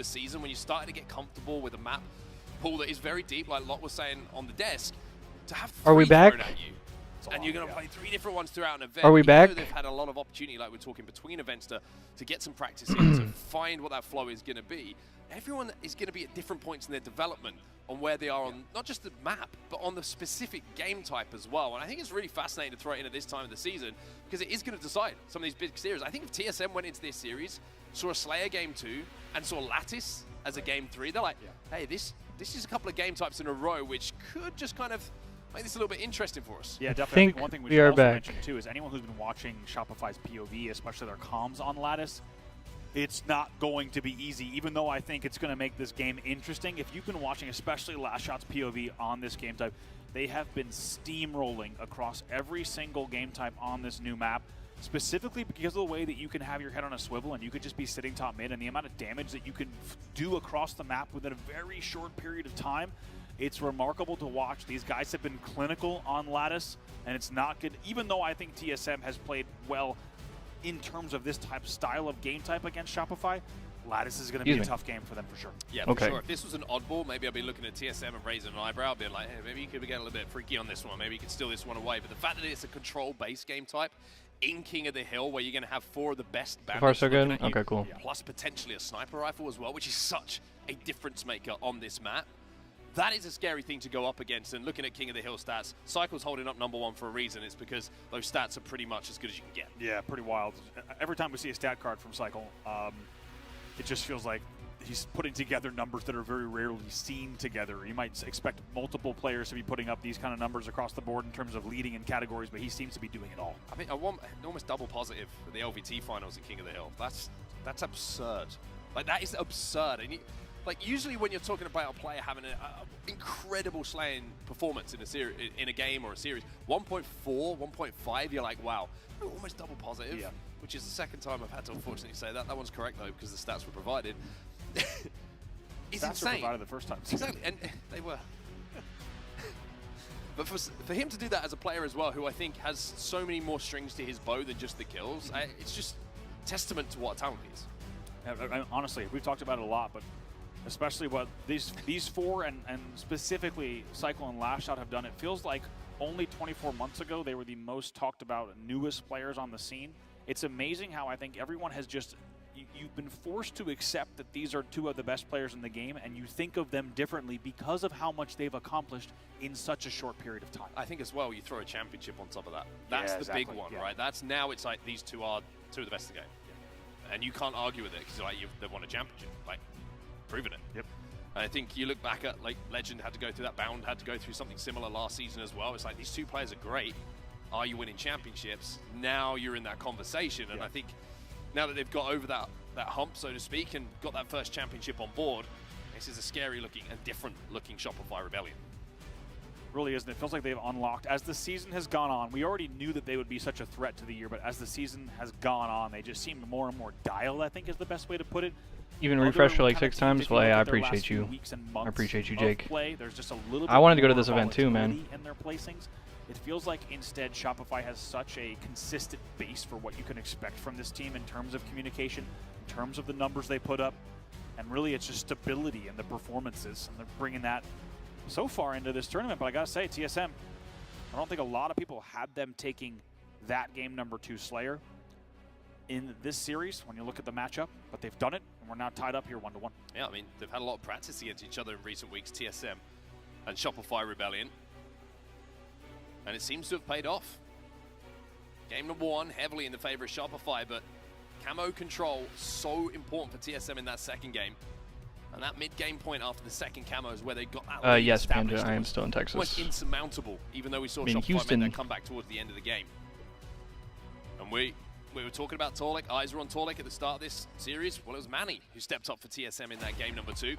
a season, when you started to get comfortable with a map pool that is very deep, like Lot was saying on the desk, to have Are we three back? thrown at you, and you're going to play 3 different ones throughout an event. Are we even though back? they've had a lot of opportunity, like we're talking between events, to get some practice in, to find what that flow is going to be. Everyone is going to be at different points in their development on where they are on not just the map, but on the specific game type as well. And I think it's really fascinating to throw it in at this time of the season, because it is going to decide some of these big series. I think if TSM went into this series, saw a Slayer game 2, and saw Lattice as a game 3, they're like, hey, this is a couple of game types in a row, which could just kind of make this a little bit interesting for us. Yeah, definitely. I think one thing we should are also back. mention too is anyone who's been watching Shopify's POV, especially their comms on Lattice, it's not going to be easy, even though I think it's going to make this game interesting. If you've been watching, especially Last Shot's POV on this game type, they have been steamrolling across every single game type on this new map, specifically because of the way that you can have your head on a swivel and you could just be sitting top mid, and the amount of damage that you can do across the map within a very short period of time. It's remarkable to watch. These guys have been clinical on Lattice, and it's not good, even though I think TSM has played well in terms of this style of game type against Shopify. Lattice is going to be a tough game for them for sure. Yeah, for sure. If this was an oddball, maybe I'd be looking at TSM and raising an eyebrow, being like, hey, maybe you could get a little bit freaky on this one. Maybe you could steal this one away. But the fact that it's a control-based game type in King of the Hill, where you're going to have 4 of the best bandits. So far, so good? Okay, cool. Plus potentially a sniper rifle as well, which is such a difference maker on this map. That is a scary thing to go up against. And looking at King of the Hill stats, Cycle's holding up #1 for a reason. It's because those stats are pretty much as good as you can get. Yeah, pretty wild. Every time we see a stat card from Cycle, it just feels like he's putting together numbers that are very rarely seen together. You might expect multiple players to be putting up these kind of numbers across the board in terms of leading in categories, but he seems to be doing it all. I mean, I want almost double positive for the LVT finals at King of the Hill. That's absurd. Like, that is absurd. And like, usually when you're talking about a player having an incredible slaying performance in a series, in a game or a series, 1.4, 1.5, you're like, wow, almost double positive. Yeah. Which is the second time I've had to unfortunately say that. That one's correct though, because the stats were provided. It's stats insane. were provided the first time. Exactly, and they were. But for him to do that as a player as well, who I think has so many more strings to his bow than just the kills, it's just testament to what a talent he is. Honestly, we've talked about it a lot, but especially what these 4 and specifically Cycle and Last Shot have done, it feels like only 24 months ago they were the most talked about newest players on the scene. It's amazing how I think everyone has just, you've been forced to accept that these are 2 of the best players in the game, and you think of them differently because of how much they've accomplished in such a short period of time. I think as well, you throw a championship on top of that. That's the big one, right? That's now it's like these 2 are 2 of the best in the game. And you can't argue with it because like they've won a championship, like proving it. Yep. And I think you look back at like Legend had to go through that, Bound had to go through something similar last season as well. It's like these 2 players are great. Are you winning championships? Now you're in that conversation, and I think now that they've got over that hump, so to speak, and got that first championship on board, this is a scary looking and different looking Shopify Rebellion. Really isn't. It feels like they've unlocked. As the season has gone on, we already knew that they would be such a threat to the year, but as the season has gone on, they just seem more and more dialed, I think is the best way to put it. Even refreshed like 6 times? Well, yeah, I appreciate you. I appreciate you, Jake. There's just a little bit I wanted to go to this more event too, man. in their placings. It feels like instead Shopify has such a consistent base for what you can expect from this team in terms of communication, in terms of the numbers they put up, and really it's just stability in the performances, and they're bringing that so far into this tournament. But I gotta say, TSM, I don't think a lot of people had them taking that game #2 Slayer in this series when you look at the matchup, but they've done it, and we're now tied up here 1-1. Yeah, I mean, they've had a lot of practice against each other in recent weeks, TSM and Shopify Rebellion. And it seems to have paid off. Game #1, heavily in the favor of Shopify, but camo control, so important for TSM in that second game. And that mid-game point after the second camo is where they got that lead yes, established. Panda, I am still in Texas. Almost insurmountable, even though we saw in Shopify Houston. make that comeback towards the end of the game. And we were talking about Torlek. Eyes were on Torlek at the start of this series. Well, it was Manny who stepped up for TSM in that game #2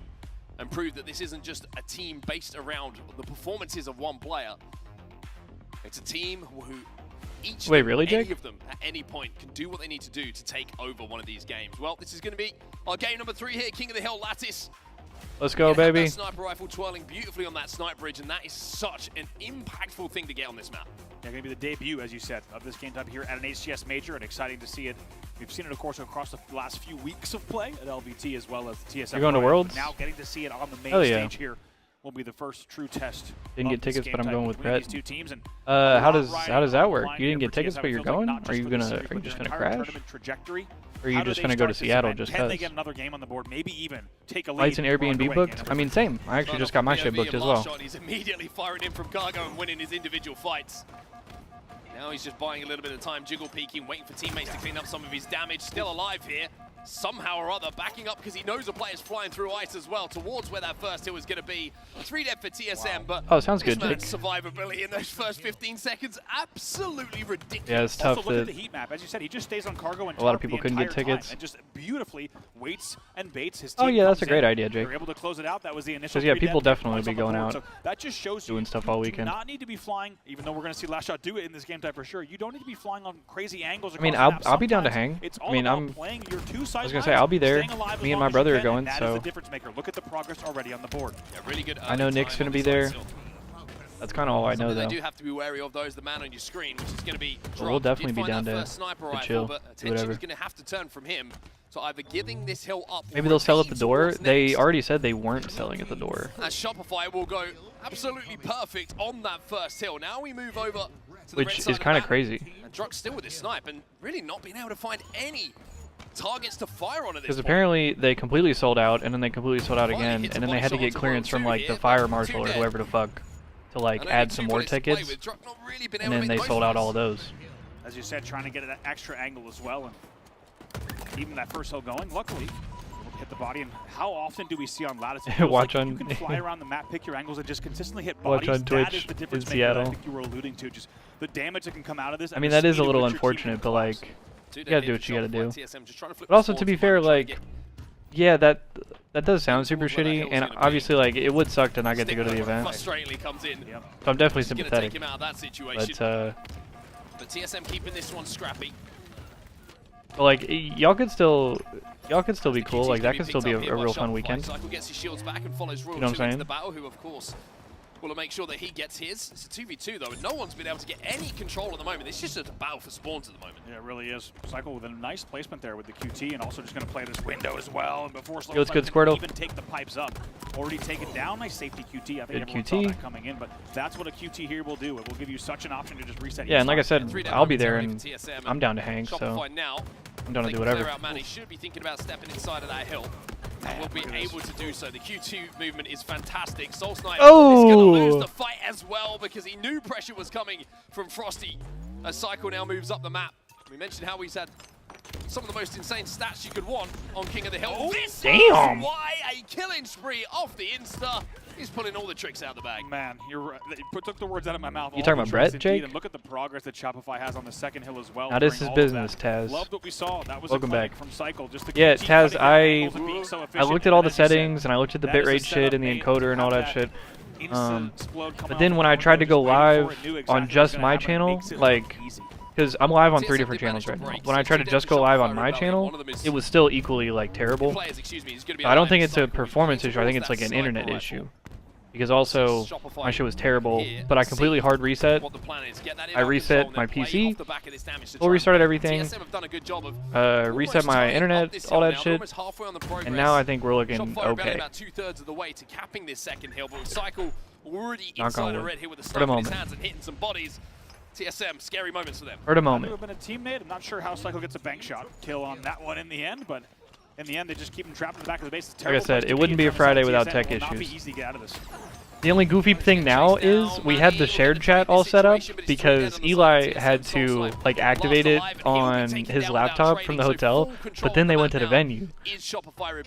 and proved that this isn't just a team based around the performances of one player. It's a team who each any of them at any point can do what they need to do to take over one of these games. Well, this is going to be our game #3 here, King of the Hill Lattice. Let's go, baby. That sniper rifle twirling beautifully on that sniper bridge, and that is such an impactful thing to get on this map. Yeah, going to be the debut, as you said, of this game type here at an HCS major, and exciting to see it We've seen it, of course, across the last few weeks of play at LVT as well as the TSM. You're going to Worlds? Now getting to see it on the main yeah. stage here will be the first true test. Didn't get tickets, but I'm going with Brett. These two teams, and how does that work? You didn't get tickets, but you're going? Are you just gonna crash? Or are you just gonna go to Seattle just Can cause? they get another game on the board? Maybe even take a lead. Flights and Airbnb booked? I mean, same. I actually just got my shit booked as well. He's immediately firing in from cargo and winning his individual fights. Now he's just buying a little bit of time, jiggle peeking, waiting for teammates to clean up some of his damage. Still alive here, somehow or other, backing up because he knows a player's flying through ice as well towards where that first hill is going to be. 3 dead for TSM, but sounds good, Jake. Survivability in those first 15 seconds, absolutely ridiculous. Yeah, it's tough. Also, look at the heat map. As you said, he just stays on cargo and a lot of people couldn't get tickets. And just beautifully waits and baits his team. Oh yeah, that's a great idea, Jake. They're able to close it out. That was the initial. Because yeah, people definitely be going out. So that just shows doing stuff all weekend. You do not need to be flying, even though we're going to see Last Shot do it in this game type for sure. You don't need to be flying on crazy angles. I mean, I'll be down to hang. I mean, I was gonna say I'll be there. Me and my brother are going, so. The difference maker. Look at the progress already on the board. Yeah, really good. I know Nick's gonna be there. That's kind of all I know, though. They do have to be wary of those. The man on your screen, which is going to be. We'll definitely be down to chill. But attention is going to have to turn from him to either giving this hill up. Maybe they'll sell at the door. They already said they weren't selling at the door. As Shopify will go absolutely perfect on that first hill. Now we move over to the which is kind of crazy. And Druck's still with his snipe and really not being able to find any targets to fire on at this point. Because apparently they completely sold out, and then they completely sold out again, and then they had to get clearance from like the fire marshal or whoever the fuck to like add some more tickets, and then they sold out all of those. As you said, trying to get an extra angle as well, and even that first hill going, luckily, hit the body. And how often do we see on Lattice? Watch on. You can fly around the map, pick your angles, and just consistently hit bodies. Watch on Twitch that is the difference in Seattle. I think you were alluding to, just the damage that can come out of this. I mean, that is a little unfortunate, but like, you gotta do what you gotta do. But also, to be fair, like, yeah, that does sound super shitty, and obviously, like, it would suck to not get to go to the event. So I'm definitely sympathetic. But TSM keeping this one scrappy. But like, y'all could still be cool. Like, that could still be a real fun weekend. You know what I'm saying? Will make sure that he gets his. It's a 2v2 though, and no one's been able to get any control at the moment. It's just a battle for spawns at the moment. Yeah, it really is. Cycle with a nice placement there with the QT, and also just going to play this window as well. And before it's good, Squirtle. Even take the pipes up. Already taken down. Nice safety QT. I think everyone QT. saw that coming in, but that's what a QT here will do. It will give you such an option to just reset. Yeah, and like I said, I'll be there, and I'm down to hang, so I'm down to do whatever. He should be thinking about stepping inside of that hill. And will be able to do so. The Q2 movement is fantastic. Soul Sniper is going to lose the fight as well because he knew pressure was coming from Frosty. As Cycle now moves up the map. We mentioned how he's had some of the most insane stats you could want on King of the Hill. Oh, this damn! is why a killing spree off the Insta. He's pulling all the tricks out of the bag. Man, you're right. You took the words out of my mouth. You talking about Brett, Jake? And look at the progress that Shopify has on the second hill as well. Now this is business, Taz. Loved what we saw. That was welcome back from Cycle. Just yeah, Taz, I looked at all the settings and I looked at the bitrate shit and the encoder and all that shit. But then when I tried to go live on just my channel, like, because I'm live on 3 different channels right now. When I tried to just go live on my channel, it was still equally like terrible. So I don't think it's a performance issue. I think it's like an internet issue. Because also, my shit was terrible, but I completely hard reset. I reset my PC, full restarted everything, reset my internet, all that shit, and now I think we're looking okay. Knock on wood. For the moment. TSM, scary moments for them. For the moment. Have been a teammate. I'm not sure how Cycle gets a bank shot kill on that one in the end, but in the end, they just keep him trapped in the back of the base. Like I said, it wouldn't be a Friday without tech issues. The only goofy thing now is we had the shared chat all set up because Eli had to like activate it on his laptop from the hotel, but then they went to the venue.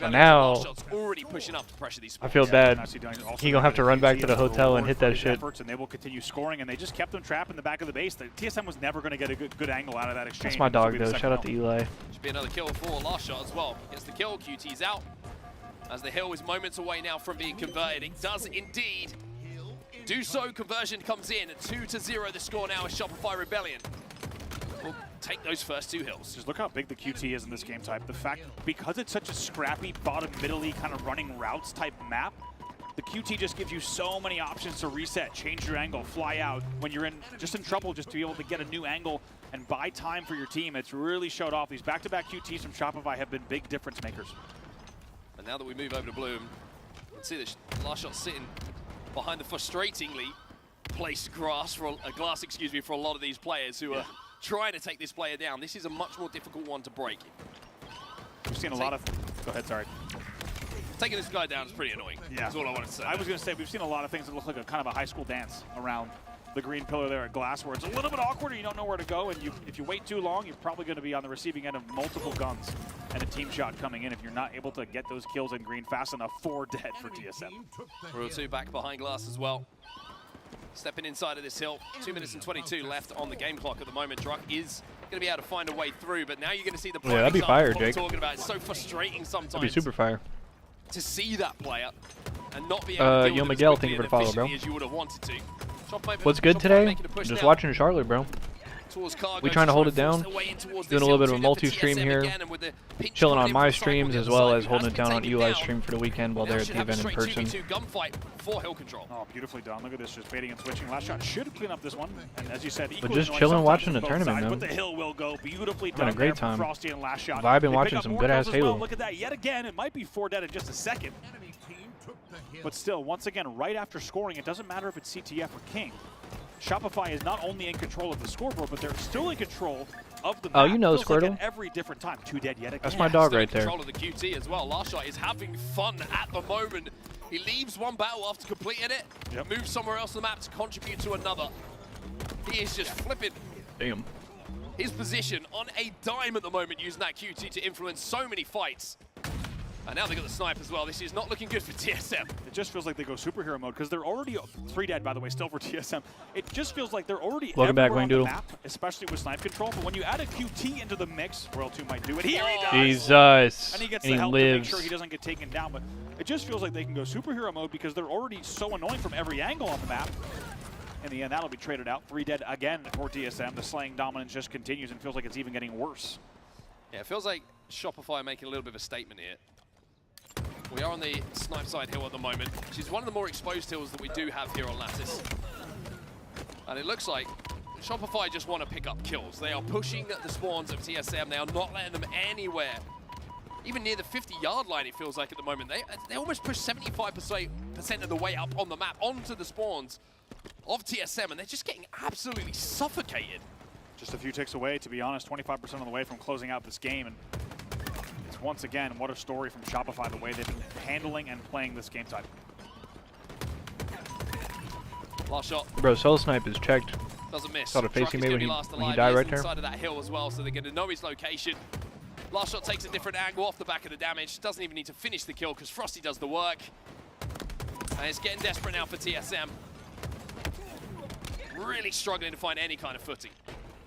And now I feel bad. He gonna have to run back to the hotel and hit that shit. And they will continue scoring, and they just kept them trapped in the back of the base. The TSM was never going to get a good angle out of that exchange. That's my dog though. Shout out to Eli. Should be another kill for Last Shot as well. Gets the kill. QT's out. As the hill is moments away now from being converted. It does indeed do so. Conversion comes in at 2-0. The score now is Shopify Rebellion. We'll take those first 2 hills. Just look how big the QT is in this game type. The fact, because it's such a scrappy, bottom, middle-y kind of running routes type map, the QT just gives you so many options to reset, change your angle, fly out. When you're just in trouble, just to be able to get a new angle and buy time for your team. It's really showed off. These back-to-back QTs from Shopify have been big difference makers. And now that we move over to Bloom, you can see that last shot sitting behind the frustratingly placed glass for a lot of these players who are trying to take this player down. This is a much more difficult one to break. We've seen a lot of... Go ahead, sorry. Taking this guy down is pretty annoying. Yeah. That's all I want to say. I was going to say, we've seen a lot of things that look like a kind of a high school dance around the green pillar there at Glass, where it's a little bit awkward and you don't know where to go, and if you wait too long, you're probably going to be on the receiving end of multiple guns and a team shot coming in if you're not able to get those kills in green fast enough. 4 dead for TSM. Royal 2 back behind Glass as well. Stepping inside of this hill, 2 minutes and 22 left on the game clock at the moment. Druck is going to be able to find a way through, but now you're going to see the yeah, that'd be fire, Jake. Talking about. It's so frustrating sometimes. That'd be super fire. To see that player and not be able to deal with Miguel, as thank you for the quickly follow, bro. as you would have wanted to. What's good today? Just watching Charlotte, bro. We trying to hold it down. Doing a little bit of a multi-stream here. Chilling on my streams as well as holding it down on Eli's stream for the weekend while they're at the event in person. Oh, beautifully done. Look at this, just baiting and switching. Last shot should clean up this one. And as you said, but just chilling, watching the tournament, man. But the hill will go beautifully done. Having a great time. Frosty and last shot. Vibing, watching some good ass Halo. Look at that yet again. It might be 4 dead in just a second. But still, once again, right after scoring, it doesn't matter if it's CTF or King. Shopify is not only in control of the scoreboard, but they're still in control of the map. Oh, you know, Squirtle. Like every different time. 2 dead yet again. That's my dog right there. Control of the QT as well. Last shot is having fun at the moment. He leaves one battle after completing it, moves somewhere else on the map to contribute to another. He is just flipping his position on a dime at the moment, using that QT to influence so many fights. And now they got the snipe as well. This is not looking good for TSM. It just feels like they go superhero mode because they're already 3 dead, by the way, still for TSM. It just feels like they're already everywhere on the map, especially with snipe control. But when you add a QT into the mix, Royal 2 might do it. Here he does. Jesus. And he gets the help to make sure he doesn't get taken down. But it just feels like they can go superhero mode because they're already so annoying from every angle on the map. In the end, that'll be traded out. 3 dead again for TSM. The slaying dominance just continues and feels like it's even getting worse. Yeah, it feels like Shopify making a little bit of a statement here. We are on the snipe side hill at the moment, which is one of the more exposed hills that we do have here on Lattice. And it looks like Shopify just want to pick up kills. They are pushing the spawns of TSM. They are not letting them anywhere. Even near the 50-yard line, it feels like at the moment. They almost push 75% of the way up on the map onto the spawns of TSM, and they're just getting absolutely suffocated. Just a few ticks away, to be honest, 25% of the way from closing out this game. And once again, what a story from Shopify, the way they've been handling and playing this game type. Last shot. Bro, Soul Snipe is checked. Doesn't miss. Saw the face he made when he died right there. Inside of that hill as well, so they're going to know his location. Last shot takes a different angle off the back of the damage. Doesn't even need to finish the kill because Frosty does the work. And it's getting desperate now for TSM. Really struggling to find any kind of footing.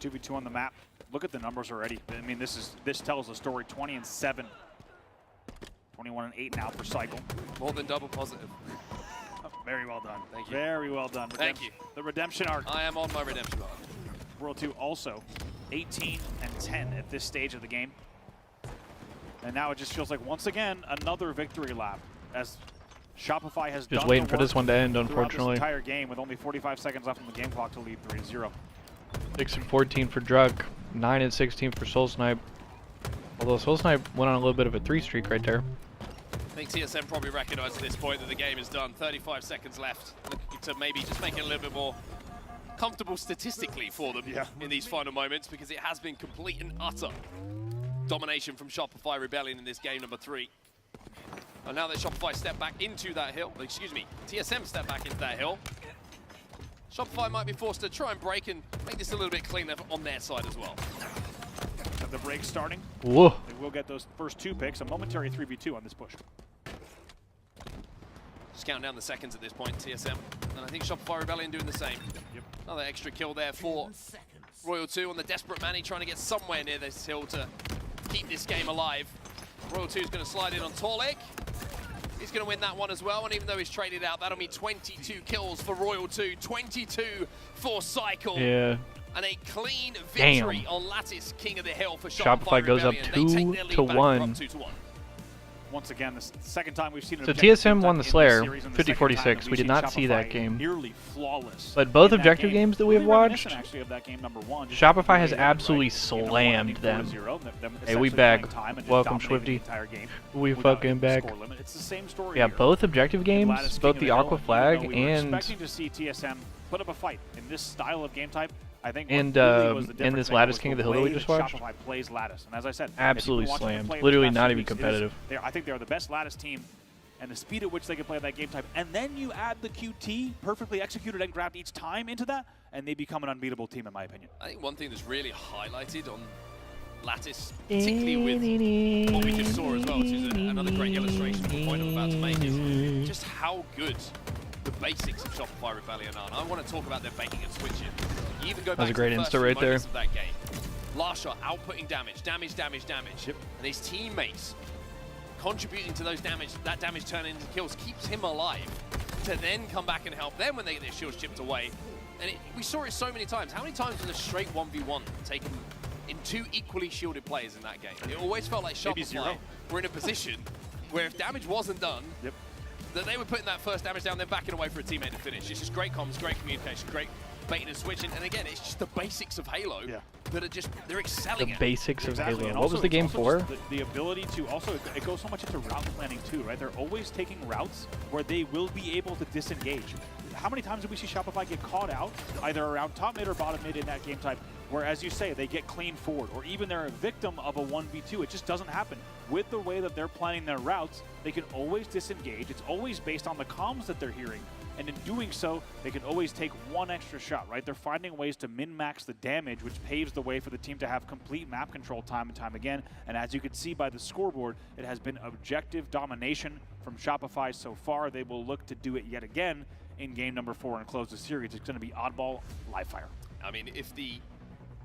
2v2 on the map. Look at the numbers already. I mean, this tells the story. 20-7, 21-8 now per cycle. More than double positive. Very well done. Thank you. Very well done. Thank you. The redemption arc. I am on my redemption arc. World 2 also 18-10 at this stage of the game. And now it just feels like, once again, another victory lap as Shopify has just waiting for this one to end, unfortunately. This entire game with only 45 seconds left on the game clock to lead 3-0. 6-14 for Druck, 9-16 for Soul Snipe. Although Soul Snipe went on a little bit of a 3 streak right there. I think TSM probably recognized at this point that the game is done. 35 seconds left. Looking to maybe just make it a little bit more comfortable statistically for them in these final moments, because it has been complete and utter domination from Shopify Rebellion in this game number 3. And now that Shopify step back into that hill, excuse me, TSM step back into that hill, Shopify might be forced to try and break and make this a little bit cleaner on their side as well. The break starting. Whoa. They will get those first 2 picks, a momentary 3v2 on this push. Just counting down the seconds at this point, TSM. And I think Shopify Rebellion doing the same. Yep. Another extra kill there for Royal 2 on the desperate Manny, trying to get somewhere near this hill to keep this game alive. Royal 2 is going to slide in on Torlik. He's going to win that one as well, and even though he's traded out, that'll mean 22 kills for Royal 2, 22 for Cycle. Yeah. And a clean victory on Lattice, King of the Hill for Shopify goes up Rebellion. 2-1. once again, the second time we've seen an So objective TSM game won the type in Slayer, this series, and the second time 50-46. that We we've did seen not see that Shopify game. nearly flawless. But both in that objective game. games that we've Really reminiscent, watched, actually, of that game number 1. Just Shopify the way has they did it, right? absolutely Game number one slammed ending them. 4-0, them Hey, we essentially back. playing time and just Welcome, dominating the Swifty. entire game We without fucking a back. score limit. It's the same story Yeah, here. both objective games, Lattice both King the of Aqua Hill, Flag even though we were and expecting to see TSM put up a fight in this style of game type. I think And, what really was the and difference this maker Lattice was King of the the Hill that we way just that watched. Shopify plays Lattice, and as I said, Absolutely if you've been watching them slammed. play Literally the past not few even weeks, competitive. I think they're the best Lattice team, and the speed at which they can play that game type, and then you add the QT, perfectly executed and grabbed each time into that, and they become an unbeatable team, in my opinion. I think one thing that's really highlighted on Lattice, particularly with what we just saw as well, which is another great illustration of the point I'm about to make, is just how good the basics of Shopify Rebellion are. And I want to talk about their baiting and switching. You even go back a great to the first insta few right there. moments of that game. Last shot, outputting damage. Yep. And his teammates contributing to those damage, that damage turning into kills, keeps him alive to then come back and help them when they get their shields chipped away. And we saw it so many times. How many times was a straight 1v1 taken in 2 equally shielded players in that game? It always felt like Shopify were in a position where if damage wasn't done, that they were putting that first damage down, then backing away for a teammate to finish. It's just great comms, great communication, great baiting and switching. And again, it's just the basics of Halo that are just, they're excelling The at. basics of Exactly. Halo. And What also, was the game it's also for? just the ability to also, it goes so much into route planning too, right? They're always taking routes where they will be able to disengage. How many times did we see Shopify get caught out, either around top mid or bottom mid in that game type, where, as you say, they get clean forward, or even they're a victim of a 1v2. It just doesn't happen. With the way that they're planning their routes, they can always disengage. It's always based on the comms that they're hearing. And in doing so, they can always take one extra shot, right? They're finding ways to min-max the damage, which paves the way for the team to have complete map control time and time again. And as you can see by the scoreboard, it has been objective domination from Shopify so far. They will look to do it yet again in game number 4 and close the series. It's going to be oddball live fire. I mean, if the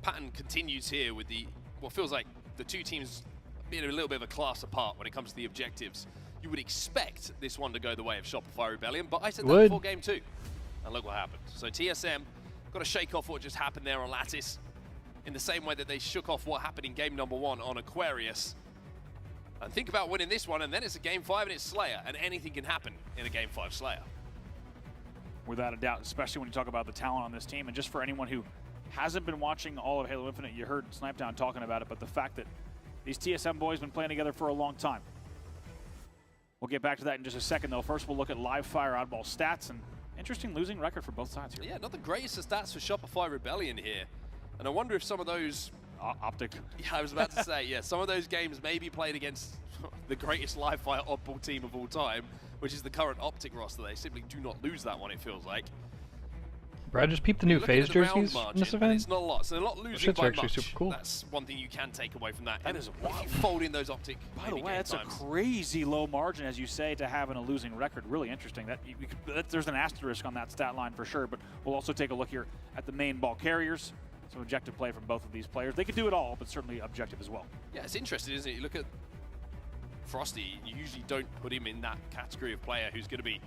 pattern continues here with the what feels like the two teams being a little bit of a class apart when it comes to the objectives, you would expect this one to go the way of Shopify Rebellion, but I said that before game 2, and look what happened. So TSM got to shake off what just happened there on Lattice in the same way that they shook off what happened in game number 1 on Aquarius. And think about winning this one, and then it's a game 5 and it's Slayer, and anything can happen in a game 5 Slayer. Without a doubt, especially when you talk about the talent on this team. And just for anyone who hasn't been watching all of Halo Infinite, you heard Snipedown talking about it, but the fact that these TSM boys have been playing together for a long time. We'll get back to that in just a second, though. First, we'll look at live fire oddball stats, and interesting losing record for both sides here. Yeah, not the greatest of stats for Shopify Rebellion here. And I wonder if some of those... Optic. Yeah, I was about to say, yeah, some of those games may be played against the greatest live fire oddball team of all time, which is the current Optic roster. They simply do not lose that one, it feels like. Brad, just peep the new phase jerseys in this event. It's not a lot, so they're not losing shit's by actually much. super cool. That's one thing you can take away from that. That is wild. If you fold in those Optic, by the way, that's a crazy low margin, as you say, to have in a losing record. Really interesting. There's an asterisk on that stat line for sure, but we'll also take a look here at the main ball carriers. Some objective play from both of these players. They could do it all, but certainly objective as well. Yeah, it's interesting, isn't it? You look at Frosty, you usually don't put him in that category of player who's going to be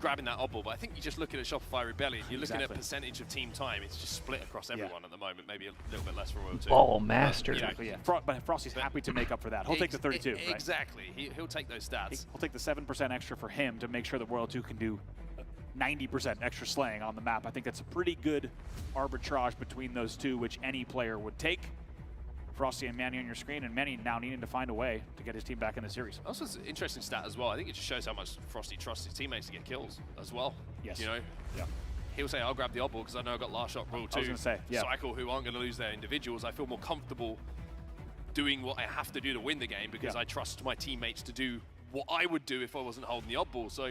grabbing that oddball, but I think you're just looking at Shopify Rebellion, you're looking at percentage of team time, it's just split across everyone at the moment, maybe a little bit less for Royal 2. Ball master. Exactly, yeah. But Frosty's happy to make up for that. He'll take the 32, right? Exactly, he'll take those stats. He'll take the 7% extra for him to make sure that Royal 2 can do 90% extra slaying on the map. I think that's a pretty good arbitrage between those two, which any player would take. Frosty and Manny on your screen, and Manny now needing to find a way to get his team back in the series. Also, it's an interesting stat as well. I think it just shows how much Frosty trusts his teammates to get kills as well. Yes. You know? Yeah. He'll say, I'll grab the oddball because I know I've got last shot rule 2. I was going to say, yeah. Cycle, who aren't going to lose their individuals. I feel more comfortable doing what I have to do to win the game because I trust my teammates to do what I would do if I wasn't holding the oddball. So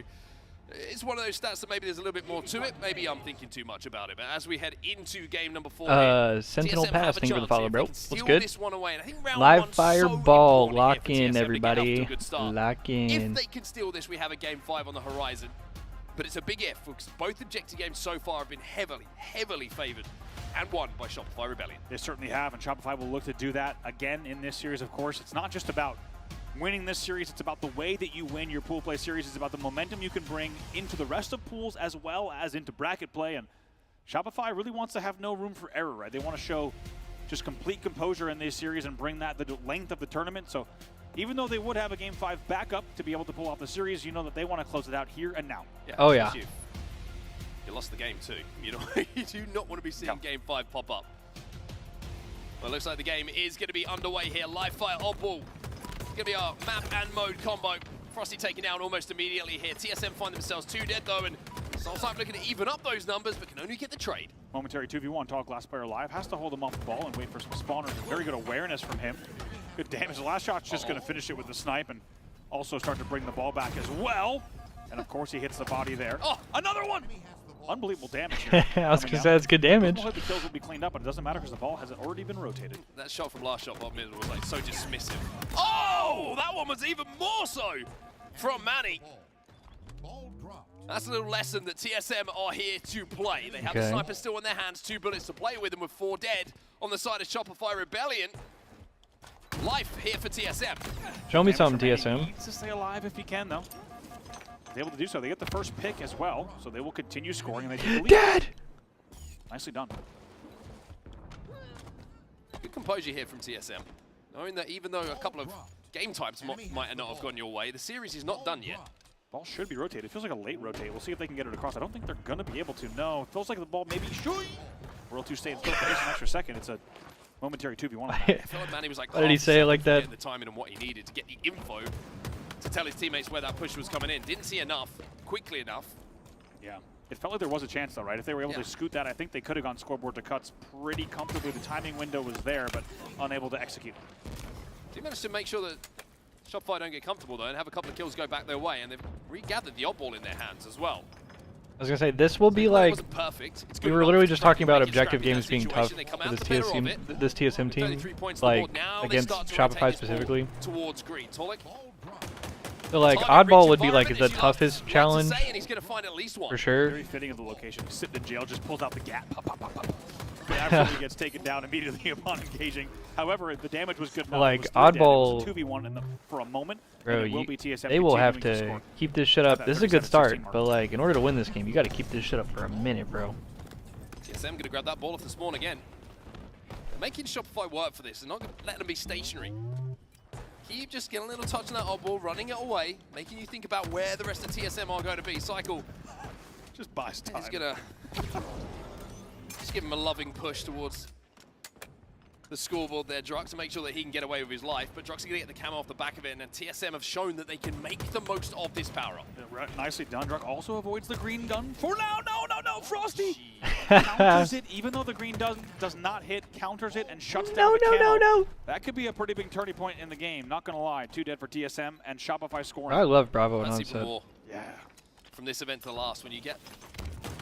it's one of those stats that maybe there's a little bit more to it. Maybe I'm thinking too much about it. But as we head into game number 4, Sentinel TSM Pass, thank you for the follow, bro. What's good? This one away. And I think round Live one's fireball, so lock important here in, for TSM to get off to a everybody. good start. Lock in. If they can steal this, we have a game 5 on the horizon. But it's a big if, because both objective games so far have been heavily, heavily favored and won by Shopify Rebellion. They certainly have, and Shopify will look to do that again in this series, of course. It's not just about winning this series, it's about the way that you win your pool play series. It's about the momentum you can bring into the rest of pools as well as into bracket play. And Shopify really wants to have no room for error, right? They want to show just complete composure in this series and bring that the length of the tournament. So even though they would have a Game 5 backup to be able to pull off the series, you know that they want to close it out here and now. Yeah, oh, yeah. You lost the game, too. You know, you do not want to be seeing Game 5 pop up. Well, it looks like the game is going to be underway here. Live fire oddball. It's going to be our map and mode combo. Frosty taken down almost immediately here. TSM find themselves 2 dead, though, and Soultype looking to even up those numbers, but can only get the trade. Momentary 2v1, Tall Glass player live. Has to hold him off the ball and wait for some spawners. Very good awareness from him. Good damage. The last shot's just going to finish it with the snipe and also start to bring the ball back as well. And of course, he hits the body there. Oh, another one! Unbelievable damage here. I was going to say, that's good damage. The kills will be cleaned up, but it doesn't matter because the ball has already been rotated. That shot from last shot, Bob Middle, was like so dismissive. Oh, that one was even more so from Manny. That's a little lesson that TSM are here to play. They have the sniper still in their hands, 2 bullets to play with, and with 4 dead on the side of Shopify Rebellion. Life here for TSM. Show me something, TSM. Needs to stay alive if he can, though. They're able to do so. They get the first pick as well, so they will continue scoring. And they take the lead. Dead! Nicely done. Good composure here from TSM. Knowing that even though a couple of game types might not have gone your way, the series is not done yet. Ball should be rotated. It feels like a late rotate. We'll see if they can get it across. I don't think they're going to be able to. No, it feels like the ball maybe should. World 2 staying still for an extra second. It's a momentary 2v1. I feel like Manny was like, why did he say it like that? The timing and what he needed to get the info to tell his teammates where that push was coming in. Didn't see enough, quickly enough. Yeah. It felt like there was a chance, though, right? If they were able to scoot that, I think they could have gone scoreboard to cuts pretty comfortably. The timing window was there, but unable to execute. They managed to make sure that Shopify don't get comfortable, though, and have a couple of kills go back their way, and they've regathered the oddball in their hands as well. I was going to say, this will be like, we were literally just talking about objective games being tough for this TSM team, like against Shopify specifically. Towards green. So like, oddball would be like the toughest challenge, for sure. Very fitting of the location. He's sitting in jail, just pulls out the gap. Pop, pop, pop, pop. Absolutely gets taken down immediately upon engaging. However, the damage was good enough. Like, oddball, 2v1 for a moment. Bro, they will have to keep this shit up. This is a good start, but like, in order to win this game, you got to keep this shit up for a minute, bro. TSM going to grab that ball off the spawn again. Making Shopify work for this and not letting them be stationary. Keep just getting a little touch on that oddball, running it away, making you think about where the rest of TSM are going to be. Cycle just buys time. He's going to just give him a loving push towards the scoreboard there, Drux, to make sure that he can get away with his life. But Drux is going to get the camo off the back of it, and TSM have shown that they can make the most of this power-up. Yeah, nicely done. Drux also avoids the green gun for now. No, Frosty! Counters it, even though the green does not hit, counters it and shuts down the camo. No. That could be a pretty big turning point in the game, not going to lie. 2 dead for TSM and Shopify scoring. I love Bravo and That's even Onset. more. Yeah. From this event to the last, when you get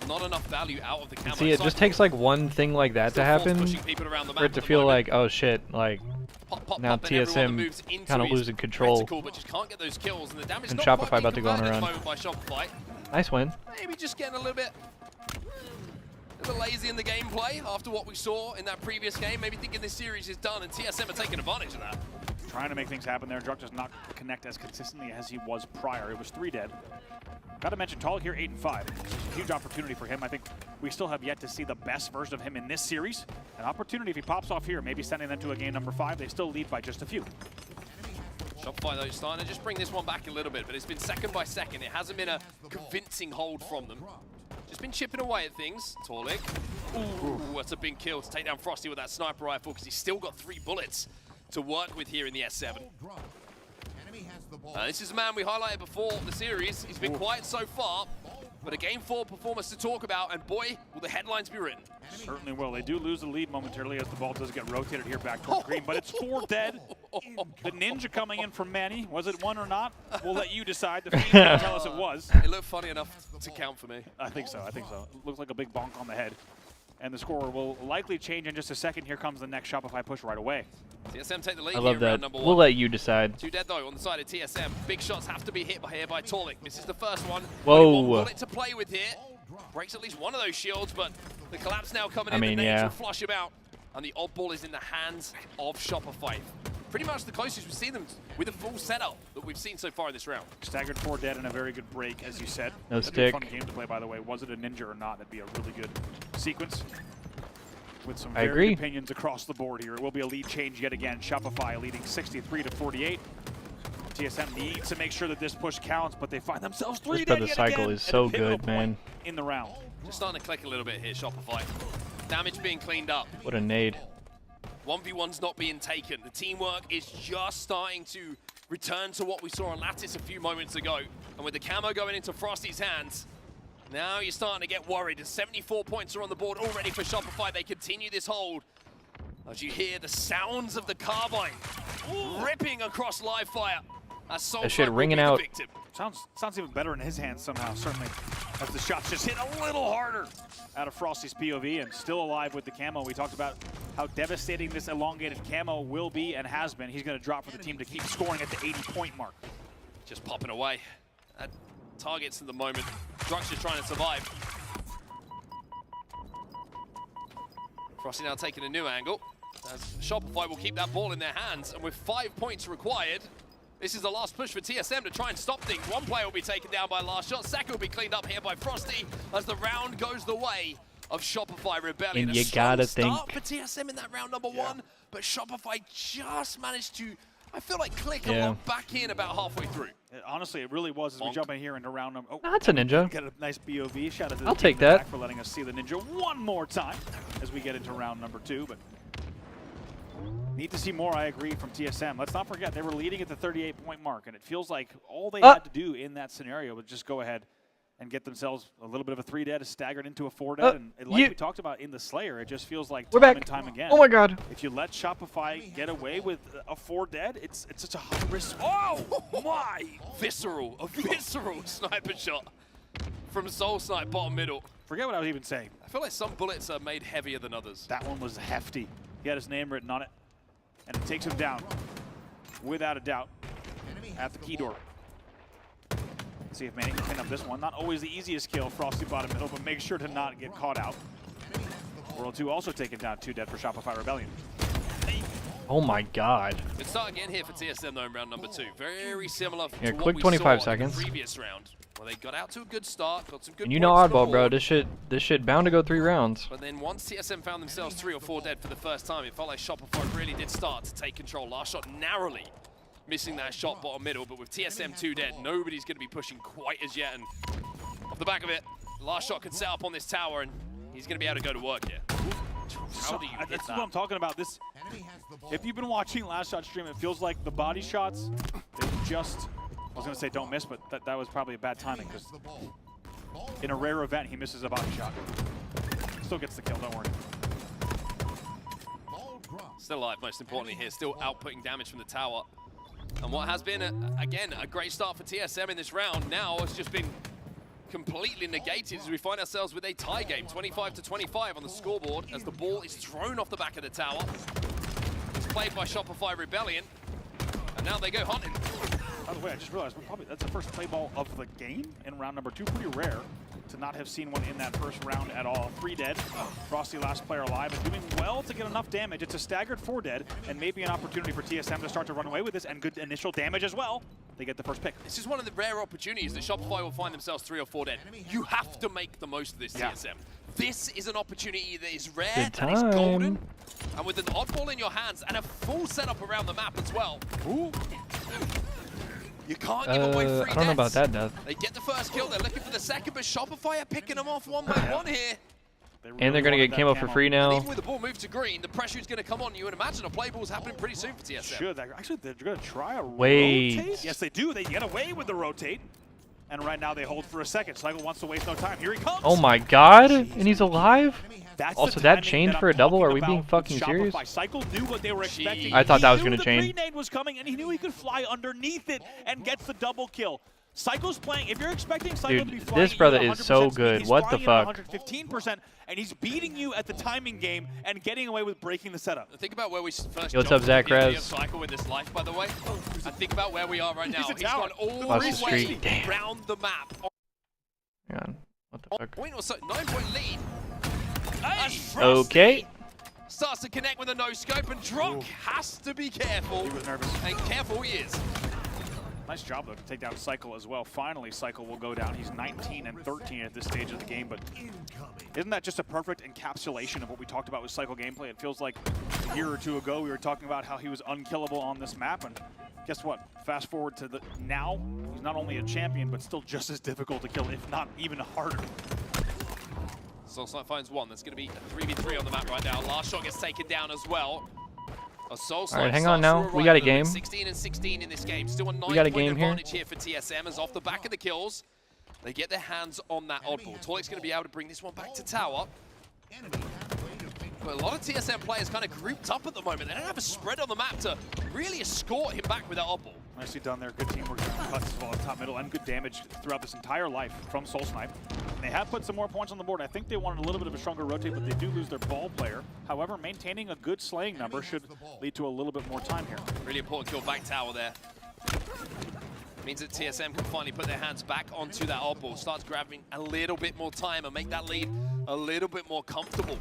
not enough value out of the camo. See, it just takes like one thing like that to happen for it to feel like, oh shit, like now TSM kind of losing control. But just can't get those kills, and the damage And not Shopify quite about to go on a run. by Shopify. Nice win. Maybe just getting a little bit lazy in the gameplay after what we saw in that previous game. Maybe thinking this series is done, and TSM are taking advantage of that. Trying to make things happen there. Druk does not connect as consistently as he was prior. It was 3 dead. Got to mention Talik here, 8-5. It's a huge opportunity for him. I think we still have yet to see the best version of him in this series. An opportunity if he pops off here, maybe sending them to a game number 5. They still lead by just a few. Shopify, though, starting to just bring this one back a little bit, but it's been second by second. It hasn't been a convincing hold from them. Just been chipping away at things. Talik. Ooh, that's a big kill to take down Frosty with that sniper rifle, because he's still got 3 bullets to work with here in the S7. This is a man we highlighted before the series. He's been quiet so far, but a Game 4 performance to talk about, and boy, will the headlines be written. Certainly will. They do lose the lead momentarily as the ball does get rotated here back toward green, but it's 4 dead. The ninja coming in from Manny. Was it 1 or not? We'll let you decide. The feed will tell us it was. It looked funny enough to count for me. I think so. It looks like a big bonk on the head. And the score will likely change in just a second. Here comes the next Shopify push right away. TSM take the lead. I love here in that. Number 1. We'll let you decide. 2 dead though on the side of TSM. Big shots have to be hit here by Talik. This is the first one. Whoa. Only 1 bullet to play with here. Breaks at least one of those shields, but the collapse now coming in. The nades will flush him out. And the oddball is in the hands of Shopify. Pretty much the closest we've seen them with a full setup that we've seen so far in this round. Staggered 4 dead and a very good break, as you said. No That'd stick. Be a fun game to play, by the way. Was it a ninja or not? That'd be a really good sequence. With some very good opinions across the board here. It will be a lead change yet again. Shopify leading 63-48. TSM needs to make sure that this push counts, but they find themselves 3 This dead brother yet cycle again is so at a pivotal good, man. point in the round. Just starting to click a little bit here, Shopify. Damage being cleaned up. What a nade. 1v1's not being taken. The teamwork is just starting to return to what we saw on Lattice a few moments ago. And with the camo going into Frosty's hands, now you're starting to get worried. And 74 points are on the board already for Shopify. They continue this hold. As you hear the sounds of the carbine ripping across live fire. That shit ringing out. Sounds even better in his hands somehow, certainly. As the shots just hit a little harder out of Frosty's POV, and still alive with the camo. We talked about how devastating this elongated camo will be and has been. He's going to drop for the team to keep scoring at the 80-point mark. Just popping away at targets at the moment. Drunk's just trying to survive. Frosty now taking a new angle. As Shopify will keep that ball in their hands, and with 5 points required, this is the last push for TSM to try and stop things. One player will be taken down by last shot. Second will be cleaned up here by Frosty as the round goes the way of Shopify Rebellion. And you gotta start for TSM in that round number one, but Shopify just managed to, I feel like, click a lot back in about halfway through. Honestly, it really was as we jump in here into round number. Oh, that's a ninja. Get a nice BOV. Shout out to the I'll team take in the that back for letting us see the ninja one more time as we get into round number 2. But need to see more, I agree, from TSM. Let's not forget, they were leading at the 38-point mark, and it feels like all they had to do in that scenario was just go ahead and get themselves a little bit of a 3 dead, staggered into a 4 dead. And like we talked about in the Slayer, it just feels like time and time again. Oh my god. If you let Shopify get away with a 4 dead, it's such a high risk. Oh my! A visceral sniper shot from Soul Snipe bottom middle. Forget what I was even saying. I feel like some bullets are made heavier than others. That one was hefty. He had his name written on it. And it takes him down, without a doubt, at the key door. Let's see if Manny can clean up this one. Not always the easiest kill, Frosty bottom middle, but make sure to not get caught out. World 2 also taken down, 2 dead for Shopify Rebellion. Oh my god. Good start again here for TSM though in round number 2. Very similar to quick what we 25 saw seconds. in the previous round. Well, they got out to a good start, got some good And you know points on the Oddball, bro. board. This shit bound to go 3 rounds. But then once TSM found themselves 3 or 4 dead for the first time, it felt like Shopify really did start to take control. Last shot narrowly missing that shot bottom middle, but with TSM 2 dead, nobody's going to be pushing quite as yet. And off the back of it, last shot could set up on this tower, and he's going to be able to go to work here. How do you hit That's that? what I'm talking about. This, if you've been watching Last Shot stream, it feels like the body shots, they just, I was going to say don't miss, but that was probably a bad timing because in a rare event, he misses a body shot. Still gets the kill, don't worry. Still alive, most importantly here, still outputting damage from the tower. And what has been, again, a great start for TSM in this round now has just been completely negated as we find ourselves with a tie game, 25-25 on the scoreboard as the ball is thrown off the back of the tower. It's played by Shopify Rebellion, and now they go hunting. By the way, I just realized that's the first play ball of the game in round number 2. Pretty rare to not have seen one in that first round at all. 3 dead. Frosty, last player alive, and doing well to get enough damage. It's a staggered 4 dead, and maybe an opportunity for TSM to start to run away with this, and good initial damage as well. They get the first pick. This is one of the rare opportunities that Shopify will find themselves 3 or 4 dead. You have to make the most of this, TSM. This is an opportunity that is rare and is golden. And with an oddball in your hands and a full setup around the map as well. Ooh. You can't give away 3 I don't know about that, Death. They get the first kill, they're looking for the second, but Shopify are picking them off one by one here. And they're going to get camo for free now. And even with the ball moved to green, the pressure is going to come on. You would imagine a play ball is happening pretty soon for TSM. Should. Actually, they're going to try a Wait. rotate. Yes, they do. They get away with the rotate. And right now they hold for a second. Cycle wants to waste no time. Here he comes. Oh my god. And he's alive? That's also, that chained for a double? Are we being fucking serious? Cycle knew what they were expecting. I thought that was going to chain. The grenade was coming, and he knew he could fly underneath it and gets the double kill. Cycle's playing. If you're expecting Cycle to be flying, this brother is so good. What the fuck? 115%, and he's beating you at the timing game and getting away with breaking the setup. Think about where we first. Yo, what's up, Zach Rez? Cycle with this life, by the way. And think about where we are right now. He's gone all the way Damn. around the map. Hang on. What the fuck? Point or so, 9-point lead. Okay. Starts to connect with a no scope, and Drunk has to be careful. He was nervous. And careful he is. Nice job, though, to take down Cycle as well. Finally, Cycle will go down. He's 19-13 at this stage of the game, but isn't that just a perfect encapsulation of what we talked about with Cycle gameplay? It feels like a year or 2 ago we were talking about how he was unkillable on this map, and guess what? Fast forward to now, he's not only a champion, but still just as difficult to kill, if not even harder. Soulsnipe finds one. That's going to be a 3v3 on the map right now. Last shot gets taken down as well. All right, hang on now. We got a game. 16 and 16 in this game. Still a 9-point advantage here for TSM as off the back of the kills, they get their hands on that oddball. Toilic's going to be able to bring this one back to tower. But a lot of TSM players kind of grouped up at the moment. They don't have a spread on the map to really escort him back with that oddball. Nicely done there. Good teamwork on the cuts as well as top middle, and good damage throughout this entire life from Soulsnipe. They have put some more points on the board. I think they wanted a little bit of a stronger rotate, but they do lose their ball player. However, maintaining a good slaying number should lead to a little bit more time here. Really important kill back tower there. Means that TSM can finally put their hands back onto that oddball. Starts grabbing a little bit more time and make that lead a little bit more comfortable.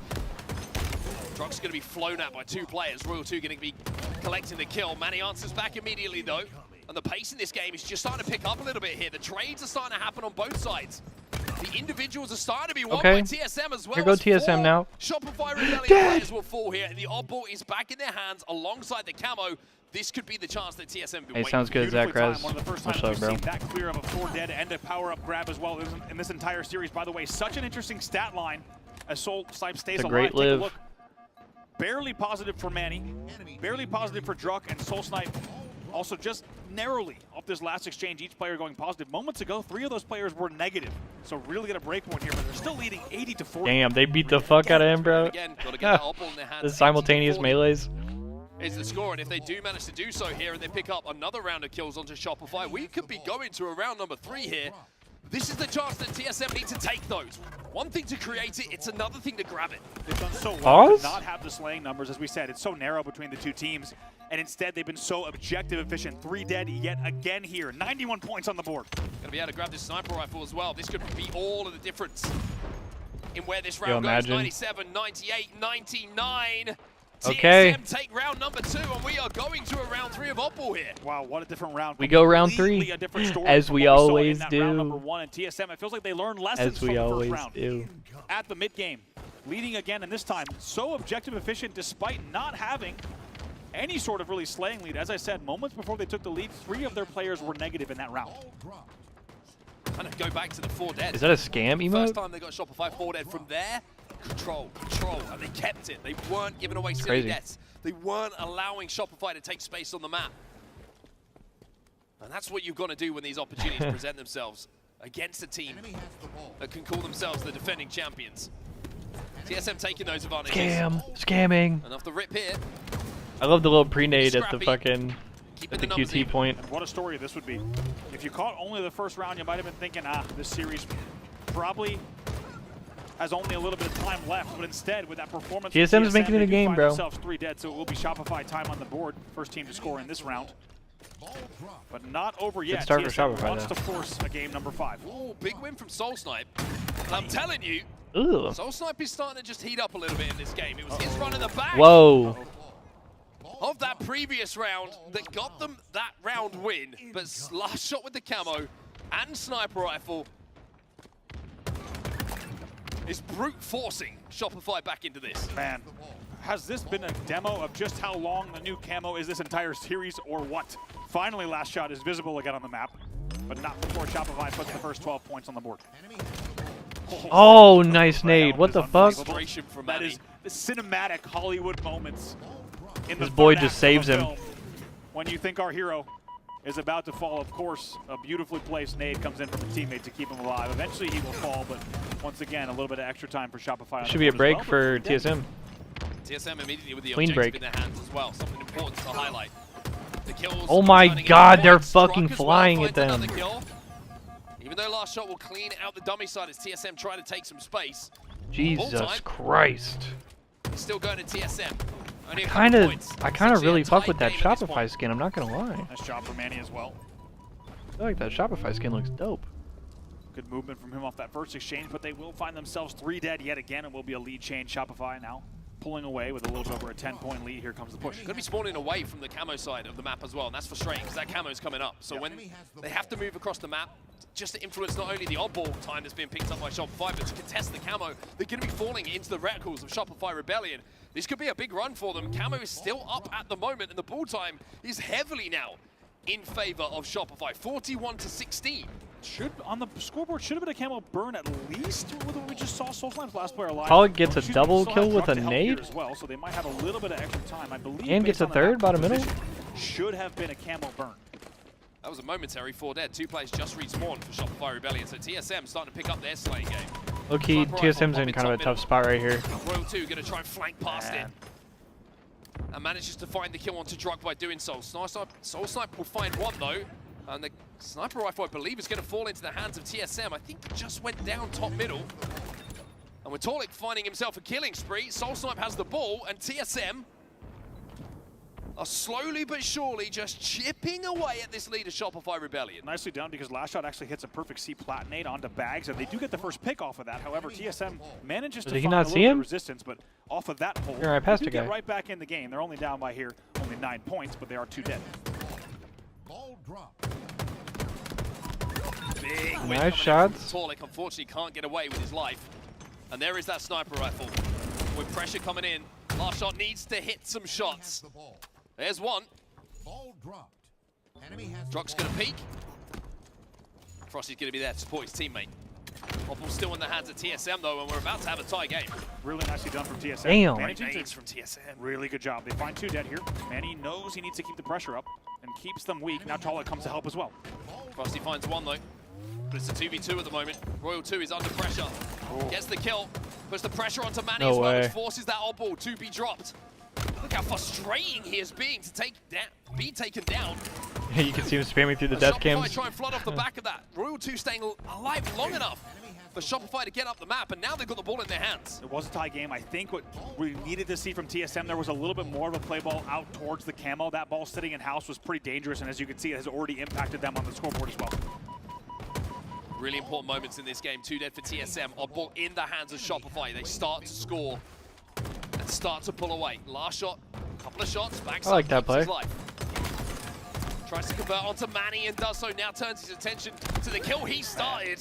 Druck's going to be flown at by 2 players. Royal 2 going to be collecting the kill. Manny answers back immediately though. And the pace in this game is just starting to pick up a little bit here. The trades are starting to happen on both sides. The individuals are starting to be won by TSM as well. Here go TSM now. Shopify Rebellion players will fall here. And the oddball is back in their hands alongside the camo. This could be the chance that TSM be waiting. Sounds good, Zach Raz. One of the first times we've seen that clear of a 4 dead and a power-up grab as well in this entire series. By the way, such an interesting stat line as Soulsnipe stays alive. Great live. Take a look. Barely positive for Manny, barely positive for Druck, and Soulsnipe also just narrowly off this last exchange, each player going positive. Moments ago, 3 of those players were negative. So really get a break point here, but they're still leading 80-40. Damn, they beat the fuck out of him, bro. Again, gotta get that oddball in their hands. The simultaneous melees. Is the score, and if they do manage to do so here and they pick up another round of kills onto Shopify, we could be going to a round number 3 here. This is the chance that TSM need to take those. One thing to create it, it's another thing to grab it. They've done so well to not have the slaying numbers, as we said. It's so narrow between the 2 teams, and instead they've been so objective efficient. 3 dead yet again here. 91 points on the board. Gonna be able to grab this sniper rifle as well. This could be all of the difference in where this round goes. Imagine. 97, 98, 99. Okay. TSM take round number 2, and we are going to a round 3 of oddball here. Wow, what a different round. We go round 3, as we always do. Round number 1, and TSM, it feels like they learned lessons from the first round. Do. At the mid-game, leading again, and this time so objective efficient despite not having any sort of really slaying lead. As I said, moments before they took the lead, 3 of their players were negative in that round. Kind of go back to the 4 dead. Is that a scam emote? First time they got Shopify 4 dead from there. Control, and they kept it. They weren't giving away silly deaths. They weren't allowing Shopify to take space on the map. And that's what you've got to do when these opportunities present themselves against a team that can call themselves the defending champions. TSM taking those advantages. Scamming. And off the rip here. I love the little pre-nade at the fucking at the QT point. And what a story this would be. If you caught only the first round, you might have been thinking, this series probably has only a little bit of time left, but instead, with that performance, TSM's making it a game, bro. Themselves 3 dead, so it will be Shopify time on the board. First team to score in this round, but not over yet. Good start for TSM Shopify, wants to force a game number 5. Ooh, big win from Soulsnipe. I'm telling you, Soulsnipe is starting to just heat up a little bit in this game. It was his run in the back of that previous round that got them that round win, but last shot with the camo and sniper rifle is brute forcing Shopify back into this. Man, has this been a demo of just how long the new camo is this entire series, or what? Finally, last shot is visible again on the map, but not before Shopify puts the first 12 points on the board. Oh, nice nade. What the fuck? That is the cinematic Hollywood moments. This boy just saves him. When you think our hero is about to fall, of course, a beautifully placed nade comes in from a teammate to keep him alive. Eventually he will fall, but once again, a little bit of extra time for Shopify. Should be a break for TSM. TSM immediately with the clean break in their hands as well. Something important to highlight. The kills. Oh my god, they're fucking flying at them. Even though last shot will clean out the dummy side as TSM try to take some space. Jesus Christ. He's still going to TSM. I kind of really fuck with that Shopify skin, I'm not gonna lie. Nice job for Manny as well. I feel like that Shopify skin looks dope. Good movement from him off that first exchange, but they will find themselves 3 dead yet again, and will be a lead change. Shopify now pulling away with a little bit over a 10-point lead. Here comes the push. Going to be spawning away from the camo side of the map as well, and that's frustrating because that camo's coming up. So when they have to move across the map, just to influence not only the oddball time that's being picked up by Shopify, but to contest the camo, they're going to be falling into the reticles of Shopify Rebellion. This could be a big run for them. Camo is still up at the moment, and the ball time is heavily now in favor of Shopify, 41-16. On the scoreboard should have been a camo burn at least with what we just saw. Soulslime's last player alive. Pollock gets a double kill with a nade as well, so they might have a little bit of extra time. I believe. And gets a third bottom middle. Should have been a camo burn. That was a momentary 4 dead. 2 players just respawned for Shopify Rebellion, so TSM starting to pick up their slaying game. Low-key, TSM's in kind of a tough spot right here. Royal 2 going to try and flank past it. And manages to find the kill onto Drug by doing so. Soul Snipe will find one though. And the sniper rifle, I believe, is going to fall into the hands of TSM. I think it just went down top middle. And with Torlik finding himself a killing spree, Soul Snipe has the ball, and TSM are slowly but surely just chipping away at this lead of Shopify Rebellion. Nicely done, because last shot actually hits a perfect C platinate onto Bags, and they do get the first pick off of that. However, TSM manages to find a little bit of resistance, but off of that hole, I passed they a guy. get right back in the game. They're only down by here, only 9 points, but they are 2 dead. Ball drop. Big win nice shots. Torlik unfortunately can't get away with his life. And there is that sniper rifle. With pressure coming in, last shot needs to hit some shots. There's one. Ball dropped. Enemy has Druck's going to peek. Frosty's going to be there to support his teammate. Opal's still in the hands of TSM though, and we're about to have a tie game. Really nicely done from TSM. Damn. Nades from TSM. Really good job. They find 2 dead here. Manny knows he needs to keep the pressure up and keeps them weak. Now Torlik comes to help as well. Frosty finds one though, but it's a 2v2 at the moment. Royal 2 is under pressure. Gets the kill, puts the pressure onto Manny as well, which forces that oddball to be dropped. Look how frustrating he is being to be taken down. You can see him spamming through the death cams. Try and flood off the back of that. Royal 2 staying alive long enough for Shopify to get up the map, and now they've got the ball in their hands. It was a tie game. I think what we needed to see from TSM, there was a little bit more of a play ball out towards the camo. That ball sitting in house was pretty dangerous, and as you can see, it has already impacted them on the scoreboard as well. Really important moments in this game. 2 dead for TSM. Oddball in the hands of Shopify. They start to score and start to pull away. Last shot, couple of shots, backside. I like that play. Tries to convert onto Manny and does so. Now turns his attention to the kill he started.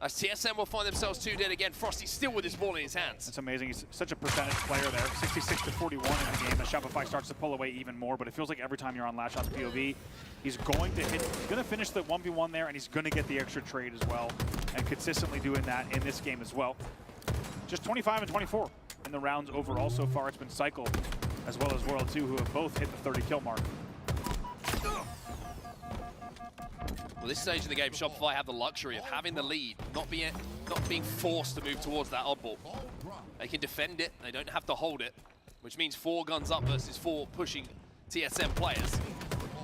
As TSM will find themselves 2 dead again. Frosty still with his ball in his hands. It's amazing. He's such a percentage player there. 66-41 in the game. As Shopify starts to pull away even more, but it feels like every time you're on Last Shot's POV, he's going to hit. He's going to finish the 1v1 there, and he's going to get the extra trade as well, and consistently doing that in this game as well. Just 25 and 24 in the rounds overall so far. It's been Cycle as well as Royal 2, who have both hit the 30 kill mark. Well, this stage of the game, Shopify have the luxury of having the lead, not being forced to move towards that oddball. They can defend it, they don't have to hold it, which means 4 guns up versus 4 pushing TSM players.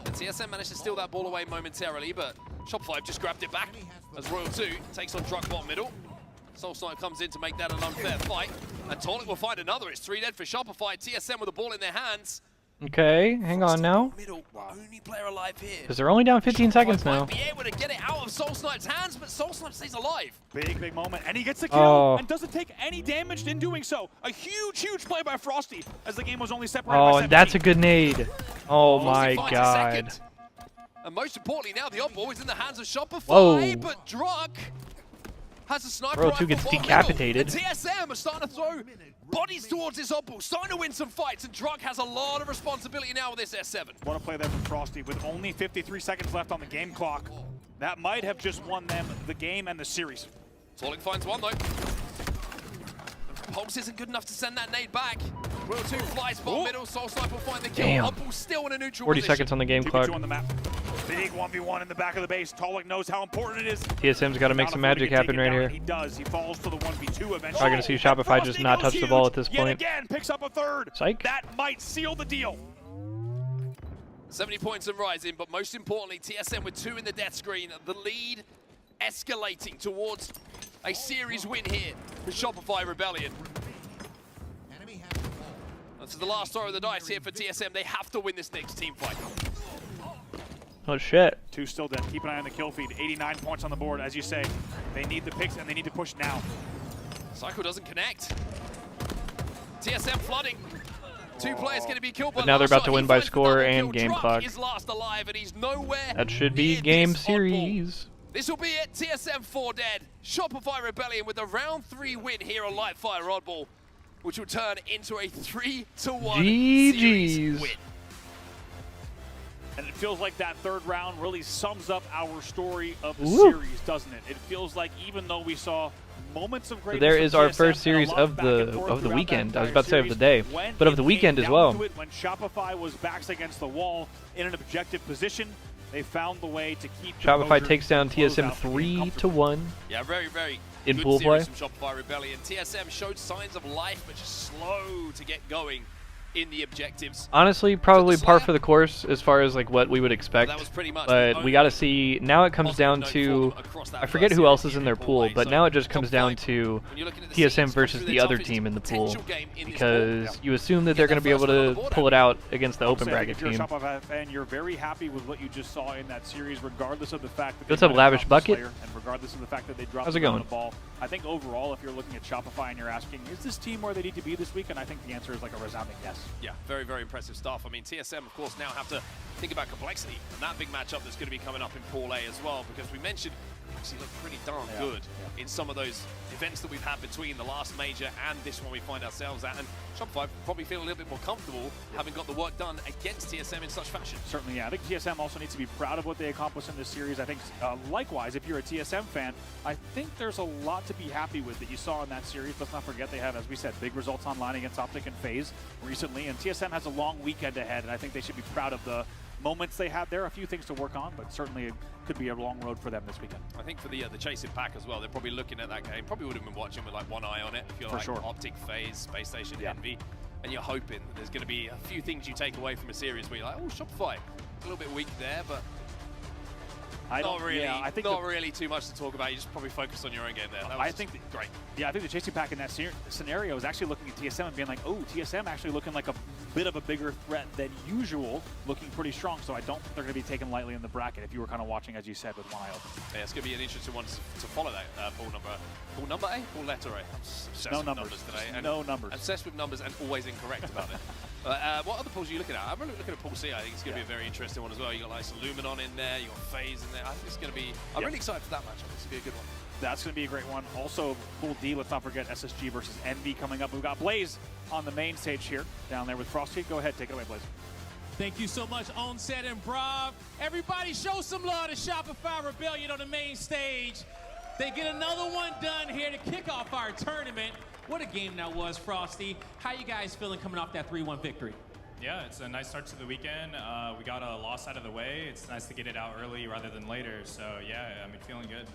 And TSM managed to steal that ball away momentarily, but Shopify have just grabbed it back as Royal 2 takes on Drug bottom middle. Soul Snipe comes in to make that an unfair fight, and Torlik will find another. It's 3 dead for Shopify. TSM with the ball in their hands. Okay, hang on now. Middle, only player alive here. Because they're only down 15 seconds now. Might be able to get it out of Soul Snipe's hands, but Soul Snipe stays alive. Big moment, and he gets the kill and doesn't take any damage in doing so. A huge play by Frosty as the game was only separated by 17. And that's a good nade. Oh my god. And most importantly, now the oddball is in the hands of Shopify, Whoa. but Drug has a sniper Royal rifle 2 gets bottom decapitated. middle. And TSM are starting to throw bodies towards this oddball, starting to win some fights, and Drug has a lot of responsibility now with this S7. What a play there from Frosty with only 53 seconds left on the game clock. That might have just won them the game and the series. Torlik finds one though. Pulse isn't good enough to send that nade back. Royal 2 flies bottom middle, Soul Snipe will find the kill. Damn. Oddball's still in a neutral 40 position. seconds on the game clock. on the map. Big 1v1 in the back of the base. Torlik knows how important it is. TSM's got to make some magic happen right here. He does. He falls to the 1v2 eventually. I'm going to see Shopify just not touch the ball at this point. Yet again, picks up a third. Psych. That might seal the deal. 70 points and rising, but most importantly, TSM with 2 in the death screen. The lead escalating towards a series win here for Shopify Rebellion. This is the last throw of the dice here for TSM. They have to win this next team fight. Oh shit. 2 still dead. Keep an eye on the kill feed. 89 points on the board, as you say. They need the picks and they need to push now. Cycle doesn't connect. TSM flooding. 2 players going to be killed. But now they're about to win by score and game clock. Is last alive and he's nowhere. That should be game series. This will be it. TSM 4 dead. Shopify Rebellion with a round 3 win here on Lightfire Oddball, which will turn into a 3-1 series GG's. win. And it feels like that third round really sums up our story of the Ooh. series, doesn't it? It feels like even though we saw moments of greatness, So there is our TSM first and a series lot of back and the forth throughout weekend. that I was about to say of the entire day, series, when but of it the came weekend as down well. to it, when Shopify was backs against the wall in an objective position, they found the way to keep Shopify takes down close TSM out the game 3-1. Yeah, very, very In good pool series play. from Shopify Rebellion. TSM showed signs of life, but just slow to get going in the objectives. Honestly, probably par Slayer. for the course as far as like what we would expect. That was pretty much But the we got to only see. Now it comes positive down note for to. them across that I forget first who else series is in here their in pool, A. but So now it just comes top down five, to when you're looking at the TSM seeds, versus through the their other toughest team in the pool, potential game in this because pool. you assume that Get they're that going to be able first one on the to board, pull it out against the open Saying, bracket if you're a team. Shopify fan, you're very happy with what you just saw in that series, regardless of the fact that What's they up, might have Lavish dropped the Bucket? Slayer, and regardless of the fact that they dropped How's it the going? ball. I think overall, if you're looking at Shopify and you're asking, is this team where they need to be this week? And I think the answer is like a resounding yes. Yeah, very, very impressive stuff. I mean, TSM, of course, now have to think about complexity and that big matchup that's going to be coming up in Pool A as well, because we mentioned they actually look pretty darn good in some of those events that we've had between the last major and this one we find ourselves at. And Shopify probably feel a little bit more comfortable having got the work done against TSM in such fashion. Certainly, yeah. I think TSM also needs to be proud of what they accomplished in this series. I think, likewise, if you're a TSM fan, I think there's a lot to be happy with that you saw in that series. Let's not forget they have, as we said, big results online against Optic and FaZe recently, and TSM has a long weekend ahead, and I think they should be proud of the moments they had there. A few things to work on, but certainly it could be a long road for them this weekend. I think for the chasing pack as well, they're probably looking at that game. Probably would have been watching with like one eye on it. If you're For like sure. Optic, FaZe, Space Station, Envy, and you're hoping that there's going to be a few things you take away from a series where you're like, oh, Shopify, a little bit weak there, but not really too much to talk about. You just probably focus on your own game there. That was great. Yeah, I think the chasing pack in that scenario is actually looking at TSM and being like, oh, TSM actually looking like a bit of a bigger threat than usual, looking pretty strong. So I don't think they're going to be taken lightly in the bracket if you were kind of watching, as you said, with one eye open. Yeah, it's going to be an interesting one to follow that pool number A, pool letter A. I'm obsessed with numbers today. And no numbers. Obsessed with numbers and always incorrect about it. What other pools are you looking at? I'm really looking at Pool C. I think it's going to be a very interesting one as well. You got like some Luminon in there, you got FaZe in there. I think it's going to be. I'm really excited for that matchup. This will be a good one. That's going to be a great one. Also, Pool D, let's not forget SSG versus Envy coming up. We've got Blaze on the main stage here, down there with Frosty. Go ahead, take it away, Blaze. Thank you so much, Onset and Brav. Everybody show some love to Shopify Rebellion on the main stage. They get another one done here to kick off our tournament. What a game that was, Frosty. How you guys feeling coming off that 3-1 victory? Yeah, it's a nice start to the weekend. We got a loss out of the way. It's nice to get it out early rather than later. So yeah, I mean, feeling good.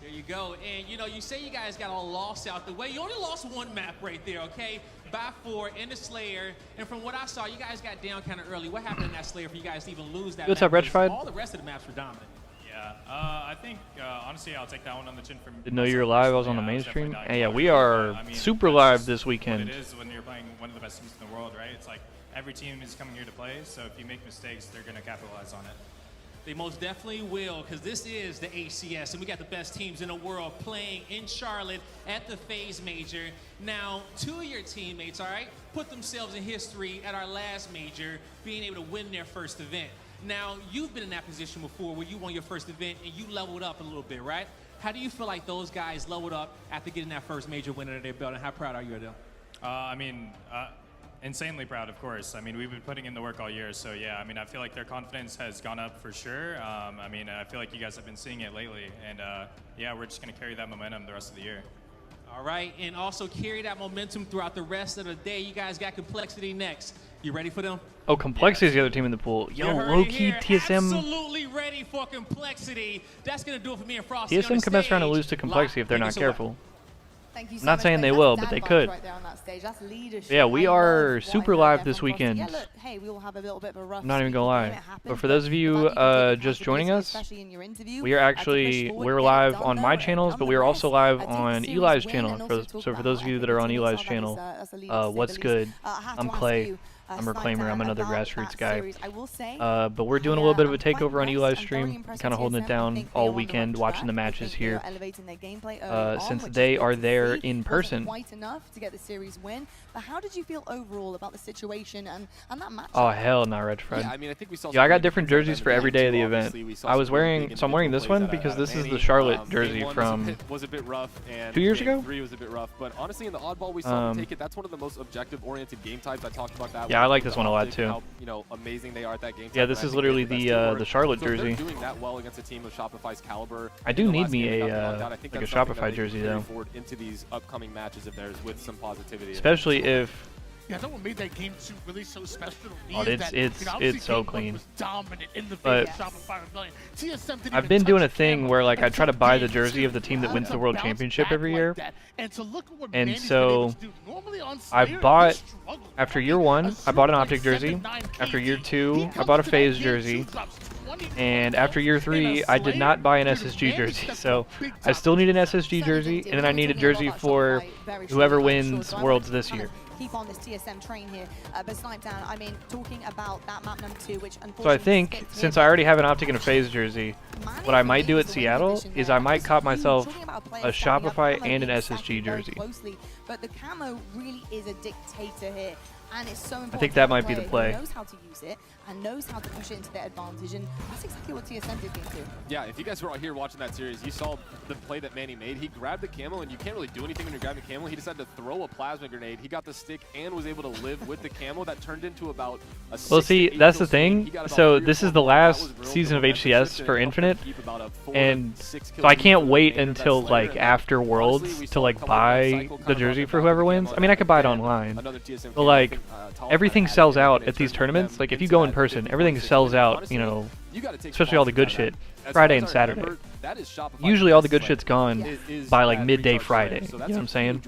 There you go. And you know, you say you guys got a loss out the way. You only lost one map right there, okay? By 4 in the Slayer. And from what I saw, you guys got down kind of early. What happened in that Slayer for you guys to even lose that What's map? up, Retrified? All the rest of the maps were dominant. Yeah, I think honestly, I'll take that one on the chin for me. Didn't know you were live. I was on the mainstream. Hey, yeah, we are super live this weekend. It is when you're playing one of the best teams in the world, right? It's like every team is coming here to play, so if you make mistakes, they're going to capitalize on it. They most definitely will, because this is the HCS, and we got the best teams in the world playing in Charlotte at the FaZe Major. Now, 2 of your teammates, all right, put themselves in history at our last major, being able to win their first event. Now, you've been in that position before where you won your first event and you leveled up a little bit, right? How do you feel like those guys leveled up after getting that first major win under their belt, and how proud are you of them? I mean, insanely proud, of course. I mean, we've been putting in the work all year, so yeah, I mean, I feel like their confidence has gone up for sure. I mean, I feel like you guys have been seeing it lately, and yeah, we're just going to carry that momentum the rest of the year. All right, and also carry that momentum throughout the rest of the day. You guys got Complexity next. You ready for them? Oh, Complexity is the other team in the pool. Yo, You heard it low-key here. TSM. Absolutely ready for Complexity. That's going to do it for me and Frosty. TSM could mess around and lose to Complexity if they're not careful. Thank you so I'm not much, saying Ben. they That's will, dad but they vibes could. Right there on that stage. That's leadership. Yeah, we I love are what super I heard live there this from Frosty. weekend. Yeah, look, hey, we all have a little bit of a rough I'm not even streak gonna of the game. lie. It happens, But for those of you the fact that you take just joining accountability, us, especially in your interview, we are to push actually forward, we're get it live done on though, my and channels, done but the we are also rest. live Take the on series Eli's win channel. and also talk So for about those of you that are on everything Eli's else. channel, That's a leader, to say what's the good? least. I have I'm to ask Clay. you, I'm a reclaimer. I'm another about grassroots that guy. series. I will say, But we're doing a little bit of a quite takeover on impressed. Eli's I'm very stream, impressed kind of with holding it TSM. I down think they are all on the right weekend, watching track. the I matches think they are here. elevating their gameplay early on, Since which is they good are to there see. in Wasn't person. quite enough to get the series win. But how did you feel overall about the situation and that match? Oh hell, not Red Fred. Yeah, I mean, I think we saw Yeah, I got some different really good jerseys stuff for at every the day of end the too. event. Obviously, we saw I was some really wearing, big so I'm wearing individual this plays one out of- because out of this is Manny. the Charlotte Game jersey one from was a bit rough, and 2 years game ago? 3 was a bit rough. But honestly, in the oddball, we saw them take it. That's one of the most objective-oriented game types. I talked about that. Yeah, I like this one a lot too. How, you know, amazing they are at that game. Yeah, this is literally the Charlotte jersey. Doing that well against a team of Shopify's caliber. I do need me a like a Shopify jersey though. Forward into these upcoming matches of theirs with some positivity. Especially if. Yeah, that's what made that game really so special to me. Oh, it's so clean. But I've been doing a thing where like I try to buy the jersey of the team that wins the world championship every year. And so I bought, after year 1, I bought an Optic jersey. After year 2, I bought a FaZe jersey. And after year 3, I did not buy an SSG jersey. So I still need an SSG jersey, and then I need a jersey for whoever wins Worlds this year. Keep on this TSM train here, but Snipe Down, I mean, talking about that map number 2, which unfortunately... So I think, since I already have an Optic and a FaZe jersey, what I might do at Seattle is I might cop myself a Shopify and an SSG jersey. But the camo really is a dictator here, and it's so important. I think that might be the play. Who knows how to use it and knows how to push it into their advantage, and that's exactly what TSM did game 2. Yeah, if you guys were all here watching that series, you saw the play that Manny made. He grabbed the camo, and you can't really do anything when you're grabbing the camo. He decided to throw a plasma grenade. He got the stick and was able to live with the camo. That turned into about a 6 Well, see, to 8 that's the kill swing. thing. So this is the last season of HCS for Infinite, and so I can't wait until like after Worlds to like buy the jersey for whoever wins. I mean, I could buy it online, but like everything sells out at these tournaments. Like if you go in person, everything sells out, you know, especially all the good shit, Friday and Saturday. Usually all the good shit's gone by like midday Friday, you know what I'm saying?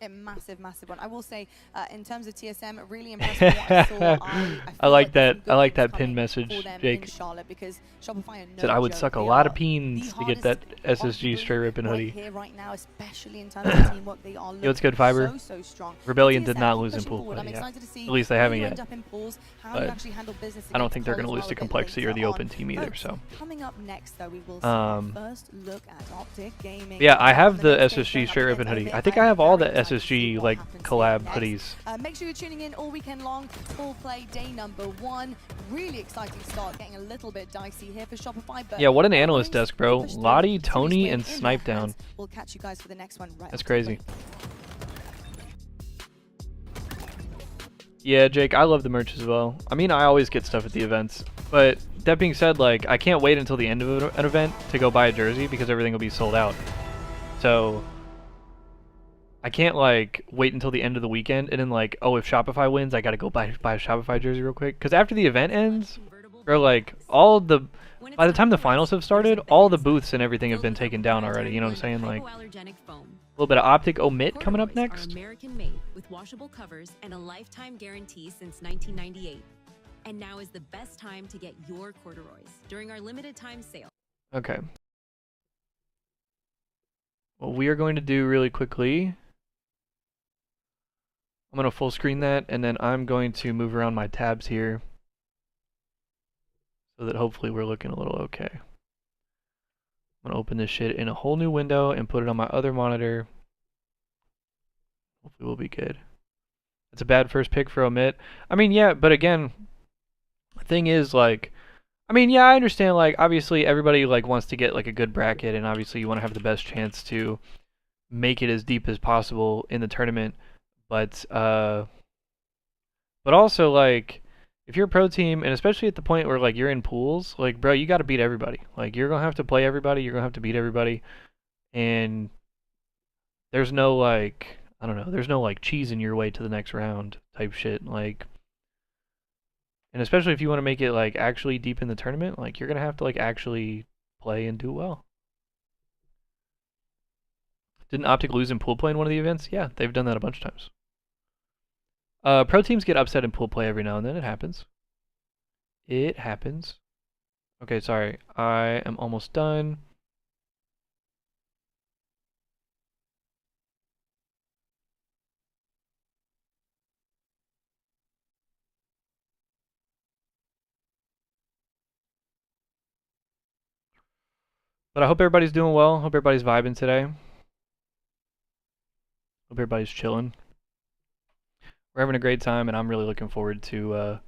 A massive, massive one. I will say, in terms of TSM, really impressive what I saw. I like that pin message, Jake. Because Shopify are no Said I would joke. suck a They lot are of peens the to get that hardest SSG straight ripping hoodie. here right now, especially in terms of teamwork, they are Yo, it's good, Fiber. so strong. Rebellion did TSM not keep lose in pushing pool forward. play I'm yet. excited to see At least they how haven't you yet. end up in pools, how you But actually handle business I don't against think they're Cole going to as lose well to a bit Complexity or the later Open on. team either. But So coming up next, though, we will see our first look at Optic Gaming. yeah, I have On the next stage, SSG coming straight up ripping next, hoodie. I I think I have all the very excited to see SSG what like happens collab next. hoodies. Make sure you're tuning in all weekend long. Full play day number 1. Really exciting start. Getting a little bit dicey here for Shopify. But Yeah, what an analyst brings desk, bro. push through. Lottie, Series Tony, win and in their Snipe Down. hands. We'll catch you guys for the next one right That's after the crazy. break. Yeah, Jake, I love the merch as well. I mean, I always get stuff at the events. But that being said, like, I can't wait until the end of an event to go buy a jersey because everything will be sold out. So I can't like wait until the end of the weekend and then like, oh, if Shopify wins, I gotta go buy a Shopify jersey real quick. Because after the event ends, or like by the time the finals have started, all the booths and everything have been taken down already. You know what I'm saying? Like a little bit of Optic Omit coming up next. American made with washable covers and a lifetime guarantee since 1998. And now is the best time to get your corduroys during our limited time sale. Okay. What we are going to do really quickly, I'm going to full screen that, and then I'm going to move around my tabs here so that hopefully we're looking a little okay. I'm going to open this shit in a whole new window and put it on my other monitor. Hopefully we'll be good. It's a bad first pick for Omit. I mean, yeah, but again, the thing is, like, I mean, yeah, I understand, like, obviously everybody, like, wants to get, like, a good bracket, and obviously you want to have the best chance to make it as deep as possible in the tournament, but also, like, if you're a pro team, and especially at the point where, like, you're in pools, like, bro, you got to beat everybody. Like, you're going to have to play everybody, you're going to have to beat everybody, and there's no, like, I don't know, there's no, like, cheesing your way to the next round type shit, like. And especially if you want to make it, like, actually deep in the tournament, like, you're going to have to, like, actually play and do well. Didn't Optic lose in pool play in one of the events? Yeah, they've done that a bunch of times. Pro teams get upset in pool play every now and then. It happens. It happens. Okay, sorry. I am almost done. But I hope everybody's doing well. Hope everybody's vibing today. Hope everybody's chilling. We're having a great time, and I'm really looking forward to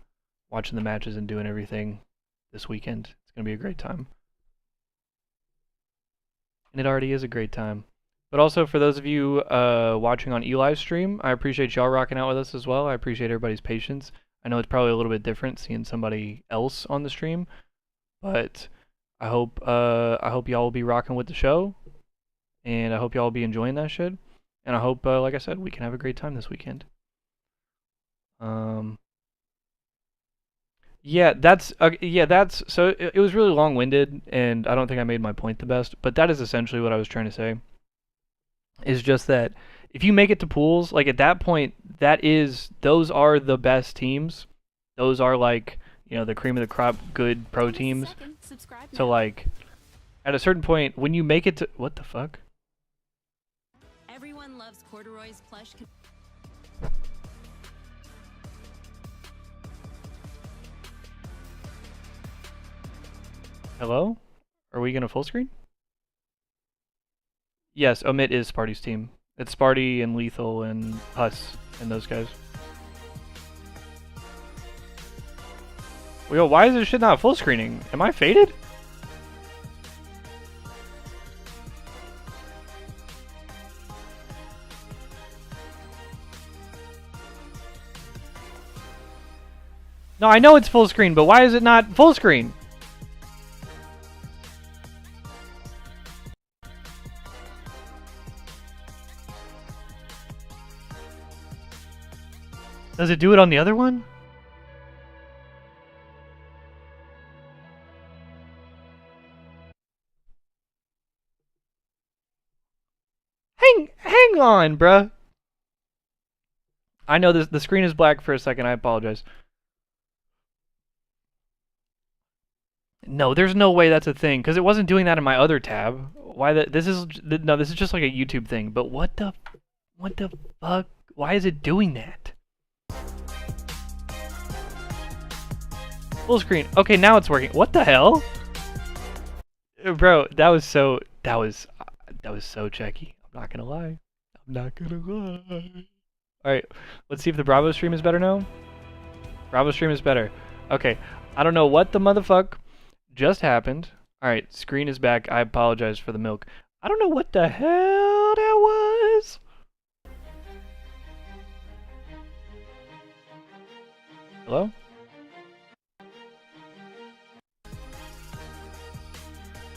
watching the matches and doing everything this weekend. It's going to be a great time. And it already is a great time. But also, for those of you watching on Eli's stream, I appreciate y'all rocking out with us as well. I appreciate everybody's patience. I know it's probably a little bit different seeing somebody else on the stream, but I hope y'all will be rocking with the show, and I hope y'all will be enjoying that shit, and I hope, like I said, we can have a great time this weekend. Yeah, that's so it was really long-winded, and I don't think I made my point the best, but that is essentially what I was trying to say. Is just that if you make it to pools, like at that point, those are the best teams. Those are like, the cream of the crop, good pro teams. So like, at a certain point, when you make it to, what the fuck? Everyone loves corduroys plush. Hello? Are we gonna full screen? Yes, Omit is Sparty's team. It's Sparty and Lethal and Huss and those guys. Yo, why is this shit not full screening? Am I faded? No, I know it's full screen, but why is it not full screen? Does it do it on the other one? Hang on, bruh. I know the screen is black for a second. I apologize. No, there's no way that's a thing, because it wasn't doing that in my other tab. Why that? This is just like a YouTube thing. But what the fuck? Why is it doing that? Full screen. Okay, now it's working. What the hell? Bro, that was so checky. I'm not gonna lie. Alright, let's see if the Bravo stream is better now. Bravo stream is better. Okay, I don't know what the motherfuck just happened. Alright, screen is back. I apologize for the milk. I don't know what the hell that was. Hello?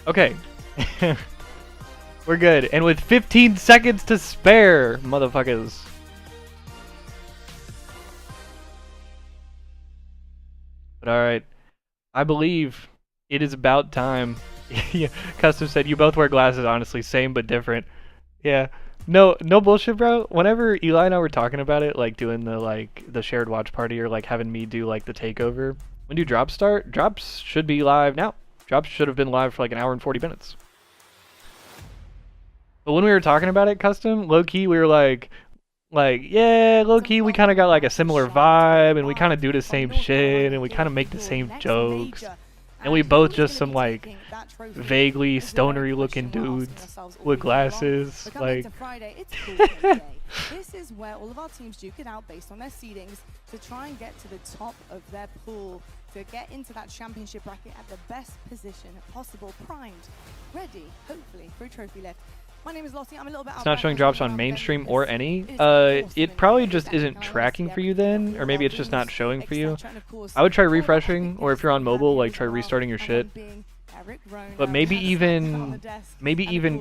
Okay. We're good. And with 15 seconds to spare, motherfuckers. But alright. I believe it is about time. Custom said, you both wear glasses, honestly. Same but different. Yeah. No bullshit, bro. Whenever Eli and I were talking about it, like doing the shared watch party or like having me do like the takeover. When do drops start? Drops should be live now. Drops should have been live for like an hour and 40 minutes. But when we were talking about it, Custom, low-key, we were like, yeah, low-key, we kind of got like a similar vibe, and we kind of do the same shit, and we kind of make the same jokes. And we both just some like vaguely stonery looking dudes with glasses. Like, this is where all of our teams duke it out based on their seedings to try and get to the top of their pool, to get into that championship bracket at the best position possible, primed, ready, hopefully, for a trophy left. My name is Lottie. I'm a little bit it's not showing drops on mainstream or any. It probably just isn't tracking for you then, or maybe it's just not showing for you. I would try refreshing, or if you're on mobile, like try restarting your shit. But maybe even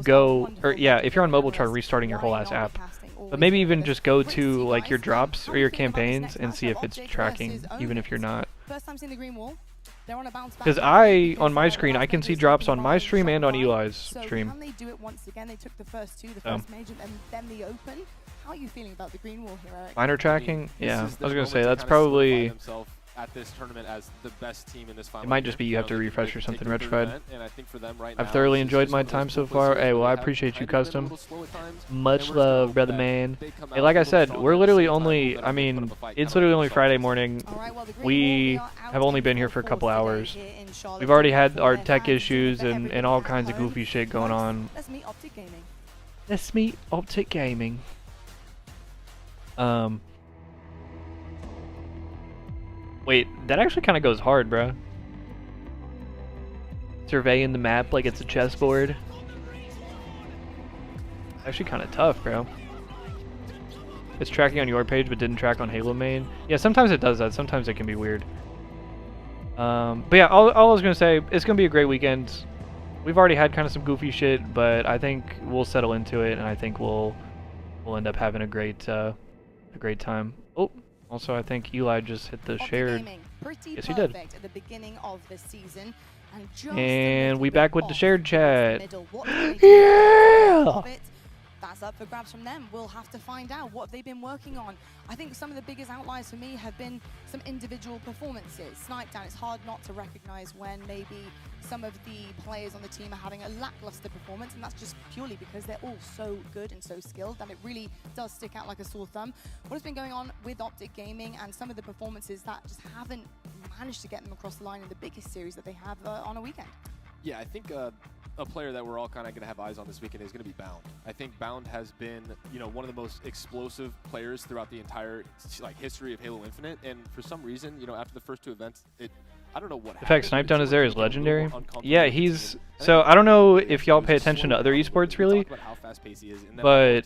go, or yeah, if you're on mobile, try restarting your whole ass app. But maybe even just go to like your drops or your campaigns and see if it's tracking, even if you're not. Because on my screen, I can see drops on my stream and on Eli's stream. They do it once again. They took the first two, the first major, and then the open. How are you feeling about the green wall here, Eric? Minor tracking? Yeah, I was gonna say that's probably. At this tournament as the best team in this final. It might just be you have to refresh or something, Retrified. And I think for them right I've thoroughly enjoyed my time so far. Hey, well, I appreciate you, Custom. Much love, brother man. Hey, like I said, we're literally only, I mean, it's literally only Friday morning. We have only been here for a couple hours. We've already had our tech issues and all kinds of goofy shit going on. Let's meet Optic Gaming. Wait, that actually kind of goes hard, bro. Surveying the map like it's a chessboard. Actually kind of tough, bro. it's tracking on your page but didn't track on Halo main. Yeah, sometimes it does that. Sometimes it can be weird. But yeah, all I was gonna say, it's gonna be a great weekend. We've already had kind of some goofy shit, but I think we'll settle into it, and I think we'll end up having a great time. Oh, also I think Eli just hit the shared. Yes, he did. At the beginning of the season, and we back with the shared chat. Yeah. That's up for grabs from them. We'll have to find out what they've been working on. I think some of the biggest outliers for me have been some individual performances. Snipedown, it's hard not to recognize when maybe some of the players on the team are having a lackluster performance, and that's just purely because they're all so good and so skilled that it really does stick out like a sore thumb. What has been going on with Optic Gaming and some of the performances that just haven't managed to get them across the line in the biggest series that they have on a weekend? Yeah, I think a player that we're all kind of going to have eyes on this weekend is going to be Bound. I think Bound has been, one of the most explosive players throughout the entire history of Halo Infinite, and for some reason, after the first two events, I don't know what happened. The fact Snipedown is there is legendary. Yeah, he's... So, I don't know if y'all pay attention to other esports, really, but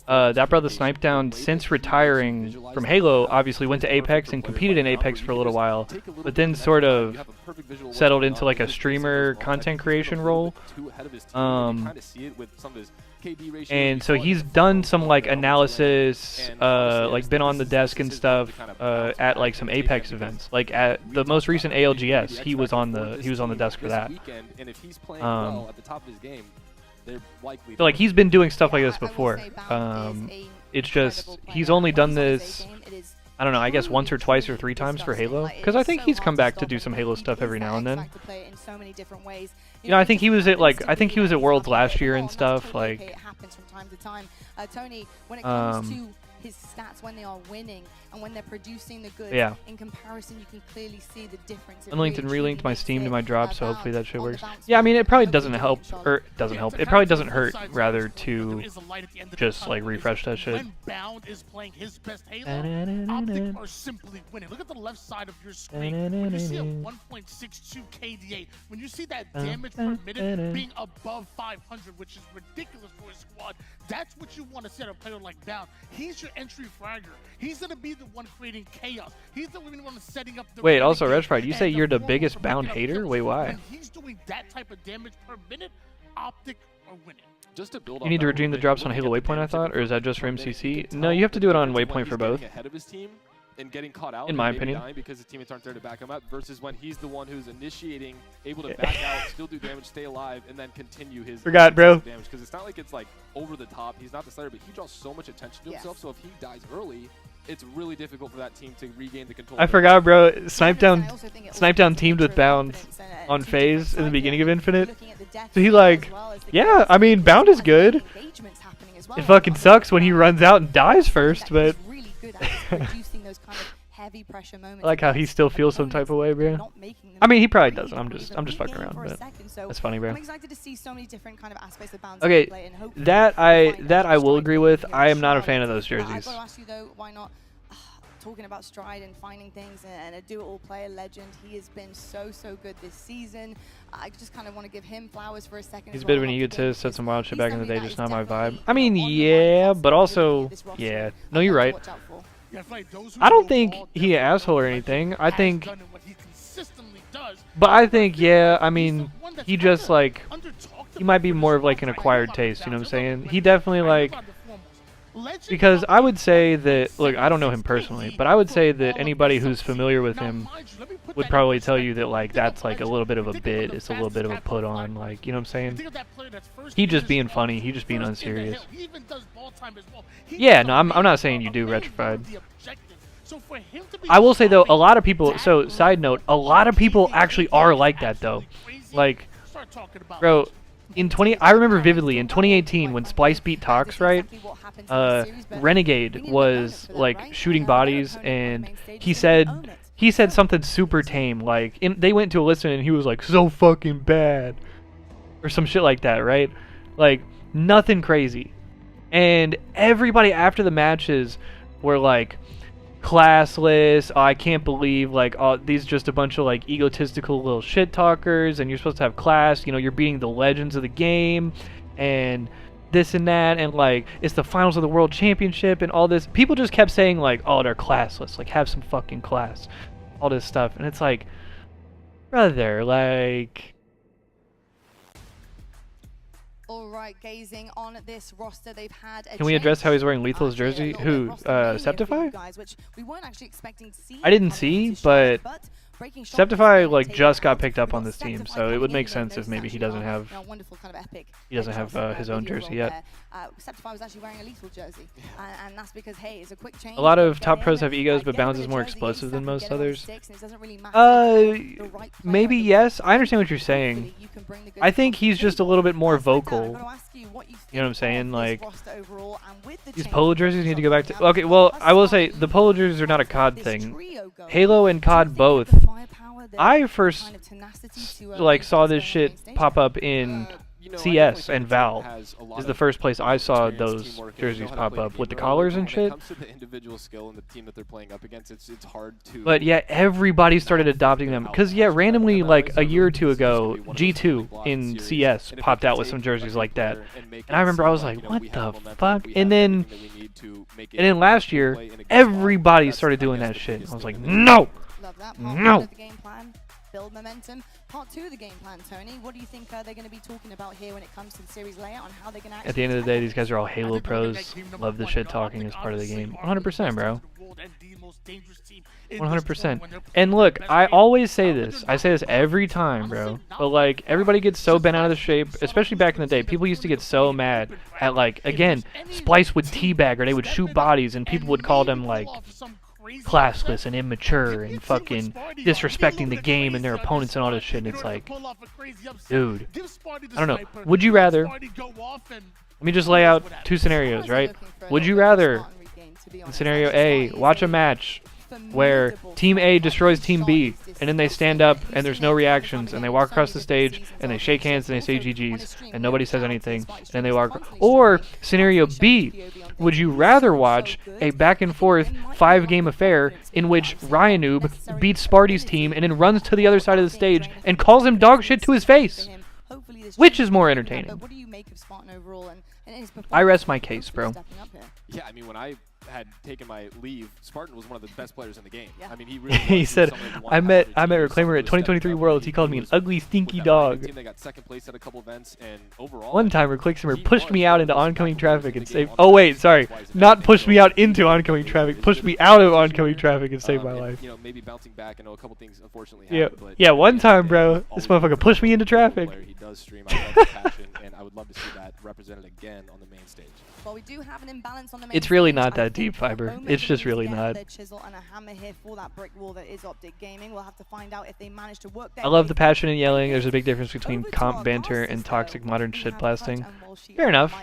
that brother Snipedown, since retiring from Halo, obviously went to Apex and competed in Apex for a little while, but then sort of settled into like a streamer content creation role. And so he's done some like analysis, like been on the desk and stuff at like some Apex events. Like at the most recent ALGS, he was on the desk for that. So like he's been doing stuff like this before. It's just he's only done this, I don't know, I guess once or twice or 3 times for Halo, because I think he's come back to do some Halo stuff every now and then. I think he was at Worlds last year and stuff. Like, it happens from time to time. Tony, when it comes to his stats when they are winning and when they're producing the goods, in comparison, you can clearly see the difference. Unlinked and relinked my Steam to my drop, so hopefully that shit works. Yeah, I mean, it probably doesn't help, or doesn't help. It probably doesn't hurt, rather, to just like refresh that shit. When Bound is playing his best Halo, Optic are simply winning. Look at the left side of your screen. When you see a 1.62 KDA, when you see that damage per minute being above 500, which is ridiculous for a squad, that's what you want to see out of a player like Bound. He's your entry fragger. He's going to be the one creating chaos. He's the one setting up the... Wait, also, Redfried, you say you're the biggest Bound hater? Wait, why? When he's doing that type of damage per minute, Optic are winning. Just to build you need to redeem the drops on Halo Waypoint, I thought? Or is that just for MCC? No, you have to do it on Waypoint for both. Ahead of his team and getting caught out, in my opinion, because his teammates aren't there to back him up, versus when he's the one who's initiating, able to back out, still do damage, stay alive, and then continue his damage. Because it's not like it's like over the top. He's not the starter, but he draws so much attention to himself. So if he dies early, it's really difficult for that team to regain the control. I forgot, bro. Snipedown teamed with Bound on FaZe in the beginning of Infinite. So he like, yeah, I mean, Bound is good. It fucking sucks when he runs out and dies first, but I like how he still feels some type of way, bro. I mean, he probably doesn't. I'm just fucking around, but that's funny, bro. Okay, that I will agree with. I am not a fan of those jerseys. Talking about Stride and finding things and a do-it-all player legend. He has been so good this season. I just kind of want to give him flowers for a second. He's a bit of an egotist, said some wild shit back in the day, just not my vibe. I mean, yeah, but also, yeah. No, you're right. I don't think he's an asshole or anything. I think... But I think, yeah, I mean, he just, like... He might be more of, like, an acquired taste, you know what I'm saying? He definitely, like... Because I would say that, look, I don't know him personally, but I would say that anybody who's familiar with him would probably tell you that, like, that's, like, a little bit of a bit, it's a little bit of a put on, like, you know what I'm saying? He just being funny, he just being unserious. Yeah, no, I'm not saying you do, Retrified. I will say, though, a lot of people, so, side note, a lot of people actually are like that, though. Like, bro... I remember vividly in 2018 when Splice beat Tox, right? Renegade was like shooting bodies, and he said something super tame, like they went to a listen and he was like, so fucking bad, or some shit like that, right? Like nothing crazy, and everybody after the matches were like, classless, I can't believe, like, these just a bunch of, like, egotistical little shit talkers, and you're supposed to have class, you know, you're beating the legends of the game, and this and that, and like it's the finals of the world championship and all this. People just kept saying like, oh, they're classless, like have some fucking class, all this stuff, and it's like, brother, like. All right, gazing on this roster, they've had a Can we address how he's wearing Lethal's jersey? Who, Septify? Guys, which we weren't actually expecting to see. I didn't see, but Septify like just got picked up on this team, so it would make sense if maybe he doesn't have his own jersey yet. Septify was actually wearing a Lethal jersey, and that's because hey, it's a quick change. A lot of top pros have egos, but Bounds is more explosive than most others. Maybe yes. I understand what you're saying. I think he's just a little bit more vocal. You know what I'm saying? Like, these polo jerseys need to go back to... Okay, well, I will say, the polo jerseys are not a COD thing. Halo and COD both. I first, like, saw this shit pop up in CS and Val. Is the first place I saw those jerseys pop up with the collars and shit. But yeah, everybody started adopting them. Because yeah, randomly, like, a year or two ago, G2 in CS popped out with some jerseys like that. And I remember I was like, what the fuck? And then last year, everybody started doing that shit. I was like, no! No! Build momentum. Part 2 of the game plan, Tony. What do you think they're going to be talking about here when it comes to the series layout and how they're going to... At the end of the day, these guys are all Halo pros. Love the shit talking as part of the game. 100%, bro. 100%. And look, I always say this. I say this every time, bro. But like, everybody gets so bent out of the shape, especially back in the day. People used to get so mad at, like, again, Splice would teabag or they would shoot bodies and people would call them, like, classless and immature and fucking disrespecting the game and their opponents and all this shit. And it's like, dude, I don't know. Would you rather... Let me just lay out two scenarios, right? Would you rather, in scenario A, watch a match where Team A destroys Team B, and then they stand up and there's no reactions, and they walk across the stage and they shake hands and they say GG's, and nobody says anything, and then they walk... Or scenario B, would you rather watch a back and forth 5-game affair in which Ryanoob beats Sparty's team and then runs to the other side of the stage and calls him dog shit to his face? Which is more entertaining? I rest my case, bro. Yeah, I mean, when I had taken my leave, Spartan was one of the best players in the game. I mean, he really he said, I met Reclaimer at 2023 Worlds. He called me an ugly, stinky dog. They got second place at a couple events, and overall, one time, Reclaimer pushed me out into oncoming traffic and saved... Oh, wait, sorry. Not pushed me out into oncoming traffic. Pushed me out of oncoming traffic and saved my life. You know, maybe bouncing back. I know a couple things, unfortunately, happened, but yeah, one time, bro. This motherfucker pushed me into traffic. He does stream. I love the passion, and I would love to see that represented again on the main stage. Well, we do have an imbalance on the main it's really stage. not that deep, Fiber. It's just really not. Chisel and a hammer here for that brick wall that is Optic Gaming. We'll have to find out if they manage to work. I love the passion and yelling. There's a big difference between comp banter and toxic modern shit blasting. Fair enough.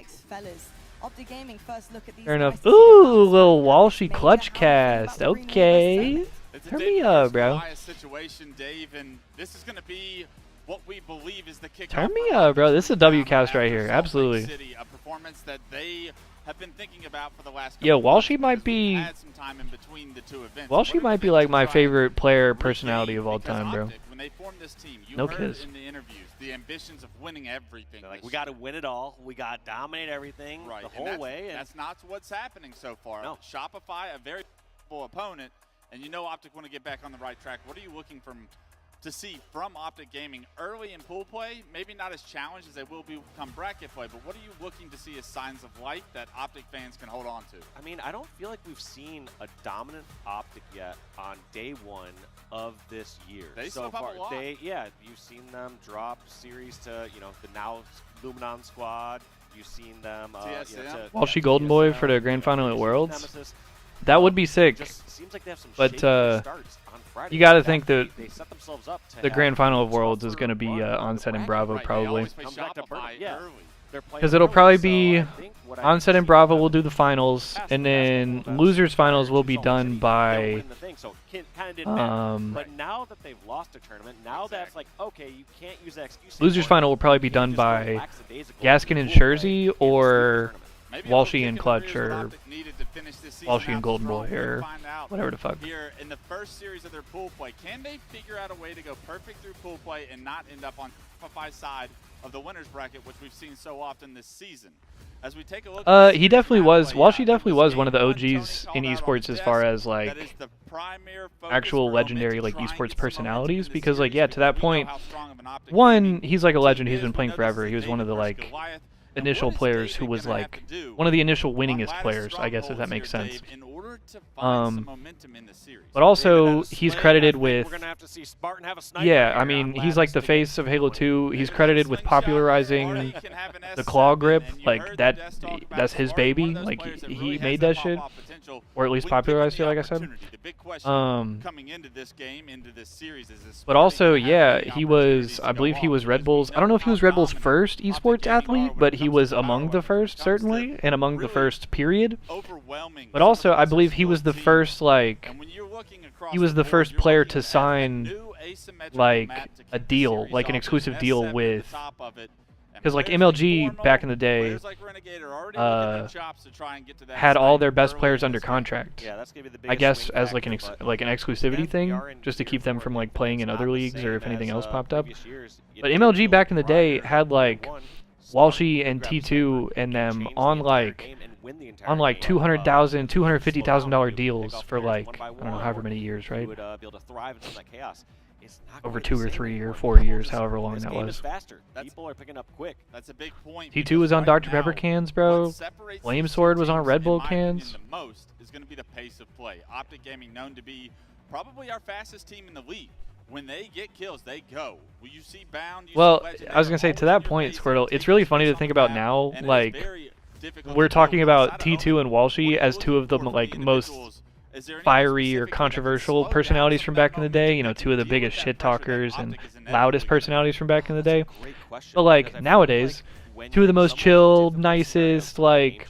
Fair enough. Ooh, little Walshy clutch cast. Okay. Turn me up, bro. Situation, Dave, and this is going to be what we believe is the kick. Turn me up, bro. This is a W cast right here. Absolutely. City, a performance that they have been thinking about for the last Yo, Walshy might be... Walshy might be like my favorite player personality of all time, bro. When they formed this team, you no heard kiss. In the interviews, the ambitions of winning everything. They're like, we got to win it all. We got to dominate everything the whole way. And that's not what's happening so far. No. Shopify, a very opponent, and you know Optic want to get back on the right track. What are you looking to see from Optic Gaming early in pool play? Maybe not as challenged as they will become bracket play, but what are you looking to see as signs of light that Optic fans can hold on to? I mean, I don't feel like we've seen a dominant Optic yet on day one of this year. They so slip far, up a lot. You've seen them drop series to, you know, the now Luminon squad. You've seen them Walshy Golden Boy for the grand final at Worlds. That would be sick. Seems like they have some but starts on Friday. You got to think that they set themselves up to the grand final of Worlds is going to be Onset and Bravo probably. Because it'll probably be Onset and Bravo will do the finals, and then losers finals will be done by. But now that they've lost a tournament, now that's like, okay, you can't use that excuse. Losers final will probably be done by Gaskin and Shurzy or Walshy and Clutch or Walshy and Golden Boy or whatever the fuck. Here in the first series of their pool play, can they figure out a way to go perfect through pool play and not end up on Shopify's side of the winners bracket, which we've seen so often this season? As we take a look, he definitely was. Walshy definitely was one of the OGs in esports as far as like actual legendary like esports personalities. Because like yeah, to that point, one, he's like a legend. He's been playing forever. He was one of the like initial players who was like one of the initial winningest players, I guess, if that makes sense. But also he's credited with yeah, I mean he's like the face of Halo 2. He's credited with popularizing the claw grip, like that's his baby. Like he made that shit, or at least popularized it, like I said. But also yeah, he was, I believe he was Red Bull's, I don't know if he was Red Bull's first esports athlete, but he was among the first certainly, and among the first period. But also I believe he was the first like he was the first player to sign like a deal, like an exclusive deal with, because like MLG back in the day had all their best players under contract. I guess as like an exclusivity thing, just to keep them from like playing in other leagues or if anything else popped up. But MLG back in the day had like Walshy and T2 and them on like $200,000, $250,000 deals for like I don't know however many years, right? Over 2 or 3 or 4 years, however long that was. People are picking up quick. That's a big point. T2 was on Dr. Pepper cans, bro. Flame Sword was on Red Bull cans. The most is going to be the pace of play. Optic Gaming known to be probably our fastest team in the league. When they get kills, they go. Will you see Bound? Well, I was going to say, to that point, Squirtle, it's really funny to think about now, like, we're talking about T2 and Walshy as two of the like most fiery or controversial personalities from back in the day, you know, two of the biggest shit talkers and loudest personalities from back in the day. But like nowadays, two of the most chilled, nicest, like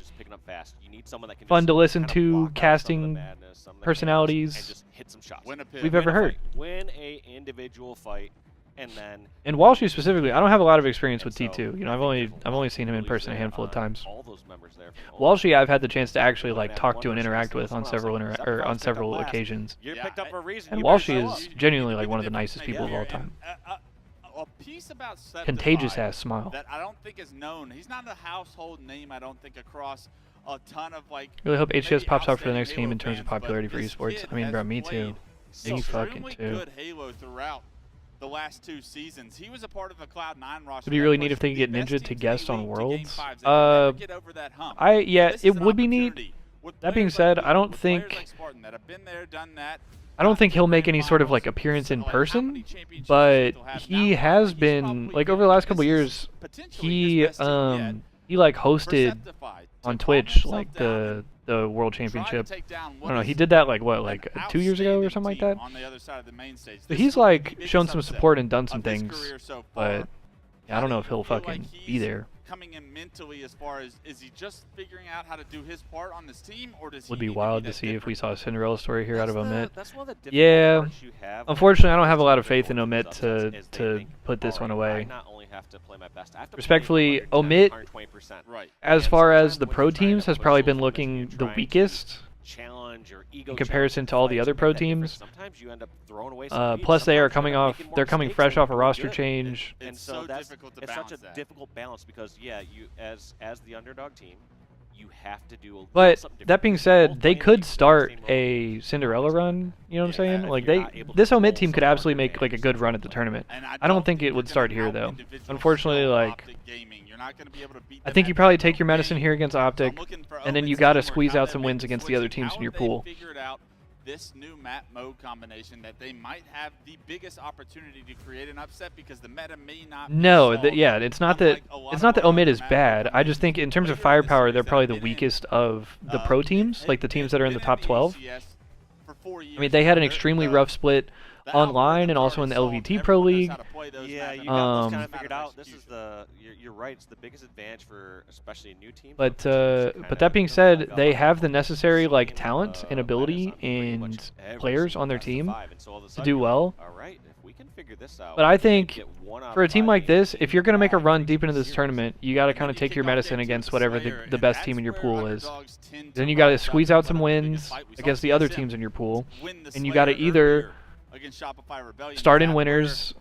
fun to listen to casting personalities we've ever heard. Win a individual fight. And Walshy specifically, I don't have a lot of experience with T2. You know, I've only seen him in person a handful of times. Walshy, I've had the chance to actually like talk to and interact with on several occasions. And Walshy is genuinely like one of the nicest people of all time. Contagious ass smile. That I don't think is known. He's not a household name, I don't think, across a ton of like. Really hope HCS pops out for the next game in terms of popularity for esports. I mean, bro, me too. Me fucking too. Good Halo throughout the last 2 seasons. He was a part of the Cloud9 roster. Would be really neat if they could get Ninja to guest on Worlds. Yeah, it would be neat. That being said, I don't think he'll make any sort of like appearance in person, but he has been like over the last couple years. He like hosted on Twitch like the World Championship. I don't know, he did that like what, like 2 years ago or something like that. So he's like shown some support and done some things, but yeah, I don't know if he'll fucking be there. Coming in mentally, as far as is he just figuring out how to do his part on this team, or does he would be wild to see if we saw a Cinderella story here out of Omit. Yeah, unfortunately, I don't have a lot of faith in Omit to put this one away. Respectfully, Omit, as far as the pro teams, has probably been looking the weakest in comparison to all the other pro teams. Plus, they're coming fresh off a roster change. And so it's such a difficult balance because yeah, you as the underdog team, you have to do. But that being said, they could start a Cinderella run. You know what I'm saying? Like this Omit team could absolutely make like a good run at the tournament. I don't think it would start here though. Unfortunately, like I think you probably take your medicine here against Optic, and then you got to squeeze out some wins against the other teams in your pool. This new map mode combination that they might have the biggest opportunity to create an upset because the meta may not. No, yeah, it's not that Omit is bad. I just think in terms of firepower, they're probably the weakest of the pro teams, like the teams that are in the top 12. I mean, they had an extremely rough split online and also in the LVT Pro League. Yeah, you got those kind of figured out. This is you're right. It's the biggest advantage for especially a new team. But that being said, they have the necessary like talent and ability and players on their team to do well. But I think for a team like this, if you're going to make a run deep into this tournament, you got to kind of take your medicine against whatever the best team in your pool is. Then you got to squeeze out some wins against the other teams in your pool, and you got to either start in winners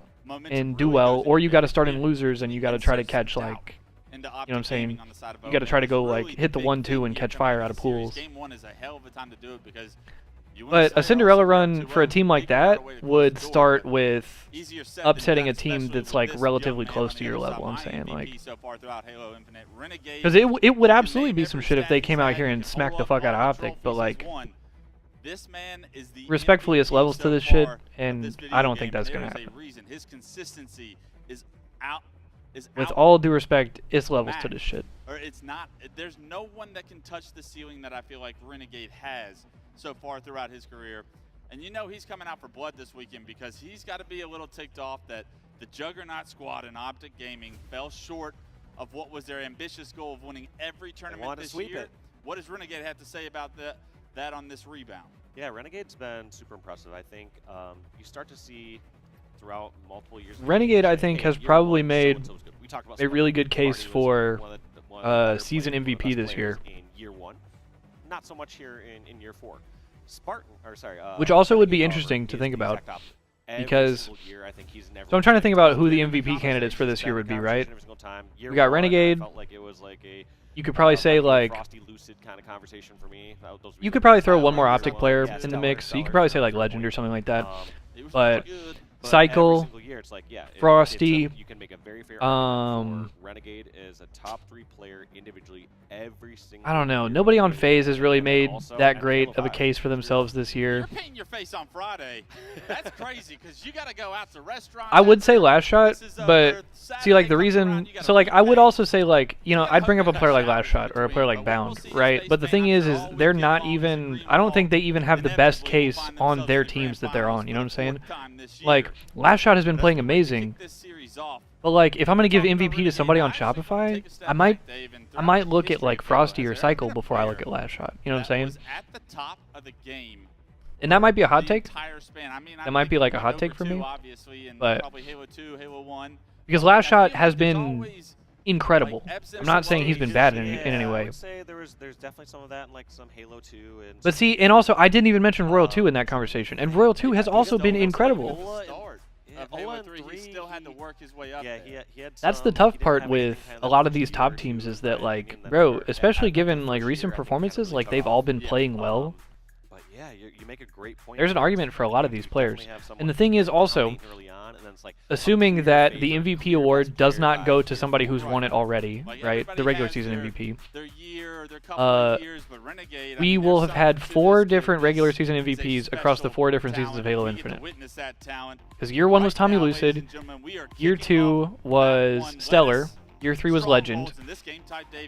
and do well, or you got to start in losers and you got to try to catch like, you know what I'm saying? You got to try to go like hit the 1-2 and catch fire out of pools. But a Cinderella run for a team like that would start with upsetting a team that's like relatively close to your level. I'm saying like, because it would absolutely be some shit if they came out here and smacked the fuck out of Optic. But like, respectfully, it's levels to this shit, and I don't think that's gonna happen. His consistency is out. With all due respect, it's levels to this shit. Or it's not. There's no one that can touch the ceiling that I feel like Renegade has so far throughout his career. And you know he's coming out for blood this weekend because he's got to be a little ticked off that the Juggernaut squad in Optic Gaming fell short of what was their ambitious goal of winning every tournament this year. What does Renegade have to say about that on this rebound? Yeah, Renegade's been super impressive. I think you start to see throughout multiple years. Renegade, I think, has probably made a really good case for season MVP this year. In year 1, not so much here in year 4. Which also would be interesting to think about, because so I'm trying to think about who the MVP candidates for this year would be, right? We got Renegade. You could probably say like, you could probably throw one more Optic player in the mix. So you could probably say like Legend or something like that. But Cycle, Frosty, Renegade is a top 3 player individually every single I don't know. Nobody on FaZe has really made that great of a case for themselves this year. You're painting your face on Friday. That's crazy because you got to go out to restaurants. I would say Last Shot, but see, like the reason, so like I would also say like, you know, I'd bring up a player like Last Shot or a player like Bound, right? But the thing is they're not even, I don't think they even have the best case on their teams that they're on, you know what I'm saying? Like, Last Shot has been playing amazing, but like, if I'm going to give MVP to somebody on Shopify, I might look at like Frosty or Cycle before I look at Last Shot, you know what I'm saying? And that might be a hot take. That might be like a hot take for me, but because Last Shot has been incredible. I'm not saying he's been bad in any way. I would say there's definitely some of that in like some Halo 2. But see, and also I didn't even mention Royal 2 in that conversation, and Royal 2 has also been incredible. He still had to work his way up. That's the tough part with a lot of these top teams is that like, bro, especially given like recent performances, like they've all been playing well. But yeah, you make a great point. There's an argument for a lot of these players. And the thing is also, assuming that the MVP award does not go to somebody who's won it already, right? The regular season MVP. We will have had 4 different regular season MVPs across the 4 different seasons of Halo Infinite. Because year 1 was Tommy Lucid, year 2 was Stellar, year 3 was Legend,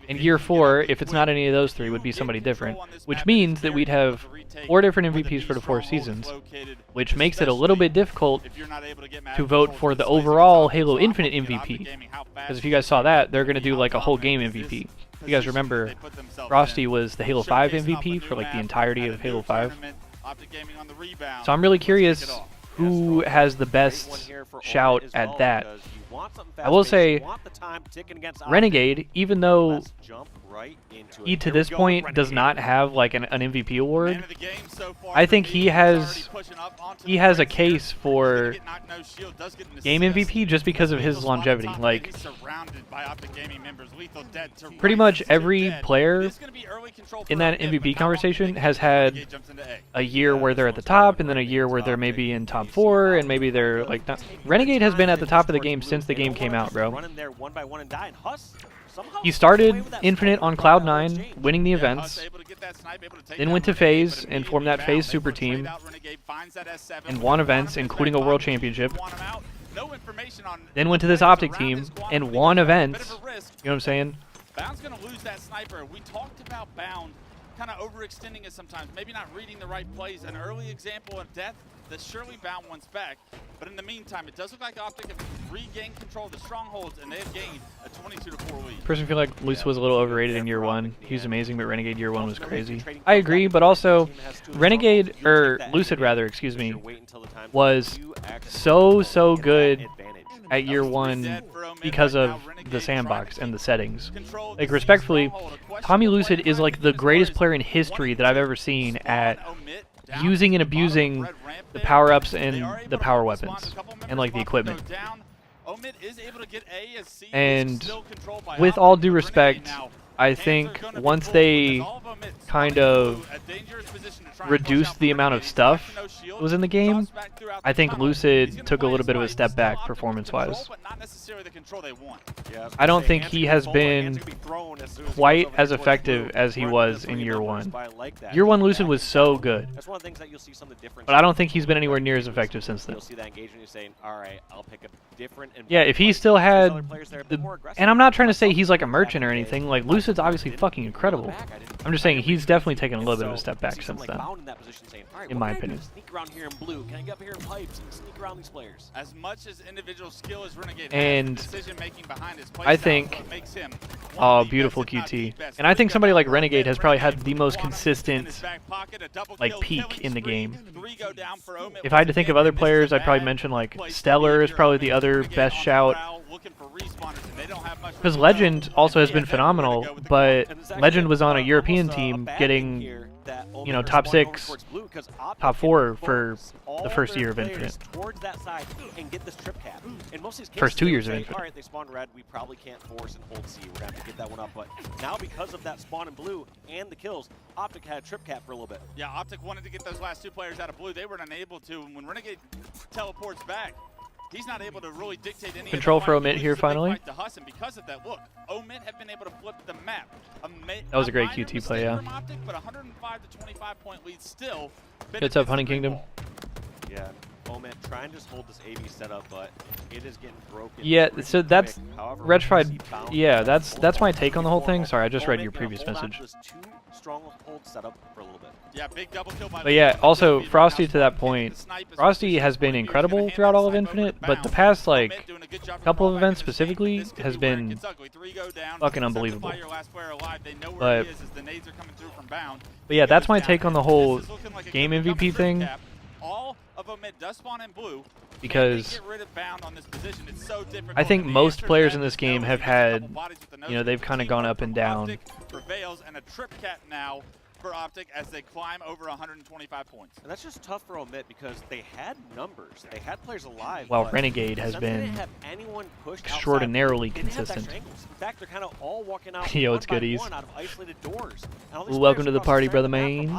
and year 4, if it's not any of those 3, would be somebody different, which means that we'd have 4 different MVPs for the 4 seasons, which makes it a little bit difficult to vote for the overall Halo Infinite MVP, because if you guys saw that, they're going to do like a whole game MVP. If you guys remember, Frosty was the Halo 5 MVP for like the entirety of Halo 5. So I'm really curious who has the best shout at that. I will say, Renegade, even though he to this point does not have like an MVP award, I think he has a case for game MVP just because of his longevity. Like, pretty much every player in that MVP conversation has had a year where they're at the top, and then a year where they're maybe in top 4, and maybe they're like not. Renegade has been at the top of the game since the game came out, bro. He started Infinite on Cloud 9, winning the events, then went to FaZe and formed that FaZe super team, and won events, including a World Championship. Then went to this Optic team and won events. You know what I'm saying? Bound's going to lose that sniper. We talked about Bound kind of overextending it sometimes, maybe not reading the right plays. An early example of death that surely Bound wants back. But in the meantime, it does look like Optic have regained control of the strongholds, and they have gained a 22-4 lead. Personally, feel like Lucid was a little overrated in year 1. He was amazing, but Renegade year 1 was crazy. I agree, but also Renegade, or Lucid rather, excuse me, was so good at year 1 because of the sandbox and the settings. Like, respectfully, Tommy Lucid is like the greatest player in history that I've ever seen at using and abusing the power-ups and the power weapons and like the equipment. And with all due respect, I think once they kind of reduced the amount of stuff that was in the game, I think Lucid took a little bit of a step back performance-wise. I don't think he has been quite as effective as he was in year 1. Year 1 Lucid was so good, but I don't think he's been anywhere near as effective since then. Yeah, if he still had and I'm not trying to say he's like a merchant or anything, like Lucid's obviously fucking incredible. I'm just saying he's definitely taken a little bit of a step back since then, in my opinion. As much as individual skill as Renegade and has, decision-making behind his play I think, oh, beautiful QT. And I think somebody like Renegade has probably had the most consistent like peak in the game. If I had to think of other players, I'd probably mention like Stellar is probably the other best shout. Because Legend also has been phenomenal, but Legend was on a European team getting, you know, top 6, top 4 for the first year of Infinite. First 2 years of Infinite. Alright, they spawn red, we probably can't force and hold C, we're gonna have to get that one up, but now because of that spawn in blue and the kills, Optic had a trip cap for a little bit. Yeah, Optic wanted to get those last 2 players out of blue, they were unable to, and when Renegade teleports back, he's not able to really dictate any control for Omit here finally. Because of that, look, Omit have been able to flip the map. That was a great QT play, yeah. Optic, but 105 to 25 point lead still. Hits up Hunting Kingdom. Yeah, Omit trying to just hold this AV setup, but it is getting broken. Yeah, so that's Retrified. Yeah, that's my take on the whole thing. Sorry, I just read your previous message. Yeah, big double kill by but yeah, also Frosty to that point, Frosty has been incredible throughout all of Infinite, but the past like couple of events specifically has been fucking unbelievable. But yeah, that's my take on the whole game MVP thing. Because I think most players in this game have had, you know, they've kind of gone up and down. For Optic as they climb over 125 points. And that's just tough for Omit because they had numbers, they had players alive. While Renegade has been extraordinarily consistent. In fact, they're kind of all walking out Yo, it's goodies. out of isolated doors. Welcome to the party, brother man.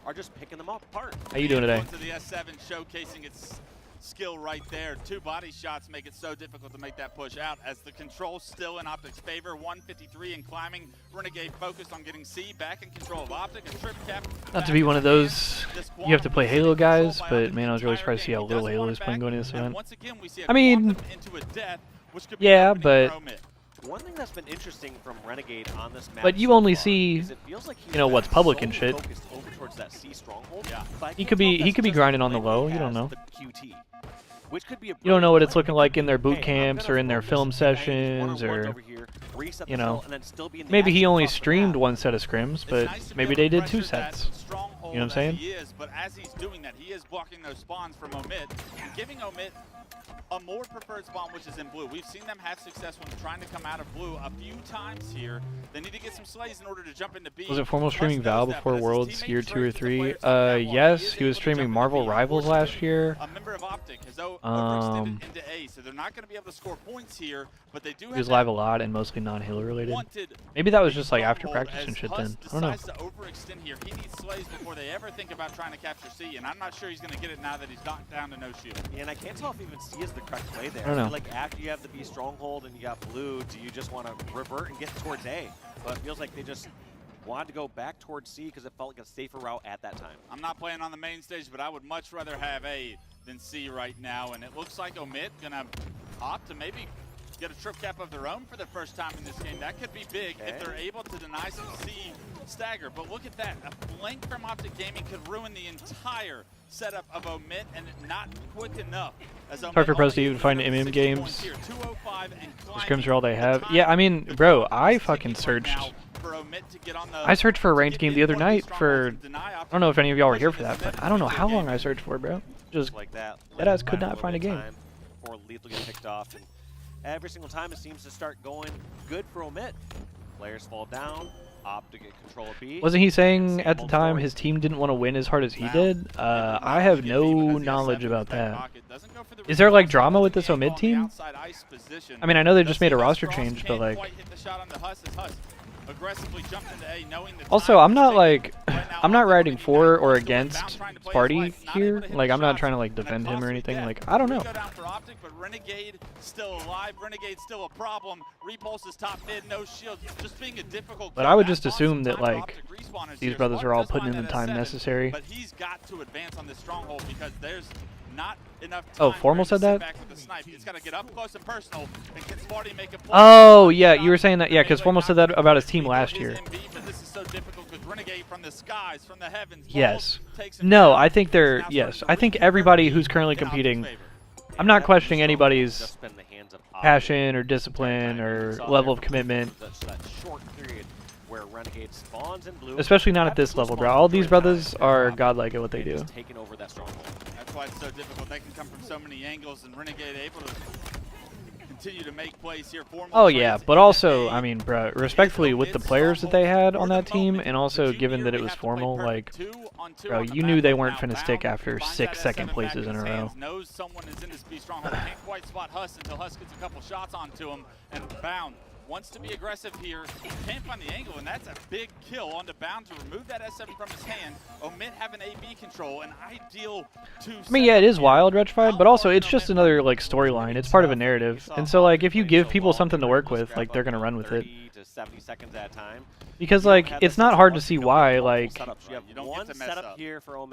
Are just picking them apart. How you doing today? To the S7 showcasing its skill right there. 2 body shots make it so difficult to make that push out as the control still in Optic's favor. 153 and climbing. Renegade focused on getting C back in control of Optic. A trip cap. Not to be one of those you have to play Halo guys, but man, I was really surprised to see how little Halo is playing going into this event. I mean, yeah, but one thing that's been interesting from Renegade on this map, but you only see, you know, what's public and shit. He could be grinding on the low. You don't know. You don't know what it's looking like in their boot camps or in their film sessions, or you know, maybe he only streamed 1 set of scrims, but maybe they did 2 sets. You know what I'm saying? But as he's doing that, he is blocking those spawns from Omit and giving Omit a more preferred spawn, which is in blue. We've seen them have success when trying to come out of blue a few times here. They need to get some slays in order to jump into B. Was it formal streaming Val before Worlds year 2 or 3? Yes, he was streaming Marvel Rivals last year. A member of Optic has overextended into A, so they're not going to be able to score points here, but they do have. He was live a lot and mostly non-Halo related. Maybe that was just like after practice and shit then. I don't know. To overextend here. He needs slays before they ever think about trying to capture C, and I'm not sure he's going to get it now that he's knocked down to no shield. Yeah, and I can't tell if even C is the correct play there. I don't know. Like after you have the B stronghold and you got blue, do you just want to revert and get towards A? But it feels like they just wanted to go back towards C because it felt like a safer route at that time. I'm not playing on the main stage, but I would much rather have A than C right now, and it looks like Omit gonna opt to maybe get a trip cap of their own for the first time in this game. That could be big if they're able to deny some C stagger. But look at that. A blink from Optic Gaming could ruin the entire setup of Omit, and not quick enough. As Hard for pros to even find MM games. Scrims are all they have. Yeah, I mean, bro, I fucking searched. I searched for a ranked game the other night for, I don't know if any of y'all were here for that, but I don't know how long I searched for, bro. Just like that ass could not find a game. Before Lethal gets picked off, and every single time it seems to start going good for Omit. Players fall down, Optic get control of B. Wasn't he saying at the time his team didn't want to win as hard as he did? I have no knowledge about that. Is there like drama with this Omid team? I mean, I know they just made a roster change, but like... Also, I'm not like, I'm not riding for or against Sparty here. Like, I'm not trying to like defend him or anything. Like, I don't know. Renegade still alive. Renegade's still a problem. Repulse is top mid, no shield. Just being a difficult. But I would just assume that like these brothers are all putting in the time necessary. But he's got to advance on this stronghold because there's not enough time. Oh, Formal said that? It's got to get up close and personal. And can Sparty make a play? Oh, yeah, you were saying that. Yeah, because Formal said that about his team last year. Yes. No, I think they're, yes. I think everybody who's currently competing, I'm not questioning anybody's passion or discipline or level of commitment. Especially not at this level, bro. All these brothers are godlike at what they do. That's why it's so difficult. They can come from so many angles, and Renegade able to continue to make plays here. Oh yeah, but also, I mean, bro, respectfully, with the players that they had on that team, and also given that it was Formal, like, bro, you knew they weren't finna stick after 6 second places in a row. Knows someone is in this B stronghold. Can't quite spot Huss until Huss gets a couple shots onto him, and Bound wants to be aggressive here. Can't find the angle, and that's a big kill onto Bound to remove that S7 from his hand. Omit having AB control, an ideal 2. I mean, yeah, it is wild, Retrified, but also it's just another like storyline. It's part of a narrative, and so like if you give people something to work with, like they're gonna run with it. Because like it's not hard to see why, like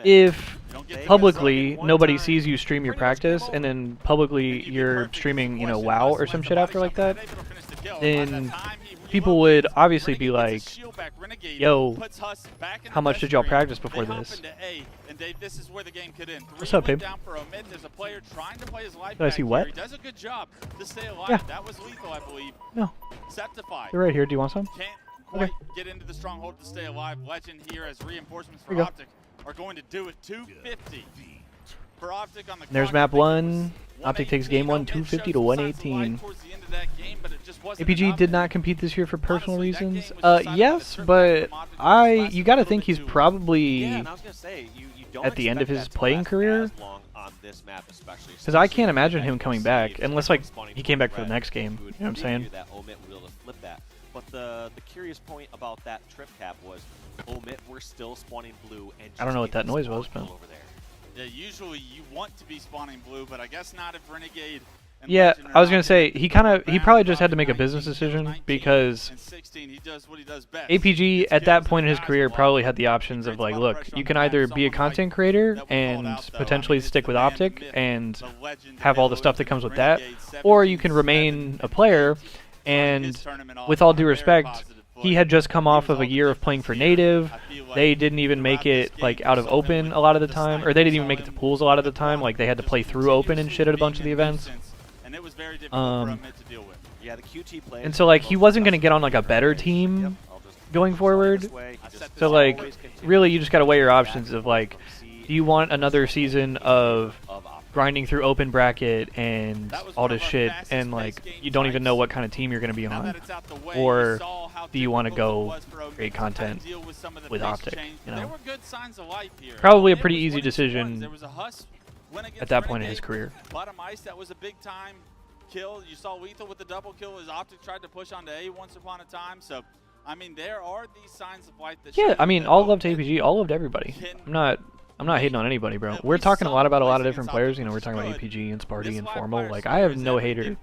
if publicly nobody sees you stream your practice and then publicly you're streaming, you know, WoW or some shit after like that, then people would obviously be like, yo, how much did y'all practice before this? What's up, babe? Did I see what? Yeah. No. They're right here. Do you want some? Quite get into the stronghold to stay alive. Legend here as reinforcements for Optic are going to do it. 250 for Optic on the There's map 1. Optic takes game 1, 250 to 118. APG did not compete this year for personal reasons. Yes, but you got to think he's probably at the end of his playing career. Because I can't imagine him coming back unless like he came back for the next game. You know what I'm saying? But the curious point about that trip cap was Omit were still spawning blue. And I don't know what that noise was, but yeah, usually you want to be spawning blue, but I guess not if Renegade. Yeah, I was gonna say he probably just had to make a business decision because APG at that point in his career probably had the options of like, look, you can either be a content creator and potentially stick with Optic and have all the stuff that comes with that, or you can remain a player. And with all due respect, he had just come off of a year of playing for Native. They didn't even make it like out of open a lot of the time, or they didn't even make it to pools a lot of the time. Like they had to play through open and shit at a bunch of the events. And so like he wasn't gonna get on like a better team going forward. So like really, you just gotta weigh your options of like, do you want another season of grinding through open bracket and all this shit, and like you don't even know what kind of team you're going to be on, or do you want to go create content with Optic? You know, probably a pretty easy decision at that point in his career. Bottom ice, that was a big time kill. You saw Lethal with the double kill as Optic tried to push onto A once upon a time. So I mean, there are these signs of life that I mean, all loved APG, all loved everybody. I'm not hating on anybody, bro. We're talking a lot about a lot of different players. You know, we're talking about APG and Sparty and Formal. Like, I have no hater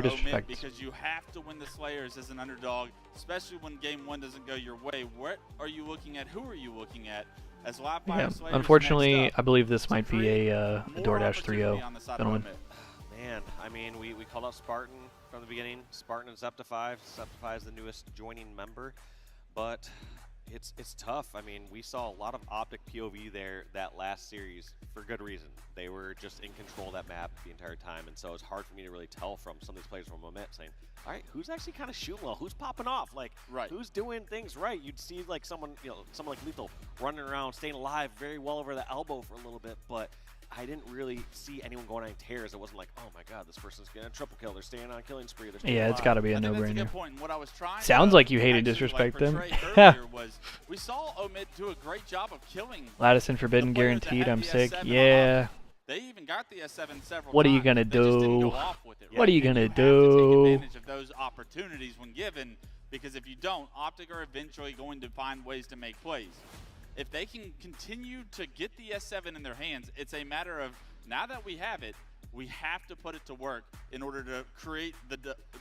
disrespect. Because you have to win the Slayers as an underdog, especially when game 1 doesn't go your way. What are you looking at? Who are you looking at? As yeah, unfortunately, I believe this might be a DoorDash 3-0, gentlemen. Man, I mean, we called out Spartan from the beginning. Spartan and Zeptify. Zeptify is the newest joining member, but It's tough. I mean, we saw a lot of Optic POV there that last series for good reason. They were just in control of that map the entire time, and so it's hard for me to really tell from some of these players from Moment saying, all right, who's actually kind of shooting well? Who's popping off? Like, who's doing things right? You'd see like someone like Lethal running around, staying alive very well over the elbow for a little bit, but I didn't really see anyone going on tears. It wasn't like, oh my god, this person's getting a triple kill. They're staying on killing spree. Yeah, it's got to be a no-brainer. Sounds Sounds like you hated disrespect them. We saw Omid do a great job of killing Lattice and Forbidden guaranteed. I'm sick. S7 Yeah. They even got the S7 several What are you times. gonna They just didn't do? go off with it, What right? are you And gonna have to do? take advantage of those opportunities when given, because if you don't, Optic are eventually going to find ways to make plays. If they can continue to get the S7 in their hands, it's a matter of, now that we have it, we have to put it to work in order to create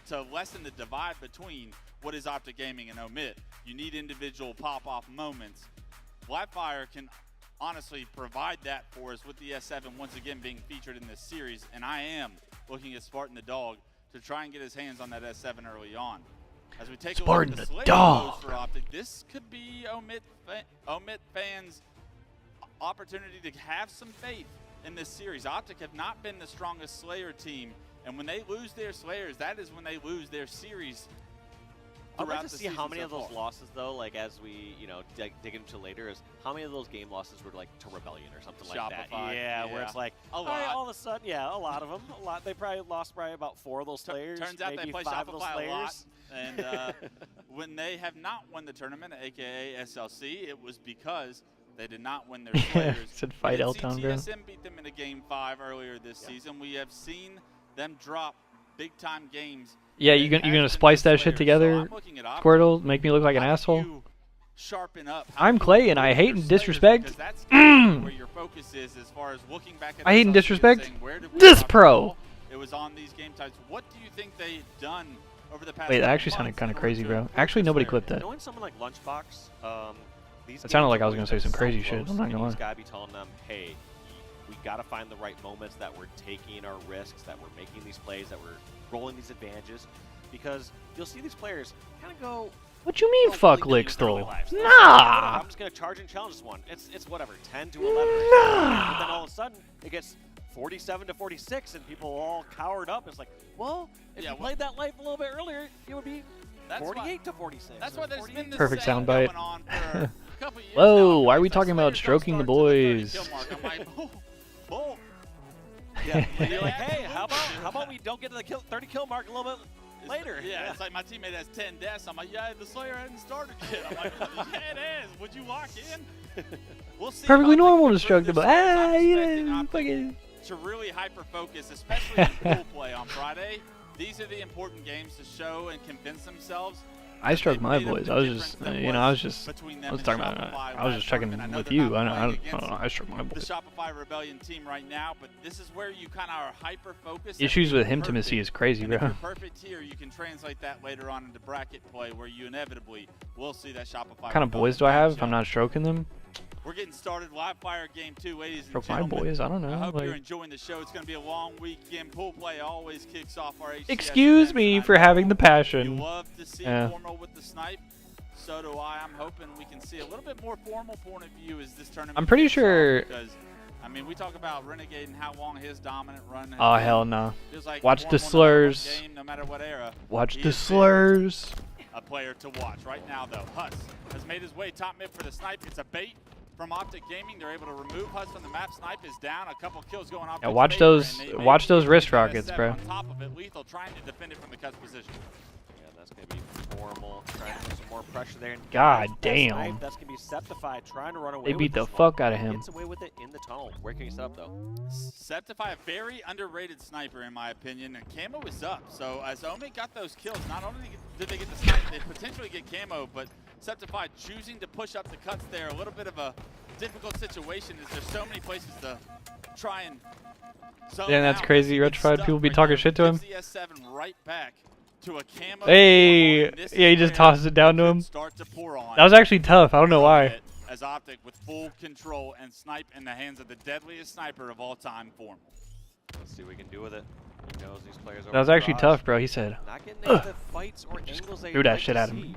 to lessen the divide between what is Optic Gaming and Omid. You need individual pop-off moments. Livefire can honestly provide that for us with the S7 once again being featured in this series, and I am looking at Spartan the Dog to try and get his hands on that S7 early on. As we take Spartan a look at the the Dog for Optic, this could be Omid fans' opportunity to have some faith in this series. Optic have not been the strongest Slayer team, and when they lose their Slayers, that is when they lose their series. I'd like to see how many of those losses, though, like as we, dig into later, is how many of those game losses were like to Rebellion or something like that. Yeah, where it's like, all of a sudden, a lot of them, They probably lost about 4 of those Slayers. Turns out maybe they play 5 of those Shopify a lot, Slayers. and when they have not won the tournament, aka SLC, it was because they did not win their Slayers. Said fight L-Town, bro. CTSM beat them in a Game 5 earlier this season. We have seen them drop big-time games. Yeah, you gonna splice that shit together, Squirtle? Make me look like an asshole? I'm Clay, and I hate and disrespect. Where your focus is as far as looking back at I hate and SLC disrespect saying, where did we this drop the pro. ball? It was on these game types. What do you think they've done over the past? Wait, that actually couple sounded kind of months crazy, in order bro. to Actually, improve nobody this clipped that. Knowing someone like Lunchbox, these It sounded like I was games gonna say some are crazy so shit. I'm close, not and gonna he's lie. gotta be telling them, hey, we gotta find the right moments that we're taking our risks, that we're making these plays, that we're rolling these advantages, because you'll see these players kind of go. What you mean, fuck Lickstall? Nah! Nah! I'm just gonna charge and challenge this one. It's whatever, 10 to 11. But then all of a sudden, it gets 47 to 46, and people all cowered up. It's like, well, if you played that life a little bit earlier, it would be 48 to 46. That's why there's been this Perfect saying soundbite. going on for a couple years Whoa, now. why are we It's talking about Slayers stroking the don't start to 30 boys? kill mark. I'm like, boom. Yeah, and you're like, hey, how about we don't get to the 30 kill mark a little bit later? Yeah, it's like my teammate has 10 deaths. I'm like, yeah, the Slayer hadn't started yet. I'm like, yeah, it is. Would you lock in? We'll see. Perfectly if Optic normal to can stroke the improve boy. this series. I'm You expecting know, Optic fucking. to really hyper-focus, especially in pool play on Friday. These are the important games to show and convince themselves. I stroked my boys. I was just, I was talking about. I was just checking with you. I don't know. I stroked my The boys. Shopify Rebellion team right now, but this is where you kind of are hyper-focused. Issues with intimacy is crazy, And bro. if you're perfect here, you can translate that later on into bracket play, where you inevitably will see that Shopify. What kind of boys do I have if I'm not stroking them? We're getting started. Live Fire Game 2, ladies and Stroke my gentlemen. boys? I don't know. I hope like- you're enjoying the show. It's going to be a long weekend. Pool play always kicks off our HCS Excuse events, me and I for know having the You passion. love to see Yeah. formal with the snipe. So do I. I'm hoping we can see a little bit more formal point of view as this tournament. I'm pretty kicks off, sure- Because, I mean, we talk about Renegade and how long his dominant run has Oh been. hell no! Feels like Watch the formal no matter what slurs. game, no matter what era. Watch He the has been slurs. a player to watch right now, though. Huss has made his way top mid for the snipe. It's a bait from Optic Gaming. They're able to remove Huss from the map. Snipe is down. A couple kills going off. Yeah, watch those wrist rockets, bro. On top of it, Lethal trying to defend it from the cuts position. Yeah, that's going to be formal. Trying to put some more pressure there. And God that damn. snipe, that's going to be Septified trying to run away They beat with the this one. fuck out of him. Gets away with it in the tunnel. Where can you set up, though? Septify, a very underrated sniper, in my opinion, and camo is up. So as Omi got those kills, not only did they get the snipe, they potentially get camo, but Septify choosing to push up the cuts there, a little bit of a difficult situation as there's so many places to try and zone Yeah, that's out. crazy. He gets Retrified stuck people be right talking there, shit to him. gives the S7 right back to a camo. Hey, and this yeah, he is just where tosses it down to could him. start to pour on. That was actually tough. I don't know why. As Optic with full control and snipe in the hands of the deadliest sniper of all time form. Let's see what we can do with it. He knows these players That was actually tough, bro. He said, not getting into fights or angles they threw that like shit to at him. see.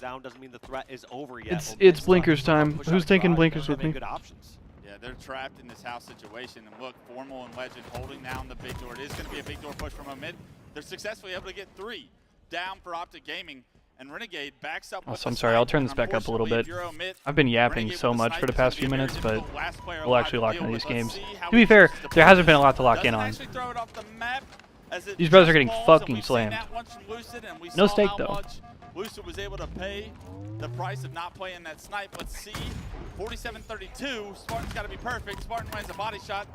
down doesn't mean the threat is over yet. It's blinkers time. Who's taking blinkers with me? Good options. Yeah, they're trapped in this house situation. And look, Formal and Legend holding down the big door. It is going to be a big door push from Omid. They're successfully able to get 3 down for Optic Gaming. And Renegade backs up. Oh, so I'm sorry, I'll turn this back up a little bit. I've been yapping so much for the past few minutes, but we'll actually lock into these games. To be fair, there hasn't been a lot to lock in on. These brothers are getting fucking slammed. No stake, though. Lucid was able to pay the price of not playing that snipe. Let's see. 47-32. Spartan's got to be perfect. Spartan lands a body shot.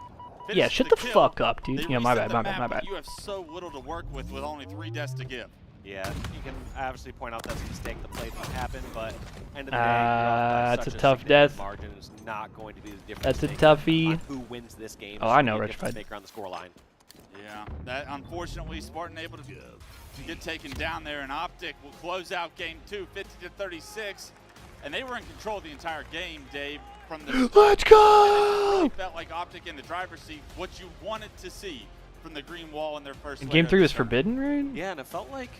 Yeah, shut the fuck up, dude. Yeah, my bad. You have so little to work with only 3 deaths to give. Yeah, you can obviously point out that's a mistake. The play didn't happen, but end of the day, that's a tough death. Margin is not going to be the difference. That's a toughie. Who wins this game? Oh, I know, Richfied. Maker on the score line. Yeah, that unfortunately Spartan able to get taken down there, and Optic will close out game 2, 50-36, and they were in control the entire game, Dave. From the Let's go! It really felt like Optic in the driver's seat. What you wanted to see from the green wall in their first. Game 3 was forbidden, right? Yeah, and it felt like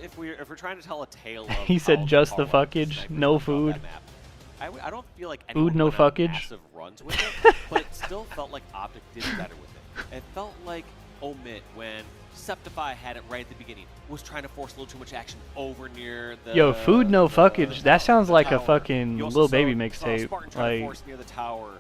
if we're trying to tell a tale of he said just the fuckage, no food. I don't feel like food, no fuckage. Massive runs with it, but it still felt like Optic did better with it. It felt like Omit when Septify had it right at the beginning, was trying to force a little too much action over near the. Yo, food, no fuckage. That sounds like a fucking Lil Baby mixtape. Like force near the tower.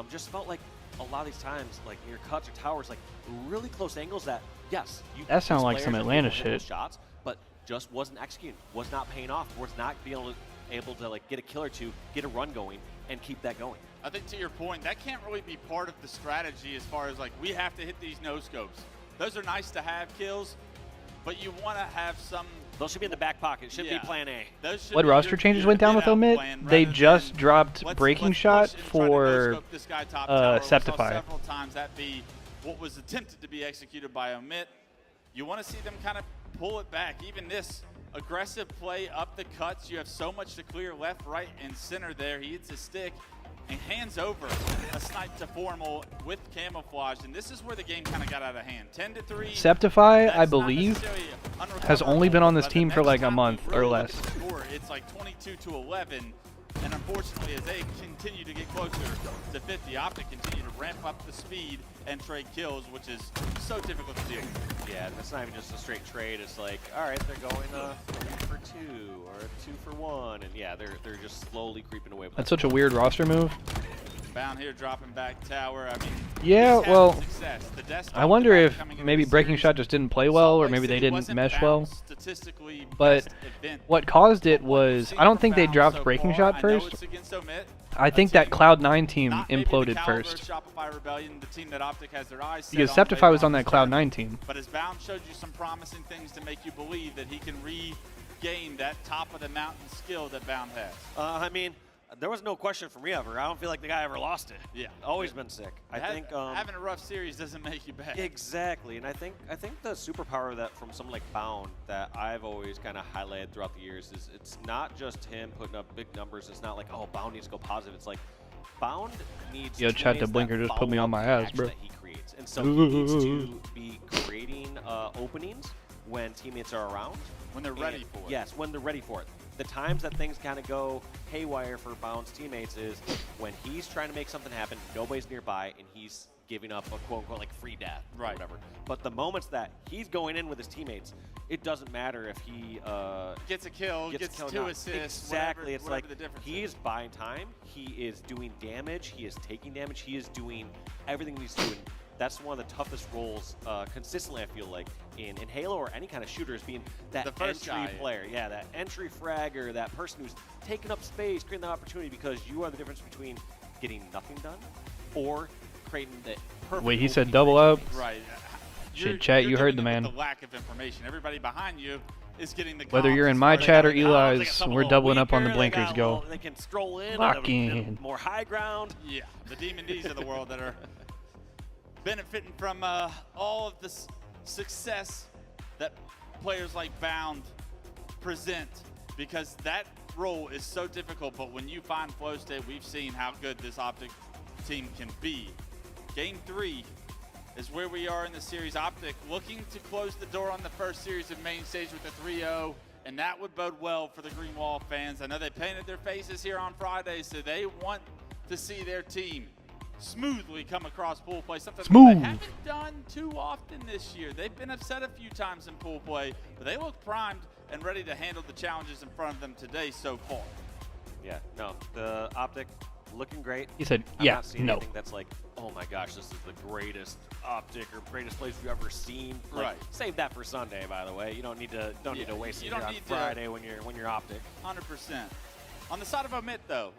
Just felt like a lot of these times, like near cuts or towers, like really close angles. That yes, that sounds like some Atlanta shit. Shots, but just wasn't executing, was not paying off, was not being able to like get a kill or two, get a run going, and keep that going. I think to your point, that can't really be part of the strategy as far as like we have to hit these no scopes. Those are nice to have kills, but you want to have some. Those should be in the back pocket. Should be plan A. What roster changes went down with Omit? They just dropped Breaking Shot for Septify. Several times that be what was attempted to be executed by Omit. You want to see them kind of pull it back. Even this aggressive play up the cuts. You have so much to clear left, right, and center there. He hits his stick and hands over a snipe to Formal with camouflage, and this is where the game kind of got out of hand. 10-3. Septify, I believe, has only been on this team for like a month or less. It's like 22-11, and unfortunately, as they continue to get closer to 50, Optic continue to ramp up the speed and trade kills, which is so difficult to do. Yeah, that's not even just a straight trade. It's like, all right, they're going 3 for 2 or 2 for 1, and yeah, they're just slowly creeping away. That's such a weird roster move. Bound here, dropping back tower. I mean, yeah, well, I wonder if maybe Breaking Shot just didn't play well, or maybe they didn't mesh well. But what caused it was, I don't think they dropped Breaking Shot first. I think that Cloud9 team imploded first. Because Septify was on that Cloud9 team. But as Bound showed you some promising things to make you believe that he can regain that top of the mountain skill that Bound has. I mean, there was no question from me ever. I don't feel like the guy ever lost it. Yeah, always been sick. I think having a rough series doesn't make you bad. Exactly, and I think the superpower that from someone like Bound that I've always kind of highlighted throughout the years is it's not just him putting up big numbers. It's not like, oh, Bound needs to go positive. It's like Bound needs. Yo, Chad the Blinker just put me on my ass, bro. That he creates, and so he needs to be creating openings when teammates are around. When they're ready for it. Yes, when they're ready for it. The times that things kind of go haywire for Bound's teammates is when he's trying to make something happen, nobody's nearby, and he's giving up a quote-unquote like free death or whatever. But the moments that he's going in with his teammates, it doesn't matter if he gets a kill, gets 2 assists. Exactly. It's like he is buying time. He is doing damage. He is taking damage. He is doing everything he's doing. That's one of the toughest roles consistently, I feel like, in Halo or any kind of shooter, is being that entry player. Yeah, that entry fragger, that person who's taking up space, creating that opportunity, because you are the difference between getting nothing done or creating the perfect. Wait, he said double up? Right. Shit, chat, you heard the man. The lack of information. Everybody behind you is getting the. Whether you're in my chat or Eli's, we're doubling up on the blinkers. Go. They can stroll in. Lock in. More high ground. Yeah, the Demon D's of the world that are benefiting from all of the success that players like Bound present, because that role is so difficult. But when you find flow state, we've seen how good this Optic team can be. Game 3 is where we are in the series. Optic looking to close the door on the first series of main stage with a 3-0, and that would bode well for the Green Wall fans. I know they painted their faces here on Friday, so they want to see their team smoothly come across pool play, something they haven't done too often this year. They've been upset a few times in pool play, but they look primed and ready to handle the challenges in front of them today so far. Yeah, no, the Optic looking great. He said, I'm yeah, not seeing no. anything that's like, oh my gosh, this is the greatest Optic or greatest place we've ever seen. Like, Right. Save that for Sunday, by the way. You don't need to need to waste it don't here on need to- Friday when you're Optic. 100%. On the side of Omit, though,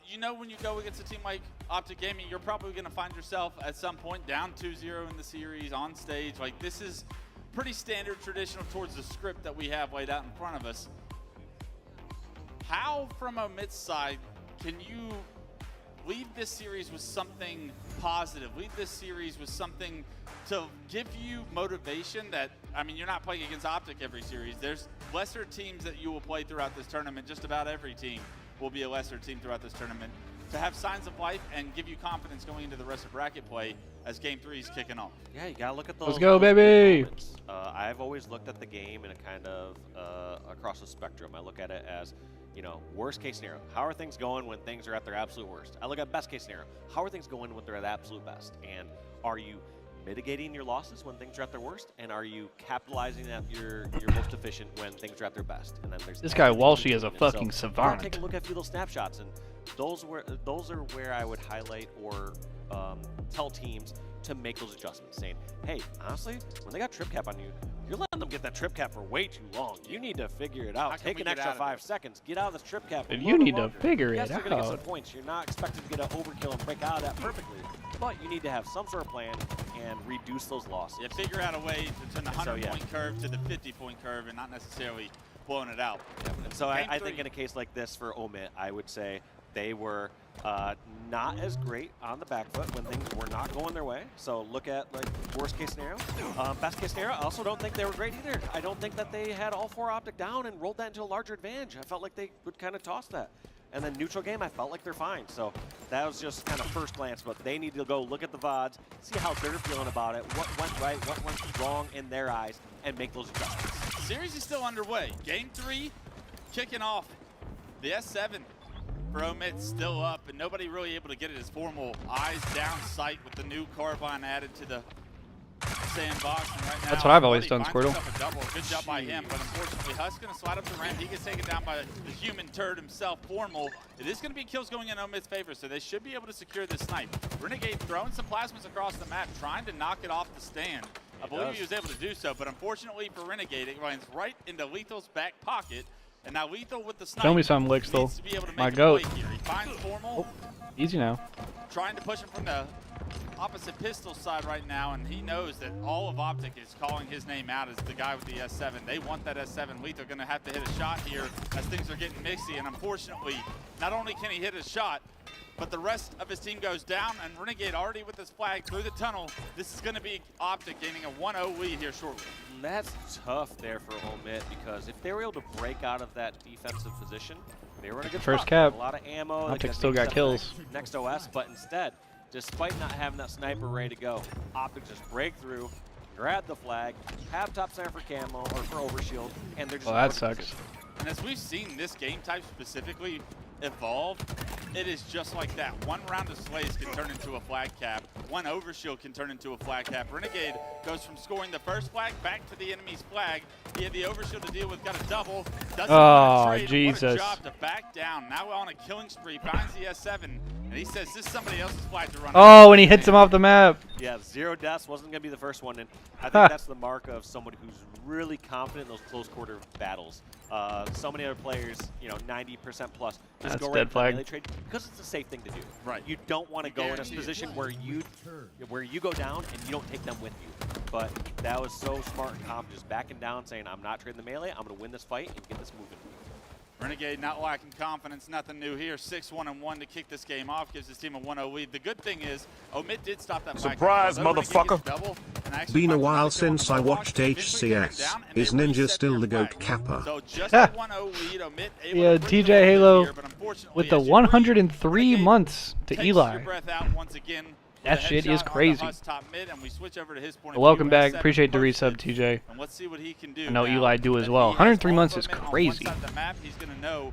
you know when you go against a team like Optic Gaming, you're probably going to find yourself at some point down 2-0 in the series on stage. Like, this is pretty standard, traditional towards the script that we have laid out in front of us. How, from Omit's side, can you leave this series with something positive? Leave this series with something to give you motivation that, I mean, you're not playing against Optic every series. There's lesser teams that you will play throughout this tournament. Just about every team will be a lesser team throughout this tournament. To have signs of life and give you confidence going into the rest of bracket play as Game 3 is kicking off. Yeah, you gotta look at those. Let's go, those big baby! moments. I've always looked at the game in a kind of across the spectrum. I look at it as, you know, worst case scenario. How are things going when things are at their absolute worst? I look at best case scenario. How are things going when they're at their absolute best? And are you mitigating your losses when things are at their worst? And are you capitalizing at your most efficient when things are at their best? And then there's This guy everything in Walshy is a between. And fucking so, savant. Take a look at a few of those snapshots, and those are where I would highlight or tell teams to make those adjustments, saying, hey, honestly, when they got trip cap on you, you're letting them get that trip cap for way too long. You need to figure it out. Take an extra 5 seconds. Get out of this trip cap. And you need to figure yes, it you're gonna get some out. points. You're not expected to get an overkill and break out of that perfectly, but you need to have some sort of plan and reduce those losses. Yeah, figure out a way to turn the So, 100-point curve to the 50-point curve and not necessarily blowing it out. And so Game I 3. think in a case like this for Omit, I would say they were not as great on the back foot when things were not going their way. So look at like worst case scenario. Best case scenario, I also don't think they were great either. I don't think that they had all 4 Optic down and rolled that into a larger advantage. I felt like they would kind of toss that. And then neutral game, I felt like they're fine. So that was just kind of first glance, but they need to go look at the VODs, see how they're feeling about it, what went right, what went wrong in their eyes, and make those adjustments. Series is still underway. Game 3 kicking off. The S7 for Omit still up, and nobody really able to get it as formal eyes down sight with the new carbine added to the sandbox. And right now, That's what I've always Buddy done, finds Squirtle. himself a double. Good job by him, but unfortunately, Husk's going to slide up the ramp. He gets taken down by the human turd himself, Formal. It is going to be kills going in Omit's favor, so they should be able to secure this snipe. Renegade throwing some plasmas across the map, trying to knock it off the stand. I believe he was able to do so, but unfortunately for Renegade, it runs right into Lethal's back pocket. And now Lethal with the snipe. Show me some licks, though. needs to be able to make My a goat. play here. He finds Formal. Easy now. Trying to push him from the opposite pistol side right now, and he knows that all of Optic is calling his name out as the guy with the S7. They want that S7. Lethal going to have to hit a shot here as things are getting mixy, and unfortunately, not only can he hit a shot, but the rest of his team goes down, and Renegade already with his flag through the tunnel. This is going to be Optic gaining a 1-0 lead here shortly. That's tough there for Omit, because if they were able to break out of that defensive position, they were in a good First spot. cap. A lot of ammo. Optic They still maybe got set kills. Next OS, but instead, despite not having that sniper ready to go, Optic just break through, grab the flag, have top center for camo or for overshield, and they're just. Well, that in perfect sucks. position. And as we've seen this game type specifically evolve, it is just like that. One round of Slays can turn into a flag cap. One overshield can turn into a flag cap. Renegade goes from scoring the first flag back to the enemy's flag. He had the overshield to deal with, got a double. Doesn't Oh, want to trade. What Jesus. a job to back down. Now on a killing spree, finds the S7, and he says this is somebody else's flag to run. Oh, and he hits him off the map. Yeah, 0 deaths wasn't going to be the first one, and I think that's the mark of someone who's really confident in those close quarter battles. So many other players, you know, 90% plus, just That's go right dead for the flag. melee trade because it's a safe thing to do. Right. You don't want to go in a position where you go down and you don't take them with you. But that was so smart and calm, just backing down, saying, I'm not trading the melee. I'm going to win this fight and get this moving. Renegade not lacking confidence, nothing new here. 6-1-1 to kick this game off, gives his team a 1-0 lead. The good thing is, Omit did stop that flag. Surprise, Although Renegade gets motherfucker. double, and actually Been a finds while another since I kill on watched the watch, eventually taken HCS. down, and Is they Ninja reset still their the flag. GOAT capper? So just a 1-0 lead, Omit able Yeah, to bring TJ the lead Halo here, but unfortunately, with the as you breathe, 103 Renegade months to takes Eli. your breath out once again. That with a shit headshot is on the crazy. Huss top mid, and we switch over to his point of Welcome view. back. S7 Appreciate the posted. resub, TJ. And let's see what he can do. I know now Eli do as that well. he has 103 all months is equipment on one crazy. side of the map, he's going to know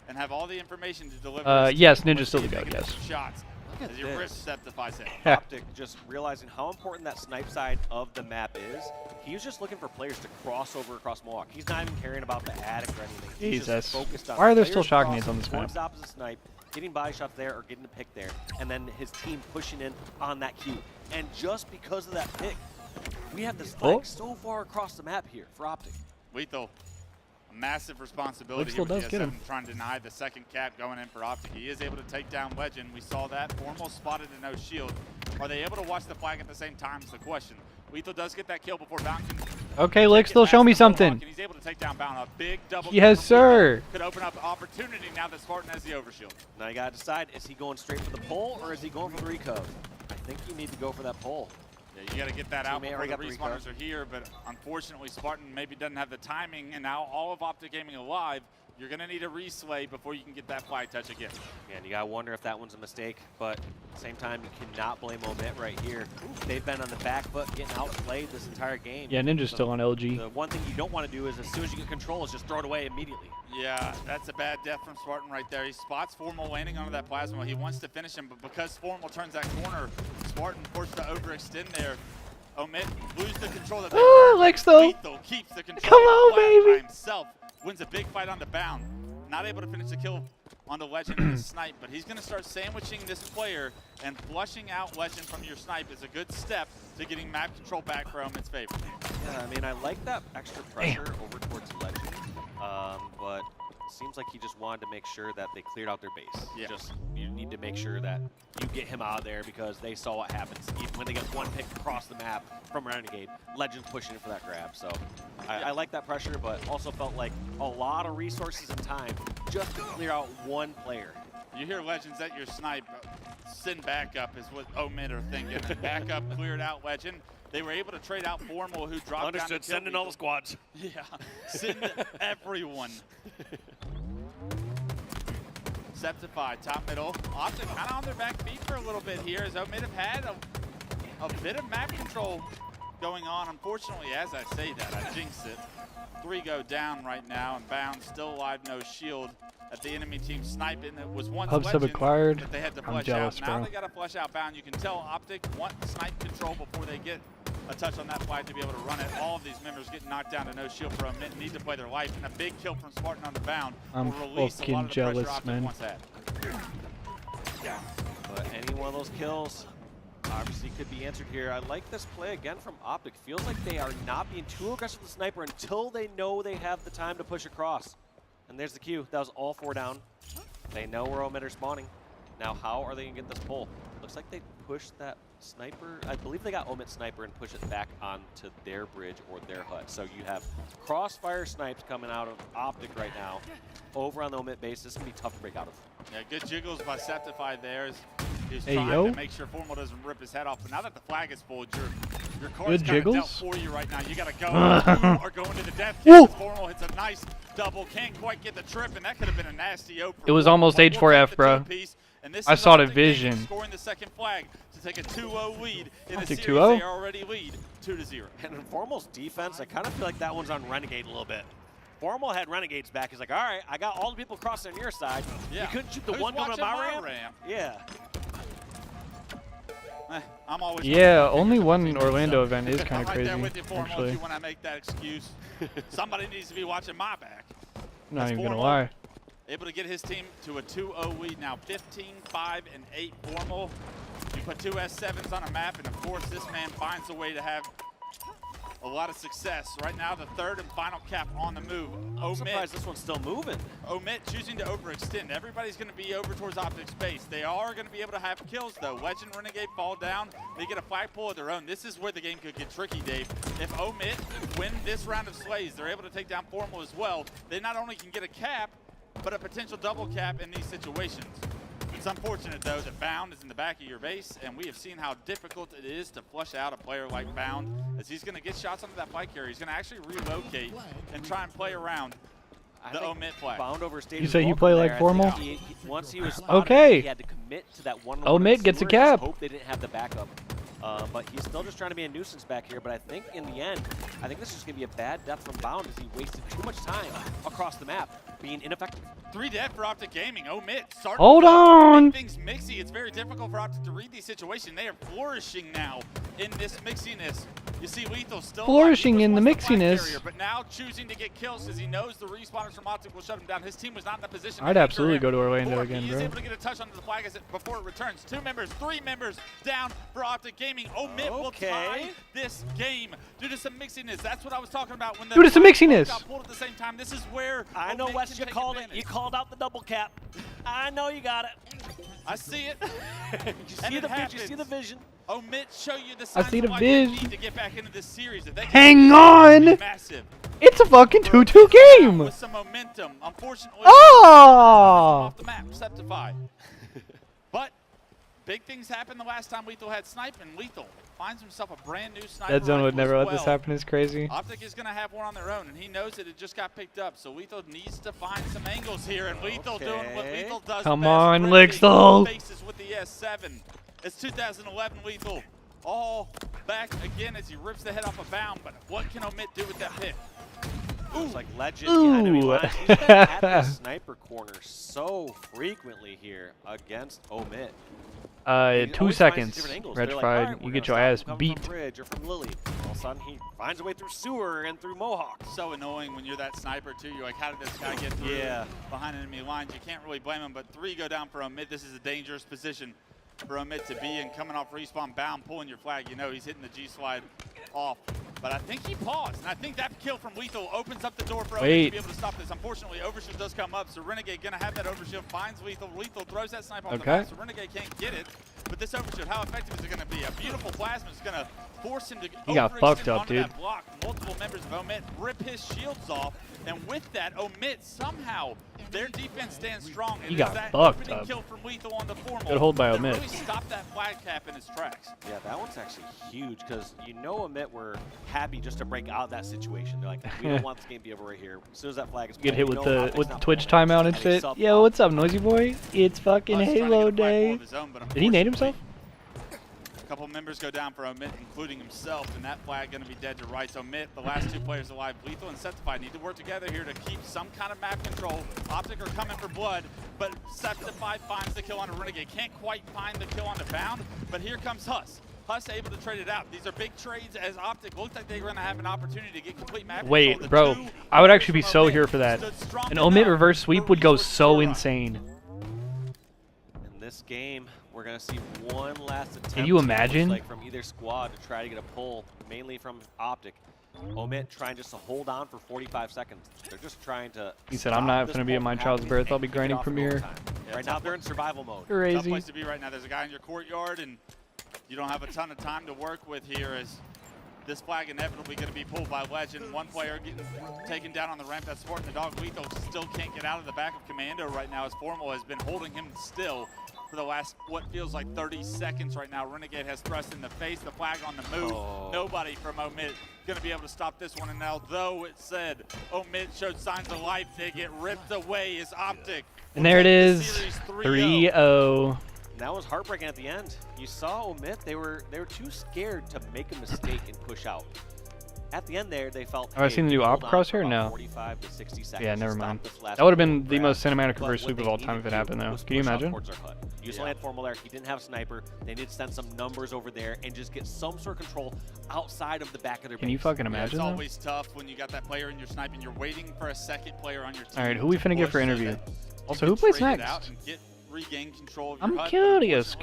and have all the information to deliver. his Yes, team. Ninja's Let's still see the if they GOAT, can yes. hit some shots. as you risk Septify's hit. Optic just realizing how important that snipe side of the map is. He was just looking for players to cross over across Mohawk. He's not even caring about the attic or anything. He's Jesus. just focused on Why are there still players shock nades on crossing this map? towards the opposite snipe, getting body shots there or getting the pick there, and then his team pushing in on that queue. And just because of that pick, we have this flag so far across the map here for Optic. Lethal, a massive responsibility Still here with does get him. GSM trying to deny the second cap going in for Optic. He is able to take down Legend. We saw that. Formal spotted to no shield. Are they able to watch the flag at the same time is the question. Lethal does get that kill before Bound can Okay, Lick, still show me something. and he's able to take down Bound. A big double Yes, kill from Lethal sir. could open up opportunity now that Spartan has the overshield. Now you gotta decide, is he going straight for the pull or is he going for the recove? I think you need to go for that pull. Yeah, you got to get that out Teammate before already the got the respawners are here, but unfortunately Spartan maybe doesn't have the timing, and now all of Optic Gaming alive. You're going to need a reslay before you can get that flag touch again. Yeah, and you gotta wonder if that one's a mistake, but at the same time, you cannot blame Omit right here. They've been on the back foot, getting outplayed this entire game. Yeah, Ninja's So still on LG. The one thing you don't want to do is as soon as you get control is just throw it away immediately. Yeah, that's a bad death from Spartan right there. He spots Formal landing onto that plasma. He wants to finish him, but because Formal turns that corner, Spartan forced to overextend there. Omit lose the control that they Oh, Lex though. Lethal keeps the control. Come on, by baby. himself. Wins a big fight on the Bound. Not able to finish the kill on the Legend and the snipe, but he's going to start sandwiching this player, and flushing out Legend from your snipe is a good step to getting map control back for Omit's favor. Yeah, I mean, I like that extra pressure over towards Legend, but it seems like he just wanted to make sure that they cleared out their base. Yeah. Just, you need to make sure that you get him out of there because they saw what happens. Even when they get one pick across the map from Renegade, Legend's pushing it for that grab. So I like that pressure, but also felt like a lot of resources and time just to clear out one player. You hear Legends at your snipe. Send backup is what Omit are thinking. Backup cleared out Legend. They were able to trade out Formal, who dropped Understood, down to sending all the squads. Yeah, send everyone. Septify, top middle. Optic kind of on their back feet for a little bit here, as Omit have had a bit of map control going on. Unfortunately, as I say that, I jinxed it. 3 go down right now, and Bound still alive, no shield. At the enemy team sniping, it was once Hub sub Legend acquired. that they had to I'm flush jealous, out. Now bro. they got to flush out Bound. You can tell Optic want snipe control before they get a touch on that flag to be able to run it. All of these members getting knocked down to no shield for a minute, need to play their life, and a big kill from Spartan on the Bound I'm will release a fucking lot of the jealous, pressure Optic man. once had. But any one of those kills obviously could be answered here. I like this play again from Optic. Feels like they are not being too aggressive with the sniper until they know they have the time to push across. And there's the Q. That was all 4 down. They know where Omit are spawning. Now, how are they going to get this pull? Looks like they pushed that sniper. I believe they got Omit sniper and push it back onto their bridge or their hut. So you have crossfire snipes coming out of Optic right now over on the Omit base. This is going to be tough to break out of. Yeah, good jiggles by Septify there. He's Hey, trying yo. to make sure Formal doesn't rip his head off. But now that the flag is pulled, your card's Good kind of dealt jiggles. for you right now. You got to go. You are going to the death Woo. kick. Formal hits a nice double. Can't quite get the trip, and that could have been a nasty opener. It was almost But we'll H4F, take the bro. two-piece, and this I is saw the Optic Gaming vision. Scoring the second flag to take a 2-0 lead in a Optic series 2-0? they already lead 2-0. And in Formal's defense, I kind of feel like that one's on Renegade a little bit. Formal had Renegades back. He's like, all right, I got all the people crossing on your side. Yeah. You couldn't shoot the Who's one coming on watching my my ramp? Yeah. I'm always Yeah, only one Orlando event is kind I'm of right crazy, there with you, Formal, actually. if you want to make that excuse. Somebody needs to be watching my back. Not That's even gonna Formal. lie. Able to get his team to a 2-0 lead now, 15, 5, and 8 Formal. You put 2 S7s on a map, and of course this man finds a way to have a lot of success. Right now, the third and final cap on the move. I'm surprised this one's still moving. Omit choosing to overextend. Everybody's going to be over towards Optic space. They are going to be able to have kills, though. Legend, Renegade fall down. They get a flagpole of their own. This is where the game could get tricky, Dave. If Omit win this round of slays, they're able to take down Formal as well. They not only can get a cap, but a potential double cap in these situations. It's unfortunate, though, that Bound is in the back of your base, and we have seen how difficult it is to flush out a player like Bound, as he's going to get shots onto that flag carrier. He's going to actually relocate and try and play around the Omit flag. Bound overstayed You his say you welcome play there. like I think Formal? Once he was spotted, Okay. he had to commit to that one. Omit gets a cap. Hope they didn't have the backup. But he's still just trying to be a nuisance back here. But I think in the end, I think this is going to be a bad death from Bound as he wasted too much time across the map. being ineffective. 3 dead for Optic Gaming. Omit. Hold on. Things mixy. It's very difficult for Optic to read these situations. They are flourishing now in this mixiness. You see Lethal still flourishing in the mixiness. Carrier, but now choosing to get kills because he knows the respawners from Optic will shut him down. His team was not in a position. I'd absolutely go to Orlando again, he bro. is able to get a touch onto the flag before it returns. 2 members, 3 members down for Optic Gaming. Omit will tie this game due to some mixiness. That's what I was talking about when the due to some mixiness. got pulled at the same time. This is where I know, Omit Wes, you called advantage. it. You called out the double cap. I know you got it. I see it. You see the vision. Omit show you the signs I see the of why they vision. need to get back into this series. If they Hang on. massive. It's a fucking 2-2 game. With some momentum. Unfortunately, oh. off the map, Septify. But big things happened the last time Lethal had snipe, and Lethal finds himself a brand new sniper. That zone would rifle never as let this well. happen. Is crazy. Optic is going to have one on their own, and he knows that it just got picked up. So Lethal needs to find some angles here, and Lethal doing what Lethal does Come best. on, ripping Lethal. faces with the S7. It's 2011 Lethal. All back again as he rips the head off a bound, but what can Omit do with that hit? It's like legend behind enemy lines. He's been at the sniper corner so frequently here against Omit. 2 seconds. Rectified. Like, you get your ass beat. From Bridge or from Lily. All of a sudden, he finds a way through sewer and through Mohawk. So annoying when you're that sniper too. You're like, how did this guy get through behind enemy lines? You can't really blame him, but 3 go down for Omit. This is a dangerous position for Omit to be in. Coming off respawn bound, pulling your flag. You know he's hitting the G-slide off. But I think he paused, and I think that kill from Lethal opens up the door for Omit to be able to stop this. Unfortunately, Overshield does come up, so Renegade gonna have that Overshield, finds Lethal. Lethal throws that snipe off the back, so Renegade can't get it. But this Overshield, how effective is it gonna be? A beautiful plasma is gonna force him to He got fucked up, dude. that block. Multiple members of Omit rip his shields off, and with that, Omit somehow their defense stands strong. He got that fucked opening up. kill from Lethal on the formal. Good hold by that Omit. really stopped that flag cap in its tracks. Yeah, that one's actually huge because you know Omit were happy just to break out of that situation. They're like, we don't want this game to be over right here. As soon as that flag is Get hit with the Twitch timeout and shit. Yo, what's up, Noisy Boy? It's fucking Halo Day. Did he nade himself? A couple members go down for Omit, including himself, and that flag going to be dead to rights. Omit, the last 2 players alive, Lethal and Septify, need to work together here to keep some kind of map control. Optic are coming for blood, but Septify finds the kill on a Renegade. Can't quite find the kill on the bound, but here comes Huss. Huss able to trade it out. These are big trades as Optic looked like they were going to have an opportunity to get complete map control. Wait, bro, I would actually be so here for that. An Omit reverse sweep would go so insane. In this game, we're going to see one last attempt. Can you imagine? Like from either squad to try to get a pull, mainly from Optic. Omit trying just to hold on for 45 seconds. They're just trying to. He said, I'm not going to be at my child's birth. I'll be grinding Premiere. Yeah, right now, they're in survival mode. Crazy. Tough place to be right now. There's a guy in your courtyard, and you don't have a ton of time to work with here as this flag inevitably going to be pulled by Legend. One player getting taken down on the ramp that's supporting the dog. Lethal still can't get out of the back of Commando right now as Formal has been holding him still for the last, what feels like 30 seconds right now. Renegade has thrust in the face, the flag on the move. Nobody from Omit going to be able to stop this one. And although it said Omit showed signs of life, they get ripped away as Optic. And there it is, 3-0. That was heartbreaking at the end. You saw Omit, they were too scared to make a mistake and push out. At the end there, they felt. Have I seen the new op crosshair? No. 45 to 60 seconds Yeah, never mind. That would have been the most cinematic reverse sweep of all time if it happened, though. Can you imagine? You just land Formal there. He didn't have a sniper. They need to send some numbers over there and just get some sort of control outside of the back of their base. Can you fucking imagine It's that? always tough when you got that player in your snipe and you're waiting for a second player on your team. All right, who we finna get for interview? Also, who plays next? Regain control of your I'm HUD, curious.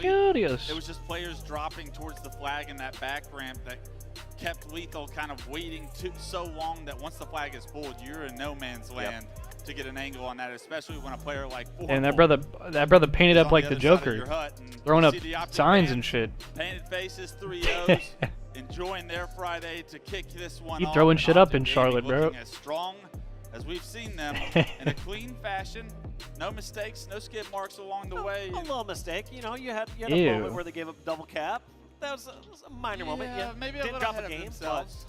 It was just players dropping towards the flag in that back ramp that kept Lethal kind of waiting so long that once the flag is pulled, you're in no man's land to get an angle on that, especially when a player like Formal. And that brother painted up like the Joker, throwing up signs and shit. Painted faces, 3 O's, enjoying their Friday to kick this one Keep off. throwing shit up in Optic Charlotte, Gaming bro. looking as strong as we've seen them in a clean fashion. No mistakes, no skid marks along the way. A little mistake. You know, you had a moment where they gave up double cap. That was a minor moment. Yeah, maybe a didn't little drop a ahead of game, themselves.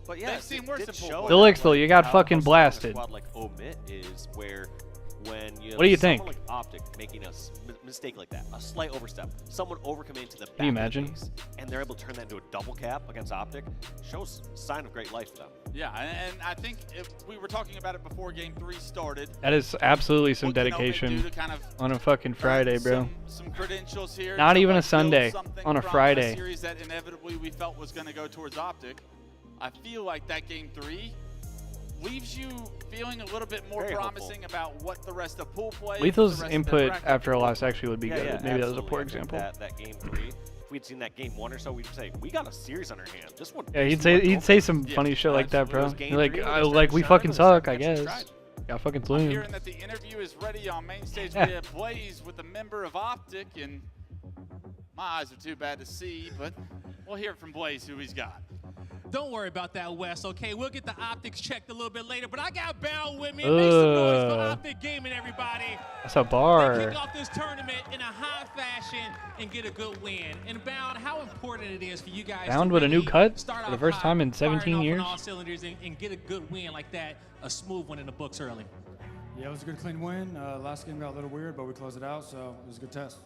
But yeah, They've seen worse than show Felix, though, you got fucking blasted. Squad like Omit is where when you What do you someone think? like Optic making a mistake like that, a slight overstep, someone overcommitting to the back Can you of the imagine? base, and they're able to turn that into a double cap against Optic, shows a sign of great life for them. Yeah, and I think if we were talking about it before Game 3 started. That is absolutely some what can Omid dedication do to kind of on a fucking Friday, bro. Some credentials here. Not to, even a like, build Sunday, something on a from Friday. A series that inevitably we felt was going to go towards Optic. I feel like that Game 3 leaves you feeling a little bit more Very promising about what the rest of pool play. Lethal's input after a loss actually would be good. Yeah, Maybe that was a absolutely. poor I think example. That Game 3, if we'd seen that Game 1 or so, we'd say, we got a series on our hands. This one. Yeah, he'd say some funny shit like that, bro. Absolutely. It was Like, Game 3, I, it was like time we to fucking shine, suck, I it was time to guess. stride. Got fucking I'm flume. hearing that the interview is ready on main stage. Yeah. We have Blaze with a member of Optic, and my eyes are too bad to see, but we'll hear from Blaze who he's got. Don't worry about that, Wes, okay? We'll get the optics checked a little bit later, but I got Bound with me. Make some noise for Optic Gaming, everybody. That's a They bar. kick off this tournament in a high fashion and get a good win. And Bound, how important it is for you guys Bound to with a new really cut start for the off first high, time in firing 17 off years. on all cylinders and get a good win like that, a smooth one in the books early. Yeah, it was a good, clean win. Last game got a little weird, but we closed it out, so it was a good test.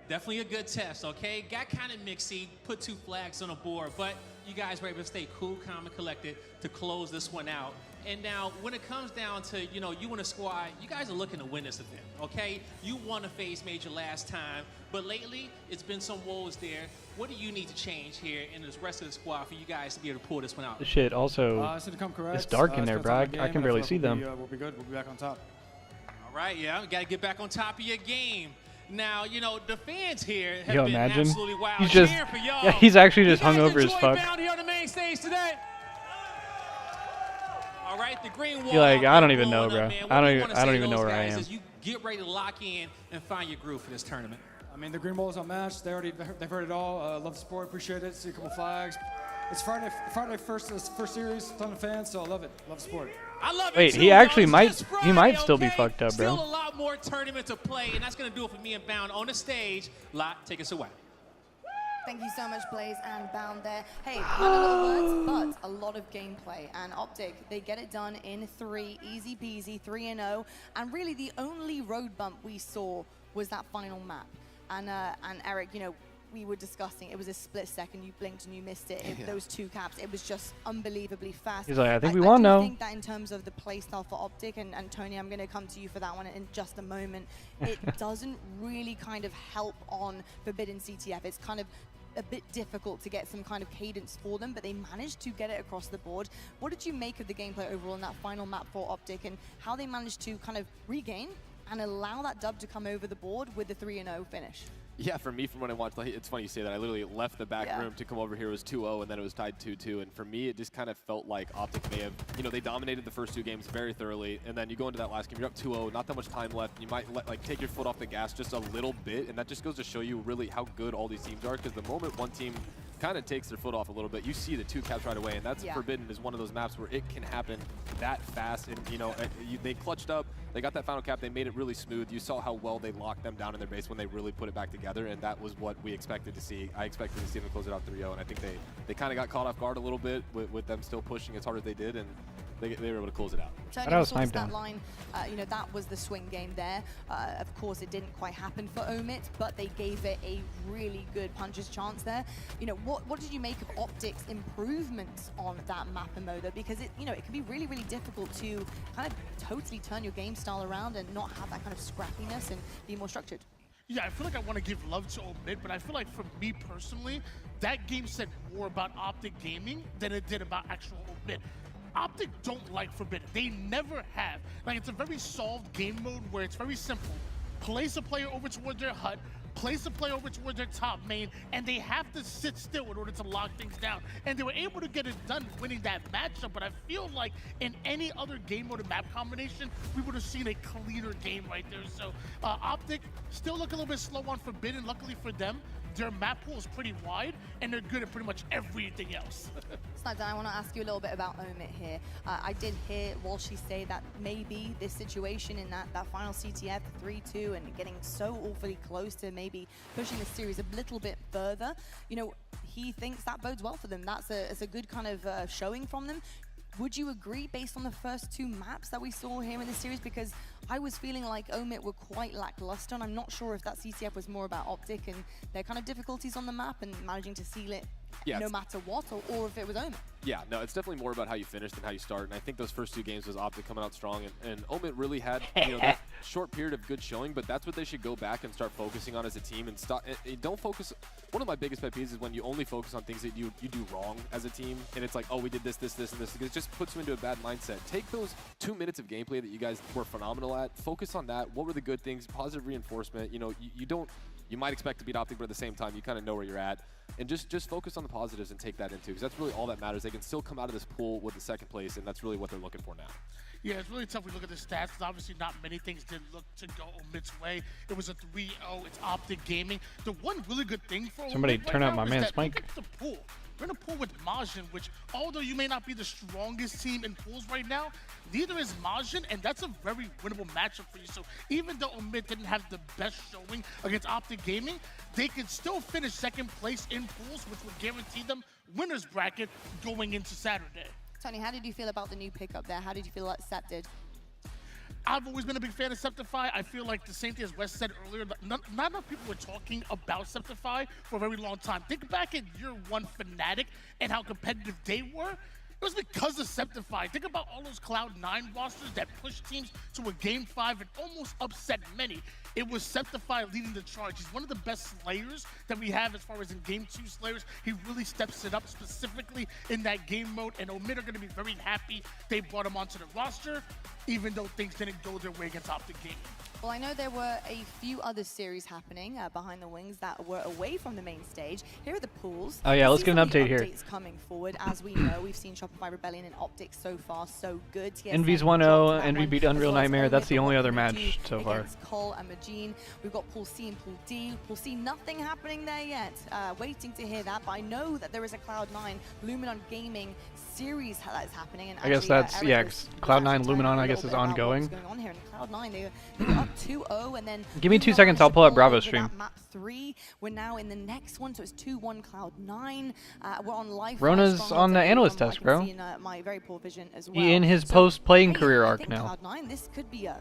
Definitely a good test, okay? Got kind of mixy, put 2 flags on the board, but you guys were able to stay cool, calm, and collected to close this one out. And now, when it comes down to, you know, you and a squad, you guys are looking to win this event, okay? You won a phase major last time, but lately, it's been some woes there. What do you need to change here in the rest of the squad for you guys to be able to pull this one out? This shit also, I said to come correct. it's dark in there, spent bro. time I in the can game, barely and I see feel them. like we'll be good. We'll be back on top. All right, yeah, we got to get back on top of your game. Now, you know, the fans here have Yo, been imagine. absolutely wild. He's just, Cheering for y'all. yeah, he's actually just You guys hungover as enjoy fuck. Bound here on the main stage today? All right, the green wall. You're like, out I don't there even know, blowing up, bro. man. I What do don't you even- wanna I don't say to even know those where I guys am. as you get ready to lock in and find your groove for this tournament? I mean, the Green Bull is unmatched. They've heard it all. Love the sport, appreciate it. See a couple flags. It's Friday first series, ton of fans, so I love it. Love the sport. I love Wait, it too, he actually y'all. might- It's just he might Friday, still be okay? fucked up, bro. Still a lot more tournament to play, and that's going to do it for me and Bound on the stage. Lot, take us away. Thank you so much, Blaze and Bound there. Hey, not a lot of words, but a lot of gameplay. And Optic, they get it done in 3, easy peasy, 3-0. And really the only road bump we saw was that final map. And Eric, you know, we were discussing, it was a split second, you blinked and you missed it. Those 2 caps, it was just unbelievably fast. He's like, I think we won now. now. I think that in terms of the playstyle for Optic, and Tony, I'm going to come to you for that one in just a moment, it doesn't really kind of help on Forbidden CTF. It's kind of a bit difficult to get some kind of cadence for them, but they managed to get it across the board. What did you make of the gameplay overall in that final map for Optic, and how they managed to kind of regain and allow that dub to come over the board with the 3-0 finish? Yeah, for me, from what I watched, like, it's funny you say that. I literally left the back room to come over here. It was 2-0, and then it was tied 2-2. And for me, it just kind of felt like Optic may have, you know, they dominated the first 2 games very thoroughly. And then you go into that last game, you're up 2-0, not that much time left. You might like take your foot off the gas just a little bit, and that just goes to show you really how good all these teams are. Because the moment one team kind of takes their foot off a little bit, you see the 2 caps right away, and that's Forbidden is one of those maps where it can happen that fast. And you know, they clutched up, they got that final cap, they made it really smooth. You saw how well they locked them down in their base when they really put it back together, and that was what we expected to see. I expected to see them close it out 3-0, and I think they kind of got caught off guard a little bit with them still pushing as hard as they did, and they were able to close it out. Tony, you saw that line, you know, that was the swing game there. Of course, it didn't quite happen for Omid, but they gave it a really good puncher's chance there. You know, what did you make of Optic's improvements on that map and moda? Because it, you know, it can be really, really difficult to kind of totally turn your game style around and not have that kind of scrappiness and be more structured. Yeah, I feel like I want to give love to Omid, but I feel like for me personally, that game said more about Optic Gaming than it did about actual Omid. Optic don't like Forbidden. They never have. Like, it's a very solved game mode where it's very simple. Place a player over toward their hut, place a player over toward their top main, and they have to sit still in order to lock things down. And they were able to get it done winning that matchup, but I feel like in any other game mode and map combination, we would have seen a cleaner game right there. So Optic still look a little bit slow on Forbidden. Luckily for them, their map pool is pretty wide, and they're good at pretty much everything else. Snugden, I want to ask you a little bit about Omid here. I did hear Walshy say that maybe this situation in that final CTF 3-2 and getting so awfully close to maybe pushing the series a little bit further, you know, he thinks that bodes well for them. That's a good kind of showing from them. Would you agree based on the first 2 maps that we saw here in the series? Because I was feeling like Omit were quite lackluster, and I'm not sure if that CCF was more about Optic and their kind of difficulties on the map and managing to seal it no matter what, or if it was Omit. Yeah, no, it's definitely more about how you finish than how you start. And I think those first 2 games was Optic coming out strong, and Omit really had that short period of good showing, but that's what they should go back and start focusing on as a team and stop. Don't focus. One of my biggest pet peeves is when you only focus on things that you do wrong as a team, and it's like, oh, we did this, this, this, and this. It just puts you into a bad mindset. Take those 2 minutes of gameplay that you guys were phenomenal at. Focus on that. What were the good things? Positive reinforcement. You might expect to beat Optic, but at the same time, you kind of know where you're at. And just focus on the positives and take that into, because that's really all that matters. They can still come out of this pool with the 2nd place, and that's really what they're looking for now. Yeah, it's really tough. We look at the stats, because obviously not many things did look to go Omit's way. It was a 3-0. It's Optic Gaming. The one really good thing for Somebody Omit turn right up now my is man's that mic. look at the pool. We're in a pool with Majin, which, although you may not be the strongest team in pools right now, neither is Majin, and that's a very winnable matchup for you. So even though Omit didn't have the best showing against Optic Gaming, they could still finish 2nd place in pools, which would guarantee them winner's bracket going into Saturday. Tony, how did you feel about the new pickup there? How did you feel like Sep did? I've always been a big fan of Septify. I feel like the same thing as Wes said earlier, not enough people were talking about Septify for a very long time. Think back at year 1 Fnatic and how competitive they were. It was because of Septify. Think about all those Cloud9 rosters that pushed teams to a Game 5 and almost upset many. It was Septify leading the charge. He's one of the best slayers that we have as far as in Game 2 slayers. He really steps it up specifically in that game mode, and Omit are going to be very happy they brought him onto the roster, even though things didn't go their way against Optic Gaming. Well, I know there were a few other series happening behind the wings that were away from the main stage. Here are the pools. Oh yeah, let's get an update here. Coming forward, as we know, we've seen Shopify Rebellion and Optics so far, so good. Envy's 1-0, Envy beat Unreal Nightmare. That's the only other match so far. Cole and Majin. We've got Pool C and Pool D. Pool C, nothing happening there yet. Waiting to hear that, but I know that there is a Cloud9 Luminon Gaming series that is happening. And I guess that's, Cloud9 Luminon, I guess, is ongoing. What's going on here in Cloud9? They were up 2-0, and then give me 2 seconds, I'll pull up Bravo stream. Map 3, we're now in the next one, so it's 2-1 Cloud9. We're on live. Rona's on the analyst desk, bro. In, my very poor vision as well. He in his post-playing career arc now. Cloud9, this could be a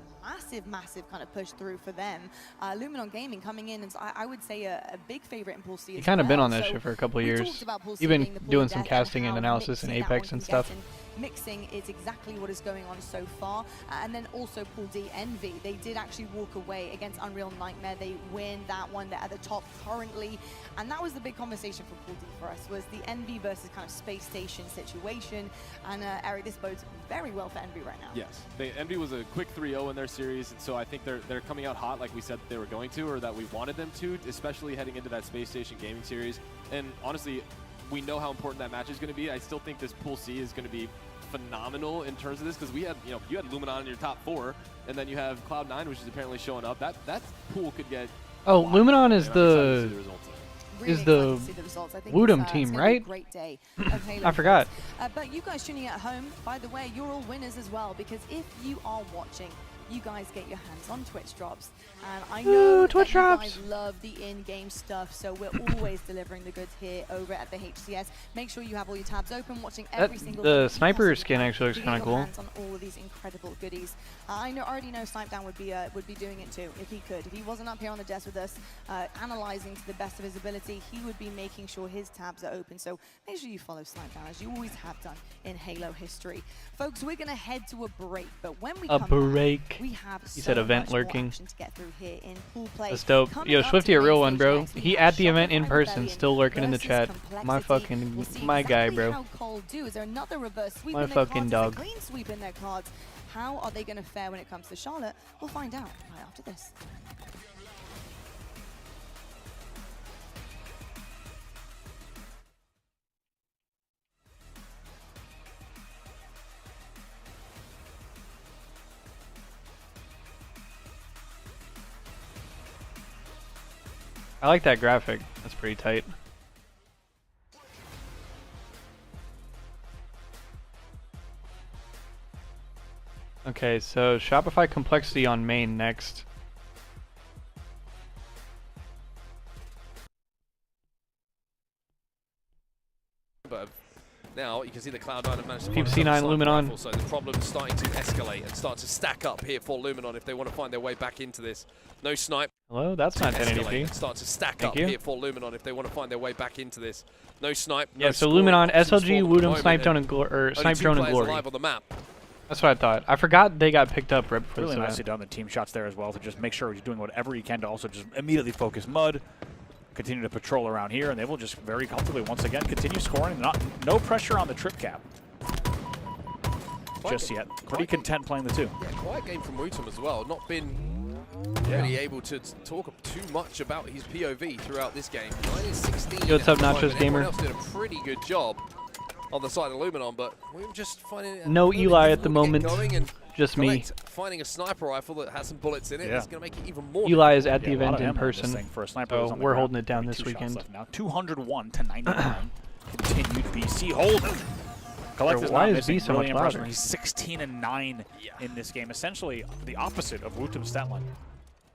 massive kind of push through for them. Luminon Gaming coming in, and I would say a big favorite in Pool C. He kind of been on this shit for a couple of years. You've been doing some casting and analysis in Apex and stuff. Mixing is exactly what is going on so far. And then also Pool D, Envy. They did actually walk away against Unreal Nightmare. They win that one. They're at the top currently. And that was the big conversation for Pool D for us, was the Envy versus kind of space station situation. And Eric, this bodes very well for Envy right now. Yes. Envy was a quick 3-0 in their series, and so I think they're coming out hot like we said they were going to, or that we wanted them to, especially heading into that Space Station Gaming series. And honestly, we know how important that match is going to be. I still think this Pool C is going to be phenomenal in terms of this, because we had, you had Luminon in your top 4, and then you have Cloud9, which is apparently showing up. That pool could get. Oh, Luminon is the Really Woodham team, right? Great day of Halo I forgot. But you guys tuning at home, by the way, you're all winners as well, because if you are watching, you guys get your hands on Twitch drops. And I know that you guys love the in-game stuff, so we're always delivering the goods here over at the HCS. Make sure you have all your tabs open, watching every single the sniper skin actually looks kind of cool. Hands on all of these incredible goodies. I already know Snipedown would be doing it too if he could. If he wasn't up here on the desk with us, analyzing to the best of his ability, he would be making sure his tabs are open. So make sure you follow Snipedown, as you always have done in Halo history. Folks, we're going to head to a break, but when we come back, we have he said event lurking. to get through here in pool play. That's dope. Yo, Swifty a real one, bro. He at the event in person, still lurking in the chat. My fucking, my guy, bro. How Cold do. Is there another reverse sweep my in their fucking cards? dog. A clean sweep in their cards. How are they going to fare when it comes to Charlotte? We'll find out right after this. I like that graphic. That's pretty tight. Okay, so Shopify complexity on main next. But Now you can see the Cloud9 have managed to Keep find C9 a Luminon. rifle, so the problem is starting to escalate and start to stack up here for Luminon if they want to find their way back into this. No snipe. Hello, that's not 1080p. Start to stack Thank up you. here for Luminon if they want to find their way back into this. No snipe. Yeah, no so scoring Luminon, options for SLG, them at the Woodham, moment, Snipe Drone, and and only Snipe 2 Drone and players Glory. alive on the map. That's what I thought. I forgot they got picked up right before Really this nicely event. done. The team shots there as well to just make sure he's doing whatever he can to also just immediately focus Mud, continue to patrol around here, and they will just very comfortably once again continue scoring. No pressure on the trip cap just yet. Pretty content playing the two. Yeah, quiet game from Wootum as well. Not been really able to talk too much about his POV throughout this game. 9-16. Yo, what's up, at the Nachos moment. Gamer? Everyone else did a pretty good job on the side of Luminon, but we're just finding it No really Eli at difficult the to get moment. going and Just me. collect. Finding a sniper rifle that has some bullets in it is going to make it even more Eli is difficult. at the Yeah, a lot event of in ammo on this person, thing for a sniper so who's on the we're ground. holding it down Only this 2 shots weekend. left now 201 to 99. Continued BC holding. Collect is Why not is missing. B so Really much impressive. louder? He's 16 and 9 in this game. Essentially the opposite of Wootum's stat line.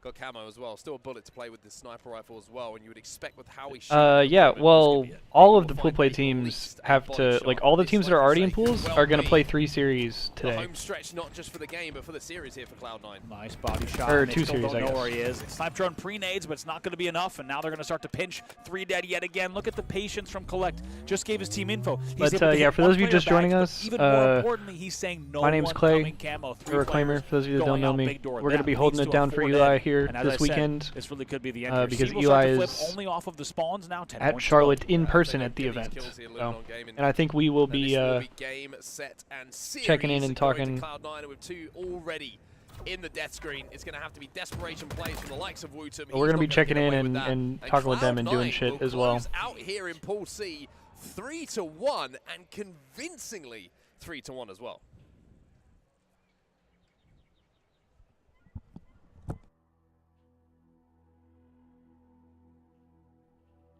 Got camo as well. Still a bullet to play with the sniper rifle as well, and you would expect with how he shot. Yeah, well, all of the pool play teams have to, like, all the teams that are already in pools are going to play 3 series The today. home stretch, not just for the game, but for the series here for Cloud9. Nice body shot. Or They 2 still series, don't I know guess. where he is. Snipe drone pre-nades, but it's not going to be enough, and now they're going to start to pinch. 3 dead yet again. Look at the patience from Collect. Just gave his team info. He's But, able to yeah, hit for one those of you player just joining bags, us, but even more importantly, he's saying no my name's one Clay, coming camo. 3 a reclaimer, players for those of you that don't going know out me. big door. We're going to That be holding leads it to a down for 4 Eli dead. here And as this I said, weekend, this really could be the end here. because Siege will start Eli to flip is only off of the spawns now. 10 at points to Charlotte go. in person at the event. So, and I think we will be game, set, and series checking in and going talking. to Cloud9 with 2 already in the death screen. It's going to have to be desperation plays from the likes of Wootum. We're going to be checking in and talking with them and doing shit as well. Out here in Pool C, 3-1, and convincingly 3-1 as well.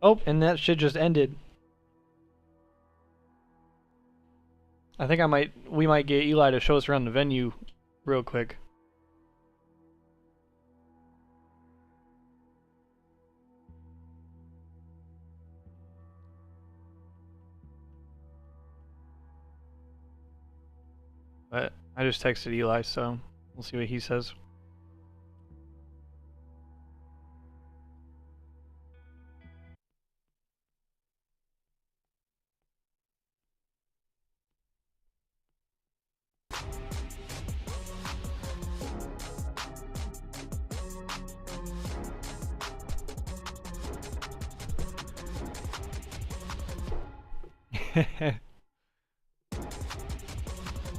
Oh, and that shit just ended. I think we might get Eli to show us around the venue real quick. But I just texted Eli, so we'll see what he says.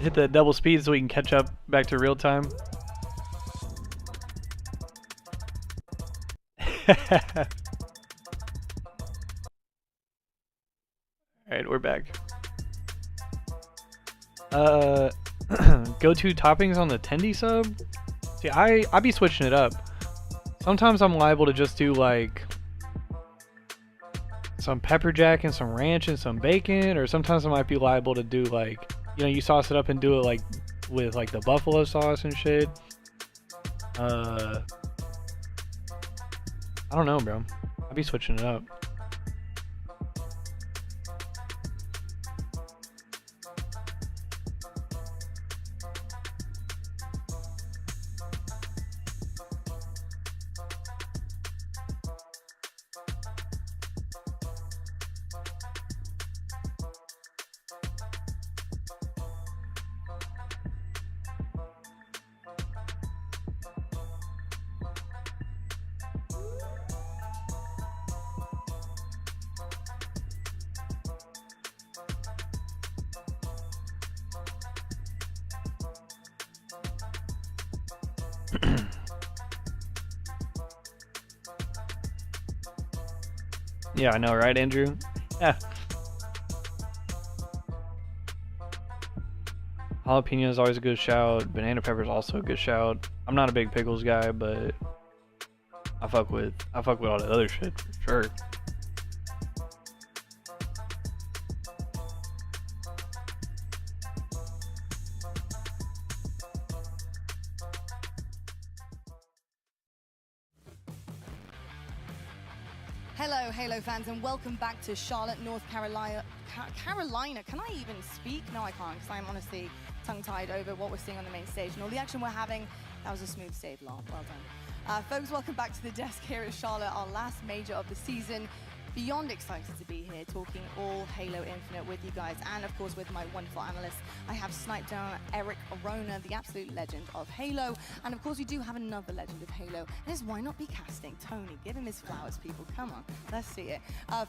Hit that double speed so we can catch up back to real time. Alright, we're back. Go-to toppings on the Tendy sub? See, I be switching it up. Sometimes I'm liable to just do like some pepper jack and some ranch and some bacon, or sometimes I might be liable to do like, you know, you sauce it up and do it like with like the buffalo sauce and shit. I don't know, bro. I'll be switching it up. Yeah, I know, right, Andrew? Yeah. Jalapeno is always a good shout. Banana pepper is also a good shout. I'm not a big pickles guy, but I fuck with all that other shit for sure. Hello, Halo fans, and welcome back to Charlotte, North Carolina. Can I even speak? No, I can't, because I'm honestly tongue-tied over what we're seeing on the main stage. And all the action we're having, that was a smooth save, Well done. Folks, welcome back to the desk here at Charlotte, our last major of the season. Beyond excited to be here talking all Halo Infinite with you guys, and of course with my wonderful analysts. I have sniped down Eric Arona, the absolute legend of Halo, and of course we do have another legend of Halo, and it's why not be casting? Tony, give him his flowers, people, come on, let's see it.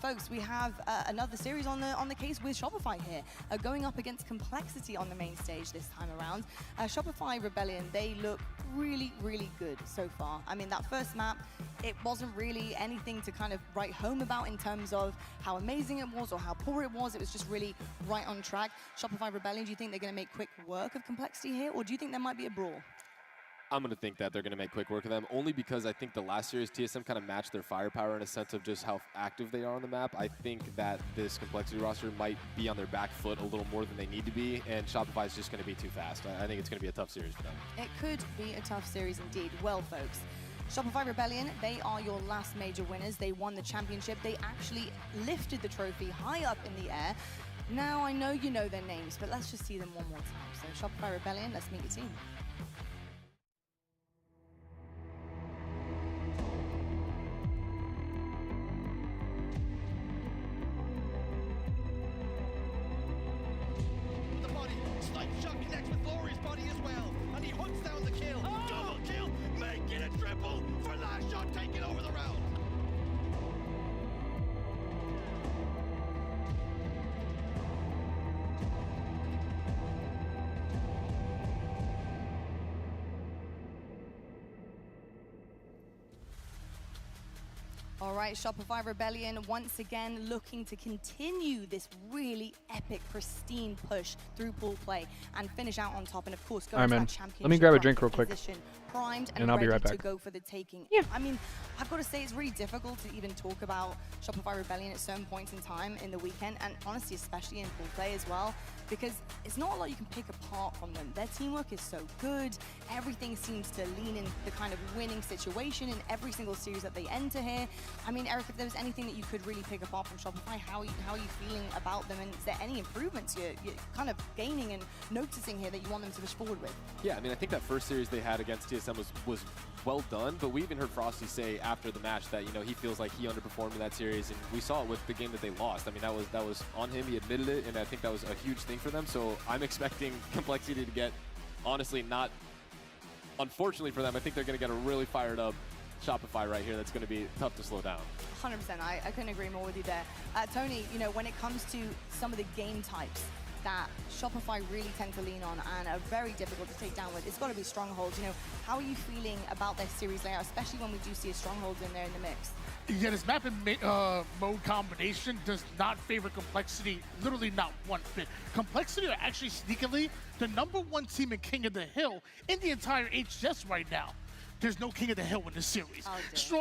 Folks, we have another series on the case with Shopify here, going up against Complexity on the main stage this time around. Shopify Rebellion, they look really, really good so far. I mean, that first map, it wasn't really anything to kind of write home about in terms of how amazing it was or how poor it was. It was just really right on track. Shopify Rebellion, do you think they're going to make quick work of Complexity here, or do you think there might be a brawl? I'm going to think that they're going to make quick work of them, only because I think the last series TSM kind of matched their firepower in a sense of just how active they are on the map. I think that this Complexity roster might be on their back foot a little more than they need to be, and Shopify is just going to be too fast. I think it's going to be a tough series for them. It could be a tough series indeed. Well, folks, Shopify Rebellion, they are your last major winners. They won the championship. They actually lifted the trophy high up in the air. Now, I know you know their names, but let's just see them one more time. So Shopify Rebellion, let's meet your team. All right, Shopify Rebellion once again looking to continue this really epic, pristine push through pool play and finish out on top, and of course go to that championship. Let me grab a drink real quick. Primed and I'll be ready right back. to go for the taking. Yeah. I mean, I've got to say it's really difficult to even talk about Shopify Rebellion at certain points in time in the weekend, and honestly, especially in pool play as well, because it's not a lot you can pick apart from them. Their teamwork is so good. Everything seems to lean in the kind of winning situation in every single series that they enter here. I mean, Eric, if there was anything that you could really pick apart from Shopify, how are you feeling about them, and is there any improvements you're kind of gaining and noticing here that you want them to push forward with? Yeah, I mean, I think that first series they had against TSM was well done, but we even heard Frosty say after the match that, you know, he feels like he underperformed in that series, and we saw it with the game that they lost. I mean, that was on him. He admitted it, and I think that was a huge thing for them. So I'm expecting Complexity to get, honestly, not, unfortunately for them, I think they're going to get a really fired up Shopify right here that's going to be tough to slow down. 100%. I couldn't agree more with you there. Tony, you know, when it comes to some of the game types that Shopify really tend to lean on and are very difficult to take down with, it's got to be strongholds. You know, how are you feeling about their series layout, especially when we do see a strongholds in there in the mix? Yeah, this map and mode combination does not favor Complexity, literally not one bit. Complexity are actually sneakily the #1 team in King of the Hill in the entire HCS right now. There's no King of the Hill in this series.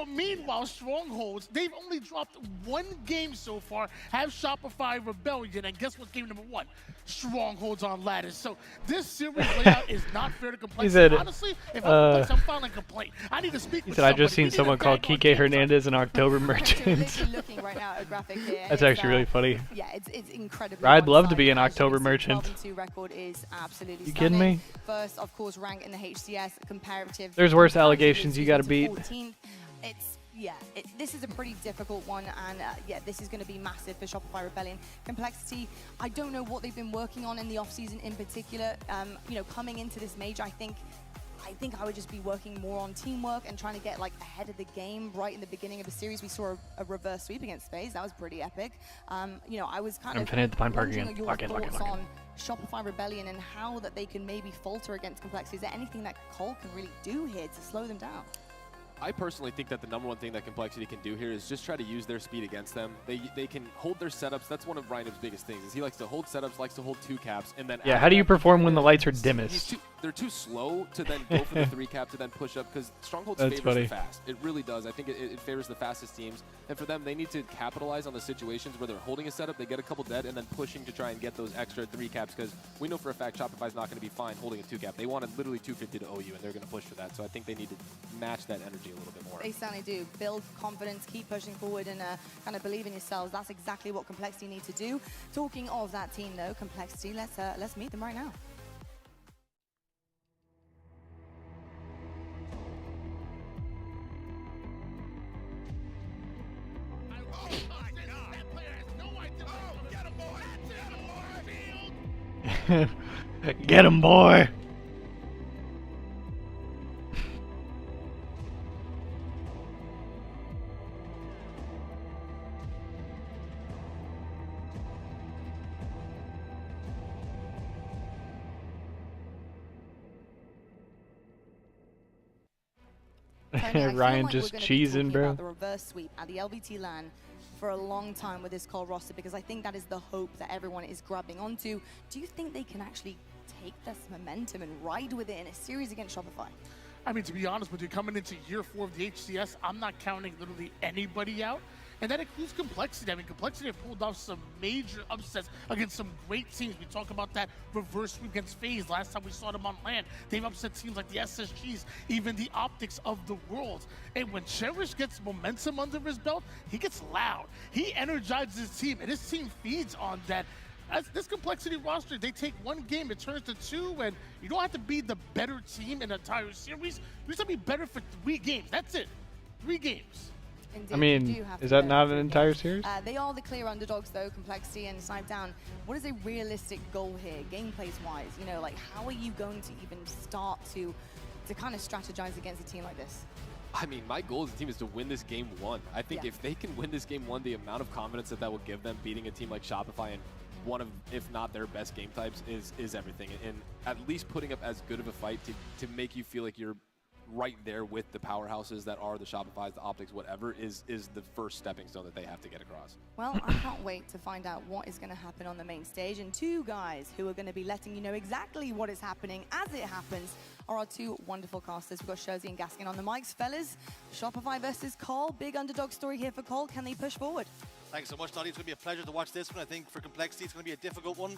Meanwhile, Strongholds, they've only dropped one game so far, have Shopify Rebellion, and guess what's game #1? Strongholds on Lattice. So this series layout is not fair to Complexity. He said, honestly, if I'm filing a complaint, I need to speak with somebody. I just seen someone called Kike Hernandez an October merchant. Looking right now at a graphic here. That's actually really funny. Yeah, it's incredibly. I'd love to be an October merchant. 12-2 record is absolutely you kidding me? First, of course, rank in the HCS comparative. There's worse allegations you got to beat. 14th. This is a pretty difficult one, and yeah, this is going to be massive for Shopify Rebellion. Complexity, I don't know what they've been working on in the off-season in particular. You know, coming into this major, I think I would just be working more on teamwork and trying to get like ahead of the game right in the beginning of the series. We saw a reverse sweep against FaZe. That was pretty epic. You know, I was kind of hit the Pine Park again. Your thoughts on Shopify Rebellion and how that they can maybe falter against Complexity. Is there anything that Cole can really do here to slow them down? I personally think that the #1 thing that Complexity can do here is just try to use their speed against them. They can hold their setups. That's one of Ryan's biggest things. Is he likes to hold setups, likes to hold 2 caps, and then how do you perform when the lights are dimmest? They're too slow to then go for the 3 cap to then push up, because Strongholds favors the fast. It really does. I think it favors the fastest teams, and for them, they need to capitalize on the situations where they're holding a setup, they get a couple dead, and then pushing to try and get those extra 3 caps, because we know for a fact Shopify's not going to be fine holding a 2 cap. They wanted literally 250 to OU, and they're going to push for that. So I think they need to match that energy energy a little bit more. They certainly do. Build confidence, keep pushing forward, and kind of believe in yourselves. That's exactly what Complexity need to do. Talking of that team, though, Complexity, let's meet them right now. Get him, boy! Ryan just cheesing, bro. About the reverse sweep at the LVT LAN for a long time with this Cole roster, because I think that is the hope that everyone is grabbing onto. Do you think they can actually take this momentum and ride with it in a series against Shopify? I mean, to be honest with you, coming into year 4 of the HCS, I'm not counting literally anybody out. And that includes Complexity. I mean, Complexity have pulled off some major upsets against some great teams. We talk about that reverse sweep against FaZe. Last time we saw them on LAN, they've upset teams like the SSGs, even the Optics of the world. And when Cherish gets momentum under his belt, he gets loud. He energizes his team, and his team feeds on that. As this Complexity roster, they take one game, it turns to 2, and you don't have to be the better team in the entire series. You just have to be better for 3 games. That's it. 3 games. Indeed, I mean, is that not an entire series? They are the clear underdogs, though, Complexity and Snipedown. What is a realistic goal here, gameplays-wise? You know, like, how are you going to even start to kind of strategize against a team like this? I mean, my goal as a team is to win this game 1. I think if they can win this game 1, the amount of confidence that will give them beating a team like Shopify and one of, if not their best game types, is everything. And at least putting up as good of a fight to make you feel like you're right there with the powerhouses that are the Shopifys, the Optics, whatever, is the first stepping stone that they have to get across. Well, I can't wait to find out what is going to happen on the main stage. And 2 guys who are going to be letting you know exactly what is happening as it happens are our 2 wonderful casters. We've got Shorzy and Gaskin on the mics. Fellas, Shopify versus Cole. Big underdog story here for Cole. Can they push forward? Thanks so much, Dottie. It's going to be a pleasure to watch this one. I think for Complexity, it's going to be a difficult one.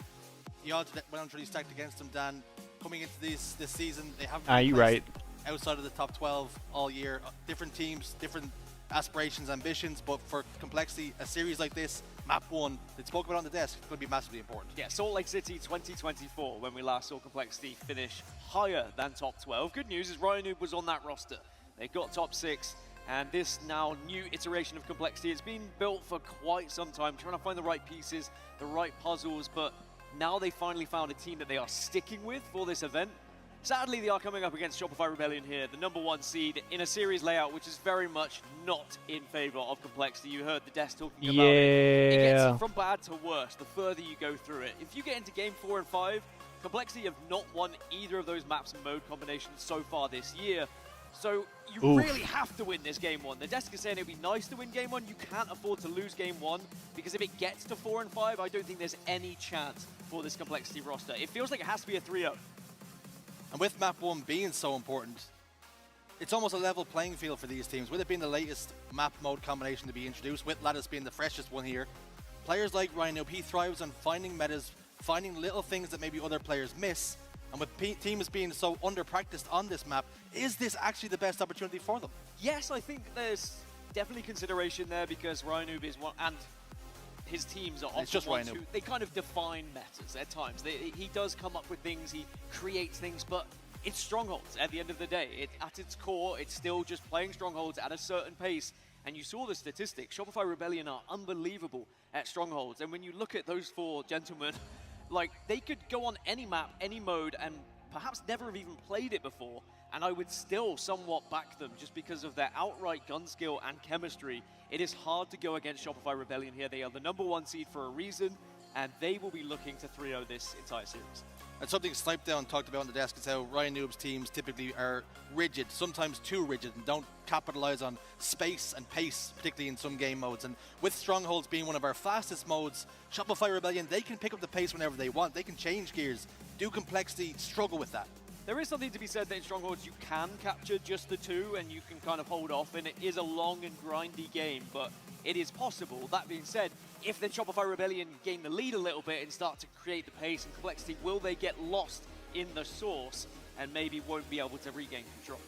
The odds went really stacked against them, Dan. Coming into this season, they haven't you're right. outside of the top 12 all year. Different teams, different aspirations, ambitions, but for Complexity, a series like this, map 1, they spoke about on the desk, it's going to be massively important. Yeah, Salt Lake City 2024, when we last saw Complexity finish higher than top 12. Good news is Ryan Noob was on that roster. They got top 6, and this now new iteration of Complexity, it's been built for quite some time, trying to find the right pieces, the right puzzles, but now they finally found a team that they are sticking with for this event. Sadly, they are coming up against Shopify Rebellion here, the #1 seed, in a series layout which is very much not in favor of Complexity. You heard the desk talking about it. It gets from bad to worse the further you go through it. If you get into game 4 and 5, Complexity have not won either of those maps and mode combinations so far this year. So you really have to win this game 1. The desk is saying it would be nice to win game 1. You can't afford to lose game 1, because if it gets to 4 and 5, I don't think there's any chance for this Complexity roster. It feels like it has to be a 3-0. And with map 1 being so important, it's almost a level playing field for these teams. With it being the latest map mode combination to be introduced, with Lattice being the freshest one here, players like Ryan Noob, he thrives on finding metas, finding little things that maybe other players miss. And with teams being so under-practiced on this map, is this actually the best opportunity for them? Yes, I think there's definitely consideration there, because Ryan Noob is one, and his teams are often ones who they kind of define metas at times. He does come up with things, he creates things, but it's Strongholds at the end of the day. At its core, it's still just playing Strongholds at a certain pace. And you saw the statistics. Shopify Rebellion are unbelievable at Strongholds. And when you look at those 4 gentlemen, like, they could go on any map, any mode, and perhaps never have even played it before, and I would still somewhat back them just because of their outright gun skill and chemistry. It is hard to go against Shopify Rebellion here. They are the #1 seed for a reason, and they will be looking to 3-0 this entire series. And something Snipedown talked about on the desk is how Ryan Noob's teams typically are rigid, sometimes too rigid, and don't capitalize on space and pace, particularly in some game modes. And with Strongholds being one of our fastest modes, Shopify Rebellion, they can pick up the pace whenever they want. They can change gears. Do Complexity struggle with that? There is something to be said that in Strongholds you can capture just the 2 and you can kind of hold off, and it is a long and grindy game, but it is possible. That being said, if then Shopify Rebellion gain the lead a little bit and start to create the pace and Complexity, will they get lost in the source and maybe won't be able to regain control?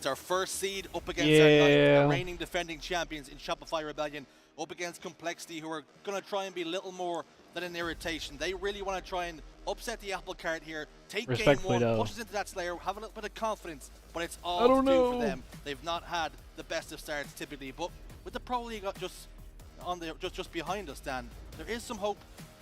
It's our first seed up against our reigning defending champions in Shopify Rebellion, up against Complexity, who are going to try and be little more than an irritation. They really want to try and upset the apple cart here, take game one, push us into that Slayer, have a little bit of confidence, but it's all to do for them. They've not had the best of starts typically, but with the Pro League just behind us, Dan, there is some hope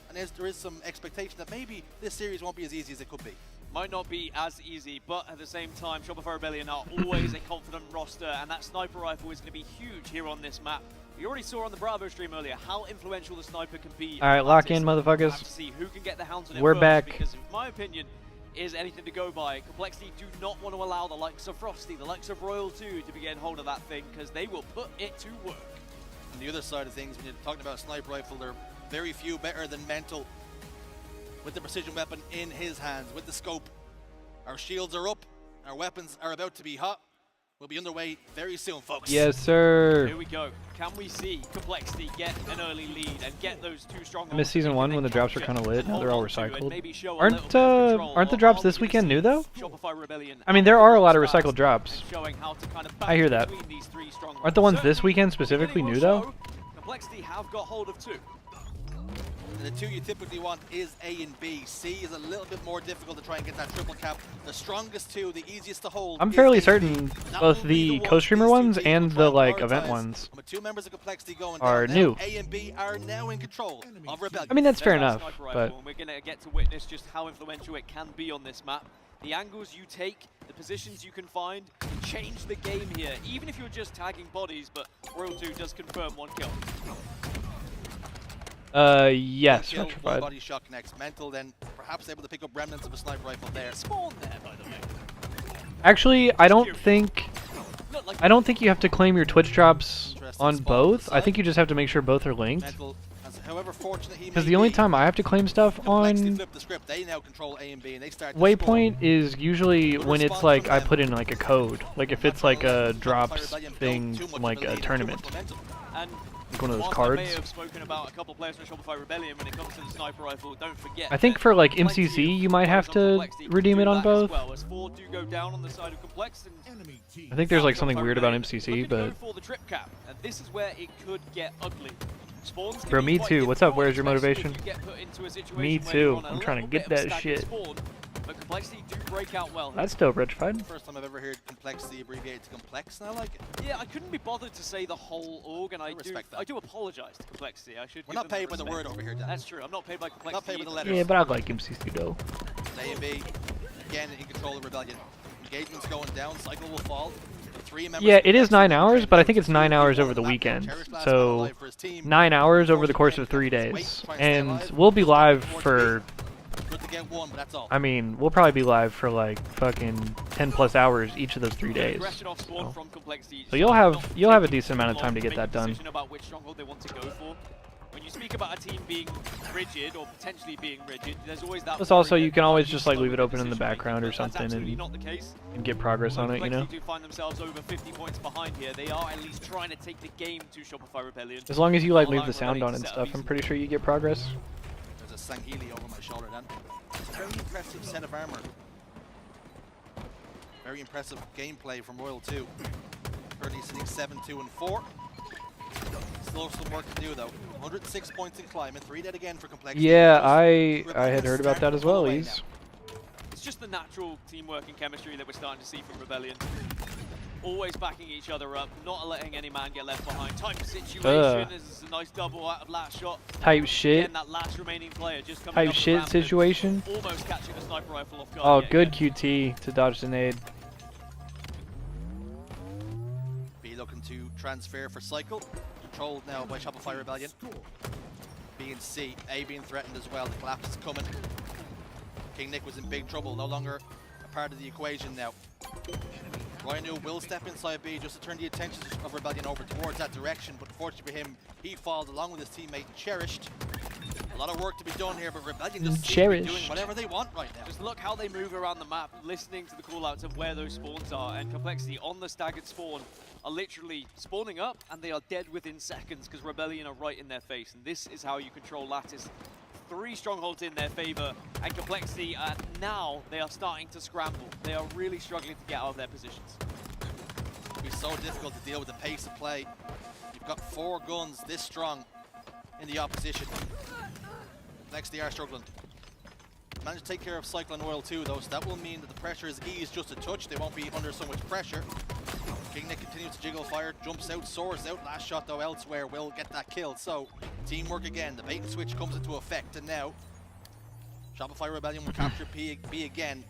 and there is some expectation that maybe this series won't be as easy as it could be. Might not be as easy, but at the same time, Shopify Rebellion are always a confident roster, and that sniper rifle is going to be huge here on this map. You already saw on the Bravo stream earlier how influential the sniper can be. All right, lock in, motherfuckers. To see who can get the hounds on it We're first, back. Because in my opinion, is anything to go by. Complexity do not want to allow the likes of Frosty, the likes of Royal 2 to be getting hold of that thing, because they will put it to work. On the other side of things, when you're talking about a sniper rifle, there are very few better than Mental with the precision weapon in his hands, with the scope. Our shields are up, our weapons are about to be hot. We'll be underway very soon, folks. Yes, sir. Here we go. Can we see Complexity get an early lead and get those two strong? I missed season 1 when the drops were kind of lit. Now they're all recycled. Aren't the drops this weekend new though? I mean, there are a lot of recycled drops. I hear that. Aren't the ones this weekend specifically new though? Complexity have got hold of 2. The 2 you typically want is A and B. C is a little bit more difficult to try and get that triple cap. The strongest 2, the easiest to hold. I'm fairly certain both the co-streamer ones and the like event ones with 2 members of Complexity going are down. new. A and B are now in control of Rebellion. I mean, that's fair enough, but we're going to get to witness just how influential it can be on this map. The angles you take, the positions you can find, can change the game here, even if you're just tagging bodies, but Royal 2 does confirm 1 kill. One Yes, kill, Petrified. 1 body shot connects. Mental then perhaps able to pick up remnants of a sniper rifle there. Spawn there, by the way. Actually, I don't think you have to claim your Twitch drops on both. I think you just have to make sure both are linked. Mental, however fortunate he Because may the only be, time I have to claim stuff Complexity on flip the script. They now control A and B, and they start to Waypoint is usually when it's like I put in like a code. Like if it's like a drops thing from like a tournament. And like one of those whilst cards. I may have spoken about a couple players from Shopify Rebellion when it comes to the sniper rifle, don't forget. I think for like MCC you might have to redeem it on both. Well, as 4 do go down on the side of Complex, and I think there's like something weird about MCC, but for the trip cap, and this is where it could get ugly. Spawns bro, me too. What's up? Where's your motivation? Me Me too. I'm trying to get that shit. But Complexity do break out well. That's still Petrified. First time I've ever heard Complexity abbreviated to Complex, and I like it. Yeah, I couldn't be bothered to say the whole org, and I do apologize to Complexity. I should. We're not paid by the word over here, Dan. That's true. I'm not paid by Complexity. Not paid by the letters. Yeah, but I like MCC though. A and B, again in control of Rebellion. Engagement's going down, cycle will fall. The 3 members Yeah, it is 9 hours, but I think it's 9 hours over the weekend. So 9 hours over the course of 3 days. And we'll be live for, good to get 1, but that's all. I mean, we'll probably be live for like fucking 10 plus hours each of those 3 days. So you'll have a decent amount of time to get that done. About which stronghold they want to go for. When you speak about a team being rigid or potentially being rigid, there's always that. Plus also you can always just like leave it open in the background or something and get progress on it, you know? Do find themselves over 50 points behind here. They are at least trying to take the game to Shopify Rebellion. As long as you like leave the sound on and stuff, I'm pretty sure you get progress. There's a Sanghili over my shoulder then. Very impressive set of armor. Very impressive gameplay from Royal 2. Currently sitting 7-2 and 4. Still some work to do though. 106 points in climbing, 3 dead again for Complexity. Yeah, I had heard about that as well, Ease. It's just the natural teamwork and chemistry that we're starting to see from Rebellion. Always backing each other up, not letting any man get left behind. Type situation. This is a nice double out of last shot. Type shit. Again, that last remaining player just coming Type up shit situation. Almost catching the sniper rifle off guard. Oh, good QT to dodge the nade. B looking to transfer for cycle. Controlled now by Shopify Rebellion. B and C. A being threatened as well. The collapse is coming. King Nick was in big trouble. No longer a part of the equation now. Rhino will step inside B just to turn the attention of Rebellion over towards that direction, but fortunately for him, he falls along with his teammate Cherished. A lot of work to be done here, but Rebellion just seem to be doing whatever they want right now. Just look how they move around the map, listening to the callouts of where those spawns are, and Complexity on the staggered spawn are literally spawning up, and they are dead within seconds because Rebellion are right in their face, and this is how you control Lattice. 3 strongholds in their favor, and Complexity now they are starting to scramble. They are really struggling to get out of their positions. It'll be so difficult to deal with the pace of play. You've got 4 guns this strong in the opposition. Next, they are struggling. Managed to take care of Cycle and Oil too, though, so that will mean that the pressure is eased just a touch. They won't be under so much pressure. Kingnick continues to jiggle fire, jumps out, soars out. Last shot, though, elsewhere will get that kill. So, teamwork again. The bait and switch comes into effect, and now Shopify Rebellion will capture B again.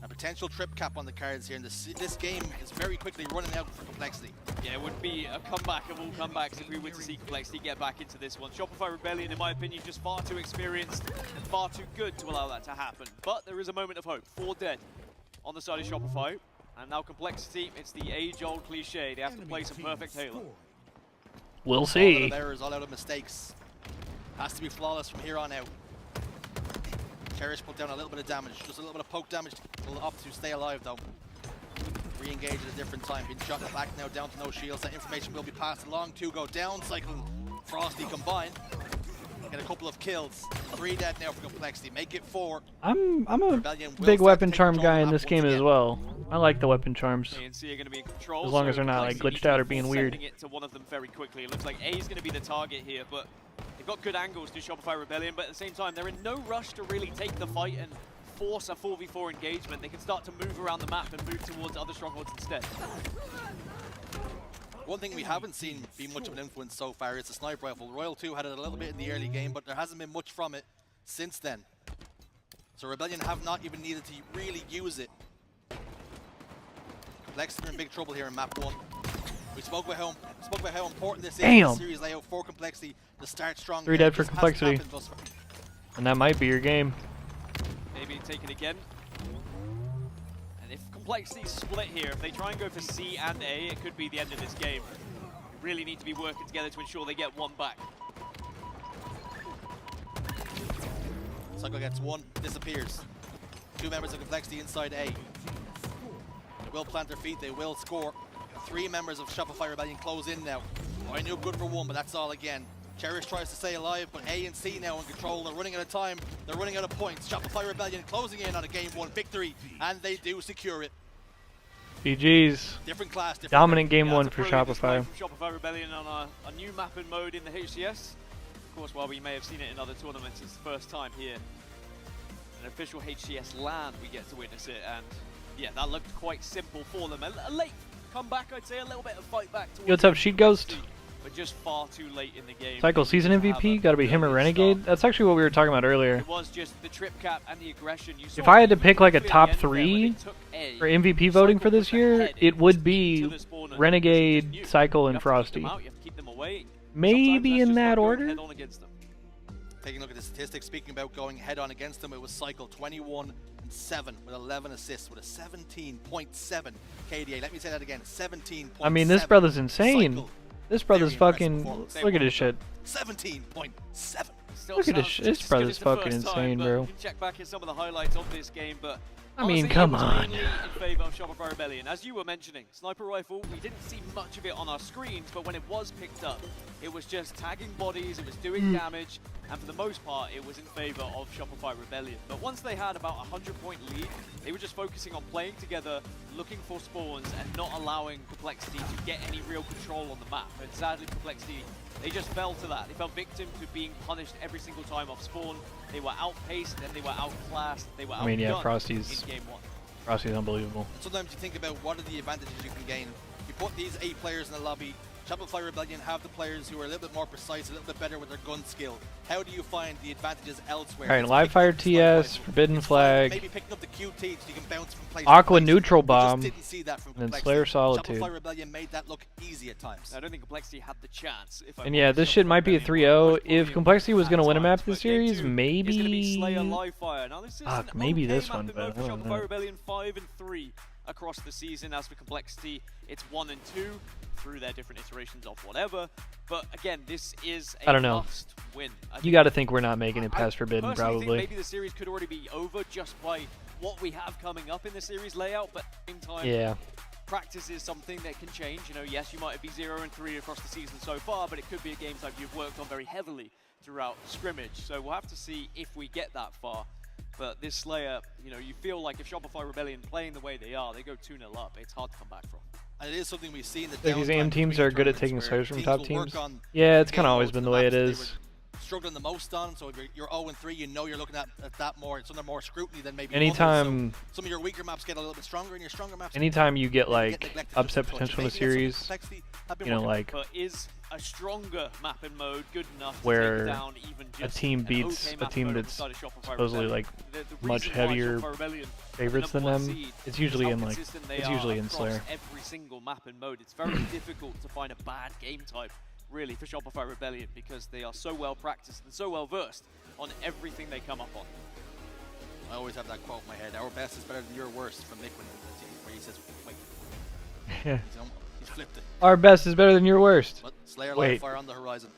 A potential trip cap on the cards here, and this game is very quickly running out for Complexity. Yeah, it would be a comeback of all comebacks if we were to see Complexity get back into this one. Shopify Rebellion, in my opinion, just far too experienced and far too good to allow that to happen. But there is a moment of hope. 4 dead on the side of Shopify. And now Complexity, it's the age-old cliche. They have to play some perfect Halo. We'll see. All out of errors, all out of mistakes. Has to be flawless from here on out. Cherish put down a little bit of damage, just a little bit of poke damage up to stay alive though. Re-engage at a different time, being shot in the back now, down to no shields. That information will be passed along. 2 go down, Cycle and Frosty combined. Get a couple of kills. 3 dead now for Complexity, make it 4. I'm a big weapon charm guy in this game as well. I like the weapon charms. A&C are going to be in control, as long as they're not like glitched out or being weird. Sending it to one of them very quickly. It looks like A is going to be the target here, but they've got good angles to Shopify Rebellion, but at the same time, they're in no rush to really take the fight and force a 4v4 engagement. They can start to move around the map and move towards other strongholds instead. One thing we haven't seen be much of an influence so far is the sniper rifle. Royal 2 had it a little bit in the early game, but there hasn't been much from it since then. So Rebellion have not even needed to really use it. Complexity are in big trouble here in map 1. We spoke about how important this is in the series layout for Complexity to start strong. 3 dead for Complexity. And that might be your game. Maybe take it again. And if Complexity split here, if they try and go for C and A, it could be the end of this game. They really need to be working together to ensure they get 1 back. Cycle gets 1, disappears. 2 members of Complexity inside A. They will plant their feet, they will score. 3 members of Shopify Rebellion close in now. I knew good for 1, but that's all again. Cherish tries to stay alive, but A and C now in control. They're running out of time. They're running out of points. Shopify Rebellion closing in on a game 1 victory, and they do secure it. GG's. Different class, different dominant game 1 for Shopify. From Shopify Rebellion on a new map and mode in the HCS. Of course, while we may have seen it in other tournaments, it's the first time here. An official HCS LAN, we get to witness it, and yeah, that looked quite simple for them. A late comeback, I'd say, a little bit of fight back. Yo, what's up, Sheet Ghost? But just far too late in the game. Cycle season MVP, gotta be him or Renegade. That's actually what we were talking about earlier. It was just the trip cap and the aggression. You saw if I had to pick like a top 3 for MVP voting for this year, it would be Renegade, Cycle, and Frosty. Maybe in that order. Taking a look at the statistics, speaking about going head on against them, it was Cycle 21 and 7 with 11 assists with a 17.7 KDA. Let me say that again, 17.7. I mean, this brother's insane. Cycle. This brother's fucking. Look at his shit. 17.7. Look at this brother's fucking insane, bro. You can check back in some of the highlights of this game, but I mean, come on. In favor of Shopify Rebellion. As you were mentioning, Sniper Rifle, we didn't see much of it on our screens, but when it was picked up, it was just tagging bodies, it was doing damage, and for the most part, it was in favor of Shopify Rebellion. But once they had about a 100-point lead, they were just focusing on playing together, looking for spawns, and not allowing Complexity to get any real control on the map. And sadly, Complexity, they just fell to that. They fell victim to being punished every single time off spawn. They were outpaced and they were outclassed. They were outdone. I mean, yeah, Frosty's in game 1. Frosty's unbelievable. And sometimes you think about what are the advantages you can gain. You put these 8 players in the lobby. Shopify Rebellion have the players who are a little bit more precise, a little bit better with their gun skill. How do you find the advantages elsewhere? Alright, live fire TS, Forbidden Flag, maybe picking up the QT so you can bounce from place Aqua to place. Neutral Bomb, didn't see that from and then Slayer Solitude. Shopify Rebellion made that look easy at times. I don't think Complexity had the chance. And yeah, this shit might be a 3-0. If Complexity was going to win a map this series, maybe... Fuck, maybe this one, but I don't know. Shopify Rebellion 5 and 3 across the season. As for Complexity, it's 1 and 2 through their different iterations of whatever. But again, this is a must win. You got to think we're not making it past Forbidden, I probably. Think maybe the series could already be over just by what we have coming up in the series layout, but at the same time, yeah, practice is something that can change. You know, yes, you might be 0 and 3 across the season so far, but it could be a game type you've worked on very heavily throughout scrimmage. So we'll have to see if we get that far. But this Slayer, you know, you feel like if Shopify Rebellion playing the way they are, they go 2-0 up. It's hard to come back from. And it is something we've seen. These AM teams are good at taking slaves from top teams. Yeah, it's kind of always been the way it is. Struggling the most on, so if you're 0-3, you know you're looking at that more. It's under more scrutiny than maybe anytime. So some of your weaker maps get a little bit stronger, and your stronger maps. Anytime you get like upset potential in a series, you know, like but is a stronger map and mode good enough to where take down even just a team beats a team that's supposedly like much heavier favorites than them? It's usually in like Slayer. Every single map and mode, it's very difficult to find a bad game type, really, for Shopify Rebellion, because they are so well practiced and so well versed on everything they come up on. I always have that quote in my head: "Our best is better than your worst," from Miquin, where he says, "Wait." Yeah. He's flipped it. Our best is better than your worst. But Slayer Live Fire on the horizon.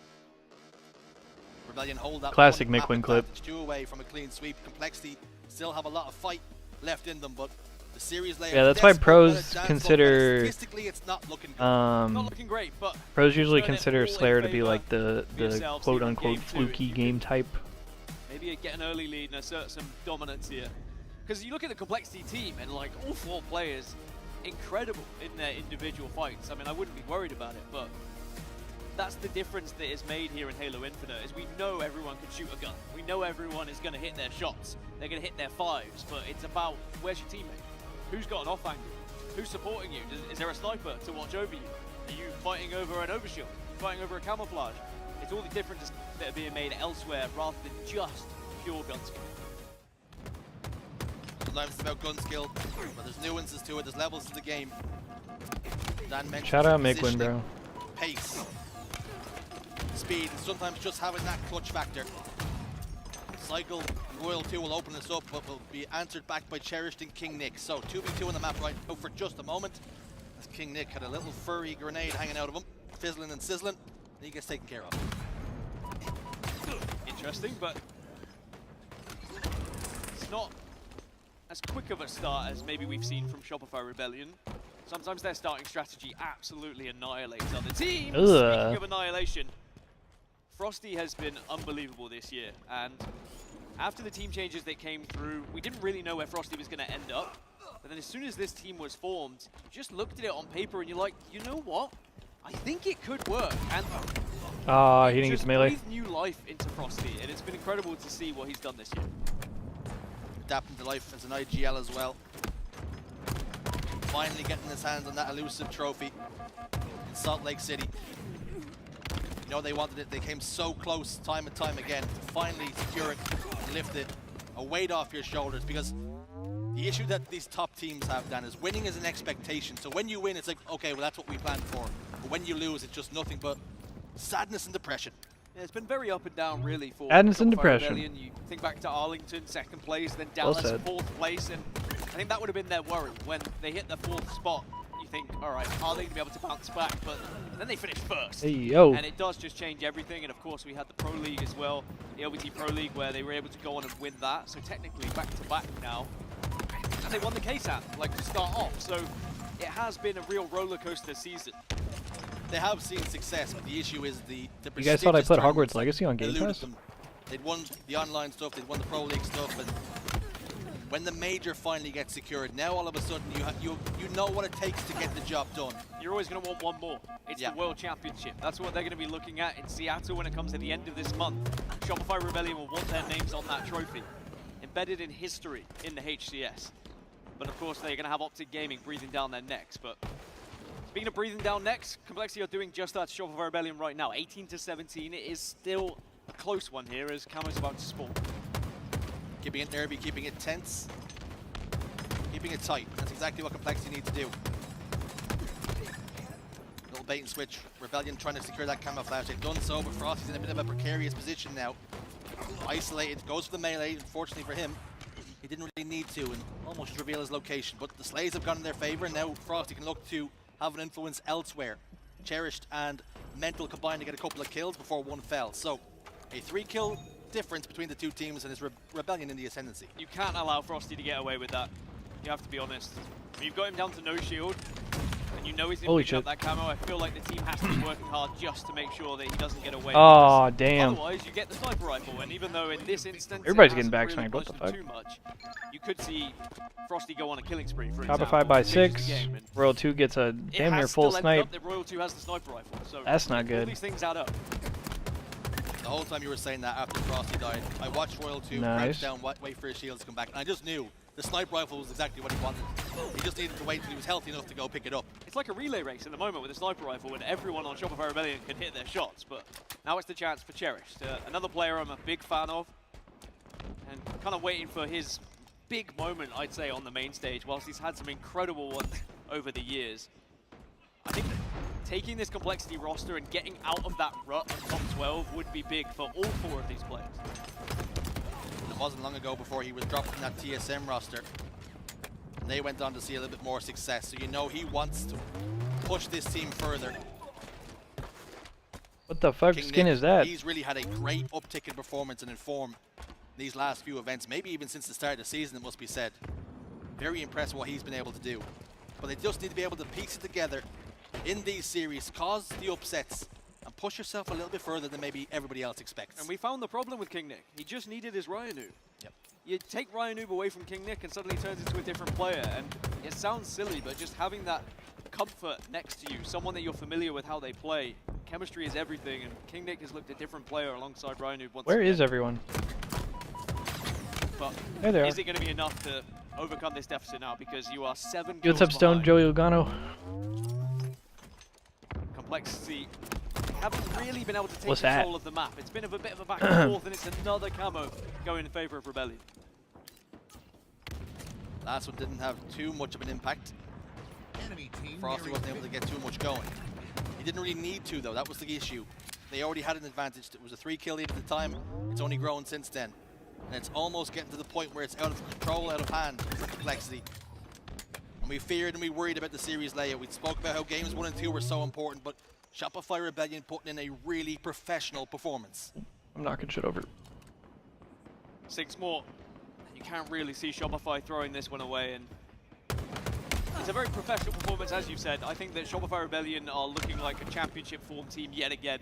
Rebellion hold that classic Miquin clip. 2 away from a clean sweep. Complexity still have a lot of fight left in them, but the series layer. Yeah, that's why pros consider. Statistically, it's not looking good. Not looking great, but pros usually consider Slayer to be like the quote unquote fluky game type. Maybe get an early lead and assert some dominance here. Because you look at the Complexity team and like all 4 players, incredible in their individual fights. I mean, I wouldn't be worried about it, but that's the difference that is made here in Halo Infinite, is we know everyone can shoot a gun. We know everyone is going to hit their shots. They're going to hit their 5s, but it's about where's your teammate? Who's got an off angle? Who's supporting you? Is there a sniper to watch over you? Are you fighting over an overshield? Fighting over a camouflage? It's all the differences that are being made elsewhere rather than just pure gun skill. Sometimes it's about gun skill, but there's nuances to it, there's levels to the game. Dan mentioned shout out Miquin, bro. Pace, speed, and sometimes just having that clutch factor. Cycle Royal 2 will open this up, but will be answered back by Cherished and King Nick. So 2v2 on the map right now for just a moment, as King Nick had a little furry grenade hanging out of him, fizzling and sizzling, and he gets taken care of. Interesting, but it's not as quick of a start as maybe we've seen from Shopify Rebellion. Sometimes their starting strategy absolutely annihilates other teams. Speaking of annihilation, Frosty has been unbelievable this year, and after the team changes that came through, we didn't really know where Frosty was going to end up. But then as soon as this team was formed, you just looked at it on paper and you're like, you know what? I think it could work. And he didn't get the melee. Breathed new life into Frosty, and it's been incredible to see what he's done this year. Adapting to life as an IGL as well. Finally getting his hands on that elusive trophy in Salt Lake City. You know they wanted it, they came so close time and time again to finally secure it and lift it, a weight off your shoulders, because the issue that these top teams have, Dan, is winning is an expectation. So when you win, it's like, okay, well that's what we planned for. But when you lose, it's just nothing but sadness and depression. Yeah, it's been very up and down, really, for sadness and depression. Rebellion. You think back to Arlington, 2nd place, then Dallas, 4th place, and I think that would have been their worry when they hit the 4th spot. You think, all right, are they going to be able to bounce back? But then they finished 1st. Hey, yo. And it does just change everything. And of course, we had the Pro League as well, the LBT Pro League, where they were able to go on and win that. So technically, back to back now. And they won the KSAT, like, to start off. So it has been a real roller coaster season. They have seen success, but the issue is the You guys thought I put Hogwarts Legacy on Game Pass? They'd won the online stuff, they'd won the Pro League stuff, and when the major finally gets secured, now all of a sudden you know what it takes to get the job done. You're always going to want one more. It's the World Championship. That's what they're going to be looking at in Seattle when it comes to the end of this month. Shopify Rebellion will want their names on that trophy, embedded in history in the HCS. But of course, they're going to have Optic Gaming breathing down their necks. But speaking of breathing down necks, Complexity are doing just that to Shopify Rebellion right now. 18-17. It is still a close one here as Camo's about to spawn. Keeping it nervy, keeping it tense, keeping it tight. That's exactly what Complexity need to do. Little bait and switch. Rebellion trying to secure that camouflage. They've done so, but Frosty's in a bit of a precarious position now. Isolated, goes for the melee. Unfortunately for him, he didn't really need to and almost reveal his location. But the Slays have gone in their favor, and now Frosty can look to have an influence elsewhere. Cherished and Mental combined to get a couple of kills before one fell. So a 3-kill difference between the two teams, and it's Rebellion in the ascendancy. You can't allow Frosty to get away with that. You have to be honest. You've got him down to no shield, and you know he's Holy picking up shit. that camo, I feel like the team has to be working hard just to make sure that he doesn't get away. Oh, damn. Otherwise, you get the sniper rifle, and even though in this instance Everybody's it getting hasn't back really sniped. What the pushed fuck? him too much, you could see Frosty go on a killing spree, for Shopify example. by Finishes 6. the game, and Royal 2 gets a it damn has near full still ended snipe. up that Royal 2 has the sniper rifle, so That's not all good. these things add up. The whole time you were saying that after Frosty died, I watched Royal 2 Nice. crouch down, wait for his shields to come back, and I just knew the sniper rifle was exactly what he wanted. He just needed to wait until he was healthy enough to go pick it up. It's like a relay race at the moment with a sniper rifle when everyone on Shopify Rebellion can hit their shots, but now it's the chance for Cherish. Another player I'm a big fan of, and kind of waiting for his big moment, I'd say, on the main stage, whilst he's had some incredible ones over the years. I think that taking this Complexity roster and getting out of that rut of top 12 would be big for all 4 of these players. It wasn't long ago before he was dropped from that TSM roster. And they went on to see a little bit more success, so you know he wants to push this team further. What the fuck King skin Nick, is that? He's really had a great uptick in performance and in form these last few events, maybe even since the start of the season, it must be said. Very impressed with what he's been able to do. But they just need to be able to piece it together in these series, cause the upsets, and push yourself a little bit further than maybe everybody else expects. And we found the problem with King Nick. He just needed his Ryanu. Yep. You take Ryanu away from King Nick and suddenly he turns into a different player. And it sounds silly, but just having that comfort next to you, someone that you're familiar with how they play, chemistry is everything. And King Nick has looked a different player alongside Ryanu once Where again. is everyone? But There they is are. it going to be enough to overcome this deficit now? Because you are 7 What's kills up, Stone? behind. Joey Lugano. Complexity haven't really been able to take What's that? control of the map. It's been a bit of a back and forth, and it's another camo going in favor of Rebellion. Last one didn't have too much of an impact. Enemy team Frosty wasn't able to get too much going. He didn't really need to, though. That was the issue. They already had an advantage. It was a 3-kill lead at the time. It's only grown since then. And it's almost getting to the point where it's out of control, out of hand for Complexity. And we feared and we worried about the series layout. We spoke about how games 1 and 2 were so important, but Shopify Rebellion putting in a really professional performance. I'm knocking shit over. 6 more. You can't really see Shopify throwing this one away, and it's a very professional performance, as you said. I think that Shopify Rebellion are looking like a championship form team yet again.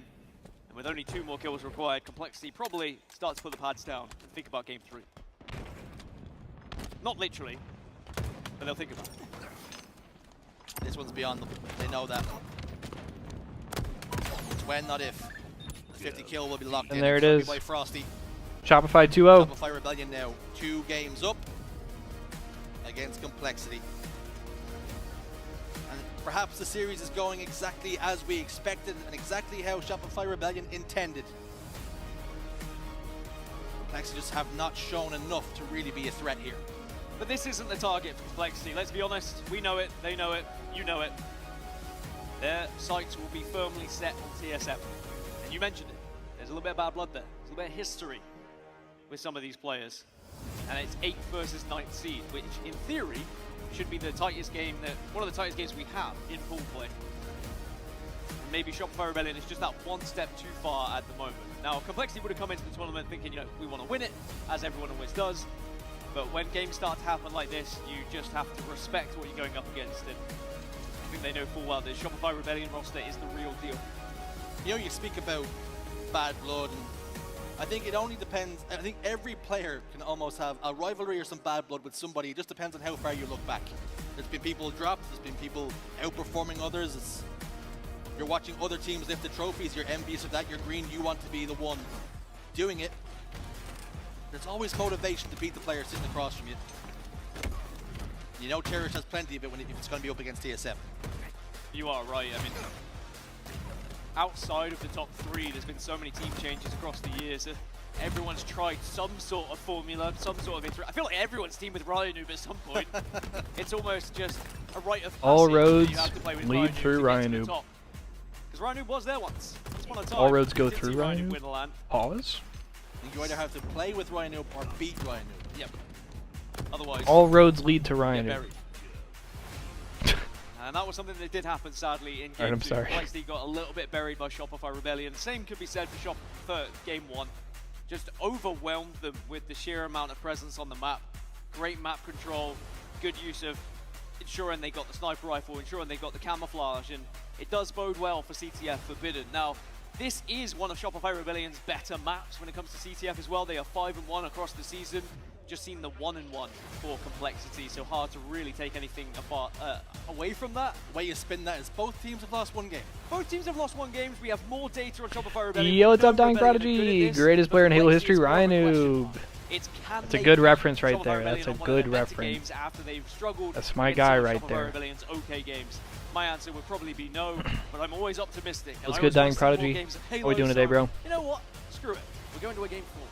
And with only 2 more kills required, Complexity probably starts to put the pads down and think about game 3. Not literally, but they'll think about it. This one's beyond them. They know that. It's when, not if. The 50 kill will be locked in. And there it It's is. by Frosty. Shopify 2-0. Shopify Rebellion now 2 games up against Complexity. And perhaps the series is going exactly as we expected and exactly how Shopify Rebellion intended. Complexity just have not shown enough to really be a threat here. But this isn't the target for Complexity. Let's be honest. We know it. They know it. You know it. Their sights will be firmly set on TSM. And you mentioned it. There's a little bit of bad blood there. There's a little bit of history with some of these players. And it's 8 versus 9th seed, which in theory should be the tightest game, one of the tightest games we have in pool play. And maybe Shopify Rebellion is just that one step too far at the moment. Now, Complexity would have come into the tournament thinking, you know, we want to win it, as everyone always does. But when games start to happen like this, you just have to respect what you're going up against. And I think they know full well that the Shopify Rebellion roster is the real deal. You know, you speak about bad blood, and I think it only depends. I think every player can almost have a rivalry or some bad blood with somebody. It just depends on how far you look back. There's been people dropped, there's been people outperforming others. You're watching other teams lift the trophies, you're envious of that, you're green, you want to be the one doing it. There's always motivation to beat the player sitting across from you. You know Cherish has plenty of it if it's going to be up against TSM. You are right. I mean, outside of the top 3, there's been so many team changes across the years. Everyone's tried some sort of formula, some sort of I feel like everyone's teamed with Ryanu at some point. It's almost just a rite of passage. All that roads you have to play with lead Ryanu through Ryanu. Because Ryanu was there once. Upon a time, All roads go you did through see Ryanu. win the LAN. Pause. You either have to play with Ryanu or beat Ryanu. Yep. Otherwise, All roads lead to get Ryan. buried. And that was something that did happen, sadly, in game Alright, I'm 2. sorry. Complexity got a little bit buried by Shopify Rebellion. Same could be said for game 1. Just overwhelmed them with the sheer amount of presence on the map. Great map control, good use of ensuring they got the sniper rifle, ensuring they got the camouflage, and it does bode well for CTF Forbidden. Now, this is one of Shopify Rebellion's better maps when it comes to CTF as well. They are 5-1 across the season. Just seen the 1-1 for Complexity, so hard to really take anything apart away from that. The way you spin that is both teams have lost one game. Both teams have lost one game. We have more data on Shopify Rebellion. Yo, what's up, Dying Prodigy? Greatest player in Halo history, Ryan Noob. That's a good reference right there. That's a good reference. That's my guy right there. Okay games. My answer would probably be no, but I'm always optimistic. What's good, Dying Prodigy? How are we doing today, bro? You know what? Screw it. We're going to a game 4.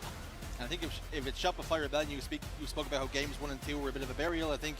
And I think if it's Shopify Rebellion, you spoke about how games 1 and 2 were a bit of a burial. I think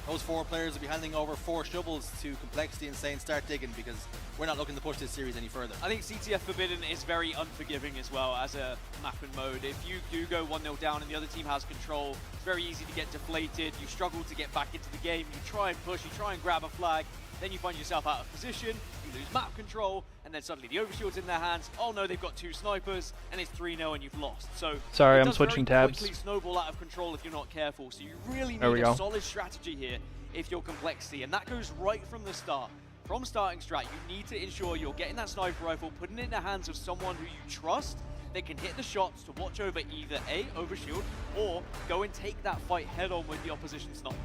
those 4 players will be handing over 4 shovels to Complexity and saying start digging, because we're not looking to push this series any further. I think CTF Forbidden is very unforgiving as well as a map and mode. If you do go 1-0 down and the other team has control, it's very easy to get deflated. You struggle to get back into the game. You try and push, you try and grab a flag, then you find yourself out of position, you lose map control, and then suddenly the overshield's in their hands. Oh no, they've got 2 snipers, and it's 3-0 and you've lost. So sorry, I'm switching tabs. Quickly snowball out of control if you're not careful. So you really need a solid strategy here if you're Complexity, and that goes right from the start. From starting strat, you need to ensure you're getting that sniper rifle, putting it in the hands of someone who you trust. They can hit the shots to watch over either A, overshield, or go and take that fight head on with the opposition sniper.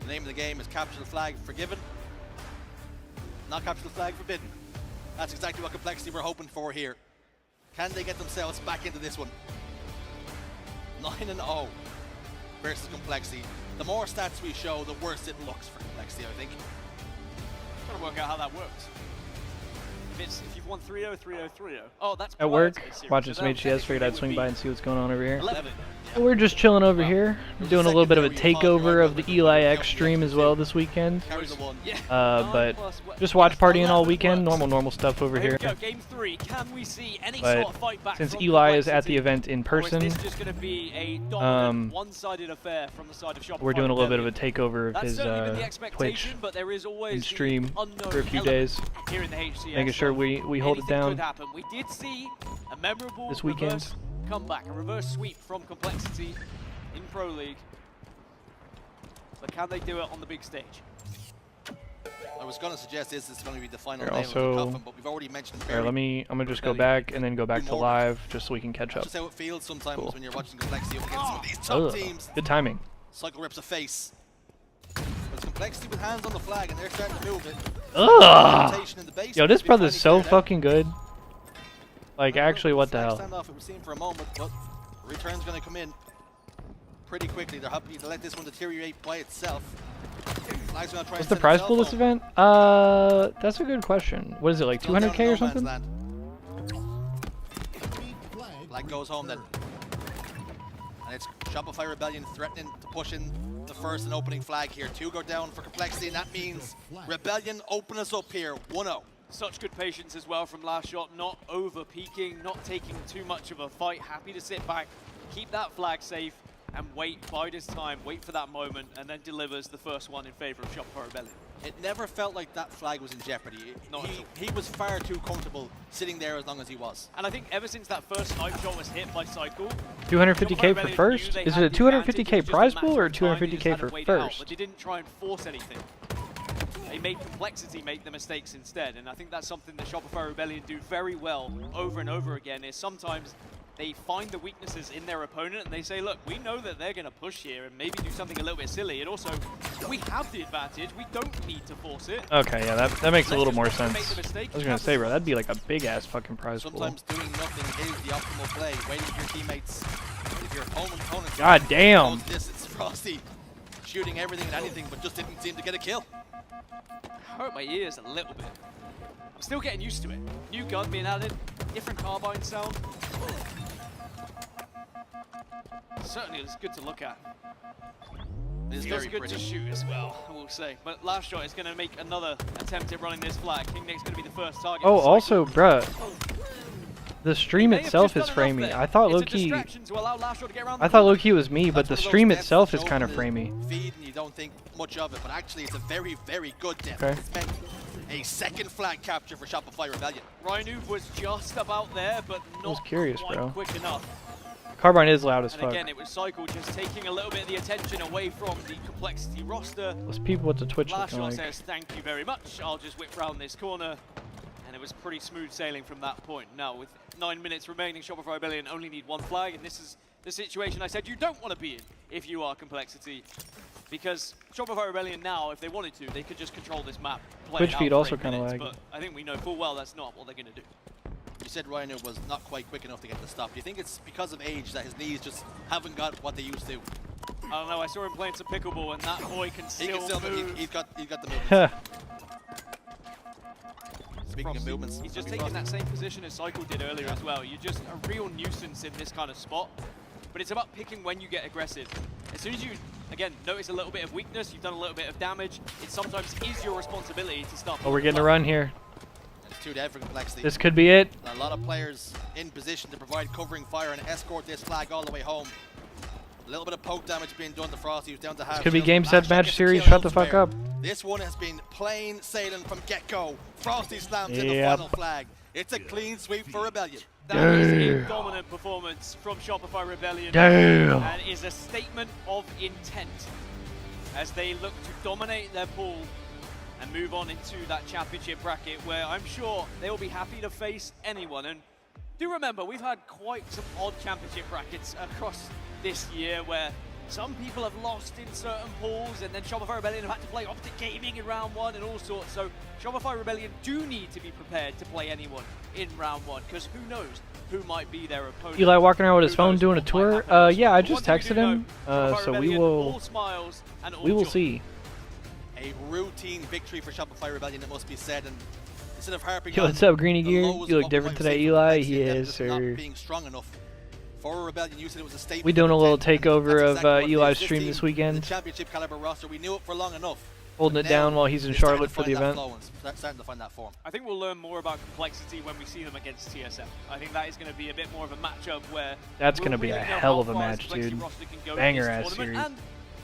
The name of the game is Capture the Flag Forgiven, not Capture the Flag Forbidden. That's exactly what Complexity we're hoping for here. Can they get themselves back into this one? 9-0 versus Complexity. The more stats we show, the worse it looks for Complexity, I think. Trying to work out how that works. If you've won 3-0, 3-0, 3-0. Oh, that's at work, watching some HCS, figured I'd swing by and see what's going on over here. We're just chilling over here, doing a little bit of a takeover of the Eli X stream as well this weekend. But just watch partying all weekend, normal stuff over here. Game 3. Can we see any but sort of fight back since Eli is at the event in person, just going to be a dominant, one-sided affair from the side of Shopify we're doing a little bit of a takeover of his Twitch and stream for a few days, here in the HCS, making sure we hold it down We did see a memorable this weekend. Comeback, a reverse sweep from Complexity in Pro League. But can they do it on the big stage? I was going to suggest this is going to be the final nail in the coffin, but we've already mentioned. I'm gonna just go back and then go back to live just so we can catch up. That's just how it feels sometimes when you're watching Complexity up against some of these top teams. Good timing. Cycle rips a face. But it's Complexity with hands on the flag and they're starting to move it. Yo, this brother's so fucking good. Like, actually, what the hell? Standoff it was seen for a moment, but return's going to come in pretty quickly. They're happy to let this one deteriorate by itself. Flag's gonna try. What's the prize pool this event? That's a good question. What is it, like 200K or something? Flag goes home then. And it's Shopify Rebellion threatening to push in the first and opening flag here. 2 go down for Complexity, and that means Rebellion open us up here, 1-0. Such good patience as well from last shot, not over peaking, not taking too much of a fight, happy to sit back, keep that flag safe, and wait, bide his time, wait for that moment, and then delivers the first one in favor of Shopify Rebellion. It never felt like that flag was in jeopardy. He was far too comfortable sitting there as long as he was. And I think ever since that first snipe shot was hit by Cycle, 250K for first? Is it a 250K prize pool or 250K for first? But they didn't try and force anything. They made Complexity make the mistakes instead, and I think that's something that Shopify Rebellion do very well over and over again, is sometimes they find the weaknesses in their opponent and they say, look, we know that they're going to push here and maybe do something a little bit silly, and also, we have the advantage, we don't need to force it. Okay, yeah, that makes a little more sense. I was going to say, bro, that'd be like a big-ass fucking prize pool. Sometimes doing nothing is the optimal play, waiting for your teammates, if your opponent God damn! This, it's Frosty shooting everything and anything, but just didn't seem to get a kill. Hurt my ears a little bit. I'm still getting used to it. New gun being added, different carbine sound. Certainly it's good to look at. It feels good to shoot as well, I will say. But last shot is going to make another attempt at running this flag. King Nick's going to be the first target. Oh, also, bruh, the stream itself is framey. I thought low-key was me, but the stream itself is kind of framey. Feed and you don't think much of it, but actually it's a very, very good depth. Okay. It's meant a second flag capture for Shopify Rebellion. Rhino was just about there, but not quite quick enough. Carbine is loud as And fuck. again, it was Cycle just taking a little bit of the attention away from the Complexity roster. Those people with the Twitch Last looking shot like. says, thank you very much. I'll just whip round this corner. And it was pretty smooth sailing from that point. Now, with 9 minutes remaining, Shopify Rebellion only need 1 flag. And this is the situation I said you don't want to be in if you are Complexity. Because Shopify Rebellion now, if they wanted to, they could just control this map. Play Twitch it out feed for also 8 kinda minutes, laggy. But I think we know full well that's not what they're going to do. You said Rhino was not quite quick enough to get the stop. Do you think it's because of age that his knees just haven't got what they used to? I don't know, I saw him playing some pickleball and that boy can still move. He's got the movements. Speaking of movements, he's just taking that same position as Cycle did earlier as well. You're just a real nuisance in this kind of spot. But it's about picking when you get aggressive. As soon as you, again, notice a little bit of weakness, you've done a little bit of damage, it sometimes is your responsibility to start. Oh, we're getting a run here. It's 2 dead for Complexity. This could be it. A lot of players in position to provide covering fire and escort this flag all the way home. A little bit of poke damage being done to Frosty, who's down to half. This could be game, set, match series. Shut the fuck up. This one has been plain sailing from get-go. Frosty slams in the final flag. It's a clean sweep for Rebellion. That is a dominant performance from Shopify Rebellion. Damn. And is a statement of intent as they look to dominate their pool and move on into that championship bracket where I'm sure they will be happy to face anyone. And do remember, we've had quite some odd championship brackets across this year where some people have lost in certain pools, and then Shopify Rebellion have had to play Optic Gaming in round 1 and all sorts. So Shopify Rebellion do need to be prepared to play anyone in round 1, because who knows who might be their opponent. Eli walking around with his phone doing a tour. Yeah, I just texted him. So we will see. A routine victory for Shopify Rebellion, it must be said. And instead of harping Yo, on what's up, Greeny the Gear? lows You of look what different we might today, see from Eli. Complexity, them Yes, just not sir. being strong enough. For Rebellion, you said it was a statement. We doing a little takeover of exactly what it Eli's is. stream team, this weekend. The championship caliber roster, we knew it for long enough. Holding it down while he's in Charlotte for the event. Starting to find that form. I think we'll learn more about Complexity when we see them against TSM. I think that is going to be a bit more of a matchup where That's going to be a hell of a match, dude. Banger ass series. And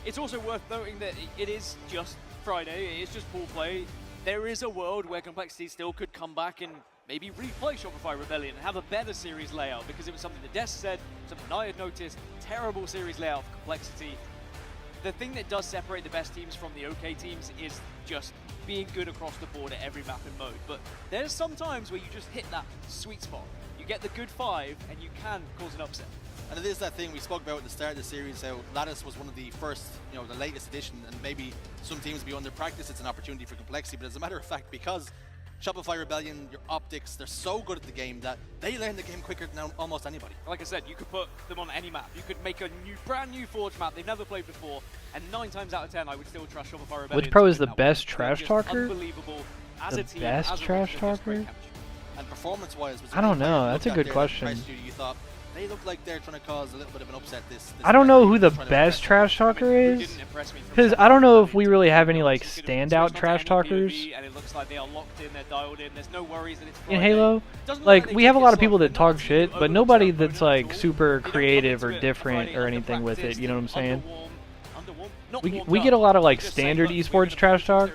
it's also worth noting that it is just Friday, it is just pool play. There is a world where Complexity still could come back and maybe replay Shopify Rebellion and have a better series layout, because it was something that Des said, something I had noticed, terrible series layout for Complexity. The thing that does separate the best teams from the OK teams is just being good across the board at every map and mode. But there's some times where you just hit that sweet spot. You get the good 5 and you can cause an upset. And it is that thing we spoke about at the start of the series, how Lattice was one of the first, the latest edition, and maybe some teams be under practice, it's an opportunity for Complexity. But as a matter of fact, because Shopify Rebellion, your optics, they're so good at the game that they learn the game quicker than almost anybody. Like I said, you could put them on any map. You could make a brand new Forge map they've never played before, and 9 times out of 10, I would still trust Shopify Rebellion. Which pro is the best trash talker? Unbelievable as a The team, best as a trash roster, just great talker? chemistry. And performance-wise, I don't know. That's a good question. You thought they look like they're trying to cause a little bit of an upset. This I don't know who the best trash talker is, because I don't know if we really have any like standout trash talkers And it looks like they are locked in, they're dialed in. There's no worries that it's in Friday. Halo. Like we have a lot of people that talk shit, but nobody that's like super creative or different or anything with it. You know what I'm saying? We get a lot of like standard esports trash talk.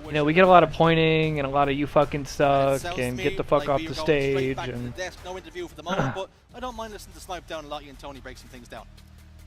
You know, we get a lot of pointing and a lot of you fucking suck and get the fuck off the stage and. No interview for the moment, but I don't mind listening to Snipe Down and Lottie and Tony break some things down.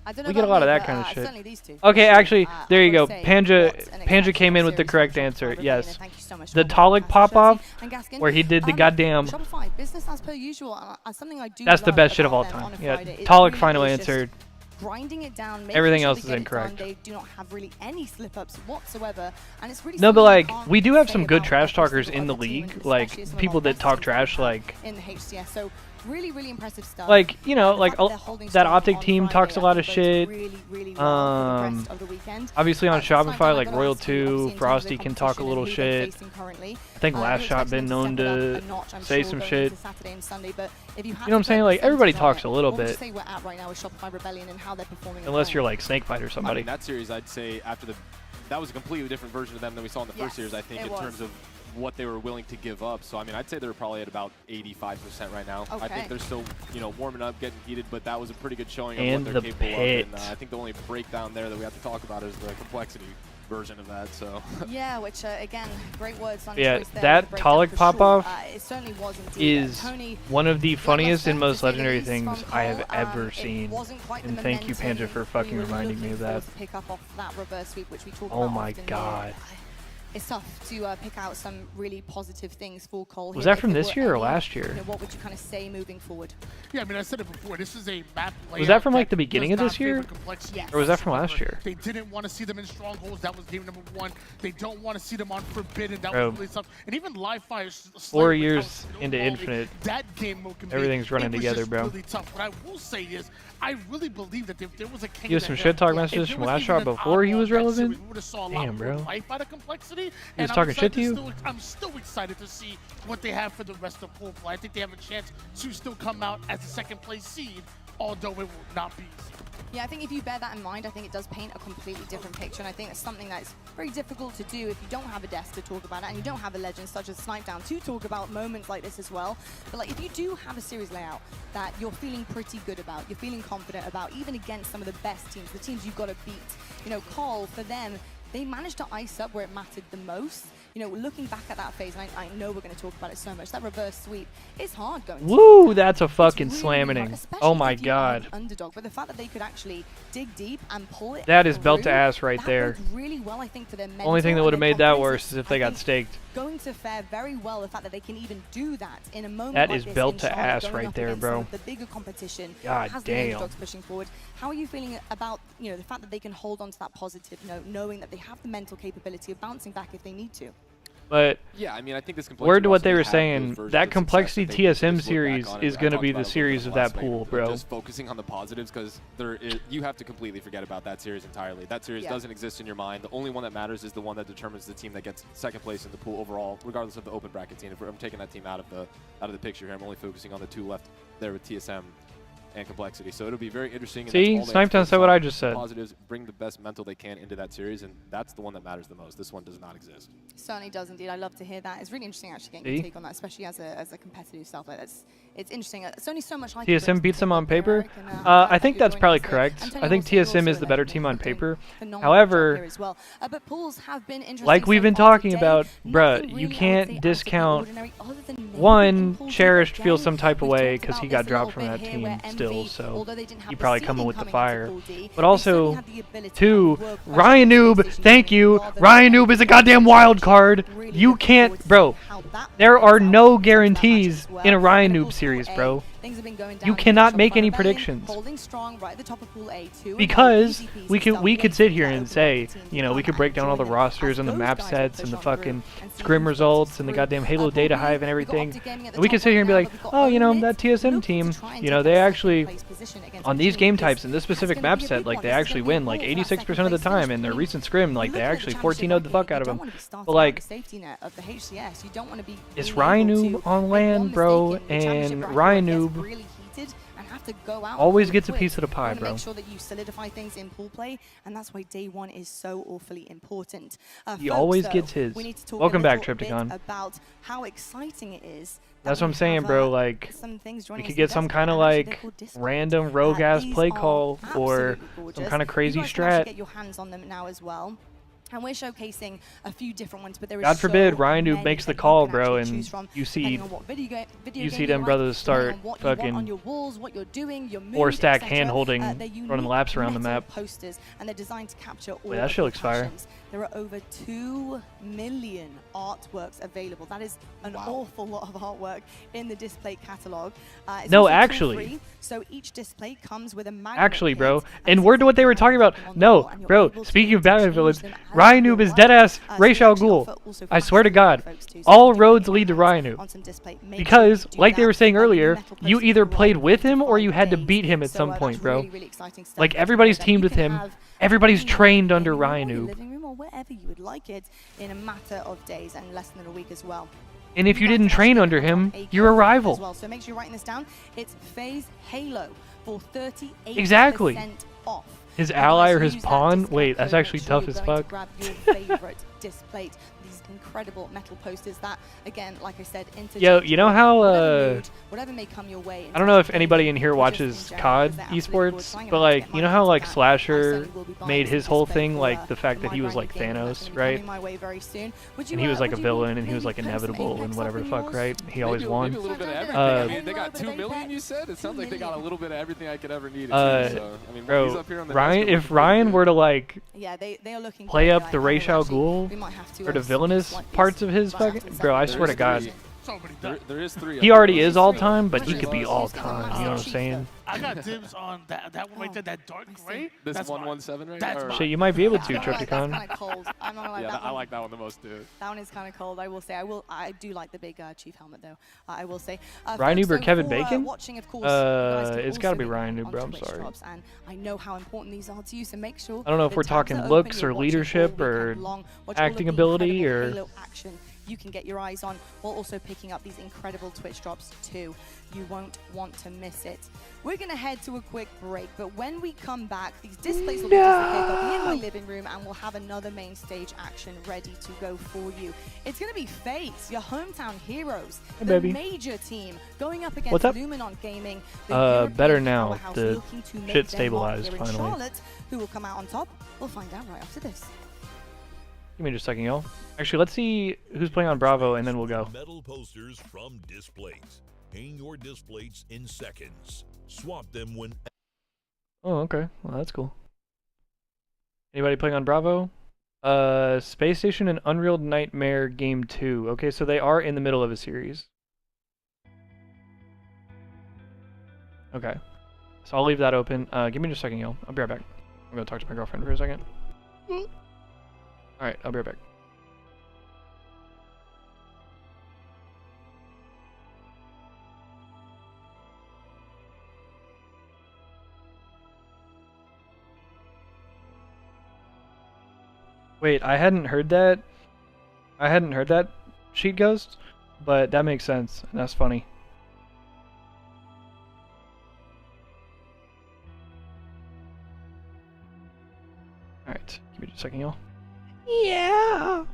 I don't know We get a about lot of me, that but, kind of certainly shit. these two. Okay, actually, there you I go. would say Panja what an Panja came in with the exceptional correct series answer. for Yes. Rebellion, and thank you so much The for Talik pop off, and Gaskin. where he did the goddamn. Shopify business as per usual. Something I do. That's the love best shit of all about them time. on a Yeah, Friday is Talik really final is just answered. Grinding it down, making Everything sure else they is get it incorrect. done. They do not have really any slip-ups whatsoever, and it's really No, but something like you can't we do have say some good about trash every talkers single in the other team, league, and like especially some of people our that best talk teams trash, we have like in the HCS. So really impressive stuff. like you know, The like fact that they're holding that strong Optic on team Friday, talks a I lot of think bodes shit. really well for the rest of the weekend. Obviously on Snipe Shopify, Down, like I'm gonna Royal ask you, obviously, 2, in terms of Frosty the can talk a competition little and who they're shit. facing currently. I think Last who Shot expect been them known to step it to up a notch, I'm say sure, some going shit. into Saturday and Sunday, but if you had You know what I'm to saying? put Like everybody percentages on talks a it, little what would you bit. say we're at right now with Shopify Rebellion and how they're performing? Unless you're like Snakebite or I somebody. mean, that series, I'd say after that was a completely different version of them than we saw in the first series, I think, in terms of what they were willing to give up. So, I mean, I'd say they're probably at about 85% right now. I think they're still, warming up, getting heated, but that was a pretty good showing of And what they're the capable pit. of. And I think the only breakdown there that we have to talk about is the Complexity version of that. So yeah, which again, great words on Yeah, choice there that to break down Talik for pop-off sure. It certainly was indeed. is Tony, one of the funniest and most to say the legendary least things from I have Cole. ever It seen. wasn't quite the And thank you, momentum Panja, for we fucking were reminding me of looking that. for to pick up off that reverse sweep, which we talk Oh about my often god. here. It's tough to pick out some really positive things for Cole. Was here. that from If there this were year or any, last year? You know, what would you kind of say moving forward? Yeah, I mean, I said it before. This is a map layout. Was that from like the that beginning of does this not year? favor complexity. Yes. Or was that from last year? They didn't want to see them in strongholds. That was game number 1. They don't want to see them on Forbidden. That Bro. was really tough. And even Live Fire. 4 years into Infinite, that game mode can be, everything's running it was together, just bro. really tough. What I will say is, I really believe that if there was a king You have some shit talk messages from last shot before he was relevant? Damn, bro. Life out of complexity. He was talking shit to you? I'm still excited to see what they have for the rest of pool play. I think they have a chance to still come out as a second place seed, although it will not be easy. Yeah, I think if you bear that in mind, I think it does paint a completely different picture, and I think it's something that's very difficult to do if you don't have a desk to talk about it, and you don't have a legend such as Snipedown to talk about moments like this as well. But like, if you do have a series layout that you're feeling pretty good about, you're feeling confident about, even against some of the best teams, the teams you've got to beat, you know, Cole, for them, they managed to ice up where it mattered the most. You know, looking back at that phase, and I know we're going to talk about it so much, that reverse sweep is hard going Woo, that's a fucking really slamming. hard, Oh my if you are god. the underdog, but the fact that they could actually dig deep and pull it That is belt to through, ass right that there. worked really well, I think, for their mental Only thing that and would have their made that confidence. worse is if they I got think staked. Going to fare very well, the fact that they can even do that in a moment That like is this belt in to Charlotte, ass going right up there, against bro. some of the bigger competition God has the damn. underdogs pushing forward. How are you feeling about, you know, the fact that they can hold on to that positive note, knowing that they have the mental capability of bouncing back if they need to? But yeah, I mean, I think this word to what they were have saying, those versions that of complexity success that they TSM just look back series on it. is I going to talked be about the it a series little of bit that last pool, week, bro. Just focusing on the positives, because you have to completely forget about that series entirely. That series doesn't exist in your mind. The only one that matters is the one that determines the team that gets second place in the pool overall, regardless of the open bracket team. If I'm taking that team out of the picture here, I'm only focusing on the 2 left there with TSM and complexity. So it'll be very interesting. See, Snipedown said what I just said. Positives, bring the best mental they can into that series, and that's the one that matters the most. This one does not exist. Certainly does indeed. I love to hear that. It's really interesting actually getting your take on that, especially as a competitive yourself. Like it's interesting. It's only so much I can TSM beats them on paper. and, I think that's probably correct. I think TSM is the better team on paper. However, but pools have been interesting like we've been talking about, bruh, you can't discount one. Cherished feels some type of way because he got dropped from that team still, so he probably coming with the fire. But also, 2, Ryan Noob, thank you. Ryan Noob is a goddamn wild card. You can't, bro. There are no guarantees in a Ryan Noob series, bro. You cannot make any predictions. Because we could sit here and say, you know, we could break down all the rosters and the map sets and the fucking scrim results and the goddamn Halo data hive and everything. And we could sit here and be like, oh, you know, that TSM team, you know, they actually, on these game types in this specific map set, like, they actually win like 86% of the time. In their recent scrim, like, they actually 14-0'd the fuck out of them. But, like, it's Ryan Noob on land, bro, and Ryan Noob always gets a piece of the pie, bro. Make sure that you solidify things in pool play, and that's why day 1 is so awfully important. He always gets his. We need to talk Welcome back, bit Triptychon. about how exciting it is. That's what I'm saying, bro. Like, we could get some kind of like random rogue ass play call or some kind of crazy strat. Get your hands on them now as well. And we're showcasing a few different ones, but there is God forbid so Ryan Noob many makes the that you call, can bro, actually and choose from, you see depending on what video game them you brothers like, start depending on what you want on fucking your walls, what you're doing, your mood, 4-stack etc. hand-holding, They're running unique laps around the metal map. posters, and they're designed to capture all Wait, that of shit your looks fire. passions. There are over 2 million artworks available. That is an awful lot of artwork in the display catalog. No, also actually. tool-free, so each display comes with a magnet Actually, bro, kit, and word to what they were talking about. No, bro, speaking of Batman villains, Ryan Noob is deadass Ra's al Ghul. I swear to God, all roads lead to Ryan Noob. Because, like they were saying earlier, you either played with him or you had to beat him at some point, bro. Like, everybody's teamed with him. Everybody's trained under Ryan Noob. living room or wherever you would like it in a matter of days and less than a week as well. And if you didn't train under him, you're a rival. As well. So make sure you're writing this down. It's FaZe Halo for 38% Exactly. off. His ally or his pawn? Wait, that's actually tough as fuck. Grab your favorite display. These incredible metal posters that, again, like I said, Yo, you know how whatever may come your way. I don't know if anybody in here watches COD esports, but like, you know how like Slasher made his whole thing like the fact that he was like Thanos, right? And he was like a villain, and he was like inevitable and whatever the fuck, right? He always won. Maybe a little bit of everything. I mean, they got 2 million, you said? It sounds like they got a little bit of everything I could ever need. So, I mean, bro, he's up here on the Ryan, if Ryan were to like they are looking play up the Ra's al Ghul or the villainous parts of his fucking, bro, I swear to God. There is 3. He already is all time, but he could be all time. You know what I'm saying? I got dibs on that one right there, that dark gray. This 117 right now? Shit, you might be able to, Tropicon. That's kind of cold. I'm not gonna lie, I like that one the most, dude. That one is kind of cold. I will say. I do like the big Chief helmet though. I will say. Ryan Noob or Kevin Bacon? Watching, of course, it's got to be Ryan Noob, bro. I'm sorry. And I know how important these are to you, so make sure. I don't know if we're talking looks or leadership or acting ability or. You can get your eyes on, while also picking up these incredible Twitch drops too. You won't want to miss it. We're going to head to a quick break, but when we come back, these displays will be disappeared. They'll be in my living room, and we'll have another main stage action ready to go for you. It's going to be FaZe, your hometown heroes, the major team, going up against Luminon Gaming. Better now. The shit stabilized finally. Charlotte, who will come out on top? We'll find out right after this. Give me just a second, y'all. Actually, let's see who's playing on Bravo, and then we'll go. Metal posters from Displates. Hang your displates in seconds. Swap them when... Oh, okay. Well, that's cool. Anybody playing on Bravo? Space Station and Unreal Nightmare Game 2. Okay, so they are in the middle of a series. Okay. So I'll leave that open. Give me just a second, y'all. I'll be right back. I'm going to talk to my girlfriend for a second. Alright, I'll be right back. Wait, I hadn't heard that. I hadn't heard that, Sheet Ghost, but that makes sense, and that's funny. Alright, give me just a second, y'all. Yeah.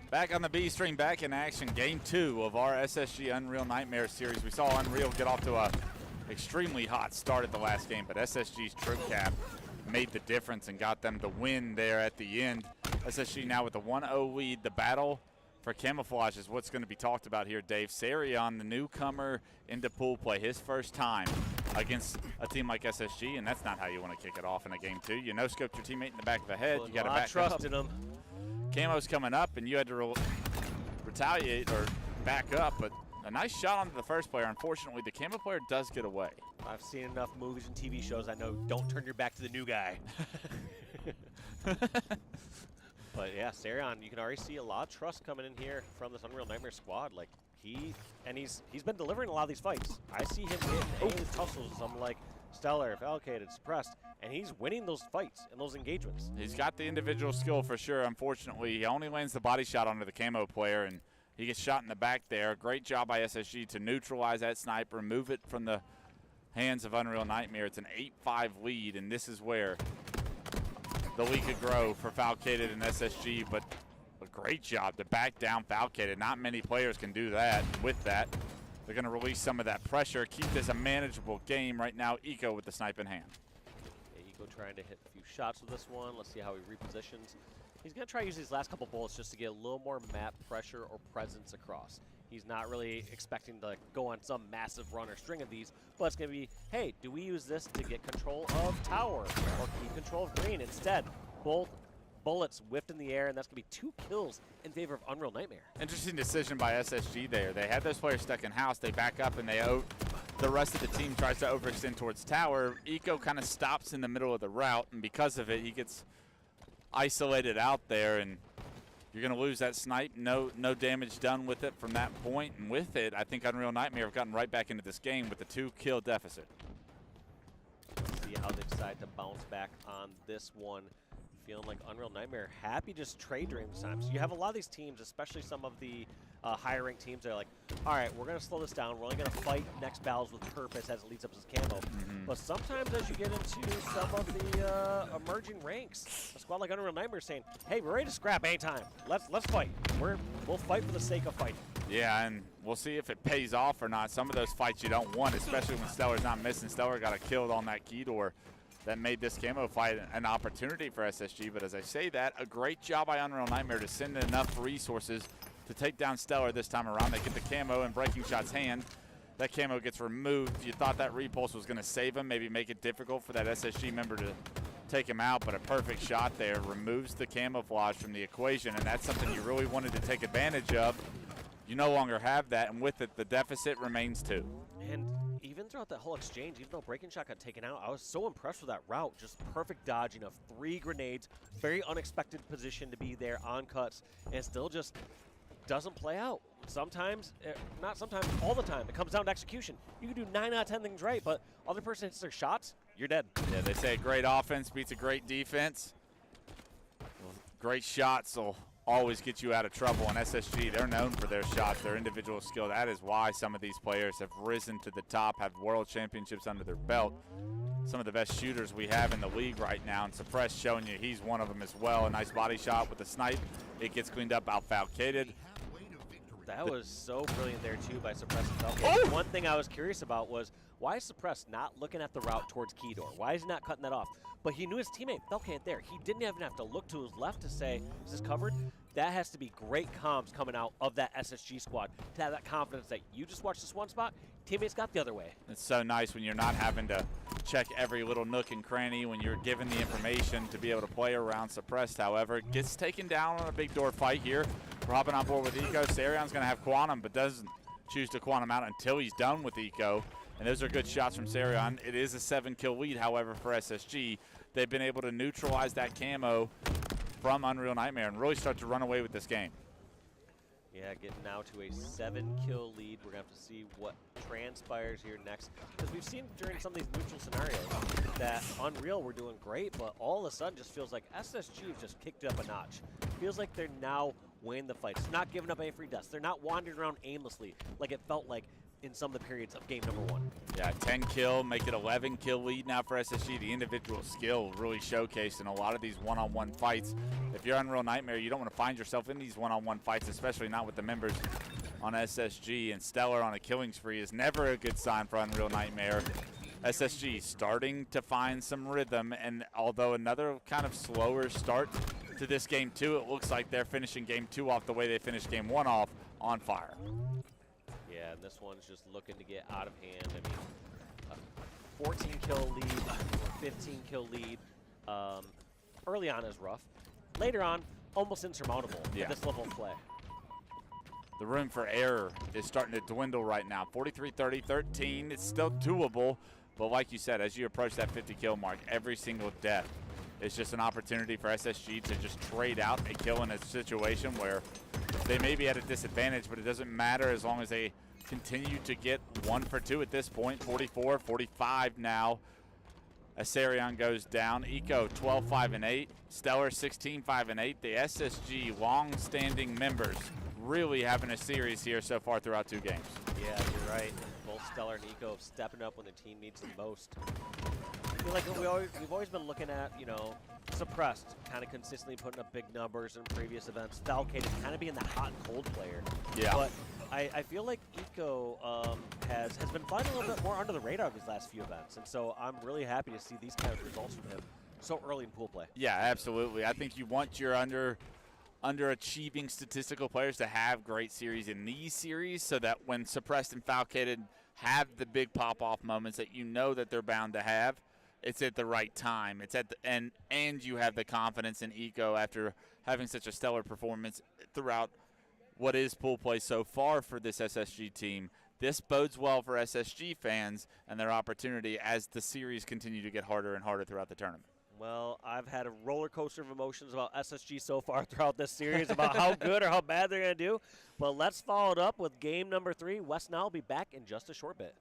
Back on the B stream, back in action. Game 2 of our SSG Unreal Nightmare series. We saw Unreal get off to a extremely hot start at the last game, but SSG's trip cap made the difference and got them to win there at the end. SSG now with a 1-0 lead. The battle for Camouflage is what's going to be talked about here, Dave. Sarion, the newcomer into pool play, his first time against a team like SSG, and that's not how you want to kick it off in a game 2. You no-scoped your teammate in the back of the head. You got to back trust in him. Camo's coming up, and you had to retaliate or back up, but a nice shot onto the first player. Unfortunately, the Camo player does get away. I've seen enough movies and TV shows. I know don't turn your back to the new guy. But yeah, Sarion, you can already see a lot of trust coming in here from this Unreal Nightmare squad. Like he's been delivering a lot of these fights. I see him getting his tussles with some like Stellar, Falcated, Suppressed, and he's winning those fights and those engagements. He's got the individual skill for sure. Unfortunately, he only lands the body shot onto the Camo player, and he gets shot in the back there. Great job by SSG to neutralize that sniper, move it from the hands of Unreal Nightmare. It's an 8-5 lead, and this is where the lead could grow for Falcated and SSG, but a great job to back down Falcated. Not many players can do that. With that, they're going to release some of that pressure, keep this a manageable game. Right now, Eco with the snipe in hand. Yeah, Eco trying to hit a few shots with this one. Let's see how he repositions. He's going to try to use these last couple bullets just to get a little more map pressure or presence across. He's not really expecting to go on some massive run or string of these, but it's going to be, hey, do we use this to get control of tower or keep control of green? Instead, both bullets whipped in the air, and that's going to be 2 kills in favor of Unreal Nightmare. Interesting decision by SSG there. They had those players stuck in house. They back up, and the rest of the team tries to overextend towards tower. Eco kind of stops in the middle of the route, and because of it, he gets isolated out there, and you're going to lose that snipe. No damage done with it from that point, and with it, I think Unreal Nightmare have gotten right back into this game with a 2-kill deficit. See how they decide to bounce back on this one. Feeling like Unreal Nightmare happy just trade during this time. So you have a lot of these teams, especially some of the higher ranked teams, that are like, all right, we're going to slow this down. We're only going to fight next battles with purpose as it leads up to this Camo. But sometimes as you get into some of the emerging ranks, a squad like Unreal Nightmare is saying, hey, we're ready to scrap anytime. Let's fight. We'll fight for the sake of fighting. Yeah, and we'll see if it pays off or not. Some of those fights you don't want, especially when Stellar's not missing. Stellar got a kill on that key door. That made this Camo fight an opportunity for SSG, but as I say that, a great job by Unreal Nightmare to send enough resources to take down Stellar this time around. They get the Camo in Breaking Shot's hand. That Camo gets removed. You thought that repulse was going to save him, maybe make it difficult for that SSG member to take him out, but a perfect shot there removes the camouflage from the equation, and that's something you really wanted to take advantage of. You no longer have that, and with it, the deficit remains 2. And even throughout that whole exchange, even though Breaking Shot got taken out, I was so impressed with that route. Just perfect dodging of 3 grenades, very unexpected position to be there on cuts, and still just doesn't play out. Sometimes, not sometimes, all the time, it comes down to execution. You can do 9 out of 10 things right, but other person hits their shots, you're dead. Yeah, they say great offense beats a great defense. Well, great shots will always get you out of trouble, and SSG, they're known for their shots, their individual skill. That is why some of these players have risen to the top, have world championships under their belt. Some of the best shooters we have in the league right now, and Suppress showing you he's one of them as well. A nice body shot with the snipe. It gets cleaned up, out-falcated. That was so brilliant there, too, by Suppress and Falcated. One thing I was curious about was, why is Suppress not looking at the route towards Key Door? Why is he not cutting that off? But he knew his teammate, Falcated, there. He didn't even have to look to his left to say, is this covered? That has to be great comms coming out of that SSG squad to have that confidence that you just watched this one spot, teammates got the other way. It's so nice when you're not having to check every little nook and cranny, when you're given the information to be able to play around. Suppressed, however, gets taken down on a big door fight here. We're hopping on board with Eco. Sarion's going to have Quantum, but doesn't choose to Quantum out until he's done with Eco. And those are good shots from Sarion. It is a 7-kill lead, however, for SSG. They've been able to neutralize that camo from Unreal Nightmare and really start to run away with this game. Yeah, getting now to a 7-kill lead. We're going to have to see what transpires here next. Because we've seen during some of these neutral scenarios that Unreal were doing great, but all of a sudden just feels like SSG has just kicked it up a notch. Feels like they're now winning the fights. They're not giving up any free deaths. They're not wandering around aimlessly like it felt like in some of the periods of game number 1. Yeah, 10-kill, make it 11-kill lead now for SSG. The individual skill really showcased in a lot of these one-on-one fights. If you're Unreal Nightmare, you don't want to find yourself in these one-on-one fights, especially not with the members on SSG. And Stellar on a killing spree is never a good sign for Unreal Nightmare. SSG starting to find some rhythm, and although another kind of slower start to this game 2, it looks like they're finishing game 2 off the way they finished game 1 off, on fire. Yeah, and this one's just looking to get out of hand. I mean, a 14 kill lead or 15 kill lead early on is rough. Later on, almost insurmountable at this level of play. The room for error is starting to dwindle right now. 43-30, 13, it's still doable, but like you said, as you approach that 50 kill mark, every single death is just an opportunity for SSG to just trade out a kill in a situation where they may be at a disadvantage, but it doesn't matter as long as they continue to get 1 for 2 at this point. 44, 45 now. Asarion goes down. Eco 12-5-8. Stellar 16-5-8. The SSG long-standing members really having a series here so far throughout 2 games. Yeah, you're right. Both Stellar and Eco stepping up when the team needs them most. I feel like we've always been looking at, you know, Suppressed kind of consistently putting up big numbers in previous events. Falcated kind of being the hot and cold player. Yeah. But I feel like Eco has been flying a little bit more under the radar these last few events, and so I'm really happy to see these kind of results from him so early in pool play. Yeah, absolutely. I think you want your underachieving statistical players to have great series in these series, so that when Suppressed and Falcated have the big pop-off moments that you know that they're bound to have, it's at the right time. It's at the and you have the confidence in Eco after having such a stellar performance throughout what is pool play so far for this SSG team. This bodes well for SSG fans and their opportunity as the series continue to get harder and harder throughout the tournament. Well, I've had a roller coaster of emotions about SSG so far throughout this series about how good or how bad they're going to do. But let's follow it up with game number 3. Wes and I will be back in just a short bit.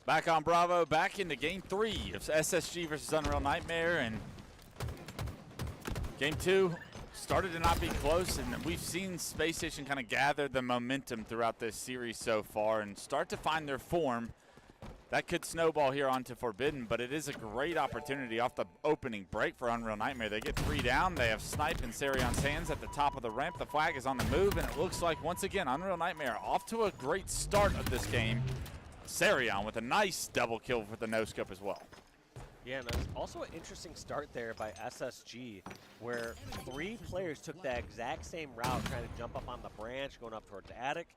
Back on Bravo, back into game 3 of SSG versus Unreal Nightmare, and game 2 started to not be close, and we've seen Space Station kind of gather the momentum throughout this series so far and start to find their form. That could snowball here onto Forbidden, but it is a great opportunity off the opening break for Unreal Nightmare. They get 3 down. They have Snipe in Sarion's hands at the top of the ramp. The flag is on the move, and it looks like, once again, Unreal Nightmare off to a great start of this game. Sarion with a nice double kill for the no-scope as well. Yeah, and there's also an interesting start there by SSG, where 3 players took that exact same route, trying to jump up on the branch, going up towards the attic,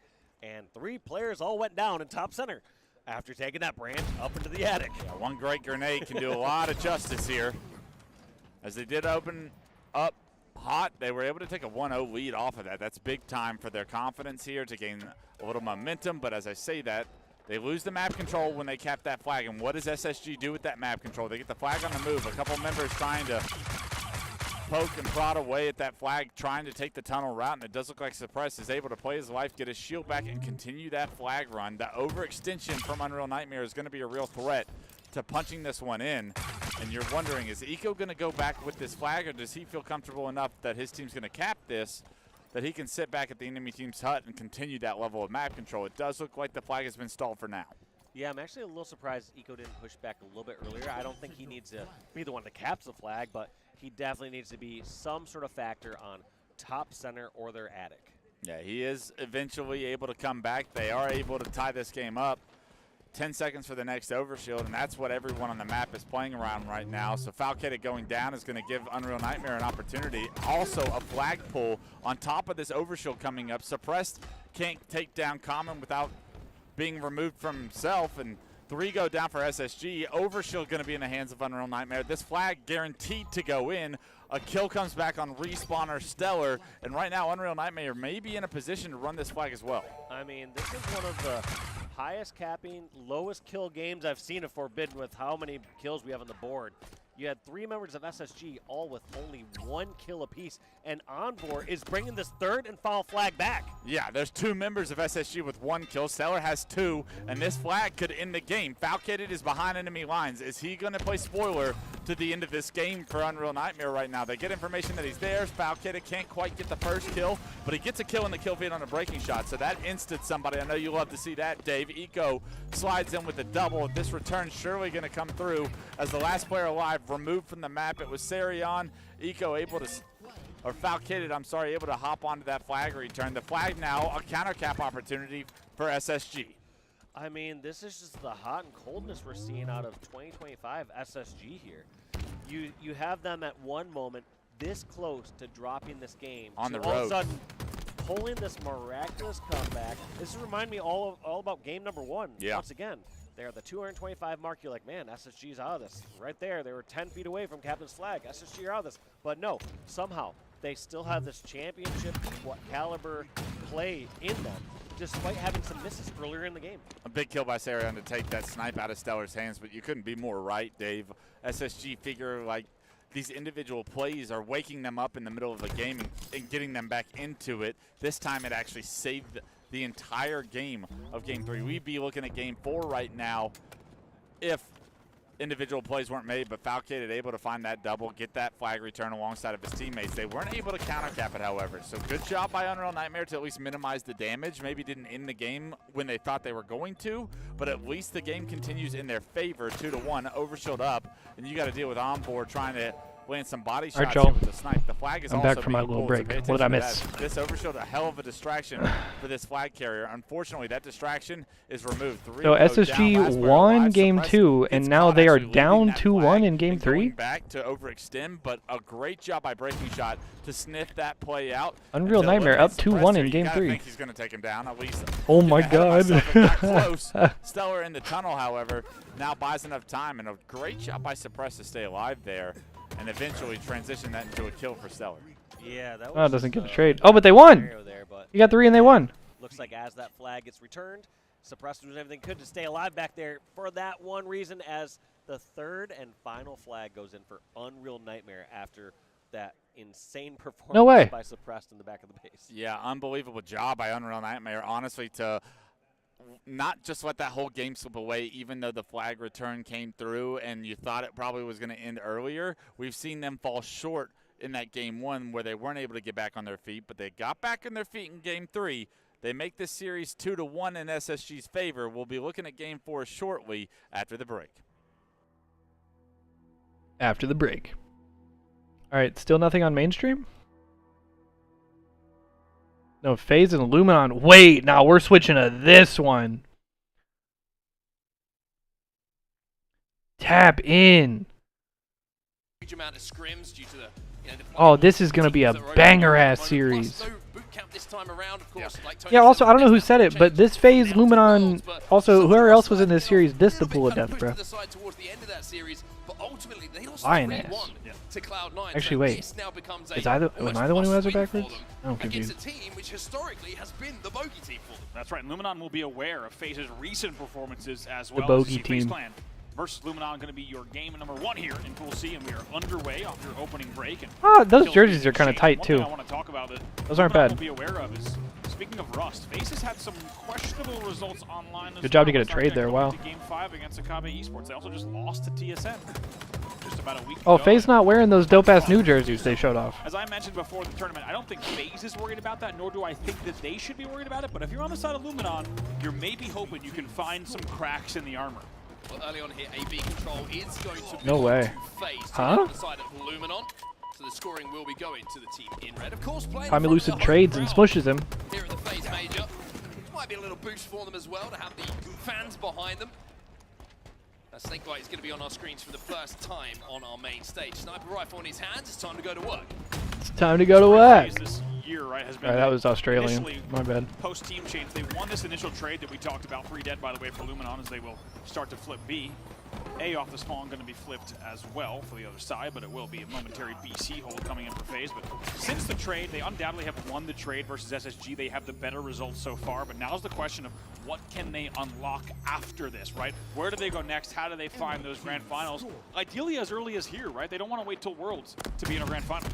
and 3 players all went down in top center after taking that branch up into the attic. Yeah, one great grenade can do a lot of justice here. As they did open up hot, they were able to take a 1-0 lead off of that. That's big time for their confidence here to gain a little momentum, but as I say that, they lose the map control when they cap that flag, and what does SSG do with that map control? They get the flag on the move. A couple members trying to poke and prod away at that flag, trying to take the tunnel route, and it does look like Suppress is able to play his life, get his shield back, and continue that flag run. The overextension from Unreal Nightmare is going to be a real threat to punching this one in, and you're wondering, is Eco going to go back with this flag, or does he feel comfortable enough that his team's going to cap this, that he can sit back at the enemy team's hut and continue that level of map control? It does look like the flag has been stalled for now. Yeah, I'm actually a little surprised Eco didn't push back a little bit earlier. I don't think he needs to be the one to cap the flag, but he definitely needs to be some sort of factor on top center or their attic. Yeah, he is eventually able to come back. They are able to tie this game up. 10 seconds for the next overshield, and that's what everyone on the map is playing around right now. So Falcated going down is going to give Unreal Nightmare an opportunity. Also a flag pull on top of this overshield coming up. Suppressed can't take down Common without being removed from himself, and 3 go down for SSG. Overshield going to be in the hands of Unreal Nightmare. This flag guaranteed to go in. A kill comes back on respawner Stellar, and right now Unreal Nightmare may be in a position to run this flag as well. I mean, this is one of the highest capping, lowest kill games I've seen of Forbidden with how many kills we have on the board. You had 3 members of SSG, all with only 1 kill apiece, and Envor is bringing this 3rd and final flag back. Yeah, there's 2 members of SSG with 1 kill. Stellar has 2, and this flag could end the game. Falcated is behind enemy lines. Is he going to play spoiler to the end of this game for Unreal Nightmare right now? They get information that he's there. Falcated can't quite get the first kill, but he gets a kill in the kill feed on a breaking shot, so that instant somebody. I know you love to see that, Dave. Eco slides in with a double. This return surely going to come through as the last player alive removed from the map. It was Sarion. Eco able to, or Falcated, I'm sorry, able to hop onto that flag return. The flag now a counter cap opportunity for SSG. I mean, this is just the hot and coldness we're seeing out of 2025 SSG here. You have them at one moment this close to dropping this game. On the all road. Of a sudden, pulling this miraculous comeback. This reminds me all about game number 1. Yeah. Once again, they're at the 225 mark. You're like, man, SSG's out of this. Right there, they were 10 feet away from Captain's flag. SSG are out of this. But no, somehow they still have this championship caliber play in them, despite having some misses earlier in the game. A big kill by Sarion to take that snipe out of Stellar's hands, but you couldn't be more right, Dave. SSG figure like these individual plays are waking them up in the middle of the game and getting them back into it. This time it actually saved the entire game of Game 3. We'd be looking at Game 4 right now if individual plays weren't made, but Falcated able to find that double, get that flag return alongside of his teammates. They weren't able to counter cap it, however. So good job by Unreal Nightmare to at least minimize the damage. Maybe didn't end the game when they thought they were going to, but at least the game continues in their favor. 2-1, overshield up, and you got to deal with Onboard trying to land some body shots here with the snipe. The flag is I'm also back from my being little pulled, so break. pay What did I attention miss? to that. This overshowed a hell of a distraction for this flag carrier. Unfortunately, that distraction is removed. So SSG won game 2, and now they are down 2-1 in game 3. Back to overextend, but a great job by breaking shot to sniff that play out. Unreal Nightmare up 2-1 in game 3. I think he's going to take him down at least. Oh my god. Not close. Stellar in the tunnel, however, now buys enough time, and a great job by Suppress to stay alive there and eventually transition that into a kill for Stellar. Yeah, that was Oh, it doesn't get a trade. Oh, but they won. You got 3 and they won. Looks like as that flag gets returned, Suppressed doing everything could to stay alive back there for that one reason, as the 3rd and final flag goes in for Unreal Nightmare after that insane performance by Suppressed in the back of the base. Yeah, unbelievable job by Unreal Nightmare, honestly, to not just let that whole game slip away, even though the flag return came through and you thought it probably was going to end earlier. We've seen them fall short in that game 1 where they weren't able to get back on their feet, but they got back on their feet in game 3. They make this series 2-1 in SSG's favor. We'll be looking at game 4 shortly after the break. After the break. All right, still nothing on mainstream? No, FaZe and Luminon. Wait, now we're switching to this one. Tap in. Huge amount of scrims due to the, Oh, this is going to be a banger-ass series. this time around, of course. Like Yeah, also, I don't know who said it, but this FaZe, Luminon, also, whoever else was in this series, this the pool of death, bro. Lion ass. Actually, wait. Am I the one who has her backwards? I'm confused. Against a team which historically has been the bogey team for them. That's right. Luminon will be aware of FaZe's recent performances as well. The bogey team. Versus Luminon going to be your game number 1 here in Pool C, and we are underway off your opening break. And those jerseys are kind of tight too. I want to talk about that those aren't bad. Will be aware of is, speaking of Rust, FaZe has had some questionable results online. Good job to get a trade there. Wow. Game 5 against Akabe Esports. They also just lost to TSM. Just about a week Oh, ago. FaZe not wearing those dope-ass new jerseys they showed off. As I mentioned before the tournament, I don't think FaZe is worried about that, nor do I think that they should be worried about it. But if you're on the side of Luminon, you're maybe hoping you can find some cracks in the armor. Well, early on here, AB control is going to be no way. FaZe Huh? on the side of Luminon. So the scoring will be going to the team in red. Of course, playing Tommy Lucid trades and smushes him. here at the FaZe Major. Might be a little boost for them as well to have the fans behind them. Snakebite is going to be on our screens for the first time on our main stage. Sniper rifle in his hands. It's time to go to work. It's time to go to work. This year, right, has been That was Australian. My bad. Post-team change, they won this initial trade that we talked about. 3 dead, by the way, for Luminon, as they will start to flip B. A off the spawn going to be flipped as well for the other side, but it will be a momentary BC hold coming in for FaZe. But since the trade, they undoubtedly have won the trade versus SSG. They have the better results so far, but now's the question of what can they unlock after this, right? Where do they go next? How do they find those grand finals? Ideally as early as here, right? They don't want to wait till Worlds to be in a grand final.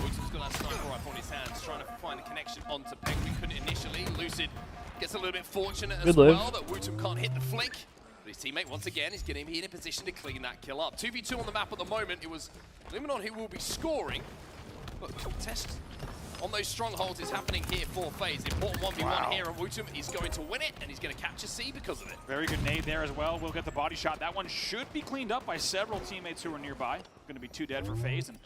Lucid's got that sniper rifle in his hands, trying to find a connection onto Penguin. Couldn't initially. Lucid gets a little bit fortunate as well that Wootum can't hit the flick. But his teammate, once again, is getting in a position to clean that kill up. 2v2 on the map at the moment. It was Luminon who will be scoring. But contest on those strongholds is happening here for FaZe. Important 1v1 here, and Wootum is going to win it, and he's going to capture C because of it. Very good nade there as well. We'll get the body shot. That one should be cleaned up by several teammates who are nearby. Going to be 2 dead for FaZe, and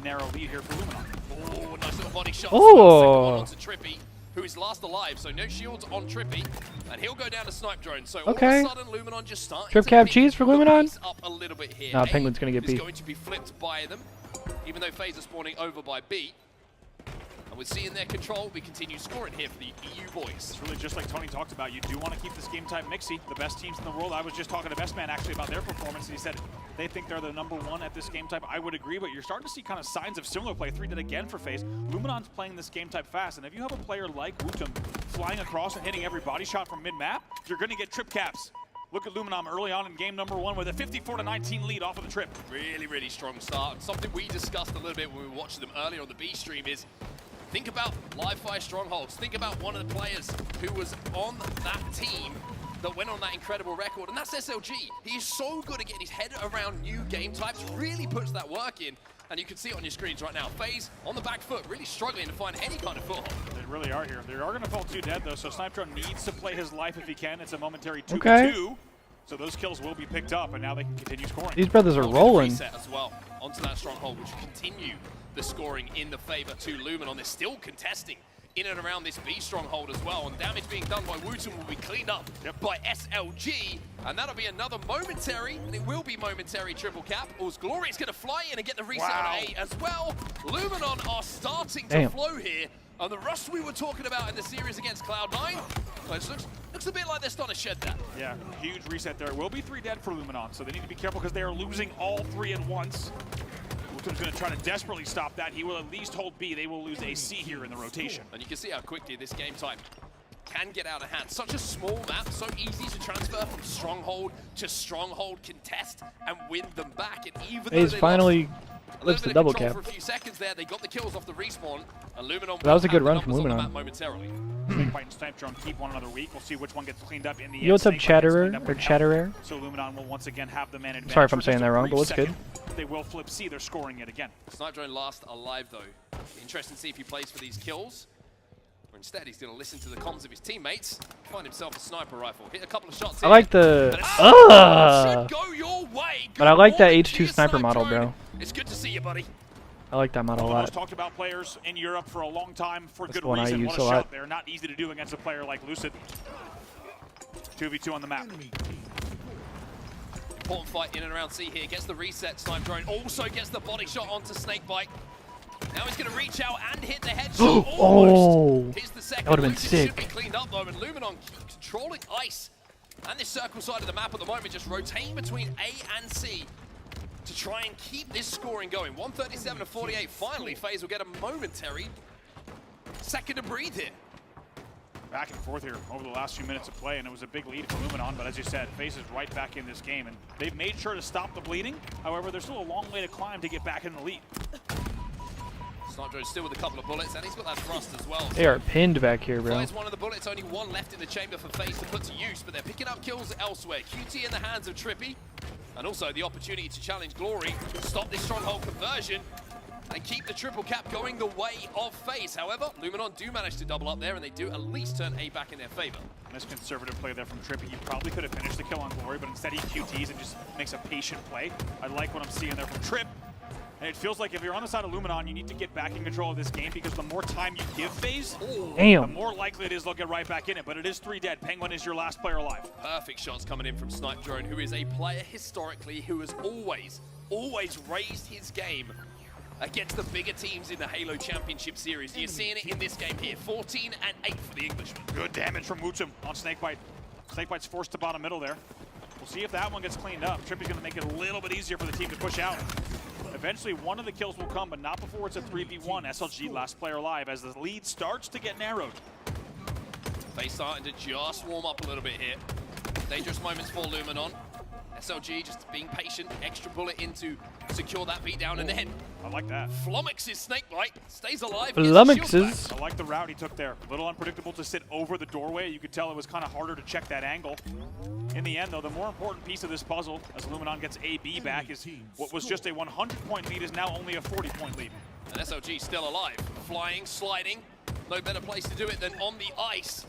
narrow lead here for Luminon. Oh, nice little body shot. Oh. Onto Trippy, who is last alive, so no shields on Trippy, and he'll go down to snipe drone. So okay. all of a sudden, Luminon just starting Trip to cap pick cheese for Luminon? Up a little bit here. Nah, Penguin's gonna get B. beat. Going to be flipped by them, even though FaZe are spawning over by B. And with C in their control, we continue scoring here for the EU boys. It's really just like Tony talked about. You do want to keep this game type mixy. The best teams in the world. I was just talking to Best Man actually about their performance, and he said they think they're the #1 at this game type. I would agree, but you're starting to see kind of signs of similar play. 3 dead again for FaZe. Luminon's playing this game type fast, and if you have a player like Wootum flying across and hitting every body shot from mid-map, you're going to get trip caps. Look at Luminon early on in game #1 with a 54-19 lead off of the trip. Really, really strong start. And something we discussed a little bit when we were watching them earlier on the B stream is think about live fire strongholds. Think about one of the players who was on that team that went on that incredible record, and that's SLG. He is so good at getting his head around new game types, really puts that work in, and you can see it on your screens right now. FaZe on the back foot, really struggling to find any kind of foothold. They really are here. They are going to fall 2 dead, though, so Snipedrone needs to play his life if he can. It's a momentary 2v2. Okay. So those kills will be picked up, and now they can continue scoring. These brothers are rolling. Reset as well onto that stronghold, which will continue the scoring in the favor to Luminon. They're still contesting in and around this B stronghold as well, and damage being done by Wootum will be cleaned up by SLG, and that'll be another momentary, and it will be momentary triple cap. All's Glory is going to fly in and get the reset on A as well. Luminon are starting to flow here, and the rust we were talking about in the series against Cloud9, well, it looks a bit like they're starting to shed that. Yeah, huge reset there. It will be 3 dead for Luminon, so they need to be careful because they are losing all 3 at once. Wootum's going to try to desperately stop that. He will at least hold B. They will lose a C here in the rotation. And you can see how quickly this game type can get out of hand. Such a small map, so easy to transfer from stronghold to stronghold, contest, and win them back. And even though FaZe finally flips the double cap. For a few seconds there, they got the kills off the respawn, and Luminon that was a good run from Luminon. momentarily. Snakebite and Snipe Drone keep one another weak. We'll see which one gets cleaned up in the end. Yo, what's up, Snakebite Chatterer gets cleaned up or right now. Chatterer? So Luminon will once again have the man advantage. Sorry if I'm for saying just that a wrong, but brief what's good? second. They will flip C. They're scoring it again. Snipe Drone last alive, though. Interesting to see if he plays for these kills. Or instead, he's going to listen to the comms of his teammates, find himself a sniper rifle, hit a couple of shots. I like the. But I like that H2 sniper model, bro. It's good to see you, buddy. I like that model a One of the most lot. talked about players in Europe for a long time for That's good the one I reason. use What a a lot. shot there. Not easy to do against a player like Lucid. 2v2 on the map. Important fight in and around C here. Gets the reset. Snipe Drone also gets the body shot onto Snakebite. Now he's going to reach out and hit the headshot. Oh, Here's the second. that would have been Lucid sick. should be cleaned up though, and Luminon controlling ice. And this circle side of the map at the moment, just rotating between A and C to try and keep this scoring going. 137 to 48. Finally, FaZe will get a momentary second to breathe here. Back and forth here over the last few minutes of play, and it was a big lead for Luminon, but as you said, FaZe is right back in this game, and they've made sure to stop the bleeding. However, there's still a long way to climb to get back in the lead. Snipe Drone still with a couple of bullets, and he's got that thrust as well. They are pinned back here, bro. Fires one of the bullets, only one left in the chamber for FaZe to put to use, but they're picking up kills elsewhere. QT in the hands of Trippy, and also the opportunity to challenge Glory, stop this stronghold conversion, and keep the triple cap going the way of FaZe. However, Luminon do manage to double up there, and they do at least turn A back in their favor. Nice conservative play there from Trippy. He probably could have finished the kill on Glory, but instead he QTs and just makes a patient play. I like what I'm seeing there from Tripp. And it feels like if you're on the side of Luminon, you need to get back in control of this game, because the more time you give FaZe, the more likely it is they'll get right back in it. But it is 3 dead. Penguin is your last player alive. Perfect shots coming in from Snipe Drone, who is a player historically who has always raised his game against the bigger teams in the Halo Championship Series. You're seeing it in this game here. 14 and 8 for the Englishman. Good damage from Wutum on Snakebite. Snakebite's forced to bottom middle there. We'll see if that one gets cleaned up. Trippy's going to make it a little bit easier for the team to push out. Eventually, one of the kills will come, but not before it's a 3v1. SLG, last player alive, as the lead starts to get narrowed. FaZe starting to just warm up a little bit here. Dangerous moments for Luminon. SLG just being patient, extra bullet in to secure that beatdown, and then I like that. Flummox's Snakebite stays alive. Flummox's. I like the route he took there. A little unpredictable to sit over the doorway. You could tell it was kind of harder to check that angle. In the end, though, the more important piece of this puzzle, as Luminon gets AB back, is what was just a 100-point lead is now only a 40-point lead. And SLG still alive. Flying, sliding. No better place to do it than on the ice.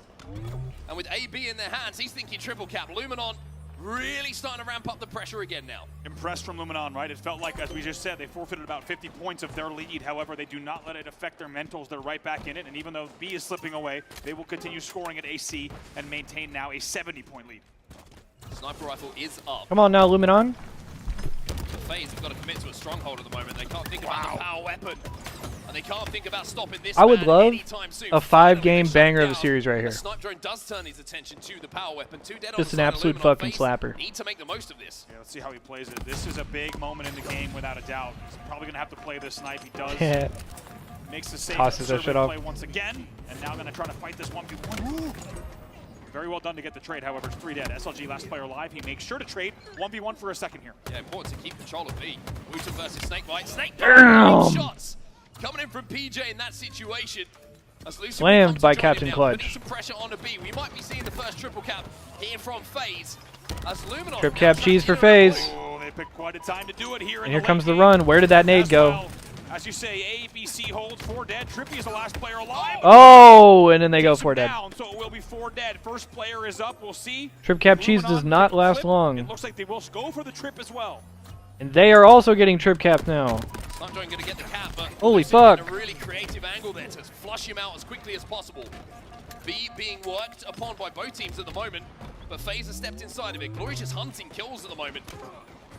And with AB in their hands, he's thinking triple cap. Luminon really starting to ramp up the pressure again now. Impressed from Luminon, right? It felt like, as we just said, they forfeited about 50 points of their lead. However, they do not let it affect their mentals. They're right back in it. And even though B is slipping away, they will continue scoring at AC and maintain now a 70-point lead. Sniper rifle is up. Come on now, Luminon. FaZe have got to commit to a stronghold at the moment. They can't think about the power weapon. And they can't think about stopping this I would man love anytime soon. a 5-game banger of a series right here. Snipe Drone does turn his attention to the power weapon. 2 dead Just on an the side absolute of Luminon. fucking FaZe slapper. Need to make the most of this. Yeah, let's see how he plays it. This is a big moment in the game, without a doubt. He's probably going to have to play this Snipe. He does. Makes the safe Tosses that shit play off. once again, and now going to try to fight this 1v1. Very well done to get the trade, however, it's 3 dead. SLG, last player alive. He makes sure to trade 1v1 for a second here. Yeah, important to keep control of B. Wutum versus Snakebite. Snakebite, Damn. shots coming in from PJ in that situation. As Lucy Slammed by Captain Clutch. Putting some pressure on a B. We might be seeing the first triple cap here from FaZe. As Luminon Trip cap cheese for FaZe. Oh, they picked quite a time to do it here. And here comes the run. Where did that nade go? As you say, ABC holds 4 dead. Trippy is the last player alive. Oh, and then they go 4 dead. Down, so it will be 4 dead. First player is up. We'll see. Trip cap cheese does not last It long. looks like they will go for the trip as well. And they are also getting trip capped now. Snipe Drone going to get the cap, but Holy Lucy in fuck. a really creative angle there to flush him out as quickly as possible. B being worked upon by both teams at the moment, but FaZe has stepped inside of it. Glory just hunting kills at the moment.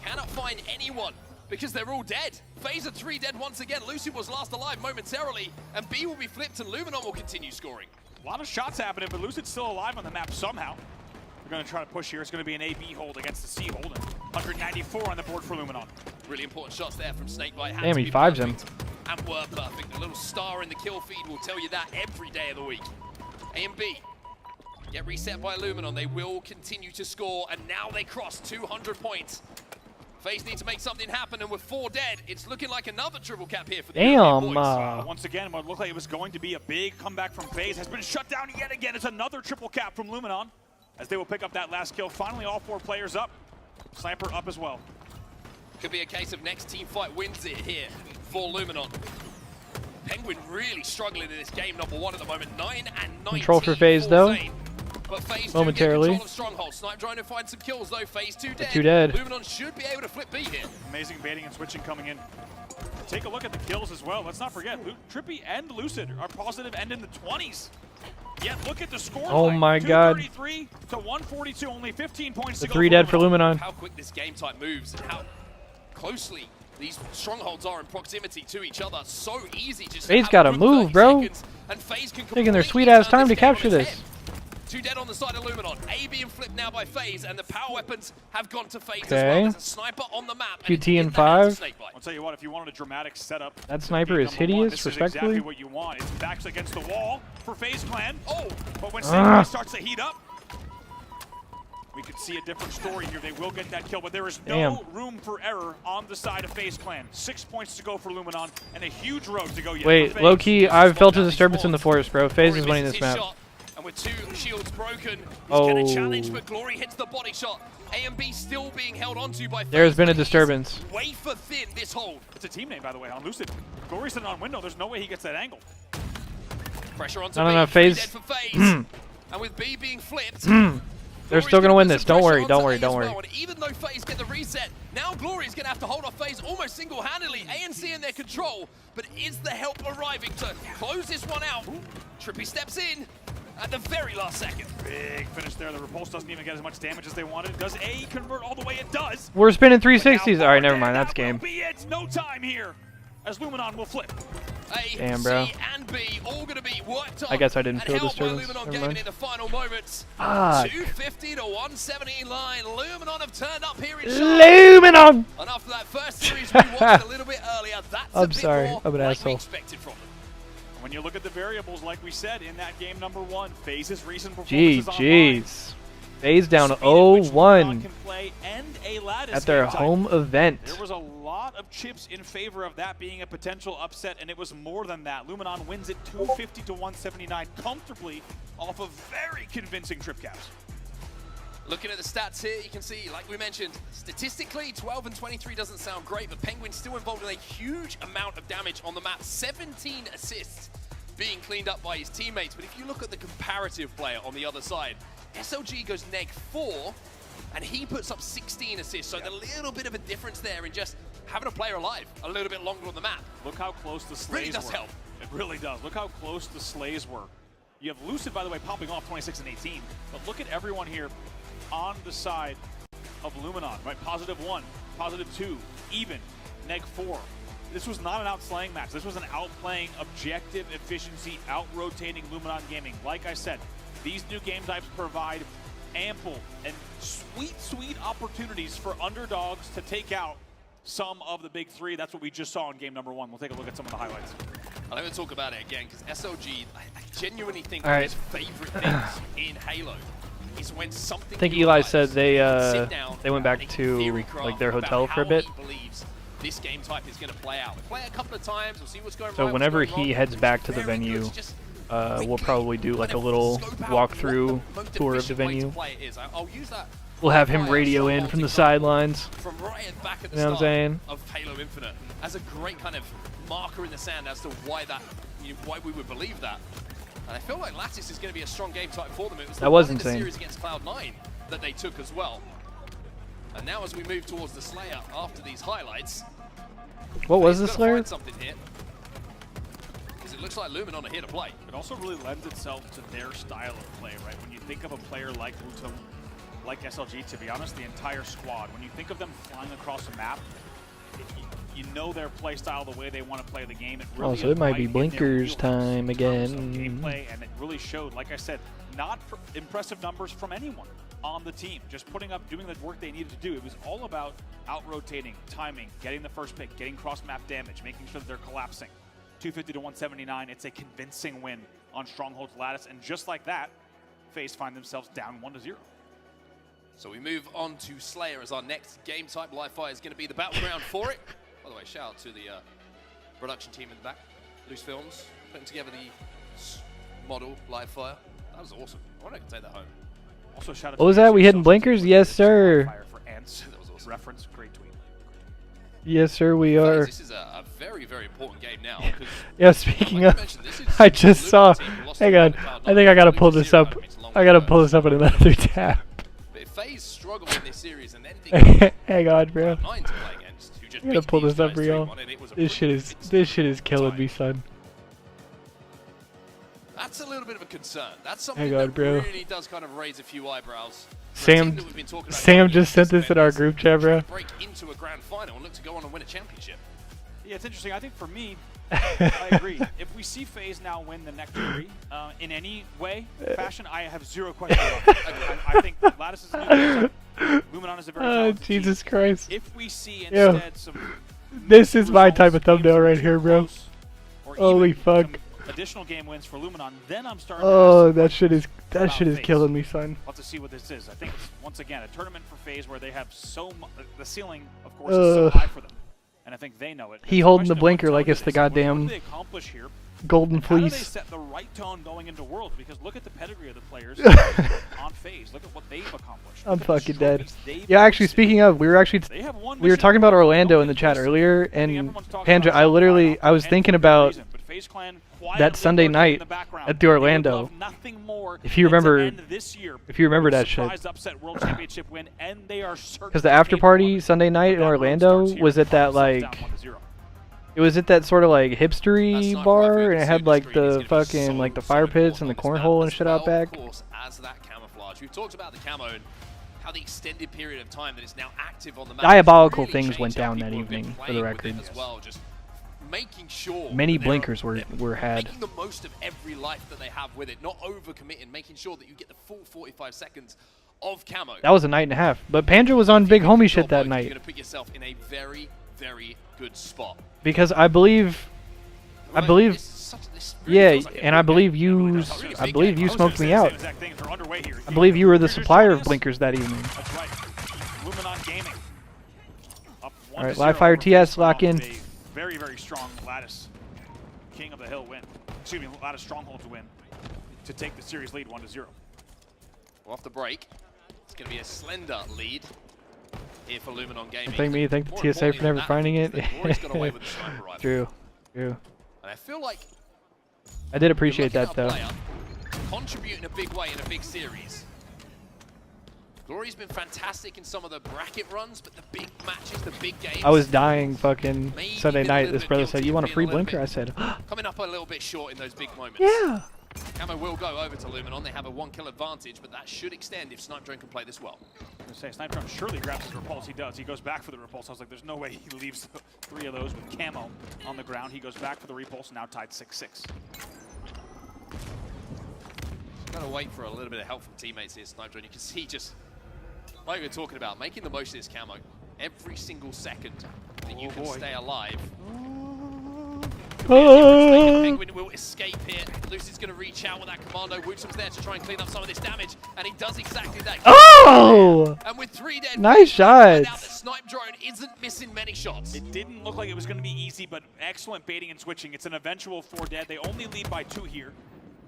Cannot find anyone because they're all dead. FaZe are 3 dead once again. Lucy was last alive momentarily, and B will be flipped and Luminon will continue scoring. A lot of shots happening, but Lucid's still alive on the map somehow. They're going to try to push here. It's going to be an AB hold against the C hold. 194 on the board for Luminon. Really important shots there from Snakebite. Damn, he 5s him. And were perfect. A little star in the kill feed will tell you that every day of the week. A and B get reset by Luminon. They will continue to score, and now they cross 200 points. FaZe need to make something happen, and with 4 dead, it's looking like another triple cap here for the Damn. Once again, what looked like it was going to be a big comeback from FaZe has been shut down yet again. It's another triple cap from Luminon as they will pick up that last kill. Finally, all 4 players up. Sniper up as well. Could be a case of next team fight wins it here for Luminon. Penguin really struggling in this game number 1 at the moment. 9 and 19. Control for FaZe though. But FaZe momentarily. do get control of Stronghold. Snipe trying to find some kills though. FaZe 2 dead. 2 dead. Luminon should be able to flip B here. Amazing baiting and switching coming in. Take a look at the kills as well. Let's not forget, Trippy and Lucid are positive and in the 20s. Yet look at the score. Oh my god. 233 to 142, only 15 points The to go 3 dead for Luminon. How quick this game type moves and how closely these strongholds are in proximity to each other. So easy just FaZe gotta move, bro. Taking their sweet ass time to capture this. 2 dead on the side of Luminon. A being flipped now by FaZe, and the power weapons have gone to FaZe as well. Okay. There's a sniper on the map. QT and 5. I'll tell you what, if you wanted a dramatic setup, That sniper is hideous, this respectfully. is exactly what you want. It's backs against the wall for FaZe Clan. Oh, but when Ah. Safety starts to heat up, we could see a different story here. They will get that kill, but there is no Damn. room for error on the side of FaZe Clan. 6 points to go for Luminon, and a huge road to go yet. Wait, for FaZe. low key, I've felt a disturbance in the forest, bro. FaZe is winning this map. And with 2 shields broken, he's Oh. going to challenge, but Glory hits the body shot. A and B still being held onto by FaZe. There's been a disturbance. Wafer thin this hold. It's a team name, by the way, on Lucid. Glory's sitting on window. There's no way he gets that angle. Pressure onto No, B. no, 3 FaZe. dead for FaZe. And with B being flipped, They're still gonna win this. Don't worry, don't worry, don't worry. and even though FaZe get the reset, now Glory's going to have to hold off FaZe almost single-handedly. ANC in their control, but is the help arriving to close this one out? Trippy steps in at the very last second. Big finish there. The Repulse doesn't even get as much damage as they wanted. Does A convert all the way? It does. We're spinning 360s. All right, never mind. That's game. Be it. No time here as Luminon will flip. A, Damn, bro. C, and B all going to be worked on. I guess I didn't and feel helped by disturbance. Luminon Never gaming mind. in the final moments. Fuck. 250 to 117 line. Luminon have turned up here in Luminon! And after that first series we watched a little bit earlier, that's I'm a bit sorry. more I'm an like we asshole. expected from them. When you look at the variables, like we said, in that game number 1, FaZe's recent performances online. GG's. FaZe down Speed at which 0-1 Luminon can play and a Lattice at their game type. home event. There was a lot of chips in favor of that being a potential upset, and it was more than that. Luminon wins it 250 to 179 comfortably off of very convincing trip caps. Looking at the stats here, you can see, like we mentioned, statistically, 12 and 23 doesn't sound great, but Penguin's still involved in a huge amount of damage on the map. 17 assists being cleaned up by his teammates. But if you look at the comparative player on the other side, SLG goes -4, and he puts up 16 assists. So there's a little bit of a difference there in just having a player alive a little bit longer on the map. Look how close the slays Really does were. help. It really does. Look how close the slays were. You have Lucid, by the way, popping off 26 and 18. But look at everyone here on the side of Luminon, right? +1, +2, even, -4. This was not an outslaying match. This was an outplaying, objective efficiency, out-rotating Luminon gaming. Like I said, these new game types provide ample and sweet, sweet opportunities for underdogs to take out some of the big 3. That's what we just saw in game number 1. We'll take a look at some of the highlights. I'm going to talk about it again because SLG, I genuinely think All one right. of his favorite things in Halo is when something I think new Eli arrives, said they sit down went back and to theory like their craft hotel about for a how bit. he believes this game type is going to play out. We'll play it a couple of times, we'll see what's going So right, whenever what's going he wrong. heads back to the Very venue, good to just we'll probably do like a little walkthrough tour of the venue. I'll use that We'll have him radio in from the sidelines. from right at back at the You know what I'm start saying? of Halo Infinite as a great kind of marker in the sand as to why that, why we would believe that. And I feel like Lattice is going to be a strong game type for them. It was That was the one in the insane. series against Cloud9 that they took as well. And now as we move towards the Slayer after these highlights, What was the FaZe gotta Slayer? find something here. Because it looks like Luminon are here to play. It also really lends itself to their style of play, right? When you think of a player like Utum, like SLG, to be honest, the entire squad, when you think of them flying across the map, you know their play style, the way they want to play the game. It really Oh, so it is might right be in their blinkers wheelhouse time in terms of again. gameplay, and it really showed, like I said, not impressive numbers from anyone on the team. Just putting up, doing the work they needed to do. It was all about out-rotating, timing, getting the first pick, getting cross-map damage, making sure that they're collapsing. 250 to 179, it's a convincing win on Stronghold's Lattice, and just like that, FaZe find themselves down 1-0. So we move on to Slayer as our next game type. Live Fire is going to be the battleground for it. By the way, shout out to the production team in the back. Loose Films, putting together the model Live Fire. That was awesome. I wonder if I can take that home. Also, shout out What was that? We hitting blinkers? Yes, sir. For Ants. That was awesome. Reference, great tweet. Yes, sir, we are. This is a very, very important game now. Yeah, speaking of, I just saw. Hang on. I think I gotta pull this up. I gotta pull this up in another tab. But if FaZe struggle in this series and then hang on, bro. Nine to play against, who just I'm gonna beat pull these this up guys for y'all. 3-1, and it was a This shit is killing me, son. That's a little bit of a concern. That's something Hang on, that bro. really does kind of raise a few eyebrows. Sam just sent this in our group chat, bro. Break into a grand final and look to go on and win a championship. Yeah, it's interesting. I think for me, I agree. If we see FaZe now win the next 3 in any way, fashion, I have zero question about it. I think Lattice is a new game. Luminon is a very talented Jesus team. Christ. If we see Yo, instead some this is my type of thumbnail right here, bro. Holy fuck. Additional game wins for Luminon, then I'm starting Oh, to that shit is killing me, son. We'll have to see what this is. I think it's, once again, a tournament for FaZe where they have the ceiling, of course, is so high for them. And I think they know it. He holding the blinker like it's the goddamn golden How do they fleece. set the right tone going into Worlds? Because look at the pedigree of the players on FaZe. Look at what they've accomplished. I'm fucking dead. Yeah, actually, speaking of, we were talking about Orlando in the chat earlier, and Panja, I was thinking about that Sunday night at the Orlando. If you remember that shit. Because the after party Sunday night in Orlando was at that it was at that sort of like hipstery bar, and it had like the fucking like the fire pits and the cornhole and shit out back. As that camouflage, we've talked about the camo and how the extended period of time that it's now active on the map. Diabolical things went down that evening, for the record. As well, just making sure Many blinkers were had. making the most of every life that they have with it, not overcommitting, making sure that you get the full 45 seconds of camo. That was a night and a half. But Panja was on big homie shit that night. You're going to put yourself in a very, very good spot. Because I believe, yeah, and I believe you smoked me out. I believe you were the supplier of blinkers that evening. That's right. Luminon Gaming. All right, Live Fire TS, lock in. Very, very strong Lattice King of the Hill win. Excuse me, Lattice Stronghold to win to take the series lead 1-0. Well, off the break, it's going to be a slender lead here for Luminon Gaming. Thank the TSA for never finding it. True. And I feel like I did appreciate that though. Contributing a big way in a big series. Glory's been fantastic in some of the bracket runs, but the big matches, the big games. I was dying fucking Sunday night. This brother said, "You want a free blinker?" I said, coming up a little bit short in those big moments. Yeah. Camo will go over to Luminon. They have a 1-kill advantage, but that should extend if Snipe Drone can play this well. I was going to say, Snipe Drone surely grabs his repulse. He does. He goes back for the repulse. I was like, there's no way he leaves 3 of those with camo on the ground. He goes back for the repulse, now tied 6-6. Gotta wait for a little bit of help from teammates here, Snipe Drone. You can see just, like we were talking about, making the most of this camo. Every single second that you can stay alive. Penguin will escape here. Lucid's going to reach out with that commando. Woodsum's there to try and clean up some of this damage, and he does exactly that. Oh! And with 3 dead, nice shots. Now that Snipe Drone isn't missing many shots. It didn't look like it was going to be easy, but excellent baiting and switching. It's an eventual 4 dead. They only lead by 2 here,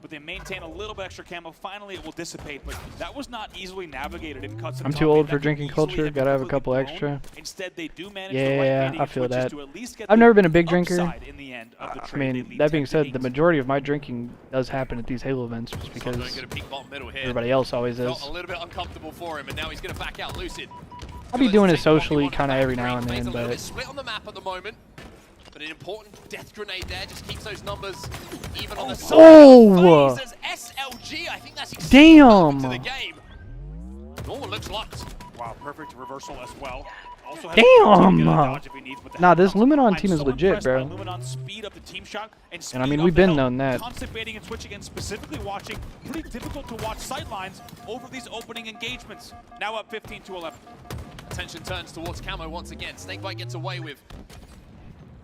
but they maintain a little bit extra camo. Finally, it will dissipate, but that was not easily navigated in cuts. I'm too old for drinking culture. Gotta have a couple extra. Instead, they do manage yeah, I feel that. I've never been a big drinker. I mean, that being said, the majority of my drinking does happen at these Halo events, just because everybody else always is. A little bit uncomfortable for him, and now he's going to back out Lucid. I'll be doing it socially, kind of every now and then, but. Split on the map at the moment. But an important death grenade there just keeps those numbers even on the side. Oh! SLG, I think that's damn! To the game. Norman looks locked. Wow, perfect reversal as well. Also damn! Nah, this Luminon team is legit, bro. Speed up the team shot and I mean, we've been known that. Constant baiting and switching, and specifically watching pretty difficult to watch sightlines over these opening engagements. Now up 15-11. Attention turns towards Camo once again. Snakebite gets away with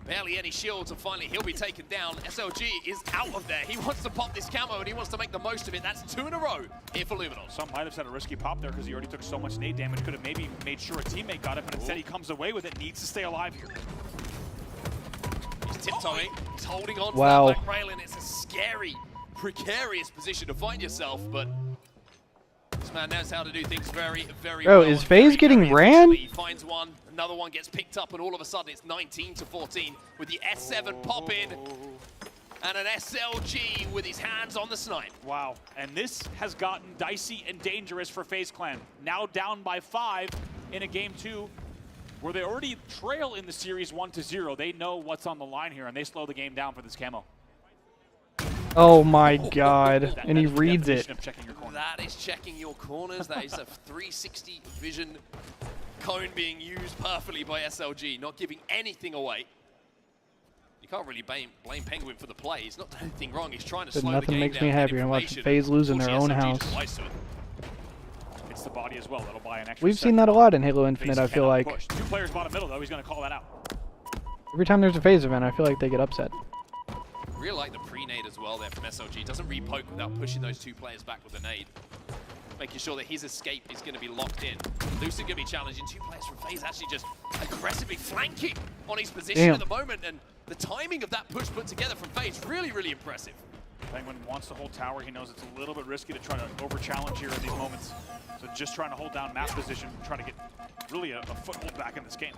Barely any shields, and finally he'll be taken down. SLG is out of there. He wants to pop this camo, and he wants to make the most of it. That's 2 in a row here for Luminon. Some might have said a risky pop there because he already took so much nade damage. Could have maybe made sure a teammate got it, but instead he comes away with it. Needs to stay alive here. He's tiptoeing. He's holding on to Wow. that back rail, and it's a scary, precarious position to find yourself, but this man knows how to do things very, very Bro, well. is FaZe getting ran? He finds one, another one gets picked up, and all of a sudden it's 19-14 with the S7 pop in and an SLG with his hands on the snipe. Wow, and this has gotten dicey and dangerous for FaZe Clan. Now down by 5 in a game 2, where they already trail in the series 1-0. They know what's on the line here, and they slow the game down for this camo. Oh my god. And he reads it. That is checking your corners. That is a 360 vision cone being used perfectly by SLG, not giving anything away. You can't really blame Penguin for the play. He's not done anything wrong. He's trying to But slow the nothing game makes down. me happier than watching FaZe lose in their own house. It's the body as well. That'll buy an extra We've seen that a lot in Halo Infinite, I feel like. Push. 2 players bottom middle, though. He's going to call that out. Every time there's a FaZe event, I feel like they get upset. Really like the pre-nade as well there from SLG. Doesn't re-poke without pushing those 2 players back with a nade. Making sure that his escape is going to be locked in. Lucid going to be challenging 2 players from FaZe, actually just aggressively flanking on his position at the moment. And the timing of that push put together from FaZe, really, really impressive. Penguin wants to hold tower. He knows it's a little bit risky to try to over-challenge here in these moments. So just trying to hold down map position, trying to get really a foothold back in this game.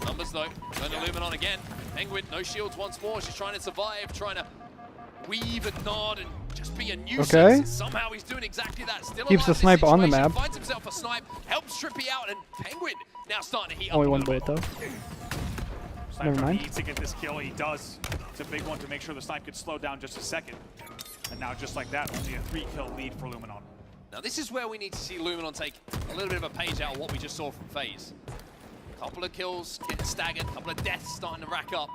Numbers though, going to Luminon again. Penguin, no shields once more. She's trying to survive, trying to weave and nod and just be a nuisance. Okay. Somehow he's doing exactly that. Still Keeps the alive snipe in this on the situation, map. Finds himself a snipe, helps Trippy out, and Penguin now starting to heat up. Only a one little bullet bit. though. Never mind. Needs to get this kill. He does. It's a big one to make sure the snipe gets slowed down just a second. And now just like that, only a 3-kill lead for Luminon. Now this is where we need to see Luminon take a little bit of a page out of what we just saw from FaZe. Couple of kills, getting staggered, couple of deaths starting to rack up.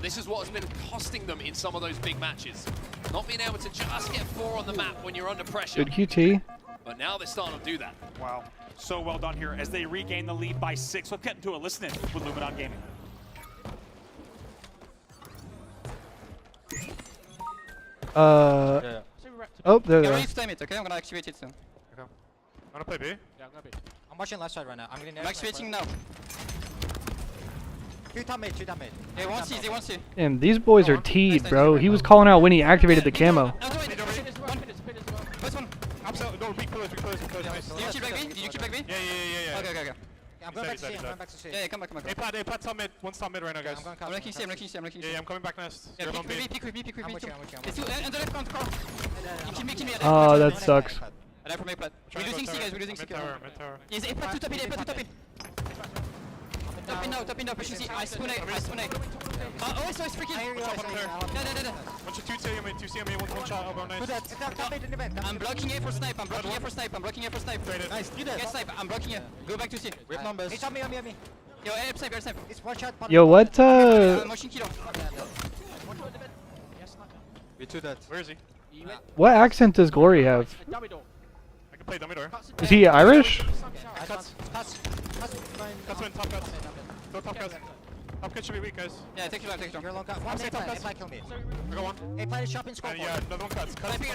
This is what has been costing them in some of those big matches. Not being able to just get 4 on the map when you're under pressure. Good QT. But now they're starting to do that. Wow. So well done here as they regain the lead by 6. Let's get into a listen in with Luminon Gaming. Oh, there they are. Time it, okay? I'm gonna activate it soon. Okay. Wanna play B? Yeah, I'm gonna be. I'm watching left side right now. I'm activating now. 2 top mid, 2 top mid. They won't see, they won't see. Damn, these boys are teed, bro. He was calling out when he activated the camo. First one. I'm so, no, be close, be close, be close. Nice. Did you keep back B? Did you keep back B? Yeah. Okay. Yeah, I'm going back to C, I'm going back to C. Yeah, come back. Hey, plat top mid, 1 top mid right now, guys. I'm looking C, I'm looking C. Yeah, I'm coming back next. Yeah, pick with me. I'm with you. And the left front, cross. Keep me. Oh, that sucks. I die from A plat. We're losing C, guys, we're losing C. Yes, A plat, 2 top in. Top in now, pushing C. I spoon A. Oh, so it's freaking. No. 1 2 2 on me, 2 C on me, 1 shot, elbow, nice. I'm blocking A for snipe. Nice, do that. Get snipe, I'm blocking A. Go back to C. We have numbers. It's on me. Yo, A snipe. It's 1 shot. Yo, what, Motion kilo. We 2 dead. Where is he? what accent does Glory have? I can play dummy door. Is he Irish? Cuts win, top cuts. Go top cuts. Top cuts should be weak, guys. Yeah, take your life. You're long cut. One top cuts. Kill me. We go 1. A plat is shopping scope. Yeah, another 1 cuts. Cuts the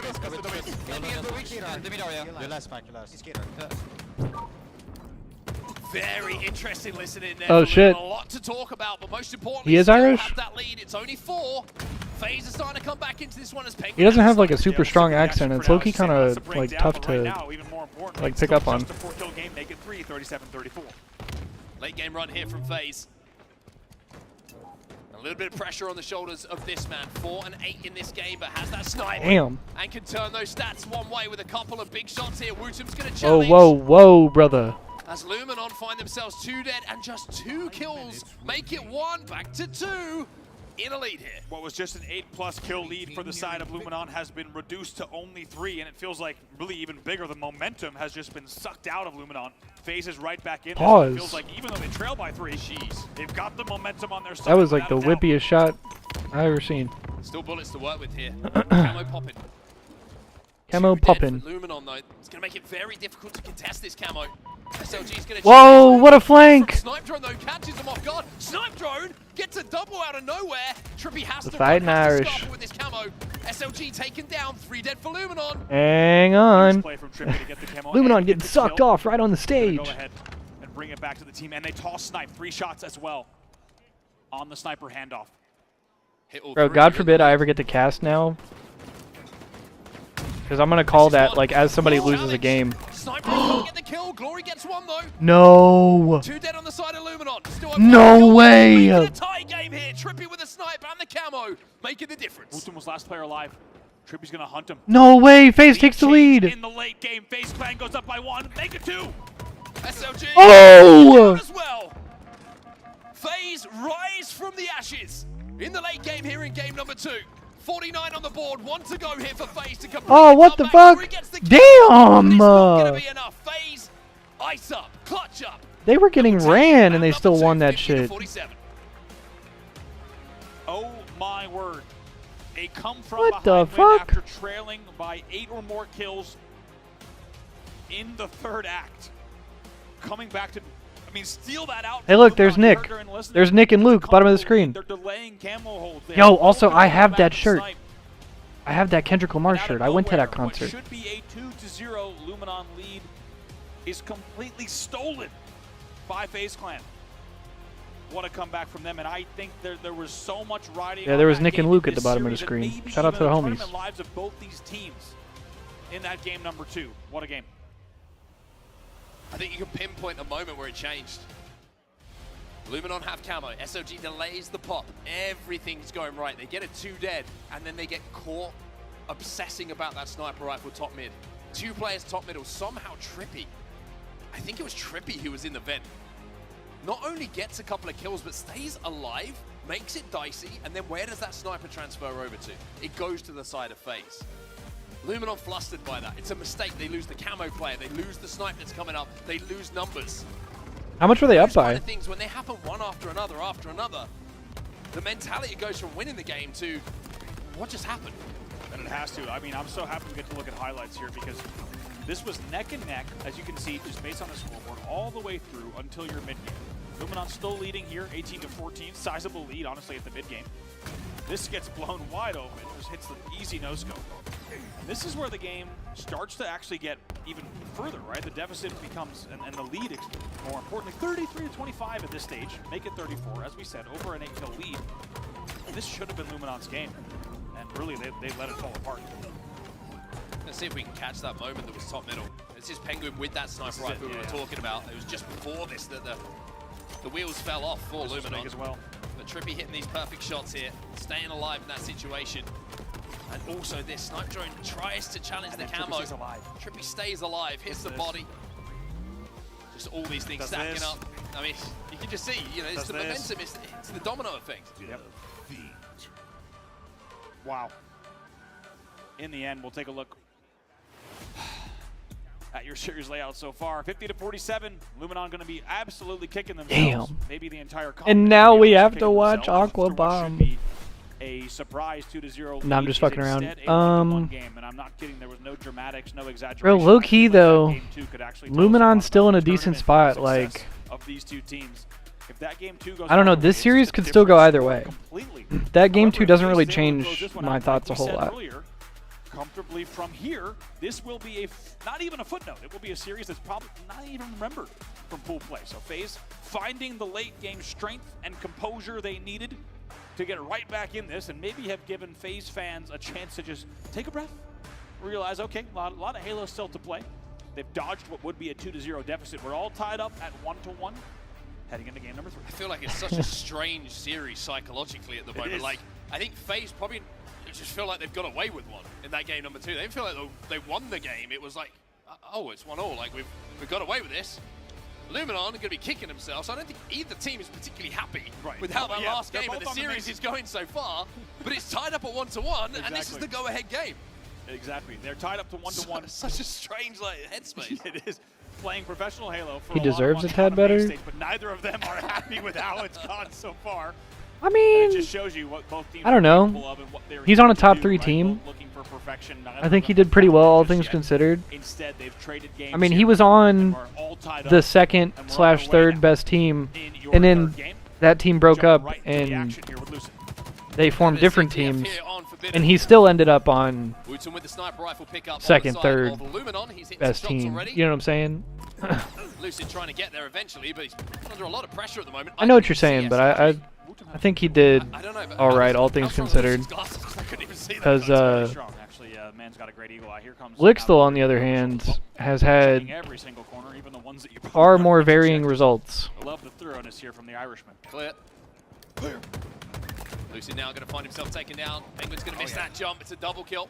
dummies. The middle, yeah. You're last back, you're last. Very interesting listening there. Oh, shit. A lot to talk about, but most importantly, He is still Irish? have that lead. It's only 4. FaZe is starting to come back into this one as Penguin. He doesn't have like a super strong accent. It's low-key kind of like tough to like pick up on. Just a 4-kill game, make it 3, 37-34. Late game run here from FaZe. A little bit of pressure on the shoulders of this man. 4 and 8 in this game, but has that snipe. Damn. And can turn those stats one way with a couple of big shots here. Wootum's going to Oh, challenge. whoa, brother. As Luminon find themselves 2 dead and just 2 kills. Make it 1, back to 2. In a lead here. What was just an 8+ kill lead for the side of Luminon has been reduced to only 3, and it feels like really even bigger. The momentum has just been sucked out of Luminon. FaZe is right back in. Pause. It feels like even though they trail by 3, they've got the momentum on their side. That was like the without a doubt. whippiest shot I've ever seen. Still bullets to work with here. Camo popping. Camo poppin'. Luminon, though, it's going to make it very difficult to contest this camo. SLG's going to... Whoa, what a flank! Snipe Drone, though, catches them off guard. Snipe Drone gets a double out of nowhere. Trippy has The to fighting run, has to Irish. stop with this camo. SLG taken down, 3 dead for Luminon. Hang on. Play from Trippy to get the camo Luminon and getting get the sucked kill. off right on the They're gonna stage. Go ahead and bring it back to the team, and they toss Snipe 3 shots as well on the sniper handoff. Bro, God forbid I ever get to cast now. Because I'm going to call that, like, as somebody loses a game. Sniper can't get the kill. Glory gets one, though. No. 2 dead on the side of Luminon. Still No way. Making a tie game here. Trippy with the snipe and the camo, making the difference. Ultim was last player alive. Trippy's gonna hunt him. No way. FaZe takes the lead. In the late game, FaZe Clan goes up by 1. Make it 2. SLG. Oh! As well. FaZe rise from the ashes in the late game here in game number 2. 49 on the board, 1 to go here for FaZe to complete. Oh, what the fuck? Damn! Gonna be enough. FaZe, ice up, clutch up. They were getting ran and they still won that shit. 47. Oh my word. A come from What the behind win fuck? after trailing by 8 or more kills in the 3rd act. Coming back to, I mean, steal that out. Hey, look, there's Nick. There's Nick and Luke, bottom of the screen. They're delaying camo holds. Yo, also, I have that shirt. I have that Kendrick Lamar shirt. I went to that What concert. should be a 2-0 Luminon lead is completely stolen by FaZe Clan. What a comeback from them, and I think there was so much riding. Yeah, there was on that Nick and game Luke in at the this bottom of the series, and screen. maybe Shout out to the even homies. tournament lives of both these teams in that game number 2. What a game. I think you can pinpoint a moment where it changed. Luminon have camo. SOG delays the pop. Everything's going right. They get a 2 dead, and then they get caught obsessing about that sniper rifle top mid. 2 players top middle. Somehow Trippy, I think it was Trippy who was in the vent, not only gets a couple of kills, but stays alive, makes it dicey, and then where does that sniper transfer over to? It goes to the side of FaZe. Luminon flustered by that. It's a mistake. They lose the camo player. They lose the snipe that's coming up. They lose numbers. How much were they up Those kind by? of things, when they happen one after another, the mentality goes from winning the game to what just happened. And it has to. I mean, I'm so happy we get to look at highlights here because this was neck and neck, as you can see, just based on the scoreboard, all the way through until your mid-game. Luminon still leading here, 18-14, sizable lead, honestly, at the mid-game. This gets blown wide open, just hits the easy no-scope. And this is where the game starts to actually get even further, right? The deficit becomes, and the lead, more importantly, 33-25 at this stage. Make it 34, as we said, over an 8-kill lead. This should have been Luminon's game. And really, they let it fall apart. Let's see if we can catch that moment that was top middle. This is Penguin with that sniper rifle we were talking about. It was just before this that the wheels fell off for Luminon as well. But Trippy hitting these perfect shots here, staying alive in that situation. And also this snipe drone tries to challenge the camo. Trippy stays alive. Trippy stays alive, hits the body. Just all these things stacking up. I mean, you can just see, you know, it's the momentum, it's the domino effect. Yep. Wow. In the end, we'll take a look at your series layout so far. 50-47. Luminon going to be absolutely kicking themselves. Damn. Maybe the entire And now we have to watch Aqua Bomb. A surprise 2-0. No, I'm just fucking around. Game, and I'm not kidding. There was no dramatics, no Bro, exaggeration. low key though, Luminon's still in a decent spot. Success Like, of these two teams. If that game 2 goes I don't know. This series could still go either way. That game 2 doesn't really However, change my thoughts a whole lot. Earlier, comfortably from here, this will be not even a footnote. It will be a series that's probably not even remembered from pool play. So FaZe finding the late game strength and composure they needed to get right back in this, and maybe have given FaZe fans a chance to just take a breath, realize, okay, a lot of Halo still to play. They've dodged what would be a 2-0 deficit. We're all tied up at 1-1. Heading into game number 3. I feel like it's such a strange series psychologically at the moment. is. Like, I think FaZe probably just feel like they've got away with one in that game number 2. They didn't feel like they won the game. It was like, oh, it's 1-1. Like, we've got away with this. Luminon are going to be kicking themselves. I don't think either team is particularly happy with how that last game of the series is going so far. But it's tied up at 1-1, and this is the go-ahead game. Exactly. They're tied up to 1-1. Such a strange headspace. It is. Playing professional Halo for He deserves a tad better. Stage, but neither of them are happy with how it's gone so far. I mean, it just shows you what both teams I don't are know. capable of and what they're He's on a to top do, 3 right? team. Both looking for perfection. I think he did pretty well, all things considered. Instead, they've traded games I mean, he here was and on we're all tied up, the second/third best team, and then that team broke up, and they formed different teams, and he still ended up on second, third best team. You know what I'm saying? Lucid trying to get there eventually, but he's under a lot of pressure at the moment. I know what you're saying, but I think he did all right, all things considered. Because Lixtel, on the other hand, has had far more varying results. I love the thoroughness here from the Irishman. Clear. Lucid now going to find himself taken down. Penguin's going to miss that jump. It's a double kill.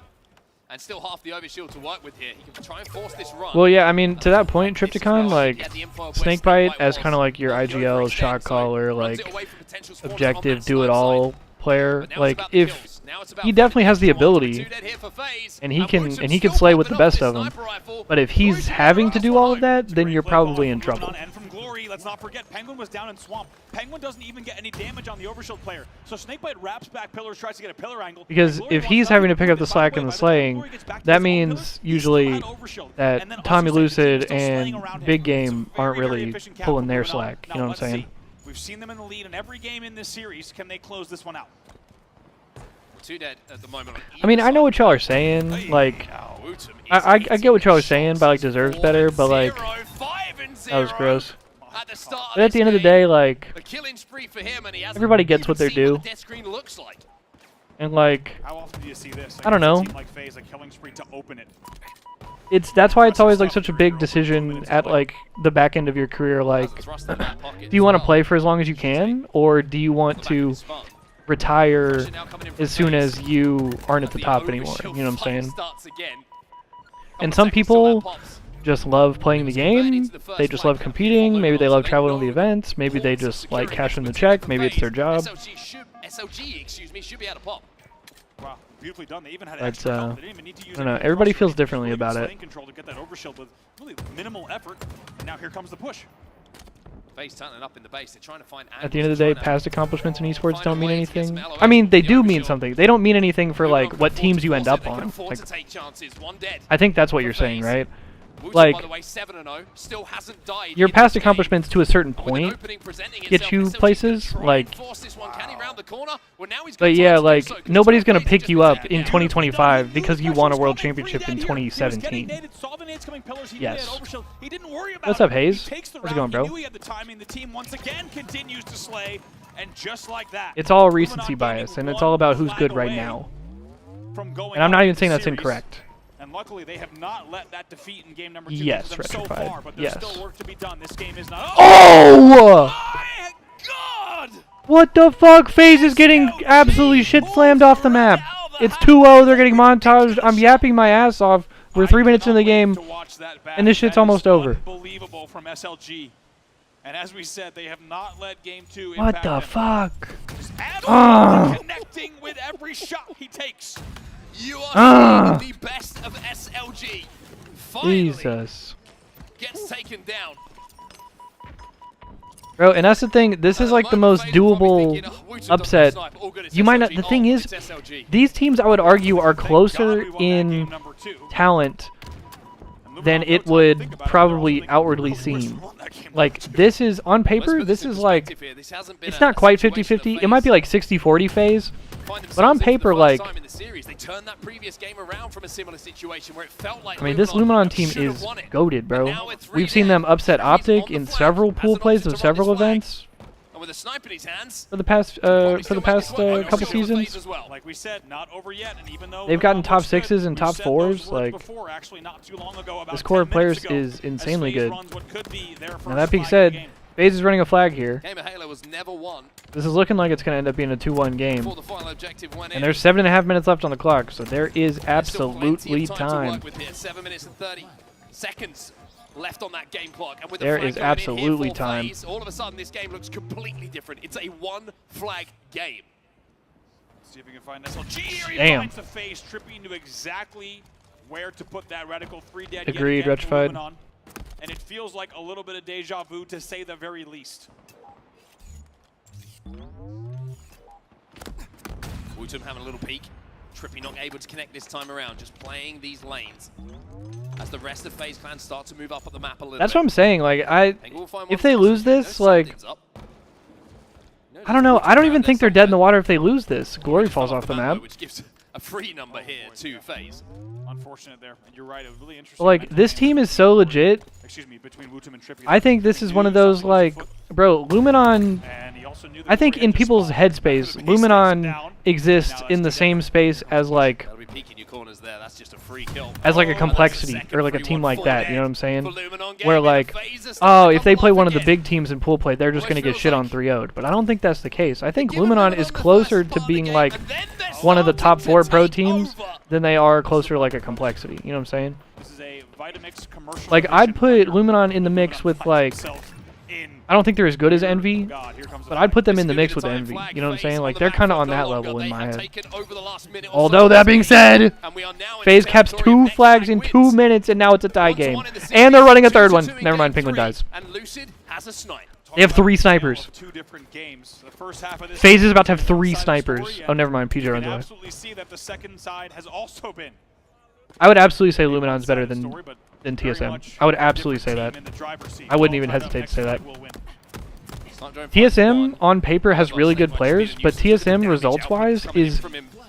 And still half the overshield to work with here. He can try and force this run. Well, yeah, I mean, to that point, Triptychon, like, Snakebite as kind of like your IGL, shot caller, like, objective, do-it-all player. Like, if he definitely has the ability, and he can slay with the best of them. But if he's having to do all of that, then you're probably in trouble. And from Glory, let's not forget, Penguin was down in Swamp. Penguin doesn't even get any damage on the overshield player. So Snakebite wraps back pillars, tries to get a pillar angle. Because if he's having to pick up the slack and the slaying, that means usually that Tommy Lucid and Big Game aren't really pulling their slack. You know what I'm saying? We've seen them in the lead in every game in this series. Can they close this one out? 2 dead at the moment. I mean, I know what y'all are saying. Like, I get what y'all are saying by, like, deserves better, but, like, that was gross. But at the end of the day, like, everybody gets what they're due. And, like, How often do you see this? I don't know. Like FaZe, a killing spree to open it. That's why it's always, like, such a big decision at, like, the back end of your career. Like, do you want to play for as long as you can, or do you want to retire as soon as you aren't at the top anymore? You know what I'm saying? And some people just love playing the game. They just love competing. Maybe they love traveling to the events. Maybe they just like cashing the check. Maybe it's their job. SLG, excuse me, should be out of pop. Wow, beautifully done. They even had But, extra help. They didn't even need to use I don't know. Everybody feels differently about it. Control to get that overshield with really minimal effort. And now here comes the push. FaZe turning up in the base. They're trying to find At the end of the day, past accomplishments in esports don't mean anything. I mean, they do mean something. They don't mean anything for, like, what teams you end up on. Like, I think that's what you're saying, right? Like, your past accomplishments to a certain point get you places, like, but yeah, like, nobody's going to pick you up in 2025 because you won a world championship in 2017. Yes. What's up, Hayes? How's it going, bro? It's all recency bias, and it's all about who's good right now. And I'm not even saying that's incorrect. And luckily, they have not let that defeat in game number 2 yes, get them so far, but there's yes. still work to be done. This game is not. Oh! My God! What the fuck? FaZe is getting absolutely shit slammed off the map. It's 2-0. They're getting montaged. I'm yapping my ass off. We're 3 minutes in the game, and this shit's almost over. Unbelievable from SLG. And as we said, they have not let game 2 What impact the them. fuck? Just absolutely connecting with every shot he takes. You are seeing the best of SLG. Finally Jesus. gets taken down. Bro, and that's the thing. This is like the most doable upset. You might not. The thing is, these teams, I would argue, are closer in talent than it would probably outwardly seem. Like, this is, on paper, this is like, it's not quite 50-50. It might be like 60-40 FaZe. But on paper, like, I mean, this Luminon team is goated, bro. We've seen them upset Optic in several pool plays of several events for the past couple seasons. Like we said, not over yet, and even though they've gotten top 6s and top 4s. Like, this core of players is insanely good. Now, that being said, FaZe is running a flag here. This is looking like it's going to end up being a 2-1 game. And there's 7.5 minutes left on the clock, so there is absolutely time. 7 minutes and 30 seconds left on that game clock. And with there is absolutely time. FaZe, all of a sudden, this game looks completely different. It's a one-flag game. Let's see if we can find SLG here. He Damn. finds the FaZe, tripping to exactly where to put that radical 3 dead. Agreed, Retrified. And it feels like a little bit of deja vu, to say the very least. Wutum having a little peek. Trippy not able to connect this time around, just playing these lanes. As the rest of FaZe Clan start to move up on the map a little That's bit. what I'm saying. Like, if they lose this, like, I don't know. I don't even think they're dead in the water if they lose this. Glory falls off the map. Which gives a free number here to FaZe. Unfortunate there, and you're right. It was really interesting. Like, this team is so legit. Excuse me, between Wutum and Trippy. I think this is one of those, like, bro, Luminon. I think in people's headspace, Luminon exists in the same space as, like, as like a complexity or like a team like that, you know what I'm saying? Where like, oh, if they play one of the big teams in pool play, they're just gonna get shit on 3-0'd. But I don't think that's the case. I think Luminon is closer to being like one of the top 4 pro teams than they are closer to like a complexity. You know what I'm saying? Like I'd put Luminon in the mix with like, I don't think they're as good as Envy, but I'd put them in the mix with Envy. You know what I'm saying? Like they're kind of on that level in my head. Although that being said, FaZe caps 2 flags in 2 minutes, and now it's a tie game, and they're running a 3rd one. Never mind, Penguin dies. They have 3 snipers. FaZe is about to have 3 snipers. Oh, never mind. PJ runs away. I would absolutely say Luminon's better than TSM. I would absolutely say that. I wouldn't even hesitate to say that. TSM on paper has really good players, but TSM results-wise is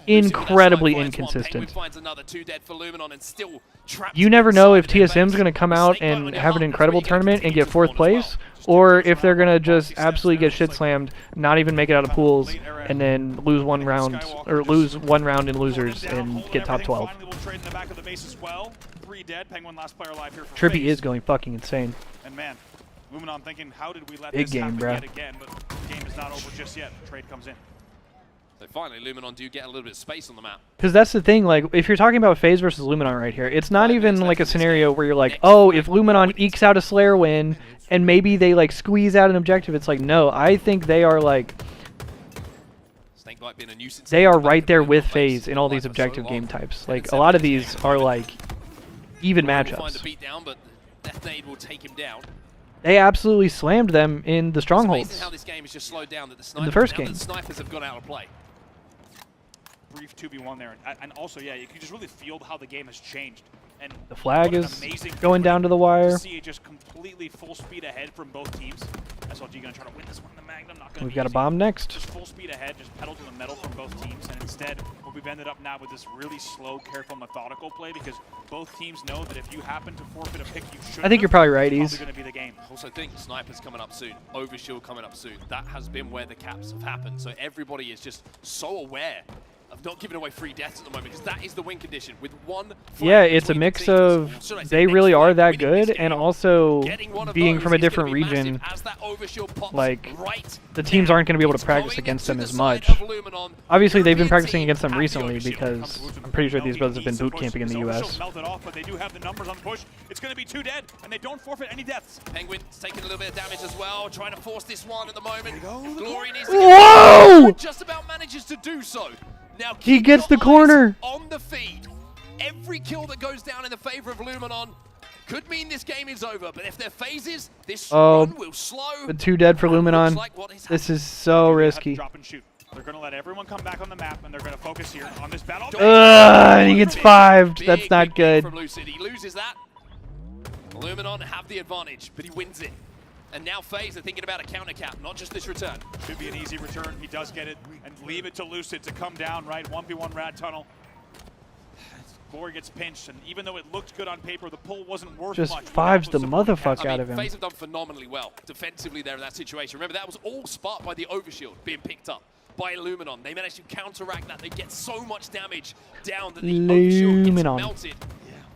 incredibly inconsistent. You never know if TSM's going to come out and have an incredible tournament and get 4th place, or if they're going to just absolutely get shit slammed, not even make it out of pools, and then lose 1 round, or lose 1 round in losers and get top 12. Trippy is going fucking insane. And man, Luminon thinking, how did we let Big this game, happen bro. yet again? But the game is not over just yet. Trade comes in. So finally, Luminon do get a little bit of space on the map. Because that's the thing, like, if you're talking about FaZe versus Luminon right here, it's not even like a scenario where you're like, oh, if Luminon ekes out a Slayer win, and maybe they, like, squeeze out an objective. It's like, no, I think they are, like, they are right there with FaZe in all these objective game types. Like, a lot of these are, like, even matchups. They absolutely slammed them in the strongholds. How this game is just slowed down, that the in the first game. The snipers have gone out of play. Brief 2v1 there, and also, yeah, you can just really feel how the game has changed. And the flag is going down to the wire. See it just completely full speed ahead from both teams. SLG gonna try to win this one in the Magnum. Not gonna We've got a bomb next. Just full speed ahead, just pedal to the metal from both teams, and instead, what we've ended up now with this really slow, careful, methodical play, because both teams know that if you happen to forfeit a pick, you should. I think you're probably right, Ease. Going to be the game. Also think snipers coming up soon, overshield coming up soon. That has been where the caps have happened. So everybody is just so aware of not giving away free deaths at the moment, because that is the win condition with 1. Yeah, it's a mix of they really are that good, and also being from a different region, like the teams aren't going to be able to practice against them as much. Obviously, they've been practicing against them recently because I'm pretty sure these brothers have been boot camping in the U.S. But they do have the numbers on the push. It's going to be 2 dead, and they don't forfeit any deaths. Penguin's taking a little bit of damage as well, trying to force this one at the moment. Glory needs to Whoa! Just about manages to do so. Now he gets the corner. On the feed. Every kill that goes down in the favor of Luminon could mean this game is over, but if they're phases, this run will slow. The 2 dead for Luminon. This is so risky. Drop and shoot. They're going to let everyone come back on the map, and they're going to focus here on this battle. He gets 5'd. That's not good. From Lucid. He loses that. Luminon have the advantage, but he wins it. And now FaZe are thinking about a counter cap, not just this return. Should be an easy return. He does get it, and leave it to Lucid to come down, right? 1v1 rad tunnel. Glory gets pinched, and even though it looked good on paper, the pull wasn't worth just much. Just 5's the motherfucker out of him. FaZe have done phenomenally well defensively there in that situation. Remember, that was all sparked by the overshield being picked up by Luminon. They managed to counteract that. They get so much damage down that the overshield gets melted.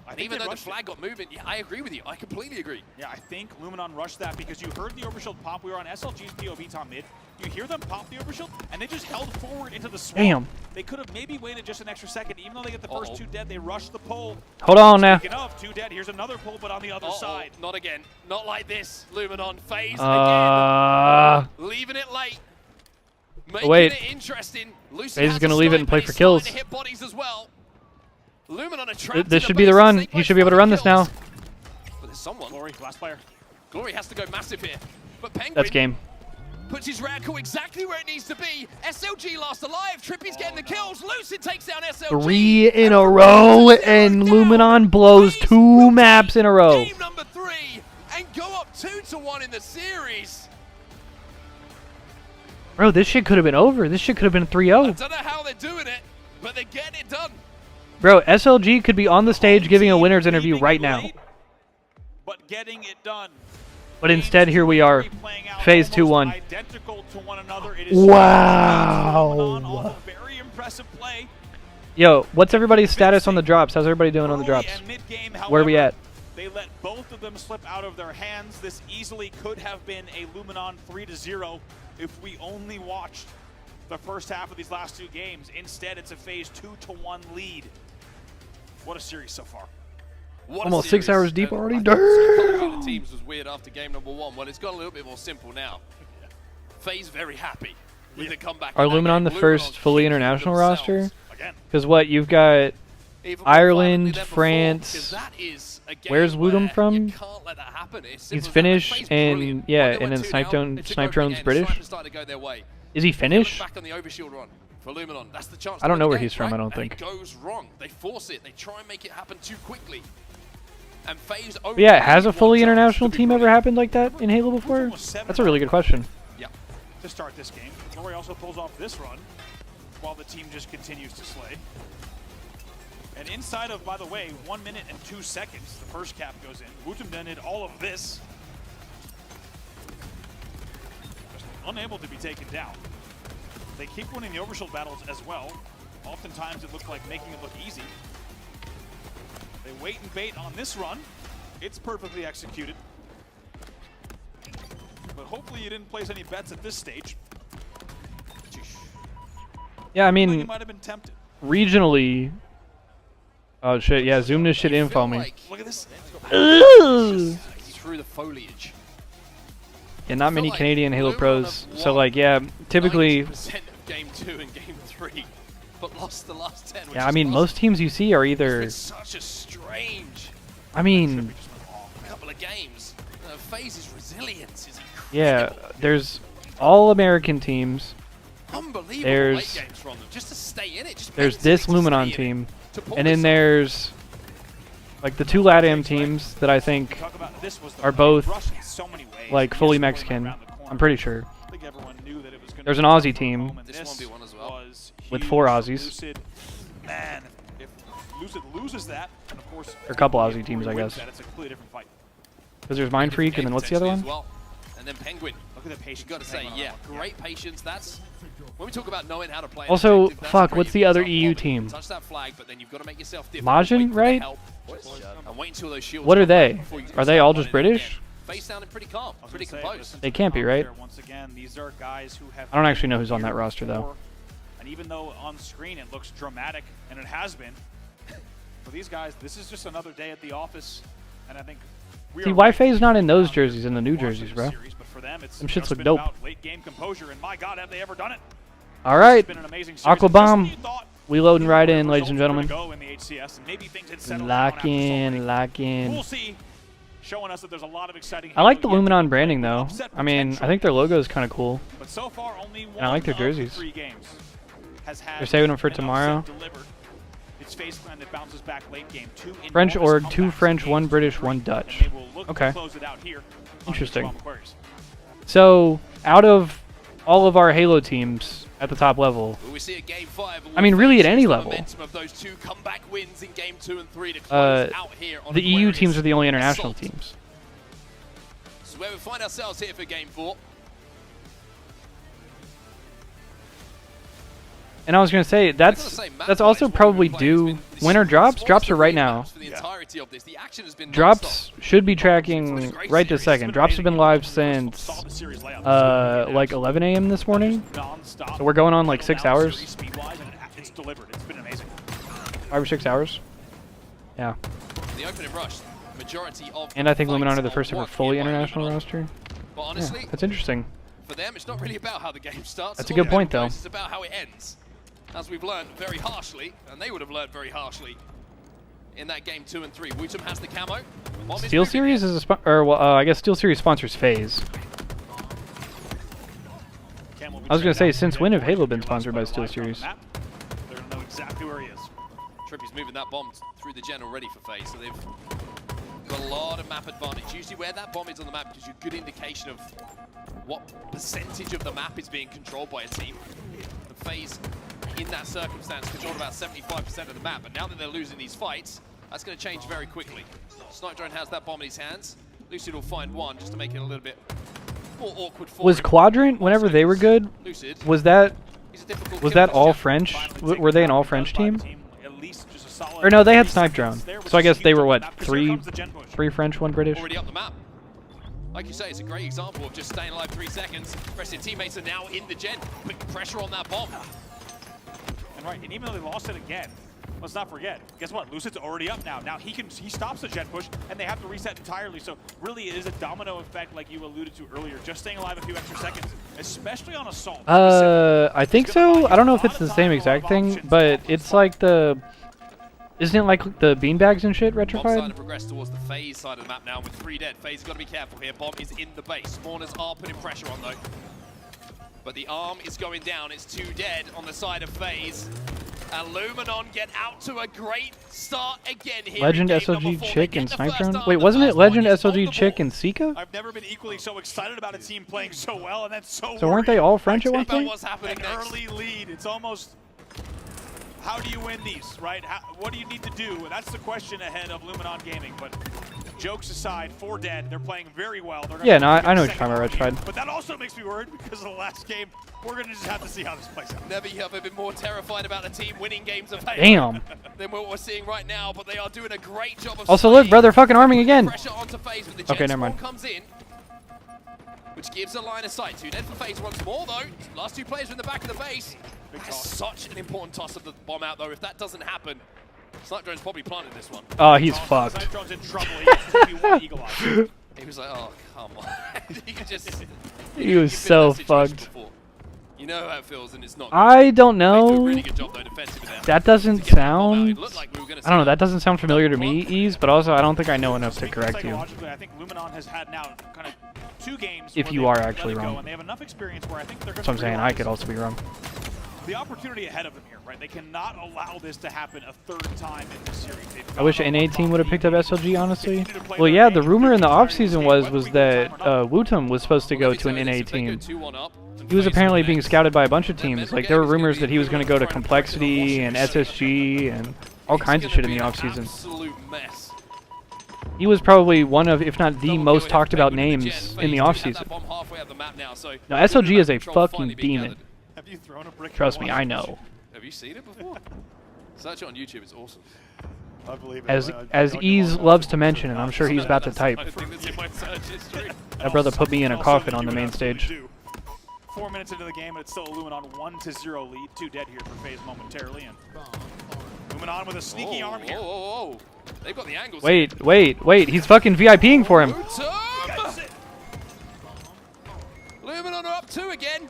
And even though the flag got moving, yeah, I agree with you. I completely agree. Yeah, I think Luminon rushed that because you heard the overshield pop. We were on SLG's POV top mid. You hear them pop the overshield, and they just held forward into the swamp. Damn. They could have maybe waited just an extra second. Even though they get the first 2 dead, they rushed the pull. Hold on now. Speaking of 2 dead, here's another pull, but on the other side. Not again. Not like this. Luminon FaZe again. Leaving it late. Making it interesting. FaZe is going to leave it and play for kills. Hit bodies as well. Luminon are trapped. This should be the run. He should be able to run this now. But there's someone. Glory, last player. Glory has to go massive here. But Penguin. That's game. puts his reticle exactly where it needs to be. SLG last alive. Trippy's getting the kills. Lucid takes down SLG. 3 in a row, and Luminon blows 2 maps in a row. Game number 3, and go up 2-1 in the series. Bro, this shit could have been over. This shit could have been 3-0. I don't know how they're doing it, but they're getting it done. Bro, SLG could be on the stage giving a winner's interview right now. But getting it done. But instead, here we are. Phase 2-1. Wow. Very impressive play. Yo, what's everybody's status on the drops? How's everybody doing on the drops? Where are we at? They let both of them slip out of their hands. This easily could have been a Luminon 3-0 if we only watched the first half of these last 2 games. Instead, it's a phase 2-1 lead. What a series so far. Almost 6 hours deep already. The teams was weird after game number 1. Well, it's got a little bit more simple now. FaZe very happy with the comeback. Are Luminon the first fully international roster? Because what, you've got Ireland, France. Where's Woodham from? He's Finnish, and yeah, and then Snipe Drone's British. Is he Finnish? I don't know where he's from, I don't think. It goes wrong. They force it. They try and make it happen too quickly. And FaZe But yeah, has a fully international team ever happened like that in Halo before? That's a really good question. Yeah. To start this game, Glory also pulls off this run while the team just continues to slay. And inside of, by the way, 1 minute and 2 seconds, the first cap goes in. Wutum then did all of this. Just unable to be taken down. They keep winning the overshield battles as well. Oftentimes it looks like making it look easy. They wait and bait on this run. It's perfectly executed. But hopefully you didn't place any bets at this stage. Yeah, I mean, You might have been tempted. regionally. Oh shit! Yeah, zoom this shit in for me. Look at this. Through the foliage. Yeah, not many Canadian Halo pros. So like, yeah, typically. 90% of game 2 and game 3, but lost the last 10. Yeah, I mean, most teams you see are either. It's such a strange. I mean. Couple of games. FaZe's resilience is incredible. Yeah, there's all American teams. Unbelievable There's. late games from them. Just to stay in it. Just There's this Luminon team, and then there's like the 2 LATAM teams that I think are both like fully Mexican. I'm pretty sure. There's an Aussie team with 4 Aussies. Man, if Lucid loses that, and of course, Or a couple Aussie teams, I guess. it's a completely different fight. Because there's Mind Freak, and then what's the other one? And then Penguin. Look at the patience. Got to say, yeah, great patience. That's when we talk about knowing how to play. Also, fuck, what's the other EU team? Touch that flag, but then you've got to make yourself different. Majin, right? And wait until those shields What are they? before you Are they all just British? Face down and pretty calm, pretty composed. They can't be, right? Once again, these are guys who have I don't actually know who's on that roster, though. And even though on screen it looks dramatic, and it has been, for these guys, this is just another day at the office, and I think See, why FaZe not in those jerseys, in the new jerseys, bro? Them shits look dope. Late game composure, and my God, have they ever done it? All right, It's been an amazing series. Aqua Bomb. We loading right in, ladies and gentlemen. Go in the HCS, and maybe things had settled Lock down in, lock in. We'll see. Showing us that there's a lot of exciting. I like the Luminon branding, though. I mean, I think their logo is kind of cool. But so far, only And I like their one of jerseys. 3 games has had They're saving them for an tomorrow. upset delivered. It's FaZe Clan that bounces back late game. 2 French enormous org, 2 French, 1 British, 1 Dutch. and they will look to Okay. close it out here on Interesting. Swamp Aquarius. So, out of all of our Halo teams at the top level, We see a game 5. I mean, really at any level, Momentum of those 2 comeback wins in game 2 and 3 to close out here on the EU Aquarius. teams are the only international Assault. teams. This is where we find ourselves here for game 4. And I was gonna say that's also probably due. When are drops? Drops are right now. Drops should be tracking right this second. Drops have been live since like 11 a.m. this morning. So we're going on like 6 hours. It's delivered. It's been amazing. 5 or 6 hours. Yeah. The opening rush, majority of And I think Luminon are the fights first ever won fully here by international Luminon. roster. But honestly, Yeah, that's interesting. for them, it's not really about how the game starts. That's a or good how point, it goes, though. It's about how it ends. As we've learned very harshly, and they would have learned very harshly in that game 2 and 3. Wutum has the camo. Bomb is Steel moving Series is a I guess Steel Series sponsors FaZe. I was gonna say, since when have Halo been sponsored by SteelSeries? They're going to know exactly where he is. Trippy's moving that bomb through the gen already for FaZe, so they've got a lot of map advantage. Usually where that bomb is on the map gives you a good indication of what percentage of the map is being controlled by a team. And FaZe, in that circumstance, controlled about 75% of the map, but now that they're losing these fights, that's going to change very quickly. Snipe Drone has that bomb in his hands. Lucid will find one just to make it a little bit more awkward for Was him. Quadrant, whenever they were good, Lucid, was that killer all this French? Were they an all French team? At least just a solid Or no, they had Snipe Drone. So I guess they were what, Here three French, one British? already up the map. Like you say, it's a great example of just staying alive 3 seconds. The rest of your teammates are now in the gen, putting pressure on that bomb. And right, and even though they lost it again, let's not forget, guess what? Lucid's already up now. Now he stops the gen push, and they have to reset entirely. So really it is a domino effect like you alluded to earlier. Just staying alive a few extra seconds, especially on Assault. I think so. I don't know if it's the same exact thing, but it's like the... Isn't it like the beanbags and shit Bomb's starting retrified? to progress towards the FaZe side of the map now with 3 dead. FaZe has got to be careful here. Bomb is in the base. Spawners are putting pressure on though. But the arm is going down. It's 2 dead on the side of FaZe. And Luminon get out to a great start again here. Legend SLG Chick and Snipe Drone? Wait, wasn't it Legend SLG Chick and Sika? I've never been equally so excited about a team playing so well and then so So weren't they all French at one point? What's happening an early lead. It's almost, how do you win these, right? What do you need to do? That's the question ahead of Luminon Gaming. But jokes aside, 4 dead. They're playing very well. Yeah, no, I know what you're talking about, Rectified. But that also makes me worried because of the last game. We're going to just have to see how this plays out. Never have I been more terrified about a team winning games of Halo Damn. than what we're seeing right now, but they are doing a great job of Also, look, bro, they're fucking arming again. pressure onto FaZe with the Okay, jet never mind. spawn comes in, which gives a line of sight. 2 dead for FaZe once more, though. Last 2 players are in the back of the base. That's such an important toss of the bomb out, though. If that doesn't happen, Snipe Drone's probably planted this one. Oh, he's fucked. Snipe Drone's in trouble. He has to be one Eagle Eye. He was like, oh, come on. He could just... He was so fucked. You know how it feels, and it's not. I don't know. Really good job, though, defensively there. That doesn't sound... I don't know, that doesn't sound familiar to me, Ease, but also I don't think I know enough to correct you. I think Luminon has had now kind of 2 games. If you are actually wrong. And they have enough experience where I think they're going That's what I'm saying, I could also be wrong. The opportunity ahead of them here, right? They cannot allow this to happen a 3rd time in this series. I wish an NA team would have picked up SLG, honestly. Well, yeah, the rumor in the offseason was that Wootum was supposed to go to an NA team. He was apparently being scouted by a bunch of teams. Like, there were rumors that he was going to go to Complexity and SSG and all kinds of shit in the offseason. He was probably one of, if not the most talked about names in the offseason. Now, SLG is a fucking demon. Have you thrown a brick? Trust me, I know. Have you seen it before? Search it on YouTube, it's awesome. I believe it. As Ease loves to mention, and I'm sure he's about to type. I think that's in my search history. That brother put me in a coffin on the main stage. 4 minutes into the game, it's still a Luminon 1-0 lead. 2 dead here for FaZe momentarily, and Luminon with a sneaky arm here. Oh, they've got the angles. Wait, he's fucking VIPing for him. Luminon are up 2 again.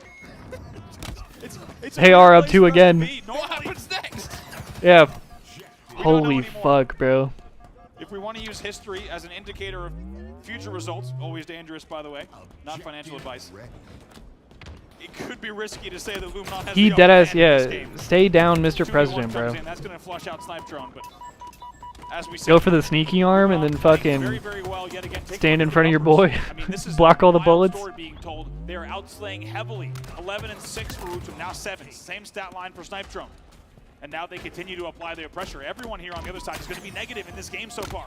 They are up 2 again. What happens next? Yeah. Holy fuck, bro. If we want to use history as an indicator of future results, always dangerous, by the way, not financial advice. It could be risky to say that Luminon has He the deadass, upper hand in this yeah. game. Stay down, Mr. 2v1 President, bro. comes in, that's going to flush out Snipe Drone, but as we Go for the sneaky arm and then fucking stand in front of your boy. Block all the bullets. Being told they are outslaying heavily. 11 and 6 for Wootum, now 7. Same stat line for Snipe Drone. And now they continue to apply their pressure. Everyone here on the other side is going to be negative in this game so far.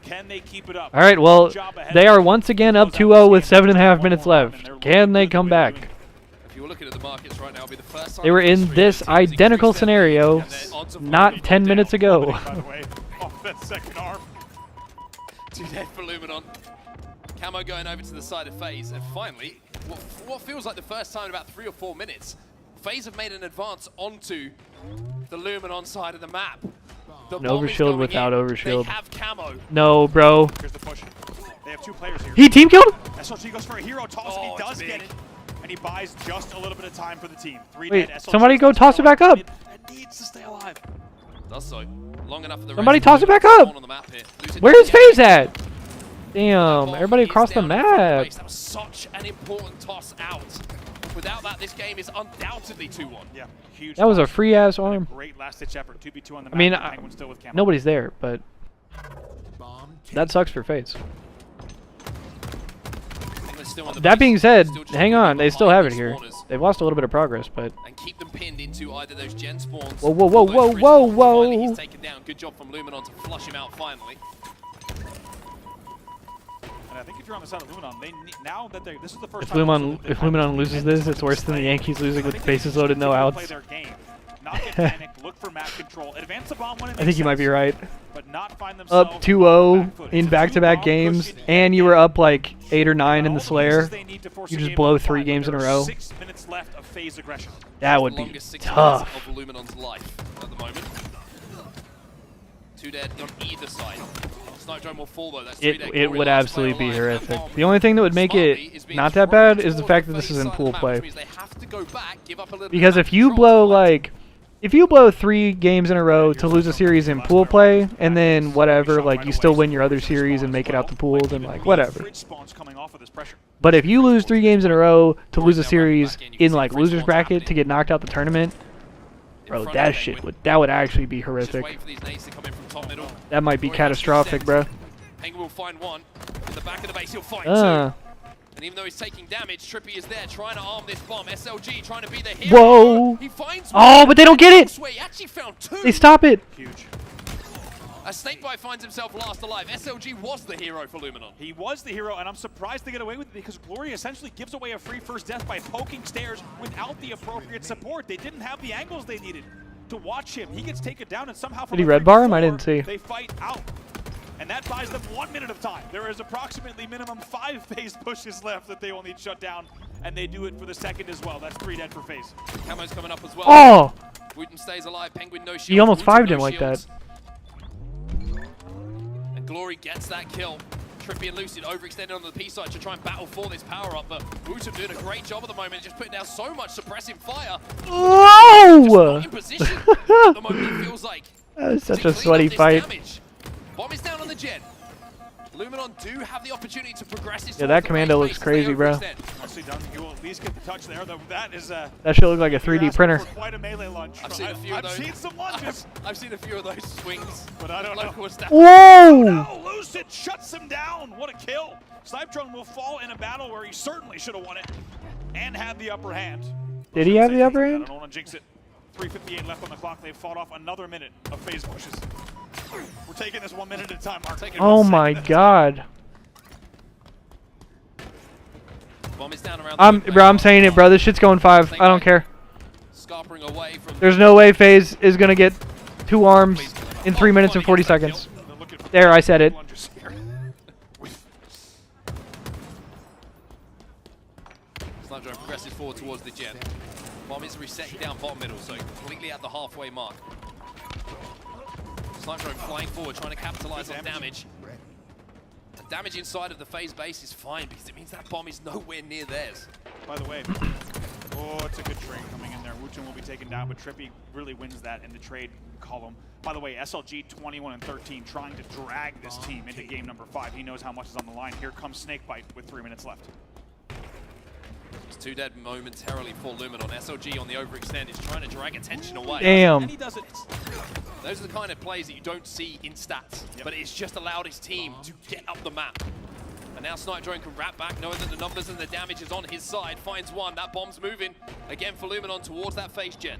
Can they keep it up? All right, well, they are once again up 2-0 with 7.5 minutes left. Can they come back? If you're looking at the markets right now, it'll be the first time They were in this identical scenario not 10 minutes ago. Off that second arm. 2 dead for Luminon. Camo going over to the side of FaZe, and finally, what feels like the first time in about 3 or 4 minutes, FaZe have made an advance onto the Luminon side of the map. The An bomb is overshield going without in. overshield. They have camo. No, bro. Here's the push. They have 2 players here. He team killed? SLG goes for a hero toss, and he does get it. And he buys just a little bit of time for the team. 3 Wait, dead. SLG somebody go toss it back up. It needs to stay alive. Does so. Long enough for the Somebody rest toss of it back them to up. spawn on the map here. Lucid Where is FaZe at? Damn, everybody across the map. That was such an important toss out. Without that, this game is undoubtedly 2-1. Yeah, huge. That was a free ass arm. Great last-ditch effort. 2v2 on the map. I mean, Penguin still with camo. nobody's there, but that sucks for FaZe. That being said, hang on, they still have it here. They've lost a little bit of progress, but. And keep them pinned into either those gen spawns. Whoa, whoa, whoa, whoa, whoa, whoa! Finally, he's taken down. Good job from Luminon to flush him out finally. And I think if you're on the side of Luminon, they need, now that this is the first If time. Luminon loses this, it's worse than the Yankees losing with bases loaded, no outs. Not get panicked, look for map control, advance the bomb when it I think you might be right. But not find Up 2-0 in back-to-back games, and you were up like 8 or 9 in the Slayer. You just blow 3 games in a row. 6 minutes left of phase aggression. That would be tough. Of Luminon's life at the moment. 2 dead on either side. Snipe drone will fall though. That's 3 dead. It would absolutely be horrific. The only thing that would make it not that bad is the fact that this is in pool play. Because if you blow like. If you blow 3 games in a row to lose a series in pool play, and then whatever, like you still win your other series and make it out the pool, then like whatever. But if you lose 3 games in a row to lose a series in like loser's bracket to get knocked out the tournament, bro, that would actually be horrific. That might be catastrophic, bro. Penguin will find one in the back of the base. He'll find 2. And even though he's taking damage, Trippy is there trying to arm this bomb. SLG trying to be the hero. Whoa! He finds oh, but they don't get it! He actually found 2. They stop it! Huge. As Snakebite finds himself last alive, SLG was the hero for Luminon. He was the hero, and I'm surprised they get away with it because Glory essentially gives away a free first death by poking stairs without the appropriate support. They didn't have the angles they needed to watch him. He gets taken down, and somehow from Did he red bar him? I didn't see. They fight out. And that buys them 1 minute of time. There is approximately minimum 5 phase pushes left that they will need shut down, and they do it for the second as well. That's 3 dead for phase. Camo's coming up as well. Oh! Wooten stays alive. Penguin no shield. He almost Wooten 5'd him like that. And Glory gets that kill. Trippy and Lucid overextended on the P side to try and battle for this power up, but Wooten doing a great job at the moment, just putting down so much suppressing fire. Oh! Just not in position at the moment, it feels like. That was such a sweaty fight. Damage. Bomb is down on the gen. Luminon do have the opportunity to progress. Yeah, that commando looks crazy, bro. Nicely done. You will at least get the touch there. That is that should look like a 3D printer. Quite a melee lunge. I've seen a few of those. I've seen some lunges. I've seen a few of those swings, but I don't know. Whoa! No, Lucid shuts him down. What a kill. Snipe Drone will fall in a battle where he certainly should have won it and had the upper hand. Did he have the upper hand? I don't want to jinx it. 3:58 left on the clock. They've fought off another minute of phase pushes. We're taking this 1 minute at a time, Mark. Oh my god. Bomb is down around I'm saying it, bro. This shit's going 5. I don't care. Scarpering away from There's no way FaZe is gonna get 2 arms in 3 minutes and 40 seconds. There, I said it. Snipe Drone progresses forward towards the gen. Bomb is resetting down bottom middle, so completely at the halfway mark. Snipe Drone flying forward, trying to capitalize on damage. The damage inside of the phase base is fine because it means that bomb is nowhere near theirs. By the way, oh, it's a good trade coming in there. Wooten will be taken down, but Trippy really wins that in the trade column. By the way, SLG 21-13 trying to drag this team into game number 5. He knows how much is on the line. Here comes Snakebite with 3 minutes left. It's 2 dead momentarily for Luminon. SLG on the overextend is trying to drag attention away. Damn. And he does it. Those are the kind of plays that you don't see in stats, but it's just allowed his team to get up the map. And now Snipe Drone can wrap back, knowing that the numbers and the damage is on his side. Finds one. That bomb's moving again for Luminon towards that face gen.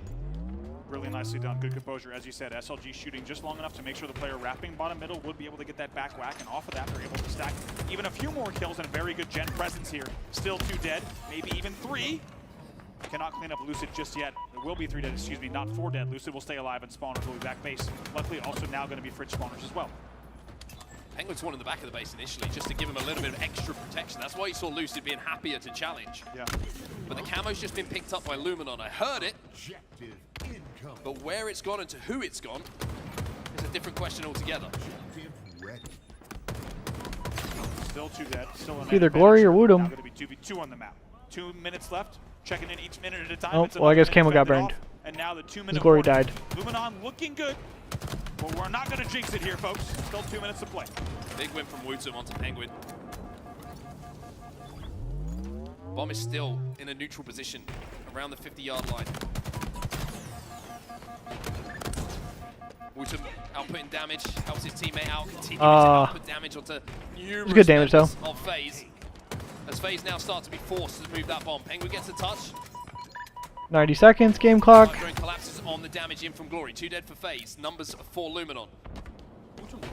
Really nicely done. Good composure. As you said, SLG shooting just long enough to make sure the player wrapping bottom middle would be able to get that back whack, and off of that, they're able to stack even a few more kills and very good gen presence here. Still 2 dead, maybe even 3. Cannot clean up Lucid just yet. There will be 3 dead, excuse me, not 4 dead. Lucid will stay alive and spawners will be back base. Luckily, also now going to be fridge spawners as well. Penguin's one in the back of the base initially, just to give him a little bit of extra protection. That's why you saw Lucid being happier to challenge. Yeah. But the camo's just been picked up by Luminon. I heard it, but where it's gone and to who it's gone is a different question altogether. Still 2 dead. Still a either Glory or Woodham. Now going to be 2v2 on the map. 2 minutes left. Checking in each minute at a time. Oh, well, I guess Camo got burned. And now the 2 minute Glory warning. died. Luminon looking good. But we're not going to jinx it here, folks. Still 2 minutes to play. Big win from Wutum onto Penguin. Bomb is still in a neutral position around the 50-yard line. Wutum outputting damage, helps his teammate out, continuing to output damage onto numerous good damage, though. of FaZe. As FaZe now start to be forced to move that bomb. Penguin gets a touch. 90 seconds, game clock. Drone collapses on the damage in from Glory. 2 dead for FaZe, numbers for Luminon.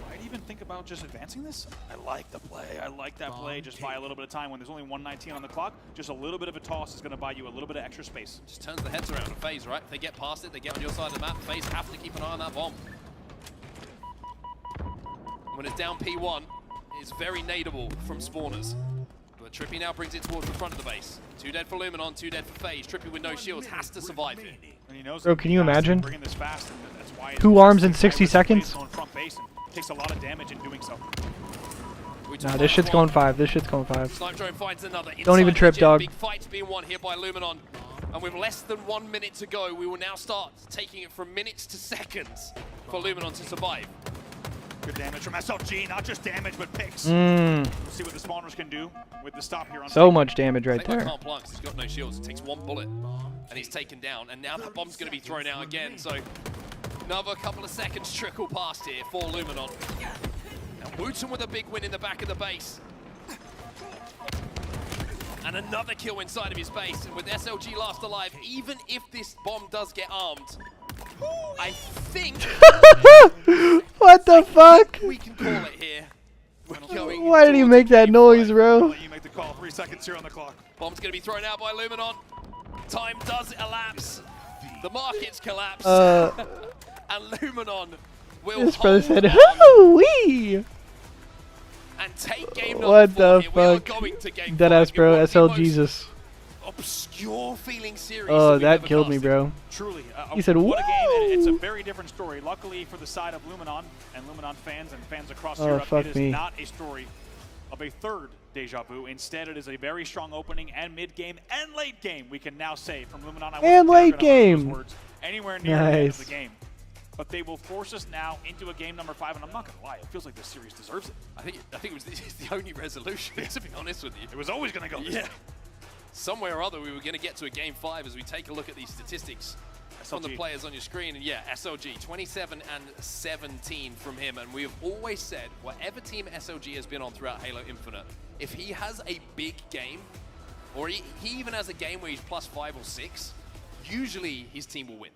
Might even think about just advancing this. I like the play. I like that play. Just buy a little bit of time when there's only 119 on the clock. Just a little bit of a toss is going to buy you a little bit of extra space. Just turns the heads around on FaZe, right? If they get past it, they get on your side of the map. FaZe have to keep an eye on that bomb. When it's down P1, it's very nadeable from spawners. But Trippy now brings it towards the front of the base. 2 dead for Luminon, 2 dead for FaZe. Trippy with no shields has to survive here. And he knows Bro, can you imagine? this fast, and that's why 2 arms in 60 seconds? on front base and takes a lot of damage in doing so. Nah, this shit's going 5. This shit's going 5. Snipe Drone finds another. Don't even trip, dog. Big fights being won here by Luminon. And with less than 1 minute to go, we will now start taking it from minutes to seconds for Luminon to survive. Good damage from SLG, not just damage, but picks. Mm. We'll see what the spawners can do with the stop here on So much damage right there. Can't plunk, he's got no shields. It takes 1 bullet, and he's taken down. And now that bomb's going to be thrown out again. So another couple of seconds trickle past here for Luminon. And Wutum with a big win in the back of the base. And another kill inside of his base. And with SLG last alive, even if this bomb does get armed, I think... What the fuck? We can call it here. Why did he make that noise, bro? You make the call. 3 seconds here on the clock. Bomb's going to be thrown out by Luminon. Time does elapse. The markets collapse. And Luminon will This brother said, hoo-wee! And take game number What 4 the here. We are fuck? going to game 5. Deadass, bro. SL Jesus. Obscure feeling series. Oh, that killed me, bro. Truly. He said, what a game, and it's a woo! very different story. Luckily for the side of Luminon and Luminon fans and fans across Oh, Europe, fuck it is me. not a story of a third deja vu. Instead, it is a very strong opening and mid-game and late game, we can now say, from Luminon. And late game. Words anywhere near the end of Nice. the game. But they will force us now into a game number 5, and I'm not going to lie, it feels like this series deserves it. I think it was the only resolution, to be honest with you. It was always going to go this way. Somewhere or other, we were going to get to a game 5 as we take a look at these statistics from the players on your screen. And yeah, SLG, 27 and 17 from him. And we have always said, whatever team SLG has been on throughout Halo Infinite, if he has a big game, or he even has a game where he's +5 or 6, usually his team will win.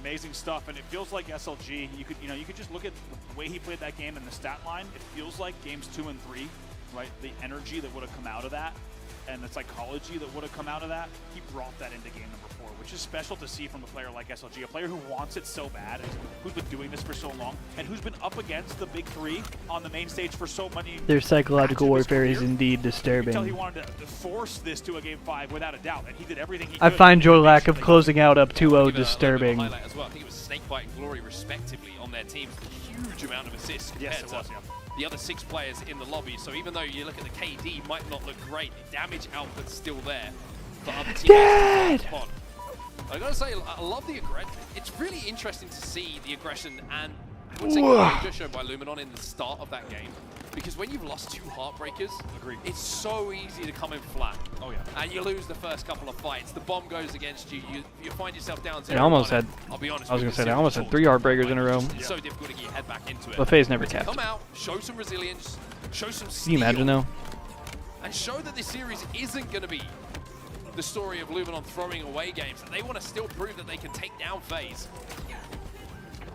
Amazing stuff, and it feels like SLG. You could just look at the way he played that game and the stat line. It feels like games 2 and 3, right? The energy that would have come out of that, and the psychology that would have come out of that. He brought that into game number 4, which is special to see from a player like SLG, a player who wants it so bad, and who's been doing this for so long, and who's been up against the big 3 on the main stage for so many. Their psychological warfare is indeed You could tell he disturbing. wanted to force this to a game 5 without a doubt, and he did everything he I could. find your lack of closing out up 2-0 disturbing. Highlight as well. I think it was Snakebite and Glory respectively on their teams. Huge amount of assists compared Yes, it was, to the other 6 players in the lobby. So even though you look at the KD, might not look great, the damage output's still there for other teams to upon. I gotta say, I love the aggression. It's really interesting to see the aggression and I would say just shown by Luminon in the start of that game. Because when you've lost 2 Heartbreakers, it's so easy to come in flat. Oh yeah. And you lose the first couple of fights. The bomb goes against you. You find yourself down 0-1. I almost had. I'll be honest. I was gonna say, I almost had 3 Heartbreakers in a row. It's so difficult to get your head back into it. But FaZe never To capped. come out, show some resilience, show some Can steel, you imagine though? and show that this series isn't going to be the story of Luminon throwing away games. That they want to still prove that they can take down FaZe.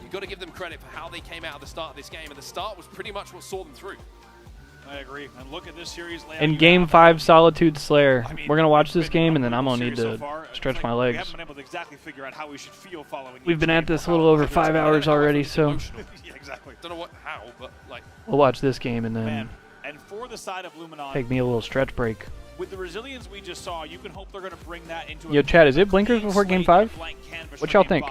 You've got to give them credit for how they came out at the start of this game, and the start was pretty much what saw them through. I agree. And look at this series layout. In Game 5, Solitude Slayer. We're gonna watch this game, and then I'm gonna need to stretch my We legs. haven't been able to exactly figure out how we should feel following. We've been at this a little over 5 hours already, so Yeah, exactly. Don't know how, but like. we'll watch this game and then And for the side of Luminon, take me a little stretch break. with the resilience we just saw, you can hope they're going to bring that into Yo, Chad, is it blinkers before Game 5? What y'all think?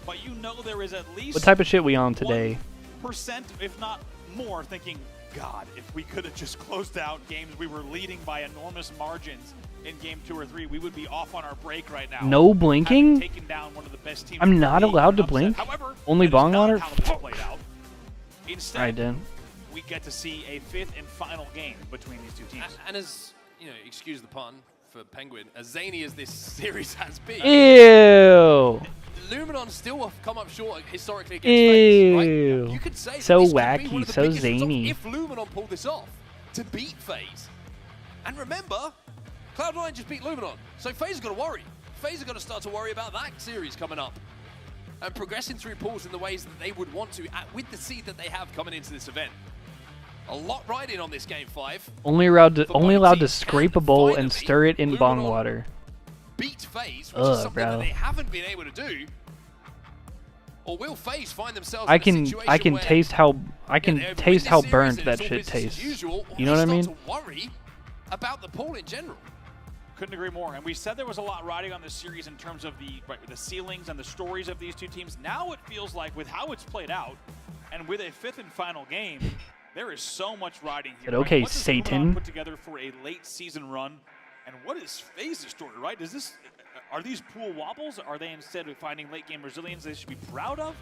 But you know there is at least What type of shit we on today? 1%, if not more, thinking, God, if we could have just closed out games we were leading by enormous margins in game 2 or 3, we would be off on our break right now. No blinking? Taken down one of the best teams I'm not allowed to blink? However, Only bong water? Instead, I didn't. we get to see a 5th and final game between these two teams. And as, you know, excuse the pun for Penguin, as zany as this series has been, Ew. Luminon still have come up short historically against FaZe, right? You could say So this could be one wacky, of the so biggest results zany. if Luminon pulled this off to beat FaZe. And remember, Cloud9 just beat Luminon, so FaZe has got to worry. FaZe have got to start to worry about that series coming up and progressing through pools in the ways that they would want to with the seed that they have coming into this event. A lot riding on this game 5. Only allowed to scrape a bowl and stir it in bong water. Beat FaZe, which is something bro. that they haven't been able to do. Or will FaZe find themselves I in a can situation taste how they're taste win how this burnt series that and it's all shit business as tastes. usual, or You know they what I mean? start to worry about the pool in general. Couldn't agree more. And we said there was a lot riding on this series in terms of the ceilings and the stories of these two teams. Now it feels like with how it's played out and with a 5th and final game, there is so much riding here. But okay, what does Satan. Luminon put together for a late season run, and what is FaZe's story, right? Are these pool wobbles? Are they instead of finding late game resilience they should be proud of?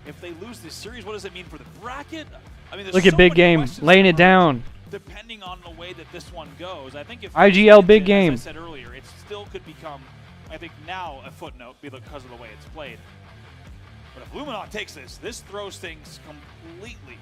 If they lose this series, what does it mean for the bracket? I mean, there's Look so at big many game, questions laying it emerge down. Depending on the way that this one goes. I think if IGL big as game. I said earlier, it still could become, I think now a footnote because of the way it's played. But if Luminon takes this throws things completely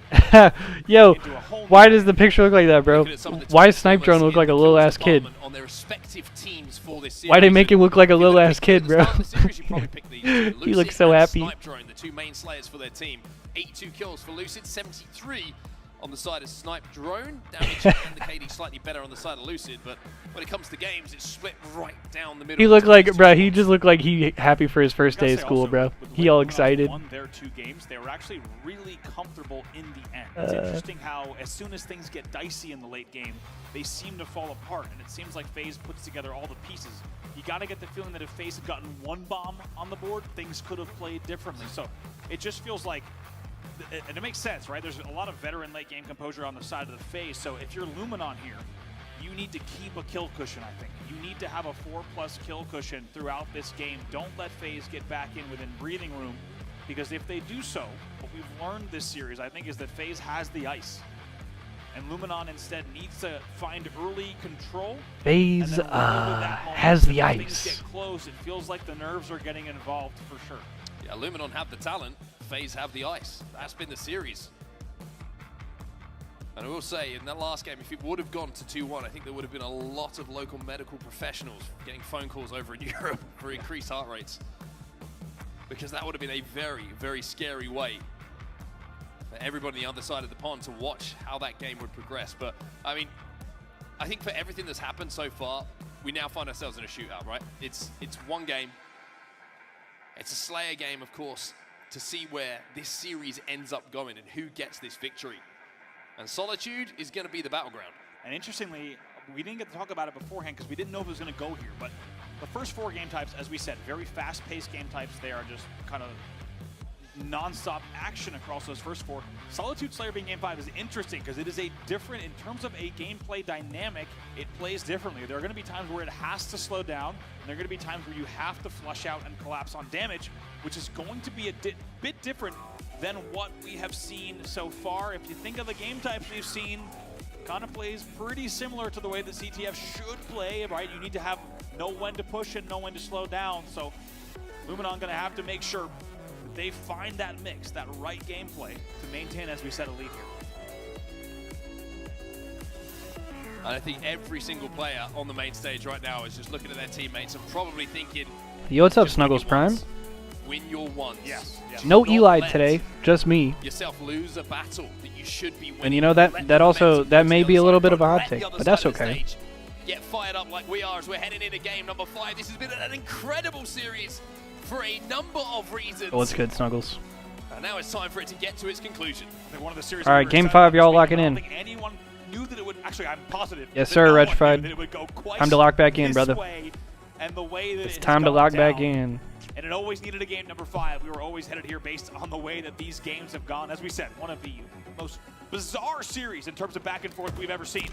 Yo, into a whole why new does the picture look like that, bro? Why does Snipe Drone look like a little ass kid? On their respective teams for this Why they series. make him look like a little ass kid, At the bro? start of the series, you probably picked these two, He looks Lucid so and happy. Snipe Drone, the two main slayers for their team. 82 kills for Lucid, 73 on the side of Snipe Drone. Damage and the KD slightly better on the side of Lucid, but when it comes to games, it's split right down the middle. He looked like, bro. He just looked like he happy for his first day of school, also, bro. with He all Luminon excited. Won their 2 games. They were actually really comfortable in the end. It's interesting how as soon as things get dicey in the late game, they seem to fall apart, and it seems like FaZe puts together all the pieces. You got to get the feeling that if FaZe had gotten 1 bomb on the board, things could have played differently. So it just feels like, and it makes sense, right? There's a lot of veteran late game composure on the side of the FaZe. So if you're Luminon here, you need to keep a kill cushion, I think. You need to have a 4+ kill cushion throughout this game. Don't let FaZe get back in within breathing room, because if they do so, what we've learned this series, I think, is that FaZe has the ice. And Luminon instead needs to find early control. FaZe has the When things ice. get close, it feels like the nerves are getting involved for sure. Yeah, Luminon have the talent, FaZe have the ice. That's been the series. And I will say, in that last game, if it would have gone to 2-1, I think there would have been a lot of local medical professionals getting phone calls over in Europe for increased heart rates. Because that would have been a very, very scary way for everybody on the other side of the pond to watch how that game would progress. But, I mean, I think for everything that's happened so far, we now find ourselves in a shootout, right? It's one game. It's a Slayer game, of course, to see where this series ends up going and who gets this victory. And Solitude is going to be the battleground. And interestingly, we didn't get to talk about it beforehand because we didn't know if it was going to go here. But the first 4 game types, as we said, very fast-paced game types. They are just kind of non-stop action across those first 4. Solitude Slayer being game 5 is interesting because it is a different, in terms of a gameplay dynamic, it plays differently. There are going to be times where it has to slow down, and there are going to be times where you have to flush out and collapse on damage, which is going to be a bit different than what we have seen so far. If you think of the game types we've seen, kind of plays pretty similar to the way that CTF should play, right? You need to know when to push and know when to slow down. So Luminon going to have to make sure that they find that mix, that right gameplay to maintain, as we said, a lead here. And I think every single player on the main stage right now is just looking at their teammates and probably thinking, Yo, what's up, Snuggles Prime? win your ones. Yes. No Do not Eli let today, just me. yourself lose a battle that you should be winning. And you know that also that may be a little bit of a hot take, but that's okay. Get fired up like we are as we're heading into game number 5. This has been an incredible series for a number of reasons. Oh, what's good, Snuggles? And now it's time for it to get to its conclusion. I think one of the series All right, game 5, y'all lock it in. I don't think anyone knew that it would, actually I'm positive. Yes, that sir, no one knew Retrified. that it would go quite Time to lock back in, this brother. way. and the way that It's time to log back in. And it always needed a game number 5. We were always headed here based on the way that these games have gone. As we said, one of the most bizarre series in terms of back and forth we've ever seen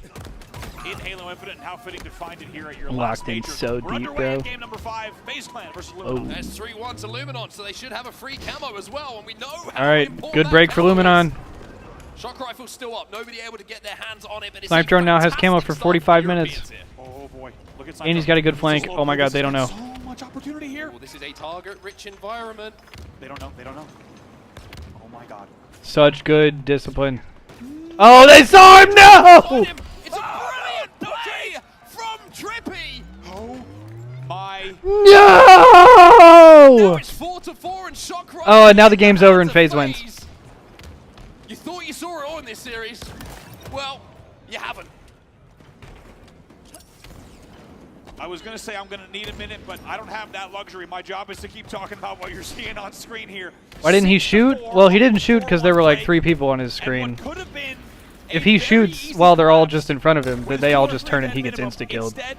in Halo Infinite, and how fitting to find it here at your last Locked in major. so We're deep, underway in bro. game number 5, FaZe Clan versus Luminon. There's 3-1 to Luminon, so they should have a free camo as well, and we know how All right, important good that break for camo is. Luminon. Shock rifle's still up. Nobody able to get their hands on it, but it's Snipe a drone now has fantastic camo for start 45 the minutes. Europeans here. Oh boy, look at And he's got a good flank. Oh my god, they don't know. So much opportunity here. Well, this is a target-rich environment. They don't know. They don't know. Oh my god. Such good discipline. Oh, they saw him! No! It's a brilliant play from Trippy. Oh my. No! Now it's 4-4 and Shock Rifle. Oh, and now the game's over and FaZe wins. You thought you saw it all in this series. Well, you haven't. I was going to say I'm going to need a minute, but I don't have that luxury. My job is to keep talking about what you're seeing on screen here. Why didn't he shoot? Well, he didn't shoot because there were like 3 people on his screen. If he shoots while they're all just in front of him, then they all just turn and he gets insta-killed. Instead,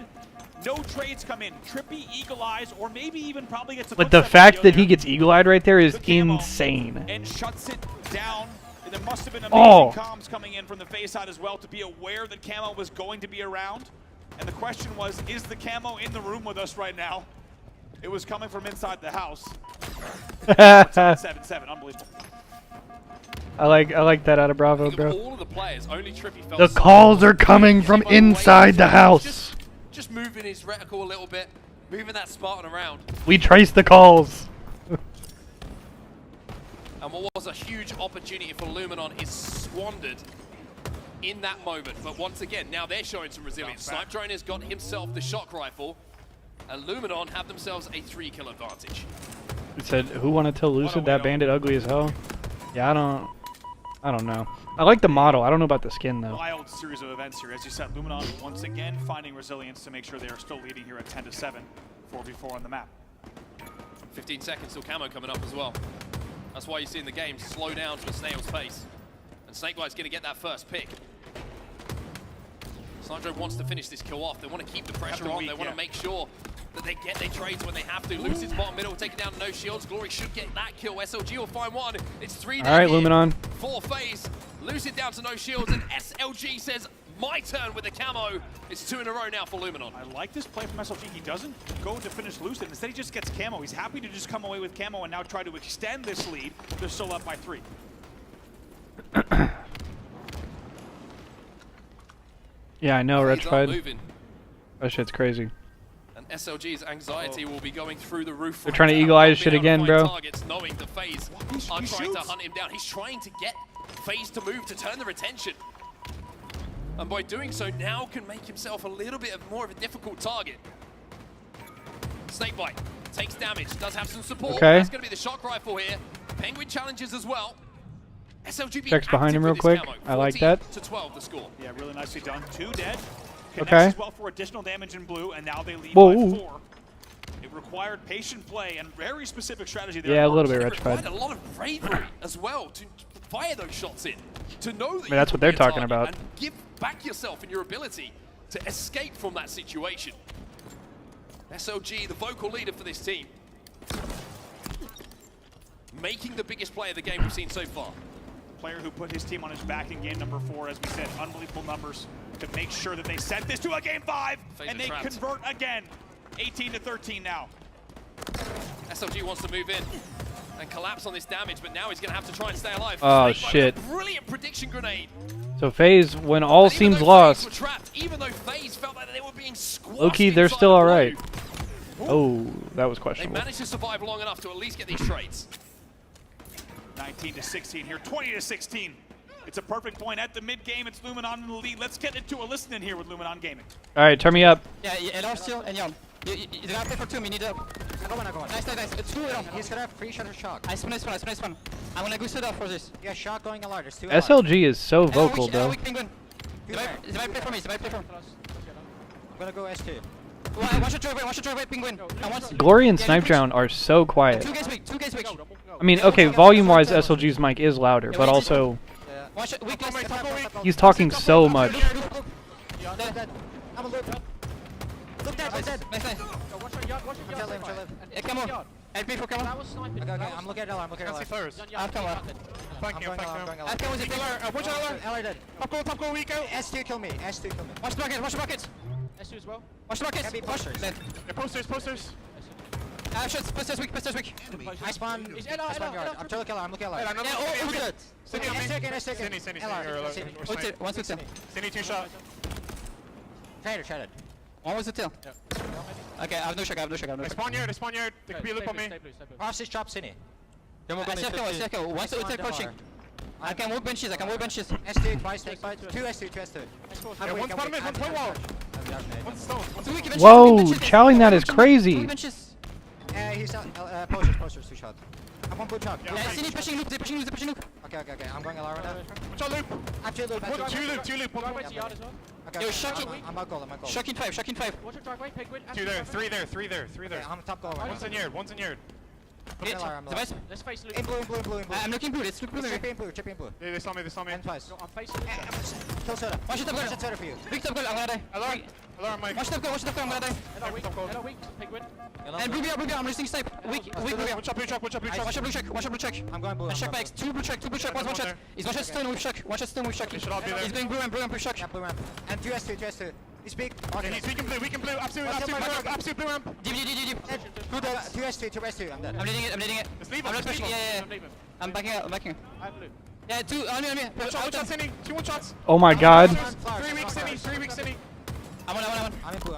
no trades come in. Trippy, Eagle Eyes, or maybe even probably gets a But the fact that he gets eagle-eyed right there is insane. and shuts it down. And there must have been amazing comms coming in from the FaZe side as well to be aware that camo was going to be around. And the question was, is the camo in the room with us right now? It was coming from inside the house. 7-7, unbelievable. I like that out of Bravo, bro. All of the players, only Trippy felt The so calls are coming from inside the house. Just moving his reticle a little bit, moving that Spartan around. We trace the calls. And what was a huge opportunity for Luminon is squandered in that moment. But once again, now they're showing some resilience. Snipe Drone has got himself the shock rifle, and Luminon have themselves a 3-kill advantage. It said, who wanted to Lucid? That bandit ugly as hell. Yeah, I don't know. I like the model. I don't know about the skin though. Wild series of events here. As you said, Luminon once again finding resilience to make sure they are still leading here at 10-7, 4v4 on the map. 15 seconds till camo coming up as well. That's why you're seeing the game slow down to a snail's pace. And Snakebite's going to get that first pick. Sandro wants to finish this kill off. They want to keep the pressure on. They want to make sure that they get their trades when they have to. Lucid's bottom middle, taking down no shields. Glory should get that kill. SLG will find one. It's 3 down. All right, Luminon. 4 FaZe. Lucid down to no shields, and SLG says, my turn with the camo. It's 2 in a row now for Luminon. I like this play from SLG. He doesn't go to finish Lucid. Instead, he just gets camo. He's happy to just come away with camo and now try to extend this lead. They're still up by 3. Yeah, I know, Things aren't Retchfied. moving. That shit's crazy. And SLG's anxiety will be going through the roof. They're trying to eagle eye his shit again, bro. Targets, knowing the FaZe are trying to hunt him down. He's trying to get FaZe to move to turn their attention. And by doing so, now can make himself a little bit of more of a difficult target. Snakebite takes damage, does have some support. Okay. That's going to be the shock rifle here. Penguin challenges as well. SLG being Checks behind him active real with quick. this camo. I like that. 14-12 the score. Yeah, really nicely done. 2 dead. Okay. Connects as well for additional damage in blue, and now they lead Whoa. by 4. It required patient play and very specific strategy there. Yeah, a little bit It required Retchfied. a lot of bravery as well to fire those shots in, to know that that's you what could they're be a talking target about. and give back yourself in your ability to escape from that situation. SOG, the vocal leader for this team, making the biggest play of the game we've seen so far. Player who put his team on his back in game number 4, as we said, unbelievable numbers to make sure that they sent this to a game 5, and they convert again. 18-13 now. SLG wants to move in and collapse on this damage, but now he's going to have to try and stay alive. Oh, Snakebite shit. with a brilliant prediction grenade. So FaZe, when all And even seems though FaZe lost, were trapped, even though FaZe felt like they were being squashed low-key, they're inside still the alright. blue, Oh, that was they questionable. managed to survive long enough to at least get these trades. 19-16 here, 20-16. It's a perfect point at the mid-game. It's Luminon in the lead. Let's get into a listen in here with Luminon Gaming. All right, turn me up. Yeah, LR still, and Yum. You gotta play for 2, we need to... I go on. Nice. It's 2 LR. He's gonna have free shot or shock. I spin. I'm gonna go sit up for this. Yeah, shock going LR, there's 2 LR. SLG is so vocal, bro. Weak penguin. They might play for me, I'm gonna go SK. Watch it drive away, penguin. Glory and Snipe Drown are so quiet. 2 gates weak. I mean, okay, volume-wise, SLG's mic is louder, but also Watch it, weak. he's talking so much. Look dead, look dead. Nice. Watch your yard, watch your yard. Come on. Help me for come on. That was sniping. Okay, I'm looking at LR, I'm looking at LR. I've come on. Flank I'm him, going flank LR, I'm him. going LR. LR was it? Watch LR. LR dead. Top goal, we go. S2 kill me, S2 kill me. Watch the buckets. S2 as well. Watch the buckets. Heavy posters. They're posters. Shots, posters weak. I spawn yard. I'm trying to kill LR, I'm looking at LR. Yeah, ult it. S2 LR. One's with Cindy 2 shot. Traded. One was the tail. Okay, I have no shock. I spawn yard. There could be a loop on me. Cross this drop Cine. Circle. Once the ult pushing. I can move benches. S2 twice, take by 2 S2. Yeah, one's bottom mid, one's point wall. One's stone. Whoa, chowing that is crazy. He's posters, 2 shots. I'm on blue chalk. Cine pushing loop. Okay. I'm going LR right now. Watch out loop. I have 2 loop. 2 loop. Okay. Yo, shocking. I'm out goal. Shocking 5. Watch your driveway, Penguin. 2 there, 3 there. Okay, I'm top goal right now. One's in yard. Let's face loop. In blue. I'm looking blue. Let's look blue. Chippy in blue. They saw me. And twice. I'm facing loop. Kill soda. Watch the soda for you. Big top goal. I'm gonna die. Alarm, Mike. Watch the goal. I'm gonna die. Hello, weak. Penguin. And blue, I'm resting snipe. Weak. Watch out blue check. Watch blue check. I'm going blue. Check by X. 2 blue check. One shot. He's one shot stun with check. He's going blue and blue check. Yeah, blue ramp. And 2 S2. He's big. Okay, he's weak and blue. Absolute blue ramp. Deep. 2 S2. I'm dead. I'm leading it. Let's leave him. Yeah. I'm backing out. I have blue. Yeah, 2 on me. Watch out, Cindy. 2 1-shots. Oh my god. 3 weak Cindy. I'm in blue.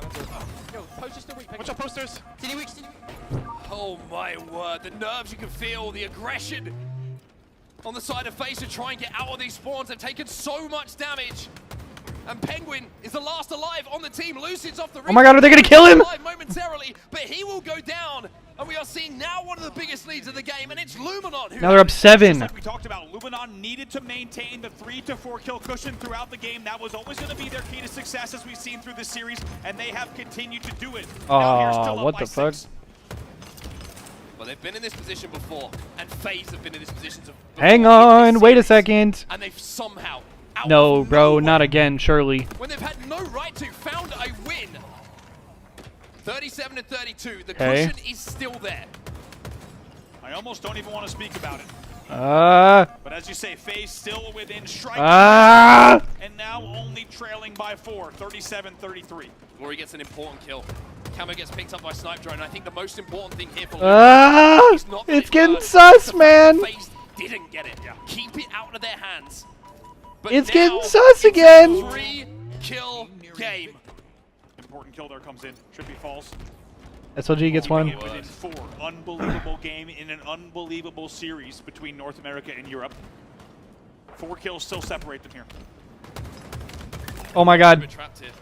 Yo, posters still weak. Watch out, posters. Cindy weak. Oh my word, the nerves you can feel, the aggression on the side of FaZe to try and get out of these spawns. They've taken so much damage. And Penguin is the last alive on the team. Lucid's off the Oh my god, are they gonna kill him? Momentarily, but he will go down. And we are seeing now one of the biggest leads of the game, and it's Luminon. Now they're up 7. Like we talked about, Luminon needed to maintain the 3 to 4 kill cushion throughout the game. That was always going to be their key to success, as we've seen through this series, and they have continued to do it. What the fuck? Well, they've been in this position before, and FaZe have been in this position before. Hang on, wait a second. And they've somehow, No, bro, not again, surely. when they've had no right to, found a win. 37 and 32, the Okay. cushion is still there. I almost don't even want to speak about it. But as you say, FaZe still within striking and now only trailing by 4, 37-33. Glory gets an important kill. Camo gets picked up by Snipe Drone. I think the most important thing here for It's getting sus, man. FaZe didn't get it. Keep it out of their hands. But It's now getting sus again. 3-kill game. Important kill there comes in. Trippy falls. SLG gets one. Within 4. Unbelievable game in an unbelievable series between North America and Europe. 4 kills still separate them here. Oh my god. Trapped here.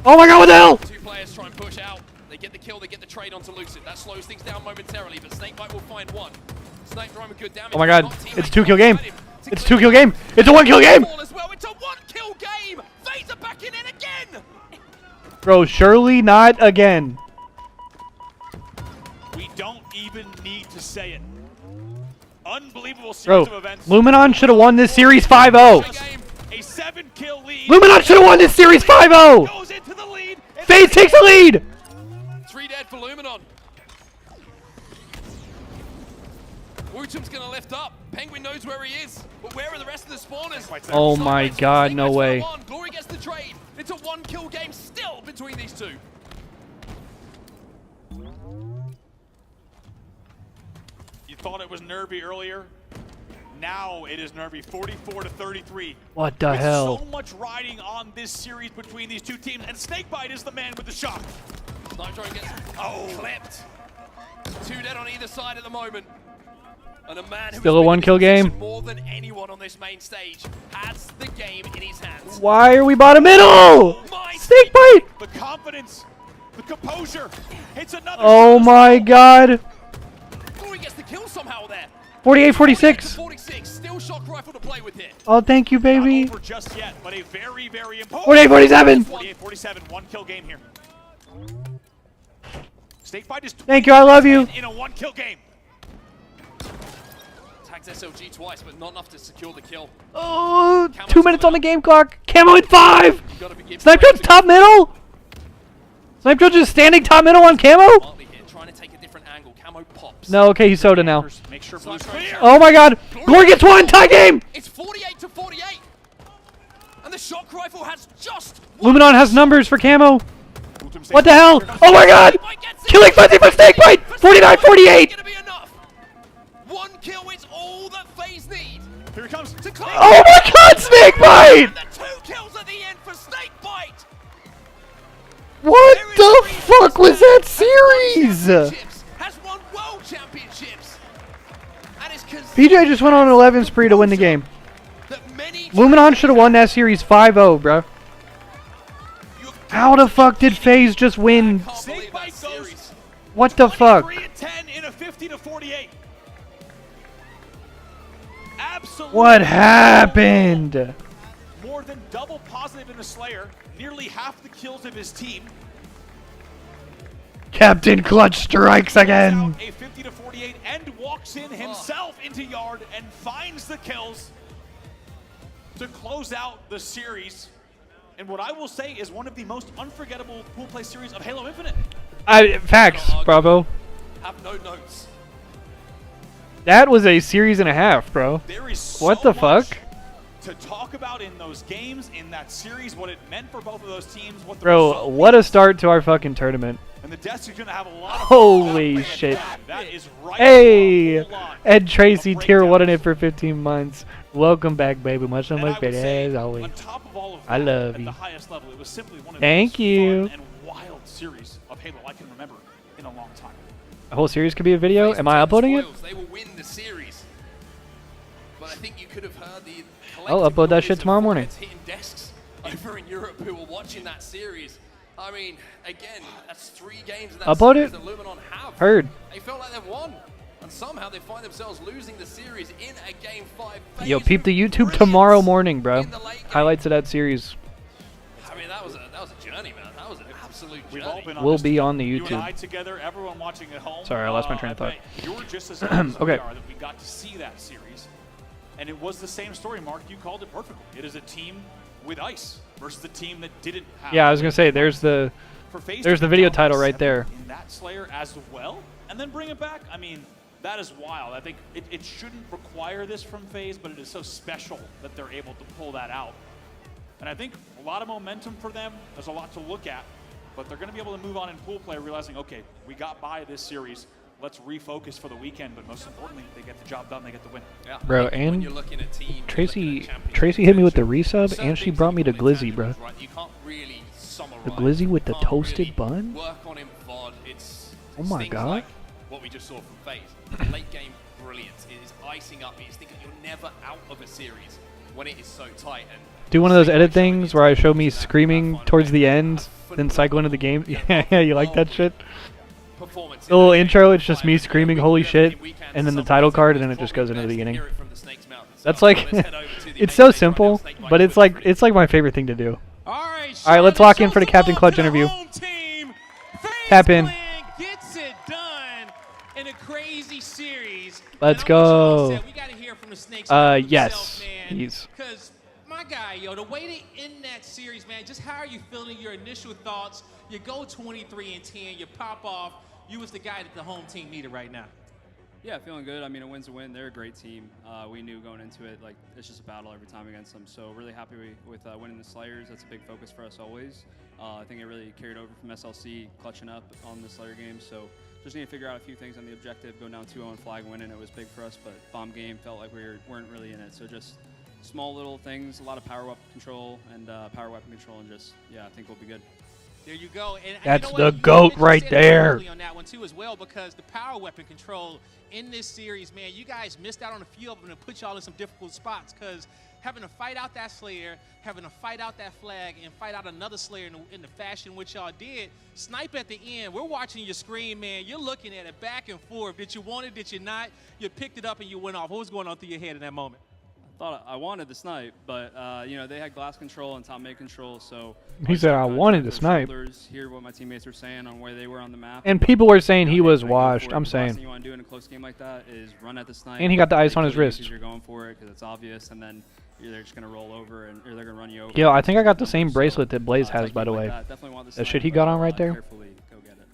Oh my god, what the hell? 2 players try and push out. They get the kill, they get the trade onto Lucid. That slows things down momentarily, but Snakebite will find one. Snake Drone with good damage. Oh my god, it's a 2-kill game. It's a 2-kill game. It's a 1-kill game. As well. It's a 1-kill game. FaZe are backing in again. Bro, surely not again. We don't even need to say it. Unbelievable Bro, series of events. Luminon should have won this series 5-0. A 7-kill lead. Luminon should have won this series 5-0. Goes into the lead. FaZe takes the lead. 3 dead for Luminon. Wutum's gonna lift up. Penguin knows where he is, but where are the rest of the spawners? Oh my god, no way. Glory gets the trade. It's a 1-kill game still between these two. You thought it was nervy earlier. Now it is nervy. 44-33. What the With hell? So much riding on this series between these two teams, and Snakebite is the man with the shock. Snipe Drone gets clipped. 2 dead on either side at the moment. And a man who Still a 1-kill game. more than anyone on this main stage has the game in his hands. Why are we bottom middle? Snakebite. The confidence, the composure. It's another. Oh my god. Glory gets the kill somehow there. 48-46. 46, still shock rifle to play with here. Oh, thank you, baby. Not over just yet, but a very, very important. 48-47. 48-47, 1-kill game here. Snakebite is. Thank you, I love you. In a 1-kill game. Tags SLG twice, but not enough to secure the kill. Oh, 2 minutes on the game clock. Camo at 5. Snipe Drone's top middle. Snipe Drill just standing top middle on Camo? Bartley here, trying to take a different angle. Camo pops. No, okay, he's Soda now. Make sure Blue's clear. Oh my god! Glory gets one! Tie game! It's 48 to 48. And the shock rifle has just Luminon has numbers for Camo. What the hell? Oh my god! Killing Fuzzy for Snakebite! 49-48! one kill is all that FaZe need. Here he comes. To clear. Oh my god, Snakebite! The 2 kills at the end for Snakebite. What the fuck was that series? Has won world championships. And it's PJ just went on an 11 spree to win the game. Luminon should have won that series 5-0, bro. How the fuck did FaZe just win? Snakebite goes What the fuck? 3-10 in a 50 to 48. Absolutely. What happened? More than double positive in the Slayer. Nearly half the kills of his team. Captain Clutch strikes again. A 50 to 48 and walks in himself into yard and finds the kills to close out the series. And what I will say is one of the most unforgettable pool play series of Halo Infinite. Facts, Bravo. Have no notes. That was a series and a half, bro. There is What so the fuck? to talk about in those games, in that series, what it meant for both of those teams, what the Bro, result what a start to our fucking tournament. And the Desk is going to have a lot of Holy shit. That is right. Hey, Ed Tracy, tier 1 in it for 15 months. Welcome back, baby. Much better as always. On top of all of that, I love at you. the highest level, it was simply one of Thank the most you. fun and wild series of Halo I can remember in a long time. The whole series could be a video. Am I uploading it? They will win the series. But I think you could have heard the I'll upload that shit tomorrow morning. hitting desks over in Europe who were watching that series. I mean, again, that's 3 games in that Upload series it? that Luminon have. Heard. They felt like they've won. And somehow they find themselves losing the series in a game 5. Yo, peep the YouTube tomorrow morning, bro. Highlights of that series I mean, that was a journey, man. That was an absolute We've journey. all been on will this be on the You and I YouTube. together, everyone watching at home. Sorry, I lost my train of thought. bet You're just as happy as we Okay. are that we got to see that series. And it was the same story, Mark. You called it perfectly. It is a team with ice versus a team that didn't have. Yeah, I was gonna say there's the For FaZe there's to the be video down title by right 7 there. in that Slayer as well, and then bring it back. I mean, that is wild. I think it shouldn't require this from FaZe, but it is so special that they're able to pull that out. And I think a lot of momentum for them. There's a lot to look at, but they're going to be able to move on in pool play, realizing, okay, we got by this series. Let's refocus for the weekend, but most importantly, they get the job done. They get the win. Yeah. Bro, When and you're looking at teams, Tracy hit me with the resub, and she brought me the glizzy, bro. right, you can't really summarize. The glizzy with the You can't toasted really bun? Work on in VOD. It's Oh my things god. like what we just saw from FaZe. Late game brilliance. It is icing up. It's thinking you're never out of a series when it is so tight. And Do one of those edit things where I show me screaming towards the end, then cycle into the game. Yeah, you like that shit? The little intro, it's just me screaming holy shit, and then the title card, and then it just goes into the beginning. That's like, it's so simple, but it's like my favorite thing to do. Alright, let's lock in for the Captain Clutch interview. Tap in. Gets it done in a crazy series. Let's go. We gotta hear from the Snakes Yes. He's. Because my guy, yo, the way they end that series, man, just how are you feeling? Your initial thoughts? You go 23-10, you pop off. You was the guy that the home team needed right now. Yeah, feeling good. I mean, a win's a win. They're a great team. We knew going into it, like, it's just a battle every time against them. So really happy with winning the Slayers. That's a big focus for us always. I think it really carried over from SLC, clutching up on the Slayer game. So just need to figure out a few things on the objective. Going down 2-0 and flag winning, it was big for us. But bomb game felt like we weren't really in it. So just small little things, a lot of power weapon control, and just, yeah, I think we'll be good. There you go. And That's you know the GOAT right there. On that one too as well, because the power weapon control in this series, man, you guys missed out on a few of them and put y'all in some difficult spots, because having to fight out that Slayer, having to fight out that flag, and fight out another Slayer in the fashion which y'all did, snipe at the end. We're watching your screen, man. You're looking at it back and forth. Did you want it? Did you not? You picked it up and you went off. What was going on through your head in that moment? Thought I wanted the snipe, but you know, they had glass control and top mid control, so He said I wanted to snipe. hear what my teammates were saying on where they were on the map. And people were saying You know, he was go for washed. it. I'm The last saying. thing you want to do in a close game like that is run at the snipe. And he got the ice on his kill you wrist. 'cause You're going for it because it's obvious, and then they're just gonna roll over and or they're gonna run you over. Yo, I think I got the same bracelet that Blaze has, by the way. Definitely want That shit he got on right there. Carefully go get it.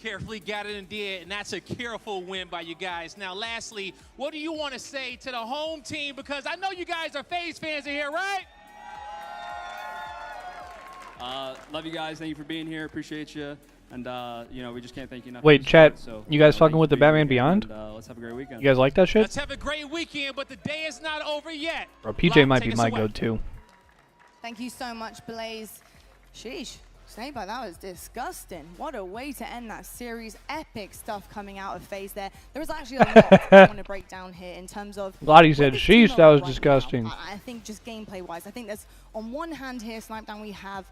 Carefully got it and did, and that's a careful win by you guys. Now, lastly, what do you want to say to the home team? Because I know you guys are FaZe fans in here, right? Love you guys. Thank you for being here. Appreciate you. And, you know, we just can't thank you enough. Wait, chat, So, you guys fucking thank with the for being Batman here, Beyond? and, let's have a great weekend. You guys like that shit? Let's have a great weekend, but the day is not over yet. Bro, PJ Locke, might take be us my away. go-to. Thank you so much, Blaze. Sheesh. Sniper, that was disgusting. What a way to end that series. Epic stuff coming out of FaZe there. There is actually a lot I want to break down here in terms of... Lottie said, what this team sheesh, are that was right disgusting. now. I think just gameplay-wise, I think there's, on one hand here, Snipedown, we have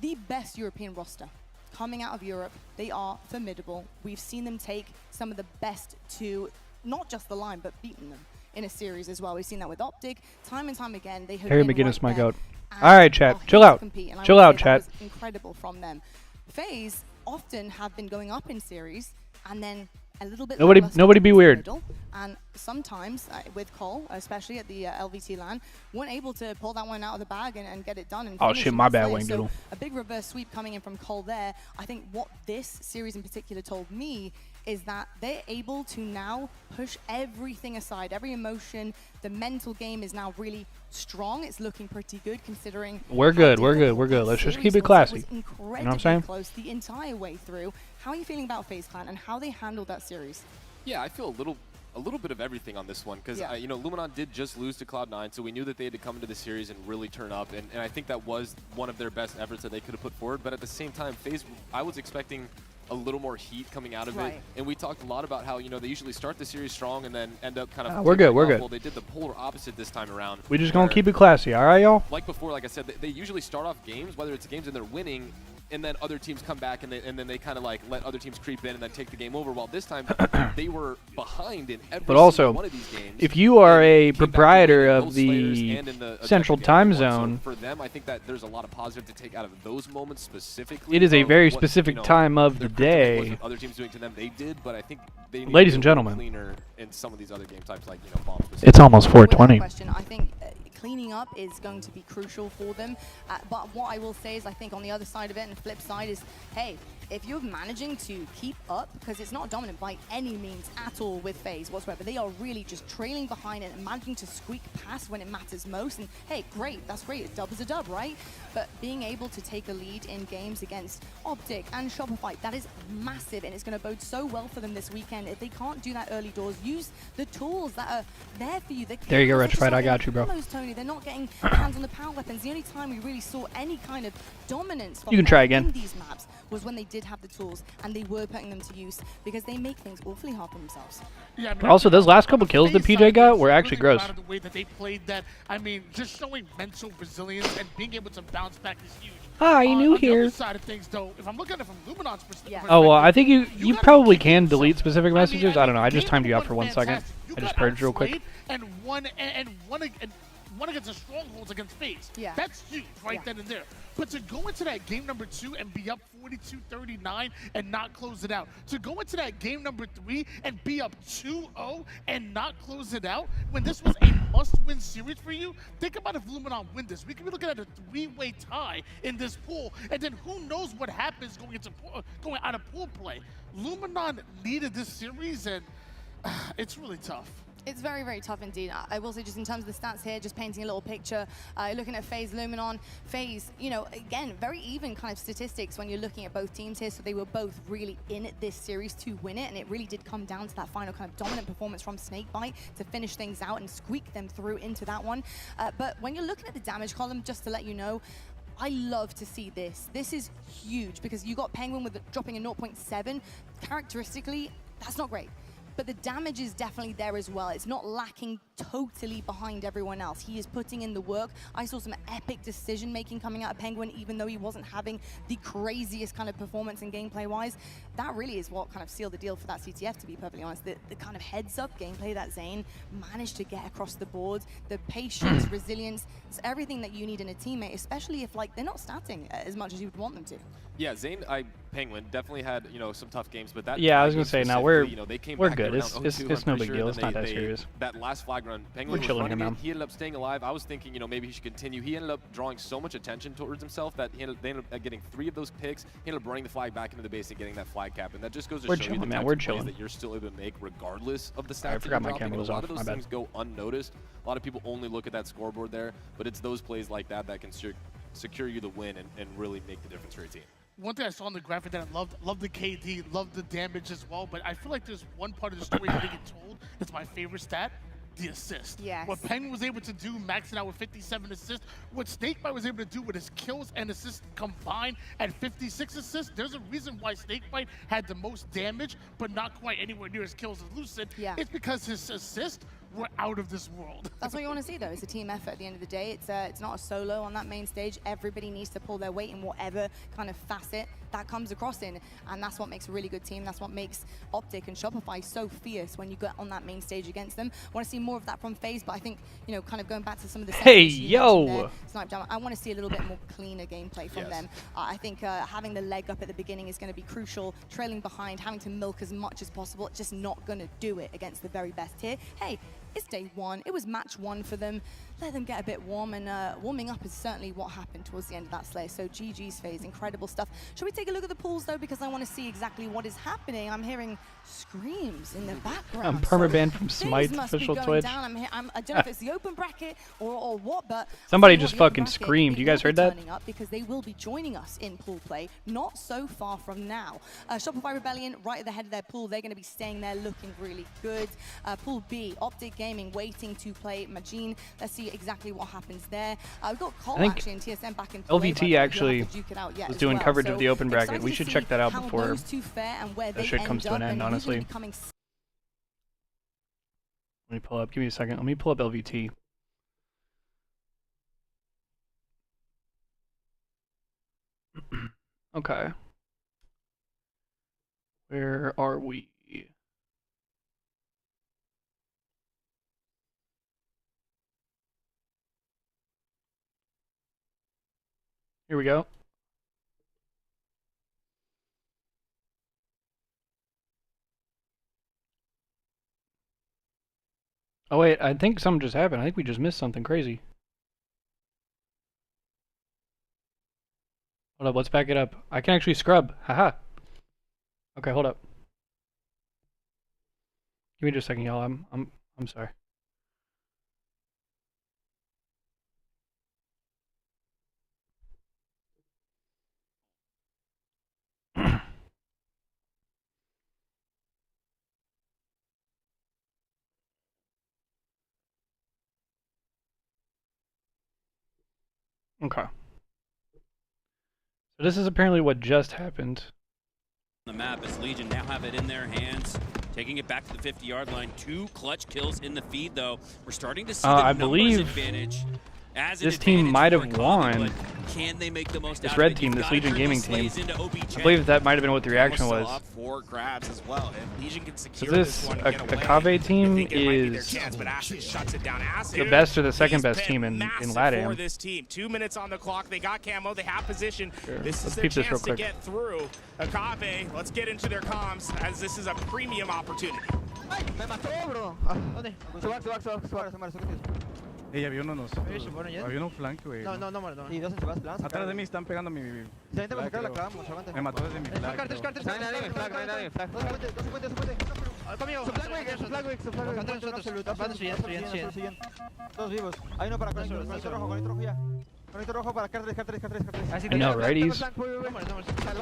the best European roster. Coming out of Europe, they are formidable. We've seen them take some of the best to not just the line, but beaten them in a series as well. We've seen that with Optic. Time and time again, they have Harry been McGinnis, right my there goat. and All right, chat. are Chill here to out. compete, and I Chill would out, say chat. that was incredible from them. FaZe often have been going up in series and then a little bit Nobody be in the weird. middle, and sometimes with Cole, especially at the LVT LAN, weren't able to pull that one out of the bag and get it done. And Oh, finish shit, in my that bad, slate. Wayne So Doodle. a big reverse sweep coming in from Cole there. I think what this series in particular told me is that they're able to now push everything aside, every emotion. The mental game is now really strong. It's looking pretty good considering. We're how good, we're good, difficult we're good. that Let's just series keep it was. classy. It was You know what I'm incredibly saying? close the entire way through. How are you feeling about FaZe Clan and how they handled that series? Yeah, I feel a little bit of everything on this one because Yeah. you know, Luminon did just lose to Cloud9, so we knew that they had to come into the series and really turn up, and I think that was one of their best efforts that they could have put forward. But at the same time, FaZe, I was expecting a little more heat coming out of Right. it, and we talked a lot about how, you know, they usually start the series strong and then end up kind of We're good, tapering we're off. good. Well, they did the polar opposite this time around. We just gonna where, keep it classy, all right, y'all? like before, like I said, they usually start off games, whether it's games and they're winning, and then other teams come back and then they kind of like let other teams creep in and then take the game over. While this time they were behind in every But also, single one of these games. if you are a came back to proprietary winning of those Slayers the and in the Central objective Time game they won. Zone, So for them, I think that there's a lot of positive to take out of those moments specifically. it is a of very what, specific you know, time of their the kryptonite was day. what other teams doing to them, they did, but I think they need Ladies to and be a little gentlemen, cleaner in some of these other game types, like, you know, bomb specific. it's almost Without 4:20. question, I think cleaning up is going to be crucial for them. But what I will say is I think on the other side of it and the flip side is, hey, if you're managing to keep up, because it's not dominant by any means at all with FaZe whatsoever, they are really just trailing behind it and managing to squeak past when it matters most. And hey, great, that's great. A dub is a dub, right? But being able to take a lead in games against Optic and Shopify, that is massive, and it's going to bode so well for them this weekend. If they can't do that early doors, use the tools that are there for you. There you go, Retrified, I got you, bro. Tony, they're not getting hands on the power weapons. The only time we really saw any kind of dominance from You can try them again. in these maps was when they did have the tools and they were putting them to use because they make things awfully hard for themselves. Yeah, I mean, But also, those last couple kills that PJ got were actually gross. Proud of the way that they played that. I mean, just showing mental resilience and being able to bounce back is huge. Hi, new on the here. other side of things, though, if I'm looking at it from Luminon's perspective, Oh, well, I think you probably can delete specific messages. I don't know. I just timed you out for 1 second. I just purged real quick. and one against the strongholds against FaZe. Yeah. That's huge right then and there. But to go into that game number 2 and be up 42-39 and not close it out. To go into that game number 3 and be up 2-0 and not close it out when this was a must-win series for you. Think about if Luminon win this. We could be looking at a 3-way tie in this pool, and then who knows what happens going out of pool play. Luminon needed this series, and it's really tough. It's very, very tough indeed. I will say just in terms of the stats here, just painting a little picture, looking at FaZe, Luminon, FaZe, you know, again, very even kind of statistics when you're looking at both teams here. So they were both really in it this series to win it, and it really did come down to that final kind of dominant performance from Snakebite to finish things out and squeak them through into that one. But when you're looking at the damage column, just to let you know, I love to see this. This is huge because you got Penguin with dropping a 0.7. Characteristically, that's not great. But the damage is definitely there as well. It's not lacking totally behind everyone else. He is putting in the work. I saw some epic decision-making coming out of Penguin, even though he wasn't having the craziest kind of performance and gameplay-wise. That really is what kind of sealed the deal for that CTF, to be perfectly honest. The kind of heads-up gameplay that Zane managed to get across the board, the patience, resilience, it's everything that you need in a teammate, especially if like they're not statting as much as you would want them to. Yeah, Zane, Penguin definitely had, you know, some tough games, but that Yeah, I was gonna say, now we're you know, they came we're back good. around It's 0-2, no I'm big pretty deal. sure, It's then not that they- serious. That last flag frag run. Penguin was chilling running here, it. man. He ended up staying alive. I was thinking, maybe he should continue. He ended up drawing so much attention towards himself that they ended up getting 3 of those picks. He ended up running the flag back into the base and getting that flag cap. And that just goes to show you the types of plays that you're still able to make regardless of the stats. I forgot my dropping. camera was A lot off. of My those bad. things go unnoticed. A lot of people only look at that scoreboard there, but it's those plays like that that can secure you the win and really make the difference for your team. One thing I saw in the graphic that I loved the KD, loved the damage as well, but I feel like there's one part of the story that didn't get told that's my favorite stat, the assist. Yes. What Penguin was able to do, maxing out with 57 assists, what Snakebite was able to do with his kills and assists combined at 56 assists, there's a reason why Snakebite had the most damage, but not quite anywhere near his kills as Lucid. Yeah. It's because his assists were out of this world. That's what you want to see, though. It's a team effort at the end of the day. It's not a solo on that main stage. Everybody needs to pull their weight in whatever kind of facet that comes across in, and that's what makes a really good team. That's what makes Optic and Shopify so fierce when you get on that main stage against them. I want to see more of that from FaZe, but I think, kind of going back to some of the Snipe Jam, I want to see a little bit more cleaner gameplay from them. I think having the leg up at the beginning is going to be crucial. Trailing behind, having to milk as much as possible, just not going to do it against the very best here. Hey, it's day 1. It was match 1 for them. Let them get a bit warm, and warming up is certainly what happened towards the end of that Slayer. So GG's FaZe, incredible stuff. Should we take a look at the pools, though, because I want to see exactly what is happening. I'm hearing screams in the background. I'm permabanned from Smite must official be going Twitch. Down. I don't know if it's the open bracket or what, but Somebody just fucking screamed. You guys heard that? Up because they will be joining us in pool play not so far from now. Shopify Rebellion right at the head of their pool. They're going to be staying there looking really good. Pool B, Optic Gaming waiting to play Majin. Let's see exactly what happens there. We've got Cole actually in TSM back in play. LVT actually was doing coverage of the open bracket. We should check that out before that shit comes to an end, honestly. Let me pull up. Give me a second. Let me pull up LVT. Okay. Where are we? Here we go. Oh wait, I think something just happened. I think we just missed something crazy. Hold up, let's back it up. I can actually scrub. Haha. Okay, hold up. Give me just a second, y'all. I'm sorry. Okay. So this is apparently what just happened. The map as Legion now have it in their hands, taking it back to the 50-yard line. 2 clutch kills in the feed, though. We're starting to see the I numbers believe advantage. This team might have won. Can they make the most This out red of it? team, You've this gotta Legion turn gaming these team. slays into OBJ. I believe that might have been what the reaction was. Up for grabs as well. If Legion can secure This this one and get away, Akave team I think it might be their is chance, but Acid shuts it down. Acid, the best or the second best he's team been in massive LATAM. for this team. 2 minutes on the clock. They got camo. They have position. Sure. This Let's is their peep this real chance to quick. get through. Akave, let's get into their comms as this is a premium opportunity. Me mató, bro. ¿Dónde? Ey, había uno había uno flanco, güey. No, muero. Y 2 en su base, lanza. Atrás de mí están pegando mi. Si ahí tengo que sacar la clavamos, aguanta. Me mató desde mi flag. Tres cartas. No hay nadie en flag. Dos puente. Conmigo. Su flag, güey. Siguen. Todos vivos. Hay uno para conector rojo ya. Conector rojo para K3. I know, right? He's... Lo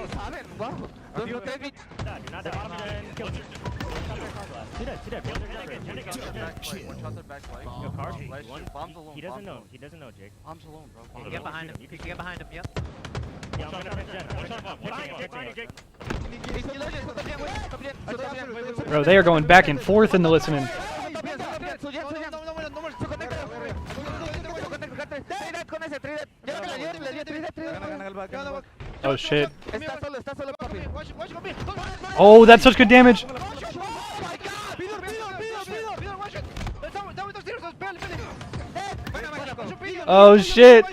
saben, wow. Digo, 3 bits. He doesn't know. He doesn't know, Jake. Bombs alone, bro. You can get behind him. You can get behind him. Yep. Yeah, I'm gonna Jake. Bro, they are going back and forth in the listening. Oh shit. Oh, that's such good damage. Oh shit.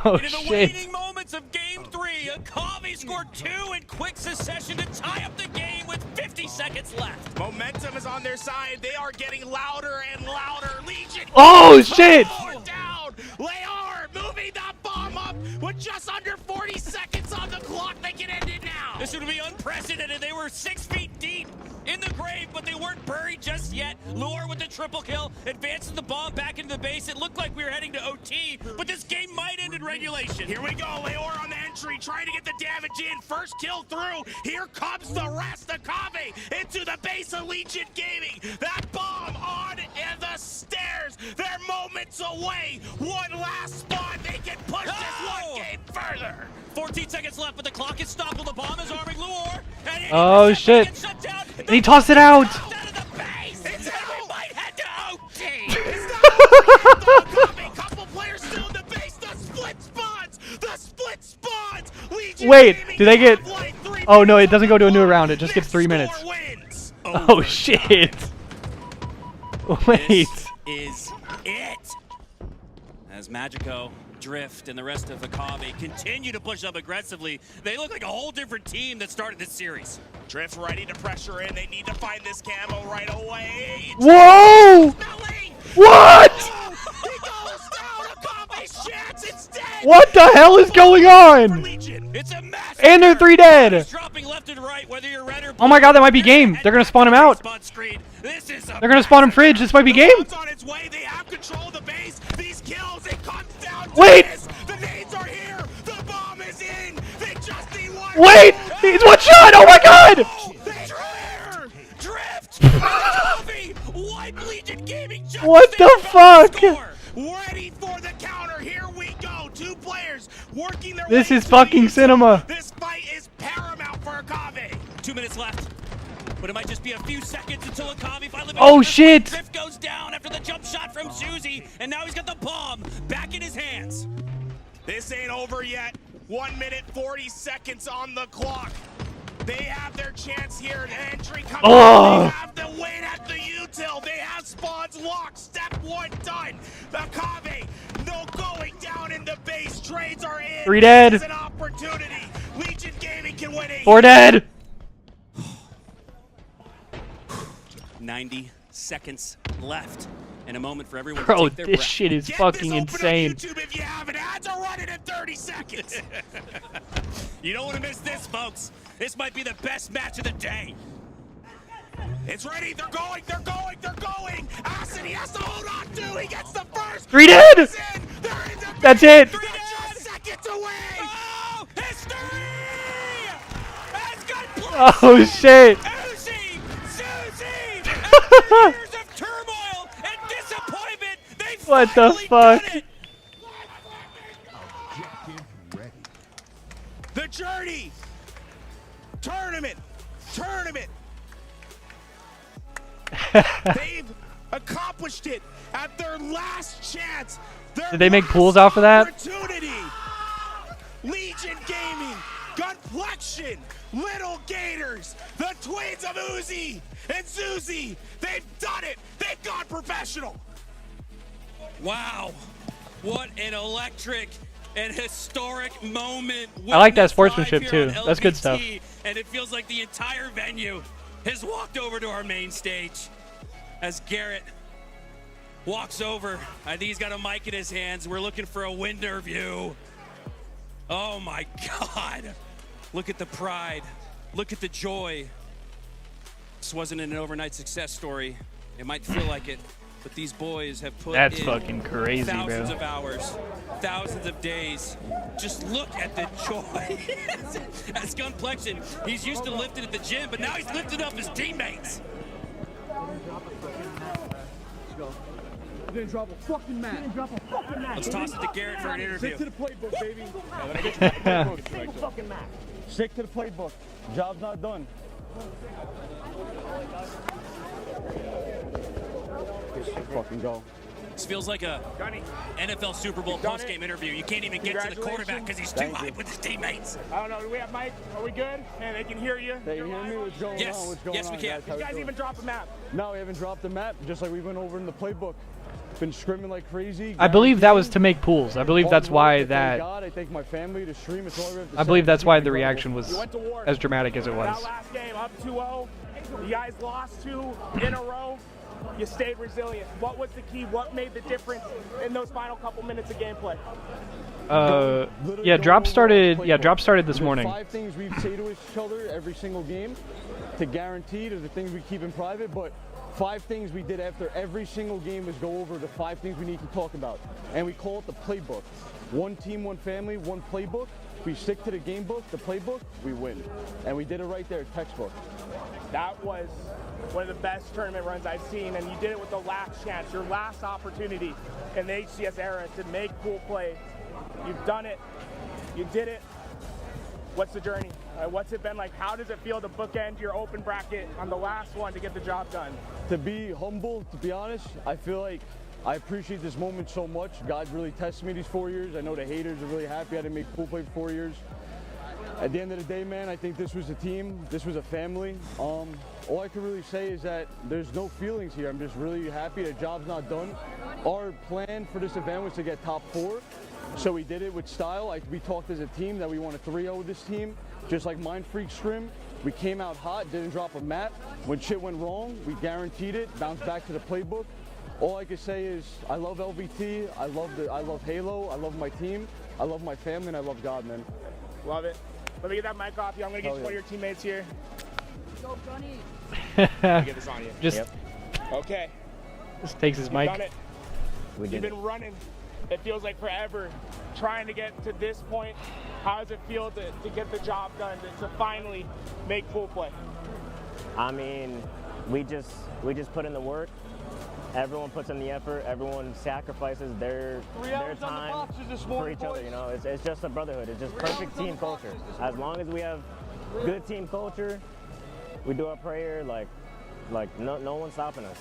Oh Into the shit. waning moments of game Game 3, Akave scored 2 in quick succession to tie up the game with 50 seconds left. Momentum is on their side. They are getting louder and louder. Legion. Oh, shit! Down. Leor moving that bomb up with just under 40 seconds on the clock. They can end it now. This would be unprecedented. They were 6 feet deep in the grave, but they weren't buried just yet. Luor with the triple kill, advances the bomb back into the base. It looked like we were heading to OT, but this game might end in regulation. Here we go, Leor on the entry, trying to get the damage in. First kill through. Here comes the rest. Akave into the base of Legion Gaming. That bomb on the stairs. They're moments away. One last spot. They can push this one game further. 14 seconds left, but the clock is stopped while the bomb is arming Luor. Oh shit! And he tossed it out! Couple players still in the base. The split spawns. The split spawns. Wait, do they get... Oh no, it doesn't go to a new round. It just gets 3 minutes. Oh shit! Wait. This is it. As Magico, Drift, and the rest of Akave continue to push up aggressively, they look like a whole different team that started this series. Drift ready to pressure in. They need to find this camo right away. Whoa! What? He goes down. Akave's chance instead. What the hell is going on? It's a mess. And they're 3 dead. Dropping left and right, whether you're red or Oh my god, that might be game. They're gonna spawn him out. They're gonna spawn him fridge. This might be game. On its way. They have control of the base. These kills, it comes down to Wait. this. The nades are here. The bomb is in. They just need one. Wait! It's one shot! Oh my god! Drift. Wipe Legion Gaming. Just What the fuck? Ready for the counter. Here we go. 2 players working their This way is to fucking the cinema. This fight is paramount for Akave. 2 minutes left. But it might just be a few seconds until Akave finally Oh, makes it. shit. Drift goes down after the jump shot from Suzy, and now he's got the bomb back in his hands. This ain't over yet. 1 minute, 40 seconds on the clock. They have their chance here. The entry coming. Oh. They have the wait at the util. They have spawns locked. Step 1 done. Akave, no going down in the base. Trades are in. 3 dead. This is an opportunity. Legion Gaming can win 4 dead. 90 seconds left. And a moment for everyone Bro, to take their this breath. shit is Get fucking this open insane. on YouTube if you haven't. Ads are running in 30 seconds. You don't want to miss this, folks. This might be the best match of the day. It's ready. They're going. They're going. They're going. Acid, he has to hold on to. He gets the first. 3 dead. They're in the That's it. They're just seconds away. Oh, history! As good play. Oh shit. Suzy! After years of turmoil and disappointment, they What the finally fuck? done it. The journey. Tournament. They've accomplished it at their last chance. Did they make pools off of that? Opportunity. Legion Gaming, Gunplexion, Little Gators, the twins of Uzi and Suzy. They've done it. They've gone professional. Wow. What an electric and historic moment. I like that witnessed sportsmanship live here too. on That's good LVT, stuff. And it feels like the entire venue has walked over to our main stage as Garrett walks over. I think he's got a mic in his hands. We're looking for a winner view. Oh my God. Look at the pride. Look at the joy. This wasn't an overnight success story. It might feel like it, but these boys have put That's in fucking crazy, bro. thousands of hours, thousands of days. Just look at the joy. As Gunplexion, he's used to lifting at the gym, but now he's lifting up his teammates. Didn't drop a fucking mat. Let's toss it to Garrett for an interview. Stick to the playbook, baby. Stick to the playbook. Job's not done. Fucking go. This feels like a NFL Super Bowl post-game interview. You can't even get to the quarterback because he's too hyped with his teammates. I don't know. Do we have Mike? Are we good? And they can hear you. They can hear me? What's going on? What's going Yes, on, we can. guys? How You guys doing? even drop a map. No, we haven't dropped the map, just like we went over in the playbook. been scrimming like crazy. I believe that was to make pools. I believe that's why I that. thank God, I thank my family, the stream. It's all I have to I say. believe that's why the Incredible. reaction was as dramatic as it was. That last game, up 2-0, you guys lost 2 in a row. You stayed resilient. What was the key? What made the difference in those final couple minutes of gameplay? Yeah, drop started. Yeah, drop started this morning. 5 things we say to each other every single game to guarantee. There's the things we keep in private, but 5 things we did after every single game is go over the 5 things we need to talk about. And we call it the playbook. 1 team, 1 family, 1 playbook. We stick to the game book, the playbook, we win. And we did it right there, textbook. That was one of the best tournament runs I've seen, and you did it with the last chance, your last opportunity in the HCS era to make pool play. You've done it. You did it. What's the journey? What's it been like? How does it feel to bookend your open bracket on the last one to get the job done? To be humble, to be honest, I feel like I appreciate this moment so much. God's really tested me these 4 years. I know the haters are really happy I didn't make pool play for 4 years. At the end of the day, man, I think this was a team. This was a family. All I can really say is that there's no feelings here. I'm just really happy the job's not done. Our plan for this event was to get top 4. So we did it with style. We talked as a team that we wanted 3-0 with this team. Just like Mind Freak Scrim, we came out hot, didn't drop a map. When shit went wrong, we guaranteed it, bounced back to the playbook. All I can say is I love LVT, I love Halo, I love my team, I love my family, and I love God, man. Love it. Let me get that mic off you. I'm going to get one of your teammates here. Go, Johnny. Get this on you. Just Okay. Just takes his mic. Done it. You've been running, it feels like forever, trying to get to this point. How does it feel to get the job done, to finally make pool play? I mean, we just put in the work. Everyone puts in the effort. Everyone sacrifices their time for each other. You know, it's just a brotherhood. It's just perfect team culture. As long as we have good team culture, we do our prayer. Like no one's stopping us.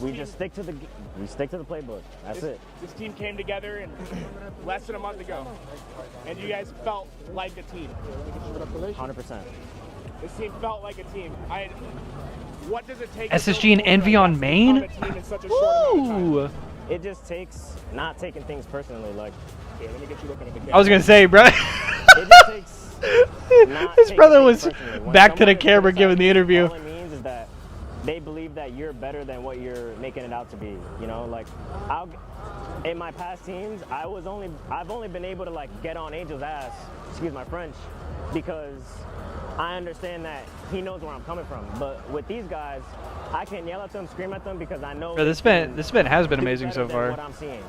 We just stick to the playbook. That's it. This team came together in less than a month ago, and you guys felt like a team. 100%. This team felt like a team. What does it take? SSG and Envy on main? Woo! It just takes not taking things personally. Like, okay, let me get you looking at the camera. I was gonna say, bro. It just takes His brother was back to the camera giving the interview. All it means is that they believe that you're better than what you're making it out to be. You know, like in my past teams, I've only been able to like get on Angel's ass. Excuse my French, because I understand that he knows where I'm coming from. But with these guys, I can yell at them, scream at them, because I know Bro, this event has been amazing so far. what I'm seeing.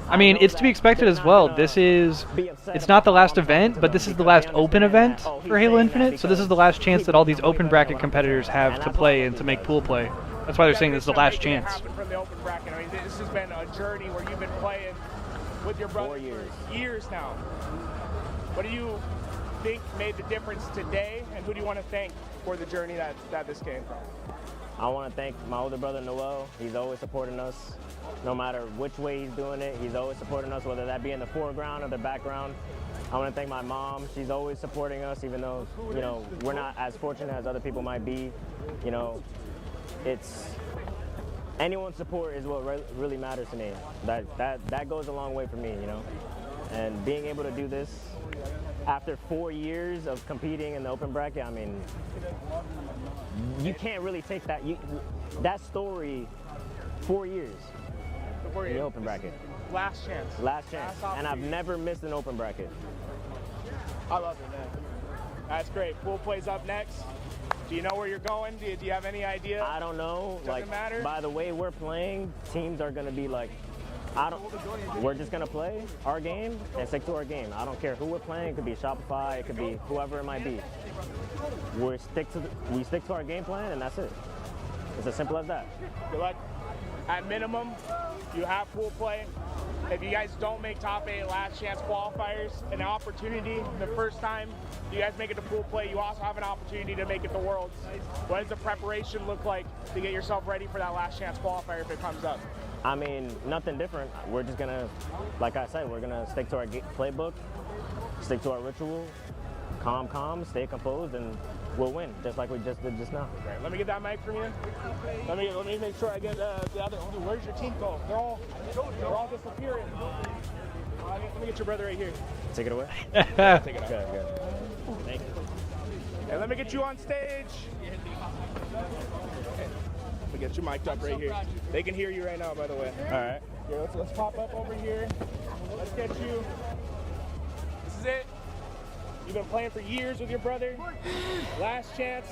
I mean, it's to be expected as well. It's not the last event, but this is the last open event for Halo Infinite. So this is the last chance that all these open bracket competitors have to play and to make pool play. That's why they're saying this is the last chance. From the open bracket. I mean, this has been a journey where you've been playing with your brother for years now. What do you think made the difference today, and who do you want to thank for the journey that this came from? I want to thank my older brother Noel. He's always supporting us. No matter which way he's doing it, he's always supporting us, whether that be in the foreground or the background. I want to thank my mom. She's always supporting us, even though, you know, we're not as fortunate as other people might be. You know, anyone's support is what really matters to me. That goes a long way for me, you know. And being able to do this after 4 years of competing in the open bracket, I mean, you can't really take that story 4 years in the open bracket. Last chance. Last chance. And I've never missed an open bracket. I love it, man. That's great. Pool play's up next. Do you know where you're going? Do you have any idea? I don't know. Doesn't matter? By the way we're playing, teams are going to be like, we're just going to play our game and stick to our game. I don't care who we're playing. It could be Shopify. It could be whoever it might be. We stick to our game plan, and that's it. It's as simple as that. Good luck. At minimum, you have pool play. If you guys don't make top 8 last chance qualifiers, an opportunity the first time you guys make it to pool play, you also have an opportunity to make it to Worlds. What does the preparation look like to get yourself ready for that last chance qualifier if it comes up? I mean, nothing different. We're just going to, like I said, we're going to stick to our playbook, stick to our ritual, calm, stay composed, and we'll win, just like we just did just now. Okay, let me get that mic from you. Let me make sure I get the other. Dude, where's your team go? They're all disappearing. Let me get your brother right here. Take it away. Take it out. Good. Thank you. Hey, let me get you on stage. Let me get you mic'd up right here. They can hear you right now, by the way. All right. Here, let's pop up over here. Let's get you. This is it. You've been playing for years with your brother. Last chance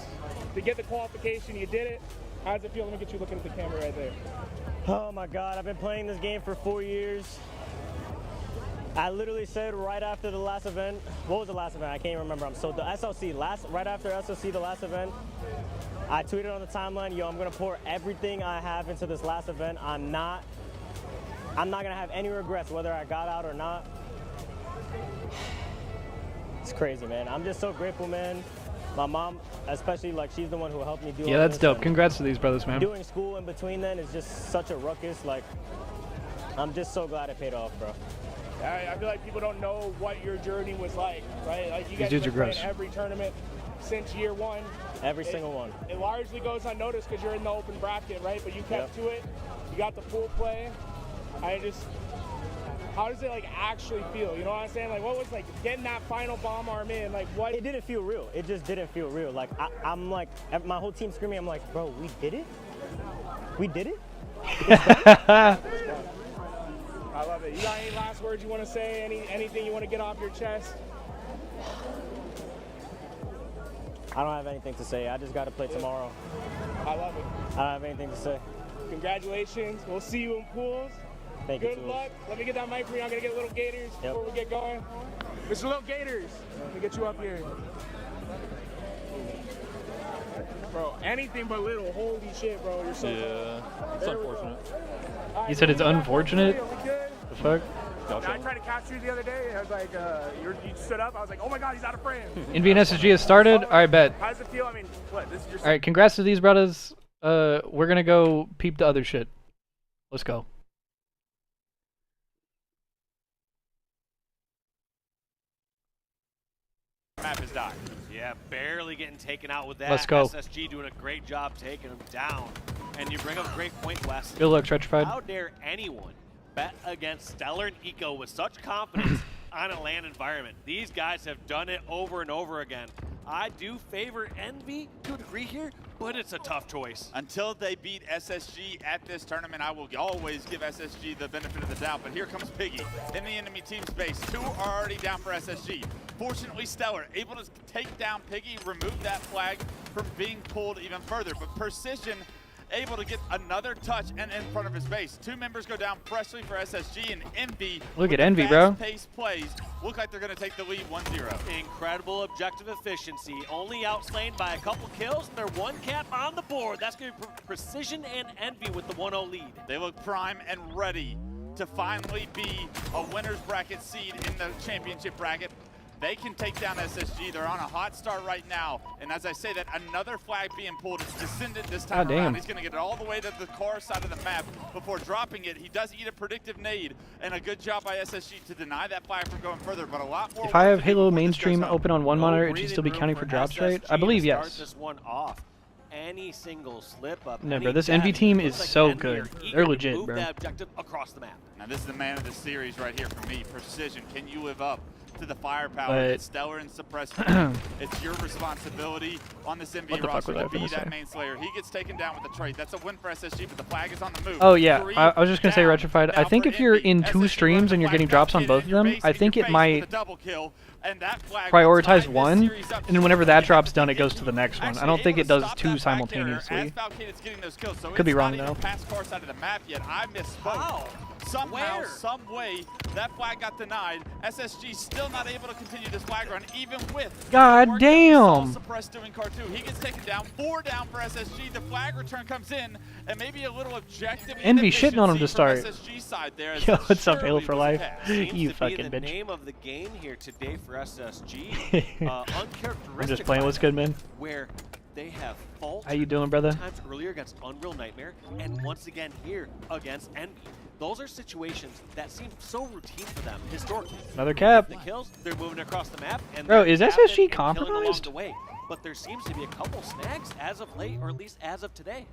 to get the qualification. You did it. How does it feel? Let me get you looking at the camera right there. Oh my God, I've been playing this game for 4 years. I literally said right after the last event, what was the last event? I can't remember. I'm so done. SLC, right after SLC, the last event, I tweeted on the timeline, yo, I'm gonna pour everything I have into this last event. I'm not gonna have any regrets whether I got out or not. It's crazy, man. I'm just so grateful, man. My mom, especially, like, she's the one who helped me do all Yeah, that's this, dope. and Congrats to these brothers, man. doing school in between then is just such a ruckus. Like, I'm just so glad it paid off, bro. I feel like people don't know what your journey was like, right? Like, you guys dudes have are been playing gross. every tournament since year one. Every single one. It largely goes unnoticed because you're in the open bracket, right? But you kept to it. You got the full play. How does it, like, actually feel? You know what I'm saying? Like, what was, like, getting that final bomb arm in? Like, what? It didn't feel real. It just didn't feel real. Like, I'm like, my whole team screaming. I'm like, bro, we did it? We did it? I love it. You got any last words you want to say? Anything you want to get off your chest? I don't have anything to say. I just got to play tomorrow. I love it. I don't have anything to say. Congratulations. We'll see you in pools. Thank you. Good luck. Let me get that mic for you. I'm going to get Little Gators before we get going. Mr. Little Gators, let me get you up here. Bro, anything but little. Holy shit, bro. You're so it's there unfortunate. Right, You said it's unfortunate? The fuck? I tried to capture you the other day. I was like, you stood up. I was like, oh my God, he's out of frame. Envy and SSG has started. All right, bet. How does it feel? I mean, what? This is your All right, congrats to these brothers. We're gonna go peep the other shit. Let's go. Map is dying. Yeah, barely getting taken out with that. Let's go. SSG doing a great job taking him down. And you bring up great point, Wes. Good luck, Tretrified. How dare anyone bet against Stellar and Eco with such confidence on a LAN environment? These guys have done it over and over again. I do favor Envy to a degree here, but it's a tough choice. Until they beat SSG at this tournament, I will always give SSG the benefit of the doubt. But here comes Piggy in the enemy team space. 2 are already down for SSG. Fortunately, Stellar able to take down Piggy, remove that flag from being pulled even further. But Precision able to get another touch and in front of his base. 2 members go down freshly for SSG, and Envy. Look at Envy, bro. Pace plays look like they're going to take the lead 1-0. Incredible objective efficiency. Only outslayed by a couple kills. They're 1 cap on the board. That's going to be Precision and Envy with the 1-0 lead. They look prime and ready to finally be a winner's bracket seed in the championship bracket. They can take down SSG. They're on a hot start right now. And as I say that, another flag being pulled. It's Descendant this time around. He's going to get it all the way to the car side of the map before dropping it. He does eat a predictive nade, and a good job by SSG to deny that flag from going further. But a lot more. If I have Halo mainstream open on one monitor, it should still be counting for drops, right? I believe yes. Start this one off. Any single slip up. No, bro, this Envy team is so good. They're legit, bro. That objective across the map. Now this is the man of the series right here for me. Precision. Can you live up to the firepower But that Stellar and Suppressor? It's your responsibility on this NBA roster to be that main slayer. He gets taken down with the trade. That's a win for SSG, but the flag is on the move. Oh yeah, I was just gonna say Retrified. I think if you're in 2 streams and you're getting drops on both of them, I think it might prioritize one, and then whenever that drop's done, it goes to the next one. I don't think it does 2 simultaneously. Could be wrong though. I misspoke. Somehow, some way, that flag got denied. SSG still not able to continue this flag run, even with God damn. Suppressed doing car 2. He gets taken down. 4 down for SSG. The flag return comes in, and maybe a little objective. Envy shitting on him to start. SSG side there, Yo, what's up, Halo for life? You fucking the bitch. Name of the game here today for SSG. Uncharacteristic. I'm just playing. What's good, man? Where they have fault. How you doing, brother? Times earlier against Unreal Nightmare, and once again here against Envy. Those are situations that seem so routine for them historically. Another cap. The kills, they're moving across the map, and bro, is SSG compromised? but there seems to be a couple snags as of late, or at least as of today.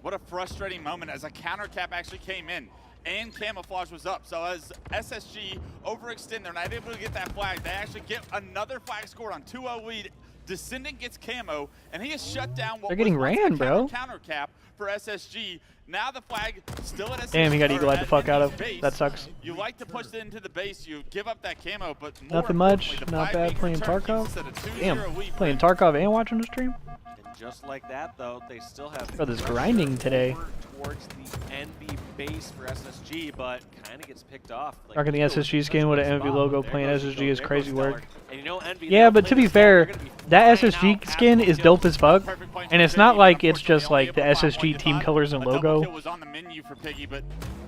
What a frustrating moment as a counter cap actually came in and camouflage was up. So as SSG overextend, they're not able to get that flag. They actually get another flag scored on 2-0 lead. Descendant gets camo, and he has shut down what They're getting was ran, bro. counter cap for SSG. Now the flag still at SSG. Damn, he got eagle-eyed the fuck out of. That sucks. You like to push it into the base, you give up that camo, but more Nothing much. importantly, the Not flag bad being playing returned Tarkov. keeps us at a 2-0 Damn, lead. playing Tarkov and watching the stream. And just like that, though, they still have Brother's pressure grinding today. over towards the Envy base for SSG, but kind of gets picked off. Like, Rocking the SSG skin with an Envy logo, playing SSG is crazy work. And you know, Envy, Yeah, but to be fair, that SSG skin is dope as fuck, and it's not like it's just like the SSG team colors and logo. Was on the menu for Piggy, but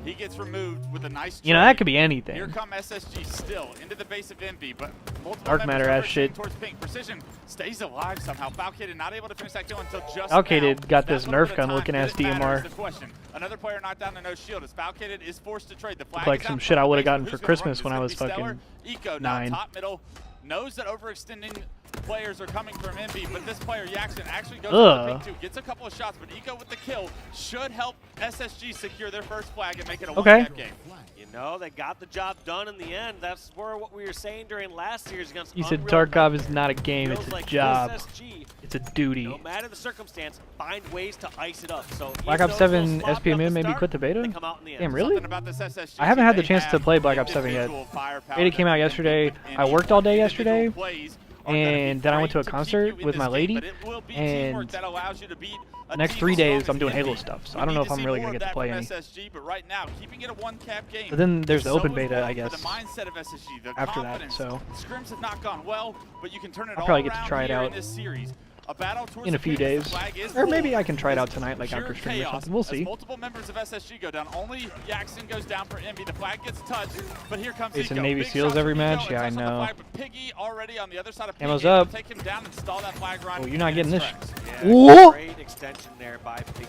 he gets removed with a nice You know, that could be anything. Here come SSG still into the base of Envy, but multiple Dark matter ass shit. towards Pink. Precision stays alive somehow. Falcated not able to finish that kill until just Falcated now. got this That little Nerf bit gun of looking time ass didn't matter is DMR. the question. Another player knocked down to no shield as Falcated is forced to trade. The flag Looked like is some out shit I front. would have gotten Who's for gonna Christmas run? when I was It's gonna be fucking Stellar. Eco now 9. top middle. Knows that overextending players are coming from Envy, but this player, Yaxon, actually goes Ugh. for the pink 2, gets a couple of shots, but Eco with the kill should help SSG secure their first flag and make it a one-cap game. You know, they got the job done in the end. That's what we were saying during last year's against You said Unreal Tarkov is not a game, it's Feels a like job. SSG, It's a duty. no matter the circumstance, find ways to ice it up. So Black even Ops though it's a little 7 sloppy off SPMN the maybe start, quit the beta? they come out in the end. Damn, really? Something about this SSG I haven't had the team, chance they to play have Black Ops 7 yet. individual firepower Beta came out that yesterday. Envy I worked all day individual yesterday, plays and then I went to a concert with my lady, and next 3 days I'm doing Halo stuff, so I don't know if I'm really going to get to play any. SSG, but right now, keeping it a one-cap game. But then there's the so open is beta, well I for guess, the mindset of SSG, the after that, confidence. so Scrims have not gone well, but you can turn it I'll all probably get to around try it here in out this series. A battle towards in a the few pink as days. the flag is Or maybe full. I can try it out tonight, like Pure after stream or chaos something. We'll as see. multiple members of SSG go down. Only Yaxon goes down for Envy. The flag gets touched, but here comes Facing Eco. Navy Big SEALs shots every from Eco, match? Yeah, I touch on the know. flag, but Piggy already on the other side of Piggy, Ammo's able to up. take him down and stall that flag run. Oh, you're not getting this. Yeah, Whoa! great extension there by Piggy.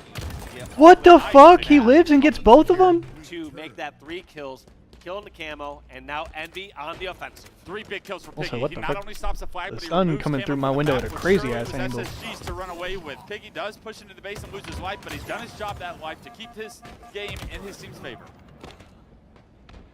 Yep. What the fuck? He lives and gets both of them? To make that 3 kills, killing the camo, and now Envy on the offensive. 3 big kills for Also, Piggy. what He the not fuck? only stops the flag, The but he sun removes coming Camo through from my the window map, at a which crazy sure ass was angle. SSG's to run away with. Piggy does push into the base and lose his life, but he's done his job that life to keep his game in his team's favor.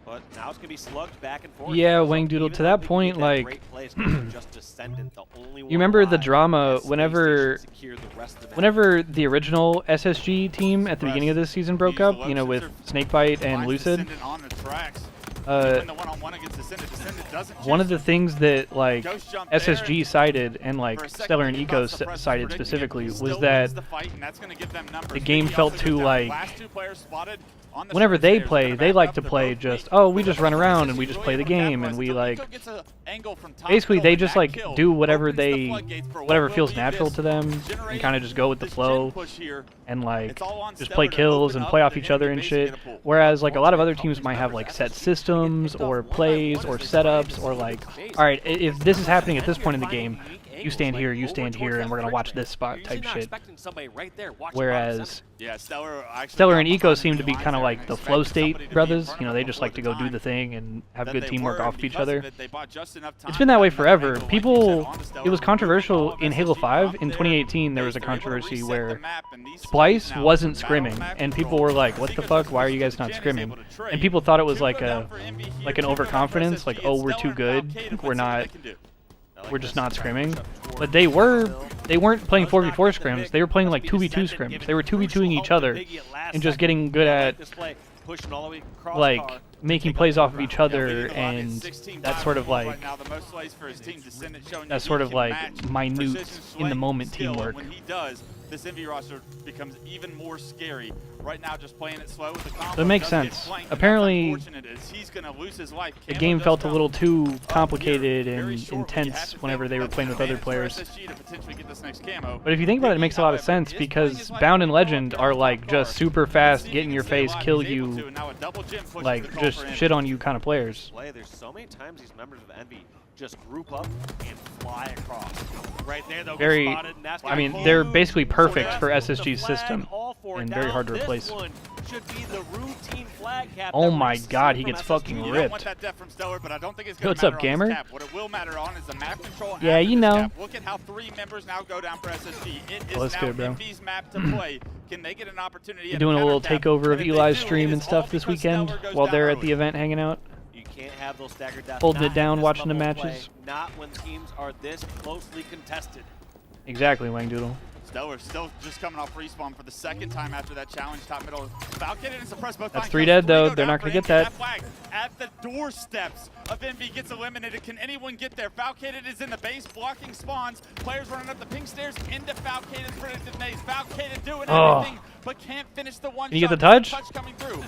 But now it's going to be slugged back and forth. Yeah, So Wang Doodle, even to though that Piggy point, did that like, great play, it's not just Descendant, the only one you remember the alive. drama Space whenever Station secured the rest of the map. whenever the original SSG team at the beginning of this season broke up, you know, with Snakebite and Lucid. Descendant on the tracks. Uh, When the one-on-one against Descendant, Descendant doesn't One of choose the things that like Ghost jump there. SSG cited and like For a second, Stellar and he Eco thought suppressors cited predicting it. specifically He was still that wins the fight, and that's gonna give them numbers. the game Piggy felt also too goes down. like Last 2 players spotted on the whenever stairs. they They're play, gonna they back like up. to They're play both just, weak. oh, we just Eco run gets around SSG and we just really play the able to game and capitalize. we Still, like Eco gets a angle from top basically middle, they and just that like kill do whatever opens the they floodgates for what whatever will feels be natural this to them and generating kind of just go with the this flow gen push here. and like It's all on just Stellar play to kills open and up play off the each other enemy and base shit. get a pull. Whereas like a lot of other teams might have like set systems or plays or setups or like, all right, if this is happening at this point in the game, you stand here, you stand here, and we're gonna watch this spot type shit. Whereas yeah, Stellar and Eco seem to be kind of like the flow state brothers. You know, they just like to go do the thing and have good teamwork off of each other. It's been that way forever. People, it was controversial in Halo 5 in 2018. There was a controversy where Splice wasn't scrimming, and people were like, "What the fuck? Why are you guys not scrimming?" And people thought it was like an overconfidence, like, "Oh, we're too good. We're just not scrimming." But they weren't playing 4v4 scrims. They were playing like 2v2 scrims. They were 2v2ing each other and just getting good at like making plays off of each other, and that's sort of like minute in the moment teamwork. When he does, this Envy roster becomes even more scary. Right now, just playing it slow with the combo. So it makes sense. Apparently, the game felt a little too complicated and intense whenever they were playing with other players. But if you think about it, it makes a lot of sense because Bound and Legend are like just super fast, get in your face, kill you, like just shit on you kind of players. There's so many times these members of Envy just group up and fly across. Right there, they'll Very, get spotted, and that's I mean, they're basically perfect perfect for SSG's system and very hard to replace. Should be the routine flag cap. Oh my god, he gets fucking You don't ripped. want that def from Stellar, but I don't think it's Yo, going what's to up, matter on this Gamer? cap. What it will matter on is the map control. Yeah, after you this know. cap. Look at how 3 members now go down for SSG. It is That's now good, bro. Envy's map to play. Can they get an opportunity? You're at doing a little counter cap? takeover of And if they Eli's do, stream it and is stuff all this because weekend Stellar goes while down they're at early. the event hanging out. You can't have those staggered deaths. Holding it not down, at this watching the level of play, matches. Not when teams are this closely contested. Exactly, Wang Doodle. Stellar still just coming off respawn for the 2nd time after that challenge top middle. Falcon and suppress both. That's flank 3 kills. dead, though. Go They're down not for going to get Envy. that. Flag at the doorsteps of Envy gets eliminated. Can anyone get there? Falcated is in the base, blocking spawns. Players running up the pink stairs into Falcated's predictive nades. Falcated doing everything, but can't finish the one. Can you get the shot. touch? Coming through.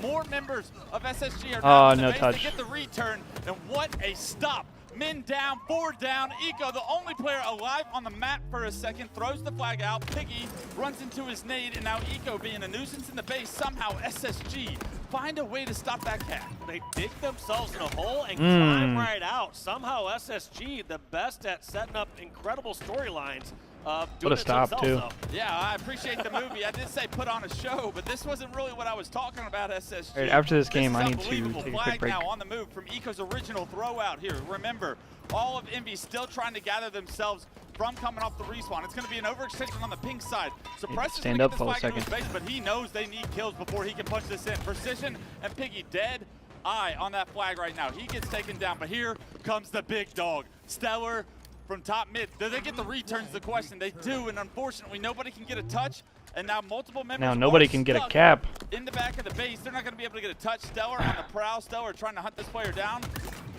More members of SSG are Oh, now in the no base. touch. They get the return, and what a stop. Men down, 4 down. Eco, the only player alive on the map for a second, throws the flag out. Piggy runs into his nade, and now Eco being a nuisance in the base. Somehow SSG find a way to stop that cat. They dig themselves in a hole and climb right out. Somehow SSG, the best at setting up incredible storylines. What a stop, too. Yeah, I appreciate the movie. I did say put on a show, but this wasn't really what I was talking about, SSG. All right, after this game, is I need to unbelievable. take a quick Flag break. now on the move from Eco's original throw out here. Remember, all of Envy still trying to gather themselves from coming off the respawn. It's going to be an overextension on the pink side. Suppress is stand going up to for a get this flag into second. his base, but he knows they need kills before he can punch this in. Precision and Piggy dead. Eye on that flag right now. He gets taken down, but here comes the big dog. Stellar from top mid. Do they get the returns is the question? They do, and unfortunately nobody can get a touch. And now multiple members Now nobody are can get a stuck cap. in the back of the base. They're not going to be able to get a touch. Stellar on the prowl. Stellar trying to hunt this player down.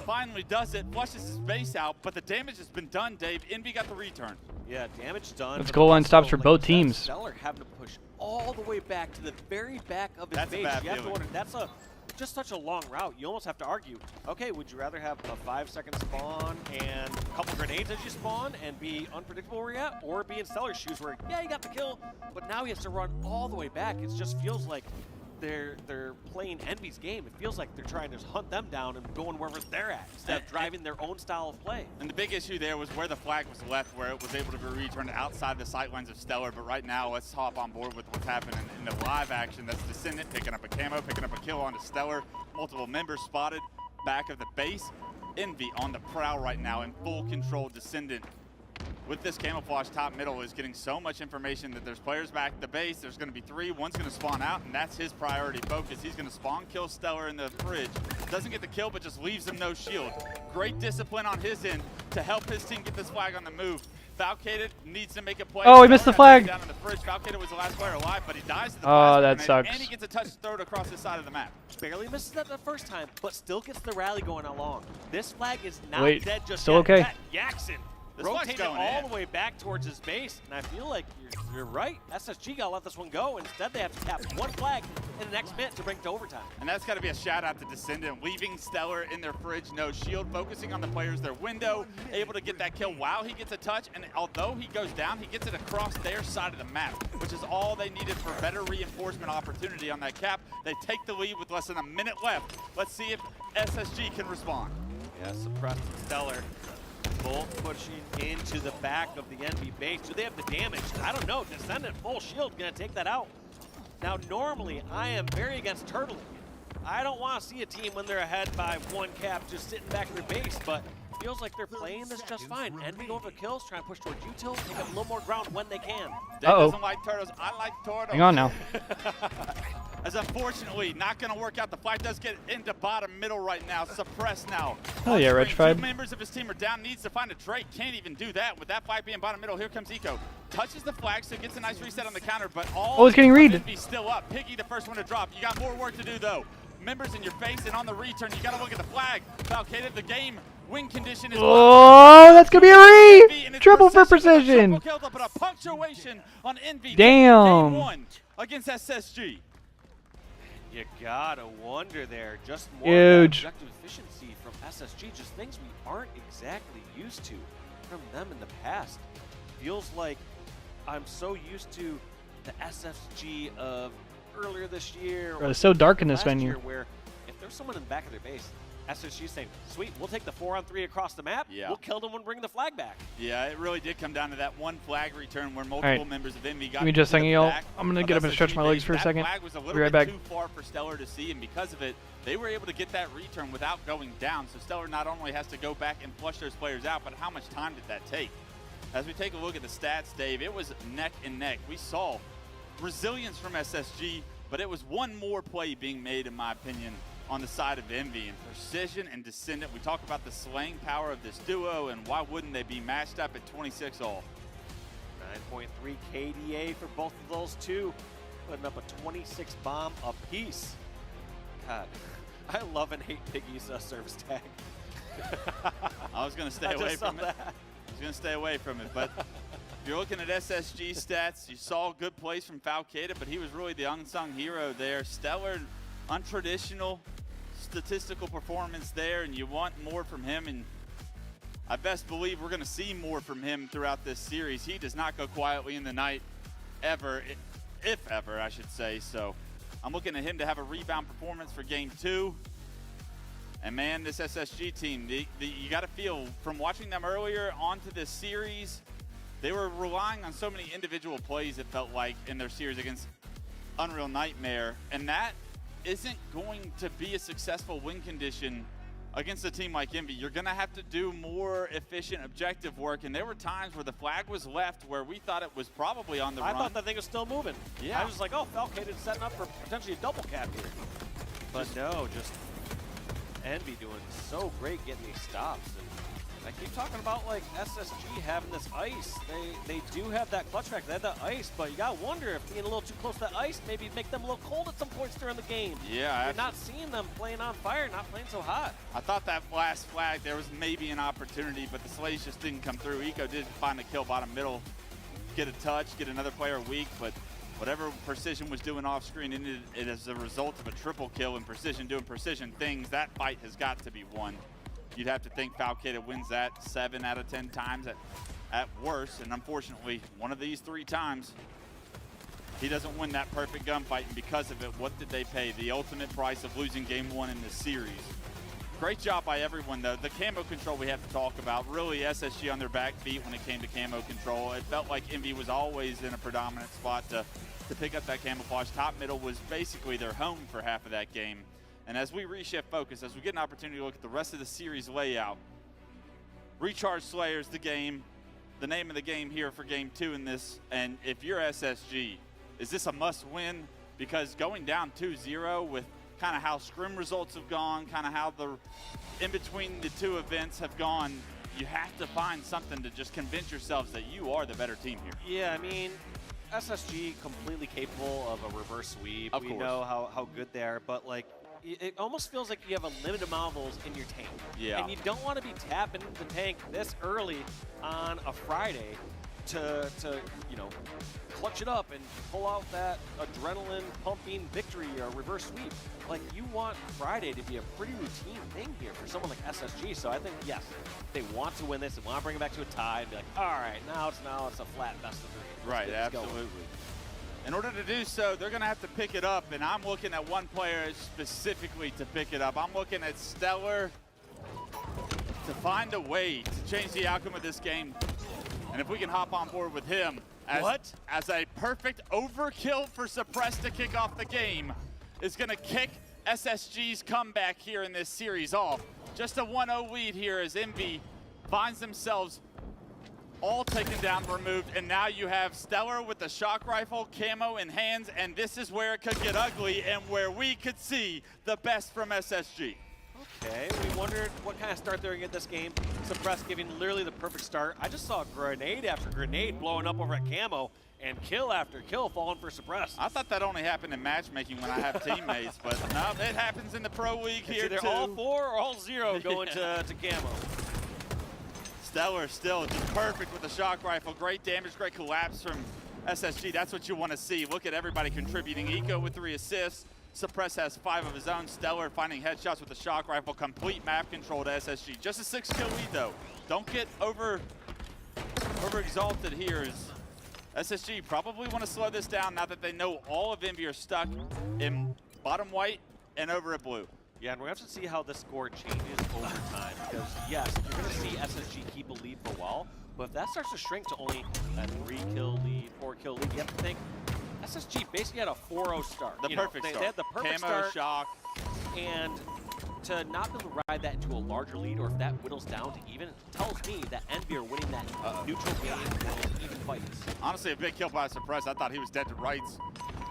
Finally does it. Flushes his base out, but the damage has been done, Dave. Envy got the return. Yeah, damage done. That's but goal line also, stops for like both you said, teams. Stellar having to push all the way back to the very back of his That's a base. bad You have to feeling. wonder, that's just such a long route. You almost have to argue, okay, would you rather have a 5-second spawn and a couple grenades as you spawn and be unpredictable where you're at, or be in Stellar's shoes where, yeah, you got the kill, but now he has to run all the way back. It just feels like they're playing Envy's game. It feels like they're trying to hunt them down and going wherever they're at instead of driving their own style of play. And the big issue there was where the flag was left, where it was able to be returned outside the sightlines of Stellar. But right now, let's hop on board with what's happening in the live action. That's Descendant picking up a camo, picking up a kill onto Stellar. Multiple members spotted back of the base. Envy on the prowl right now in full control. Descendant with this camouflage top middle is getting so much information that there's players back at the base. There's going to be 3. One's going to spawn out, and that's his priority focus. He's going to spawn kill Stellar in the fridge. Doesn't get the kill, but just leaves him no shield. Great discipline on his end to help his team get this flag on the move. Falcated needs to make a play. Oh, he missed the flag. Down in the fridge. Falcated was the last player alive, but he dies to the Oh, blast that grenade, sucks. And he gets a touch to throw it across the side of the map. Barely misses that the first time, but still gets the rally going along. This flag is not Wait, dead just still yet. okay. That Jackson, this Rogue's rotated going all in. the way back towards his base, and I feel like you're right. SSG got to let this one go. Instead, they have to tap one flag in the next minute to bring it to overtime. And that's got to be a shout out to Descendant, leaving Stellar in their fridge, no shield, focusing on the players, their window, able to get that kill while he gets a touch. And although he goes down, he gets it across their side of the map, which is all they needed for better reinforcement opportunity on that cap. They take the lead with less than a minute left. Let's see if SSG can respond. Yeah, suppressed Stellar. Bolt pushing into the back of the Envy base. Do they have the damage? I don't know. Descendant full shield gonna take that out. Now, normally, I am very against turtling. I don't want to see a team when they're ahead by 1 cap just sitting back in their base, but it feels like they're playing this just fine. Envy going for kills, trying to push towards util, take up a little more ground when they can. Dave Uh-oh. doesn't like turtles. I like turtles. Hang on now. As unfortunately, not going to work out. The fight does get into bottom middle right now. Suppressed now. Oh yeah, Reg 2 5. members of his team are down. Needs to find a Drake. Can't even do that. With that fight being bottom middle, here comes Eco. Touches the flag, so gets a nice reset on the counter. But all Oh, it's getting read. Envy still up. Piggy the first one to drop. You got more work to do though. Members in your face, and on the return, you got to look at the flag. Falcated the game. Win condition is Oh, that's gonna be a read! Triple for precision. Triple killed up, but a punctuation on Envy. Damn. Game 1 against SSG. You gotta wonder there. Just more Huge. objective efficiency from SSG. Just things we aren't exactly used to from them in the past. Feels like I'm so used to the SSG of earlier this year. Bro, it's so dark in this last venue. year where if there's someone in the back of their base, SSG saying, sweet, we'll take the 4-on-3 across the map. Yeah. We'll kill them and bring the flag back. Yeah, it really did come down to that one flag return where multiple members of Envy got Give me just a second, y'all. I'm going to get up and stretch my legs for a that second. Flag was a little Be right bit back. too far for Stellar to see, and because of it, they were able to get that return without going down. So Stellar not only has to go back and flush those players out, but how much time did that take? As we take a look at the stats, Dave, it was neck and neck. We saw resilience from SSG, but it was one more play being made, in my opinion, on the side of Envy, and Precision and Descendant. We talk about the slaying power of this duo, and why wouldn't they be matched up at 26-all? 9.3 KDA for both of those two, putting up a 26 bomb apiece. God, I love and hate Piggy's service tag. I was going to stay away from it. I was going to stay away from it, but if you're looking at SSG stats, you saw good plays from Falcata, but he was really the unsung hero there. Stellar, untraditional statistical performance there, and you want more from him, and I best believe we're going to see more from him throughout this series. He does not go quietly in the night ever, if ever, I should say. So I'm looking at him to have a rebound performance for game 2. And man, this SSG team, you got to feel from watching them earlier onto this series, they were relying on so many individual plays, it felt like, in their series against Unreal Nightmare. And that isn't going to be a successful win condition against a team like Envy. You're going to have to do more efficient objective work, and there were times where the flag was left where we thought it was probably on the run. I thought that thing was still moving. Yeah. I was like, oh, Falcata's setting up for potentially a double cap here. But no, just Envy doing so great getting these stops. And I keep talking about like SSG having this ice. They do have that clutch factor. They have that ice, but you gotta wonder if being a little too close to that ice maybe make them a little cold at some points during the game. Yeah. You're not seeing them playing on fire, not playing so hot. I thought that last flag, there was maybe an opportunity, but the slays just didn't come through. Eco did find the kill bottom middle, get a touch, get another player weak, but whatever Precision was doing off screen ended it as a result of a triple kill, and Precision doing Precision things. That fight has got to be won. You'd have to think Falcata wins that 7 out of 10 times at worst, and unfortunately, one of these 3 times, he doesn't win that perfect gunfight, and because of it, what did they pay? The ultimate price of losing game 1 in this series. Great job by everyone, though. The camo control we have to talk about. Really, SSG on their back feet when it came to camo control. It felt like Envy was always in a predominant spot to pick up that camouflage. Top middle was basically their home for half of that game. And as we reshift focus, as we get an opportunity to look at the rest of the series layout, Recharge Slayer's the game, the name of the game here for game 2 in this. And if you're SSG, is this a must win? Because going down 2-0 with kind of how scrim results have gone, kind of how the in between the 2 events have gone, you have to find something to just convince yourselves that you are the better team here. Yeah, I mean, SSG completely capable of a reverse sweep. Of we course. know how good they are, but like, it almost feels like you have a limited amount of those in your tank. Yeah. And you don't want to be tapping the tank this early on a Friday to you know, clutch it up and pull out that adrenaline pumping victory or reverse sweep. Like, you want Friday to be a pretty routine thing here for someone like SSG. So I think, yes, they want to win this. They want to bring it back to a tie and be like, all right, now it's a flat best of 3. Right, absolutely. In order to do so, they're going to have to pick it up, and I'm looking at one player specifically to pick it up. I'm looking at Stellar to find a way to change the outcome of this game. And if we can hop on board with him as a perfect overkill for Suppress to kick off the game, is going to kick SSG's comeback here in this series off. Just a 1-0 lead here as Envy finds themselves all taken down, removed, and now you have Stellar with the shock rifle, camo in hands, and this is where it could get ugly and where we could see the best from SSG. Okay, we wondered what kind of start they're going to get this game. Suppress giving literally the perfect start. I just saw grenade after grenade blowing up over at camo, and kill after kill falling for Suppress. I thought that only happened in matchmaking when I have teammates, but no, it happens in the pro league here either too. all 4 or all 0 going to camo. Stellar still just perfect with the shock rifle. Great damage, great collapse from SSG. That's what you want to see. Look at everybody contributing. Eco with 3 assists. Suppress has 5 of his own. Stellar finding headshots with the shock rifle. Complete map control to SSG. Just a 6-kill lead though. Don't get over exalted here. As SSG probably want to slow this down now that they know all of Envy are stuck in bottom white and over at blue. Yeah, and we're going to have to see how this score changes over time. Because, yes, you're going to see SSG keep a lead for a while, but if that starts to shrink to only a 3-kill lead, 4-kill lead, you have to think SSG basically had a 4-0 start. The perfect start. They had the perfect Camo, start. shock. And to not be able to ride that into a larger lead, or if that whittles down to even, it tells me that Envy are winning that neutral game and even fights. Honestly, a big kill by Suppress. I thought he was dead to rights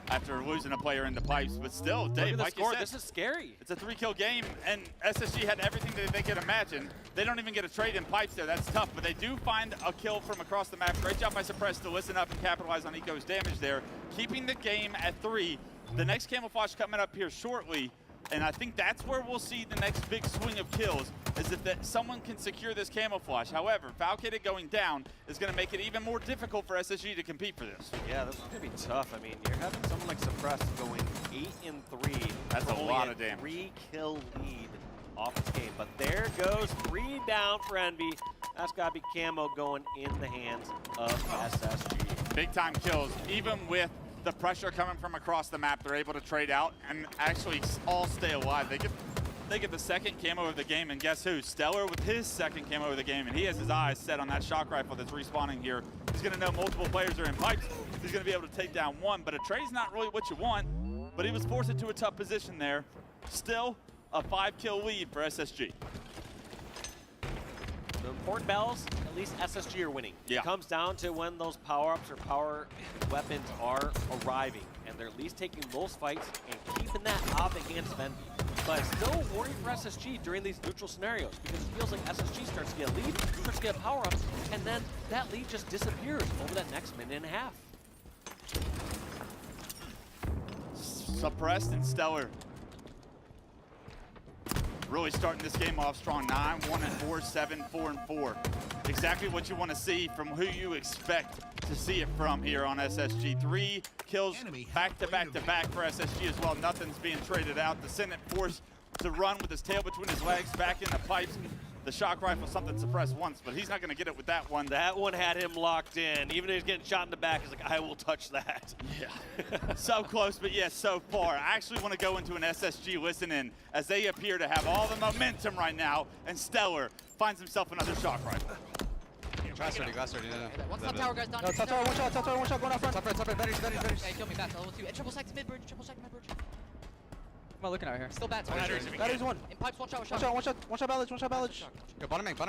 after losing a player in the pipes, but still, Dave, like you said, this is scary. It's a 3-kill game, and SSG had everything that they could imagine. They don't even get a trade in pipes there. That's tough, but they do find a kill from across the map. Great job by Suppress to listen up and capitalize on Eco's damage there, keeping the game at 3. The next camouflage coming up here shortly, and I think that's where we'll see the next big swing of kills, is if someone can secure this camouflage. However, Valkyrie going down is going to make it even more difficult for SSG to compete for this. Yeah, this is going to be tough. I mean, you're having someone like Suppress going 8-3. That's a lot of damage. 3-kill lead off this game. But there goes 3 down for Envy. That's got to be camo going in the hands of SSG. Big time kills, even with the pressure coming from across the map. They're able to trade out and actually all stay alive. They get the second camo of the game, and guess who? Stellar with his second camo of the game, and he has his eyes set on that shock rifle that's respawning here. He's going to know multiple players are in pipes. He's going to be able to take down one, but a trade's not really what you want, but he was forced into a tough position there. Still, a 5-kill lead for SSG. The important battles, at least SSG are winning. Yeah. It comes down to when those power-ups or power weapons are arriving, and they're at least taking those fights and keeping that out of the hands of Envy. But I still worry for SSG during these neutral scenarios, because it feels like SSG starts to get a lead, starts to get a power-up, and then that lead just disappears over that next minute and a half. Suppressed and Stellar really starting this game off strong. 9-1-4, 7-4-4. Exactly what you want to see from who you expect to see it from here on SSG. 3 kills back to back to back for SSG as well. Nothing's being traded out. Descendant forced to run with his tail between his legs back in the pipes. The shock rifle, something Suppressed once, but he's not going to get it with that one. That one had him locked in. Even if he's getting shot in the back, he's like, I will touch that. Yeah. So close, but yes, so far. I actually want to go into an SSG listen-in as they appear to have all the momentum right now, and Stellar finds himself another shock rifle. Glass 30, no. One top tower, guys, done. No, top tower, one shot, going out front. Top right, very. Okay, kill me back, level 2. And triple stack to mid-bridge, mid-bridge. Am I looking out here? Still bats. Batteries one. In pipes, one shot. One shot ballage. Yo, bottom main and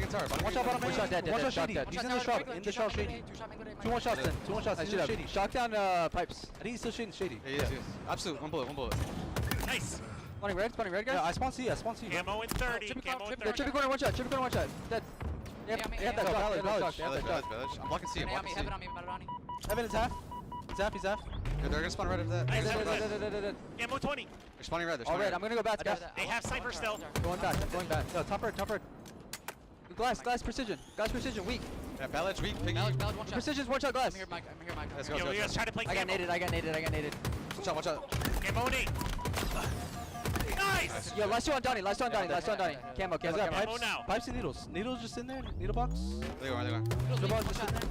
tower. One shot bottom main. One shot dead. One shot shady. He's in the shot shady. 2 1 shots then. 2 1 shots. He's shady. Shock down pipes. I think he's still shady. Yeah, yes. Absolute. One bullet. Nice. Spawning red, guys. Yeah, I spawn C. Camo in 30. Chippy corner, one shot. Dead. Yep, they have that shock. I'm blocking C. Heaven on me, Maradoni. Heaven is half. He's half. They're gonna spawn right over that. Nice. Camo 20. They're spawning red. All red. I'm gonna go bats, guys. They have sniper still. Going back. No, top red. Glass precision. Weak. Yeah, Ballad's weak. Piggy. Ballage, one shot. Precision's one shot glass. I'm here, Mike. Let's Yo, you guys try to play I got naded. Watch out. Camo 8. Nice. Yo, last two on Donnie. Camo. Camo now. Pipes and needles. Needles just in there. Needle box. They're going. Needle box just in there.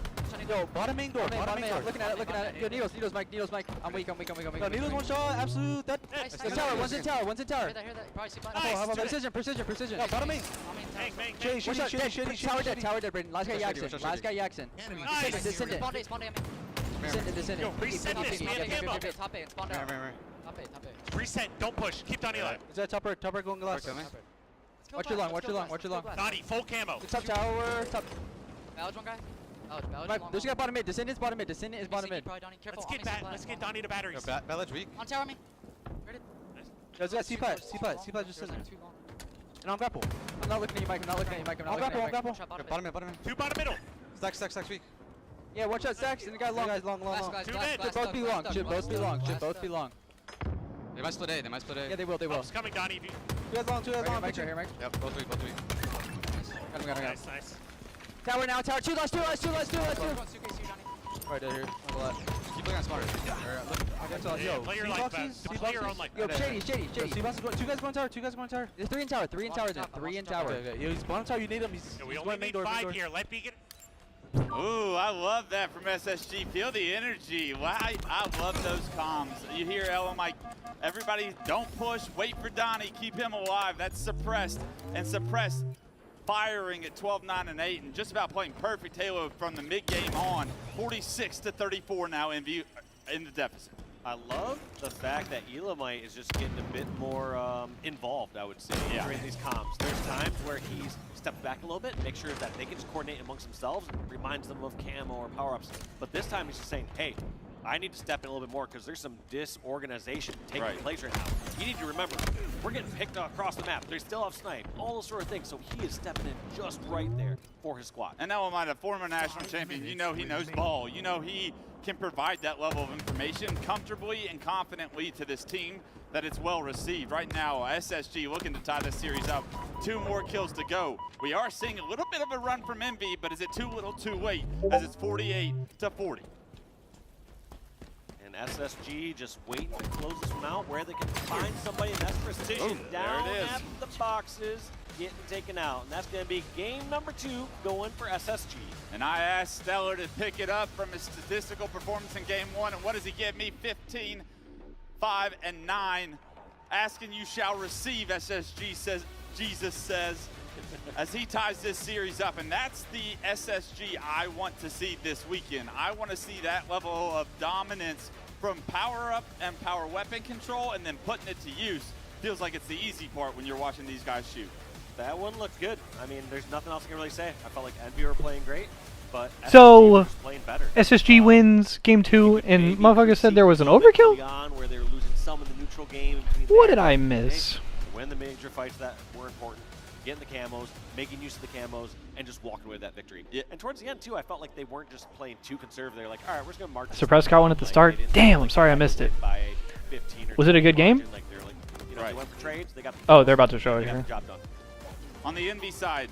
Yo, bottom main door. Looking at it. Yo, needles, Mike. I'm weak. No, needles one shot. Absolute. One's in tower. Hear that. Probably see How about precision? No, bottom main. Shady. Tower dead, Braden. Last guy Yaxon. Descendant. Yo, reset this, man. Camo. Top A, spawn down. Top A. Reset. Don't push. Keep Donnie alive. Is that top right going glass? Watch your long. Donnie, full camo. Top tower. Ballage one guy. Ballage There's a guy bottom mid. Descendant is bottom mid. Let's get Donnie to batteries. Ballad's weak. On tower me. Ready? There's that C-pipe just in there. And I'm grapple. I'm not looking at you, Mike. I'm grapple. Bottom mid. 2 bottom middle. Stacks weak. Yeah, one shot stacks and the guy long. Glass. Should both be long. They might split A. Yeah, they will. It's coming, Donnie. Two guys long. Right here, Mike. Yep, both weak. Got him. Nice. Tower now, tower. Two last. Right there here. Keep looking at smarter. Yo, play your life back. Play your own life. Yo, shady. Two guys going tower. There's 3 in tower. 3 in tower. Okay. Yo, he's bottom tower. You need him. We only need 5 here. Let me get. Ooh, I love that from SSG. Feel the energy. Wow, I love those comms. You hear Ellen like, everybody don't push, wait for Donnie, keep him alive. That's suppressed, and suppressed firing at 12, 9, and 8, and just about playing perfect Halo from the mid-game on. 46-34 now in the deficit. I love the fact that Elamite is just getting a bit more involved, I would say, during these comms. There's times where he's stepped back a little bit, make sure that they can just coordinate amongst themselves, and reminds them of camo or power-ups. But this time he's just saying, hey, I need to step in a little bit more because there's some disorganization taking place right now. You need to remember, we're getting picked across the map. They still have snipe, all those sort of things. So he is stepping in just right there for his squad. And now, a former national champion, you know he knows ball. You know he can provide that level of information comfortably and confidently to this team that it's well received. Right now, SSG looking to tie this series up. 2 more kills to go. We are seeing a little bit of a run from Envy, but is it too little too late as it's 48-40? SSG just waiting to close this one out where they can find somebody in that precision down at the boxes, getting taken out. And that's going to be game number 2 going for SSG. And I asked Stellar to pick it up from his statistical performance in game 1. And what does he give me? 15, 5, and 9. Asking you shall receive, SSG says, Jesus says, as he ties this series up. And that's the SSG I want to see this weekend. I want to see that level of dominance from power-up and power weapon control, and then putting it to use. Feels like it's the easy part when you're watching these guys shoot. That one looked good. I mean, there's nothing else I can really say. I felt like Envy were playing great, but so was playing better. SSG wins game 2, and motherfucker said there was an overkill? Where they were losing some in the neutral game. What did I miss? Win the major fights that were important. Getting the camos, making use of the camos, and just walking away with that victory. Yeah. And towards the end, too, I felt like they weren't just playing too conservative. They're like, all right, we're just going to mark. Suppress got one at the start. Damn, I'm sorry I missed it. Was it a good game? Like, you know, they went for trades, they got oh, they're about to show it here. Job done. On the Envy side,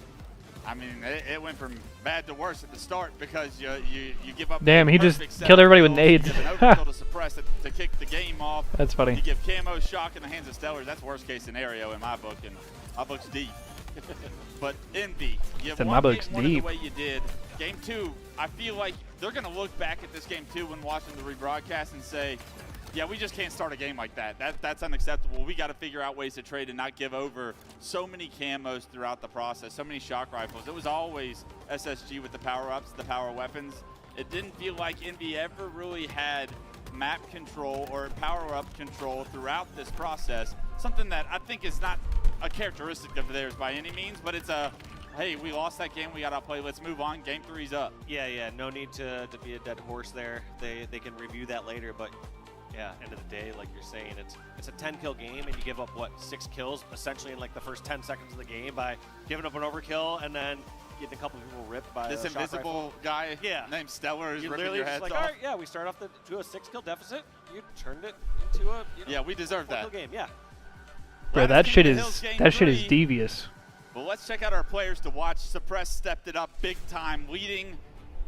I mean, it went from bad to worse at the start because you give up. Damn, he just killed everybody with nades. To suppress it, to kick the game off. That's funny. You give camo shock in the hands of Stellar. That's worst case scenario in my book, and my book's deep. But Envy, you won my book's game 1 deep. the way you did. Game 2, I feel like they're going to look back at this game 2 when watching the rebroadcast and say, yeah, we just can't start a game like that. That's unacceptable. We got to figure out ways to trade and not give over so many camos throughout the process, so many shock rifles. It was always SSG with the power-ups, the power weapons. It didn't feel like Envy ever really had map control or power-up control throughout this process, something that I think is not a characteristic of theirs by any means, but it's a, hey, we lost that game, we got to play, let's move on, game 3's up. Yeah, no need to be a dead horse there. They can review that later, but yeah, end of the day, like you're saying, it's a 10-kill game, and you give up, what, 6 kills essentially in like the first 10 seconds of the game by giving up an overkill and then getting a couple of people ripped by this a invisible guy named Stellar is ripping your heads like, off. all right, yeah, we start off to a 6-kill deficit. You turned it into a yeah, we deserve that game. Yeah. Bro, that shit is devious. Well, let's check out our players to watch. Suppress stepped it up big time, leading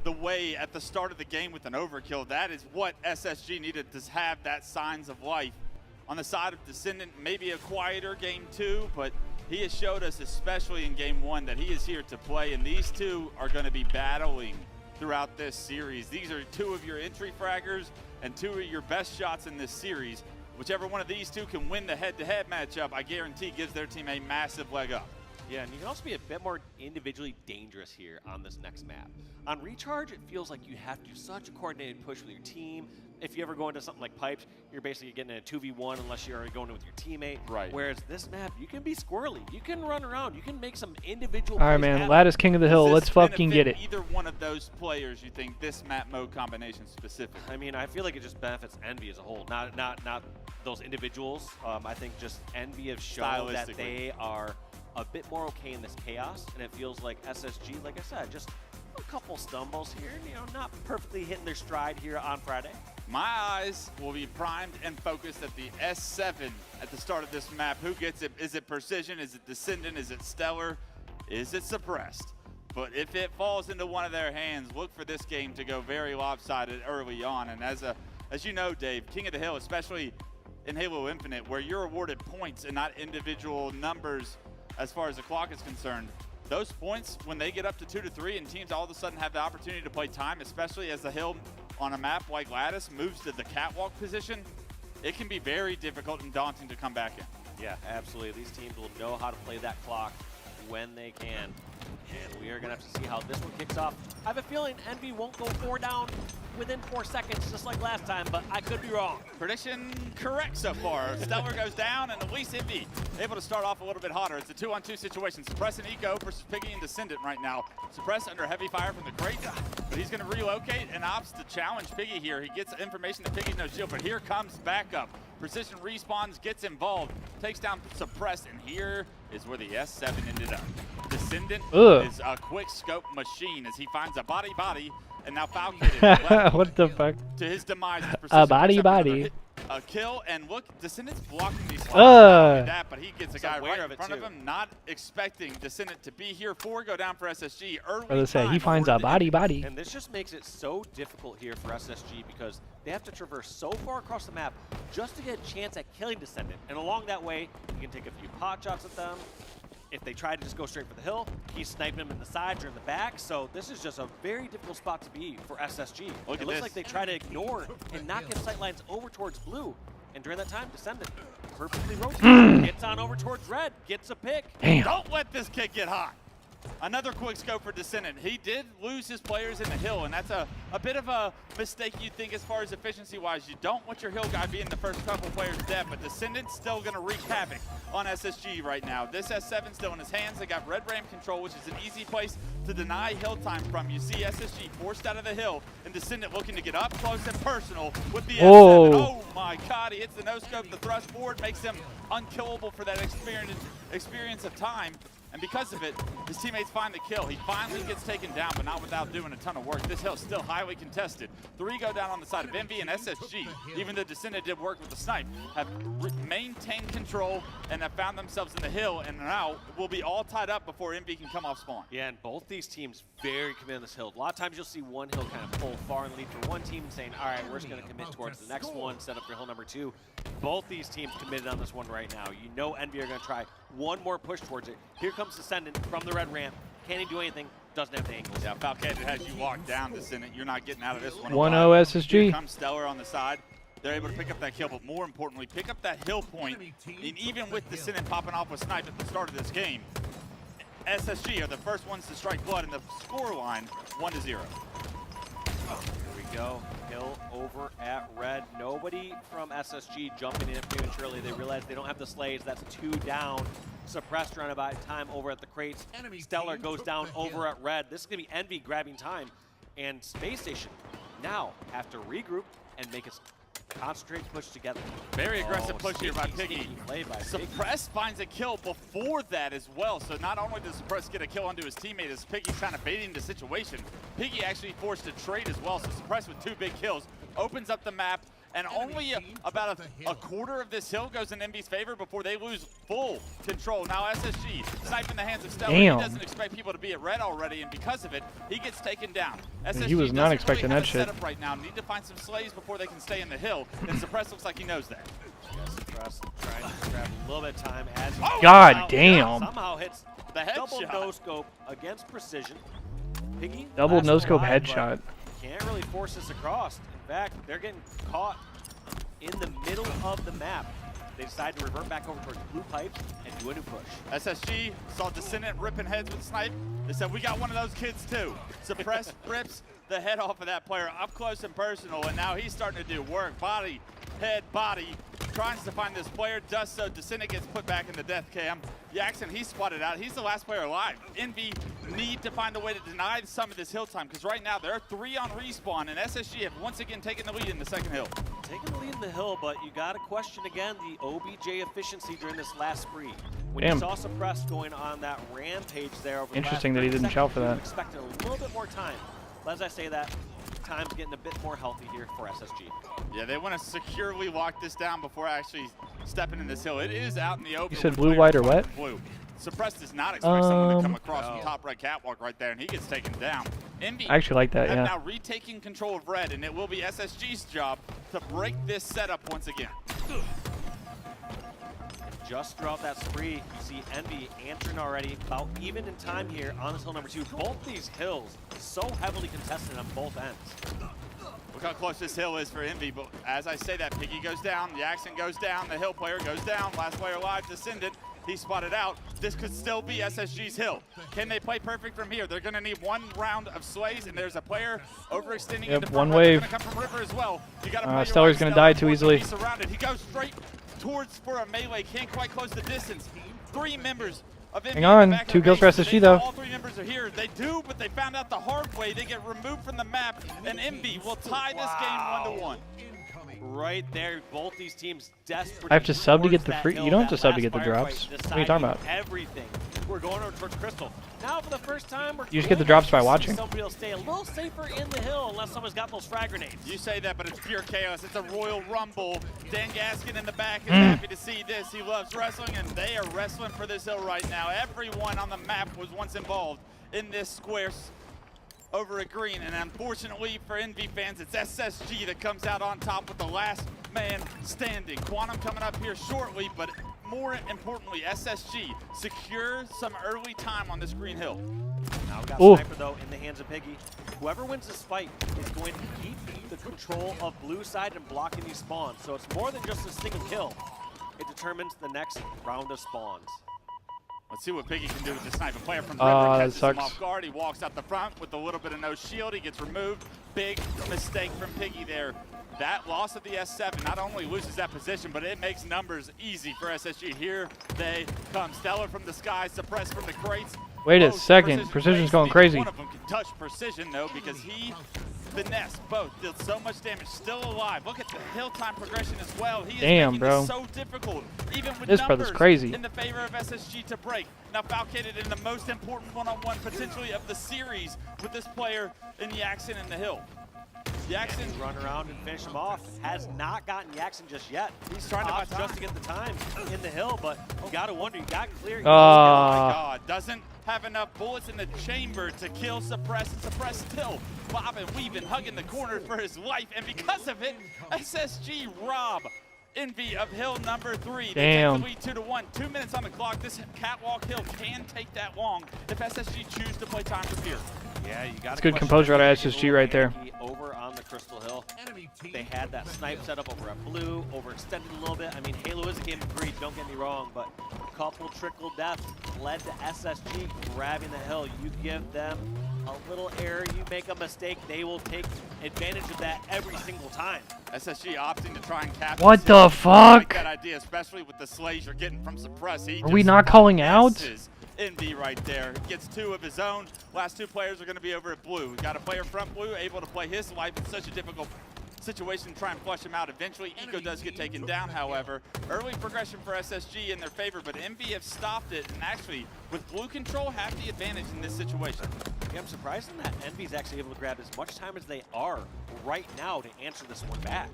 the way at the start of the game with an overkill. That is what SSG needed to have that signs of life. On the side of Descendant, maybe a quieter game 2, but he has showed us, especially in game 1, that he is here to play, and these two are going to be battling throughout this series. These are 2 of your entry fraggers and 2 of your best shots in this series. Whichever one of these 2 can win the head-to-head matchup, I guarantee gives their team a massive leg up. Yeah, and you can also be a bit more individually dangerous here on this next map. On Recharge, it feels like you have to do such a coordinated push with your team. If you ever go into something like Pipes, you're basically getting a 2v1 unless you're already going in with your teammate. Right. Whereas this map, you can be squirrely. You can run around. You can make some individual All right, man. Lad is king of the hill. Let's fucking get it. Either one of those players, you think this map mode combination specific? I mean, I feel like it just benefits Envy as a whole, not those individuals. I think just Envy have shown that they are a bit more okay in this chaos, and it feels like SSG, like I said, just a couple stumbles here, not perfectly hitting their stride here on Friday. My eyes will be primed and focused at the S7 at the start of this map. Who gets it? Is it Precision? Is it Descendant? Is it Stellar? Is it Suppressed? But if it falls into one of their hands, look for this game to go very lopsided early on. And as you know, Dave, King of the Hill, especially in Halo Infinite, where you're awarded points and not individual numbers as far as the clock is concerned, those points, when they get up to 2 to 3 and teams all of a sudden have the opportunity to play time, especially as the hill on a map like Lattice moves to the catwalk position, it can be very difficult and daunting to come back in. Yeah, absolutely. These teams will know how to play that clock when they can. And we are going to have to see how this one kicks off. I have a feeling Envy won't go 4 down within 4 seconds, just like last time, but I could be wrong. Prediction correct so far. Stellar goes down, and at least Envy able to start off a little bit hotter. It's a 2-on-2 situation. Suppress and Eco versus Piggy and Descendant right now. Suppress under heavy fire from the crate, but he's going to relocate and opts to challenge Piggy here. He gets information that Piggy's no shield, but here comes backup. Precision respawns, gets involved, takes down Suppress, and here is where the S7 ended up. Descendant is a quick scope machine as he finds a body, and now Falcon what the fuck? To his demise. A body. A kill, and look, Descendant's blocking these slots. That, but he gets a guy right in front of him, not expecting Descendant to be here. 4 go down for SSG. Early say he finds a body. And this just makes it so difficult here for SSG because they have to traverse so far across the map just to get a chance at killing Descendant. And along that way, you can take a few pot shots at them. If they try to just go straight for the hill, he's sniping them in the sides or in the back. So this is just a very difficult spot to be for SSG. It looks like they try to ignore and not get sight lines over towards blue. And during that time, Descendant perfectly rotates, gets on over towards red, gets a pick. Damn. Don't let this kid get hot. Another quick scope for Descendant. He did lose his players in the hill, and that's a bit of a mistake you think as far as efficiency-wise. You don't want your hill guy being the first couple players dead, but Descendant's still going to wreak havoc on SSG right now. This S7 still in his hands. They got red ramp control, which is an easy place to deny hill time from. You see SSG forced out of the hill, and Descendant looking to get up close and personal with the S7. Oh my God, he hits the no-scope. The thrust forward makes him unkillable for that experience of time. And because of it, his teammates find the kill. He finally gets taken down, but not without doing a ton of work. This hill's still highly contested. 3 go down on the side of Envy and SSG. Even though Descendant did work with the snipe, have maintained control and have found themselves in the hill, and now will be all tied up before Envy can come off spawn. Yeah, and both these teams very committed on this hill. A lot of times you'll see one hill kind of pull far and lead for one team saying, all right, we're just going to commit towards the next one, set up for hill number 2. Both these teams committed on this one right now. You know Envy are going to try one more push towards it. Here comes Descendant from the red ramp. Can't he do anything? Doesn't have the angles. Yeah, Falcon has you locked down, Descendant. You're not getting out of this one. 1-0 SSG. Here comes Stellar on the side. They're able to pick up that kill, but more importantly, pick up that hill point. And even with Descendant popping off with snipe at the start of this game, SSG are the first ones to strike blood in the score line, 1-0. Here we go. Hill over at red. Nobody from SSG jumping in prematurely. They realize they don't have the slays. That's 2 down. Suppressed roundabout time over at the crates. Stellar goes down over at red. This is going to be Envy grabbing time. And Space Station now have to regroup and make a concentrated push together. Very aggressive push here by Piggy. Suppress finds a kill before that as well. So not only does Suppress get a kill onto his teammate as Piggy's kind of baiting the situation, Piggy actually forced a trade as well. So Suppress with 2 big kills opens up the map, and only about a quarter of this hill goes in Envy's favor before they lose full control. Now SSG sniping the hands of Stellar. He doesn't expect people to be at red already, and because of it, he gets taken down. SSG he was not expecting really that shit. Setup right now. Need to find some slays before they can stay in the hill, and Suppress looks like he knows that. Suppress trying to grab a little bit of time as God damn. Somehow hits the headshot. Double no-scope against Precision. Piggy Double last no-scope alive, headshot. Can't really force this across. In fact, they're getting caught in the middle of the map. They decide to revert back over towards blue pipes and do a new push. SSG saw Descendant ripping heads with snipe. They said, we got one of those kids too. Suppress rips the head off of that player up close and personal, and now he's starting to do work. Body, head, body. Tries to find this player, does so. Descendant gets put back in the death cam. Jackson, he's spotted out. He's the last player alive. Envy need to find a way to deny some of this hill time, because right now there are 3 on respawn, and SSG have once again taken the lead in the second hill. Taking the lead in the hill, but you got to question again the OBJ efficiency during this last spree. When Damn. you saw Suppressed going on that rampage there over Interesting the that he last didn't shout for you that. expected a little bit more time. But as I say that, time's getting a bit more healthy here for SSG. Yeah, they want to securely lock this down before actually stepping in this hill. It is out in the open. You said blue, white, or wet? Blue. Suppressed does not expect someone to come across from top red catwalk right there, and he gets taken down. Envy I actually like that, have yeah. now retaking control of red, and it will be SSG's job to break this setup once again. just throughout that spree, you see Envy answering already, about even in time here on this hill number 2. Both these hills so heavily contested on both ends. Look how close this hill is for Envy, but as I say that, Piggy goes down, Jackson goes down, the hill player goes down, last player alive, Descendant, he spotted out. This could still be SSG's hill. Can they play perfect from here? They're gonna need one round of slays, and there's a player overextending into front. One wave. Gonna come from River as well. You gotta play your Stellar's right. gonna die too easily. He's surrounded. He goes straight towards for a melee, can't quite close the distance. 3 members of Envy. Hang on, 2 kills for SSG though. All 3 members are here. They do, but they found out the hard way. They get removed from the map, and Envy will tie this game 1-1. Right there, both these teams desperate. I have to sub to get the free. You don't have to sub to get the drops. What are you talking about? Everything. We're going over towards Crystal. Now for the first time, we're You just get the drops by watching. Somebody will stay a little safer in the hill unless someone's got those frag grenades. You say that, but it's pure chaos. It's a Royal Rumble. Dan Gaskin in the back is happy to see this. He loves wrestling, and they are wrestling for this hill right now. Everyone on the map was once involved in this square over at green, and unfortunately for Envy fans, it's SSG that comes out on top with the last man standing. Quantum coming up here shortly, but more importantly, SSG secure some early time on this green hill. Now we got Sniper though in the hands of Piggy. Whoever wins this fight is going to keep the control of blue side and blocking these spawns. So it's more than just a single kill. It determines the next round of spawns. Let's see what Piggy can do with the sniper. Player from River catches him sucks. off guard. He walks out the front with a little bit of no shield. He gets removed. Big mistake from Piggy there. That loss of the S7 not only loses that position, but it makes numbers easy for SSG. Here they come. Stellar from the sky, suppressed from the crates. Wait a second. Precision's going crazy. One of them can touch Precision, though, because he finessed both. Did so much damage. Still alive. Look at the hill time progression as well. He is making this so difficult, even with This brother's crazy. in the favor of SSG to break. Now Falcated in the most important one-on-one potentially of the series with this player in Jackson in the hill. Jackson run around and finish him off. Has not gotten Jackson just yet. He's trying to buy time just to get the time in the hill, but you got to wonder. You got clear. Oh my God! Doesn't have enough bullets in the chamber to kill Suppress. And Suppress still bobbing, weaving, hugging the corner for his life, and because of it, SSG rob Envy of hill number 3. Damn. They take the lead 2-1. 2 minutes on the clock. This catwalk hill can take that long if SSG choose to play time from here. Yeah, you got. It's good composure out of SSG right there. Over on the Crystal Hill, they had that snipe set up over at blue, overextended a little bit. I mean, Halo is a game of greed, don't get me wrong, but a couple trickle deaths led to SSG grabbing the hill. You give them a little error, you make a mistake, they will take advantage of that every single time. SSG opting to try and capture. What the fuck? I like that idea, especially with the slays you're getting from Suppress. Are we not calling out? Envy right there. Gets 2 of his own. Last 2 players are going to be over at blue. We've got a player front blue able to play his life in such a difficult situation to try and flush him out. Eventually, Eco does get taken down, however. Early progression for SSG in their favor, but Envy have stopped it, and actually, with blue control, have the advantage in this situation. Yeah, I'm surprised that Envy's actually able to grab as much time as they are right now to answer this one back.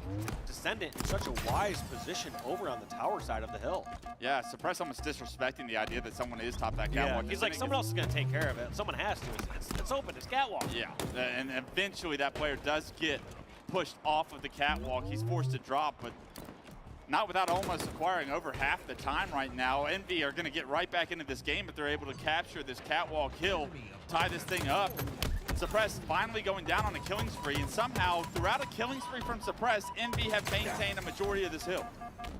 Descendant in such a wise position over on the tower side of the hill. Yeah, Suppress almost disrespecting the idea that someone is top that catwalk. Yeah, he's like, someone else is going to take care of it. Someone has to. It's open. It's catwalk. Yeah, and eventually that player does get pushed off of the catwalk. He's forced to drop, but not without almost acquiring over half the time right now. Envy are going to get right back into this game if they're able to capture this catwalk hill, tie this thing up. Suppress finally going down on a killing spree, and somehow throughout a killing spree from Suppress, Envy have maintained a majority of this hill.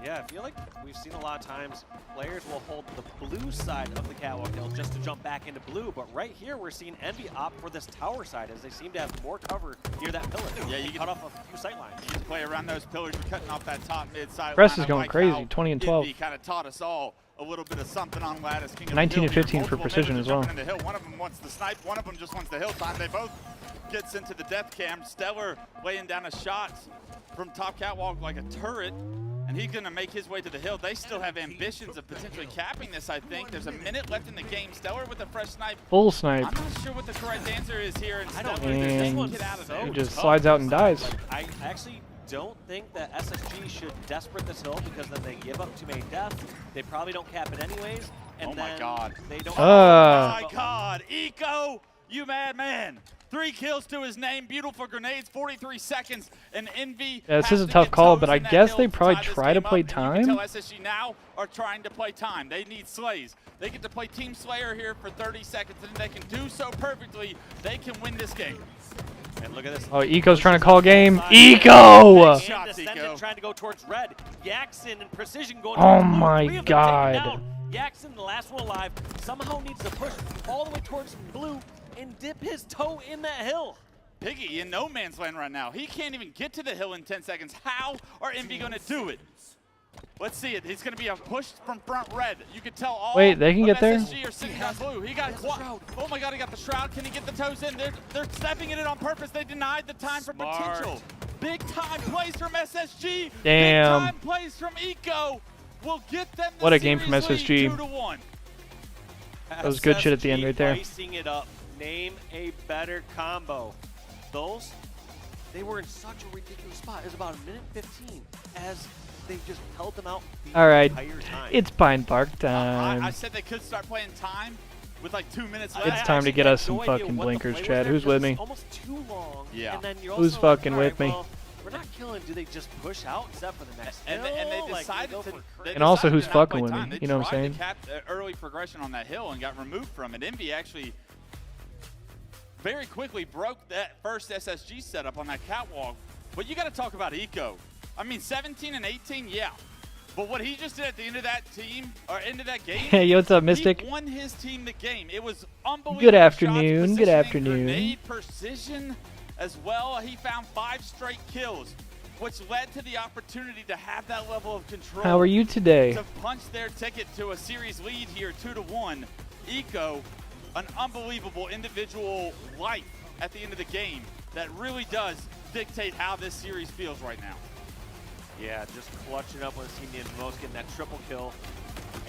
Yeah, I feel like we've seen a lot of times players will hold the blue side of the catwalk hill just to jump back into blue, but right here we're seeing Envy opt for this tower side as they seem to have more cover near that pillar. Yeah, you cut off a few sight lines. You can play around those pillars. We're cutting off that top mid side. Press is going crazy, 20 and 12. Envy kind of taught us all a little bit of something on Lattice King. 19 and 15 for Precision as well. The hill. One of them wants the snipe, one of them just wants the hill time. They both gets into the death cam. Stellar laying down a shot from top catwalk like a turret, and he's going to make his way to the hill. They still have ambitions of potentially capping this, I think. There's a minute left in the game. Stellar with a fresh snipe. Full snipe. I'm not sure what the correct answer is here. And Stellar And get out of there. he just slides out and dies. I actually don't think that SSG should desperate this hill because then they give up too many deaths. They probably don't cap it anyways. And oh my then God. They don't. Oh my God. Eco, you mad man. 3 kills to his name. Beautiful grenades, 43 seconds. And Envy. Yeah, this is a tough call, but I guess they probably try to play time. You can tell SSG now are trying to play time. They need slays. They get to play Team Slayer here for 30 seconds, and they can do so perfectly. They can win this game. And look at this. Oh, Eco's trying to call game. Eco! Trying to go towards red. Yaxon and Precision going Oh towards blue. my 3 of them God. taken down. Yaxon, the last one alive, somehow needs to push all the way towards blue and dip his toe in that hill. Piggy in no man's land right now. He can't even get to the hill in 10 seconds. How are Envy going to do it? Let's see it. He's going to be a push from front red. You can tell all Wait, they can get there? SSG are sitting on blue. He got oh my God, he got the shroud. Can he get the toes in? They're stepping in it on purpose. They denied the time for potential. Big time plays from SSG. Damn. Big time plays from Eco. Will get them the What a game from series SSG. lead, 2-1. That was good shit at the end right there. Spicing it up. Name a better combo. Those, they were in such a ridiculous spot. It was about 1:15 as they just held them out the All right, entire time. it's Pine Park time. I said they could start playing time with like 2 minutes left. It's time to get us some fucking blinkers, Chad. Who's with me? Almost too long. Yeah. And then you're Who's also fucking like, with me? well, we're not killing. Do they just push out except for the next And they decided to. And also, who's decided to not fucking play with time. me? They You know what I'm tried saying? to cap early progression on that hill and got removed from it. Envy actually very quickly broke that first SSG setup on that catwalk. But you got to talk about Eco. I mean, 17 and 18, yeah. But what he just did at the end of that team, or end of that game, Hey, yo, what's up, Mystic? He won his team the game. It was unbelievable. Good shots, afternoon. Good positioning, afternoon. Grenade precision as well. He found 5 straight kills, which led to the opportunity to have that level of control. How are you today? To punch their ticket to a series lead here, 2-1. Eco, an unbelievable individual life at the end of the game that really does dictate how this series feels right now. Yeah, just clutching up when the team needed most, getting that triple kill.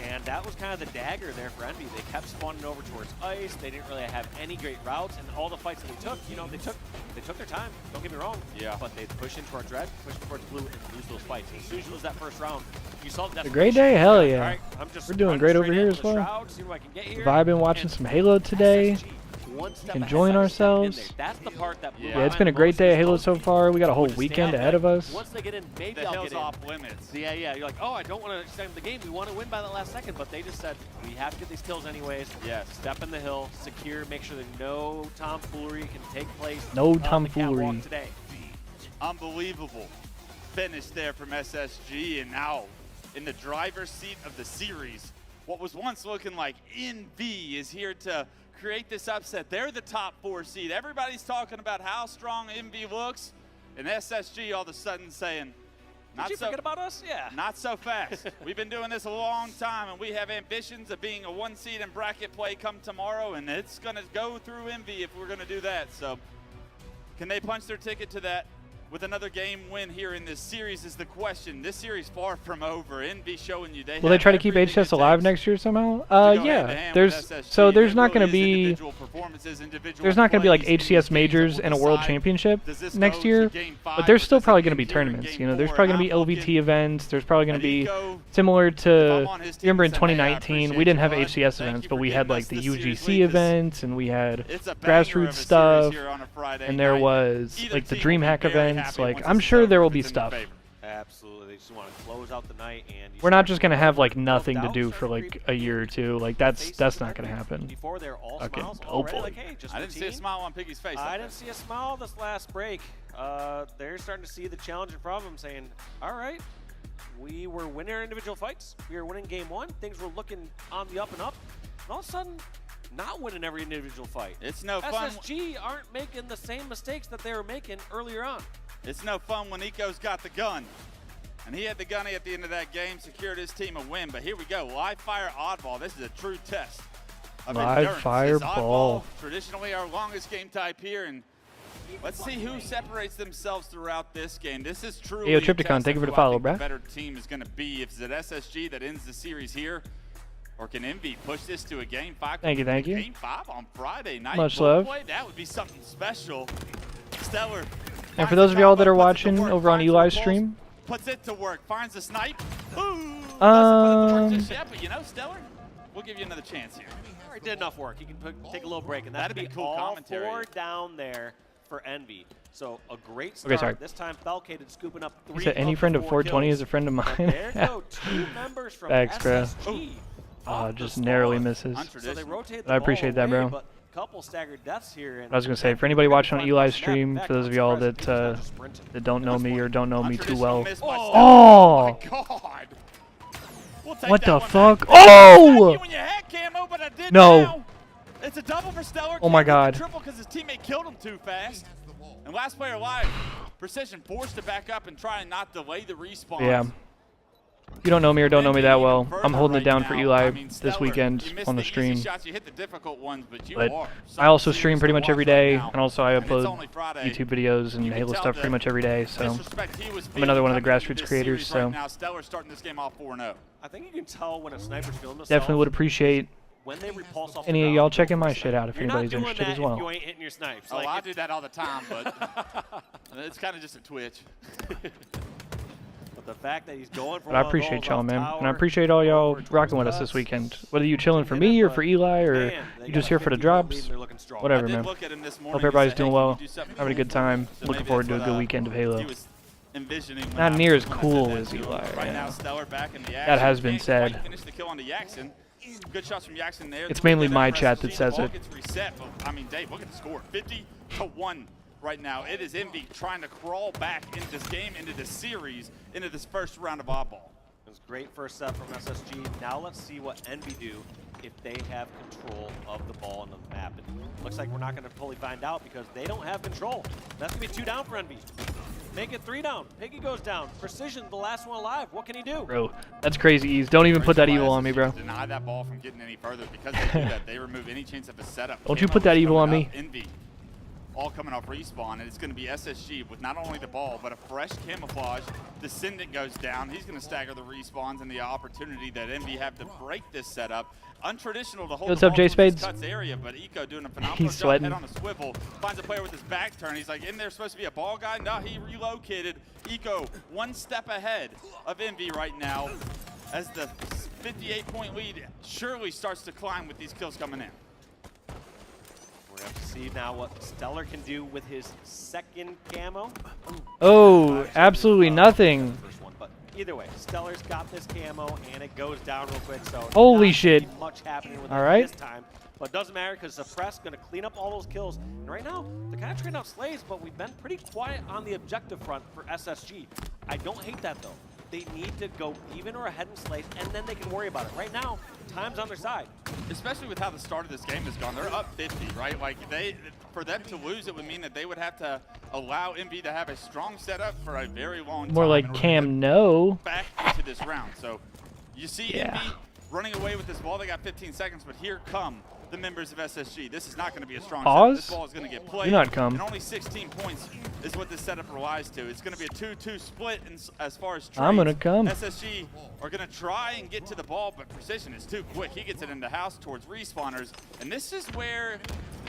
And that was kind of the dagger there for Envy. They kept spawning over towards ice. They didn't really have any great routes, and all the fights that they took, you know, they took their time. Don't get me wrong. Yeah. But they push in towards red, push towards blue, and lose those fights. As soon as you lose that first round, you saw that. A great day? Hell yeah. All right, I'm just We're doing running great over straight here into as the well. shroud, see what I can get here. Vibing, watching some Halo today. SSG, one step Enjoying ahead, stepping in ourselves. there. That's the part that blew Yeah, my it's been a mind great most day is of Halo those so far. We got a whole weekend ahead of us. Once they get in, maybe The I'll hill's get in. off limits. Yeah, you're like, oh, I don't want to extend the game. We want to win by the last second, but they just said, we have to get these kills anyways. Yes. Step in the hill, secure, make sure that no tomfoolery can take place. No on the tomfoolery. catwalk today. Unbelievable finish there from SSG, and now in the driver's seat of the series. What was once looking like Envy is here to create this upset. They're the top 4 seed. Everybody's talking about how strong Envy looks, and SSG all of a sudden saying, Did you forget about us? Yeah. not so fast. We've been doing this a long time, and we have ambitions of being a 1 seed in bracket play come tomorrow, and it's going to go through Envy if we're going to do that. So can they punch their ticket to that with another game win here in this series is the question. This series far from over. Envy showing you Will they try to keep HCS alive next year somehow? Yeah. There's not going to be like HCS majors and a world championship next year, but there's still probably going to be tournaments. You know, there's probably going to be LVT events. There's probably going to be similar to. Remember in 2019 we didn't have HCS events, but we had like the UGC events and we had grassroots stuff, and there was like the DreamHack events. Like, I'm sure there will be stuff. Absolutely. They just want to close out the night, and We're not just gonna have like nothing to do for like a year or two. Like that's not gonna happen. Before they're all Okay, smiles, hopefully. already, like, hey, just I didn't see a routine. smile on Piggy's face. I didn't see a smile this last break. They're starting to see the challenge in front of them, saying, all right, we were winning our individual fights. We were winning game 1. Things were looking on the up and up. And all of a sudden, not winning every individual fight. It's no fun. SSG aren't making the same mistakes that they were making earlier on. It's no fun when Eco's got the gun. And he had the gunny at the end of that game, secured his team a win. But here we go, live fire oddball. This is a true test of Live endurance. fire This oddball, ball. traditionally our longest game type here. And let's see who separates themselves throughout this game. This is truly Hey, yo, a Tripticon, test thank you of for the who I follow, think the bruh. better team is going to be. If it's an SSG that ends the series here, or can Envy push this to a game 5? Thank you. Game 5 on Friday night. Much Full love. play, that would be something special. Stellar. And for those of y'all that are watching over on Eli's stream, Puts it to work. Finds a snipe. Ooh. Um, Yeah, but you know, Stellar, We'll give you another chance here. All right, did enough work. He can take a little break, and that'd be cool all commentary. 4 down there for Envy. So a great start. Okay, sorry. This time Falcated scooping up 3 He said any friend of 420 is a friend of mine. There go 2 members from Thanks, bro. SSG. Just narrowly misses. So they rotate But I appreciate that, bro. But couple staggered deaths here. I was gonna say, for anybody watching on Eli's stream, for those of y'all that don't know me or don't know me too well, oh, what the fuck? Oh, no. It's a double for Stellar. Oh my God. Triple because his teammate killed him too fast. And last player alive, Precision forced to back up and try and not delay the respawn. Yeah. If you don't know me or don't know me that well, I'm holding it down for Eli this weekend on the stream. But I also stream pretty much every day, and also I upload YouTube videos and Halo stuff pretty much every day. So I'm another one of the grassroots creators. So now Stellar starting this game off 4-0. I think you can tell when a sniper's feeling themselves. definitely would appreciate when they repulse off any of y'all checking my shit out if anybody's interested as well. If you ain't hitting your snipes. Oh, I do that all the time, but it's kind of just a twitch. But the fact that he's going for But I appreciate y'all, man. And I appreciate all y'all rocking with us this weekend. Whether you chilling for me or for Eli or you just here for the drops, whatever, man. Hope everybody's doing well, having a good time. Looking forward to a good weekend of Halo. Not near as cool as Eli. That has been said. Good shots from Jackson there. It's mainly my chat that says it. Reset, but, I mean, Dave, look at the score. 50-1 right now. It is Envy trying to crawl back into this game, into this series, into this first round of oddball. It was great first set from SSG. Now let's see what Envy do if they have control of the ball on the map. It looks like we're not going to fully find out because they don't have control. That's going to be 2 down for Envy. Make it 3 down. Piggy goes down. Precision, the last one alive. What can he do? Bro, that's crazy ease. Don't even put that evil on me, bro. Deny that ball from getting any further because they do that. They remove any chance of a setup. Don't you put that evil on me. Envy, all coming off respawn, and it's going to be SSG with not only the ball, but a fresh camouflage. Descendant goes down. He's going to stagger the respawns and the opportunity that Envy have to break this setup. Untraditional to hold What's the up, ball J towards Spades? Cuts area, but Eco doing a phenomenal He's job. sweating. Head on a swivel, finds a player with his back turn. He's like, isn't there supposed to be a ball guy? No, he relocated. Eco 1 step ahead of Envy right now as the 58-point lead surely starts to climb with these kills coming in. We're going to have to see now what Stellar can do with his second camo. Oh, absolutely nothing. Either way, Stellar's got this camo, and it goes down real quick. So Holy shit. Much happening with all it right. this time. But it doesn't matter because Suppress going to clean up all those kills. And right now, they're kind of trading out slays, but we've been pretty quiet on the objective front for SSG. I don't hate that, though. They need to go even or ahead in slays, and then they can worry about it. Right now, time's on their side. Especially with how the start of this game has gone. They're up 50, right? Like, for them to lose, it would mean that they would have to allow Envy to have a strong setup for a very long time. More like Cam no. Back into this round. So you see Envy running away with this ball. They got 15 seconds, but here come the members of SSG. This is not going to be a strong setup. This ball is going to get played. Do not come. And only 16 points is what this setup relies to. It's going to be a 2-2 split as far as trades. I'm going to come. SSG are going to try and get to the ball, but Precision is too quick. He gets it in the house towards respawners. And this is where,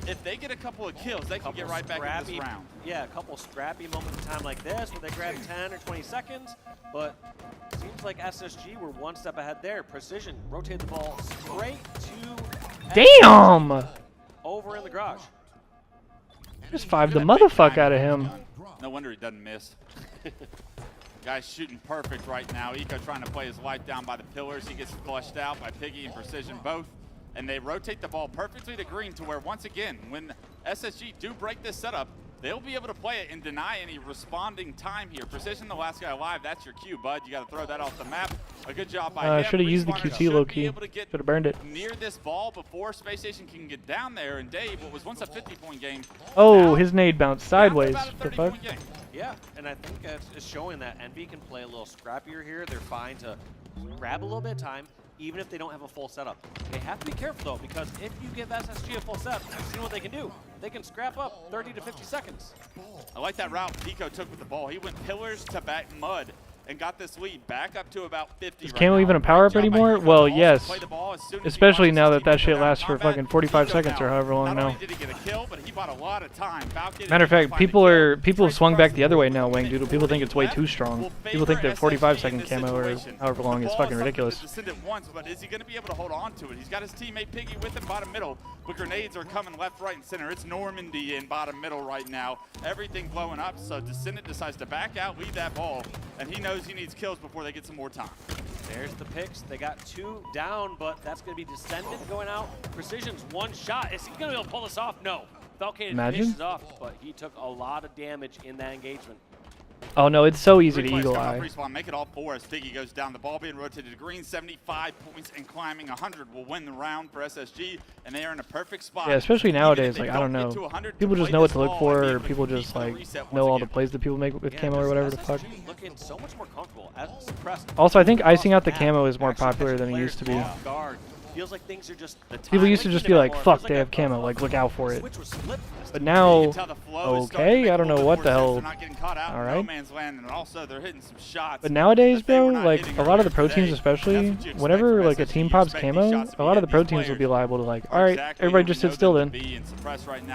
if they get a couple of kills, they can get right back in this round. Yeah, a couple scrappy moments in time like this where they grab 10 or 20 seconds. But seems like SSG were 1 step ahead there. Precision rotated the ball straight to Damn! over in the garage. Just 5 the motherfucker out of him. No wonder he doesn't miss. Guy's shooting perfect right now. Eco trying to play his life down by the pillars. He gets flushed out by Piggy and Precision both. And they rotate the ball perfectly to green to where, once again, when SSG do break this setup, they'll be able to play it and deny any responding time here. Precision, the last guy alive, that's your cue, bud. You got to throw that off the map. A good job by him. Should have used the QT low key. Should have burned it. Near this ball before Space Station can get down there. And Dave, what was once a 50-point game. Oh, his nade bounced sideways. The fuck? Yeah, and I think it's showing that Envy can play a little scrappier here. They're fine to grab a little bit of time, even if they don't have a full setup. They have to be careful, though, because if you give SSG a full setup, you've seen what they can do. They can scrap up 30 to 50 seconds. I like that route Pico took with the ball. He went pillars to back mud and got this lead back up to about 50. Is camo even a power-up anymore? Well, yes. Especially now that that shit lasts for fucking 45 seconds or however long now. Matter of fact, people have swung back the other way now, Wang Doodle. People think it's way too strong. People think that 45-second camo or however long is fucking ridiculous. But is he going to be able to hold on to it? He's got his teammate Piggy with him bottom middle, but grenades are coming left, right, and center. It's Normandy in bottom middle right now. Everything blowing up, so Descendant decides to back out, lead that ball, and he knows he needs kills before they get some more time. There's the picks. They got 2 down, but that's going to be Descendant going out. Precision's 1 shot. Is he going to be able to pull this off? No. Falcon finishes off, but he took a lot of damage in that engagement. Oh no, it's so easy to eagle eye. Respawn, make it all 4 as Piggy goes down. The ball being rotated to green, 75 points and climbing 100 will win the round for SSG, and they are in a perfect spot. Yeah, especially nowadays, like, I don't know. People just know what to look for, or people just, like, know all the plays that people make with camo or whatever the fuck. Looking so much more comfortable as suppressed. Also, I think icing out the camo is more popular than it used to be. Feels like things are just People used to just be like, fuck, they have camo, like, look out for it. But now, okay, I don't know what the hell. Alright. But nowadays, bro, like, a lot of the pro teams especially, whenever, like, a team pops camo, a lot of the pro teams will be liable to, like, alright, everybody just sit still then.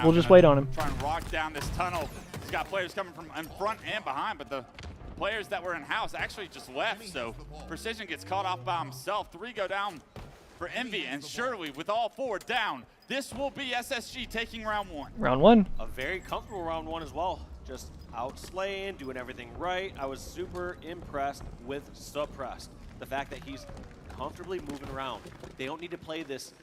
We'll just wait on him. Trying to rock down this tunnel. He's got players coming from in front and behind, but the players that were in house actually just left, so Precision gets caught off by himself. 3 go down for Envy, and surely with all 4 down, this will be SSG taking round 1. Round 1. A very comfortable round 1 as well. Just outslaying, doing everything right. I was super impressed with Suppressed. The fact that he's comfortably moving around. They don't need to play this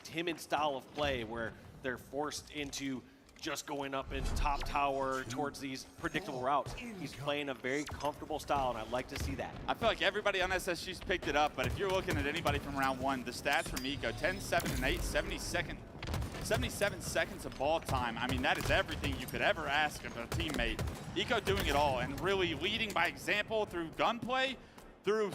timid style of play where they're forced into just going up in top tower towards these predictable routes. He's playing a very comfortable style, and I'd like to see that. I feel like everybody on SSG's picked it up, but if you're looking at anybody from round 1, the stats from Eco, 10, 7, and 8, 77 seconds of ball time. I mean, that is everything you could ever ask of a teammate. Eco doing it all and really leading by example through gunplay, through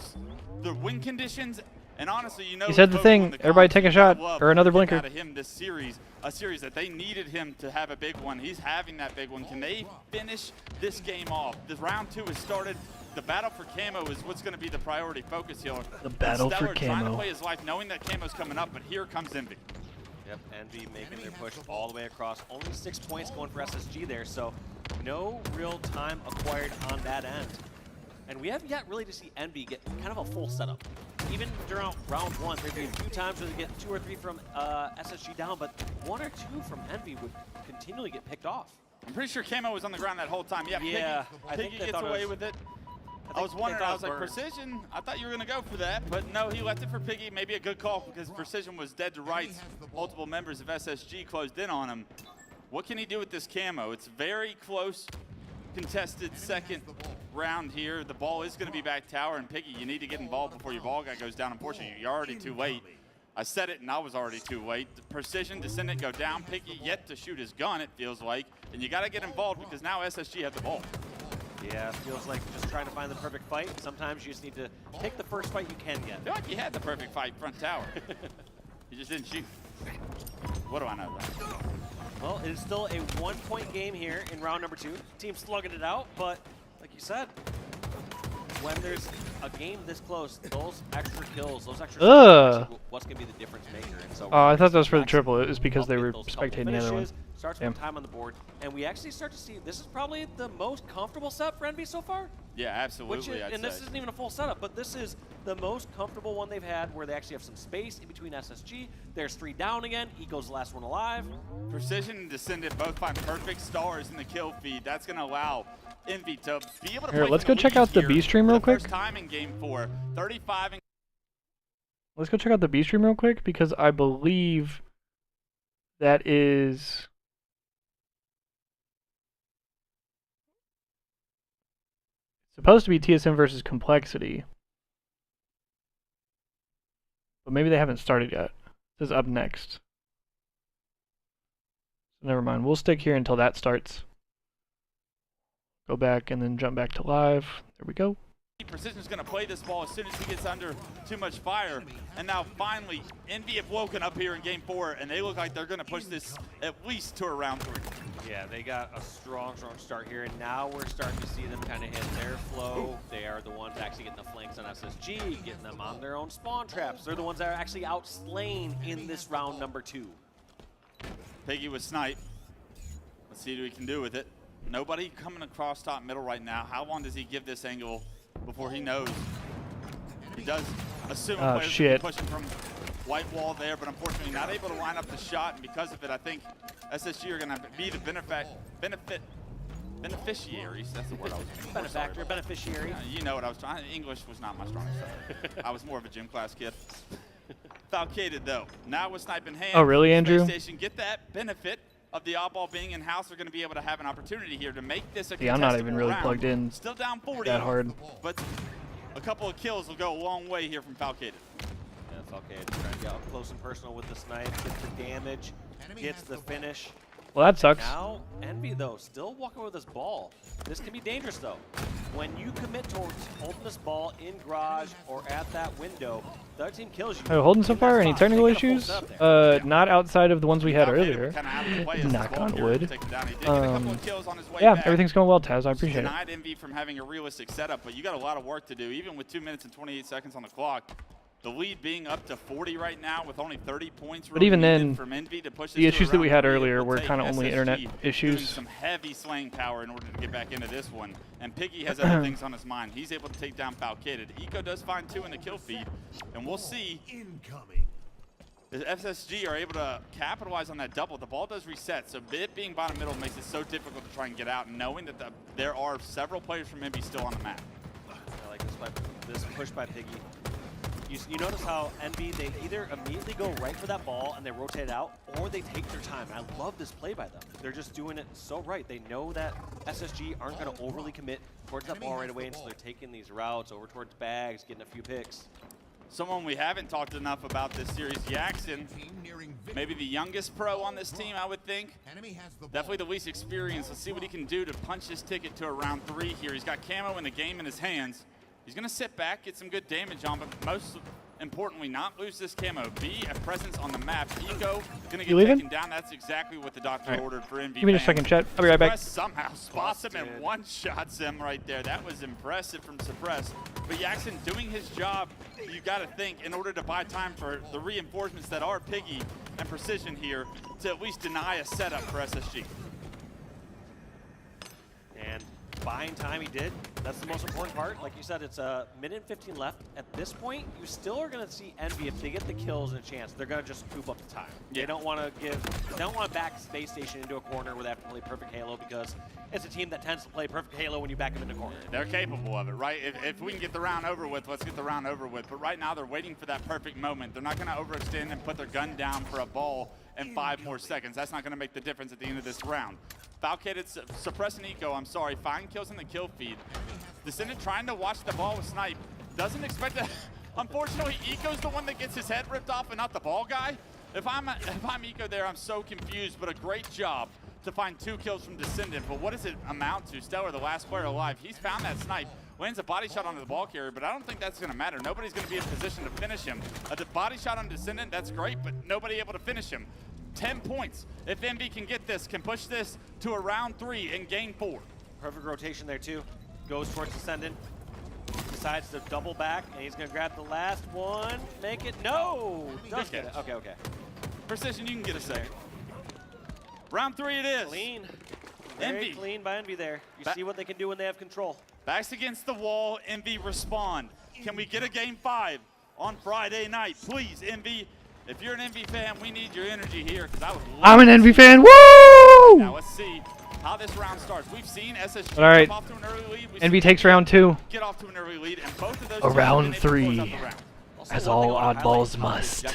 the win conditions, and honestly, you know, he said the thing. Everybody take a shot or another blinker. Out of him this series, a series that they needed him to have a big one. He's having that big one. Can they finish this game off? This round 2 has started. The battle for camo is what's going to be the priority focus here. The battle for camo. Trying to play his life, knowing that camo's coming up, but here comes Envy. Yep, Envy making their push all the way across. Only 6 points going for SSG there, so no real time acquired on that end. And we haven't yet really to see Envy get kind of a full setup. Even during round 1, there'd be a few times where they get 2 or 3 from SSG down, but 1 or 2 from Envy would continually get picked off. I'm pretty sure camo was on the ground that whole time. Yeah, Piggy gets away with it. I was wondering, I was like, Precision, I thought you were going to go for that, but no, he left it for Piggy. Maybe a good call because Precision was dead to rights. Multiple members of SSG closed in on him. What can he do with this camo? It's very close, contested second round here. The ball is going to be back tower, and Piggy, you need to get involved before your ball guy goes down. Unfortunately, you're already too late. I said it, and I was already too late. The Precision, Descendant go down. Piggy yet to shoot his gun, it feels like. And you got to get involved because now SSG have the ball. Yeah, it feels like just trying to find the perfect fight. Sometimes you just need to pick the first fight you can get. I feel like you had the perfect fight front tower. You just didn't shoot. What do I know, though? Well, it is still a 1-point game here in round number 2. Team slugging it out, but like you said, when there's a game this close, those extra kills, those extra shots, what's going to be the difference maker. And so I thought that was for the triple. It was because they were spectating the other one. Starts with time on the board, and we actually start to see this is probably the most comfortable setup for Envy so far. Yeah, absolutely. This isn't even a full setup, but this is the most comfortable one they've had, where they actually have some space in between SSG. There's 3 down again. Eco's the last one alive. Precision and Descendant both find perfect stars in the kill feed. That's going to allow Envy to be able to. Here, let's go check out the B stream real quick. First time in game 4, 35. Let's go check out the B stream real quick because I believe that is. Supposed to be TSM versus Complexity. But maybe they haven't started yet. This is up next. So never mind. We'll stick here until that starts. Go back and then jump back to live. There we go. Precision's going to play this ball as soon as he gets under too much fire. And now finally, Envy have woken up here in game 4, and they look like they're going to push this at least to a round 3. Yeah, they got a strong start here, and now we're starting to see them kind of hit their flow. They are the ones actually getting the flanks on SSG, getting them on their own spawn traps. They're the ones that are actually outslaying in this round number 2. Piggy with snipe. Let's see what he can do with it. Nobody coming across top middle right now. How long does he give this angle before he knows? He does assume a player's pushing from white wall there, but unfortunately not able to line up the shot, and because of it, I think SSG are going to be the beneficiaries. That's the word I was trying to Benefactor, beneficiary. You know what I was trying. English was not my strongest side. I was more of a gym class kid. Falcated though. Now with snipe in hand. Oh really, Andrew? Station get that benefit of the oddball being in house. They're going to be able to have an opportunity here to make this a yeah, I'm not even really round. plugged in. Still down 40. That hard. But a couple of kills will go a long way here from Falcated. Yeah, Falcated trying to get up close and personal with the snipe, gets the damage, gets the finish. Well, that sucks. Now, Envy, though, still walking with this ball. This can be dangerous, though. When you commit towards holding this ball in garage or at that window, the other team kills you. Oh, Holden so far? Any technical issues? Not outside of the ones we had earlier. Knock on wood. Yeah, everything's going well, Taz. I appreciate it. Denied Envy from having a realistic setup, but you got a lot of work to do. Even with 2 minutes and 28 seconds on the clock, the lead being up to 40 right now with only 30 points. But even then, from Envy to push the issues that we had earlier were kind of only internet issues. Some heavy slaying power in order to get back into this one. And Piggy has other things on his mind. He's able to take down Falcated. Eco does find 2 in the kill feed, and we'll see if SSG are able to capitalize on that double. The ball does reset, so it being bottom middle makes it so difficult to try and get out, knowing that there are several players from Envy still on the map. I like this push by Piggy. You notice how Envy, they either immediately go right for that ball and they rotate it out, or they take their time. And I love this play by them. They're just doing it so right. They know that SSG aren't going to overly commit towards that ball right away, and so they're taking these routes over towards bags, getting a few picks. Someone we haven't talked enough about this series, Jackson. Maybe the youngest pro on this team, I would think. Definitely the least experienced. Let's see what he can do to punch his ticket to a round 3 here. He's got camo in the game in his hands. He's going to sit back, get some good damage on, but most importantly, not lose this camo. Be a presence on the map. Eco going to get taken down. That's exactly what the doctor ordered for MV. Give me just a second, chat. I'll be right back. Somehow spots him and one-shots him right there. That was impressive from Suppress. But Jackson doing his job, you got to think, in order to buy time for the reinforcements that are Piggy and Precision here, to at least deny a setup for SSG. And buying time, he did. That's the most important part. Like you said, it's a minute and 15 left. At this point, you still are going to see Envy. If they get the kills and a chance, they're going to just scoop up the time. Yeah. They don't want to back Space Station into a corner where they have to play perfect Halo, because it's a team that tends to play perfect Halo when you back them in the corner. They're capable of it, right? If we can get the round over with, let's get the round over with. But right now, they're waiting for that perfect moment. They're not going to overextend and put their gun down for a ball in 5 more seconds. That's not going to make the difference at the end of this round. Falcated, suppressing Eco, I'm sorry, find kills in the kill feed. Descendant trying to watch the ball with snipe. Doesn't expect to, unfortunately, Eco's the one that gets his head ripped off and not the ball guy. If I'm Eco there, I'm so confused, but a great job to find 2 kills from Descendant. But what does it amount to? Stellar, the last player alive, he's found that snipe. Lands a body shot onto the ball carrier, but I don't think that's going to matter. Nobody's going to be in position to finish him. A body shot on Descendant, that's great, but nobody able to finish him. 10 points. If Envy can get this, can push this to a round 3 in game 4. Perfect rotation there too. Goes towards Descendant. Decides to double back, and he's going to grab the last one. Make it. No! Does get it. Okay, okay. Precision, you can get a second. Round 3 it is. Clean. Very clean by Envy there. You see what they can do when they have control. Backs against the wall. Envy respond. Can we get a game 5 on Friday night? Please, Envy. If you're an Envy fan, we need your energy here, because I would love I'm an Envy fan. Woo! Now let's see how this round starts. We've seen SSG get off to an early lead. Envy takes round 2. Get off to an early lead, and both of those a round 3, as all oddballs must.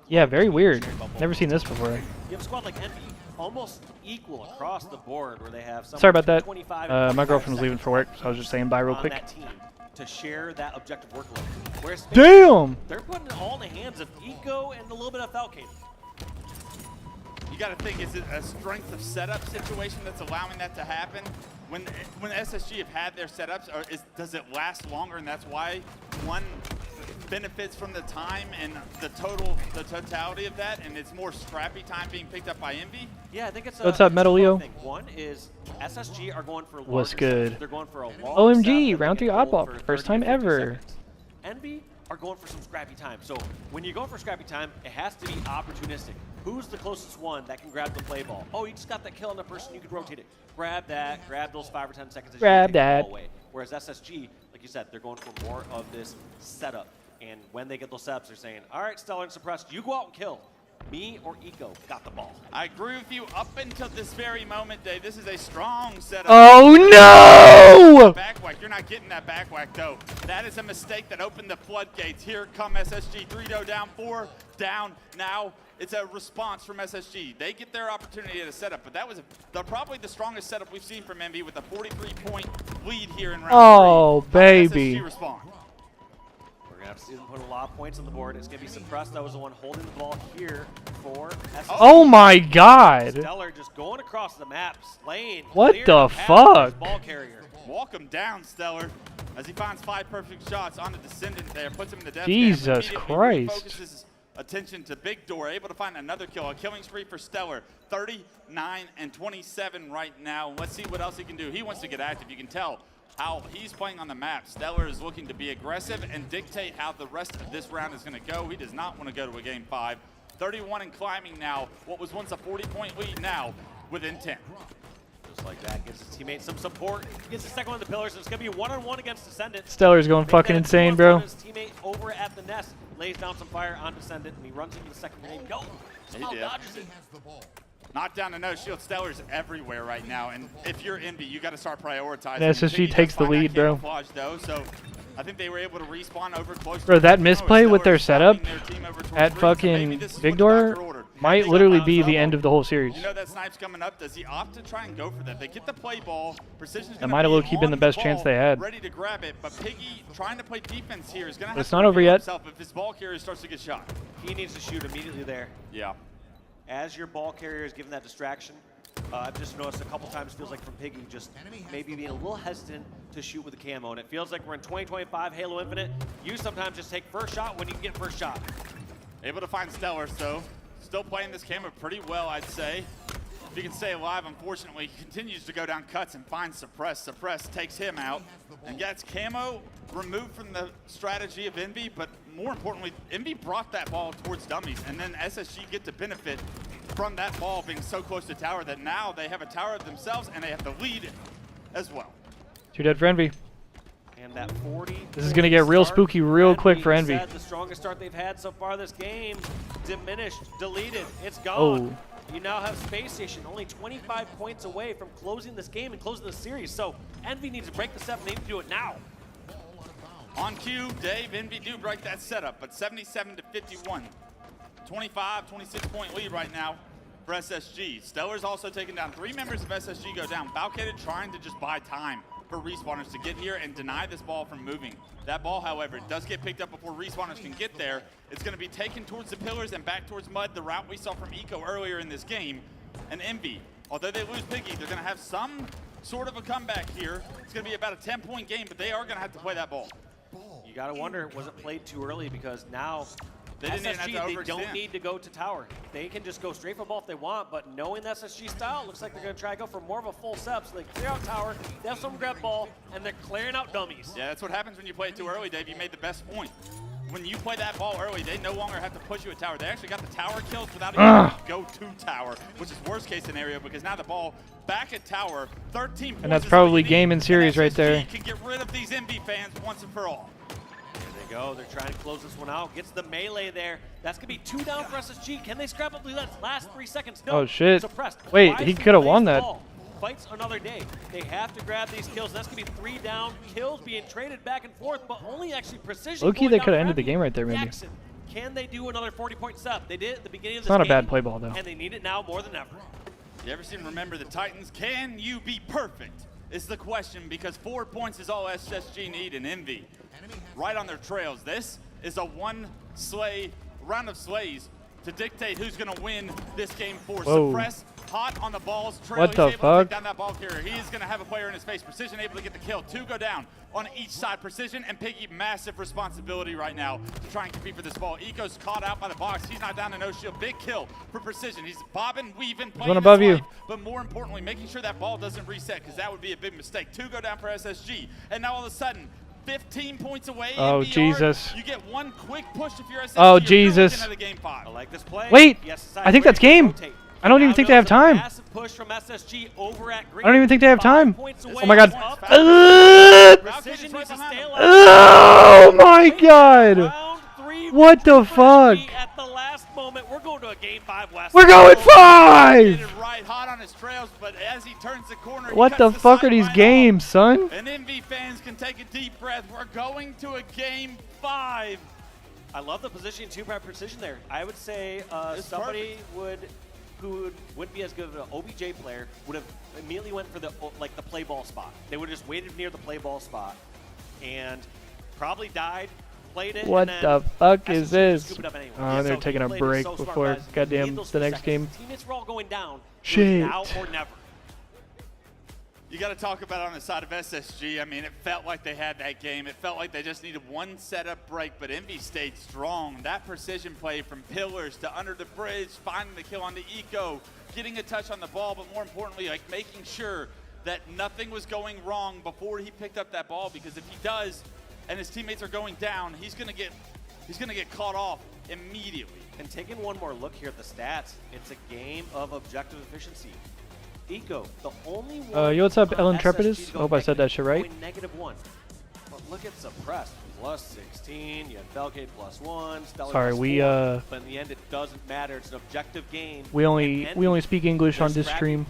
Yeah, very weird. Never seen this before. You have a squad like Envy, almost equal across the board, where they have sorry about that. My girlfriend was leaving for work, so I was just saying bye real quick. To share that objective workload. Whereas Damn! They're putting it all in the hands of Eco and a little bit of Falcated. You got to think, is it a strength of setup situation that's allowing that to happen? when SSG have had their setups, does it last longer, and that's why one benefits from the time and the totality of that, and it's more scrappy time being picked up by Envy? Yeah, I think it's What's up, Metal Leo? One is SSG are going for What's larger good? sets. They're going for a long OMG, set round 3 oddball. First time ever. Envy are going for some scrappy time. So when you're going for scrappy time, it has to be opportunistic. Who's the closest one that can grab the play ball? Oh, you just got that kill on the person, you could rotate it. Grab that, grab those 5 or 10 seconds. Grab that. Away. Whereas SSG, like you said, they're going for more of this setup. And when they get those setups, they're saying, all right, Stellar and Suppressed, you go out and kill. Me or Eco got the ball. I agree with you up until this very moment, Dave. This is a strong setup. Oh no! Back whack. You're not getting that back whack though. That is a mistake that opened the floodgates. Here come SSG. 3-0 down, 4 down. Now it's a response from SSG. They get their opportunity at a setup, but that was probably the strongest setup we've seen from Envy with a 43-point lead here in round 3. Oh, baby. SSG respond. We're going to have to see them put a lot of points on the board. It's going to be Suppressed. That was the one holding the ball here for SSG. Oh my god. Stellar just going across the map, slaying. What the fuck? Ball carrier. Walk him down, Stellar, as he finds 5 perfect shots on the Descendant there, puts him in the death Jesus camp. Christ. Focuses attention to Big Door, able to find another kill. A killing spree for Stellar, 39 and 27 right now. Let's see what else he can do. He wants to get active. You can tell how he's playing on the map. Stellar is looking to be aggressive and dictate how the rest of this round is going to go. He does not want to go to a game 5. 31 and climbing now. What was once a 40-point lead now within 10. Just like that, gives his teammate some support. Gets the second one of the pillars, and it's going to be one-on-one against Descendant. Stellar's going fucking insane, bro. His teammate over at the nest lays down some fire on Descendant, and he runs into the second grenade. Go! Somehow dodges it. Knocked down to no shield. Stellar's everywhere right now, and if you're Envy, you got to start prioritizing. And SSG takes the lead, bro. Though, so I think they were able to respawn over close. Bro, that misplay with their setup at fucking Big Door might literally be the end of the whole series. You know that snipe's coming up. Does he opt to try and go for that? They get the play ball. Precision's That might have low-key been the best chance they had. Ready to grab it, but Piggy trying to play defense here is going to have It's to not over yet. If his ball carrier starts to get shot. He needs to shoot immediately there. Yeah. As your ball carrier is given that distraction, I've just noticed a couple times, feels like from Piggy, just maybe being a little hesitant to shoot with the camo. And it feels like we're in 2025 Halo Infinite. You sometimes just take first shot when you can get first shot. Able to find Stellar, so still playing this camo pretty well, I'd say. If he can stay alive, unfortunately, he continues to go down cuts and finds Suppress. Suppress takes him out and gets camo removed from the strategy of Envy, but more importantly, Envy brought that ball towards dummies, and then SSG get to benefit from that ball being so close to tower that now they have a tower of themselves and they have the lead as well. 2 dead for Envy. And that 40. This is going to get real spooky real quick for Envy. The strongest start they've had so far this game. Diminished, deleted, it's Oh. gone. You now have Space Station only 25 points away from closing this game and closing the series. So Envy needs to break the setup. They need to do it now. On cue, Dave, Envy do break that setup, but 77 to 51. 25, 26-point lead right now for SSG. Stellar's also taking down 3 members of SSG go down. Balcated trying to just buy time for respawners to get here and deny this ball from moving. That ball, however, does get picked up before respawners can get there. It's going to be taken towards the pillars and back towards mud, the route we saw from Eco earlier in this game. And Envy, although they lose Piggy, they're going to have some sort of a comeback here. It's going to be about a 10-point game, but they are going to have to play that ball. You got to wonder, was it played too early? Because now they don't need to go to tower. They can just go straight for ball if they want, but knowing the SSG style, it looks like they're going to try to go for more of a full step, so they clear out tower, they have some grab ball, and they're clearing out dummies. Yeah, that's what happens when you play it too early, Dave. You made the best point. When you play that ball early, they no longer have to push you at tower. They actually got the tower kills without even having to go to tower, which is worst case scenario because now the ball back at tower, 13 points. And that's probably game and series right there. Can get rid of these Envy fans once and for all. There they go. They're trying to close this one out. Gets the melee there. That's going to be 2 down for SSG. Can they scrap up the last 3 seconds? No. Oh, shit. Suppressed. Wait, he could have won that. Fights another day. They have to grab these kills. That's going to be 3 down. Kills being traded back and forth, but only actually precision. Low-key, they could have ended the game right there, maybe. Jackson. Can they do another 40-point step? They did at the beginning of this It's not a game, bad play ball, though. and they need it now more than ever. You ever seen Remember the Titans? Can you be perfect? Is the question, because 4 points is all SSG need in Envy. Right on their trails. This is a round of slays to dictate who's going to win this game for. Whoa. Suppress hot on the balls. Trail, What the he's able to fuck? take down that ball carrier. He's going to have a player in his face. Precision able to get the kill. 2 go down on each side. Precision and Piggy, massive responsibility right now to try and compete for this ball. Eco's caught out by the box. He's not down to no shield. Big kill for Precision. He's bobbing, weaving, playing one above his you. life, but more importantly, making sure that ball doesn't reset, because that would be a big mistake. 2 go down for SSG. And now all of a sudden, 15 points away. Oh, in VR, Jesus. You get one quick push if you're SSG. Oh, You're Jesus. looking at a game 5. I like this play. Wait, Yes, I think that's game. I don't even think they have time. Massive push from SSG over at Green. I don't even think they have time. Oh Oh my god. Precision needs to stay alive. Oh my god. What the fuck? At the last moment, we're going to a game 5 West. We're going 5! Right hot on his trails, but as he turns the corner, he What the cuts fuck are these sideline games, son? off. And MV fans can take a deep breath. We're going to a game 5. I love the position 2 by Precision there. I would say somebody who wouldn't be as good of an OBJ player would have immediately went for the play ball spot. They would have just waited near the play ball spot and probably died, played it. What and the then fuck SSG is this? scoop it up anyway. Oh, they're So taking he a played it break so smart, before guys. We goddamn need those the few next seconds. game. Teammates were all going down. It was Shit. now or never. You got to talk about on the side of SSG. I mean, it felt like they had that game. It felt like they just needed one setup break, but Envy stayed strong. That precision play from pillars to under the bridge, finding the kill on the Eco, getting a touch on the ball, but more importantly, like making sure that nothing was going wrong before he picked up that ball, because if he does and his teammates are going down, he's going to get caught off immediately. And taking one more look here at the stats, it's a game of objective efficiency. Eco, the only one. Yo, what's up, Ellen SSG Trepidus? to go Hope I said that shit right. -1. But look at Suppressed, +16. You had Velcade +1. Stellar Sorry, +4. But in the end, it doesn't matter. It's an objective game. we only speak English on this stream.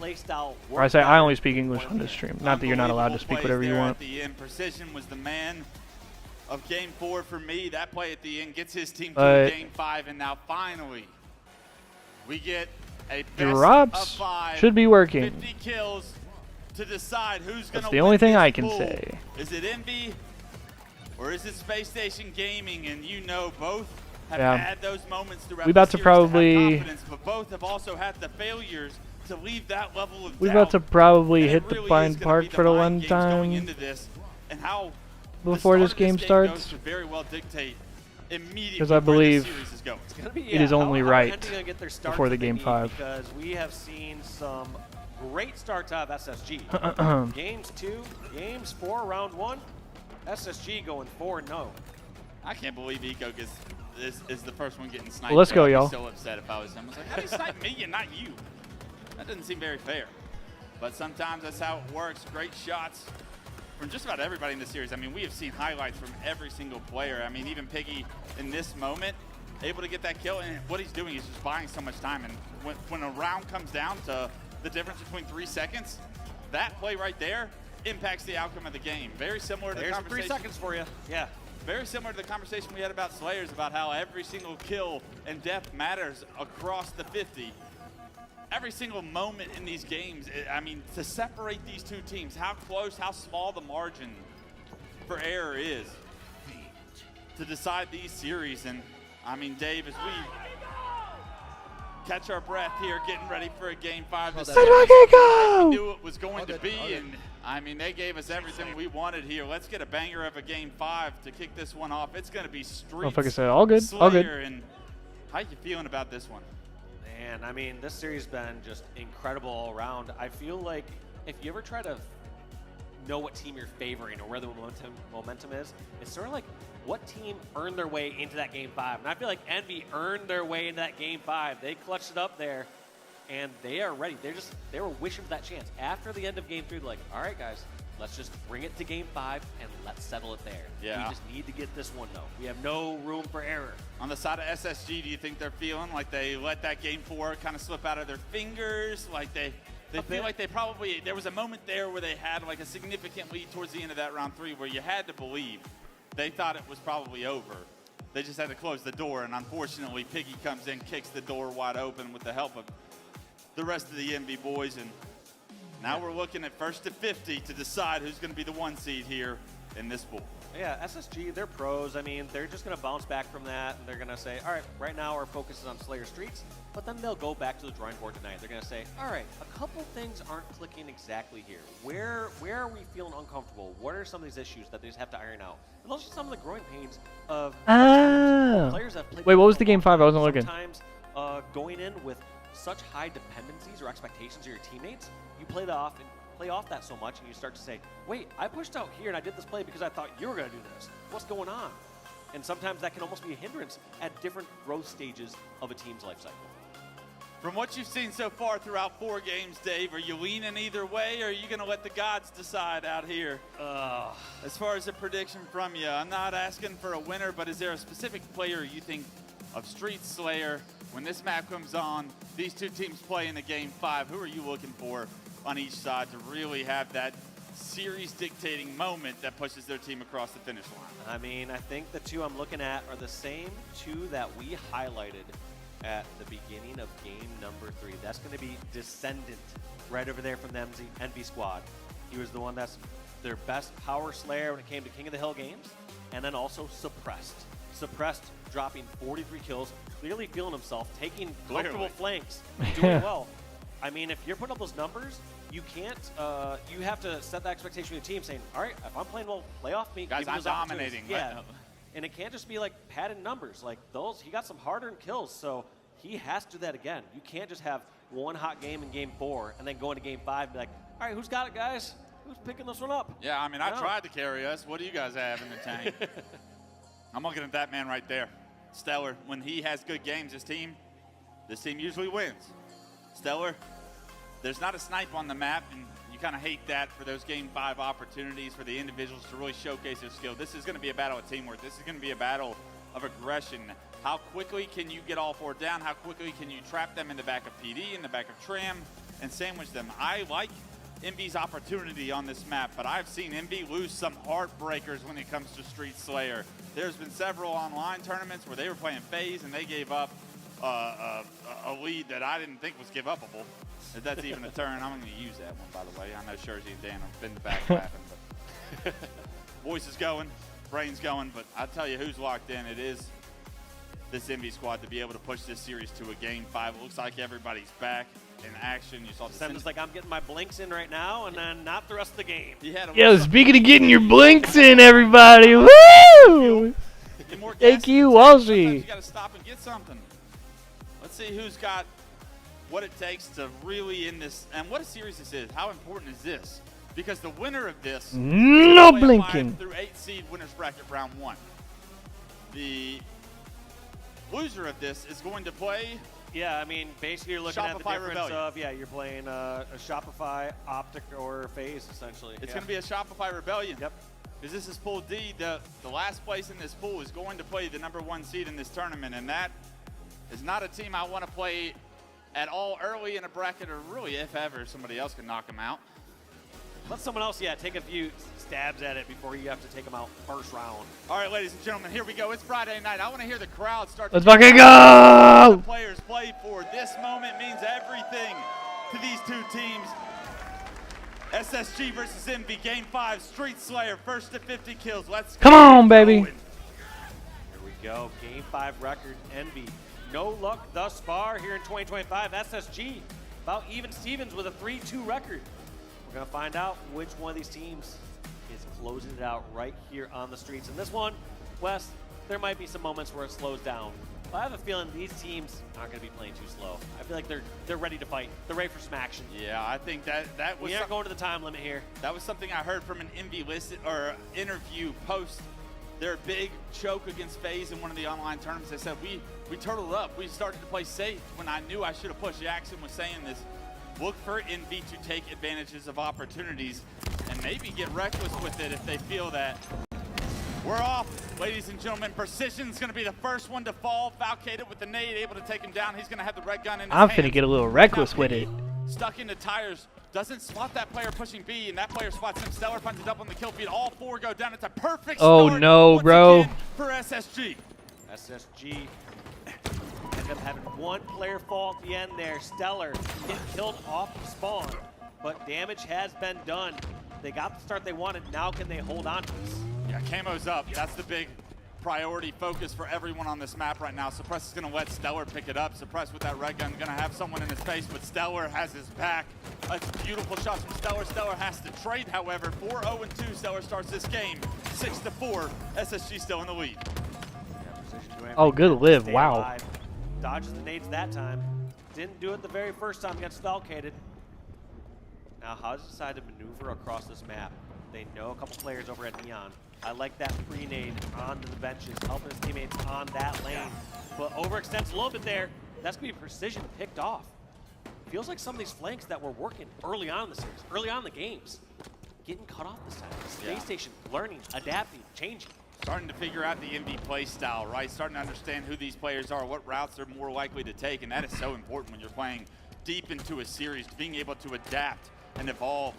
Or I only speak English on this stream. Not that you're not allowed to speak whatever you want. At the end, Precision was the man of game 4 for me. That play at the end gets his team to game 5, and now finally we get a best Drops of 5, should be working. 50 kills to decide who's going to That's the only thing I can pool. say. Is it Envy or is it Space Station Gaming? And you know both have Yeah. had those moments throughout We about the to series have probably- confidence, but both have also had the failures to leave that level of We're doubt. about to probably And hit it the really blind is gonna part be the for the mind one games going time into this, and how before the this start of game goes starts. could very well dictate immediately Because I where believe this series is going. It's gonna be, it is only how right Henry gonna get their start before that the they game need, 5. Because we have seen some great starts out of SSG. Games 2, games 4, round 1, SSG going 4-0. I can't believe Eco is the first one getting sniped. Well, let's go, I'd be y'all. so upset if I was him. I was like, how do you snipe me and not you? That doesn't seem very fair. But sometimes that's how it works. Great shots from just about everybody in the series. I mean, we have seen highlights from every single player. I mean, even Piggy in this moment, able to get that kill. And what he's doing is just buying so much time. And when a round comes down to the difference between 3 seconds, that play right there impacts the outcome of the game. Very similar to the There's conversation. 3 seconds for you. Yeah. Very similar to the conversation we had about Slayers, about how every single kill and death matters across the 50. Every single moment in these games, I mean, to separate these two teams, how close, how small the margin for error is to decide these series. And I mean, Dave, as we catch our breath here, getting ready for a game 5, this series, we knew it was going to be, and I mean, they gave us everything we wanted here. Let's get a banger of a game 5 to kick this one off. It's going to be Streets, Motherfucker said, all good, all good. Slayer, and how you feeling about this one? Man, I mean, this series has been just incredible all around. I feel like if you ever try to know what team you're favoring or where the momentum is, it's sort of like what team earned their way into that game 5. And I feel like Envy earned their way into that game 5. They clutched it up there, and they are ready. They were wishing for that chance. After the end of game 3, they're like, all right, guys, let's just bring it to game 5 and let's settle it there. Yeah. We just need to get this one, though. We have no room for error. On the side of SSG, do you think they're feeling like they let that game 4 kind of slip out of their fingers? Like they feel like they probably, there was a moment there where they had like a significant lead towards the end of that round 3 where you had to believe they thought it was probably over. They just had to close the door, and unfortunately Piggy comes in, kicks the door wide open with the help of the rest of the Envy boys, and now we're looking at first to 50 to decide who's going to be the 1 seed here in this pool. Yeah, SSG, they're pros. I mean, they're just going to bounce back from that, and they're going to say, all right, right now our focus is on Slayer Streets, but then they'll go back to the drawing board tonight. They're going to say, all right, a couple things aren't clicking exactly here. Where are we feeling uncomfortable? What are some of these issues that they just have to iron out? And those are some of the growing pains of players that play. Wait, what was the game 5? I wasn't looking. Sometimes going in with such high dependencies or expectations of your teammates, you play off that so much, and you start to say, wait, I pushed out here and I did this play because I thought you were going to do this. What's going on? And sometimes that can almost be a hindrance at different growth stages of a team's life cycle. From what you've seen so far throughout 4 games, Dave, are you leaning either way, or are you going to let the gods decide out here? As far as a prediction from you, I'm not asking for a winner, but is there a specific player you think of Street Slayer, when this map comes on, these two teams play in the game 5, who are you looking for on each side to really have that series dictating moment that pushes their team across the finish line? I mean, I think the two I'm looking at are the same two that we highlighted at the beginning of game number 3. That's going to be Descendant right over there from the Envy squad. He was the one that's their best power slayer when it came to King of the Hill games, and then also Suppressed. Suppressed dropping 43 kills, clearly feeling himself, taking comfortable flanks, doing well. I mean, if you're putting up those numbers, you can't, you have to set the expectation with your team saying, all right, if I'm playing well, play off me. Guys, I'm dominating. Yeah. And it can't just be like padded numbers. Like those, he got some hard-earned kills, so he has to do that again. You can't just have one hot game in game 4 and then go into game 5 and be like, all right, who's got it, guys? Who's picking this one up? Yeah, I mean, I tried to carry us. What do you guys have in the tank? I'm looking at that man right there. Stellar, when he has good games, this team usually wins. Stellar, there's not a snipe on the map, and you kind of hate that for those game 5 opportunities for the individuals to really showcase their skill. This is going to be a battle of teamwork. This is going to be a battle of aggression. How quickly can you get all 4 down? How quickly can you trap them in the back of PD, in the back of Tram, and sandwich them? I like Envy's opportunity on this map, but I've seen Envy lose some heartbreakers when it comes to Street Slayer. There's been several online tournaments where they were playing FaZe and they gave up a lead that I didn't think was give upable. If that's even a turn, I'm going to use that one, by the way. I know Shurzy and Dan have been the back laughing, but voice is going, brain's going, but I tell you who's locked in. It is this Envy squad to be able to push this series to a game 5. It looks like everybody's back in action. You saw Descendant's like, I'm getting my blinks in right now, and then not the rest of the game. Yo, speaking of getting your blinks in, everybody, woo! Thank you, Walshy. You got to stop and get something. Let's see who's got what it takes to really in this, and what a series this is. How important is this? Because the winner of this no blinking through 8 seed winners bracket round 1. The loser of this is going to play. Yeah, I mean, basically you're looking Shopify at the difference Rebellion. of, you're playing a Shopify, Optic, or FaZe, essentially. It's going to be a Shopify Rebellion. Yep. Because this is Pool D. The last place in this pool is going to play the #1 seed in this tournament, and that is not a team I want to play at all early in a bracket, or really, if ever, somebody else can knock them out. Let someone else, take a few stabs at it before you have to take them out first round. All right, ladies and gentlemen, here we go. It's Friday night. I want to hear the crowd start. Let's fucking go! The players play for. This moment means everything to these two teams. SSG versus Envy, Game 5, Street Slayer, first to 50 kills. Let's come on, baby. Here we go. Game 5 record, Envy. No luck thus far here in 2025. SSG, about even Stevens with a 3-2 record. We're going to find out which one of these teams is closing it out right here on the streets. And this one, Wes, there might be some moments where it slows down. But I have a feeling these teams aren't going to be playing too slow. I feel like they're ready to fight. They're ready for some action. Yeah, I think that was. We aren't going to the time limit here. That was something I heard from an Envy list or interview post their big choke against FaZe in one of the online tournaments. They said we turtled up. We started to play safe when I knew I should have pushed. Jackson was saying this. Look for Envy to take advantages of opportunities and maybe get reckless with it if they feel that. We're off, ladies and gentlemen. Precision's going to be the first one to fall. Falcated with the nade, able to take him down. He's going to have the red gun in his I'm hands. finna get a little reckless with it. Stuck into tires. Doesn't spot that player pushing B, and that player spots him. Stellar punches up on the kill feed. All 4 go down. It's a perfect start no, once bro. again for SSG. SSG ended up having one player fall at the end there. Stellar get killed off the spawn, but damage has been done. They got the start they wanted. Now can they hold on to this? Yeah, camo's up. That's the big priority focus for everyone on this map right now. Suppress is going to let Stellar pick it up. Suppress with that red gun going to have someone in his face, but Stellar has his back. That's beautiful shots from Stellar. Stellar has to trade, however. 4-0-2. Stellar starts this game 6-4. SSG still in the lead. Oh, good live. Stay Wow. alive. Dodges the nades that time. Didn't do it the very first time against Stalkated. Now, how does he decide to maneuver across this map? They know a couple players over at Neon. I like that pre-nade onto the benches, helping his teammates on that lane. But overextends a little bit there. That's going to be precision picked off. Feels like some of these flanks that were working early on in the series, early on in the games, getting cut off this time. Space Station, learning, adapting, changing. Starting to figure out the MV play style, right? Starting to understand who these players are, what routes they're more likely to take, and that is so important when you're playing deep into a series, being able to adapt and evolve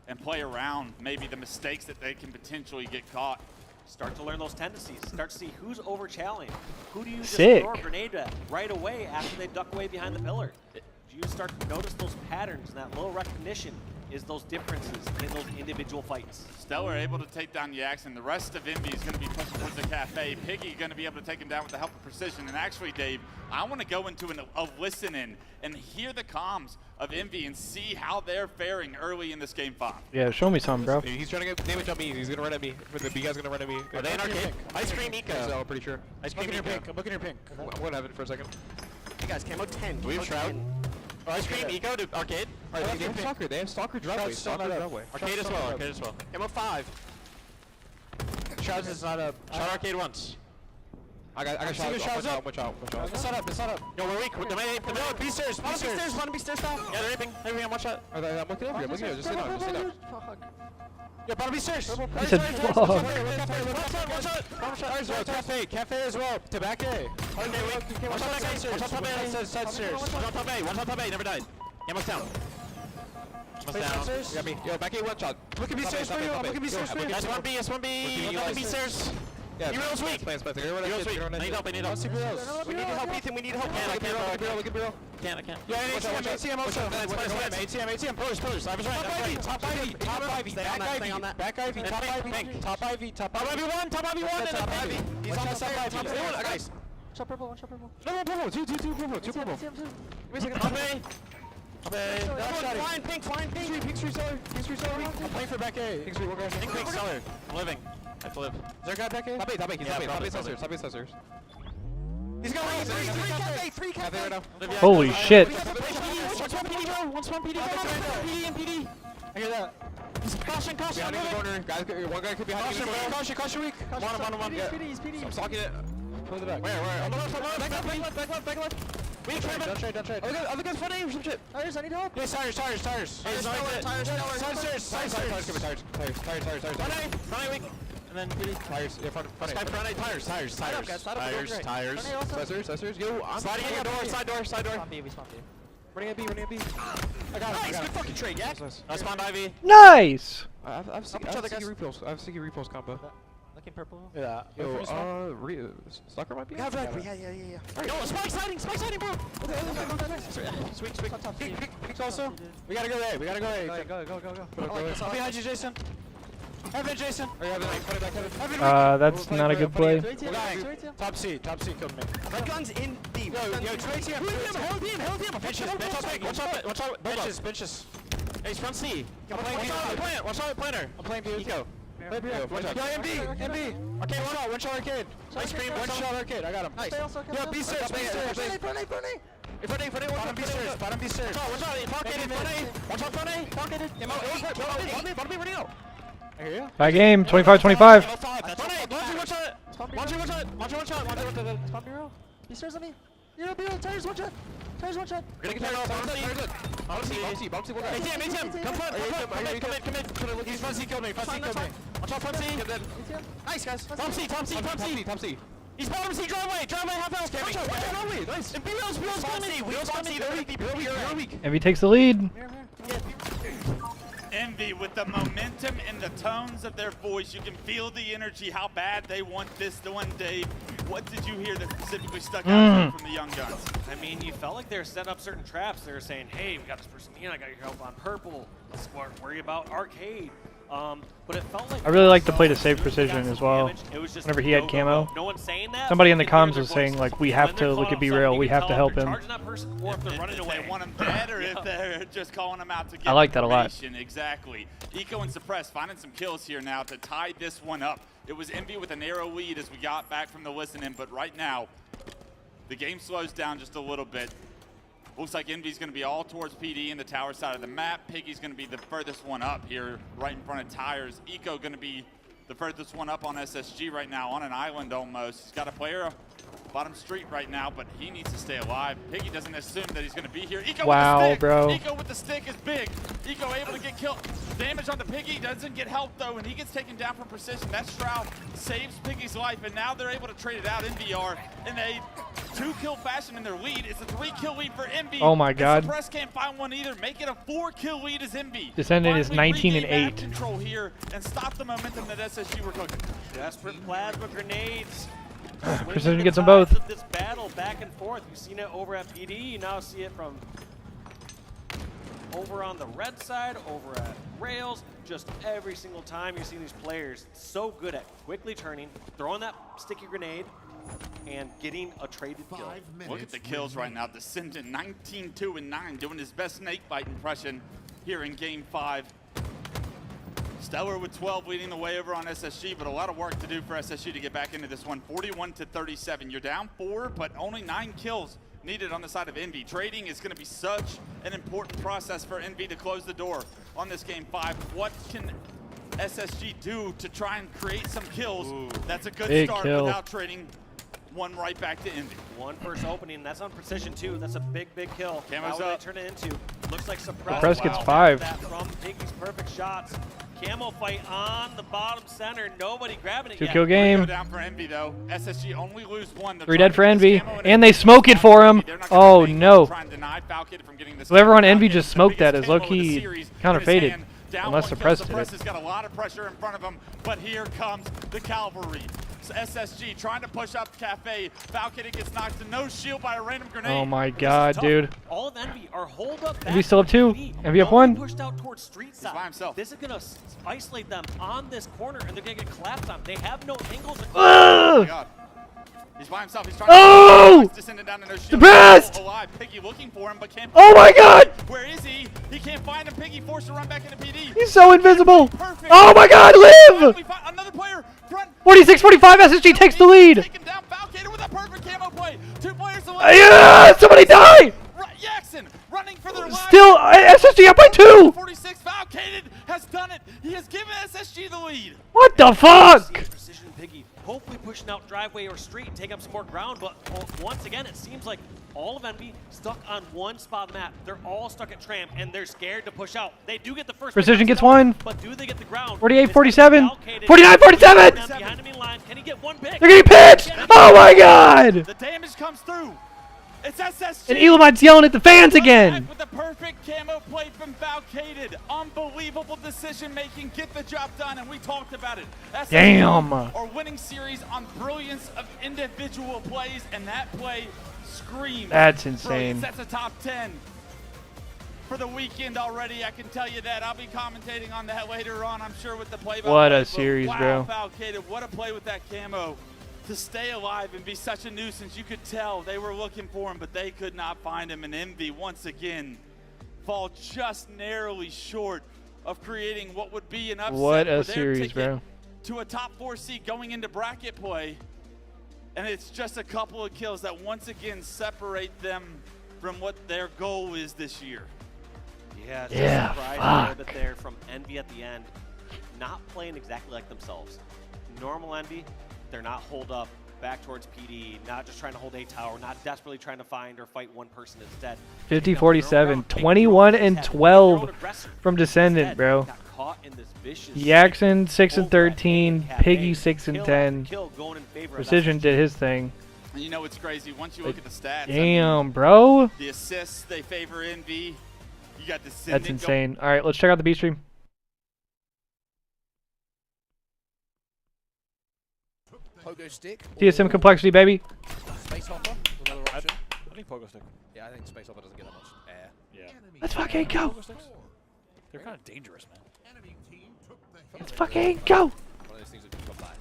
and play around maybe the mistakes that they can potentially get caught. Start to learn those tendencies. Start to see who's over challenging. Who do you just Sick. throw a grenade at right away after they duck away behind the pillar? Do you start to notice those patterns and that little recognition is those differences in those individual fights? Stellar able to take down Yax, and the rest of Envy is going to be pushing towards the cafe. Piggy going to be able to take him down with the help of precision. And actually, Dave, I want to go into a listen-in and hear the comms of Envy and see how they're faring early in this game 5. Yeah, show me some, bro. He's trying to get damage on me. He's gonna run at me. The B guy's gonna run at me. Are they in arcade? Ice cream Eco. So I'm pretty sure. Ice cream Eco. I'm looking at your pink. I'm gonna have it for a second. Hey guys, camo 10. Do we have Shroud? Ice cream Eco to arcade. Alright, they have Stalker. They have Stalker driveway. Stalker driveway. Arcade as well. Arcade as well. Camo 5. Shrouds is not up. Shroud arcade once. I got Shrouds up. Watch out. It's not up. It's not up. Yo, we're weak. The middle. B stairs. B stairs. One B stairs down. Yeah, they're raping. Everything on one shot. I'm looking over here. Just sit down. Just sit down. Yo, bottom B stairs. He said, fuck. One shot. Cafe as well. To back A. One shot side stairs. One shot side stairs. One shot top A. One shot top A. Never died. Ammo's down. Ammo's down. You got me. Yo, back A one shot. Look at B stairs for you. I'm looking B stairs for you. S1B. S1B. Look at B stairs. Yeah, Hero's weak. Hero's weak. I need help. We need help. Ethan. We need help. I can't. Yeah, ATM also. ATM. Pillars. I was right. Top Ivy. Stay on that. Back Ivy. Top Ivy. Top Ivy 1. Top Ivy 1. He's on the side. Top Ivy 1. Guys. One shot purple. No, purple. Two purple. Give me a second. Top A. Flying pink. Pink street cellar. I'm playing for back A. Pink cellar. I'm living. I have to live. Is there a guy back A? Top A. He's top A stairs. He's going. Three cafe right now. Holy shit. One spawn PD. PD. I hear that. Caution. Behind the corner. One guy could be behind you. Caution weak. One. He's PD. I'm stalking it. Close the back. Where? On the left. Back left. We need trade. Don't trade. Other guys front A or some shit. Tires, I need help. Yeah, tires. Tires. Front A weak. And then PD. Tires. Yeah, front A. Tires. Scissors. Yo, I'm sliding in your door. Side door. Spawn B. Running at B. I got it. Nice. Good fucking trade, yeah. I spawned Ivy. Nice. I've seen repulse combo. Looking purple. Yeah. Yo, Stalker might be. Yeah. Yo, spike sighting, bro. Sweet. Picks also. We gotta go A. Go. Behind you, Jason. Heaven, Jason. That's not a good play. Top C killed me. My gun's in deep. Yo, Tracy, held him. Benches. Hey, he's front C. Watch out, planner. I'm playing B. Eco. Yo, MB. Arcade, one shot arcade. Ice cream, one shot arcade. I got him. Nice. Yo, B stairs. Front A. Bottom B stairs. Watch out, front A. Bottom B running out. I hear you. High game, 25-25. One shot. Spawn B-roll. B stairs on me. Yeah, B-roll. Tires one shot. We're gonna get tires. Bouncy. ATM. Come in. He's front C killed me. Watch out, front C. Nice, guys. Top C. He's bottom C, driveway, half health. Nice. And B-roll's They're weak. Envy takes the lead. Envy with the momentum and the tones of their voice. You can feel the energy, how bad they want this one, Dave. What did you hear that specifically stuck out from the young guns? I mean, you felt like they were setting up certain traps. They were saying, hey, we got this person in, I got your help on purple. Let's worry about arcade. But it felt like I really like to play to save Precision as well. It was just Whenever he had camo, no one's saying that. somebody in the comms was saying like, we have to look at B-Rail, we have to help him. Or if they're running away. They want him dead, or if they're just calling him out to get I like that a lot. information. Exactly. Eco and Suppress finding some kills here now to tie this one up. It was Envy with a narrow lead as we got back from the listening, but right now, the game slows down just a little bit. Looks like Envy's going to be all towards PD in the tower side of the map. Piggy's going to be the furthest one up here, right in front of Tires. Eco going to be the furthest one up on SSG right now, on an island almost. He's got a player bottom street right now, but he needs to stay alive. Piggy doesn't assume that he's going to be here. Eco wow, with the stick. bro. Eco with the stick is big. Eco able to get killed. Damage on the Piggy, doesn't get help though, and he gets taken down from Precision. That Shroud saves Piggy's life, and now they're able to trade it out in VR in a 2-kill fashion in their lead. It's a 3-kill lead for Envy. Oh my God. Suppress can't find one either. Make it a 4-kill lead as Envy. Descendant is 19 and 8. Control here and stop the momentum that SSG were cooking. Desperate plasma grenades. Precision gets them both. Of this battle back and forth. You've seen it over at PD. You now see it from over on the red side, over at Rails. Just every single time you're seeing these players so good at quickly turning, throwing that sticky grenade, and getting a traded kill. Look at the kills right now. Descendant 19-2 and 9, doing his best snakebite impression here in Game 5. Stellar with 12 leading the way over on SSG, but a lot of work to do for SSG to get back into this one. 41-37. You're down 4, but only 9 kills needed on the side of Envy. Trading is going to be such an important process for Envy to close the door on this Game 5. What can SSG do to try and create some kills? Ooh. That's a good Big start kill. without trading one right back to Envy. One first opening, that's on Precision too. That's a big kill. Camo's Now what up. they turn it into. Looks like Suppress. Suppress gets 5. That from Piggy's perfect shots. Camo fight on the bottom center. Nobody grabbing it 2-kill yet. game. Go down for Envy though. SSG only lose 1. 3 dead for Envy, and they smoke it for him. Oh no. Whoever on Envy just smoked that is low-key counter-faded. Unless Suppress did it. Has got a lot of pressure in front of him, but here comes the cavalry. So SSG trying to push up Cafe. Falcon gets knocked to no shield by a random grenade. Oh my God, dude. All of Envy are holed up. Envy still up 2. Envy up 1. Pushed out towards street side. by himself. This is gonna isolate them on this corner, and they're gonna get collapsed on. They have no angles. Oh my God. He's by himself. He's trying Oh! to descending down to no shield. Suppressed! Alive. Piggy looking for him, but can't. Oh my God! Where is he? He can't find him. Piggy forced to run back into PD. He's so invisible. Oh my God, live! Another player. Front. 46-45, SSG takes the lead. Taken down. Falcator with a perfect camo play. 2 players away. Yeah, somebody die! Jackson running for their lives. Still, SSG up by 2. 46. Falcated has done it. He has given SSG the lead. What the fuck? Precision Piggy hopefully pushing out driveway or street and taking up some more ground, but once again it seems like all of Envy stuck on one spot on the map. They're all stuck at Tramp and they're scared to push out. They do get the first Precision pick gets Stellar, 1. but do they get the ground? 48-47. 49-47. Behind enemy line. Can he get one pick? They're getting pitched. Oh my God. The damage comes through. It's SSG. And Elamite's yelling at the fans again. With the perfect camo play from Falcated. Unbelievable decision making. Get the job done, and we talked about it. SSG Damn. are winning series on brilliance of individual plays, and that play screams. That's insane. Brilliance. That's a top 10 for the weekend already. I can tell you that. I'll be commentating on that later on, I'm sure, with the play. What a series, wow, bro. Falcated, what a play with that camo. To stay alive and be such a nuisance. You could tell they were looking for him, but they could not find him. And Envy once again fall just narrowly short of creating what would be an upset. What a for their series, ticket bro. To a top 4 seed going into bracket play. And it's just a couple of kills that once again separate them from what their goal is this year. Yeah, it's Yeah, a surprise a little bit there from Envy at the end. Not playing exactly like themselves. Normal Envy. They're not holed up back towards PD, not just trying to hold a tower, not desperately trying to find or fight one person instead. 50-47, 21-12 from Descendant, bro. Jackson 6-13, Piggy 6-10. Precision did his thing. And you know what's crazy? Once you look at the stats, Damn, bro. The assists, they favor Envy. You got Descendant. That's insane. All right, let's check out the B stream. Pogo stick. TSM complexity, baby. Space hopper. Another option. I think pogo stick. Yeah, I think space hopper doesn't get that much air. Yeah. Let's fucking go. They're kind of dangerous, man. Let's fucking go! One of those things that can come back.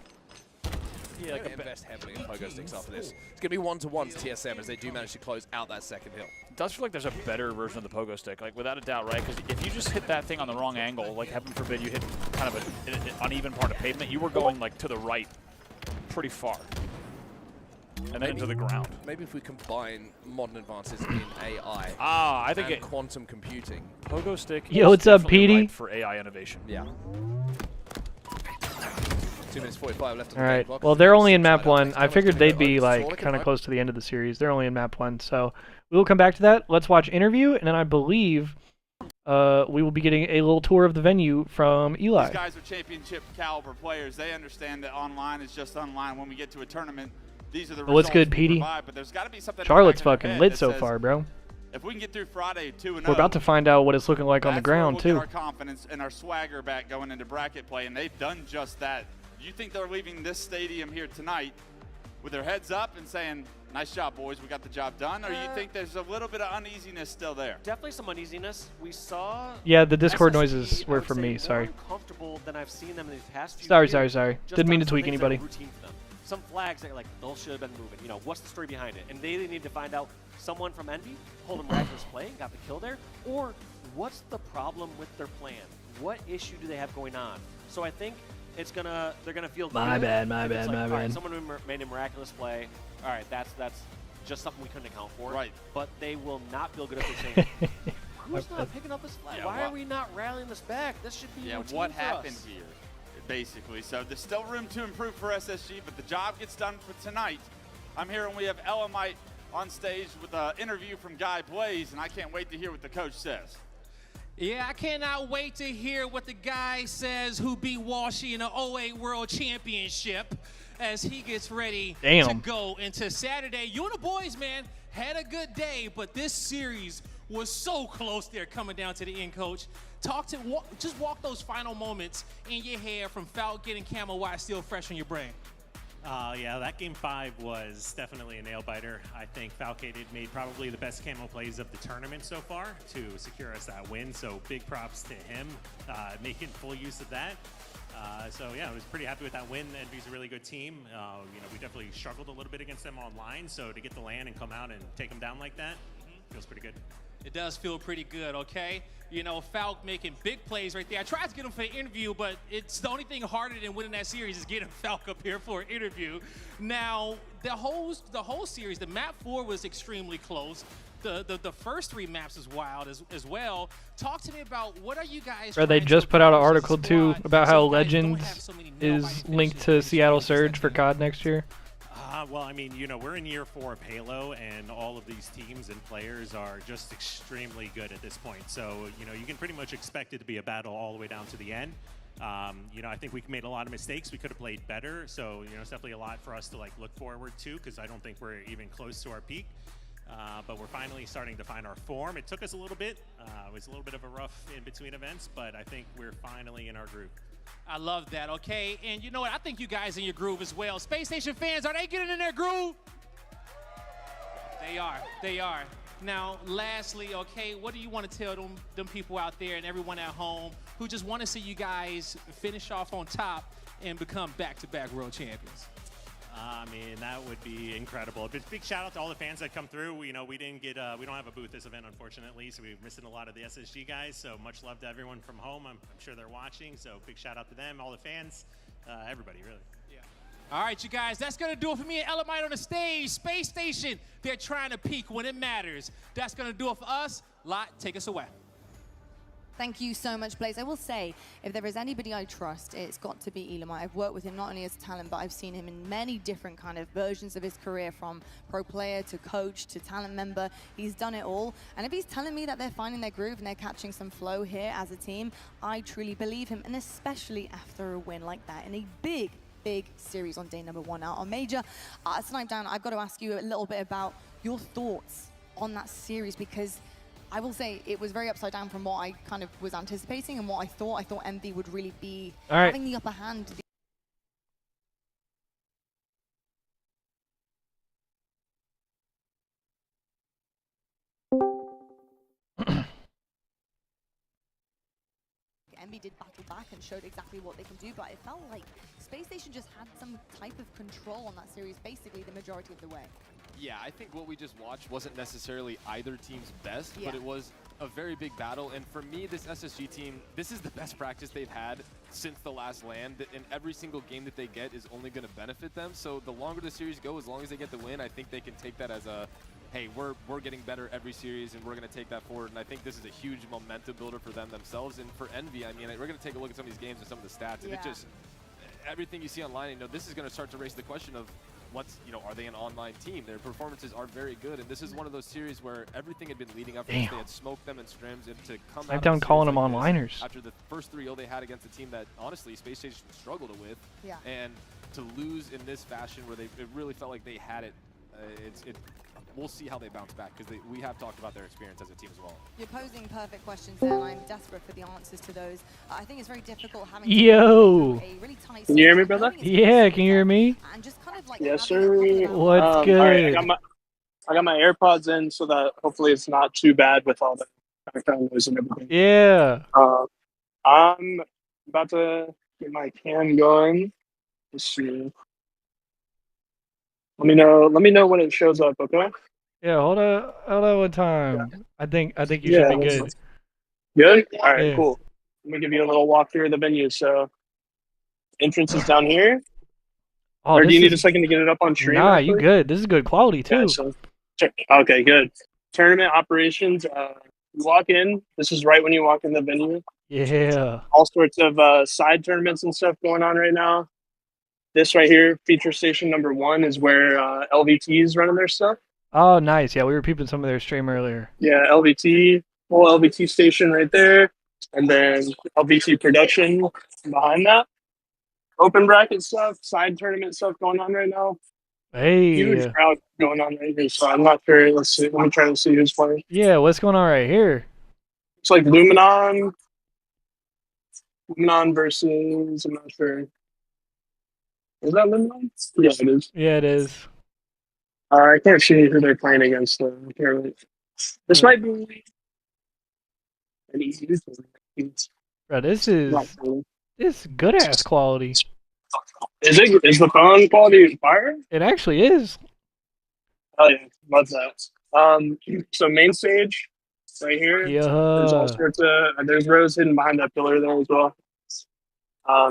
Yeah, Like invest heavily in Pogo Sticks after this. It's going to be 1-1 to TSM as they do manage to close out that second hill. It does feel like there's a better version of the Pogo Stick, like without a doubt, right? Because if you just hit that thing on the wrong angle, like heaven forbid you hit kind of an uneven part of pavement, you were going like to the right pretty far. And then into the ground. Maybe if we combine modern advances in AI I think and quantum computing. Pogo Stick Yo, is what's up, definitely Petey? ripe for AI innovation. Yeah. 2 minutes 45 left on the Alright, game clock. well they're only in map 1. I figured they'd be like kind of close to the end of the series. They're only in map 1, so we will come back to that. Let's watch interview, and then I believe we will be getting a little tour of the venue from Eli. These guys are championship caliber players. They understand that online is just online. When we get to a tournament, these are the What's results good, we Petey? provide, but there's got to be something Charlotte's in the back of fucking their lit head so that says, far, bro. if we can get through Friday 2-0, We're about to find out what it's looking like on the ground, we'll too. get our confidence and our swagger back going into bracket play, and they've done just that. You think they're leaving this stadium here tonight with their heads up and saying, nice job, boys, we got the job done, or you think there's a little bit of uneasiness still there? Definitely some uneasiness. We saw. Yeah, the Discord SSG, noises I were would from say, me, more sorry. uncomfortable than I've seen them in the past few Sorry, years, sorry, sorry. just Didn't mean on to some tweak things that are anybody. routine for them. Some flags that are like, those should have been moving. You know, what's the story behind it? And they need to find out someone from Envy pulled a miraculous play and got the kill there, or what's the problem with their plan? What issue do they have going on? So I think they're gonna feel My good bad, my if it's bad, like, my all right, bad. someone made a miraculous play. All right, that's just something we couldn't account for. Right. But they will not feel good if they're saying, who's not picking up this flag? Yeah, Why are we not rallying this back? This should be routine what for happened us. here, basically. So there's still room to improve for SSG, but the job gets done for tonight. I'm here and we have Elamite on stage with an interview from Guy Blaze, and I can't wait to hear what the coach says. Yeah, I cannot wait to hear what the guy says who beat Walshy in the 08 World Championship as he gets ready to go into Saturday. You and the boys, man, had a good day, but this series was so close there coming down to the end, Coach. Just walk those final moments in your head from Falcon getting Camo White still fresh on your brain. Yeah, that game 5 was definitely a nail biter. I think Falcated made probably the best camo plays of the tournament so far to secure us that win. So big props to him making full use of that. So yeah, I was pretty happy with that win. Envy's a really good team. We definitely struggled a little bit against them online. So to get the land and come out and take them down like that feels pretty good. It does feel pretty good, okay? You know, Falk making big plays right there. I tried to get him for an interview, but it's the only thing harder than winning that series is getting Falk up here for an interview. Now, the whole series, the map 4 was extremely close. The first 3 maps is wild as well. Talk to me about what are you guys Bro, they just put out an article too about how Legends is linked to Seattle Surge for COD next year. Well, I mean, we're in year 4 of Halo, and all of these teams and players are just extremely good at this point. So, you can pretty much expect it to be a battle all the way down to the end. I think we made a lot of mistakes. We could have played better. So, it's definitely a lot for us to look forward to, because I don't think we're even close to our peak. But we're finally starting to find our form. It took us a little bit. It was a little bit of a rough in-between events, but I think we're finally in our groove. I love that, okay? And you know what? I think you guys in your groove as well. Space Station fans, are they getting in their groove? They are. Now, lastly, okay, what do you want to tell them people out there and everyone at home who just want to see you guys finish off on top and become back-to-back world champions? I mean, that would be incredible. Big shout out to all the fans that come through. We don't have a booth this event, unfortunately, so we're missing a lot of the SSG guys. So much love to everyone from home. I'm sure they're watching. So big shout out to them, all the fans, everybody, really. Yeah. All right, you guys, that's going to do it for me and Elamite on the stage. Space Station, they're trying to peak when it matters. That's going to do it for us. Lot, take us away. Thank you so much, Blaze. I will say, if there is anybody I trust, it's got to be Elamite. I've worked with him not only as talent, but I've seen him in many different kind of versions of his career, from pro player to coach to talent member. He's done it all. And if he's telling me that they're finding their groove and they're catching some flow here as a team, I truly believe him, and especially after a win like that in a big series on day number 1 out on Major. Snipe Down, I've got to ask you a little bit about your thoughts on that series, because I will say it was very upside down from what I kind of was anticipating and what I thought. I thought Envy would really be having the upper hand. Envy did battle back and showed exactly what they can do, but it felt like Space Station just had some type of control on that series basically the majority of the way. Yeah, I think what we just watched wasn't necessarily either team's best, but it was a very big battle. And for me, this SSG team, this is the best practice they've had since the last LAN. And every single game that they get is only going to benefit them. So the longer the series go, as long as they get the win, I think they can take that as a, hey, we're getting better every series, and we're going to take that forward. And I think this is a huge momentum builder for them themselves. And for Envy, I mean, we're going to take a look at some of these games and some of the stats. And it just, everything you see online, this is going to start to raise the question of, are they an online team? Their performances are very good, and this is one of those series where everything had been leading up to this. They had smoked them in scrims, and to come out down calling them onliners after the first 3-0 they had against a team that, honestly, Space Station struggled with, and to lose in this fashion where it really felt like they had it, we'll see how they bounce back, because we have talked about their experience as a team as well. You're posing perfect questions there, and I'm desperate for the answers to those. I think it's very difficult having Yo! a really tight. Can you hear me, brother? Yeah, can you hear me? And just kind of like yes, sir. What's good? All right, I got my AirPods in so that hopefully it's not too bad with all the background noise and everything. Yeah. I'm about to get my cam going. Let's see. Let me know when it shows up, okay? Yeah, hold on one time. I think you should be good. Good? All right, cool. Let me give you a little walkthrough of the venue. So, entrance is down here. Oh, or do you need a second to get it up on stream? Nah, you good. This is good quality too. Okay, good. Tournament operations. You walk in. This is right when you walk in the venue. Yeah. All sorts of side tournaments and stuff going on right now. This right here, feature station number 1, is where LVT is running their stuff. Oh, nice. Yeah, we were peeping some of their stream earlier. Yeah, LVT, whole LVT station right there. And then LVT production behind that. Open bracket stuff, side tournament stuff going on right now. Hey. Huge crowd going on right here, so I'm not sure. Let's see. Let me try to see who's playing. Yeah, what's going on right here? It's like Luminon versus, I'm not sure. Is that Luminon? Yeah, it is. Yeah, it is. I can't see who they're playing against, though. This might be an easy thing. Bro, this is good ass quality. Is the phone quality fire? It actually is. Oh yeah, love that. So main stage right here. Yeah. There's all sorts of there's rows hidden behind that pillar there as well.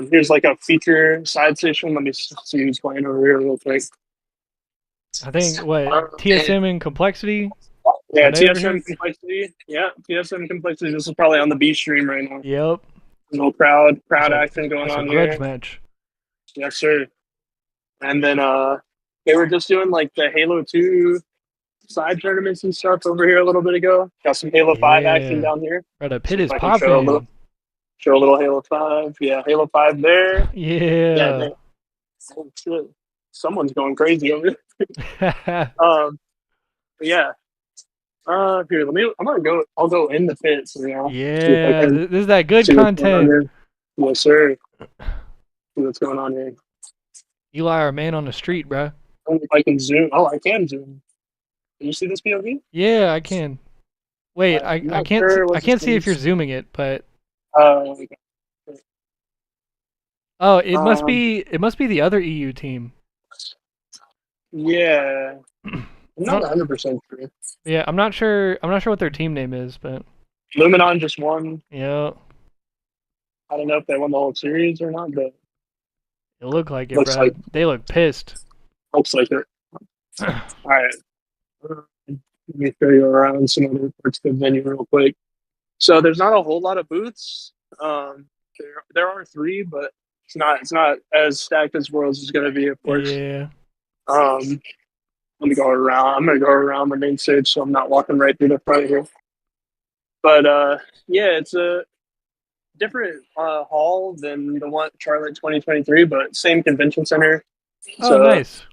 Here's like a feature side station. Let me see who's playing over here real quick. I think TSM and Complexity. Yeah, TSM Complexity. Yeah, TSM Complexity. This is probably on the B stream right now. Yep. A little crowd action going on here. Grudge match. Yes, sir. And then they were just doing like the Halo 2 side tournaments and stuff over here a little bit ago. Got some Halo 5 action down here. Bro, the pit is popping. Show a little Halo 5. Yeah, Halo 5 there. Yeah. Oh, shit. Someone's going crazy over there. Yeah. Here, I'll go in the pit. So, yeah, this is that good content. Yes, sir. See what's going on here. Eli, our man on the street, bro. I don't know if I can zoom. Oh, I can zoom. Can you see this POV? Yeah, I can. Wait, I can't. I can't see if you're zooming it, but. Okay. Oh, it must be. It must be the other EU team. Yeah. I'm not 100% sure. Yeah, I'm not sure. I'm not sure what their team name is, but. Luminon just won. Yeah. I don't know if they won the whole series or not, but. It looked like it, bro. They look pissed. Looks like it. All right. Let me show you around some other parts of the venue real quick. So there's not a whole lot of booths. There are 3, but it's not as stacked as Worlds is going to be, of course. Yeah. Let me go around. I'm going to go around the main stage, so I'm not walking right through the front here. But yeah, it's a different hall than the one Charlotte 2023, but same convention center. Oh, so nice.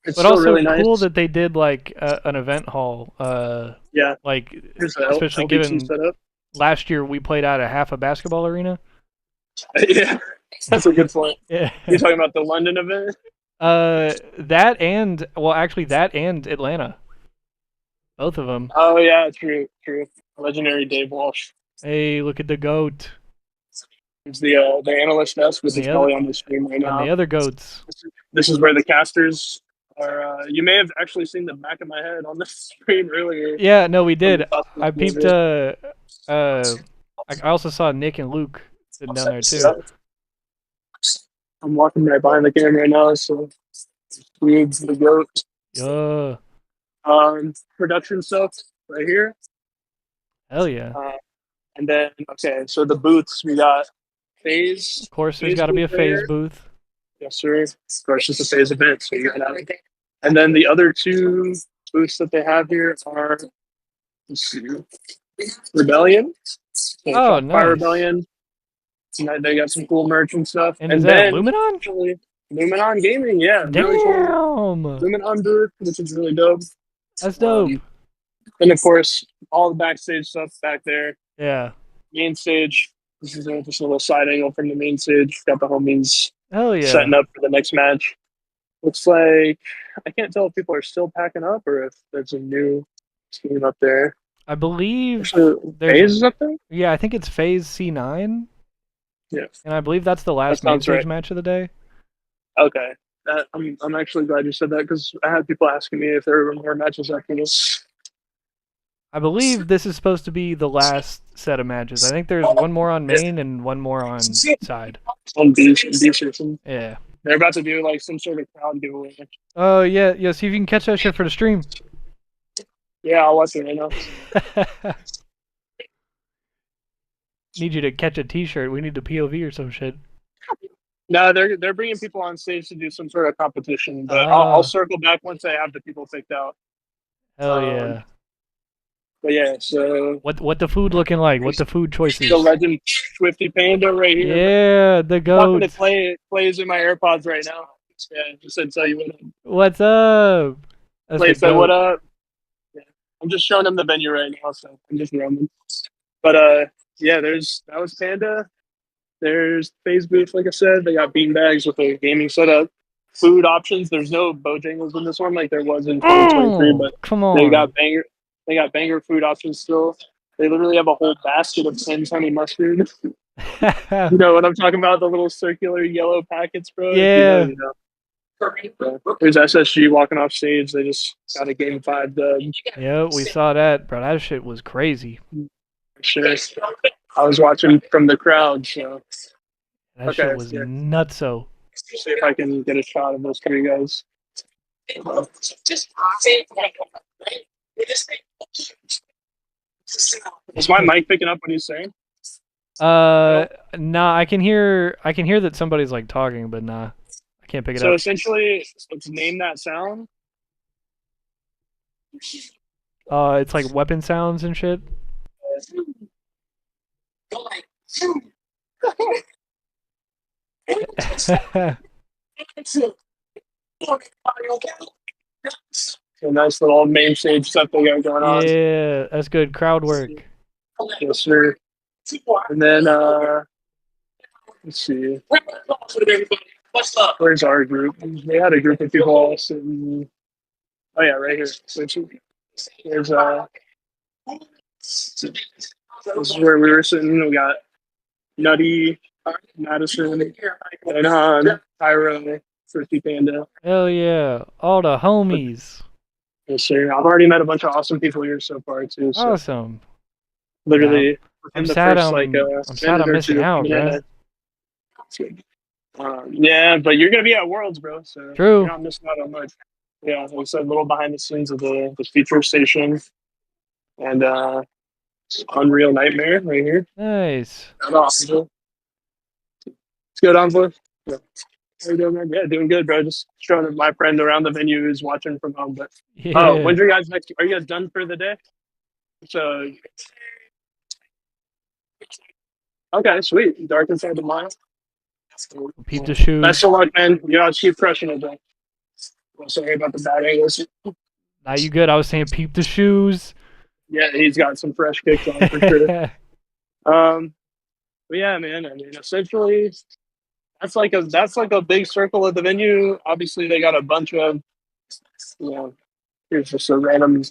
It's but also really cool nice that they did like an event hall. Yeah. Like LBT especially given setup. last year we played out of half a basketball arena. Yeah, that's a good point. Yeah. You're talking about the London event? That and Atlanta. Both of them. Oh yeah, true. Legendary Dave Walsh. Hey, look at the goat. It's the analyst desk, which is probably on the screen right now. And the other goats. This is where the casters are. You may have actually seen the back of my head on the screen earlier. Yeah, no, we did. I peeped. I also saw Nick and Luke sitting down there too. I'm walking right behind the camera right now, so weeds the goat. Yeah. Production stuff right here. Hell yeah. And then okay, so the booths we got phase. Of course, there's got to be a phase booth. Yes, sir. Of course, it's a phase event, so you got that. And then the other two booths that they have here are, let's see, Rebellion. Oh, nice. Fire Rebellion. And they got some cool merch and stuff. And is that then Luminon? Actually, Luminon Gaming, yeah. Damn. Really cool. Luminon booth, which is really dope. That's dope. And of course, all the backstage stuff back there. Yeah. Main stage. This is just a little side angle from the main stage. Got the homies Hell yeah. setting up for the next match. Looks like I can't tell if people are still packing up or if there's a new team up there. I believe Phase is up there? Yeah, I think it's Phase C9. Yeah. And I believe that's the last main stage match of the day. Okay. I'm actually glad you said that because I had people asking me if there were more matches after this. I believe this is supposed to be the last set of matches. I think there's one more on main and one more on side. On B section. Yeah. They're about to do like some sort of crowd giveaway. Oh yeah, yeah. See if you can catch that shit for the stream. Yeah, I'll watch it right now. Need you to catch a T-shirt. We need a POV or some shit. No, they're bringing people on stage to do some sort of competition, but I'll circle back once I have the people picked out. Hell yeah. But yeah, so what the food looking like? What the food choices? the legend Swifty Panda right here. Yeah, the goat. It plays in my AirPods right now. Yeah, just to tell you what up. What's up? That's Play the said goat. what up. Yeah. I'm just showing them the venue right now, so I'm just roaming. But yeah, that was Panda. There's Phase booth, like I said. They got bean bags with a gaming setup. Food options. There's no Bojangles in this one like there was in 2023, but come on. They got banger food options still. They literally have a whole basket of 10 honey mustard. You know what I'm talking about? The little circular yellow packets, bro. Yeah. You know. There's SSG walking off stage. They just got a Game 5 dub. Yeah, we saw that, bro. That shit was crazy. Sure. I was watching from the crowd, so. That shit was nutso. See if I can get a shot of those three guys. Is my mic picking up what he's saying? Nah, I can hear that somebody's like talking, but nah. I can't pick it So up. essentially, let's name that sound. It's like weapon sounds and shit. A nice little main stage stuff they got going on. Yeah, that's good crowd work. Yes, sir. And then, let's see. Where's our group? They had a group of people all sitting. Oh, yeah, right here. There's, this is where we were sitting. We got Nutty, Madison, and Tyra, Thrifty Panda. Hell yeah, all the homies. Yes, sir. I've already met a bunch of awesome people here so far, too. So Awesome. literally, I'm within the sad. first, I'm sad I'm missing out, bro. Yeah, but you're gonna be at Worlds, bro. So True. You're not missing out on much. Yeah, like I said, a little behind the scenes of the feature station, and Unreal Nightmare right here. Nice. Awesome. It's good, Envoy. Yeah. How you doing, man? Yeah, doing good, bro. Just showing my friend around the venue who's watching from home. But Yeah. when's your guys next? Are you guys done for the day? So okay, sweet. Dark inside the mile. Peep the shoes. Best of luck, man. You guys keep crushing it, bro. Sorry about the bad angles. Nah, you good? I was saying peep the shoes. Yeah, he's got some fresh kicks on for sure. But yeah, man. I mean, essentially, that's like a big circle of the venue. Obviously, they got a bunch of, here's just a random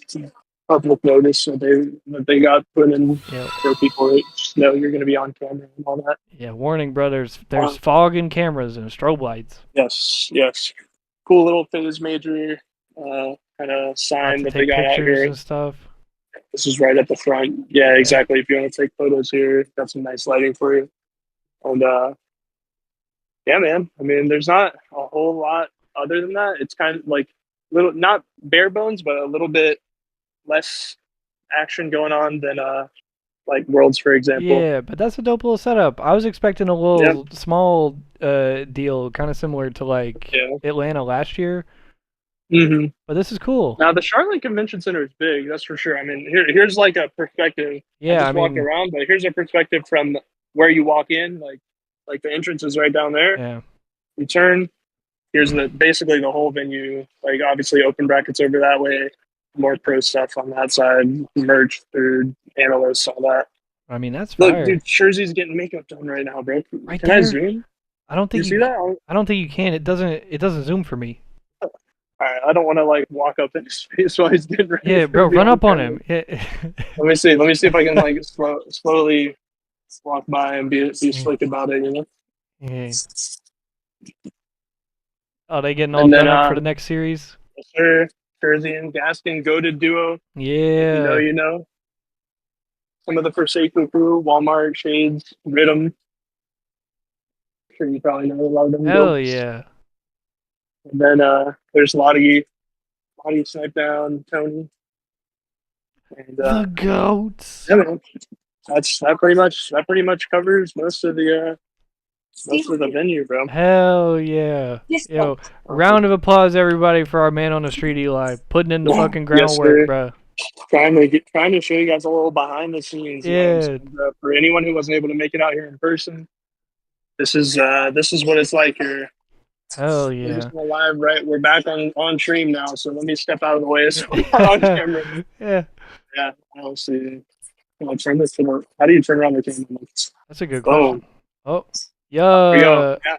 public notice that they got put in for people. just know you're going to be on camera and all that. Yeah, warning, brothers. There's fog and cameras and strobe lights. Yes, yes. Cool little phase major kind of sign that they Take got out pictures here. and stuff. This is right at the front. Yeah, exactly. If you want to take photos here, got some nice lighting for you. And yeah, man. I mean, there's not a whole lot other than that. It's kind of like little, not bare bones, but a little bit less action going on than like Worlds, for example. Yeah, but that's a dope little setup. I was expecting a little small deal, kind of similar to like Atlanta last year. Mm-hmm. But this is cool. Now the Charlotte Convention Center is big, that's for sure. I mean, here's like a perspective. Yeah, I walked around, but here's a perspective from where you walk in. Like the entrance is right down there. Yeah. You turn. Here's basically the whole venue. Like obviously open brackets over that way. More pro stuff on that side. Merch, food, analysts, all that. I mean, that's fire. Look, dude, Jersey's getting makeup done right now, bro. Right Can there. I zoom? I don't think you see that? I don't think you can. It doesn't zoom for me. All right, I don't want to like walk up in his face while he's getting ready. Yeah, bro, run up on him. Yeah. Let me see if I can like slowly walk by and be slick about it, you know? Yeah. Oh, they getting all done up for the next series? Yes, sir. Jersey and Gaston go to duo. Yeah. You know. Some of the Forsaken crew, Walmart, Shades, Rhythm. I'm sure you probably know a lot of them. Hell yeah. And then there's Lottie Snipe Down, Tony. And, the goats. Yeah, man. That pretty much covers most of the venue, bro. Hell yeah. Yo, round of applause everybody for our man on the street, Eli, putting in the fucking groundwork, bro. Trying to show you guys a little behind the scenes. Yeah. And, for anyone who wasn't able to make it out here in person, this is what it's like here. Hell We're yeah. just live, right? We're back on stream now, so let me step out of the way so we're on camera. Yeah. Yeah. I'll see. Can I turn this to the, how do you turn around the camera? That's a good question. Oh. Yo. There we go. Yeah,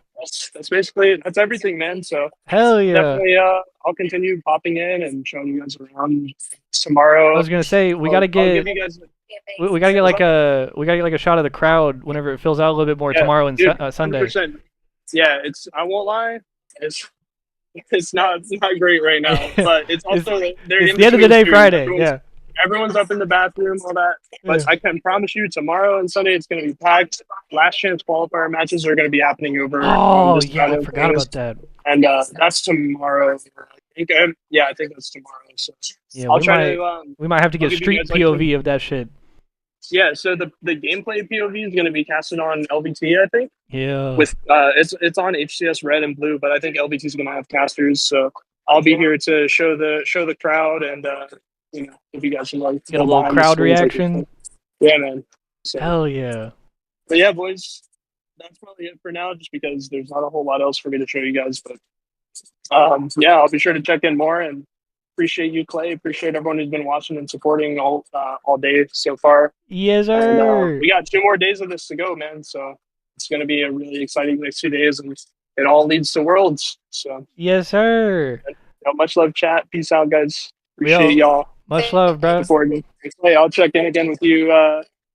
that's everything, man. So hell yeah. Definitely I'll continue popping in and showing you guys around tomorrow. I was gonna say we gotta get we gotta get like a shot of the crowd whenever it fills out a little bit more tomorrow and Sunday. 100%. Yeah, I won't lie, it's not great right now, but it's also it's the end of the day Friday. Everyone's up in the bathroom, all that. But I can promise you, tomorrow and Sunday it's going to be packed. Last chance qualifier matches are going to be happening over. Oh yeah, I forgot about that. And that's tomorrow. I think that's tomorrow. So yeah, we might have to get street POV of that shit. Yeah, so the gameplay POV is going to be casted on LVT, I think. Yeah. With it's on HCS Red and Blue, but I think LVT is going to have casters, so I'll be here to show the crowd and if you guys like get a little crowd reaction. Yeah, man. So, hell yeah. But yeah, boys, that's probably it for now, just because there's not a whole lot else for me to show you guys. But yeah, I'll be sure to check in more and appreciate you, Clay. Appreciate everyone who's been watching and supporting all day so far. Yes, sir. And, we got 2 more days of this to go, man. So it's going to be a really exciting next 2 days, and it all leads to Worlds. So yes, sir. Much love, chat. Peace out, guys. Appreciate y'all. Much love, bro. Clay, I'll check in again with you.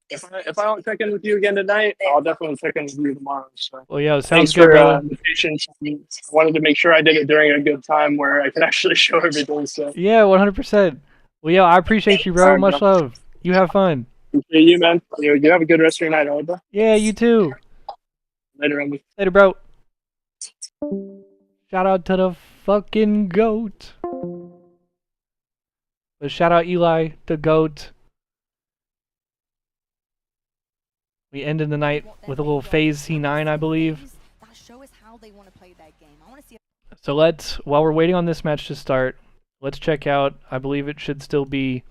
If I don't check in with you again tonight, I'll definitely check in with you tomorrow. So. Well, yeah, sounds thanks good, for brother. the patience. I wanted to make sure I did it during a good time where I could actually show everything. So. Yeah, 100%. Well, yeah, I appreciate you, bro. Much love. You have fun. Appreciate you, man. You have a good rest of your night, all right, bro? Yeah, you too. Later, Andy. Later, bro. Shout out to the fucking GOAT. But shout out Eli, the GOAT. We ended the night with a little phase C9, I believe. So while we're waiting on this match to start, let's check out, I believe it should still be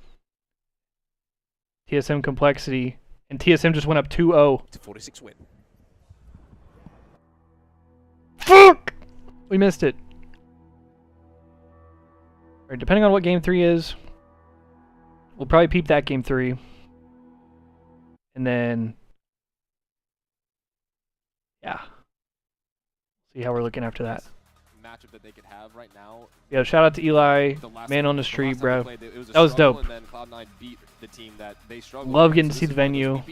TSM Complexity. And TSM just went up 2-0. To 46 win. Fuck! We missed it. Alright, depending on what game 3 is, we'll probably peep that game 3. And then, yeah. See how we're looking after that. Matchup that they could have right now. Yeah, shout out to Eli, man on the street, bro. That was dope. And then Cloud9 beat the team that they struggle. Love getting to see the venue.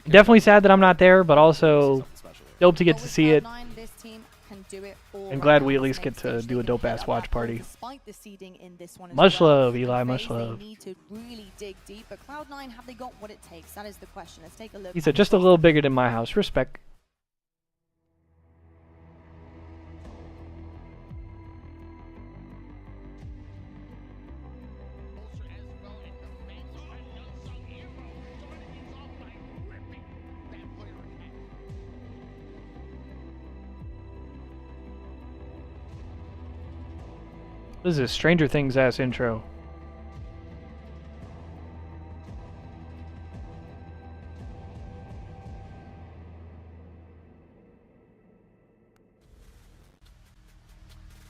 Definitely sad that I'm not there, but also dope to get to see it. And glad we at least get to do a dope-ass watch party. Much love, Eli, much love. Need to really dig deep, but Cloud9, have they got what it takes? That is the question. Let's take a look. He said, just a little bigger than my house. Respect. This is a Stranger Things ass intro.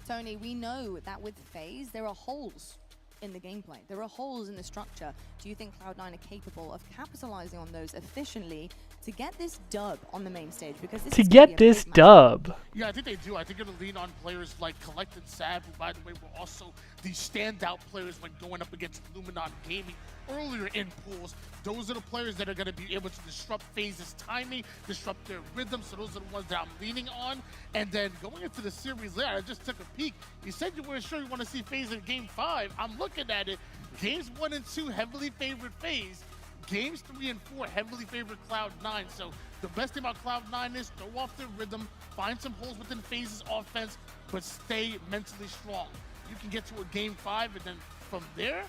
Tony, we know that with FaZe, there are holes in the gameplay. There are holes in the structure. Do you think Cloud9 are capable of capitalizing on those efficiently to get this dub on the main stage? Because this is gonna be a big match. Yeah, I think they do. I think it'll lean on players like Collected Sad, who, by the way, were also the standout players when going up against Luminon Gaming earlier in pools. Those are the players that are going to be able to disrupt FaZe's timing, disrupt their rhythm. So those are the ones that I'm leaning on. And then going into the series later, I just took a peek. You said you weren't sure you want to see FaZe in Game 5. I'm looking at it. Games 1 and 2 heavily favored FaZe. Games 3 and 4 heavily favored Cloud9. So the best thing about Cloud9 is throw off their rhythm, find some holes within FaZe's offense, but stay mentally strong. You can get to a Game 5, and then from there,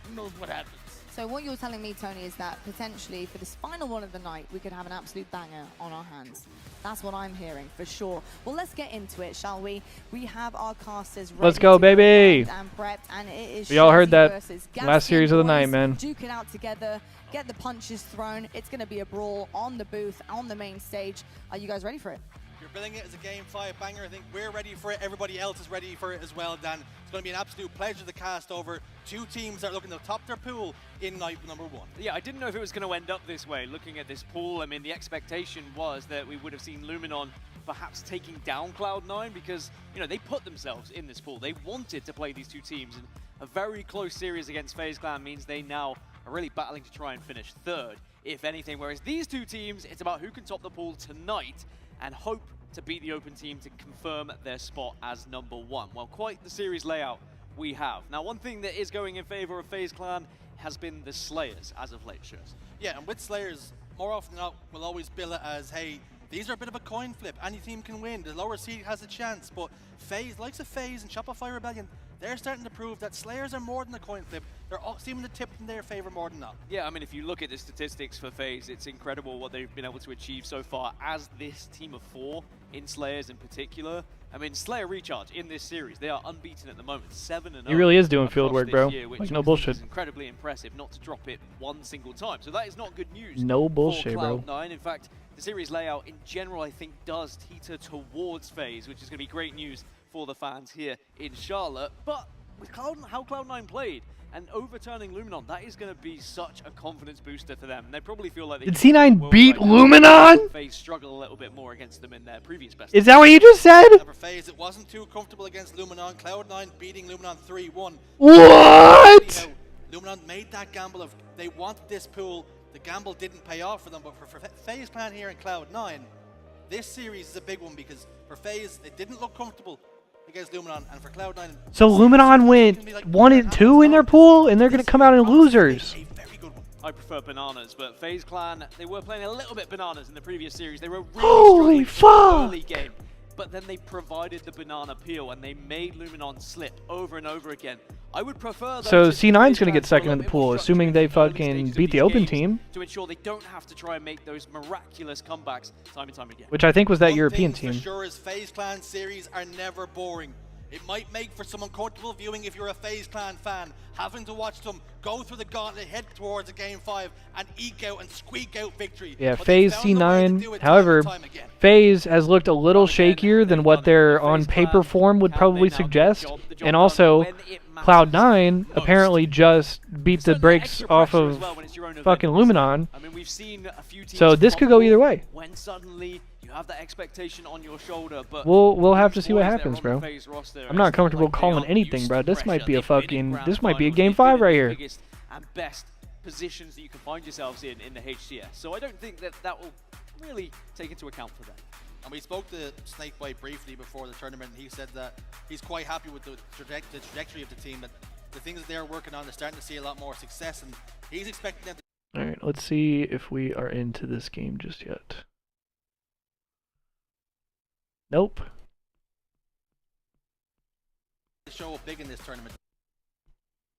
who knows what happens. So what you're telling me, Tony, is that potentially for this final one of the night, we could have an absolute banger on our hands. That's what I'm hearing, for sure. Well, let's get into it, shall we? We have our casters ready. Let's go, baby! And prepped, and it is We all heard that Gassian last series of the boys. night, man. Duke it out together, get the punches thrown. It's going to be a brawl on the booth, on the main stage. Are you guys ready for it? You're billing it as a Game 5 banger. I think we're ready for it. Everybody else is ready for it as well, Dan. It's going to be an absolute pleasure to cast over two teams that are looking to top their pool in night number 1. Yeah, I didn't know if it was going to end up this way. Looking at this pool, I mean, the expectation was that we would have seen Luminon perhaps taking down Cloud9 because, you know, they put themselves in this pool. They wanted to play these two teams, and a very close series against FaZe Clan means they now are really battling to try and finish third, if anything. Whereas these two teams, it's about who can top the pool tonight and hope to beat the open team to confirm their spot as number 1. Well, quite the series layout we have. Now, one thing that is going in favor of FaZe Clan has been the Slayers as of late, shows. Yeah, and with Slayers, more often than not, we'll always bill it as, hey, these are a bit of a coin flip. Any team can win. The lower seed has a chance. But FaZe, likes of FaZe and Shopify Rebellion, they're starting to prove that Slayers are more than a coin flip. They're all seeming to tip in their favor more than not. Yeah, I mean, if you look at the statistics for FaZe, it's incredible what they've been able to achieve so far as this team of 4 in Slayers in particular. I mean, Slayer Recharge in this series, they are unbeaten at the moment, 7-0. He really is doing field work, bro. Year, Like, no bullshit. Is incredibly impressive not to drop it one single time. So that is not good news. No bullshit, for bro. Cloud9. In fact, the series layout in general, I think, does teeter towards FaZe, which is going to be great news for the fans here in Charlotte. But with how Cloud9 played and overturning Luminon, that is going to be such a confidence booster for them. They probably feel like they Did C9 beat right Luminon? FaZe struggle a little bit more against them in their previous best. Is that what you just said? For FaZe, it wasn't too comfortable against Luminon. Cloud9 beating Luminon 3-1. What? Luminon made that gamble of they wanted this pool. The gamble didn't pay off for them, but for FaZe Clan here in Cloud9, this series is a big one because for FaZe, it didn't look comfortable against Luminon, and for Cloud9. So Luminon went 1 and 2 in their pool, and they're going to come out in losers. I prefer bananas, but FaZe Clan, they were playing a little bit bananas in the previous series. They were really Holy struggling in the early fuck! game, but then they provided the banana peel, and they made Luminon slip over and over again. I would prefer So C9's going to get second in the pool, assuming they fucking beat the open team, to ensure they don't have to try and make those miraculous comebacks time and time again. which I think was that One European thing team. for sure is FaZe Clan series are never boring. It might make for some uncomfortable viewing if you're a FaZe Clan fan, having to watch them go through the gauntlet, head towards a Game 5, and eke out and squeak out victory. Yeah, But they FaZe found a way to do C9. it However, time and time again. FaZe has looked a little shakier than what their on paper form would probably suggest. And also, Cloud9 apparently just beat the brakes off of fucking Luminon. I mean, we've seen a few teams So this could go either way. when suddenly you have that expectation on your shoulder, but We'll have to see what boys that are happens, on bro. the FaZe roster, I'm not comfortable like they calling are anything, used bro. to This might pressure. be a They've been in fucking. grand This might be a finals, Game they've been 5 in right the here. biggest and best positions that you can find yourselves in the HCS. So I don't think that that will really take into account for them. And we spoke to Snakebite briefly before the tournament, and he said that he's quite happy with the trajectory of the team, that the things that they're working on, they're starting to see a lot more success, and he's expecting them to... Alright, let's see if we are into this game just yet. Nope. show up big in this tournament.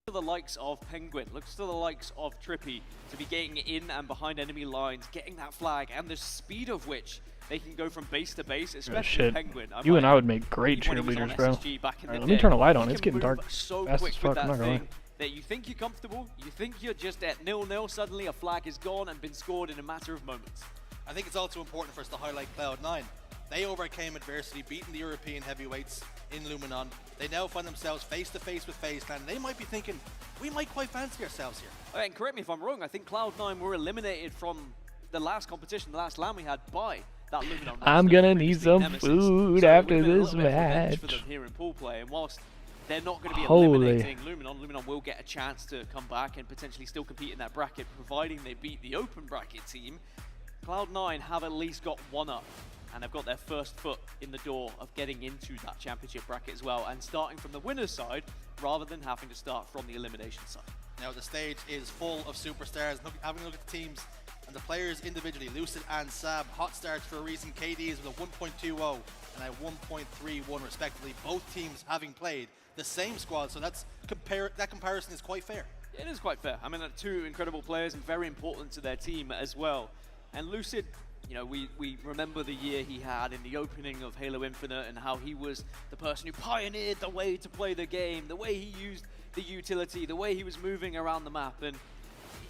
To the likes of Penguin, looks to the likes of Trippy to be getting in and behind enemy lines, getting that flag, and the speed of which they can go from base to base, especially Penguin. You and I would make great cheerleaders, bro. Alright, let me turn a light on. It's getting dark so fast quick as fuck. with I'm not that gonna thing that you think you're comfortable, you think you're just at 0-0, suddenly a flag is gone and been scored in a matter of moments. I think it's also important for us to highlight Cloud9. They overcame adversity, beating the European heavyweights in Luminon. They now find themselves face to face with FaZe Clan. They might be thinking, we might quite fancy ourselves here. And correct me if I'm wrong, I think Cloud9 were eliminated from the last competition, the last LAN we had, by that Luminon. I'm gonna need some food after this match. For them here in pool play, and whilst they're not going to be Holy. eliminating Luminon will get a chance to come back and potentially still compete in that bracket, providing they beat the open bracket team. Cloud9 have at least got one up, and have got their first foot in the door of getting into that championship bracket as well, and starting from the winner's side rather than having to start from the elimination side. Now the stage is full of superstars. Having a look at the teams and the players individually, Lucid and Sab, hot starts for a reason. KD is with a 1.20 and a 1.31 respectively. Both teams having played the same squad, so that comparison is quite fair. It is quite fair. I mean, two incredible players and very important to their team as well. And Lucid, you know, we remember the year he had in the opening of Halo Infinite and how he was the person who pioneered the way to play the game, the way he used the utility, the way he was moving around the map. And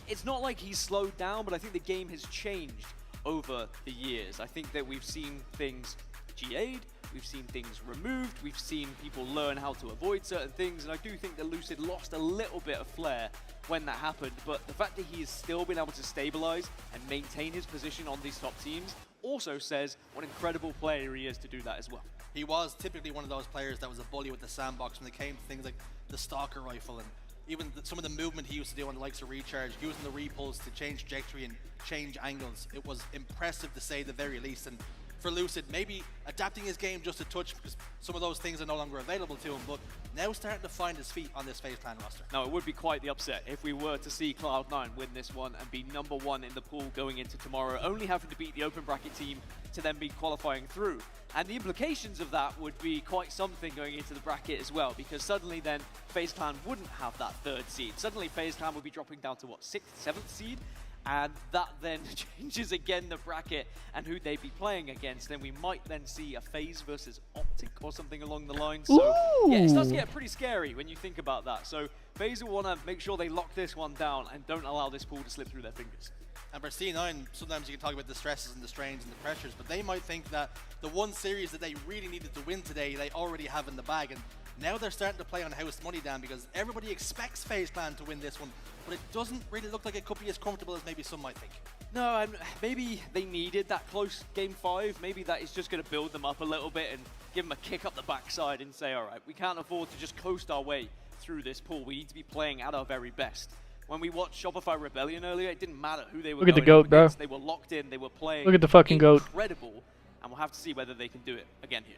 it's not like he's slowed down, but I think the game has changed over the years. I think that we've seen things GA'd, we've seen things removed, we've seen people learn how to avoid certain things, and I do think that Lucid lost a little bit of flair when that happened, but the fact that he has still been able to stabilize and maintain his position on these top teams also says what an incredible player he is to do that as well. He was typically one of those players that was a bully with the sandbox when it came to things like the Stalker rifle and even some of the movement he used to do on the likes of Recharge, using the repulse to change trajectory and change angles. It was impressive to say the very least, and for Lucid, maybe adapting his game just a touch because some of those things are no longer available to him, but now starting to find his feet on this FaZe Clan roster. No, it would be quite the upset if we were to see Cloud9 win this one and be #1 in the pool going into tomorrow, only having to beat the open bracket team to then be qualifying through. And the implications of that would be quite something going into the bracket as well, because suddenly then FaZe Clan wouldn't have that 3rd seed. Suddenly FaZe Clan would be dropping down to what, 6th, 7th seed? And that then changes again the bracket and who they'd be playing against. And we might then see a FaZe versus Optic or something along the lines. So yeah, it starts to get pretty scary when you think about that. So FaZe will want to make sure they lock this one down and don't allow this pool to slip through their fingers. And for C9, sometimes you can talk about the stresses and the strains and the pressures, but they might think that the one series that they really needed to win today, they already have in the bag. And now they're starting to play on house money down because everybody expects FaZe Clan to win this one, but it doesn't really look like it could be as comfortable as maybe some might think. No, maybe they needed that close game 5. Maybe that is just going to build them up a little bit and give them a kick up the backside and say, all right, we can't afford to just coast our way through this pool. We need to be playing at our very best. When we watched Shopify Rebellion earlier, it didn't matter who they were. Look at the GOAT, bro. They were locked in, they were playing. Look at the fucking GOAT. Incredible, and we'll have to see whether they can do it again here.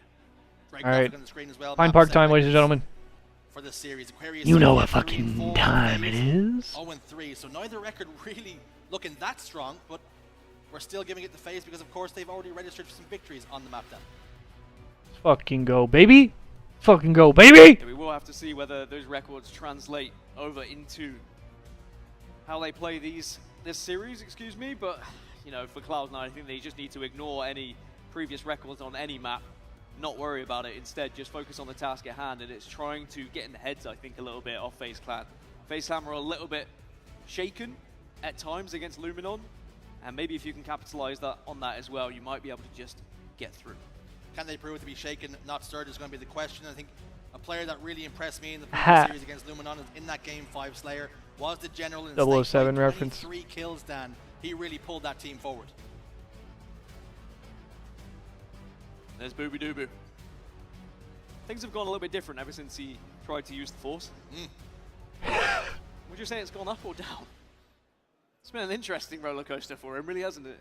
Alright, Pine Park time, ladies and gentlemen. For this series, Aquarius, you know what fucking time it is. 0-3, so neither record really looking that strong, but we're still giving it to FaZe because of course they've already registered for some victories on the map then. Fucking go, baby! Fucking go, baby! Yeah, we will have to see whether those records translate over into how they play this series, excuse me, but you know, for Cloud9, I think they just need to ignore any previous records on any map, not worry about it, instead just focus on the task at hand, and it's trying to get in the heads, I think, a little bit of FaZe Clan. FaZe Clan were a little bit shaken at times against Luminon, and maybe if you can capitalize on that as well, you might be able to just get through. Can they prove to be shaken, not stirred, is going to be the question. I think a player that really impressed me in the previous series against Luminon in that game 5 Slayer was the general in 007 reference. 3 kills, Dan. He really pulled that team forward. There's Booby Doo. Things have gone a little bit different ever since he tried to use the Force. Would you say it's gone up or down? It's been an interesting roller coaster for him, really, hasn't it?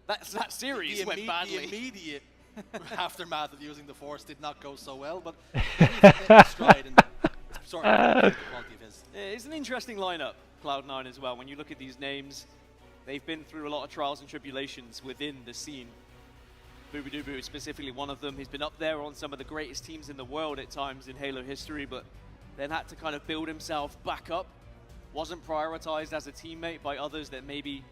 That series went badly. The immediate aftermath of using the Force did not go so well, but he's stride and sort of the quality of his. It's an interesting lineup, Cloud9 as well. When you look at these names, they've been through a lot of trials and tribulations within the scene. Boobadooboo is specifically one of them. He's been up there on some of the greatest teams in the world at times in Halo history, but then had to kind of build himself back up. Wasn't prioritized as a teammate by others that maybe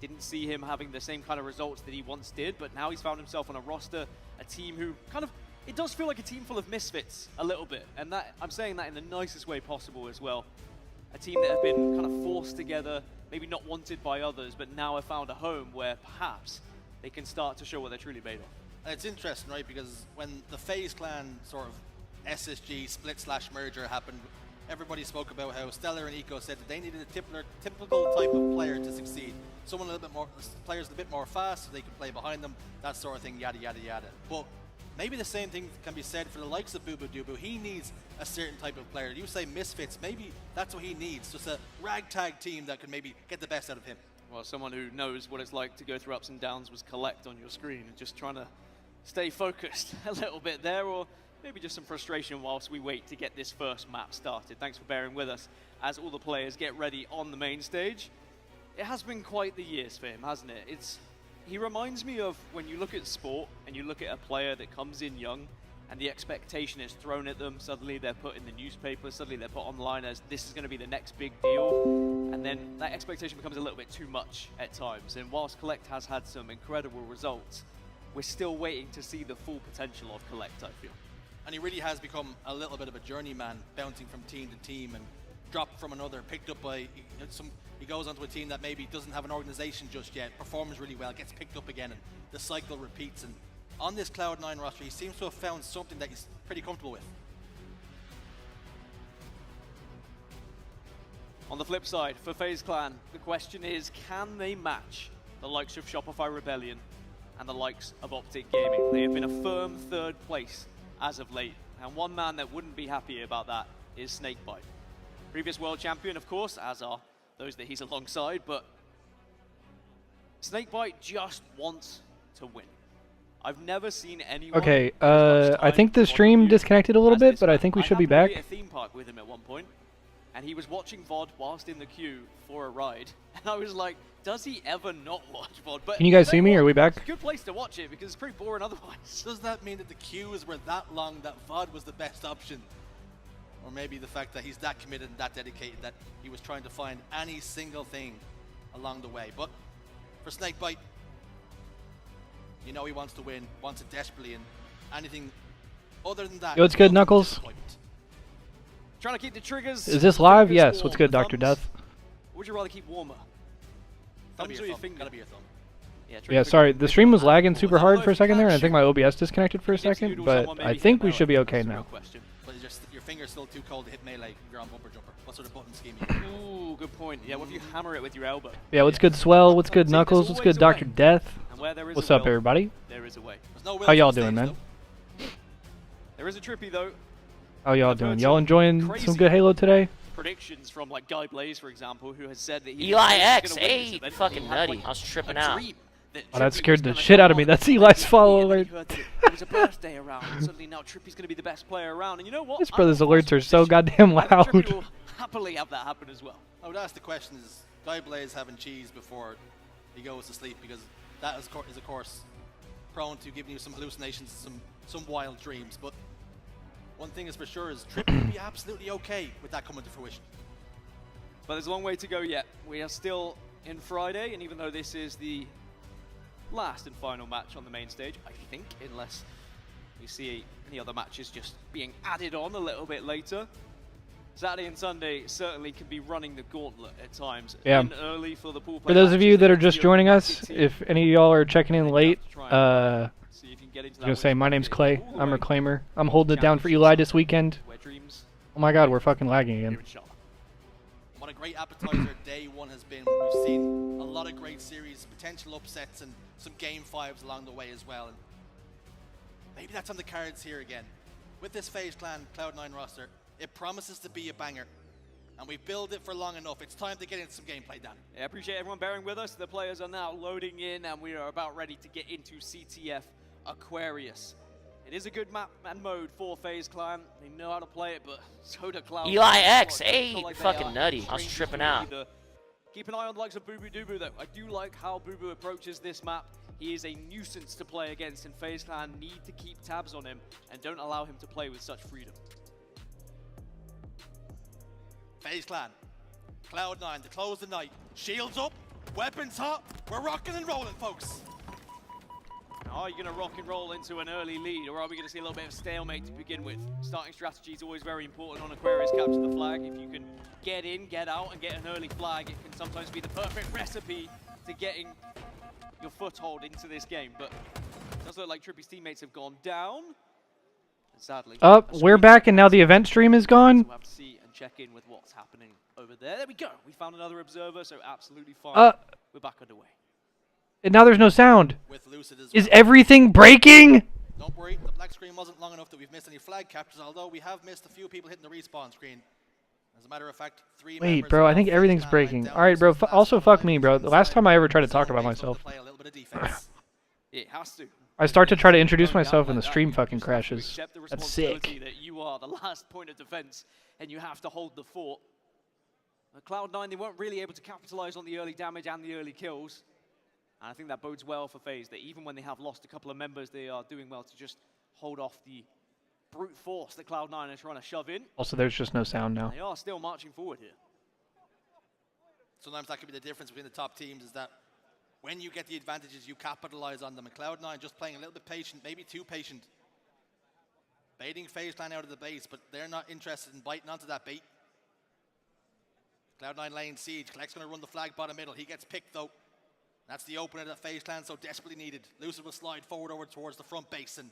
didn't see him having the same kind of results that he once did, but now he's found himself on a roster, a team who kind of, it does feel like a team full of misfits a little bit, and that I'm saying that in the nicest way possible as well. A team that have been kind of forced together, maybe not wanted by others, but now have found a home where perhaps they can start to show what they're truly made of. And it's interesting, right, because when the FaZe Clan sort of SSG split/merger happened, everybody spoke about how Stellar and Eco said that they needed a typical type of player to succeed. Someone a little bit more, players a bit more fast, so they can play behind them, that sort of thing, yada, yada, yada. But maybe the same thing can be said for the likes of Boobadooboo. He needs a certain type of player. You say misfits, maybe that's what he needs. Just a ragtag team that can maybe get the best out of him. Well, someone who knows what it's like to go through ups and downs was Collect on your screen, and just trying to stay focused a little bit there, or maybe just some frustration whilst we wait to get this first map started. Thanks for bearing with us as all the players get ready on the main stage. It has been quite the years for him, hasn't it? He reminds me of when you look at sport and you look at a player that comes in young and the expectation is thrown at them. Suddenly they're put in the newspaper, suddenly they're put online as this is going to be the next big deal. And then that expectation becomes a little bit too much at times. And whilst Collect has had some incredible results, we're still waiting to see the full potential of Collect, I feel. And he really has become a little bit of a journeyman, bouncing from team to team and dropped from another, picked up by he goes onto a team that maybe doesn't have an organization just yet, performs really well, gets picked up again, and the cycle repeats. And on this Cloud9 roster, he seems to have found something that he's pretty comfortable with. On the flip side, for FaZe Clan, the question is, can they match the likes of Shopify Rebellion and the likes of Optic Gaming? They have been a firm third place as of late, and one man that wouldn't be happy about that is Snakebite. Previous world champion, of course, as are those that he's alongside, but Snakebite just wants to win. I've never seen anyone... Okay, I think the stream disconnected a little bit, but I think we should be back. I happened to be at a theme park with him at one point, and he was watching VOD whilst in the queue for a ride, and I was like, does he ever not watch VOD? But Can you guys see me? Are we back? It's a good place to watch it because it's pretty boring otherwise. Does that mean that the queues were that long that VOD was the best option? Or maybe the fact that he's that committed and that dedicated that he was trying to find any single thing along the way. But for Snakebite, you know he wants to win, wants it desperately, and anything other than that... Yo, what's good, Knuckles? Trying to keep the triggers... Is this live? Yes. What's good, Dr. Death? Or would you rather keep warmer? Thumbs or your finger? Gotta be your thumb. Yeah, sorry, the stream was lagging super hard for a second there, and I think my OBS disconnected for a second, but I think we should be okay now. But your finger's still too cold to hit melee if you're on bumper jumper. What sort of button scheme Ooh, good point. Yeah, what if you hammer it with your elbow? Yeah, what's good, Swell? What's good, Knuckles? What's good, Dr. Death? What's up, everybody? There is a way. How y'all doing, man? There is a trippy, though. How y'all doing? Y'all enjoying some good Halo today? Predictions from like Guy Blaze, for example, who has said that Eli X, hey, fucking nutty. I was tripping out. Oh, that scared the shit out of me. That's Eli's follow alert. There was a birthday around, and suddenly now Trippy's going to be the best player around. And you know what? This brother's alerts are so goddamn loud. Trippy will happily have that happen as well. I would ask the question, is Guy Blaze having cheese before he goes to sleep? Because that is of course prone to giving you some hallucinations and some wild dreams. But one thing is for sure is Trippy will be absolutely okay with that coming to fruition. But there's a long way to go yet. We are still in Friday, and even though this is the last and final match on the main stage, I think, unless we see any other matches just being added on a little bit later, Saturday and Sunday certainly can be running the gauntlet at times. Yeah. Early for the pool For those of you that are just joining us, if any of y'all are checking in late, I was gonna say my name's Clay. I'm Reclaimer. I'm holding it down for Eli this weekend. Oh my God, we're fucking lagging again. What a great appetizer day one has been. We've seen a lot of great series, potential upsets, and some game fives along the way as well. And maybe that's on the cards here again. With this FaZe Clan Cloud9 roster, it promises to be a banger. and we've built it for long enough. It's time to get into some gameplay, Dan. Yeah, I appreciate everyone bearing with us. The players are now loading in, and we are about ready to get into CTF Aquarius. It is a good map and mode for FaZe Clan. They know how to play it, but so do Cloud. Eli X8, like fucking nutty. I was tripping out. Keep an eye on the likes of Boo Boo Doo though. I do like how Boo Boo approaches this map. He is a nuisance to play against, and FaZe Clan need to keep tabs on him and don't allow him to play with such freedom. FaZe Clan, Cloud9 to close the night. Shields up, weapons hot. We're rocking and rolling, folks. Are you going to rock and roll into an early lead, or are we going to see a little bit of stalemate to begin with? Starting strategy is always very important on Aquarius. Capture the flag. If you can get in, get out, and get an early flag, it can sometimes be the perfect recipe to getting your foothold into this game. But it does look like Trippy's teammates have gone down. And sadly, we're back, and now the event stream is gone. We'll have to see and check in with what's happening over there. There we go. We found another observer, so absolutely fine. We're back underway. And now there's no sound. With Lucid as Is everything breaking? Don't worry, the black screen wasn't long enough that we've missed any flag captures, although we have missed a few people hitting the respawn screen. As a matter of fact, 3 members. Wait, bro, I think everything's breaking. Alright, bro, also fuck me, bro. The last time I ever tried to talk about myself, It has to. I start to try to introduce myself and the stream fucking crashes. That's sick. That you are the last point of defense, and you have to hold the fort. Cloud9, they weren't really able to capitalize on the early damage and the early kills. And I think that bodes well for FaZe, that even when they have lost a couple of members, they are doing well to just hold off the brute force that Cloud9 are trying to shove in. Also, there's just no sound now. They are still marching forward here. Sometimes that could be the difference between the top teams, is that when you get the advantages, you capitalize on them. And Cloud9 just playing a little bit patient, maybe too patient. Baiting FaZe Clan out of the base, but they're not interested in biting onto that bait. Cloud9 laying siege. Kleck's going to run the flag bottom middle. He gets picked, though. That's the opener that FaZe Clan so desperately needed. Lucid will slide forward over towards the front base, and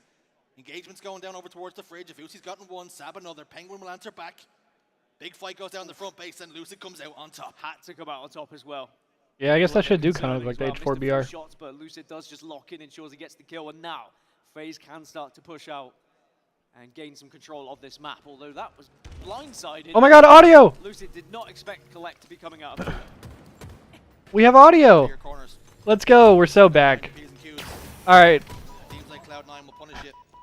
engagement's going down over towards the fridge. If Uzi's gotten one, Sab another. Penguin will answer back. Big fight goes down the front base, and Lucid comes out on top. Had to come out on top as well. Yeah, I guess that should do kind of like the H4 BR. Shots, but Lucid does just lock in, ensures he gets the kill, and now FaZe can start to push out and gain some control of this map, although that was blindsided. Oh my god, audio! Lucid did not expect Collect to be coming out of it. We have audio! Let's go, we're so back. Alright.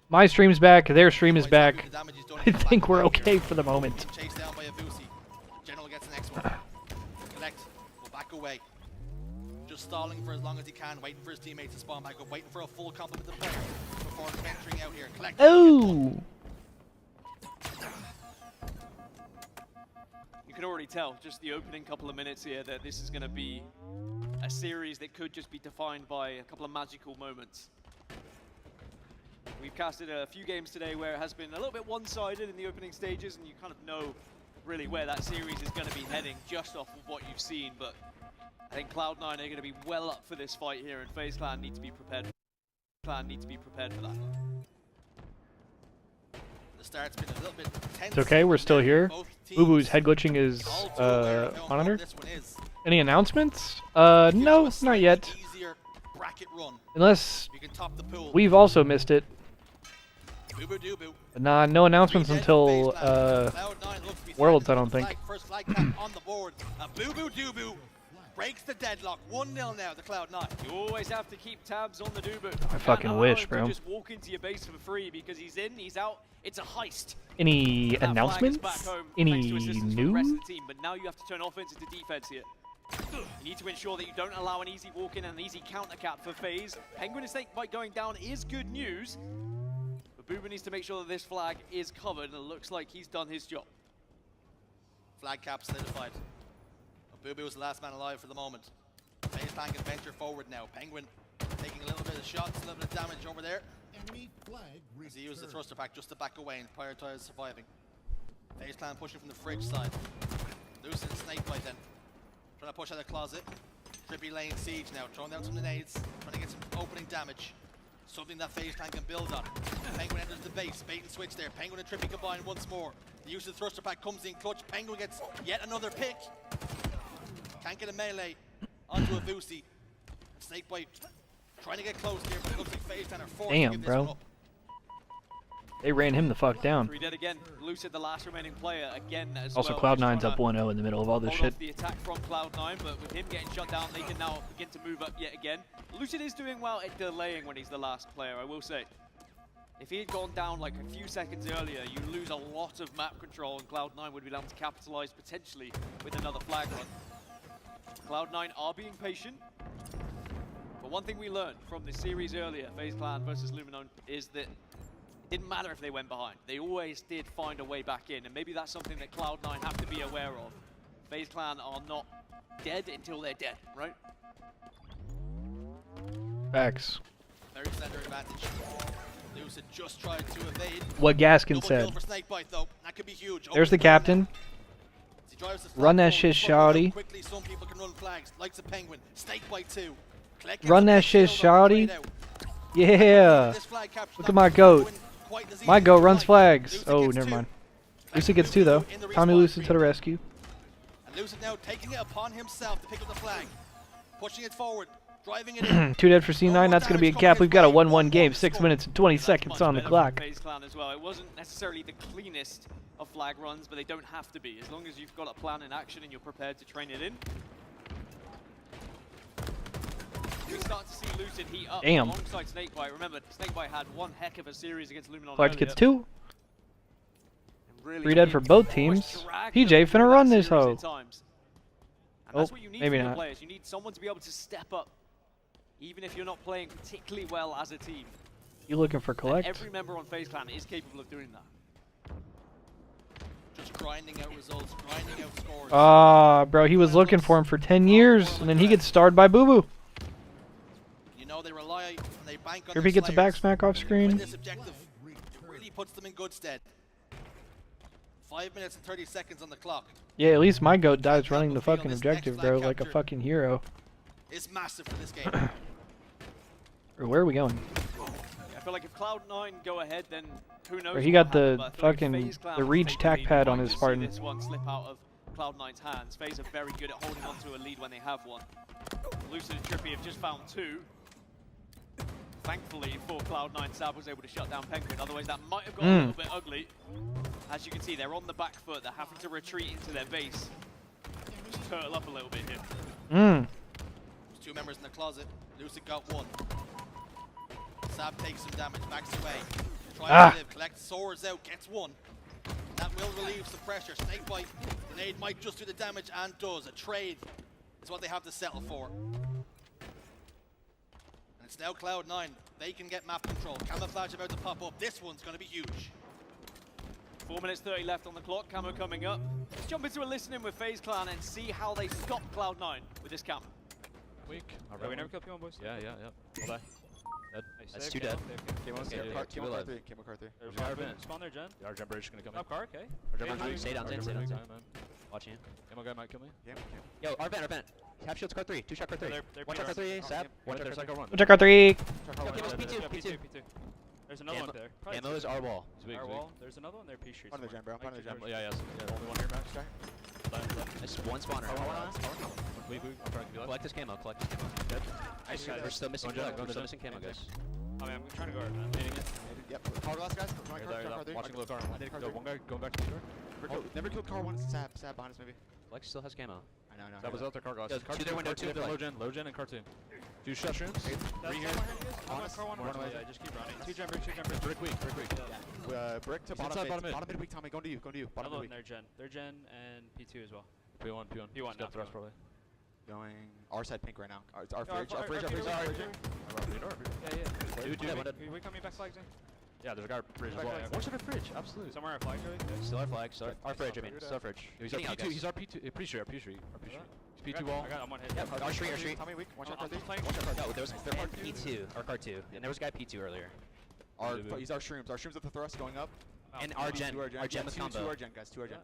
My stream's back, their stream is back. I think we're okay for the moment. Chased down by Avusi. General gets the next one. Collect will back away. Just stalling for as long as he can, waiting for his teammates to spawn back up, waiting for a full complement of players before venturing out here. Collect. Oh! You can already tell, just the opening couple of minutes here, that this is going to be a series that could just be defined by a couple of magical moments. We've casted a few games today where it has been a little bit one-sided in the opening stages, and you kind of know really where that series is going to be heading just off of what you've seen, but I think Cloud9 are going to be well up for this fight here, and FaZe Clan need to be prepared. Clan need to be prepared for that. The start's been a little bit tense. It's okay, we're still here. Boo Boo's head glitching is monitored. Any announcements? No, not yet. Unless we've also missed it. But nah, no announcements until Worlds, I don't think. First flag cap on the board. Boo Boo Doo Boo breaks the deadlock. 1-0 now to Cloud9. You always have to keep tabs on the Doobu. I fucking wish, bro. Just walk into your base for free because he's in, he's out. It's a heist. Any announcements? Any new? Rest of the team, but now you have to turn offense into defense here. You need to ensure that you don't allow an easy walk in and an easy counter cap for FaZe. Penguin and Snakebite going down is good news, but Booba needs to make sure that this flag is covered, and it looks like he's done his job. Flag cap solidified. Boo was the last man alive for the moment. FaZe Clan can venture forward now. Penguin taking a little bit of shots, a little bit of damage over there. As he used the thruster pack just to back away and prioritize surviving. FaZe Clan pushing from the fridge side. Lucid and Snakebite then. Trying to push out the closet. Trippy laying siege now, throwing down some nades, trying to get some opening damage. Something that FaZe Clan can build on. Penguin enters the base, bait and switch there. Penguin and Trippy combine once more. The use of the thruster pack comes in clutch. Penguin gets yet another pick. Can't get a melee onto Avusi. Snakebite trying to get close here, but it looks like FaZe Clan are forced to give this one up. They ran him the fuck down. 3 dead again. Lucid, the last remaining player, again as Also, well. Cloud9's up 1-0 in the middle of all this Hold shit. off the attack from Cloud9, but with him getting shut down, they can now begin to move up yet again. Lucid is doing well at delaying when he's the last player, I will say. If he had gone down like a few seconds earlier, you lose a lot of map control, and Cloud9 would be able to capitalize potentially with another flag run. Cloud9 are being patient. But one thing we learned from the series earlier, FaZe Clan versus Luminon, is that it didn't matter if they went behind. They always did find a way back in, and maybe that's something that Cloud9 have to be aware of. FaZe Clan are not dead until they're dead, right? Facts. Very slender advantage. Lucid just tried to evade. What Gaskin Double said. kill for Snakebite, though. That could be huge. There's the captain. He drives the Run that flag shit, forward, shawty. quickly, some people can run flags. Likes a Penguin. Snakebite 2. Collect Run that shit, shawty. Yeah. Look at my goat. My goat runs flags. Oh, never mind. Lucid gets 2 though. Tommy Lucid to the rescue. And Lucid now taking it upon himself to pick up the flag. Pushing it forward. Driving it in. 2 dead for C9. That's going to be a cap. We've got a 1-1 game. 6 minutes and 20 seconds on the clock. FaZe Clan as well. It wasn't necessarily the cleanest of flag runs, but they don't have to be. As long as you've got a plan in action and you're prepared to train it in. We start to see Lucid heat up alongside Snakebite. Remember, Snakebite had one heck of a series against Luminon Clutch earlier. gets 2. Really 3 dead for both teams. PJ finna run this hoe. And that's what you need maybe from your not. players. You need someone to be able to step up, even if you're not playing particularly well as a team. You looking for collect? And every member on FaZe Clan is capable of doing that. Just grinding out results, grinding out scores. Ah, bro, he was looking for him for 10 years, and then he gets starred by Boo Boo. You know they rely and they bank on If he their gets a back slayers. smack off Win screen. this objective, it really puts them in good stead. 5 minutes and 30 seconds on the clock. Yeah, at least my goat dies running the fucking objective, bro, like a fucking hero. It's massive for this game. Or where are we going? I feel like if Cloud9 go ahead, then who knows? Or he what got will the happen, but I feel like fucking FaZe Clan the will reach take the tack lead. pad We on might his just Spartan. see this one slip out of Cloud9's hands. FaZe are very good at holding onto a lead when they have one. Lucid and Trippy have just found 2. Thankfully for Cloud9, Sab was able to shut down Penguin. Otherwise, that might have got a little bit ugly. As you can see, they're on the back foot. They're having to retreat into their base. Just turtle up a little bit here. There's 2 members in the closet. Lucid got 1. Sab takes some damage, backs away. Tries to live, collects, soars out, gets 1. That will relieve some pressure. Snakebite, grenade might just do the damage and does. A trade is what they have to settle for. And it's now Cloud9. They can get map control. Camouflage about to pop up. This one's going to be huge. 4 minutes 30 left on the clock. Camo coming up. Let's jump into a listening with FaZe Clan and see how they stop Cloud9 with this camo. Weak. Did we never kill P1, boys? Yeah. Hold on. Dead. That's 2 dead. Came on car 3. Came on car 3. Spawn there, Jen. Our Jen Bridge is gonna come in. Top car, okay. Stay down, stay down. Watching you. Camo guy might kill me. Yo, our vent. Half shields car 3. 2 shot car 3. 1 shot car 3. Sab. 1 shot car 1. Check our 3. P2. There's another one up there. Ammo is our wall. Our wall. There's another one there, P street. One of the Jen, bro. One of the Jen. Yeah. Only one here, Max. Guy. That's 1 spawner. Weak. I'm trying to do that. Collect this camo. We're still missing camo. We're still missing camo, guys. I mean, I'm trying to go hard, man. Needing it. Yep. Car glass, guys. Watching low car. Go, one guy going back to the door. Never killed car 1. Sab behind us, maybe. Flex still has camo. I know. That was out there, car glass. 2 their window, 2 their low gen, and car 2. 2 shot shrooms. 3 here. Car 1. Yeah, just keep running. 2 jump bridge. Brick weak. Brick to bottom mid. Bottom mid weak, Tommy. Going to you. Bottom mid weak. They're Jen. They're Jen and P2 as well. P1 now. Thrust probably. Going our side pink right now. Our fridge. Yeah. Dude. We coming back flags in? Yeah, there's a guy fridge as well. What's our fridge? Absolutely. Somewhere our flag, really? Still our flag. Our fridge, I mean. Still our fridge. He's our P2. He's our P2. Pretty sure. Our P3. P2 wall. I'm one hit. Yeah, our street. Tommy weak. Watch out car 3. No, there was P2. Our car 2. And there was a guy P2 earlier. He's our shrooms. Our shrooms with the thrust going up. And our gen. Our gen with combo. 2 our gen, guys. 2 our gen.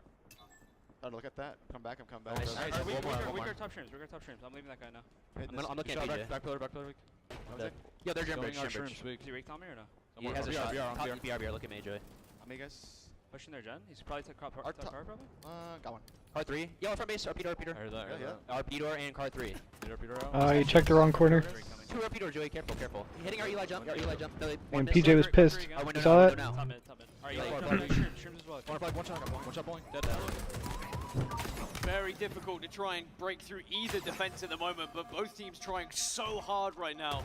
Try to look at that. Come back. Nice. We got top streams. I'm leaving that guy now. I'm looking at PJ. Back pillar weak. Yeah, they're gen bridge. Shrooms weak. Is he weak Tommy or no? He has a shot. Top BR, look at Mayjoy. Amigas. Pushing their gen. He's probably top car, probably? Got one. Car 3. Yo, front base. RP door. I heard that. RP door and car 3. You checked the wrong corner. Coming. Two repeater, Joey. Careful, careful. Hitting our Eli jump. Our Eli jump. And PJ was pissed. You saw that? Top mid. Alright, streams as well. One shot bowling. Dead. Very difficult to try and break through either defense at the moment, but both teams trying so hard right now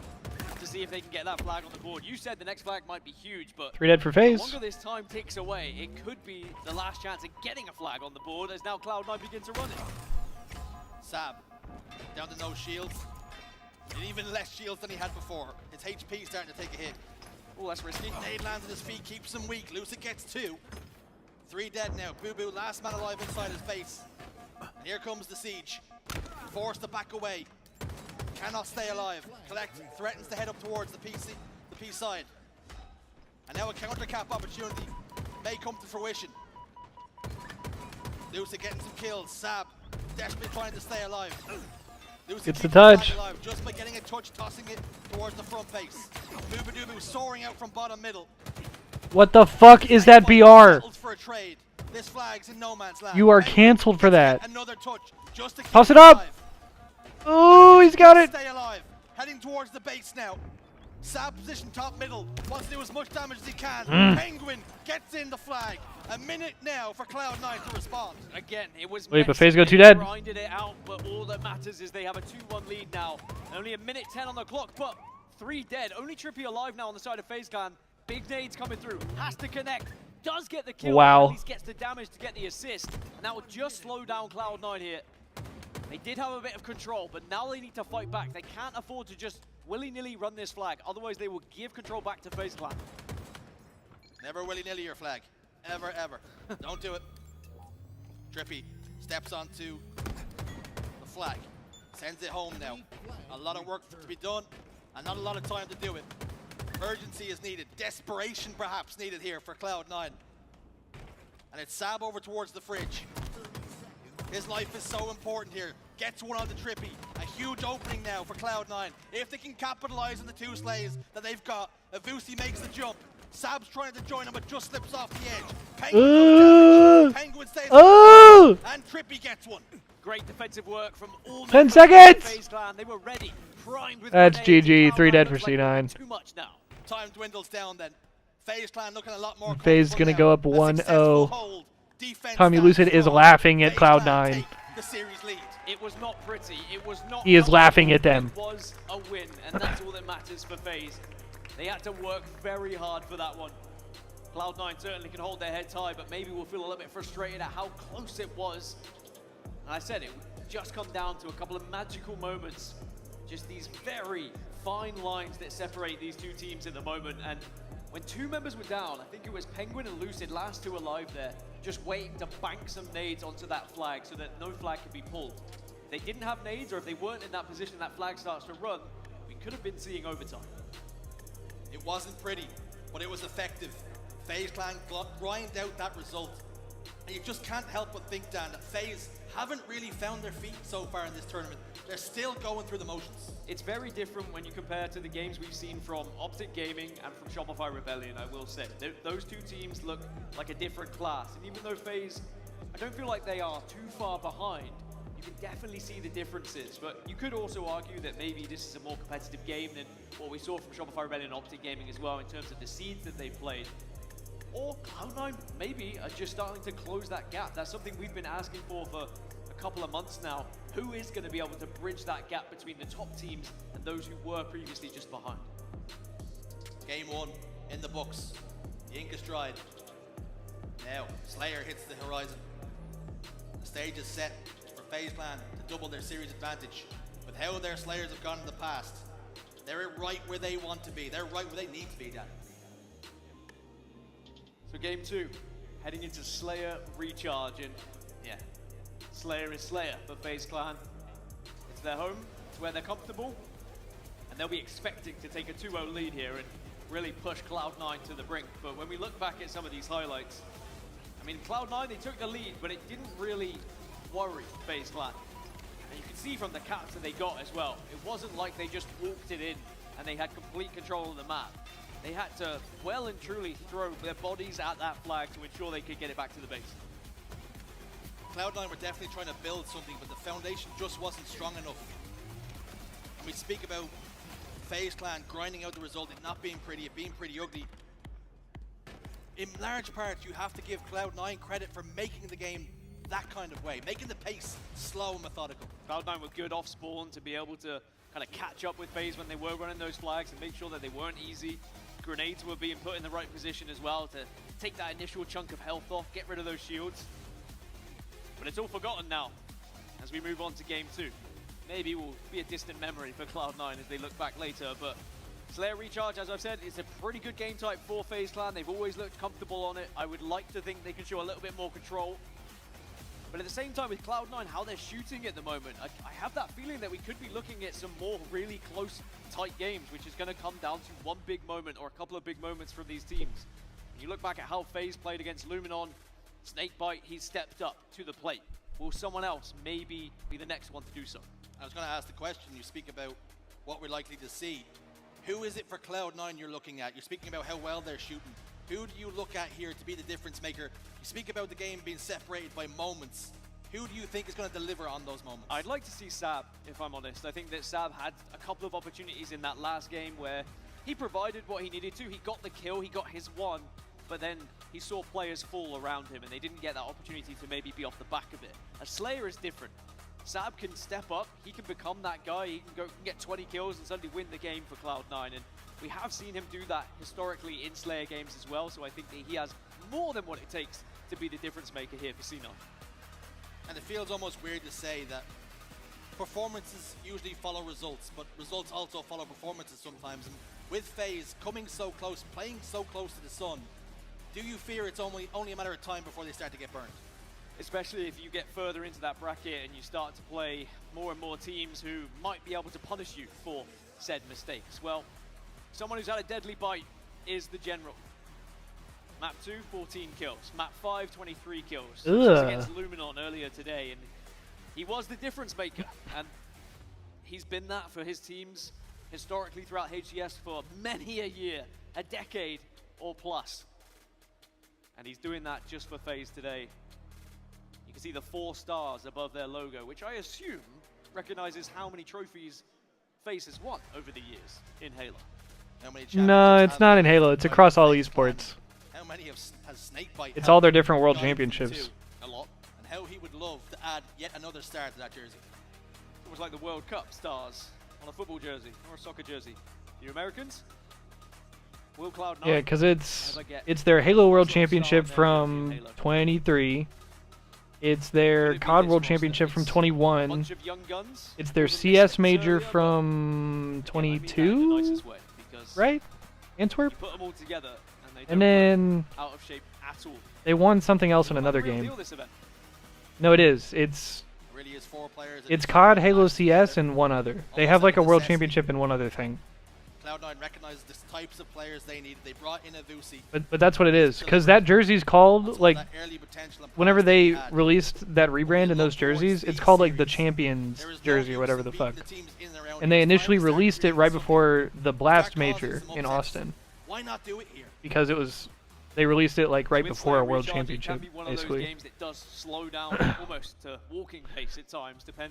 to see if they can get that flag on the board. You said the next flag might be huge, but 3 dead for FaZe. the longer this time ticks away, it could be the last chance of getting a flag on the board as now Cloud9 begin to run it. Sab, down to no shields. And even less shields than he had before. His HP starting to take a hit. Oh, that's risky. Nade lands at his feet, keeps him weak. Lucid gets 2. 3 dead now. Boo Boo, last man alive inside his face. And here comes the siege. Forced to back away. Cannot stay alive. Collect threatens to head up towards the P side. And now a counter cap opportunity may come to fruition. Lucid getting some kills. Sab desperately trying to stay alive. Lucid Gets the keeps touch. alive just by getting a touch, tossing it towards the front base. Boo soaring out from bottom middle. What the fuck is that BR? For a trade. This flag's in no man's land. You are canceled for that. Another touch just to Toss it up. Oh, he's got it. Stay alive. Heading towards the base now. Sab position top middle. Wants to do as much damage as he can. Penguin gets in the flag. A minute now for Cloud9 to respond. Again, it was Wait, but FaZe go 2 dead. grinded it out, but all that matters is they have a 2-1 lead now. Only a minute 10 on the clock, but 3 dead. Only Trippy alive now on the side of FaZe Clan. Big nades coming through. Has to connect. Does get the kill. Wow. At least gets the damage to get the assist. And that will just slow down Cloud9 here. They did have a bit of control, but now they need to fight back. They can't afford to just willy-nilly run this flag. Otherwise, they will give control back to FaZe Clan. Never willy-nilly your flag. Ever, ever. Don't do it. Trippy steps onto the flag. Sends it home now. A lot of work to be done, and not a lot of time to do it. Urgency is needed. Desperation perhaps needed here for Cloud9. And it's Sab over towards the fridge. His life is so important here. Gets one on the Trippy. A huge opening now for Cloud9. If they can capitalize on the 2 slays that they've got, Avusi makes the jump. Sab's trying to join him, but just slips off the edge. Penguin stays and Trippy gets one. Great defensive work from all 10 seconds! FaZe Clan. They were ready, primed with That's grenades. GG. 3 dead for Looks like C9. too much now. Time dwindles down then. FaZe Clan looking a lot more. FaZe is gonna go up 1-0. Tommy Lucid is laughing at Cloud9. The series lead. It was not pretty. It was not. He is laughing at them. It was a win, and that's all that matters for FaZe. They had to work very hard for that one. Cloud9 certainly can hold their heads high, but maybe we'll feel a little bit frustrated at how close it was. And I said it would just come down to a couple of magical moments. Just these very fine lines that separate these 2 teams at the moment. And when 2 members were down, I think it was Penguin and Lucid, last 2 alive there, just waiting to bank some nades onto that flag so that no flag could be pulled. If they didn't have nades, or if they weren't in that position, that flag starts to run, we could have been seeing overtime. It wasn't pretty, but it was effective. FaZe Clan grind out that result. And you just can't help but think, Dan, that FaZe haven't really found their feet so far in this tournament. They're still going through the motions. It's very different when you compare to the games we've seen from Optic Gaming and from Shopify Rebellion, I will say. Those 2 teams look like a different class. And even though FaZe, I don't feel like they are too far behind, you can definitely see the differences. But you could also argue that maybe this is a more competitive game than what we saw from Shopify Rebellion and Optic Gaming as well in terms of the seeds that they've played. Or Cloud9 maybe are just starting to close that gap. That's something we've been asking for a couple of months now. Who is going to be able to bridge that gap between the top teams and those who were previously just behind? Game 1 in the books. The ink is dried. Now, Slayer hits the horizon. The stage is set for FaZe Clan to double their series advantage. With how their Slayers have gone in the past, they're right where they want to be. They're right where they need to be, Dan. So game 2, heading into Slayer Recharge, and yeah, Slayer is Slayer for FaZe Clan. It's their home, it's where they're comfortable, and they'll be expecting to take a 2-0 lead here and really push Cloud9 to the brink. But when we look back at some of these highlights, I mean, Cloud9, they took the lead, but it didn't really worry FaZe Clan. And you can see from the caps that they got as well, it wasn't like they just walked it in and they had complete control of the map. They had to well and truly throw their bodies at that flag to ensure they could get it back to the base. Cloud9 were definitely trying to build something, but the foundation just wasn't strong enough. And we speak about FaZe Clan grinding out the result, it not being pretty, it being pretty ugly. In large part, you have to give Cloud9 credit for making the game that kind of way, making the pace slow and methodical. Cloud9 were good off spawn to be able to kind of catch up with FaZe when they were running those flags and make sure that they weren't easy. Grenades were being put in the right position as well to take that initial chunk of health off, get rid of those shields. But it's all forgotten now as we move on to game 2. Maybe will be a distant memory for Cloud9 as they look back later, but Slayer Recharge, as I've said, is a pretty good game type for FaZe Clan. They've always looked comfortable on it. I would like to think they can show a little bit more control. But at the same time with Cloud9, how they're shooting at the moment, I have that feeling that we could be looking at some more really close, tight games, which is going to come down to one big moment or a couple of big moments from these teams. When you look back at how FaZe played against Luminon, Snakebite, he's stepped up to the plate. Will someone else maybe be the next one to do so? I was going to ask the question, you speak about what we're likely to see. Who is it for Cloud9 you're looking at? You're speaking about how well they're shooting. Who do you look at here to be the difference maker? You speak about the game being separated by moments. Who do you think is going to deliver on those moments? I'd like to see Sab, if I'm honest. I think that Sab had a couple of opportunities in that last game where he provided what he needed to. He got the kill, he got his one, but then he saw players fall around him and they didn't get that opportunity to maybe be off the back of it. A Slayer is different. Sab can step up, he can become that guy, he can get 20 kills and suddenly win the game for Cloud9. And we have seen him do that historically in Slayer games as well, so I think that he has more than what it takes to be the difference maker here for C9. And it feels almost weird to say that performances usually follow results, but results also follow performances sometimes. And with FaZe coming so close, playing so close to the sun, do you fear it's only a matter of time before they start to get burned? Especially if you get further into that bracket and you start to play more and more teams who might be able to punish you for said mistakes. Well, someone who's had a deadly bite is the General. Map 2, 14 kills. Map 5, 23 kills. This was against Luminon earlier today, and he was the difference maker. And he's been that for his teams historically throughout HCS for many a year, a decade or plus. And he's doing that just for FaZe today. You can see the 4 stars above their logo, which I assume recognizes how many trophies FaZe has won over the years in Halo. No, it's not in Halo. It's across all esports. How many has Snakebite? It's all their different world championships. A lot. And how he would love to add yet another star to that jersey. It was like the World Cup stars on a football jersey or a soccer jersey. You Americans? Will Cloud9? Yeah, because it's their Halo World Championship from 23. It's their COD World Championship from 21. It's their CS Major from 22, right? Antwerp? And then they won something else in another game. No, it is. It's COD, Halo CS, and one other. They have like a World Championship and one other thing. Cloud9 recognizes the types of players they needed. They brought in a Vusi. But that's what it is, because that jersey's called, like, whenever they released that rebrand in those jerseys, it's called, like, the Champions jersey or whatever the fuck. And they initially released it right before the Blast Major in Austin. Why not do it here? Because it was, they released it, like, right before a World Championship, basically. But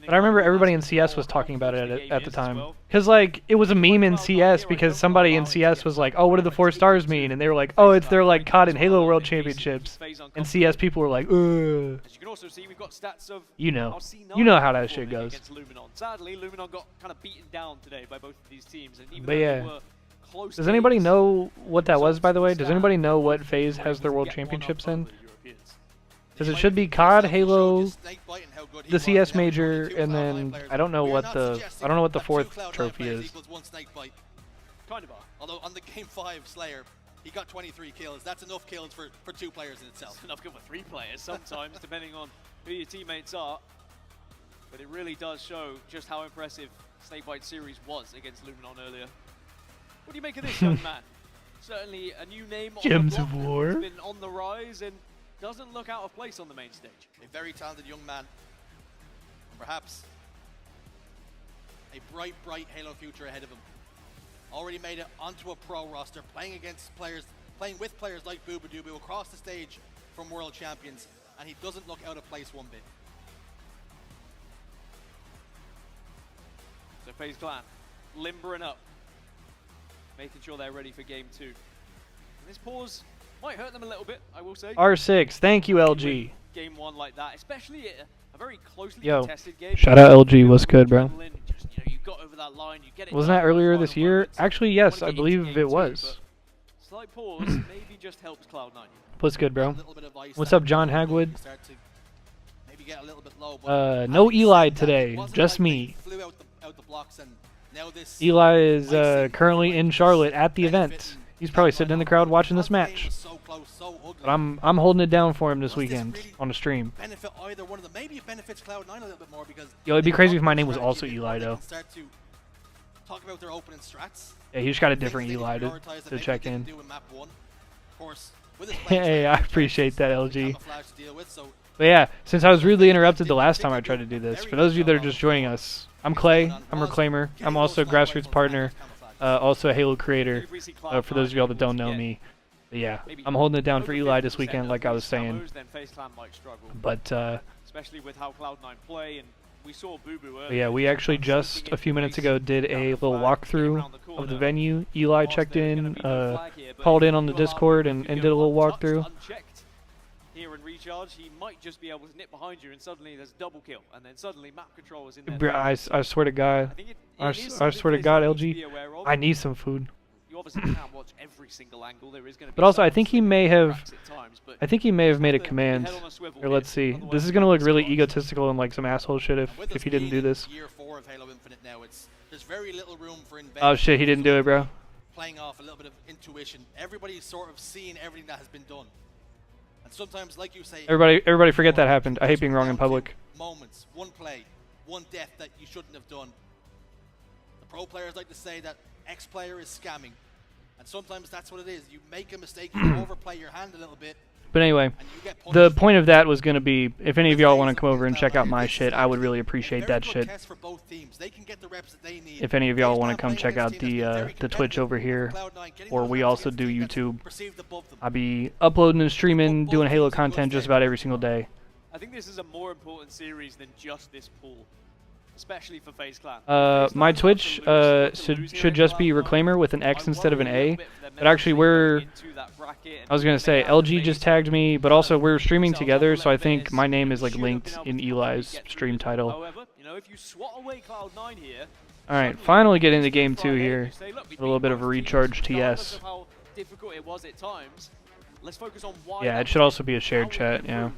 I remember everybody in CS was talking about it at the time. Because, like, it was a meme in CS because somebody in CS was like, oh, what do the 4 stars mean? And they were like, oh, it's their, like, COD and Halo World Championships. And CS people were like, ugh. You know. You know how that shit goes. Sadly, Luminon got kind of beaten down today by both of these teams. And even but yeah. Does anybody know what that was, by the way? Does anybody know what FaZe has their World Championships in? Because it should be COD, Halo, the CS Major, and then I don't know what the 4th trophy is. Kind of are. Although on the Game 5 Slayer, he got 23 kills. That's enough kills for 2 players in itself. It's enough kill for 3 players sometimes, depending on who your teammates are. But it really does show just how impressive Snakebite series was against Luminon earlier. What do you make of this young man? Certainly a new name on Gems the of block. War. He's been on the rise and doesn't look out of place on the main stage. A very talented young man. Perhaps a bright Halo future ahead of him. Already made it onto a pro roster, playing with players like Boobadooboo across the stage from world champions, and he doesn't look out of place one bit. So FaZe Clan limbering up. making sure they're ready for game 2. And this pause might hurt them a little bit, I will say. R6, thank you, LG. Game 1 like that, especially a very closely Yo, contested game. shout out LG, what's good, bro? Just, you got over that line, you get it. Wasn't that earlier this year? Actually, yes, I believe it was. Slight pause maybe just helps Cloud9. What's good, bro? What's up, John Hagwood? No Eli today, just me. Eli is currently in Charlotte at the event. He's probably sitting in the crowd watching this match. But I'm holding it down for him this weekend on the stream. Yo, it'd be crazy if my name was also Eli though. Yeah, he just got a different Eli to check in. Hey, I appreciate that, LG. But yeah, since I was rudely interrupted the last time I tried to do this, for those of you that are just joining us, I'm Clay, I'm Reclaimer, I'm also a Grassroots partner, also a Halo creator, for those of y'all that don't know me. But yeah, I'm holding it down for Eli this weekend, like I was saying. But especially with how Cloud9 play, and we saw but yeah, we actually just a few minutes ago did a little walkthrough of the venue. Eli checked in, called in on the Discord, and did a little walkthrough. Here in recharge, he might just be able to nip behind you, and suddenly there's double kill, and then suddenly map control is in there. Bro, I swear to God, I swear to God, LG, I need some food. You obviously can't watch every single angle. There is going to be but also, I think he may have made a command. Or let's see. This is gonna look really egotistical and like some asshole shit if he didn't do this. Oh shit, he didn't do it, bro. Playing off a little bit of intuition. Everybody's sort of seeing everything that has been done. And sometimes, like you say, everybody forget that happened. I hate being wrong in public. Moments, one play, one death that you shouldn't have done. The pro players like to say that X player is scamming, and sometimes that's what it is. You make a mistake, you overplay your hand a little bit. But anyway, the point of that was going to be, if any of y'all want to come over and check out my shit, I would really appreciate that shit. If any of y'all want to come check out the Twitch over here, or we also do YouTube, I'll be uploading and streaming, doing Halo content just about every single day. I think this is a more important series than just this pool, especially for FaZe Clan. My Twitch should just be Reclaimer with an X instead of an A. But actually, I was gonna say LG just tagged me, but also we're streaming together, so I think my name is like linked in Eli's stream title. All right, finally get into game 2 here. A little bit of a recharge TS. Yeah, it should also be a shared chat. Yeah.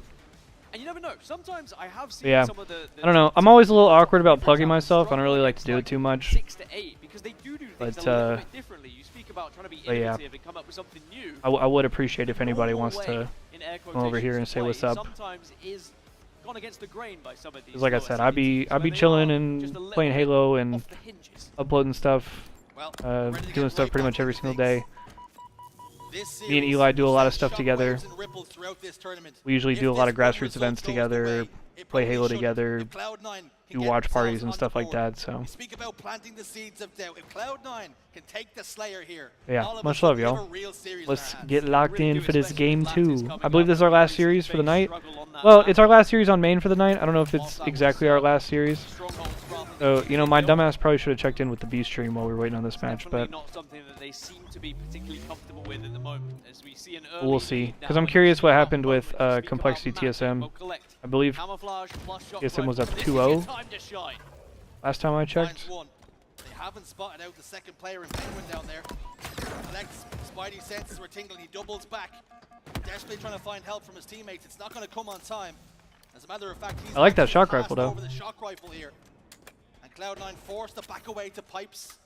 And you never know. Sometimes I have seen some of the I don't know. I'm always a little awkward about plugging myself. I don't really like to do it too much. 6 to 8 because they do things a little bit differently. You speak about trying to be innovative and come up with something new. I would appreciate if anybody wants to come over here and say what's up. Sometimes is gone against the grain by some of these. Like I said, I'd be chilling and playing Halo and uploading stuff, doing stuff pretty much every single day. Me and Eli do a lot of stuff together. We usually do a lot of grassroots events together, play Halo together, do watch parties and stuff like that. So yeah, much love, y'all. Let's get locked in for this game 2. I believe this is our last series for the night. Well, it's our last series on main for the night. I don't know if it's exactly our last series. So, you know, my dumbass probably should have checked in with the B stream while we were waiting on this match, but we'll see. Because I'm curious what happened with Complexity TSM. I believe TSM was up 2-0 last time I checked. They haven't spotted out the second player in Penguin down there. Alex, Spidey senses were tingling. He doubles back, desperately trying to find help from his teammates. It's not going to come on time. As a matter of fact, he's I like that shock rifle though. Over the shock rifle here. And Cloud9 forced to back away to pipes.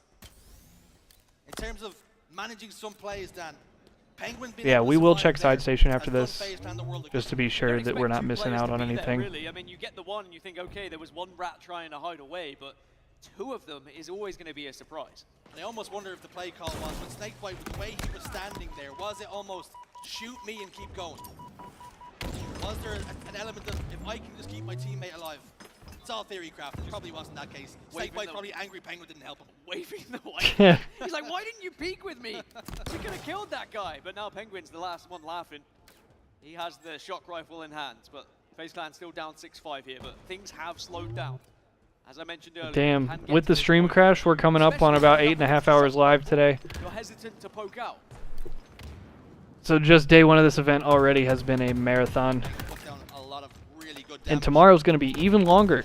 In terms of managing some plays, Dan, yeah, we will check side station after this, just to be sure that we're not missing out on anything. Really, I mean, you get the one and you think, okay, there was one rat trying to hide away, but 2 of them is always going to be a surprise. And I almost wonder if the play call was, when Snakebite, with the way he was standing there, was it almost shoot me and keep going? Was there an element of, if I can just keep my teammate alive? It's all theory craft. It probably wasn't that case. Snakebite probably angry Penguin didn't help him. Waving the white. He's like, why didn't you peek with me? We could have killed that guy. But now Penguin's the last one laughing. He has the shock rifle in hand, but FaZe Clan still down 6-5 here. But things have slowed down. As I mentioned earlier. Damn, with the stream crash, we're coming up on about 8.5 hours live today. hesitant to poke out. So just day one of this event already has been a marathon. And tomorrow's going to be even longer.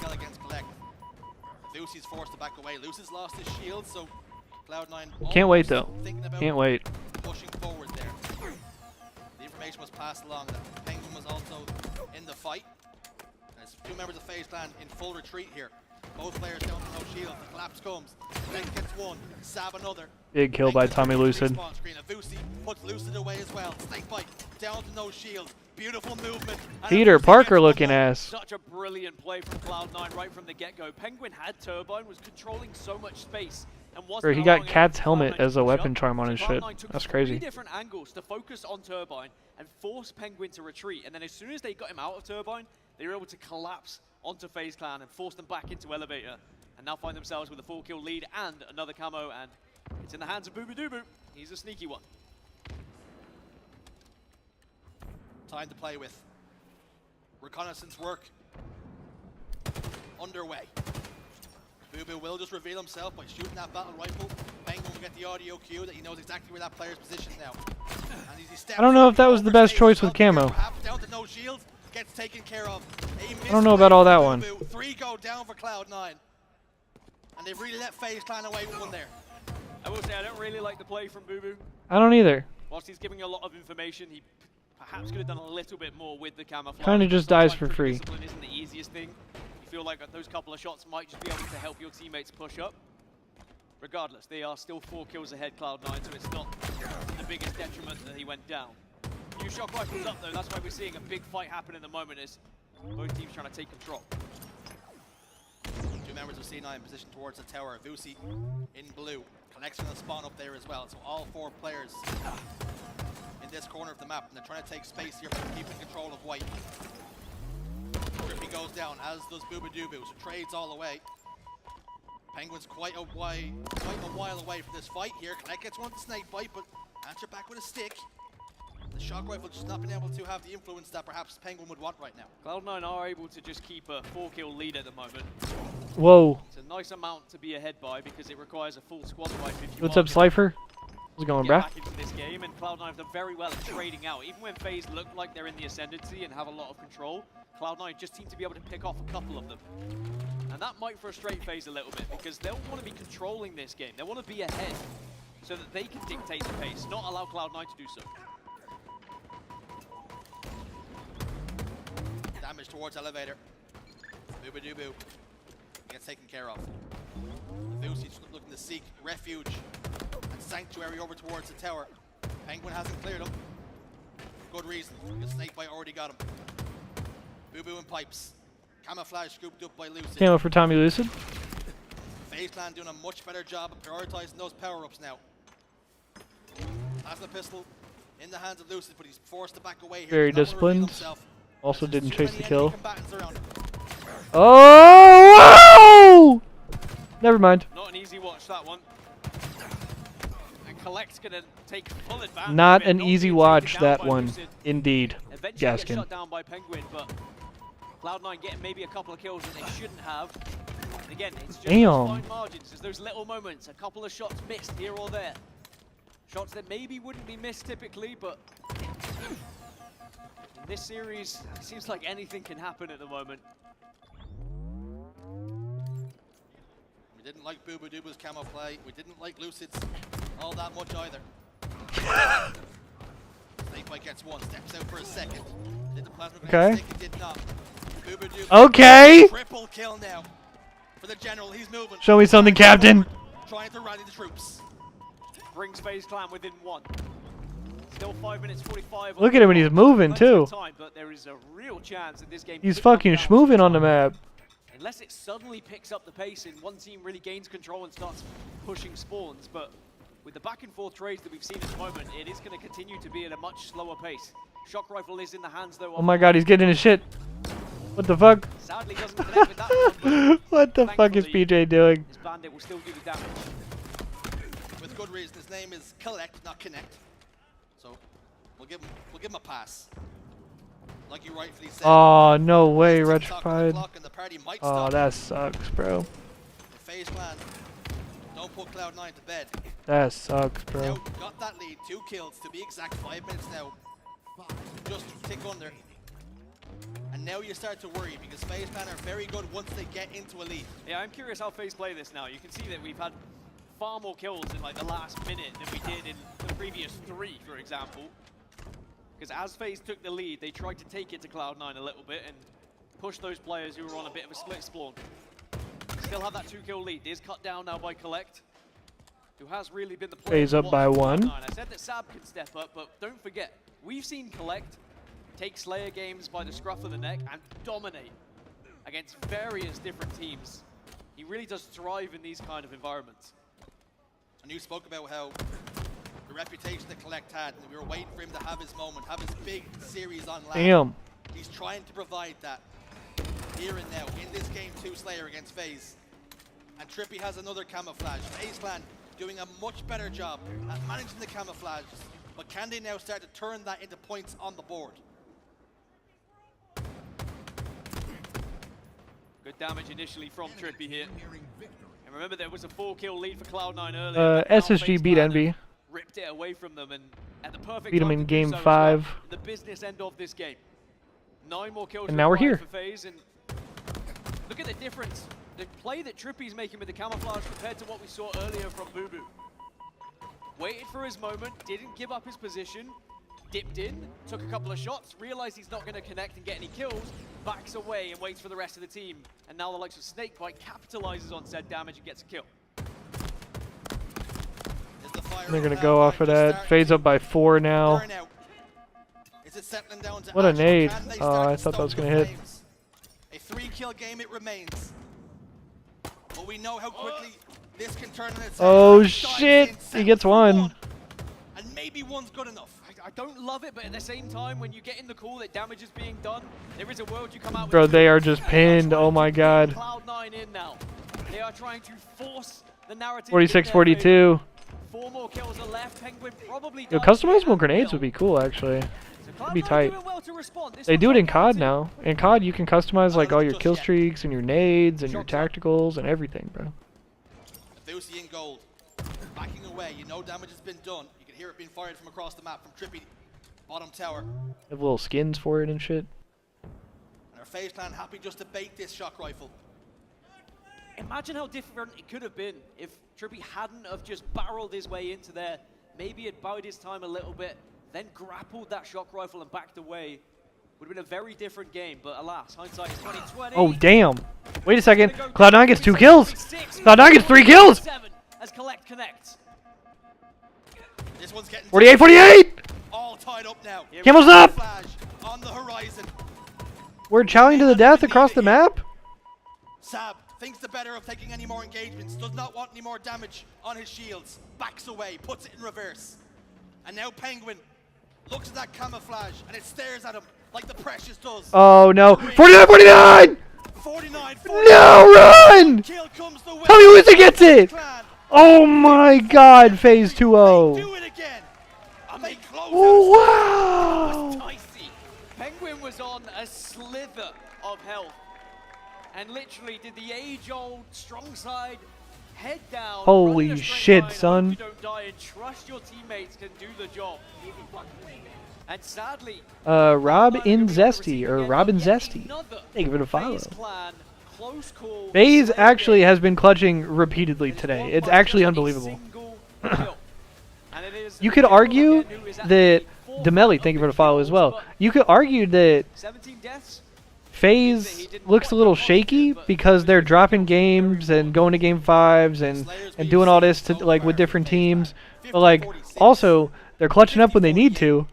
Lucy's forced to back away. Lucy's lost his shield, so Cloud9 Can't wait though. Can't wait. Pushing forward there. The information was passed along that Penguin was also in the fight. There's two members of FaZe Clan in full retreat here. Both players down to no shield. The collapse comes. Snake gets one. Sab another. Big kill by Tommy Lucid. Vusi puts Lucid away as well. Snake bite down to no shield. Beautiful movement. Peter Parker looking ass. Such a brilliant play from Cloud9 right from the get-go. Penguin had Turbine, was controlling so much space. And Or he got Cat's helmet as a weapon charm on his shit. That's crazy. 3 different angles to focus on Turbine and force Penguin to retreat. And then as soon as they got him out of Turbine, they were able to collapse onto FaZe Clan and force them back into Elevator. And now find themselves with a 4-kill lead and another camo. And it's in the hands of Boobadooboo. He's a sneaky one. Time to play with. Reconnaissance work underway. Boo Boo will just reveal himself by shooting that battle rifle. Penguin will get the audio cue that he knows exactly where that player's positioned now. And as he steps I don't know if that was the best choice with camo. down to no shield, gets taken care of. I don't know about all that one. 3 go down for Cloud9. And they've really let FaZe Clan away with one there. I will say I don't really like the play from Boo Boo. I don't either. Whilst he's giving a lot of information, he perhaps could have done a little bit more with the camouflage. Kind of just dies for free. Discipline isn't the easiest thing. You feel like those couple of shots might just be able to help your teammates push up. Regardless, they are still 4 kills ahead, Cloud9, so it's not the biggest detriment that he went down. New shock rifles up though, that's why we're seeing a big fight happen in the moment as both teams trying to take control. 2 members of C9 positioned towards the tower. Vusi in blue. Connection to spawn up there as well. So all 4 players in this corner of the map, and they're trying to take space here by keeping control of white. Grippy goes down, as does Boobadooboo, so trades all away. Penguin's quite a while away from this fight here. Connect gets one to snake bite, but answer back with a stick. The shock rifle just not been able to have the influence that perhaps Penguin would want right now. Cloud9 are able to just keep a 4-kill lead at the moment. Whoa. It's a nice amount to be ahead by because it requires a full squad wipe if you What's up, Slifer? How's it going, bruh? back into this game, and Cloud9 have done very well at trading out. Even when FaZe look like they're in the ascendancy and have a lot of control, Cloud9 just seem to be able to pick off a couple of them. And that might frustrate FaZe a little bit because they'll want to be controlling this game. They want to be ahead so that they can dictate the pace, not allow Cloud9 to do so. Damage towards Elevator. Boobadooboo gets taken care of. Vusi's looking to seek refuge and sanctuary over towards the tower. Penguin hasn't cleared him. Good reason, because Snakebite already got him. Boo Boo and Pipes. Camouflage scooped up by Lucid. Camo for Tommy Lucid. FaZe Clan doing a much better job of prioritizing those power-ups now. Plasma pistol in the hands of Lucid, but he's forced to back away here. Very disciplined. Also didn't chase the kill. Oh! Whoa! Never mind. Not an easy watch, that one. And Collect's gonna take full advantage. Not an easy watch, that one. Indeed. Eventually Gaskin. get shut down by Penguin, but Cloud9 getting maybe a couple of kills that they shouldn't have. And again, it's just those fine margins. There's those little moments, a couple of shots missed here or there. Shots that maybe wouldn't be missed typically, but in this series, it seems like anything can happen at the moment. We didn't like Boobadooboo's camo play. We didn't like Lucid's all that much either. Snakebite gets one, steps out for a second. Did the plasma grenade stick? It did not. Boobadooboo. Okay. Triple kill now for the general. He's moving. Show me something, Captain. Trying to rally the troops. Brings FaZe Clan within 1. Still 5 minutes 45. Look at him when he's moving too. Time, but there is a real chance that this game He's fucking schmoving on the map. Unless it suddenly picks up the pace and one team really gains control and starts pushing spawns, but with the back and forth trades that we've seen at the moment, it is going to continue to be at a much slower pace. Shock rifle is in the hands though. Oh my god, he's getting his shit. What the fuck? Sadly doesn't connect with that one, what the fuck is PJ doing? His bandit will still do the damage. With good reason. His name is Collect, not Connect. So we'll give him a pass. Like you rightfully said. Oh no way, Retrified. Oh, that sucks, bro. FaZe Clan don't put Cloud9 to bed. That sucks, bro. Now got that lead, 2 kills to be exact, 5 minutes now. Just tick under. And now you start to worry because FaZe Clan are very good once they get into a lead. Yeah, I'm curious how FaZe play this now. You can see that we've had far more kills in like the last minute than we did in the previous 3, for example. Because as FaZe took the lead, they tried to take it to Cloud9 a little bit and push those players who were on a bit of a split spawn. Still have that 2-kill lead. It is cut down now by Collect, who has really been the player FaZe to up by watch for 1. Cloud9. I said that Sab can step up, but don't forget, we've seen Collect take Slayer games by the scruff of the neck and dominate against various different teams. He really does thrive in these kind of environments. And you spoke about how the reputation that Collect had, and we were waiting for him to have his moment, have his big series on land. Damn. He's trying to provide that here and now in this game 2 Slayer against FaZe. And Trippy has another camouflage. FaZe Clan doing a much better job at managing the camouflages, but can they now start to turn that into points on the board? Good damage initially from Trippy here. And remember, there was a 4-kill lead for Cloud9 earlier. SSG beat Envy. Ripped it away from them, and at the perfect Beat time them in to do game so as 5. well, the business end of this game. 9 more kills And now we're required here. for FaZe, and look at the difference. The play that Trippy's making with the camouflage compared to what we saw earlier from Boo Boo. Waited for his moment, didn't give up his position, dipped in, took a couple of shots, realized he's not going to connect and get any kills, backs away and waits for the rest of the team. And now the likes of Snakebite capitalizes on said damage and gets a kill. They're going to go off of that. FaZe up by 4 now. What a nade. Oh, I thought that was going to hit. A 3-kill game it remains. But we know how quickly this can turn on its head. Oh shit! He gets 1. And maybe 1's good enough. I don't love it, but at the same time, when you get in the call that damage is being done, there is a world you come out with. Bro, they are just pinned. Oh my god. Cloud9 in now. They are trying to force the narrative. 46-42. 4 more kills are left. Penguin probably Yo, dies customizable grenades would be cool, actually. It'd be tight. doing well to respond. This They one's do it in not COD guaranteed. now. In COD, you can customize like all your kill streaks and your nades and your tacticals and everything, bro. Thusi in gold. Backing away. You know damage has been done. You can hear it being fired from across the map from Trippy. Bottom tower. They have little skins for it and shit. And our FaZe Clan happy just to bait this shock rifle. Imagine how different it could have been if Trippy hadn't have just barreled his way into there. Maybe had bided his time a little bit, then grappled that shock rifle and backed away. Would have been a very different game, but alas, hindsight is 2020. Oh, damn. Wait a second. Cloud9 gets 2 kills. Cloud9 gets 3 kills. As Collect connects. This one's getting 48-48. all tied up now. Camel's up. Flash on the horizon. We're challenging to the death across the map. Sab thinks the better of taking any more engagements, does not want any more damage on his shields, backs away, puts it in reverse. And now Penguin looks at that camouflage and it stares at him like the Precious does. Oh no. 49-49. 49. No, run. Tell me Wizard gets it. Oh my god, phase 2-0. Do it again. And they close Oh, wow. Dicey. Penguin was on a slither of health and literally did the age-old strong side, head down. Holy shit, son. You don't die and trust your teammates can do the job. And sadly, Robin Zesty, or Robin Zesty. Thank you for the follow. FaZe actually has been clutching repeatedly today. It's actually unbelievable. You could argue that Demelli, thank you for the follow as well. You could argue that FaZe looks a little shaky because they're dropping games and going to game 5s and doing all this to like with different teams. But like also they're clutching up when they need to.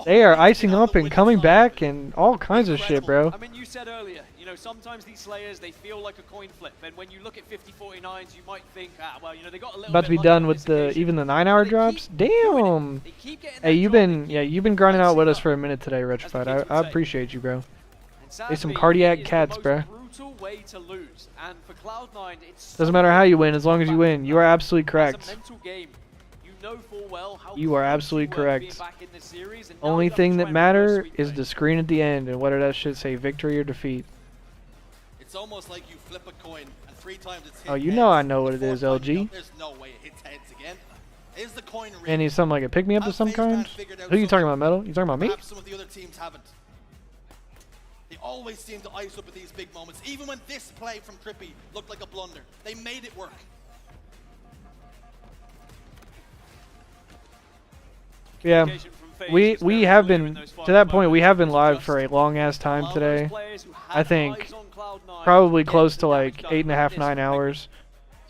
They are icing up and coming back and all kinds of shit, bro. I mean, you said earlier, you know, sometimes these Slayers, they feel like a coin flip. And when you look at 50-49s, you might think, well, you know, they got a little About to be done with the even the 9-hour drops. Damn. Hey, you've been grinding out with us for a minute today, Retrified. I appreciate you, bro. There's some cardiac cats, bro. Doesn't matter how you win, as long as you win. You are absolutely correct. You are absolutely correct. Only thing that matter is the screen at the end and whether that should say victory or defeat. It's almost like you flip a coin and 3 times it's hit Oh, you heads. know I know what it The is, fourth time, LG. there's no way it hits heads again. Is the coin rigged? And he's something like a pick-me-up of some kind? Who are you talking about, Metal? You talking about me? Perhaps some of the other teams haven't. They always seem to ice up at these big moments. Even when this play from Trippy looked like a blunder, they made it work. Yeah, we have been, to that point, we have been live for a long-ass time today. I think probably close to like 8.5, 9 hours.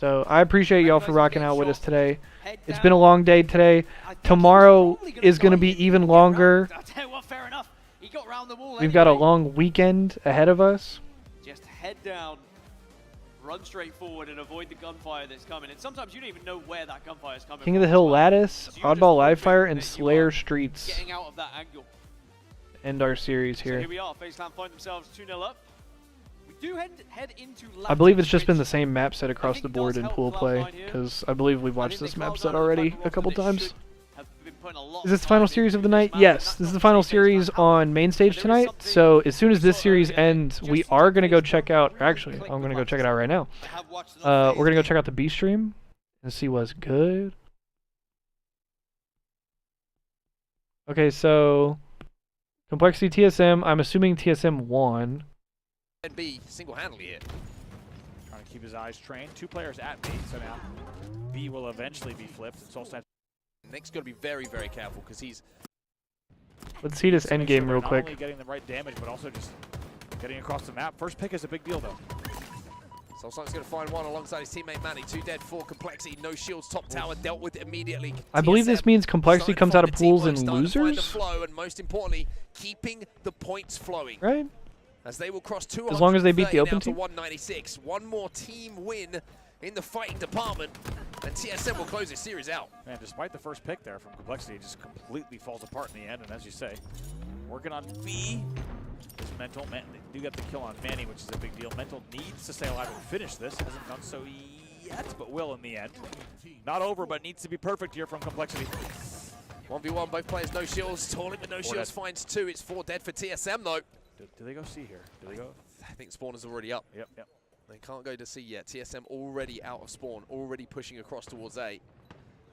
So I appreciate y'all for rocking out with us today. It's been a long day today. Tomorrow is going to be even longer. We've got a long weekend ahead of us. Just head down, run straight forward, and avoid the gunfire that's coming. And sometimes you don't even know where that gunfire is coming from. King of the Hill Lattice, Oddball Livefire, and Slayer Streets Getting out of that angle. end our series So here. here we are. FaZe Clan find themselves 2-0 up. We do head into I believe it's just been the same map set across the board in pool play, because I believe we've watched this map set already a couple times. Is this the final series of the night? Yes, this is the final series on main stage tonight. So as soon as this series ends, we are going to go check out, actually, I'm going to go check it out right now. We're going to go check out the B stream and see what's good. Okay, so Complexity TSM, I'm assuming TSM won. And B single-handedly here. Trying to keep his eyes trained. 2 players at B, so now B will eventually be flipped. And Solstat. Nick's got to be very, very careful because he's. Let's see this end game real quick. Not only getting the right damage, but also just getting across the map. First pick is a big deal, though. Solstar's going to find one alongside his teammate Manny. 2 dead, 4 Complexity, no shields, top tower dealt with immediately. I believe this means Complexity comes out of pools and losers. The flow, and most importantly, keeping the points flowing. Right. As they will cross 200 As long as they beat the open to team. 196. One more team win in the fighting department, and TSM will close this series out. Man, despite the first pick there from Complexity, it just completely falls apart in the end. And as you say, working on B is Mental. They do get the kill on Manny, which is a big deal. Mental needs to stay alive and finish this. Hasn't done so yet, but will in the end. Not over, but needs to be perfect here from Complexity. 1v1, both players no shields. Torlin with no shields finds 2. It's 4 dead for TSM though. Do they go C here? Do they go? I think spawn is already up. Yep, yep. They can't go to C yet. TSM already out of spawn, already pushing across towards A.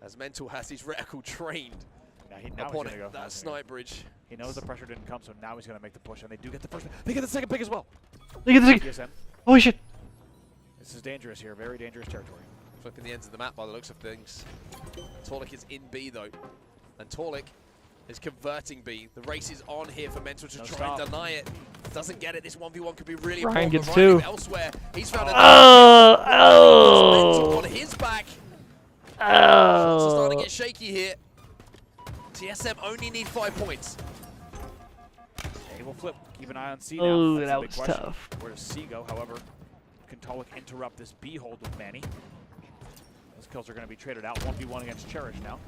As Mental has his reticle trained upon it, that snipe bridge. He knows the pressure didn't come, so now he's going to make the push, and they do get the first pick. They get the second pick as well. Look at this. TSM. Holy shit. This is dangerous here, very dangerous territory. Flipping the ends of the map by the looks of things. Torlik is in B though, and Torlik is converting B. The race is on here for Mental to try and deny it. Doesn't get it. This 1v1 could be really Ryan important. gets 2. Elsewhere. He's found a Oh! on his back. Oh! Shots are starting to get shaky here. TSM only need 5 points. They will flip. Keep an eye on C now. Oh, That's that a big was question. tough. Where does C go? However, can Tolik interrupt this B hold with Manny? Those kills are going to be traded out. 1v1 against Cherish now.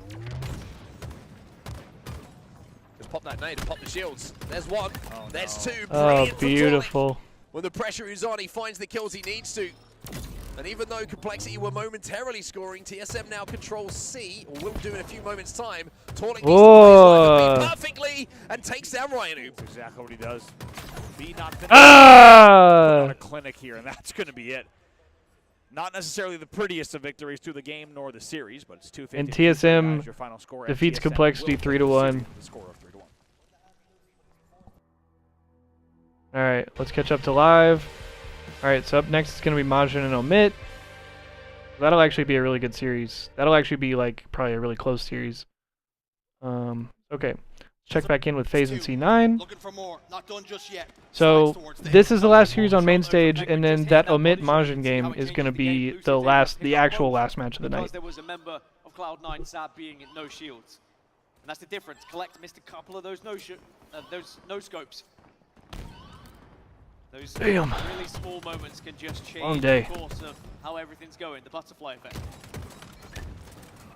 Just pop that nade and pop the shields. There's 1. Oh, there's no. 2. Oh, Brilliant from beautiful. Torlik. When the pressure is on, he finds the kills he needs to. And even though Complexity were momentarily scoring, TSM now controls C, or will do in a few moments' time. Torlik needs to play perfectly and takes down Ryanu. That's exactly what he does. B not finished. Ah! A clinic here, and that's going to be it. Not necessarily the prettiest of victories to the game nor the series, but it's 250. And TSM defeats Complexity 3-1. All right, let's catch up to live. All right, so up next is going to be Majin and Omit. That'll actually be a really good series. That'll actually be like probably a really close series. Okay, let's check back in with FaZe and C9. Looking for more. Not done just yet. So this is the last series on main stage, and then that Omit Majin game is going to be the actual last match of the night. There was a member of Cloud9 Sab being in no shields, and that's the difference. Collect missed a couple of those no scopes. Those Damn. really small moments can just change Long day. the course of how everything's going. The butterfly effect.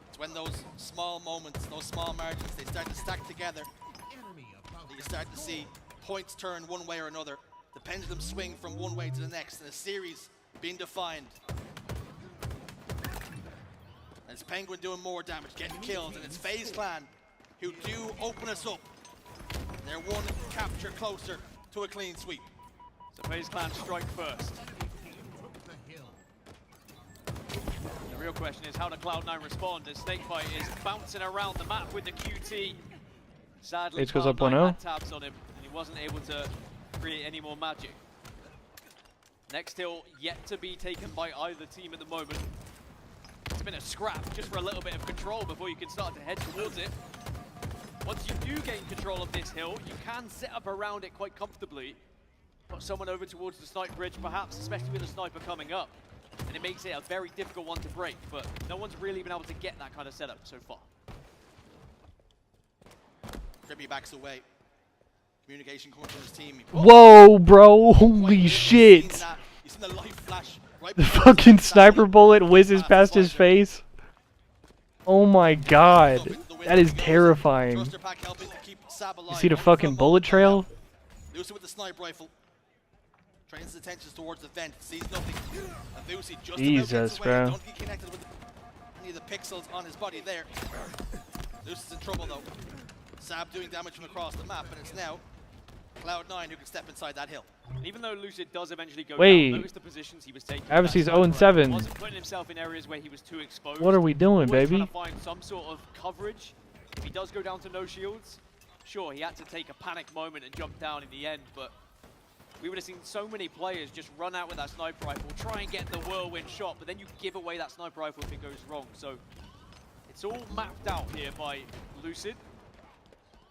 It's when those small moments, those small margins, they start to stack together. That you start to see points turn one way or another. The pendulum swing from one way to the next, and a series being defined. And it's Penguin doing more damage, getting kills, and it's FaZe Clan who do open us up. They're one capture closer to a clean sweep. So FaZe Clan strike first. The real question is, how do Cloud9 respond as Snakebite is bouncing around the map with the QT? Sadly, H goes up Cloud9 1-0. had tabs on him, and he wasn't able to create any more magic. Next hill yet to be taken by either team at the moment. It's been a scrap just for a little bit of control before you can start to head towards it. Once you do gain control of this hill, you can set up around it quite comfortably. Put someone over towards the snipe bridge perhaps, especially with a sniper coming up. And it makes it a very difficult one to break, but no one's really been able to get that kind of setup so far. Kribby backs away. Communication coming from his team. Whoa, bro! Holy shit! You've seen the light flash right The fucking sniper bullet whizzes past his face. Oh my god, that is terrifying. You see the fucking bullet trail? Lucy with the sniper rifle. Trains his attention towards the vent, sees nothing. Lucy just Jesus, bro. Don't get connected with any of the pixels on his body there. Lucy's in trouble though. Sab doing damage from across the map, and it's now Cloud9 who can step inside that hill. And even though Lucid does eventually go Wait. down, notice the positions he was taking. Abacy's 0-7. Wasn't putting himself in areas where he was too exposed. What are we doing, Was baby? trying to find some sort of coverage. If he does go down to no shields, sure, he had to take a panic moment and jump down in the end, but we would have seen so many players just run out with that sniper rifle, try and get the whirlwind shot, but then you give away that sniper rifle if it goes wrong. So it's all mapped out here by Lucid.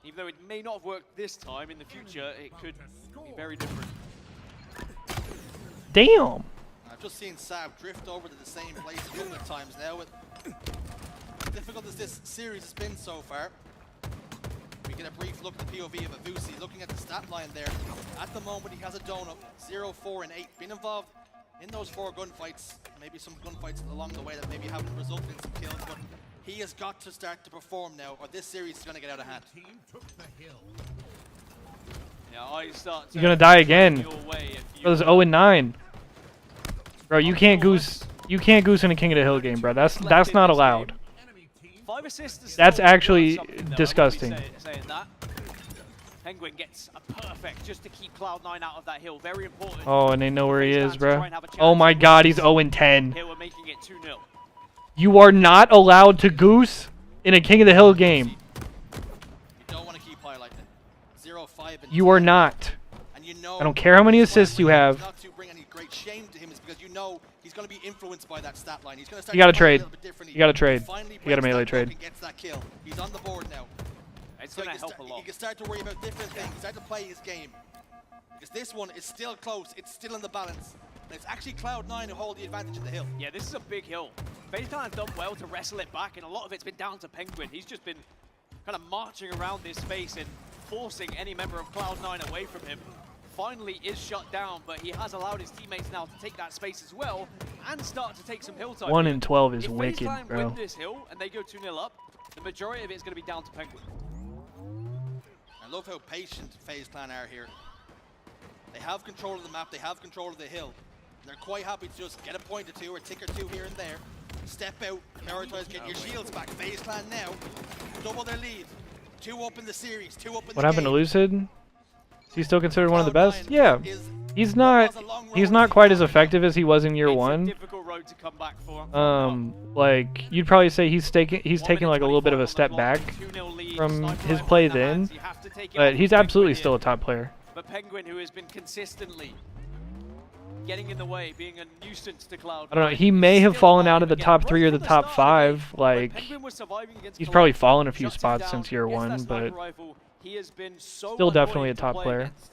Even though it may not have worked this time, in the future, it could be very different. Damn! I've just seen Sab drift over to the same place a couple of times now. As difficult as this series has been so far, we get a brief look at the POV of Avusi. Looking at the stat line there, at the moment he has a donut, 0, 4, and 8. Been involved in those 4 gunfights, maybe some gunfights along the way that maybe haven't resulted in some kills, but he has got to start to perform now, or this series is going to get out of hand. You're gonna die again. Bro's 0-9. Bro, you can't goose. You can't goose in a King of the Hill game, bro. That's not allowed. 5 assists. That's actually disgusting. Saying that. Penguin gets a perfect just to keep Cloud9 out of that hill. Very important. Oh, and they know where he is, bro. Oh my god, he's 0-10. Here we're making it 2-0. You are not allowed to goose in a King of the Hill game. You don't want to keep highlighting it. 0, 5, and You are not. And you know I don't care how many assists you have. not to bring any great shame to him is because you know he's going to be influenced by that stat line. He's going to start You gotta to play a trade. little bit differently. You gotta trade. Finally You gotta breaks melee that trade. block and gets that kill. He's on the board now. It's So going he to can help a lot. He can start to worry about different things, start to play his game. Because this one is still close, it's still in the balance. And it's actually Cloud9 who hold the advantage in the hill. Yeah, this is a big hill. FaZe Clan have done well to wrestle it back, and a lot of it's been down to Penguin. He's just been kind of marching around this space and forcing any member of Cloud9 away from him. Finally is shut down, but he has allowed his teammates now to take that space as well and start to take some hill time. 1 in 12 is if wicked, FaZe Clan bro. win this hill and they go 2-0 up, the majority of it is going to be down to Penguin. I love how patient FaZe Clan are here. They have control of the map, they have control of the hill. And they're quite happy to just get a point or two or tick or two here and there. Step out, prioritize getting your shields back. FaZe Clan now, double their lead. 2 up in the series, 2 up in the What happened to game. Lucid? Is he still considered one of the best? Yeah. He's not quite as effective as he was in year 1. Difficult road to come back for. Like you'd probably say he's taking like a little bit of a step back from his play then, but he's absolutely still a top player. But Penguin, who has been consistently getting in the way, being a nuisance to Cloud. I don't know. He may have fallen out of the top 3 or the top 5. Like he's probably fallen a few spots since year 1, but he has been so still definitely a annoying to top play player. against.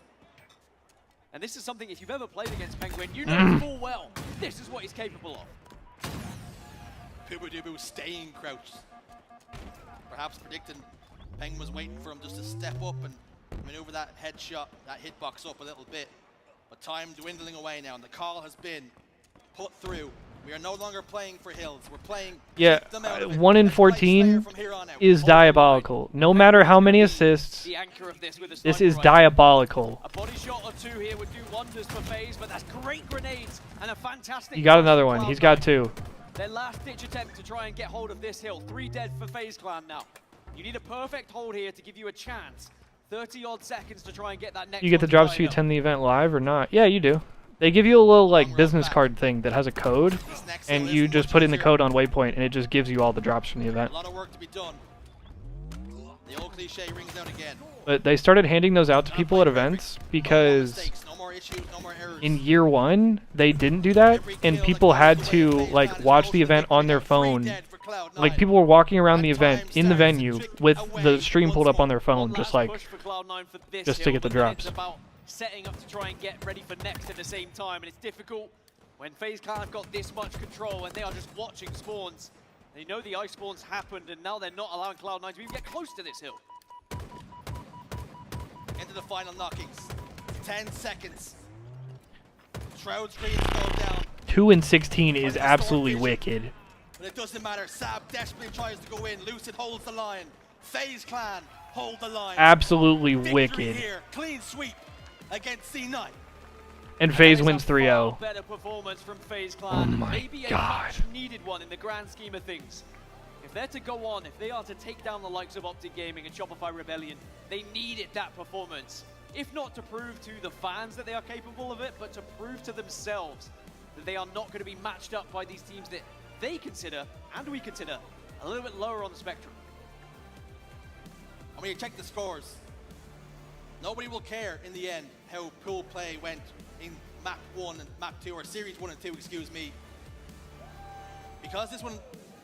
And this is something, if you've ever played against Penguin, you know full well this is what he's capable of. Pubudubu staying crouched. Perhaps predicting Penguin was waiting for him just to step up and maneuver that headshot, that hitbox up a little bit. But time dwindling away now, and the call has been put through. We are no longer playing for hills. We're playing. Yeah, keep them out of it. 1 in Let's play 14 from here on out. is diabolical. No matter how many assists, The anchor of this with a this sniper is rifle. diabolical. A body shot or 2 here would do wonders for FaZe, but that's great grenades and a fantastic. You got push another from one. Cloud9. He's got 2. Their last ditch attempt to try and get hold of this hill. 3 dead for FaZe Clan now. You need a perfect hold here to give you a chance. 30 odd seconds to try and get that next. You get the one to drops tie so you it up. attend the event live or not? Yeah, you do. They give you a little like business card thing that has a code, and you just put in the code on Waypoint, and it just gives you all the drops from the event. A lot of work to be done. The old cliche rings out again. But they started handing those out to people at events because in year 1 they didn't do that, and people had to like watch the event on their phone. Like people were walking around the event in the venue with the stream pulled up on their phone, just to get the drops. Setting up to try and get ready for next at the same time, and it's difficult when FaZe Clan have got this much control and they are just watching spawns. They know the ice spawns happened, and now they're not allowing Cloud9 to even get close to this hill. Into the final knockings. 10 seconds. Shroud screens go down. 2 and 16 is absolutely wicked. But it doesn't matter. Sab desperately tries to go in. Lucid holds the line. FaZe Clan hold the line. Absolutely Victory wicked. Here. Clean sweep against C9. And FaZe wins 3-0. Better performance from FaZe Oh Clan. my Maybe God. a much needed one in the grand scheme of things. If they're to go on, if they are to take down the likes of Optic Gaming and Shopify Rebellion, they needed that performance. If not to prove to the fans that they are capable of it, but to prove to themselves that they are not going to be matched up by these teams that they consider, and we consider, a little bit lower on the spectrum. And when you check the scores, nobody will care in the end how pool play went in map 1 and map 2, or series 1 and 2, excuse me. Because this one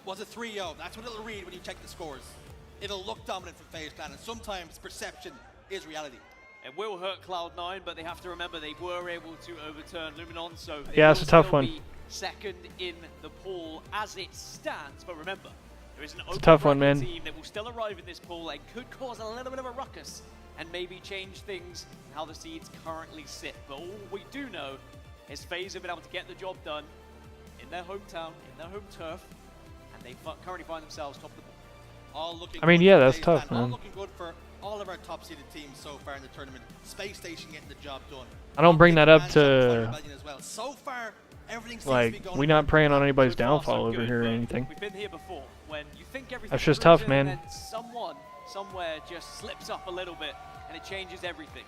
was a 3-0, that's what it'll read when you check the scores. It'll look dominant for FaZe Clan, and sometimes perception is reality. It will hurt Cloud9, but they have to remember they were able to overturn Luminon, so they Yeah, it's will a tough still one. be second in the pool as it stands. But remember, there is an open tough one, bracket man. team that will still arrive in this pool and could cause a little bit of a ruckus and maybe change things how the seeds currently sit. But all we do know is FaZe have been able to get the job done in their hometown, in their home turf, and they currently find themselves top of the pool. All looking I mean, good yeah, for that's FaZe tough, Clan. All man. looking good for all of our top-seeded teams so far in the tournament. Space Station getting the job done. I don't bring that up And to Rebellion as well. So far, everything seems to be like going we're not praying on anybody's downfall over here or anything. We've been here before when you think everything That's just moves tough, in man. and then someone somewhere just slips up a little bit and it changes everything.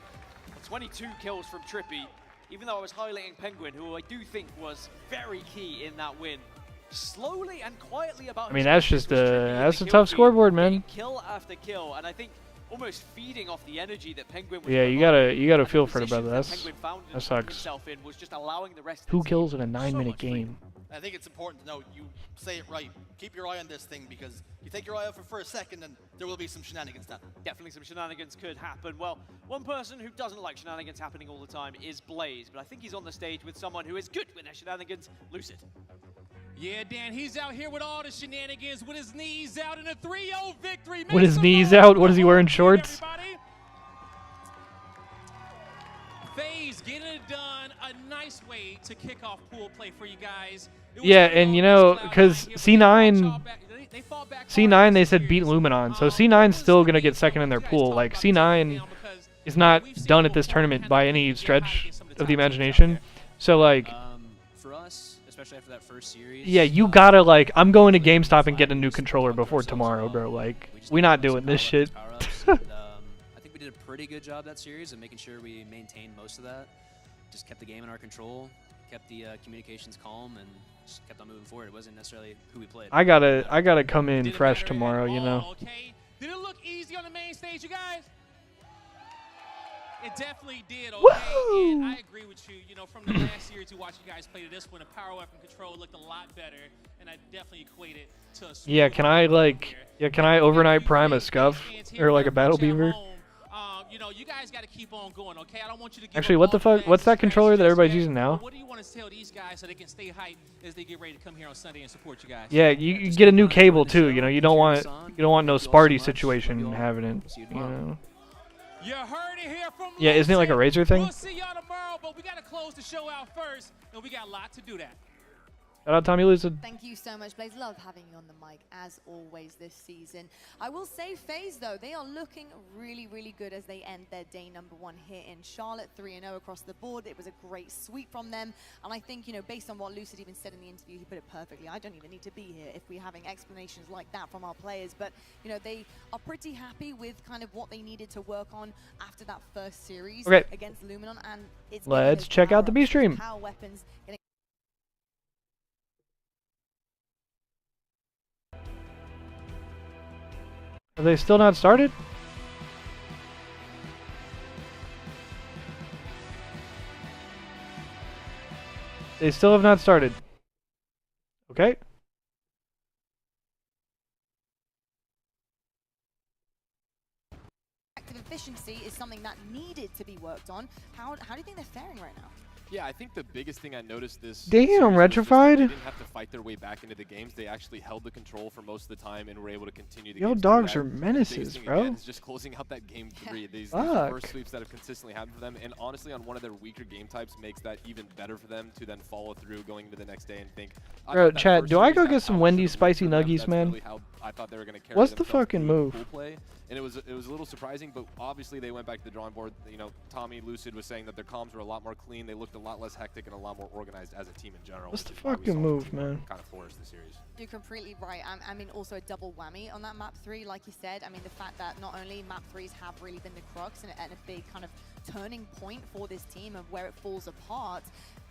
22 kills from Trippy, even though I was highlighting Penguin, who I do think was very key in that win. Slowly and quietly about I mean, his that's business just was Trippy a in that's the a kill tough feed, scoreboard, man. kill after kill, and I think almost feeding off the energy that Penguin was Yeah, you gotta feel for the brother. That sucks. himself in was just allowing the rest of 2 the team kills in a so 9-minute much freedom. game. I think it's important to note, you say it right. Keep your eye on this thing, because you take your eye off it for a second and there will be some shenanigans done. Definitely some shenanigans could happen. Well, one person who doesn't like shenanigans happening all the time is Blaze, but I think he's on the stage with someone who is good with their shenanigans, Lucid. Yeah, Dan, he's out here with all the shenanigans, with his knees out in a 3-0 victory. With his knees out, what is he wearing, shorts? FaZe getting it done, a nice way to kick off pool play for you guys. Yeah, and you know, because C9 they said beat Luminon, so C9's still gonna get second in their pool. Like C9 is not done at this tournament by any stretch of the imagination. So like, for us, especially after that first series. yeah, you gotta like, I'm going to GameStop and getting a new controller before tomorrow, bro. Like, we're not doing this shit. I think we did a pretty good job that series of making sure we maintained most of that. Just kept the game in our control, kept the communications calm, and just kept on moving forward. It wasn't necessarily who we played. I gotta come in fresh tomorrow, you know. Okay. Did it look easy on the main stage, you guys? It definitely did, okay? And I agree with you. You know, from the last series to watch you guys play to this one, the power weapon control looked a lot better, and I definitely equate it to a Yeah, can I overnight prime a Scuff or like a Battle Beaver? You know, you guys got to keep on going, okay? I don't want you to give Actually, up what the all fuck? What's that controller that everybody's using now? What do you want to tell these guys so they can stay hyped as they get ready to come here on Sunday and support you guys? Yeah, you get a new cable too. You know, you don't want no Sparty situation happening. You know. You heard it here from Yeah, isn't it like a Razer thing? We'll see y'all tomorrow, but we got to close the show out first, and we got a lot to do that. Shout out Tommy Lucid. Thank you so much, Blaze. Love having you on the mic, as always, this season. I will say FaZe, though, they are looking really, really good as they end their day number 1 here in Charlotte, 3-0 across the board. It was a great sweep from them. And I think, you know, based on what Lucid even said in the interview, he put it perfectly. I don't even need to be here if we're having explanations like that from our players. But, you know, they are pretty happy with kind of what they needed to work on after that first series against Luminon. And it's Let's check out the B stream. Power weapons. Are they still not started? They still have not started. Okay. Active efficiency is something that needed to be worked on. How do you think they're faring right now? Yeah, I think the biggest thing I noticed this Damn, series was just that Retrified. they didn't have to fight their way back into the games. They actually held the control for most of the time and were able to continue the Yo, games. dogs through are that. The menaces, biggest thing, bro. again, is just closing out that game 3. These Fuck. first sweeps that have consistently happened for them, and honestly, on one of their weaker game types, makes that even better for them to then follow through going into the next day and think. Bro, chat, do I go get some Wendy's spicy nuggies, man? Really how I thought they were going to carry What's the themselves fucking through move? pool play. And it was a little surprising, but obviously they went back to the drawing board. You know, Tommy Lucid was saying that their comms were a lot more clean. They looked a lot less hectic and a lot more organized as a team in general. What's the which is why we fucking saw move, the team man? kind of flourish the series. You're completely right. I mean, also a double whammy on that map 3, like you said. I mean, the fact that not only map 3s have really been the crux and a big kind of turning point for this team of where it falls apart,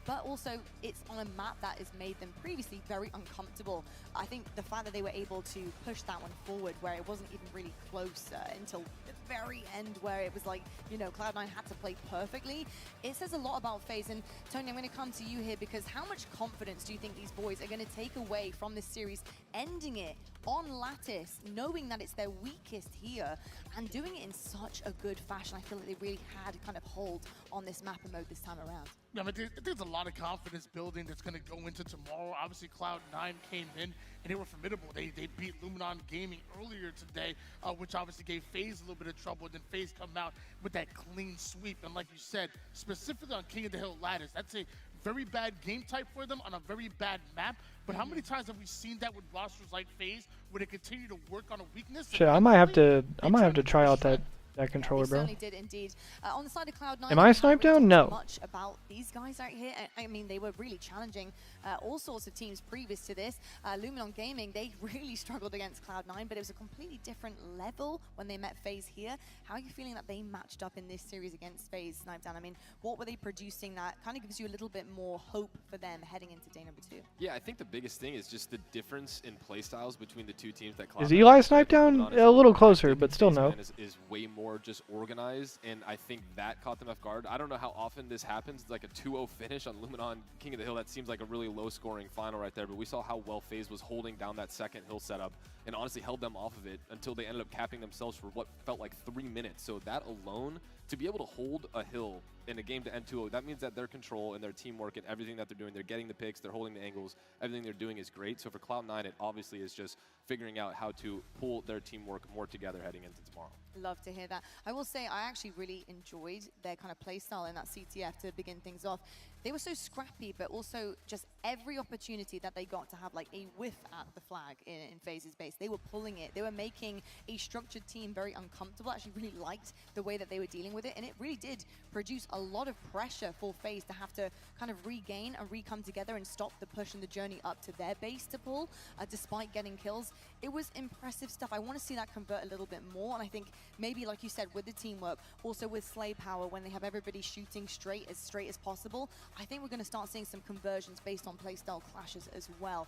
but also it's on a map that has made them previously very uncomfortable. I think the fact that they were able to push that one forward where it wasn't even really close until the very end where it was like, you know, Cloud9 had to play perfectly, it says a lot about FaZe. And Tony, I'm going to come to you here because how much confidence do you think these boys are going to take away from this series, ending it on Lattice, knowing that it's their weakest here, and doing it in such a good fashion? I feel like they really had kind of hold on this map and mode this time around. Yeah, I think there's a lot of confidence building that's going to go into tomorrow. Obviously, Cloud9 came in and they were formidable. They beat Luminon Gaming earlier today, which obviously gave FaZe a little bit of trouble. And then FaZe come out with that clean sweep. And like you said, specifically on King of the Hill Lattice, that's a very bad game type for them on a very bad map. But how many times have we seen that with rosters like FaZe where they continue to work on a weakness? Shit, I might have to try out that controller, They bro. certainly did indeed. On the side of Cloud9, Am I sniped down? No. Much about these guys right here. I mean, they were really challenging all sorts of teams previous to this. Luminon Gaming, they really struggled against Cloud9, but it was a completely different level when they met FaZe here. How are you feeling that they matched up in this series against FaZe, Sniped Down? I mean, what were they producing that kind of gives you a little bit more hope for them heading into day number 2? Yeah, I think the biggest thing is just the difference in playstyles between the two teams that Is Cloud9 Eli sniped down? A little closer, but still no. is way more just organized, and I think that caught them off guard. I don't know how often this happens, like a 2-0 finish on Luminon King of the Hill. That seems like a really low-scoring final right there, but we saw how well FaZe was holding down that second hill setup and honestly held them off of it until they ended up capping themselves for what felt like 3 minutes. So that alone, to be able to hold a hill in a game to end 2-0, that means that their control and their teamwork and everything that they're doing, they're getting the picks, they're holding the angles, everything they're doing is great. So for Cloud9, it obviously is just figuring out how to pull their teamwork more together heading into tomorrow. Love to hear that. I will say I actually really enjoyed their kind of play style in that CTF to begin things off. They were so scrappy, but also just every opportunity that they got to have like a whiff at the flag in FaZe's base, they were pulling it. They were making a structured team very uncomfortable. I actually really liked the way that they were dealing with it, and it really did produce a lot of pressure for FaZe to have to kind of regain and re-come together and stop the push and the journey up to their base to pull, despite getting kills. It was impressive stuff. I want to see that convert a little bit more, and I think maybe, like you said, with the teamwork, also with Slay Power, when they have everybody shooting straight as possible, I think we're going to start seeing some conversions based on playstyle clashes as well.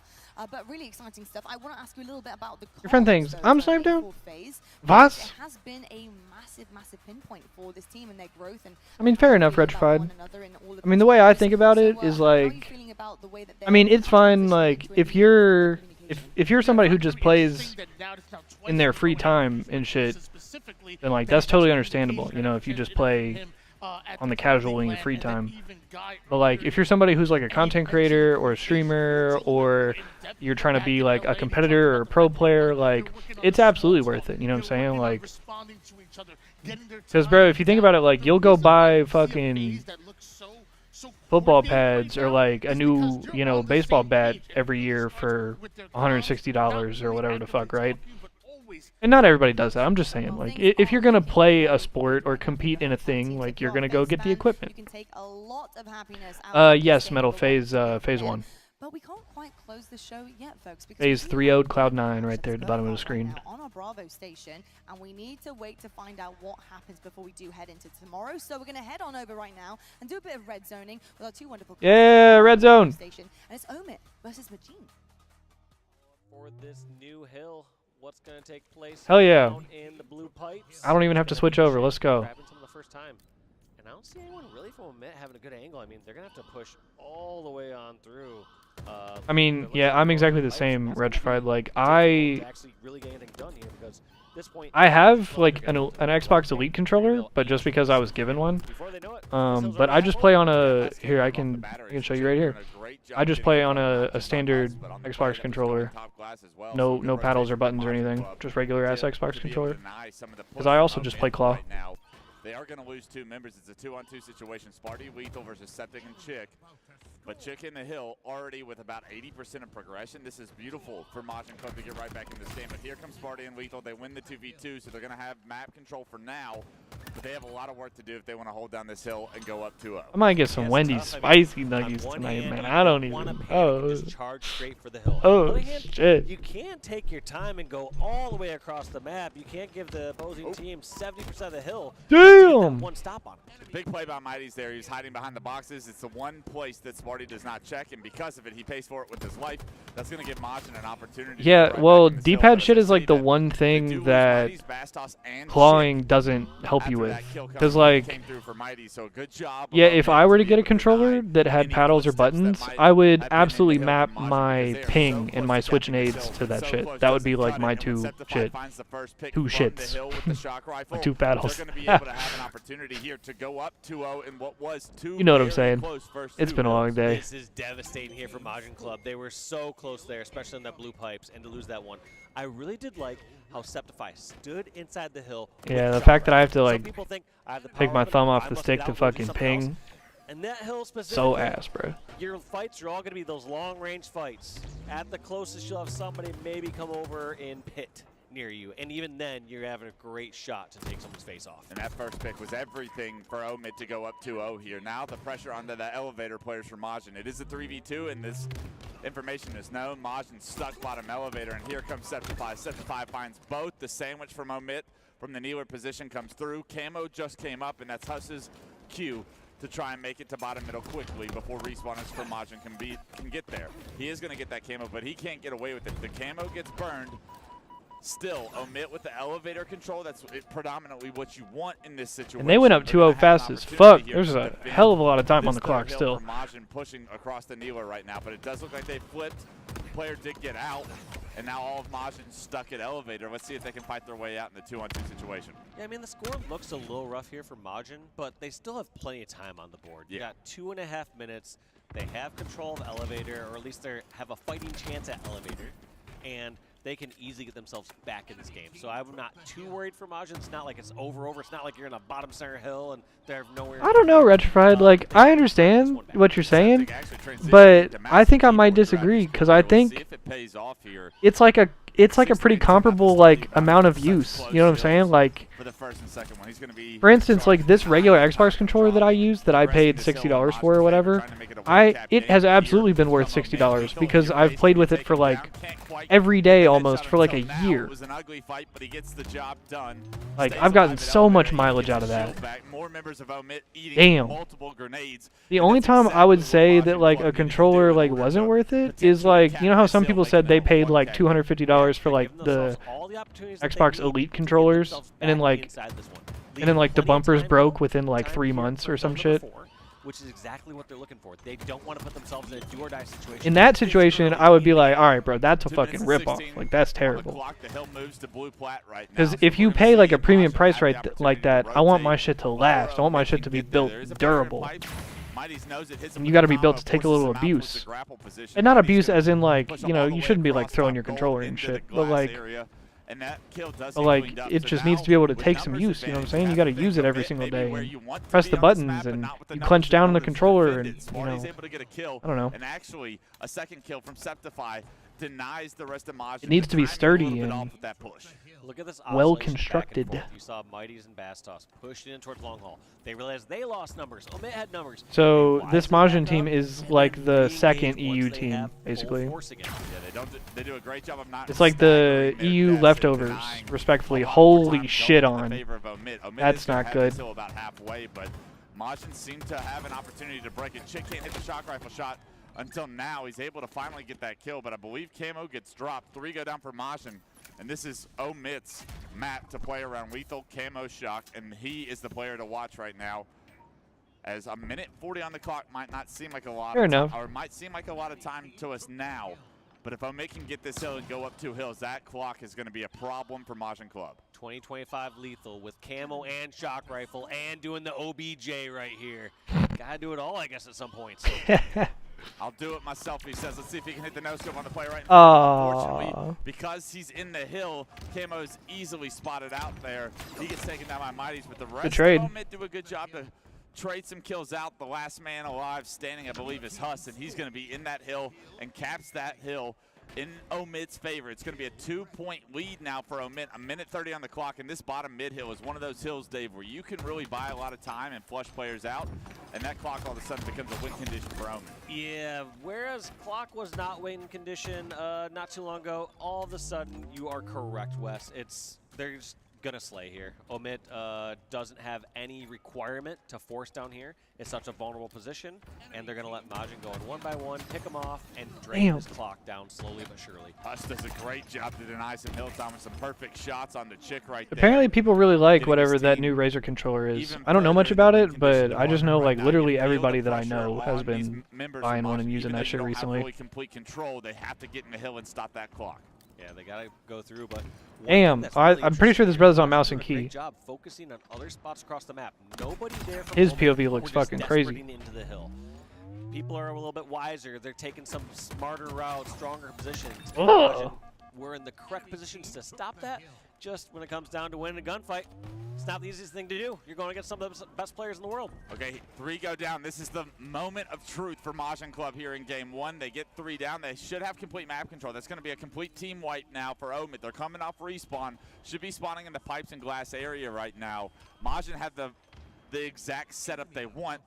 But really exciting stuff. I want to ask you a little bit about the Different things. I'm sniped down. FaZe. Was? It has been a massive pinpoint for this team and their growth. And I mean, fair enough, Retrified. I mean, the way I think about it is like, I mean, it's fine. Like, if you're somebody who just plays in their free time and shit, then like that's totally understandable. You know, if you just play on the casual in your free time. But like, if you're somebody who's like a content creator or a streamer, or you're trying to be like a competitor or a pro player, like, it's absolutely worth it. You know what I'm saying? Like, because bro, if you think about it, like, you'll go buy fucking football pads are like a new, you know, baseball bat every year for $160 or whatever the fuck, right? And not everybody does that. I'm just saying, like, if you're gonna play a sport or compete in a thing, like, you're gonna go get the equipment. Yes, Metal Phase 1. But we can't quite close the show yet, folks. Phase 3-0'd Cloud9 right there at the bottom of the screen. On our Bravo station, and we need to wait to find out what happens before we do head into tomorrow. So we're going to head on over right now and do a bit of red zoning with our two wonderful yeah, red zone station, and it's Omit versus Majin. For this new hill, what's going to take place? Hell yeah! In the blue pipes. I don't even have to switch over. Let's go. The first time. And I don't see anyone really from Omit having a good angle. I mean, they're going to have to push all the way on through. I mean, yeah, I'm exactly the same, Retrified. Like, I have like an Xbox Elite controller, but just because I was given one. But I just play on a I can show you right here. I just play on a standard Xbox controller. No paddles or buttons or anything. Just regular ass Xbox controller. Because I also just play claw. They are going to lose 2 members. It's a 2-on-2 situation. Sparty, Lethal versus Septic and Chick. But Chick in the hill already with about 80% of progression. This is beautiful for Majin Club to get right back in this game. But here comes Sparty and Lethal. They win the 2v2, so they're going to have map control for now. But they have a lot of work to do if they want to hold down this hill and go up 2-0. I might get some Wendy's spicy nuggets tonight, man. I don't even. Oh. Charge straight for the hill. Oh, shit. You can't take your time and go all the way across the map. You can't give the opposing team 70% of the hill. Damn. One stop on it. Big play by Mighty's there. He's hiding behind the boxes. It's the one place that Sparty does not check, and because of it, he pays for it with his life. That's going to give Majin an opportunity. Yeah, well, D-pad shit is like the one thing that clawing doesn't help you with. Because, like, yeah, if I were to get a controller that had paddles or buttons, I would absolutely map my ping and my switch nades to that shit. That would be like my two shits. My 2 paddles. You know what I'm saying. It's been a long day. This is devastating here for Majin Club. They were so close there, especially on that blue pipes, and to lose that one. I really did like how Septify stood inside the hill. Yeah, the fact that I have to, like, take my thumb off the stick to fucking ping. And that hill So ass, bro. Your fights are all going to be those long-range fights. At the closest, you'll have somebody maybe come over in pit near you, and even then, you're having a great shot to take someone's face off. And that first pick was everything for Omid to go up 2-0 here. Now the pressure onto the elevator players for Majin. It is a 3v2, and this information is known. Majin stuck bottom elevator, and here comes Septify. Septify finds both. The sandwich from Omid from the kneeler position comes through. Camo just came up, and that's Huss's cue to try and make it to bottom middle quickly before respawners from Majin can get there. He is going to get that camo, but he can't get away with it. The camo gets burned. Still, Omit with the elevator control, that's predominantly what you want in this situation. And they went up 2-0 fast as fuck. There's a hell of a lot of time on the clock still. Majin pushing across the kneeler right now, but it does look like they flipped. The player did get out, and now all of Majin's stuck at elevator. Let's see if they can fight their way out in the 2-on-2 situation. Yeah, I mean, the score looks a little rough here for Majin, but they still have plenty of time on the board. You got 2.5 minutes. They have control of elevator, or at least they have a fighting chance at elevator, and they can easily get themselves back in this game. So I'm not too worried for Majin. It's not like it's over. It's not like you're in a bottom center hill and they're nowhere. I don't know, Retrified. Like, I understand what you're saying, but I think I might disagree because I think it's like a pretty comparable like amount of use. You know what I'm saying? Like, for instance, like this regular Xbox controller that I use that I paid $60 for or whatever, it has absolutely been worth $60 because I've played with it for like every day almost for like a year. Like, I've gotten so much mileage out of that. Damn. The only time I would say that like a controller like wasn't worth it is like, you know how some people said they paid like $250 for like the Xbox Elite controllers and then like the bumpers broke within like 3 months or some shit. Which is exactly what they're looking for. They don't want to put themselves in a do or die situation. In that situation, I would be like, all right, bro, that's a fucking ripoff. Like, that's terrible. Because if you pay like a premium price like that, I want my shit to last. I want my shit to be built durable. And you got to be built to take a little abuse. And not abuse as in like, you know, you shouldn't be like throwing your controller and shit. But like, And that kill does But like, it just needs to be able to take some use. You know what I'm saying? You got to use it every single day. And press the buttons and you clench down on the controller, and you know. Able to get a kill, I don't know. And actually, a second kill from Septify denies the rest of Majin. It needs to be sturdy and Look at this well oscillation constructed. back and forth. You saw Mighties and Bastos pushing in towards long haul. They realized they lost numbers. Omit had numbers. So this Majin team is like the second EU team, basically. They do a great job of not. It's like the EU leftovers, respectfully. Holy shit on. That's not good. Still about halfway, but Majin seemed to have an opportunity to break it. Chick can't hit the shock rifle shot until now. He's able to finally get that kill, but I believe Camo gets dropped. 3 go down for Majin, and this is Omit's map to play around. Lethal, Camo, shock, and he is the player to watch right now. As a minute 40 on the clock might not seem like a lot Fair of time, enough. or might seem like a lot of time to us now, but if Omit can get this hill and go up 2 hills, that clock is going to be a problem for Majin Club. 2025 Lethal with Camo and shock rifle and doing the OBJ right here. Gotta do it all, I guess, at some points. I'll do it myself, he says. Let's see if he can hit the no-scope on the play right now. Unfortunately, because he's in the hill, Camo's easily spotted out there. He gets taken down by Mighties, but the rest of Omit do a good job to trade some kills out. The last man alive standing, I believe, is Huss, and he's going to be in that hill and caps that hill in Omit's favor. It's going to be a 2-point lead now for Omit. A minute 30 on the clock, and this bottom mid hill is one of those hills, Dave, where you can really buy a lot of time and flush players out, and that clock all of a sudden becomes a win condition for Omit. Yeah, whereas clock was not win condition not too long ago, all of a sudden you are correct, Wes. They're just gonna slay here. Omit doesn't have any requirement to force down here. It's such a vulnerable position, and they're gonna let Majin go in 1 by 1, pick him off, and drain his clock down slowly but surely. Huss does a great job to deny some hill time with some perfect shots on the Chick right there. Apparently people really like whatever that new Razer controller is. I don't know much about it, but I just know like literally everybody that I know has been buying one and using that shit recently. Really complete control. They have to get in the hill and stop that clock. Yeah, they gotta go through, but Damn, I'm pretty sure this brother's on mouse and key. great job focusing on other spots across the map. Nobody there from His Omit. POV looks We're just fucking crazy. desperately into the hill. People are a little bit wiser. They're taking some smarter routes, stronger positions. We're in the correct positions to stop that. Just when it comes down to winning a gunfight, it's not the easiest thing to do. You're going against some of the best players in the world. Okay, 3 go down. This is the moment of truth for Majin Club here in game 1. They get 3 down. They should have complete map control. That's going to be a complete team wipe now for Omit. They're coming off respawn. Should be spawning in the pipes and glass area right now. Majin have the exact setup they want.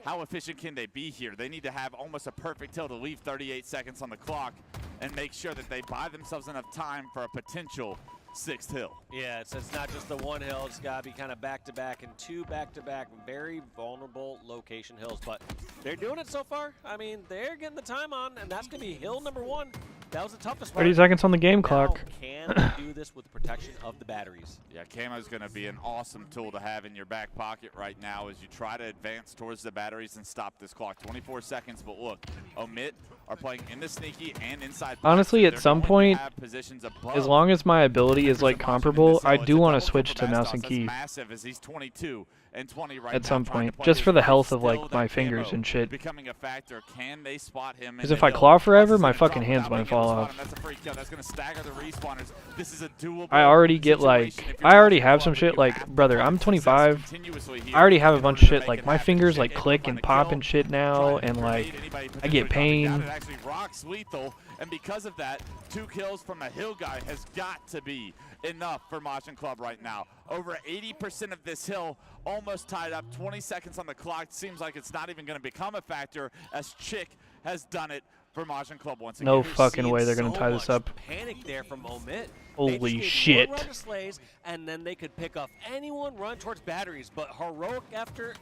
How efficient can they be here? They need to have almost a perfect hill to leave 38 seconds on the clock and make sure that they buy themselves enough time for a potential 6th hill. Yeah, it's not just the one hill. It's got to be kind of back-to-back and 2 back-to-back very vulnerable location hills. But they're doing it so far. I mean, they're getting the time on, and that's going to be hill number 1. That was the toughest part. 30 seconds on the game now, clock. Can they do this with the protection of the batteries? Yeah, Camo's going to be an awesome tool to have in your back pocket right now as you try to advance towards the batteries and stop this clock. 24 seconds, but look, Omit are playing in the sneaky and inside. Honestly, at some point, positions as long as my ability is like comparable, I do want to switch to mouse and key. Massive as he's 22 and 20 right at now, some point, just for the health of like my fingers and shit. Becoming a factor. Can they spot him? Because if I claw forever, my fucking hands might fall off. That's a free kill. That's going to stagger the respawners. This is a doable I already get like, I already have some shit like, brother, I'm 25. I already have a bunch of shit like my fingers like click and pop and shit now, and like I get pain. It actually rocks Lethal, and because of that, 2 kills from a hill guy has got to be enough for Majin Club right now. Over 80% of this hill almost tied up. 20 seconds on the clock. Seems like it's not even going to become a factor as Chick has done it for Majin Club once again. No fucking way they're going to tie this up. Panic there from Omit. Holy shit. One run to Slays, and then they could pick off anyone run towards batteries, but heroic effort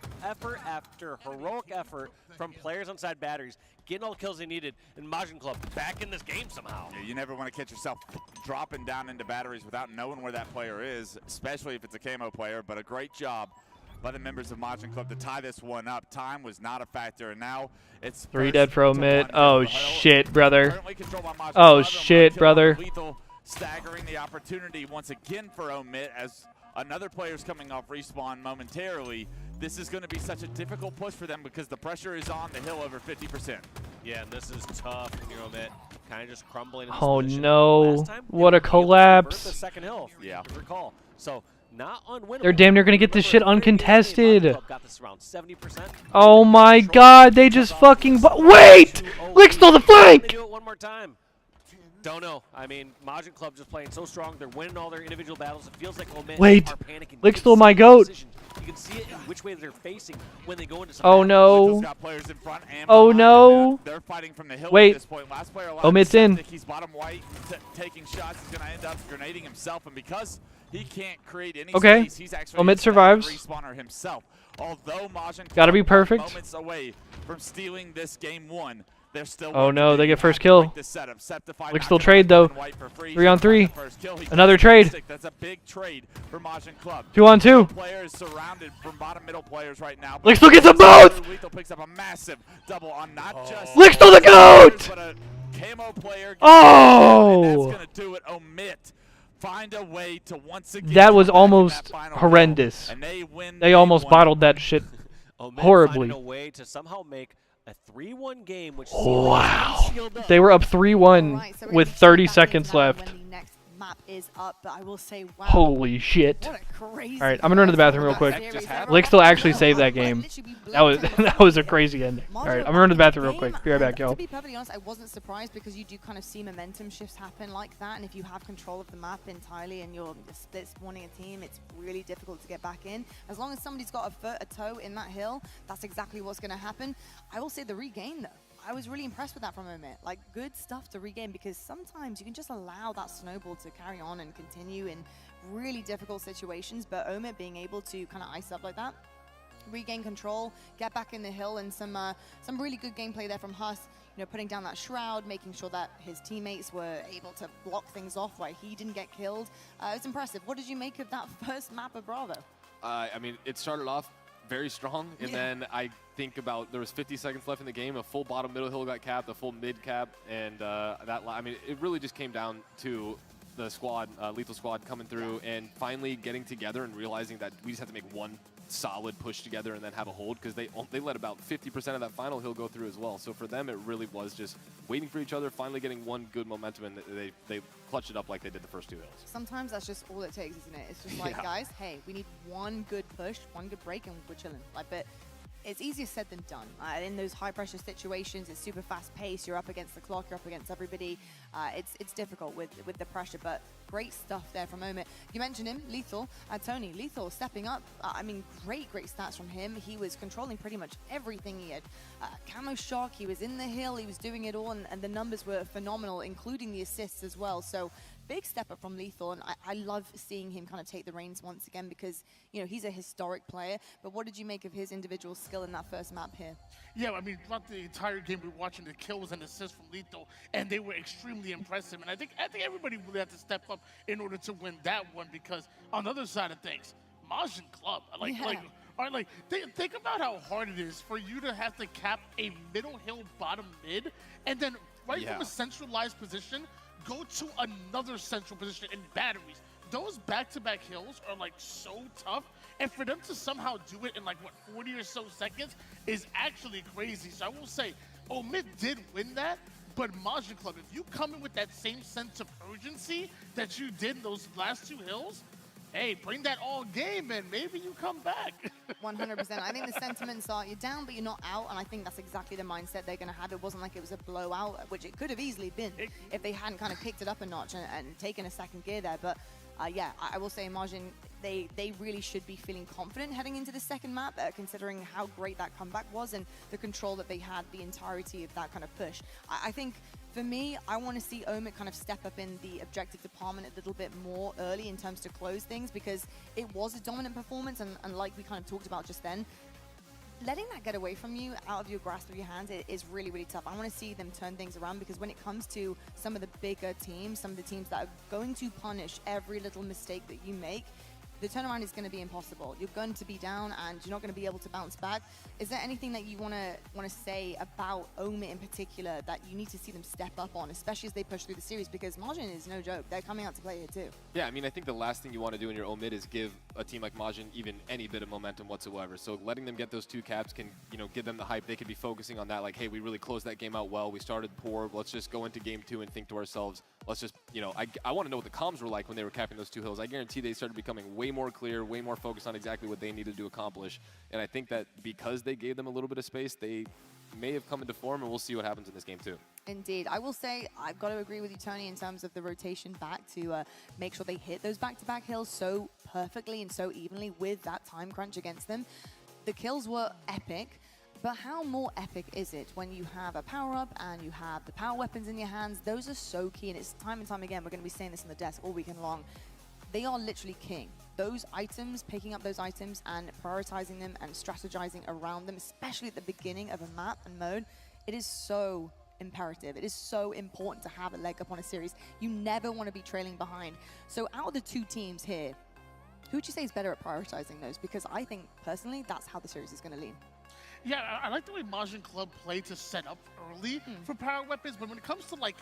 after heroic effort from players inside batteries, getting all the kills they needed, and Majin Club back in this game somehow. Yeah, you never want to catch yourself dropping down into batteries without knowing where that player is, especially if it's a Camo player, but a great job by the members of Majin Club to tie this one up. Time was not a factor, and now it's 3 dead for Omit. Oh shit, brother. Oh shit, brother. Lethal staggering the opportunity once again for Omit as another player's coming off respawn momentarily. This is going to be such a difficult push for them because the pressure is on the hill over 50%. Yeah, and this is tough when you're Omit. Kind of just crumbling. In this Oh position. no! Last time, What a The collapse! second hill, yeah. Recall. So not unwinnable. They're damn near gonna get this shit uncontested. Got this around 70%. Oh my god! They just fucking wait! Lick stole the flank! Do it one more time. Don't know. I mean, Majin Club just playing so strong. They're winning all their individual battles. It feels like Omit Wait, are panicking. Lick stole my goat. You can see it in which way they're facing when they go into some Oh no! got players in front and Oh behind, no! and they're fighting from the hill Wait. at this point. Last player alive. Omit's in. He's bottom white, taking shots. He's gonna end up grenading himself, and because he can't create any Okay. space, he's actually Omit a survives. respawner himself. Although Majin Gotta be Club are perfect. moments away from stealing this game 1. They're still Oh no, they get first kill. Lick Lick still trade though. 3 on 3. Another trade. That's a big trade for Majin Club. 2 on 2. Players surrounded from bottom middle players right now. Lick still gets them both. Lethal picks up a massive double on not just Lick stole the goat. but a camo player. Oh! And that's gonna do it. Omit. Find a way to once again. That was come back in almost that final horrendous. row, and they win. They game almost 1. bottled that shit Omit horribly. finding a way to somehow make a 3-1 game, which Wow. sealed up. They were up 3-1 Alright, so we're with gonna be 30 back seconds into that left. when the next map is up, but I will say, wow. Holy shit. What a crazy Alright, I'm gonna run to the bathroom real quick. Lick still actually saved that game. That was a crazy ending. Alright, I'm gonna run to the bathroom real quick. Be right back, y'all. To be perfectly honest, I wasn't surprised because you do kind of see momentum shifts happen like that, and if you have control of the map entirely and you're split spawning a team, it's really difficult to get back in. As long as somebody's got a foot, a toe in that hill, that's exactly what's going to happen. I will say the regain though. I was really impressed with that from Omit. Like, good stuff to regain because sometimes you can just allow that snowball to carry on and continue in really difficult situations, but Omit being able to kind of ice up like that, regain control, get back in the hill, and some really good gameplay there from Huss, you know, putting down that shroud, making sure that his teammates were able to block things off while he didn't get killed. It's impressive. What did you make of that first map of Bravo? I mean, it started off very strong, and then I think about there was 50 seconds left in the game. A full bottom middle hill got capped, a full mid cap, and I mean, it really just came down to the squad, Lethal Squad, coming through and finally getting together and realizing that we just have to make one solid push together and then have a hold, because they let about 50% of that final hill go through as well. So for them, it really was just waiting for each other, finally getting one good momentum, and they clutched it up like they did the first 2 hills. Sometimes that's just all it takes, isn't it? It's just like, guys, hey, we need one good push, one good break, and we're chilling. Like, but it's easier said than done. In those high-pressure situations, it's super fast-paced. You're up against the clock. You're up against everybody. It's difficult with the pressure, but great stuff there from Omit. You mentioned him, Lethal. Tony, Lethal stepping up. I mean, great stats from him. He was controlling pretty much everything. He had camo shock. He was in the hill. He was doing it all, and the numbers were phenomenal, including the assists as well. So big step up from Lethal, and I love seeing him kind of take the reins once again because, you know, he's a historic player. But what did you make of his individual skill in that first map here? Yeah, I mean, throughout the entire game, we were watching the kills and assists from Lethal, and they were extremely impressive. And I think everybody really had to step up in order to win that one, because on the other side of things, Majin Club, think about how hard it is for you to have to cap a middle hill bottom mid, and then from a centralized position, go to another central position in batteries. Those back-to-back hills are like so tough, and for them to somehow do it in like 40 or so seconds is actually crazy. So I will say, Omit did win that, but Majin Club, if you come in with that same sense of urgency that you did in those last 2 hills, hey, bring that all game and maybe you come back. 100%. I think the sentiments are, you're down but you're not out, and I think that's exactly the mindset they're going to have. It wasn't like it was a blowout, which it could have easily been if they hadn't kind of kicked it up a notch and taken a second gear there. But yeah, I will say Majin, they really should be feeling confident heading into the second map, considering how great that comeback was and the control that they had the entirety of that kind of push. I think for me, I want to see Omit kind of step up in the objective department a little bit more early in terms to close things, because it was a dominant performance, and like we kind of talked about just then, letting that get away from you, out of your grasp of your hands, it is really, really tough. I want to see them turn things around, because when it comes to some of the bigger teams, some of the teams that are going to punish every little mistake that you make, the turnaround is going to be impossible. You're going to be down and you're not going to be able to bounce back. Is there anything that you want to say about Omit in particular that you need to see them step up on, especially as they push through the series? Because Majin is no joke. They're coming out to play here too. Yeah, I mean, I think the last thing you want to do in your Omit is give a team like Majin even any bit of momentum whatsoever. So letting them get those 2 caps can, you know, give them the hype. They could be focusing on that, like, hey, we really closed that game out well. We started poor. Let's just go into game 2 and think to ourselves, let's just, you know, I want to know what the comms were like when they were capping those 2 hills. I guarantee they started becoming way more clear, way more focused on exactly what they needed to accomplish. And I think that because they gave them a little bit of space, they may have come into form, and we'll see what happens in this game too. Indeed. I will say, I've got to agree with you, Tony, in terms of the rotation back to make sure they hit those back-to-back hills so perfectly and so evenly with that time crunch against them. The kills were epic, but how more epic is it when you have a power-up and you have the power weapons in your hands? Those are so key, and it's time and time again, we're going to be saying this on the desk all weekend long. They are literally king. Those items, picking up those items and prioritizing them and strategizing around them, especially at the beginning of a map and mode, it is so imperative. It is so important to have a leg up on a series. You never want to be trailing behind. So out of the 2 teams here, who would you say is better at prioritizing those? Because I think, personally, that's how the series is going to lean. Yeah, I like the way Majin Club played to set up early for power weapons, but when it comes to like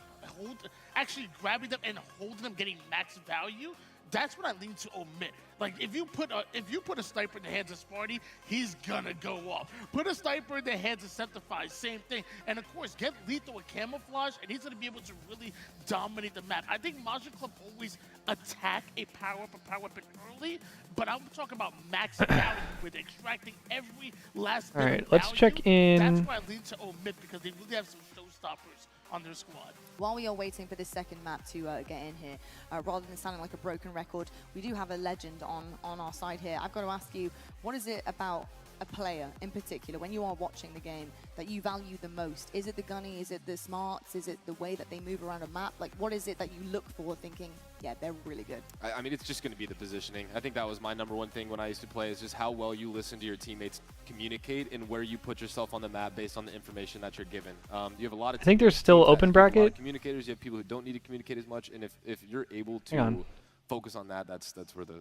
actually grabbing them and holding them, getting max value, that's what I lean to Omit. Like if you put a sniper in the hands of Sparty, he's gonna go off. Put a sniper in the hands of Septify, same thing. And of course, get Lethal with camouflage, and he's gonna be able to really dominate the map. I think Majin Club always attack a power weapon early, but I'm talking about max value with extracting every last bit of value. All right, let's check in. That's why I lean to Omit, because they really have some showstoppers on their squad. While we are waiting for this second map to get in here, rather than sounding like a broken record, we do have a legend on our side here. I've got to ask you, what is it about a player in particular, when you are watching the game, that you value the most? Is it the gunny? Is it the smarts? Is it the way that they move around a map? Like, what is it that you look for thinking, yeah, they're really good? I mean, it's just going to be the positioning. I think that was my #1 thing when I used to play, is just how well you listen to your teammates communicate and where you put yourself on the map based on the information that you're given. You have a lot of I think there's still open bracket. A lot of communicators. You have people who don't need to communicate as much, and if you're able to focus on that, that's where the...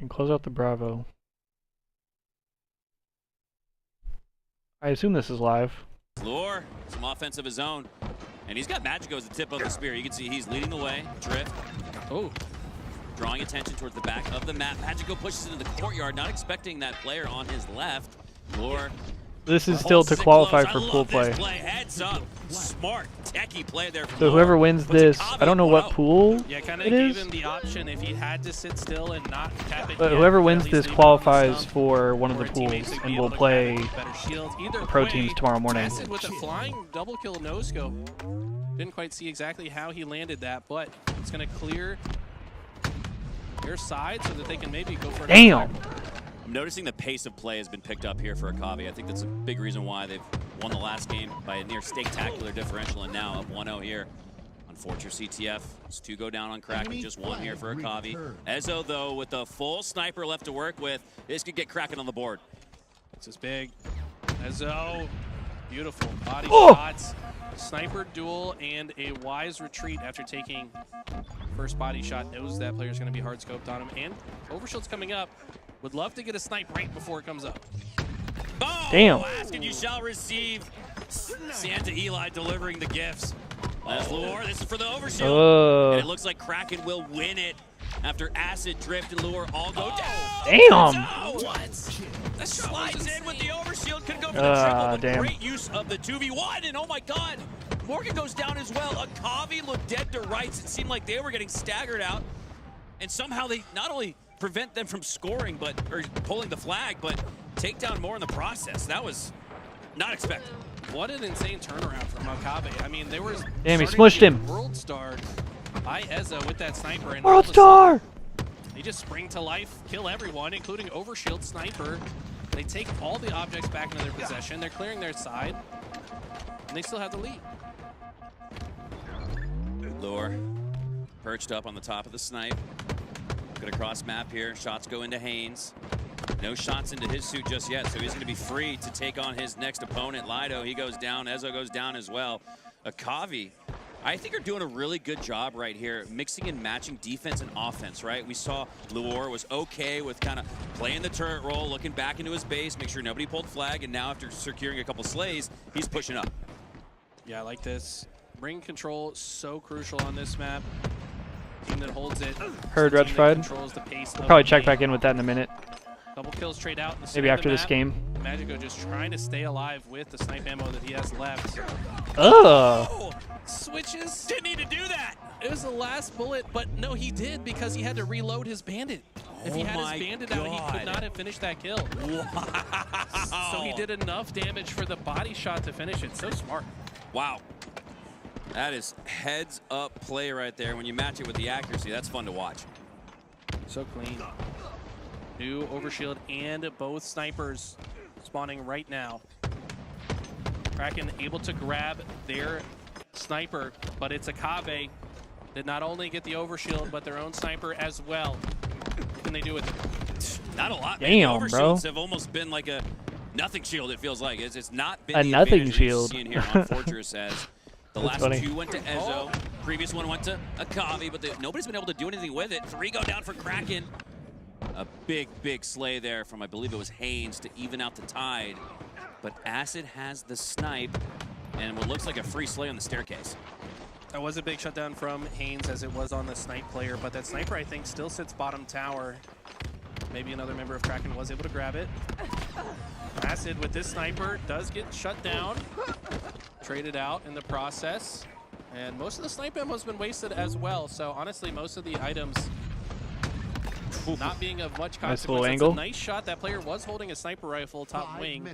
And close out the Bravo. I assume this is live. Lure, some offense of his own. And he's got Magico as the tip of the spear. You can see he's leading the way. Drift. Oh. Drawing attention towards the back of the map. Magico pushes into the courtyard, not expecting that player on his left. Lure. This is still to qualify for pool play. Heads up. Smart, techie play there. So whoever wins this, I don't know what pool Yeah, kind of it gave is. him the option if he had to sit still and not tap it. But yet, whoever at wins least this leave it qualifies on the for one of the for teammates pools, to be and able we'll to play grab better shields. Either the pro way, teams tomorrow morning. Acid with a flying double kill no scope. Didn't quite see exactly how he landed that, but it's going to clear their side so that they can maybe go for another Damn! try. I'm noticing the pace of play has been picked up here for Akavi. I think that's a big reason why they've won the last game by a near spectacular differential, and now up 1-0 here on Fortress CTF. It's 2 go down on Kraken, just 1 here for Akavi. Ezo, though, with a full sniper left to work with, this could get Kraken on the board. This is big. Ezo, beautiful body shots, sniper duel, and a wise retreat after taking first body shot. Knows that player's going to be hard scoped on him, and Overshield's coming up. Would love to get a snipe right before it comes up. Oh, damn! Ask and you shall receive. Santa Eli delivering the gifts. As Lure, this is for the Overshield. And it looks like Kraken will win it after Acid, Drift, and Lure all go down. Damn! What? That slides in with the Overshield. Could go for the triple, but damn. great use of the 2v1. And oh my god, Morgan goes down as well. Akavi looked dead to rights. It seemed like they were getting staggered out. And somehow they not only prevent them from scoring, or pulling the flag, but take down more in the process. That was not expected. What an insane turnaround from Akavi. I mean, they were Damn, he smushed him. World Star by Ezo with that sniper. And World Star! They just spring to life, kill everyone, including Overshield Sniper. They take all the objects back into their possession. They're clearing their side, and they still have the lead. Lure perched up on the top of the snipe. Good across map here. Shots go into Haynes. No shots into his suit just yet, so he's going to be free to take on his next opponent, Lido. He goes down. Ezo goes down as well. Akavi I think are doing a really good job right here, mixing and matching defense and offense, right? We saw Luor was okay with kind of playing the turret role, looking back into his base, make sure nobody pulled flag, and now after securing a couple slays, he's pushing up. Yeah, I like this. Ring control, so crucial on this map. Team that holds it. Heard Retrified. Probably check back in with that in a minute. Double kills trade out. Maybe after this game. Magico just trying to stay alive with the snipe ammo that he has left. Oh! Switches. Didn't need to do that. It was the last bullet, but no, he did because he had to reload his bandit. If he had his bandit out, he could not have finished that kill. Wow. So he did enough damage for the body shot to finish it. So smart. Wow. That is heads up play right there. When you match it with the accuracy, that's fun to watch. So clean. New overshield and both snipers spawning right now. Kraken able to grab their sniper, but it's a Kave. Did not only get the overshield, but their own sniper as well. What can they do with it? Not a lot. Damn, man. The bro. overshields have almost been like a nothing shield, it feels like. It's not been A the nothing advantage shield. we've seen here on Fortress as the That's last funny. 2 went to Ezo. Previous one went to Akavi, but nobody's been able to do anything with it. 3 go down for Kraken. A big slay there from, I believe it was Haynes, to even out the tide. But Acid has the snipe and what looks like a free slay on the staircase. That was a big shutdown from Haynes as it was on the snipe player, but that sniper I think still sits bottom tower. Maybe another member of Kraken was able to grab it. Acid with this sniper does get shut down. Traded out in the process. And most of the snipe ammo has been wasted as well. So honestly, most of the items not being of much Nice consequence. little It's angle. a nice shot. That player was holding a sniper rifle top wing.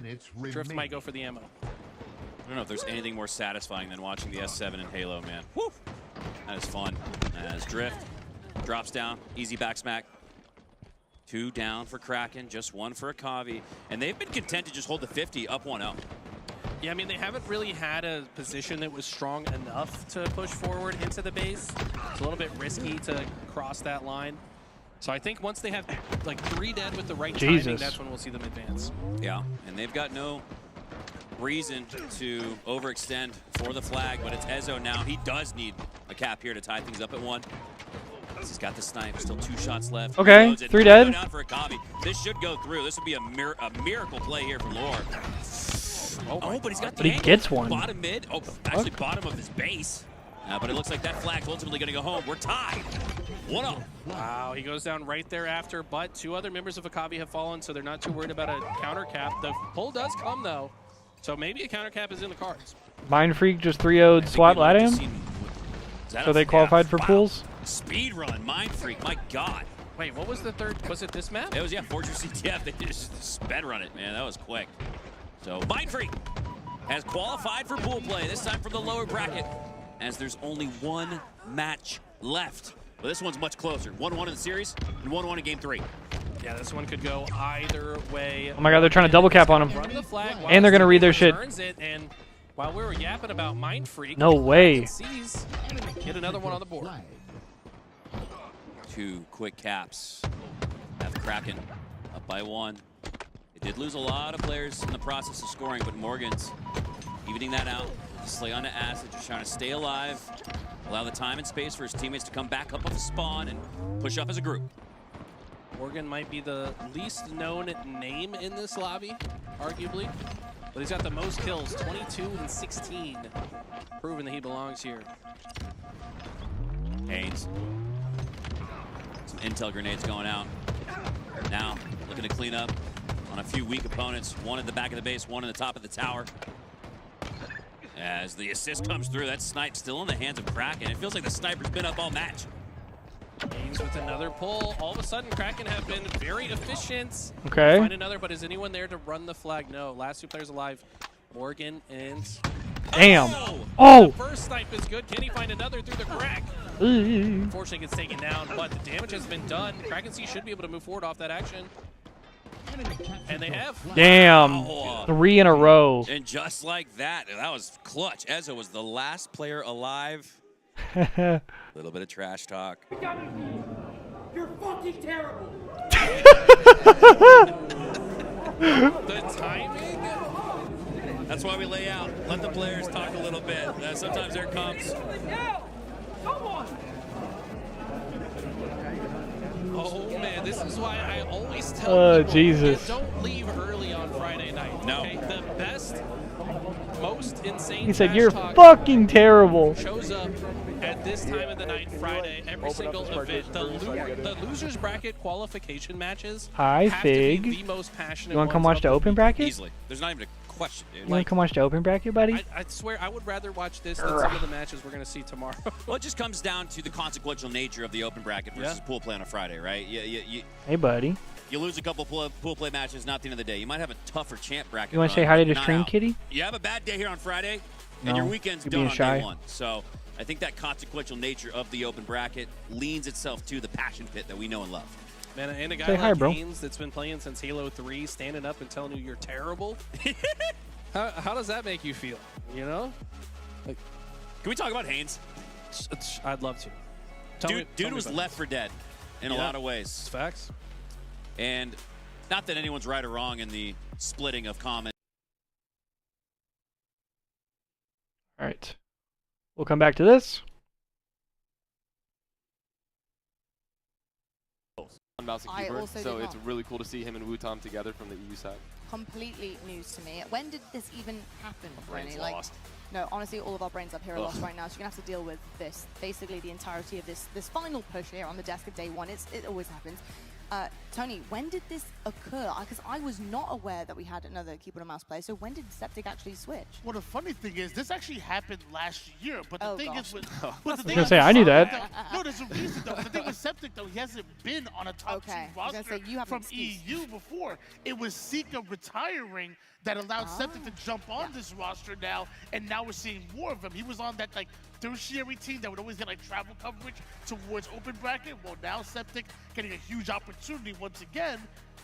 Drift might go for the ammo. I don't know if there's anything more satisfying than watching the S7 in Halo, man. Woo! That is fun. As Drift drops down, easy back smack. 2 down for Kraken, just 1 for Akavi. And they've been content to just hold the 50 up 1-0. Yeah, I mean, they haven't really had a position that was strong enough to push forward into the base. It's a little bit risky to cross that line. So I think once they have like 3 dead with the right timing, that's when we'll see them advance. Yeah, and they've got no reason to overextend for the flag, but it's Ezo now. He does need a cap here to tie things up at 1. He's got the snipe, still 2 shots left. Okay, 3 dead. Down for Akavi. This should go through. This would be a miracle play here from Lore. Oh, but he's got the But he angle. gets one. Bottom mid. Oh, actually bottom of his base. But it looks like that flag's ultimately going to go home. We're tied. 1-0. Wow, he goes down right thereafter, but 2 other members of Akavi have fallen, so they're not too worried about a counter cap. The pull does come, though, so maybe a counter cap is in the cards. Mind Freak just 3-0'd SWAT LATAM. So they qualified for pools. Speed run, Mind Freak, my God. Wait, what was the third? Was it this map? It was, yeah, Fortress CTF. They just sped run it, man. That was quick. So Mind Freak has qualified for pool play, this time from the lower bracket, as there's only 1 match left. But this one's much closer. 1-1 in the series and 1-1 in game 3. Yeah, this one could go either way. Oh my God, they're trying to double cap on him. Run the flag And they're gonna read their shit. turns it, and while we were yapping about Mind Freak, No way. sees get another one on the board. 2 quick caps. Have Kraken up by 1. They did lose a lot of players in the process of scoring, but Morgan's evening that out. Slay onto Acid, just trying to stay alive. Allow the time and space for his teammates to come back up off the spawn and push up as a group. Morgan might be the least known name in this lobby, arguably. But he's got the most kills, 22 and 16. Proving that he belongs here. Haynes. Some intel grenades going out. Now, looking to clean up on a few weak opponents. 1 at the back of the base, 1 in the top of the tower. As the assist comes through, that snipe still in the hands of Kraken. It feels like the sniper's been up all match. Haynes with another pull. All of a sudden, Kraken have been very efficient. Okay. Find another, but is anyone there to run the flag? No. Last 2 players alive, Morgan and... Damn. Oh! The first snipe is good. Can he find another through the crack? Ooh. Unfortunately, gets taken down, but the damage has been done. Kraken C should be able to move forward off that action. And they have. Damn. Wow. 3 in a row. And just like that, that was clutch. Ezo was the last player alive. A little bit of trash talk. You're fucking terrible. The timing That's why we lay out. Let the players talk a little bit. Sometimes there comes. Oh man, this is why I always tell people, Jesus. don't leave early on Friday night. No. Okay? The best, most insane He said, trash "You're talk fucking terrible." shows up at this time of the night, Friday, every single event. The losers bracket qualification matches Hi, have Fig. to be the most passionate You want to come ones watch of the open bracket? Easily. There's not even a question, dude. You want to come watch the open bracket, buddy? I swear, I would rather watch this than some of the matches we're going to see tomorrow. Well, it just comes down to the consequential nature of the open bracket versus pool play on a Friday, right? Hey, buddy. You lose a couple pool play matches, not the end of the day. You might have a tougher champ bracket. You want to run, say hi to but the not stream, out. kitty? You have a bad day here on Friday, No, and your weekend's you're done being on shy. day one. So I think that consequential nature of the open bracket leans itself to the passion pit that we know and love. Man, and a guy Say like hi, bro. Haynes that's been playing since Halo 3, standing up and telling you you're terrible. How does that make you feel? You know? Like, can we talk about Haynes? I'd love to. Tell me was about left for dead in a lot of ways. It's facts. And not that anyone's right or wrong in the splitting of comments. All right. We'll come back to this. On Mouse and I Keyboard, also so did it's not. really cool to see him and Wutom together from the EU side. Completely news to me. When did this even happen, brain's Rennie? lost. No, honestly, all of our brains up here are lost right now, so you're going to have to deal with this. Basically, the entirety of this final push here on the desk of day one. It always happens. Tony, when did this occur? Because I was not aware that we had another keyboard and mouse player, so when did Septic actually switch? Well, the funny thing is, this actually happened last year, but the thing is, with, I was gonna say, I knew that. No, there's a reason though. The thing with Septic though, he hasn't been on a top 2 roster from EU before. It was Sika retiring that allowed Septic to jump on this roster now, and now we're seeing more of him. He was on that like tertiary team that would always get like travel coverage towards open bracket. Well, now Septic getting a huge opportunity once again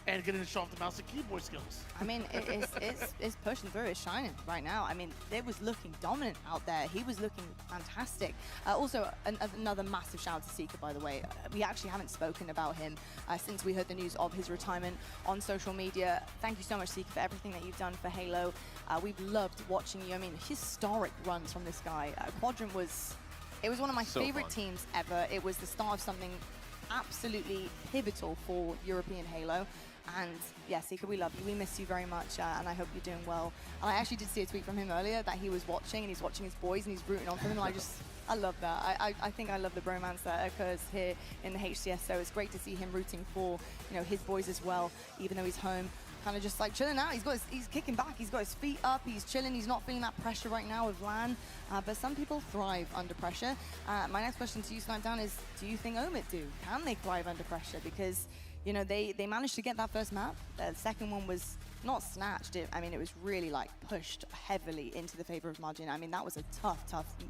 and getting to show off the mouse and keyboard skills. I mean, it's pushing through. It's shining right now. I mean, it was looking dominant out there. He was looking fantastic. Also, another massive shout out to Sika, by the way. We actually haven't spoken about him since we heard the news of his retirement on social media. Thank you so much, Sika, for everything that you've done for Halo. We've loved watching you. I mean, historic runs from this guy. Quadrant was one of my favorite teams ever. It was the start of something absolutely pivotal for European Halo. And yeah, Sika, we love you. We miss you very much, and I hope you're doing well. And I actually did see a tweet from him earlier that he was watching, and he's watching his boys, and he's rooting on for them. And I love that. I think I love the bromance that occurs here in the HCS. So it's great to see him rooting for his boys as well, even though he's home. Kind of just like chilling out. He's kicking back. He's got his feet up. He's chilling. He's not feeling that pressure right now with LAN. But some people thrive under pressure. My next question to you, Snipedown, is: do you think Omid do? Can they thrive under pressure? Because they managed to get that first map. The second one was not snatched. I mean, it was really like pushed heavily into the favor of Margin. I mean, that was a tough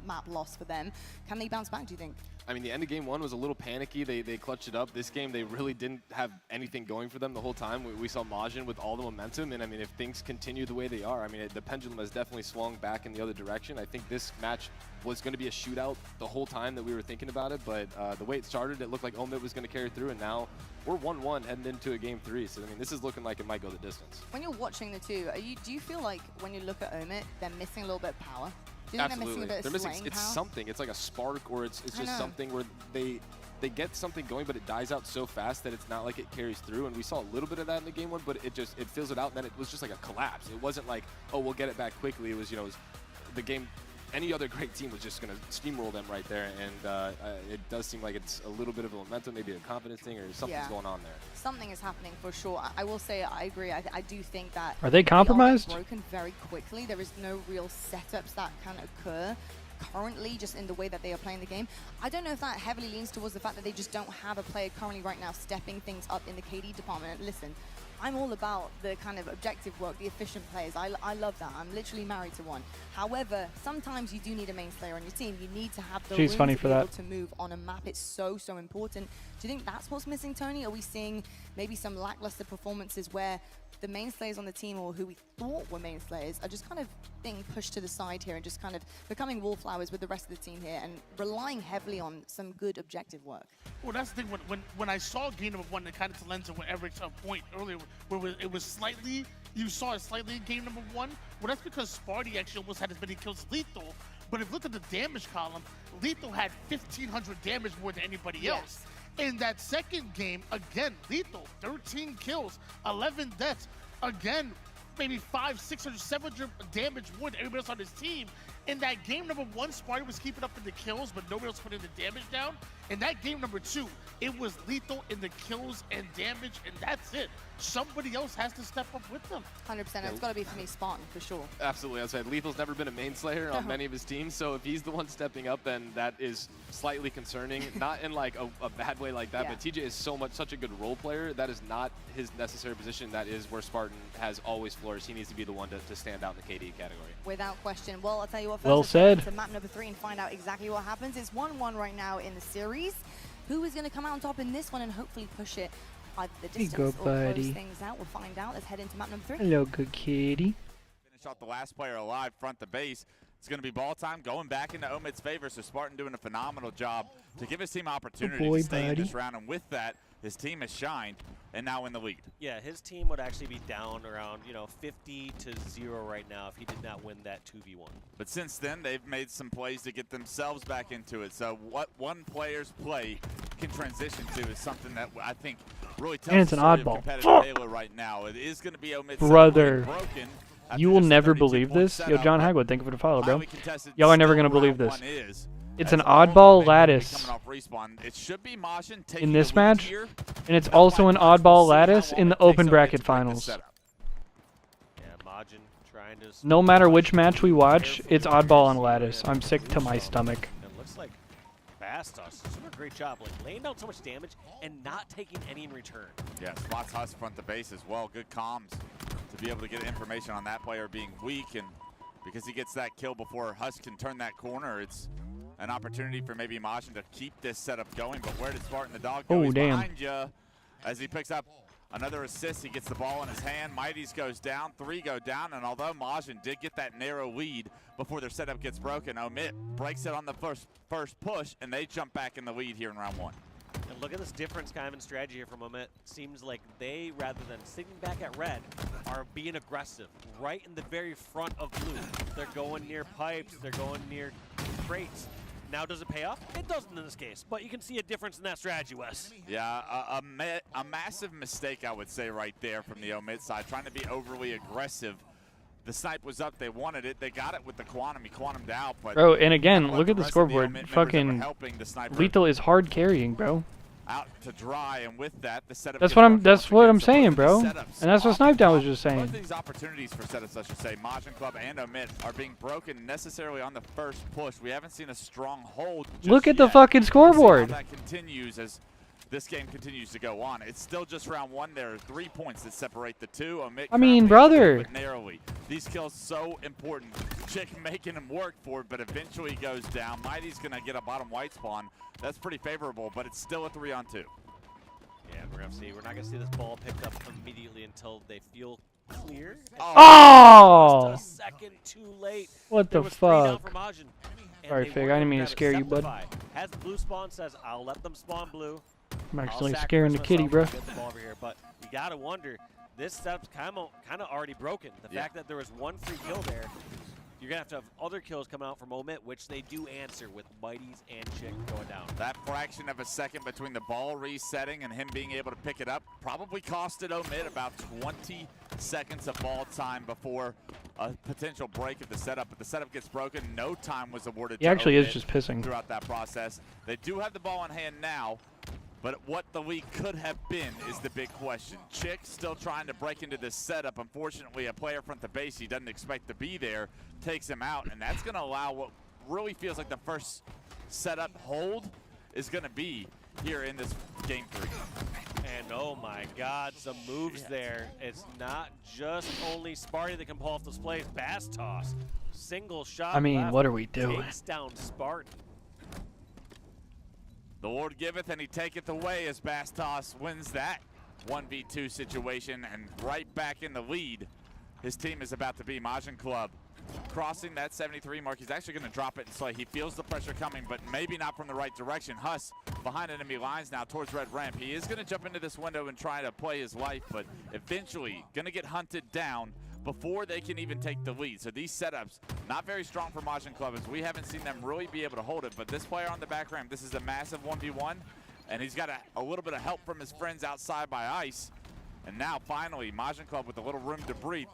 map loss for them. Can they bounce back, do you think? I mean, the end of game one was a little panicky. They clutched it up. This game, they really didn't have anything going for them the whole time. We saw Majin with all the momentum, and I mean, if things continue the way they are, I mean, the pendulum has definitely swung back in the other direction. I think this match was going to be a shootout the whole time that we were thinking about it, but the way it started, it looked like Omid was going to carry through, and now we're 1-1 heading into a game 3. So, I mean, this is looking like it might go the distance. When you're watching the two, do you feel like when you look at Omid, they're missing a little bit of power? Do you think Absolutely. they're missing a bit of it's power? something. It's like a spark, or it's just something where they get something going, but it dies out so fast that it's not like it carries through. And we saw a little bit of that in the game one, but it fills it out, and then it was just like a collapse. It wasn't like, oh, we'll get it back quickly. It was, it was the game. Any other great team was just going to steamroll them right there, and it does seem like it's a little bit of a momentum, maybe a confidence thing, or something's going on there. Something is happening for sure. I will say I agree. I do think that Are they compromised? They are broken very quickly. There is no real setups that can occur currently, just in the way that they are playing the game. I don't know if that heavily leans towards the fact that they just don't have a player currently right now stepping things up in the KD department. And listen, I'm all about the kind of objective work, the efficient players. I love that. I'm literally married to one. However, sometimes you do need a main player on your team. You need to have the room to be able to move on a map. It's so important Do you think that's what's missing, Tony? Are we seeing maybe some lackluster performances where the main slayers on the team, or who we thought were main slayers, are just kind of being pushed to the side here and just kind of becoming wallflowers with the rest of the team here and relying heavily on some good objective work? Well, that's the thing. When I saw game number 1, it kind of to lens of what Eric's point earlier, where it was slightly, you saw it slightly in game number 1. Well, that's because Sparty actually almost had as many kills as Lethal. But if you look at the damage column, Lethal had 1,500 damage more than anybody else. In that second game, again, Lethal, 13 kills, 11 deaths. Again, maybe 500, 600, 700 damage more than everybody else on his team. In that game number 1, Sparty was keeping up in the kills, but nobody else putting the damage down. In that game number 2, it was Lethal in the kills and damage, and that's it. Somebody else has to step up with them. 100%. It's got to be for me, Spartan, for sure. Absolutely. I said Lethal's never been a main slayer on many of his teams, so if he's the one stepping up, then that is slightly concerning. Not in like a bad way like that, but TJ is such a good role player. That is not his necessary position. That is where Spartan has always flourished. He needs to be the one to stand out in the KD category. Without question. Well, I'll tell you what, first Well said. To map number 3 and find out exactly what happens. It's 1-1 right now in the series. Who is going to come out on top in this one and hopefully push it either the distance or close things out? We'll find out. Let's head into map number 3. Hello, good kitty. Finish off the last player alive, front the base. It's going to be ball time, going back into Omid's favor, so Spartan doing a phenomenal job to give his team opportunity to stay in this round, and with that, his team has shined and now in the lead. Yeah, his team would actually be down around 50-0 right now if he did not win that 2v1. But since then, they've made some plays to get themselves back into it. So what one player's play can transition to is something that I think really tells And it's an oddball. competitive Halo right now. It is going to be Omid's Brother. broken. You will never believe this. Yo, John Hagwood, thank you for the follow, bro. Y'all are never going to believe this. It's an oddball lattice in this match, and it's also an oddball lattice in the open bracket finals. No matter which match we watch, it's oddball on lattice. I'm sick to my stomach. It looks like Bastos doing a great job, like laying down so much damage and not taking any in return. Yeah, spots Husk front the base as well. Good comms to be able to get information on that player being weak, and because he gets that kill before Husk can turn that corner, it's an opportunity for maybe Majin to keep this setup going. But where did Spartan the dog go? He's behind you as he picks up another assist. He gets the ball in his hand. Mighty's goes down, 3 go down, and although Majin did get that narrow lead before their setup gets broken, Omid breaks it on the first push, and they jump back in the lead here in round 1. And look at this difference kind of in strategy here from Omid. Seems like they, rather than sitting back at red, are being aggressive right in the very front of blue. They're going near pipes, they're going near crates. Now, does it pay off? It doesn't in this case, but you can see a difference in that strategy, Wes. Yeah, a massive mistake, I would say, right there from the Omid side, trying to be overly aggressive. The snipe was up, they wanted it, they got it with the Quantum, he Quantumed out. But bro, and again, look at the scoreboard. Fucking Lethal is hard carrying, bro. Out to dry, and with that, the setup. That's what I'm saying, bro. And that's what Snipe Down was just saying. Both of these opportunities for setups, I should say, Majin Club and Omid, are being broken necessarily on the first push. We haven't seen a strong hold. Look at the fucking scoreboard. That continues as this game continues to go on. It's still just round 1. There are 3 points that separate the two. Omid, I mean, brother. Narrowly. These kills so important. Chick making him work for it, but eventually goes down. Mighty's going to get a bottom white spawn. That's pretty favorable, but it's still a 3-on-2. Yeah, we're going to see. We're not going to see this ball picked up immediately until they feel clear. Oh! Just a second too late. What the fuck? Sorry, Fig. I didn't mean to scare you, bud. Has blue spawn, says, I'll let them spawn blue. I'm actually scaring the kitty, bro. But you got to wonder, this setup's kind of already broken. The fact that there was 1 free kill there, you're going to have other kills coming out from Omid, which they do answer with Mighty's and Chick going down. That fraction of a second between the ball resetting and him being able to pick it up probably costed Omid about 20 seconds of ball time before a potential break of the setup. But the setup gets broken. No time was awarded to He actually Omid is just pissing throughout that process. They do have the ball in hand now. But what the lead could have been is the big question. Chick still trying to break into this setup. Unfortunately, a player front the base he doesn't expect to be there takes him out, and that's going to allow what really feels like the first setup hold is going to be here in this game 3. And oh my God, some moves there. It's not just only Sparty that can pull off those plays. Bastos, single shot. I mean, left, what are we doing? takes down Spartan. The Lord giveth and he taketh away as Bastos wins that 1v2 situation and right back in the lead. His team is about to be Majin Club. Crossing that 73 mark, he's actually going to drop it and slay. He feels the pressure coming, but maybe not from the right direction. Huss behind enemy lines now towards red ramp. He is going to jump into this window and try to play his life, but eventually going to get hunted down before they can even take the lead. So these setups, not very strong for Majin Club, as we haven't seen them really be able to hold it. But this player on the back ramp, this is a massive 1v1, and he's got a little bit of help from his friends outside by Ice. And now finally, Majin Club with a little room to breathe.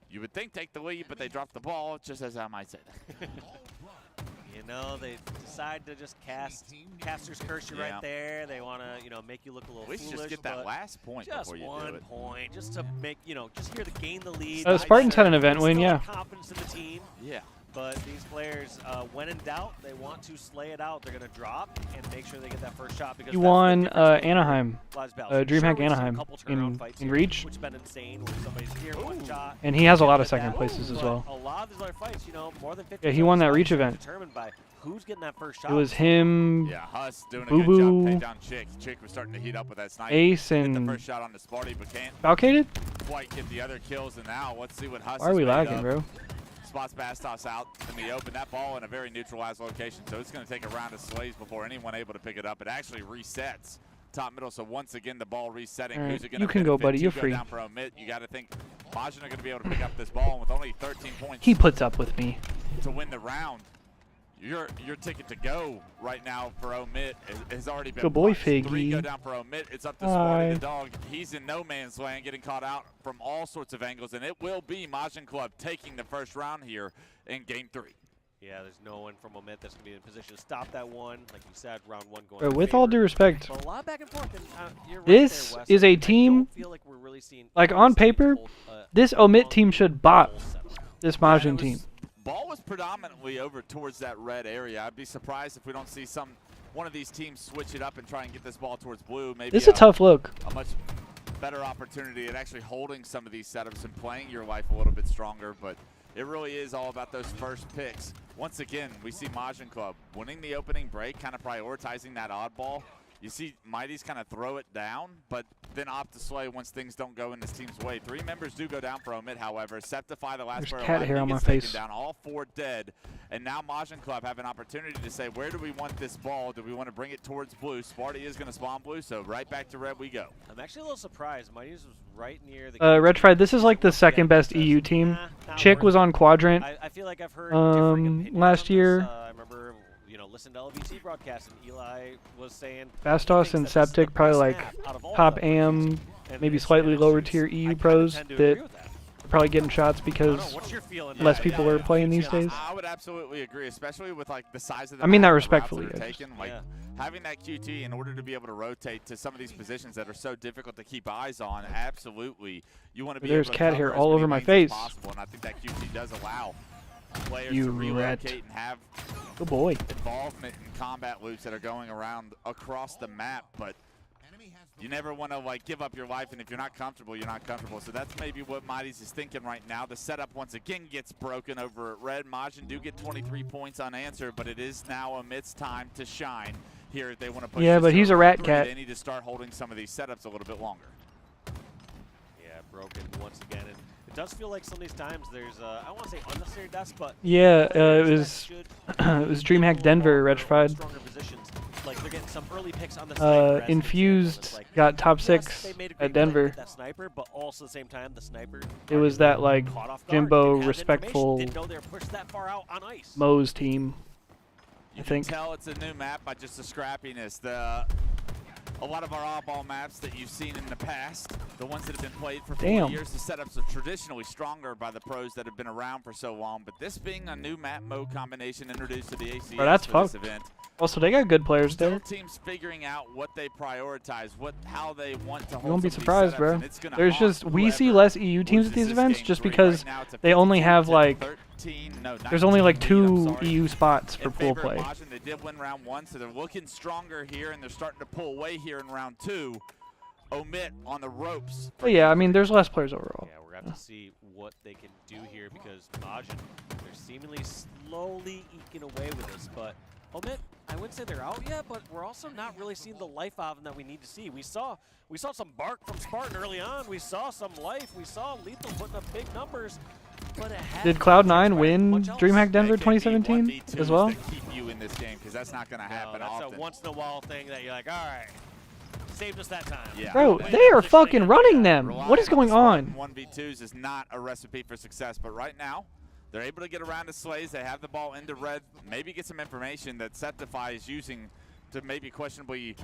You would think take the lead, but they dropped the ball, just as I might say that. You know, they decide to just caster's curse you right there. They want to, you know, make you look a little foolish. Just get that last point before you do it. Just 1 point, just to make, you know, just here to gain the lead. Spartans had an event win, yeah. Confidence in the team. Yeah. But these players, when in doubt, they want to slay it out. They're going to drop and make sure they get that first shot. Because You won Anaheim, DreamHack Anaheim in Reach. Which has been insane. Where somebody's here, one shot, and he has a lot of second places as well. A lot of these other fights, you know, more than 50. Yeah, he won that Reach event. Determined by who's getting that first shot. It was him, Yeah, Huss doing a Boo good job Boo, taking down Chick. Chick was starting to heat up with that sniper. Ace, Hit and the first shot on the Sparty, but can't Falcated? quite get the other kills. And now let's see what Huss Why are we has made lagging, up. bro? Spots Bastos out in the open. That ball in a very neutralized location, so it's going to take a round of slays before anyone able to pick it up. It actually resets top middle, so once again the ball resetting. Right. Who's it going You to can go, buddy. You're go free. down for Omit. You got to think Majin are going to be able to pick up this ball, and with only 13 points He puts up with me. to win the round. Your ticket to go right now for Omit has already been Good boy, punched. Figgy. 3 go down for Omit. It's up to Sparty the dog. He's in no man's land, getting caught out from all sorts of angles, and it will be Majin Club taking the first round here in Game 3. Yeah, there's no one from Omit that's going to be in position to stop that one. Like you said, round 1 going. Bro, with all due respect, But a lot back and forth. And, you're right this there, Wes. is a I team, don't feel like we're really seeing like on paper, this Omit team should bot this Majin team. Ball was predominantly over towards that red area. I'd be surprised if we don't see one of these teams switch it up and try and get this ball towards blue. Maybe This is a tough look. A much better opportunity at actually holding some of these setups and playing your life a little bit stronger, but it really is all about those first picks. Once again, we see Majin Club winning the opening break, kind of prioritizing that oddball. You see Mighty's kind of throw it down, but then opt to slay once things don't go in this team's way. 3 members do go down for Omit, however. Septify, the last There's player cat alive, hair he on my gets taken face. down. All 4 dead. And now Majin Club have an opportunity to say, where do we want this ball? Do we want to bring it towards blue? Sparty is going to spawn blue, so right back to red we go. I'm actually a little surprised. Mighty's was right near the. Red Fried, this is like the second best EU team. Chick was on Quadrant I feel like I've heard differing opinions last on year. this. I remember, you know, listening to LVC broadcast, and Eli was saying Bastos and Septic probably like top AM, maybe slightly lower tier EU pros that are probably getting shots because less people are playing these days. I would absolutely agree, especially with like the size of the I mean that map and the routes respectfully. that are I just- taken. Like having that QT in order to be able to rotate to some of these positions that are so difficult to keep eyes on, absolutely. You want to be There's able to cat cover hair as all many over my lanes as face. possible, and I think that QT does allow players You to rat. relocate and have Good boy. involvement in combat loops that are going around across the map, but you never want to like give up your life, and if you're not comfortable, you're not comfortable. So that's maybe what Mighty's is thinking right now. The setup once again gets broken over at red. Majin do get 23 points unanswered, but it is now Omit's time to shine here if they want to push. Yeah, this but to he's a round rat 3. cat. They need to start holding some of these setups a little bit longer. Yeah, broken once again. And it does feel like some of these times there's, I don't want to say unnecessary deaths, but Yeah, it was it was DreamHack Denver, Red Fried. stronger positions. Like they're getting some early picks on the sniper, as an Infused example. It's like, got top yes, 6 they made a great at play to Denver. get that sniper, but also at the same time the sniper It was that like caught off guard, Jimbo didn't have respectful information, didn't know they were pushed that far out on ice. Moe's team. I You think. can tell it's a new map by just the scrappiness. A lot of our oddball maps that you've seen in the past, the ones that have been played for 40 Damn. years, the setups are traditionally stronger by the pros that have been around for so long. But this being a new map mode combination introduced to the HCS Bro, that's for this fucked. event, Also, they got good players still there. teams figuring out what they prioritize, how they want to hold. You won't be some of these surprised, setups, bro. and it's gonna There's haunt just we see whoever less EU teams at loses these this events game just 3. because Right now it's a they only 52 have to like 13, no, there's only like 19 lead, I'm 2 sorry. EU spots for In pool favor of play. Majin. They did win round 1, so they're looking stronger here, and they're starting to pull away here in round 2. Omit on the ropes. But yeah, I mean there's less players overall. Yeah, we're going to have to see what they can do here because Majin, they're seemingly slowly eking away with this, but Omit, I wouldn't say they're out yet, but we're also not really seeing the life out of them that we need to see. We saw some bark from Spartan early on. We saw some life. We saw Lethal putting up big numbers. But did Cloud9 win DreamHack Denver 2017 as well? Keep you in this game because that's not going to happen that's often. a once in a while thing that you're like, all right, saved us that time. Yeah. Bro, they are fucking running them. What is going on? 1v2s is not a recipe for success, but right now, they're able to get around the Slays. They have the ball into red. Maybe get some information that Septify is using to maybe questionably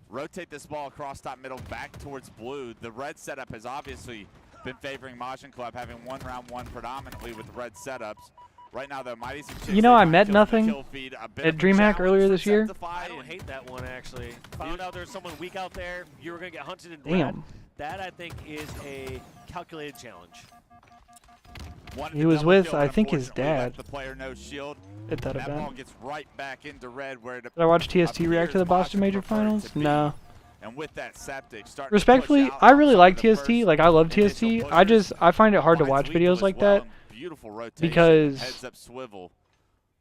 rotate this ball across top middle back towards blue. The red setup has obviously been favoring Majin Club, having won round 1 predominantly with red setups. Right now, though, Mighty some You know, I met nothing at DreamHack earlier this year. I don't hate that one, actually. Found out there's someone weak out there. You were going to get hunted in Damn. red. That, I think, is a calculated challenge. He was with, I think, his dad. The player no shield. At that event. Ball gets right back into red where Did I watch TST react to the Boston Major Finals? No. And with that septic, Respectfully, I really like TST. Like, I love TST. I find it hard to watch videos like that because heads up swivel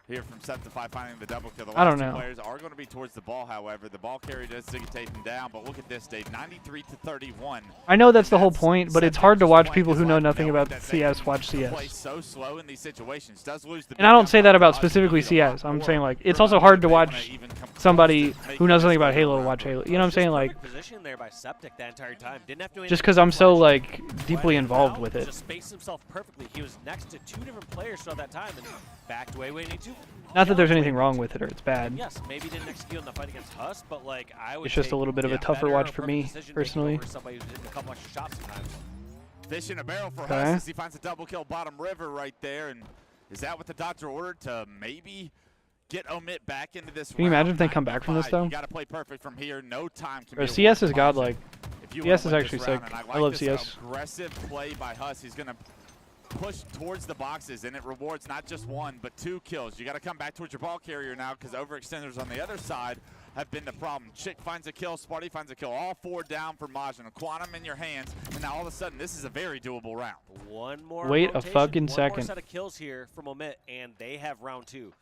here from Septify finding the double kill. The I don't last two know. players are going to be towards the ball, however. The ball carrier does take him down, but look at this, Dave, 93-31. I know that's the whole point, but it's hard to watch people who know nothing about CS watch CS. Plays so slow in these situations. Does lose the And I don't say that about specifically CS. I'm saying, like, it's also hard to watch somebody who knows something about Halo watch Halo. You know what I'm saying? Like, Position there by Septic that entire time. Didn't have to do just because I'm so, like, deeply involved with it. Just spaced himself perfectly. He was next to 2 different players throughout that time and backed way where he needed to. Not that there's anything wrong with it or it's bad. Yes, maybe didn't execute on the fight against Huss, but like I would It's just a little bit of a tougher watch for me, personally. Somebody who's hitting a couple extra shots sometimes. Fish in a barrel for Okay. Huss as he finds a double kill bottom river right there, and is that what the doctor ordered to maybe get Omit back into this? Can you imagine if they come back from this though? You got to play perfect from here. No time. Bro, CS is godlike. CS is actually sick. I love CS. Aggressive play by Huss. He's gonna push towards the boxes, and it rewards not just 1 but 2 kills. You got to come back towards your ball carrier now because overextenders on the other side have been the problem. Chick finds a kill, Sparty finds a kill. All 4 down for Majin. A Quantum in your hands, and now all of a sudden this is a very doable round. One more. Wait rotation, a fucking one second. More set of kills here from Omit, and they have round 2.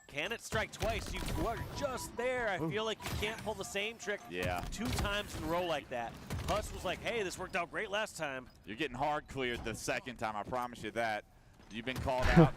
Can it strike twice? You are just there. I feel like you can't pull the same trick 2 times in a row like that. Huss was like, hey, this worked out great last time. You're getting hard cleared the second time, I promise you that. You've been called out.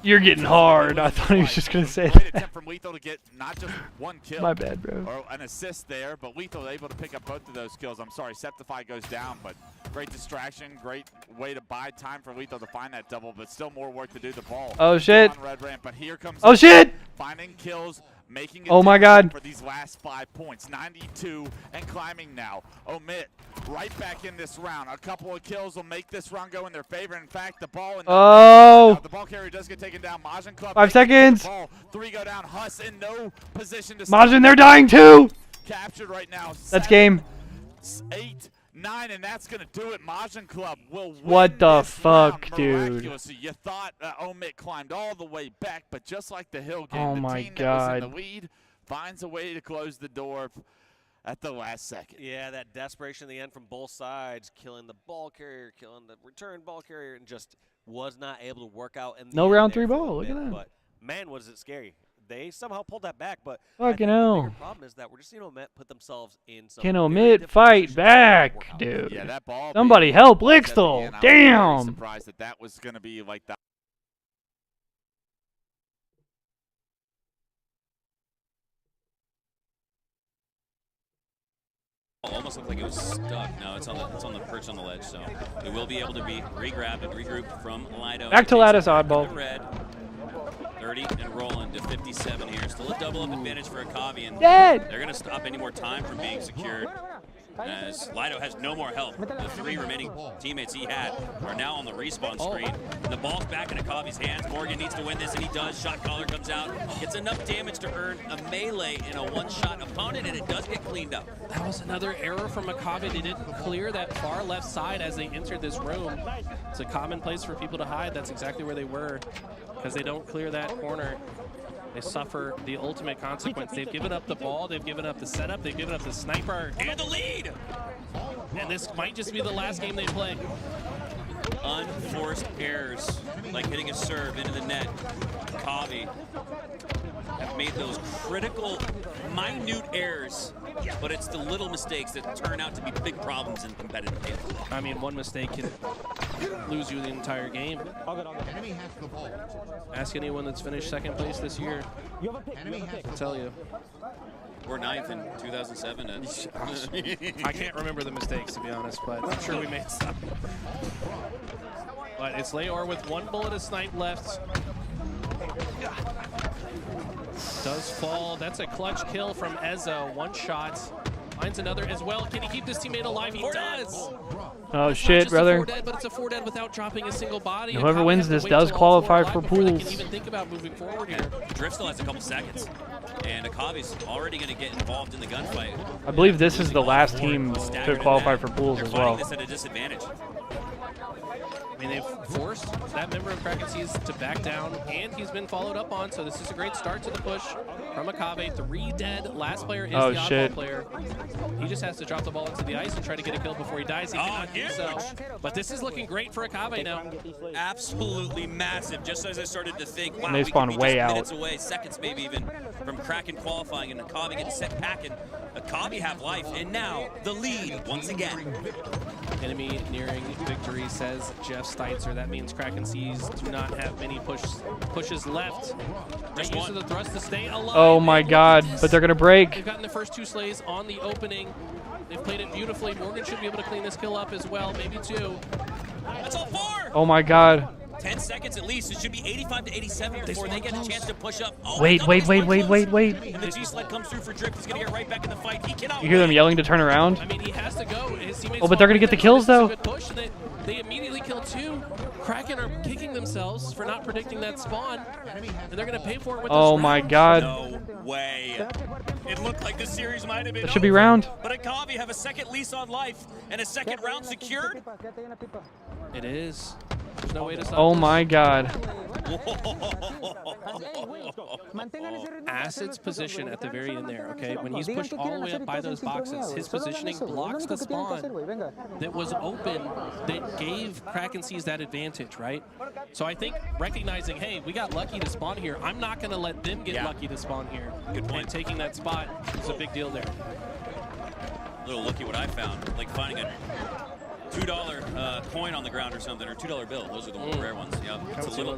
You're getting hard. I thought he was just going to say Great that. attempt from Lethal to get not just 1 kill. My bad, bro. Or an assist there, but Lethal able to pick up both of those kills. I'm sorry, Septify goes down, but great distraction, great way to buy time for Lethal to find that double, but still more work to do. The ball. Oh, shit. On red ramp, but here comes Oh, shit. Finding kills, making it Oh, my God. for these last 5 points. 92 and climbing now. Omit right back in this round. A couple of kills will make this round go in their favor. In fact, the ball in the ball carrier does get taken down. Majin Club 5 seconds. ball. 3 go down. Huss in no position to Majin, they're dying too. Captured right now. That's game. 8, 9, and that's gonna do it. Majin Club will win What the this fuck, round dude? miraculously. You thought Omit climbed all the way back, but just like the Hill game, Oh the my team that was in God. the lead finds a way to close the door at the last second. Yeah, that desperation in the end from both sides, killing the ball carrier, killing the return ball carrier, and just was not able to work out. In the No end round there 3 for a ball. Look at bit, that. But man, was it scary. They somehow pulled that back, but I Fucking think the hell. bigger problem is that we're just seeing Omit put themselves in some Can very Omit difficult fight positions to work back, out. dude? Yeah, that ball. Somebody being help blocked at the Lixthal. end, I was very Damn. surprised that that was gonna be like the. Almost looked like it was stuck. No, it's on the perch on the ledge, so it will be able to be re-grabbed and regrouped from Lido. Back to Lattice oddball. The red. 30 and rolling to 57 here. Still a double up advantage for Akavi, and Dead. they're going to stop any more time from being secured, as Lido has no more health. The 3 remaining teammates he had are now on the respawn screen. And the ball's back in Akavi's hands. Morgan needs to win this, and he does. Shot caller comes out, gets enough damage to earn a melee in a 1-shot opponent, and it does get cleaned up. That was another error from Akavi. They didn't clear that far left side as they entered this room. It's a common place for people to hide. That's exactly where they were, because they don't clear that corner. They suffer the ultimate consequence. They've given up the ball, they've given up the setup, they've given up the sniper, and the lead! And this might just be the last game they play. Unforced errors, like hitting a serve into the net. Akavi have made those critical, minute errors, but it's the little mistakes that turn out to be big problems in competitive games. I mean, one mistake can lose you the entire game. Enemy has the ball. Ask anyone that's finished second place this year. I'll tell you. Or 9th in 2007. I can't remember the mistakes, to be honest, but I'm sure we made some. But it's Leor with one bullet of snipe left. Does fall. That's a clutch kill from Ezzo. One shot. Finds another as well. Can he keep this teammate alive? He does. Oh shit, brother. It's a 4 dead, but it's a 4 dead without dropping a single body. Whoever wins this does qualify for They can pools. even think about moving forward here. Drift still has a couple seconds, and Akavi's already going to get involved in the gunfight. I believe this is the last team to qualify for pools as well. They're finding this at a disadvantage. I mean, they've forced that member of Kraken Seas to back down, and he's been followed up on, so this is a great start to the push from Akave. 3 dead. Last player is the oddball player. He just has to drop the ball into the ice and try to get a kill before he dies. He cannot do so. But this is looking great for Akave now. Absolutely massive. Just as I started to think, wow, And they spawn we could be way just out. minutes away, seconds maybe even, from Kraken qualifying and Akavi getting set packing. Akavi have life, and now the lead once again. Enemy nearing victory, says Jeff Steitzer. That means Kraken Seas do not have many pushes left. Just use of the thrust to stay alive. Oh my god, but they're gonna break. They've gotten the first 2 slays on the opening. They've played it beautifully. Morgan should be able to clean this kill up as well, maybe 2. That's all 4. Oh my god. 10 seconds at least. It should be 85 to 87 before they get a chance to push up. Oh, Wait. And the G-Sled comes through for Drift. He's going to get right back in the fight. He cannot You hear them yelling to turn around? I mean, he has to go. His teammates Oh, but they're gonna get the kills though. push, and they immediately kill 2. Kraken are kicking themselves for not predicting that spawn, and they're going to pay for it with Oh this my round. god. No way. It looked like the series might have been That should be over, round. But Akavi have a second lease on life and a second round secured. It is. There's no way to stop Oh this. my god. Acid's position at the very end there, okay? When he's pushed all the way up by those boxes, his positioning blocks the spawn that was open that gave Kraken Seas that advantage, right? So I think recognizing, hey, we got lucky to spawn here. I'm not going to let them get lucky to spawn here. Good point. And taking that spot is a big deal there. A little lucky what I found, like finding a $2 coin on the ground or something, or $2 bill. Those are the rare ones. Yeah, it's a little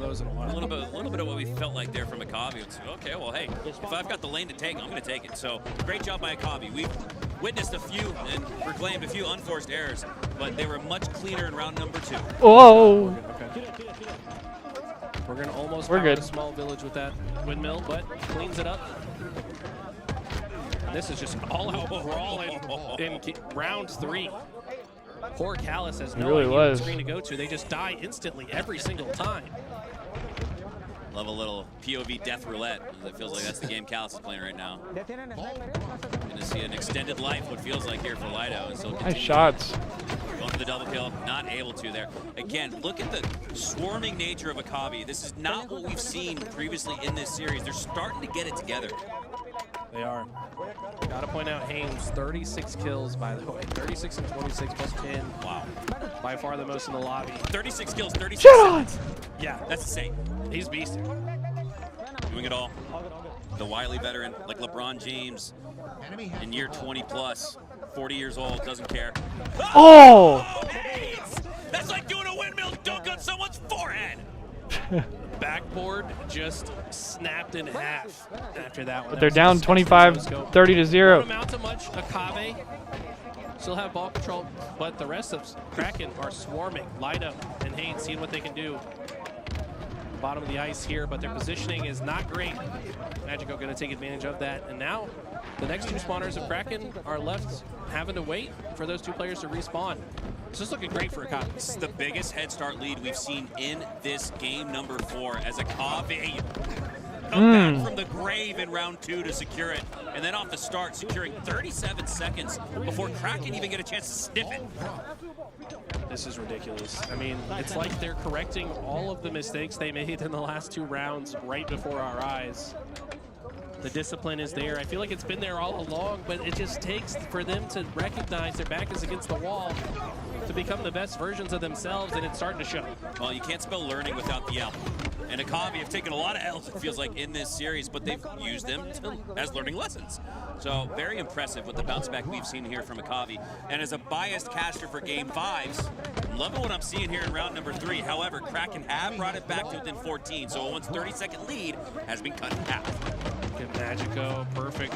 bit of what we felt like there from Akavi. It's okay. Well, hey, if I've got the lane to take, I'm going to take it. So great job by Akavi. We've witnessed a few and reclaimed a few unforced errors, but they were much cleaner in round number 2. Whoa. We're going to almost We're power good. a small village with that windmill, but cleans it up. This is just an all-out brawl in round 3. Poor Callus has no really idea was. what screen to go to. They just die instantly every single time. Love a little POV death roulette. It feels like that's the game Callus is playing right now. Going to see an extended life, what feels like here for Lido. And so Nice shots. Going for the double kill, not able to there. Again, look at the swarming nature of Akavi. This is not what we've seen previously in this series. They're starting to get it together. They are. Gotta point out Haynes, 36 kills, by the way. 36 and 26 plus 10. Wow. By far the most in the lobby. 36 kills, 36 Shut on! seconds. Yeah, That's insane. he's beasting. Doing it all. The wily veteran, like LeBron James, in year 20 plus, 40 years old, doesn't care. Oh! Haynes! That's like doing a windmill dunk on someone's forehead. Backboard just snapped in half after that one. But they're down 25-30 to Won't 0. amount to much. Akave still have ball control, but the rest of Kraken are swarming. Lido and Haynes seeing what they can do. Bottom of the ice here, but their positioning is not great. Magico going to take advantage of that, and now the next 2 spawners of Kraken are left having to wait for those 2 players to respawn. It's just looking great for Akavi. This is the biggest head start lead we've seen in this game number 4 as Akavi come back from the grave in round 2 to secure it. And then off the start, securing 37 seconds before Kraken even get a chance to sniff it. This is ridiculous. I mean, it's like they're correcting all of the mistakes they made in the last 2 rounds right before our eyes. The discipline is there. I feel like it's been there all along, but it just takes for them to recognize their back is against the wall to become the best versions of themselves, and it's starting to show. Well, you can't spell learning without the L. And Akavi have taken a lot of L's, it feels like, in this series, but they've used them as learning lessons. So very impressive with the bounce back we've seen here from Akavi. And as a biased caster for Game 5s, I'm loving what I'm seeing here in round number 3. However, Kraken have brought it back to within 14, so a once 30-second lead has been cut in half. Good Magico, perfect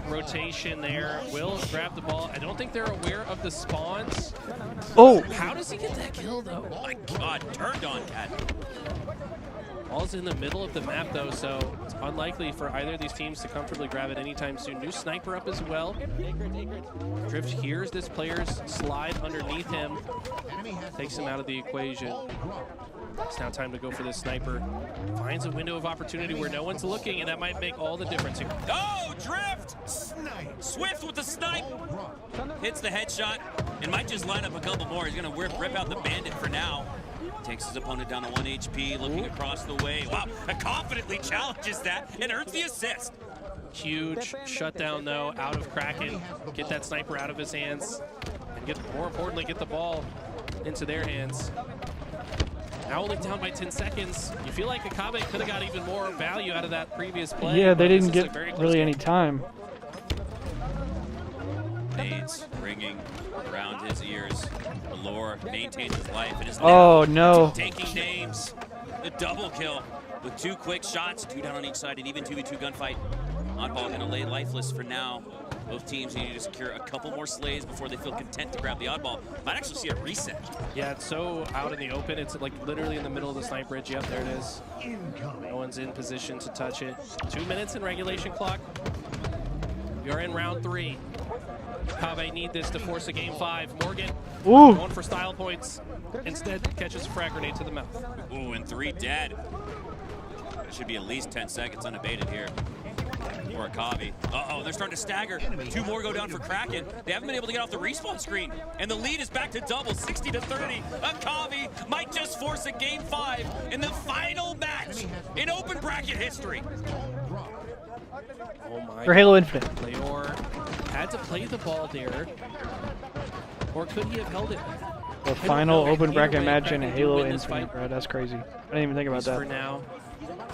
rotation there. Will grab the ball. I don't think they're aware of the spawns. Oh! How does he get that kill, though? Oh my God, turned on Cat. Ball's in the middle of the map, though, so it's unlikely for either of these teams to comfortably grab it anytime soon. New sniper up as well. Drift hears this player's slide underneath him. Takes him out of the equation. It's now time to go for this sniper. Finds a window of opportunity where no one's looking, and that might make all the difference here. Oh, Drift! Swift with the snipe. Hits the headshot and might just line up a couple more. He's going to rip out the bandit for now. Takes his opponent down to 1 HP, looking across the way. Wow, confidently challenges that and earns the assist. Huge shutdown, though, out of Kraken. Get that sniper out of his hands, and more importantly, get the ball into their hands. Now only down by 10 seconds. You feel like Akabe could have got even more value out of that previous play. Yeah, they didn't get really any time. Nades ringing around his ears. Allure maintains his life and is now taking names. The double kill with 2 quick shots, 2 down on each side, and even 2v2 gunfight. Oddball going to lay lifeless for now. Both teams need to secure a couple more slays before they feel content to grab the oddball. Might actually see a reset. Yeah, it's so out in the open. It's like literally in the middle of the snipe ridge. Yep, there it is. No one's in position to touch it. 2 minutes in regulation clock. You're in round 3. Kave need this to force a game 5. Morgan going for style points. Instead, catches a frag grenade to the mouth. Ooh, and 3 dead. It should be at least 10 seconds unabated here. Or Akavi. Uh-oh, they're starting to stagger. 2 more go down for Kraken. They haven't been able to get off the respawn screen. And the lead is back to double, 60-30. Akavi might just force a game 5 in the final match in open bracket history. Oh my. For Halo Infinite. Leor had to play the ball there. Or could he have held it? The final open bracket match in Halo Infinite, bro. That's crazy. I didn't even think about that. For now.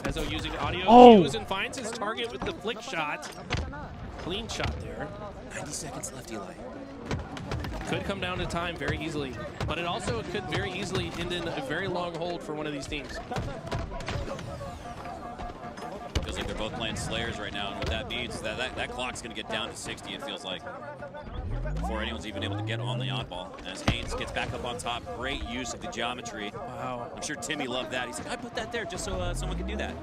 Ezo using audio cues and finds his target with the flick shot. Clean shot there. 90 seconds left, Eli. Could come down to time very easily, but it also could very easily end in a very long hold for one of these teams. Feels like they're both playing Slayers right now, and what that means is that clock's going to get down to 60, it feels like, before anyone's even able to get on the oddball. As Haynes gets back up on top, great use of the geometry. Wow. I'm sure Timmy loved that. He's like, I put that there just so someone can do that.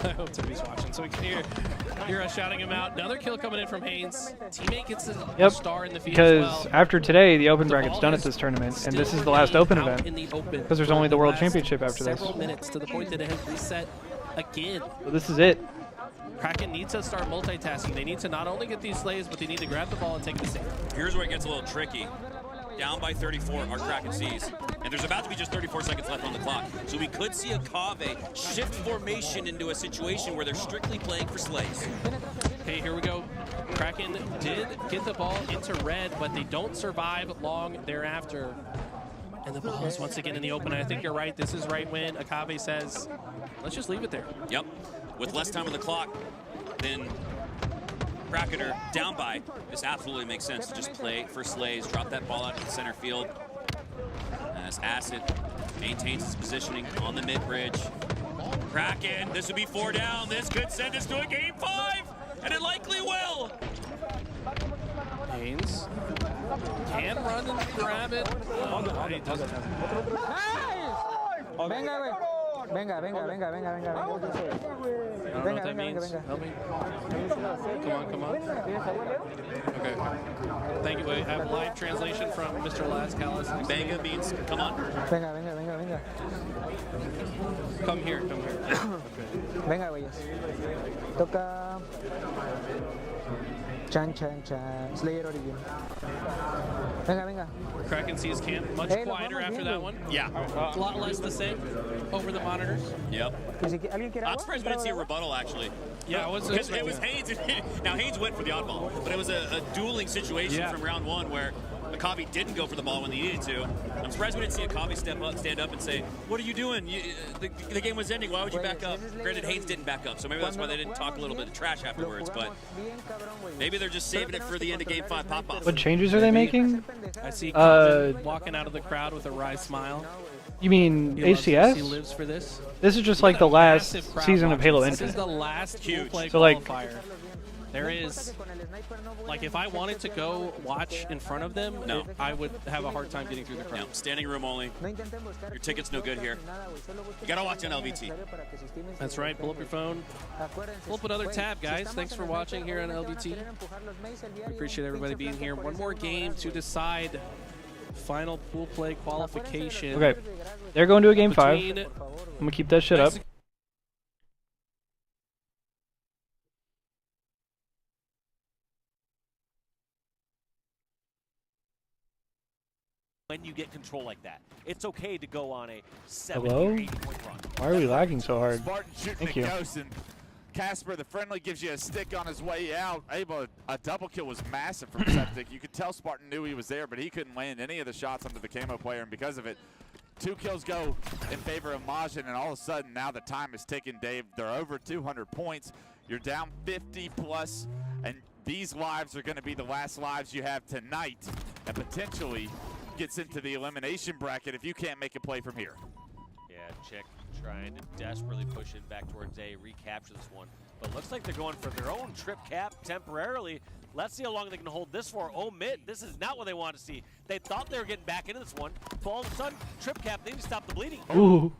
I hope Timmy's watching so we can hear us shouting him out. Another kill coming in from Haynes. Teammate gets a star in the feed because as well. after today, the open bracket's done at this tournament, and this is the last open event. Because there's only the World Championship after this. Several minutes to the point that it has reset again. So this is it. Kraken needs to start multitasking. They need to not only get these slays, but they need to grab the ball and take the save. Here's where it gets a little tricky. Down by 34 are Kraken sees. And there's about to be just 34 seconds left on the clock. So we could see Akave shift formation into a situation where they're strictly playing for slays. Okay, here we go. Kraken did get the ball into red, but they don't survive long thereafter. And the ball is once again in the open. I think you're right. This is right when Akabe says, let's just leave it there. Yep. With less time on the clock than Kraken are down by, this absolutely makes sense to just play for slays, drop that ball out to the center field. As Acid maintains his positioning on the mid-bridge. Kraken, this would be 4 down. This could send us to a game 5, and it likely will. Haynes can run and grab it. Oh, he doesn't have it. Venga, güey. Venga. I don't know what that means. Help me. Come on. Okay. Thank you. I have live translation from Mr. Lascalis. Venga means come on. Venga. Come here. Venga, güeyes. Toca. Chan. Slayer origin. Venga. Kraken sees camp much quieter after that one. Yeah. A lot less to say over the monitors. Yep. I'm surprised we didn't see a rebuttal, actually. Yeah, it was Haynes. Now, Haynes went for the oddball, but it was a dueling situation from round one where Akavi didn't go for the ball when he needed to. I'm surprised we didn't see Akavi stand up and say, "What are you doing? The game was ending. Why would you back up?" Granted, Haynes didn't back up, so maybe that's why they didn't talk a little bit of trash afterwards, but maybe they're just saving it for the end of Game 5 pop-off. What changes are they making? I see Colin walking out of the crowd with a wry smile. You mean He HCS? lives for this. This is just like the last Massive crowd season of Halo watching. Infinite. This is the last full-play So like, qualifier. There is, like, if I wanted to go watch in front of them, I would have a hard time getting through the crowd. No, standing room only. Your ticket's no good here. You gotta watch on LVT. That's right. Pull up your phone. Pull up another tab, guys. Thanks for watching here on LVT. We appreciate everybody being here. One more game to decide final pool play qualification. Okay, they're going to a Game 5. Between I'm gonna keep that shit up. When you get control like that, it's okay to go on a 70 Hello? or 80-point run. Why are we lagging so hard? Spartan shooting Thank the you. ghost, and Casper, the friendly, gives you a stick on his way out. A double kill was massive from Septic. You could tell Spartan knew he was there, but he couldn't land any of the shots onto the camo player, and because of it, 2 kills go in favor of Majin, and all of a sudden now the time is ticking, Dave. They're over 200 points. You're down 50 plus, and these lives are going to be the last lives you have tonight, and potentially gets into the elimination bracket if you can't make a play from here. Yeah, Chick trying to desperately push in back towards A, recapture this one. But looks like they're going for their own trip cap temporarily. Let's see how long they can hold this for. Omit, this is not what they want to see. They thought they were getting back into this one, but all of a sudden, trip cap, they need to stop the bleeding. Ooh.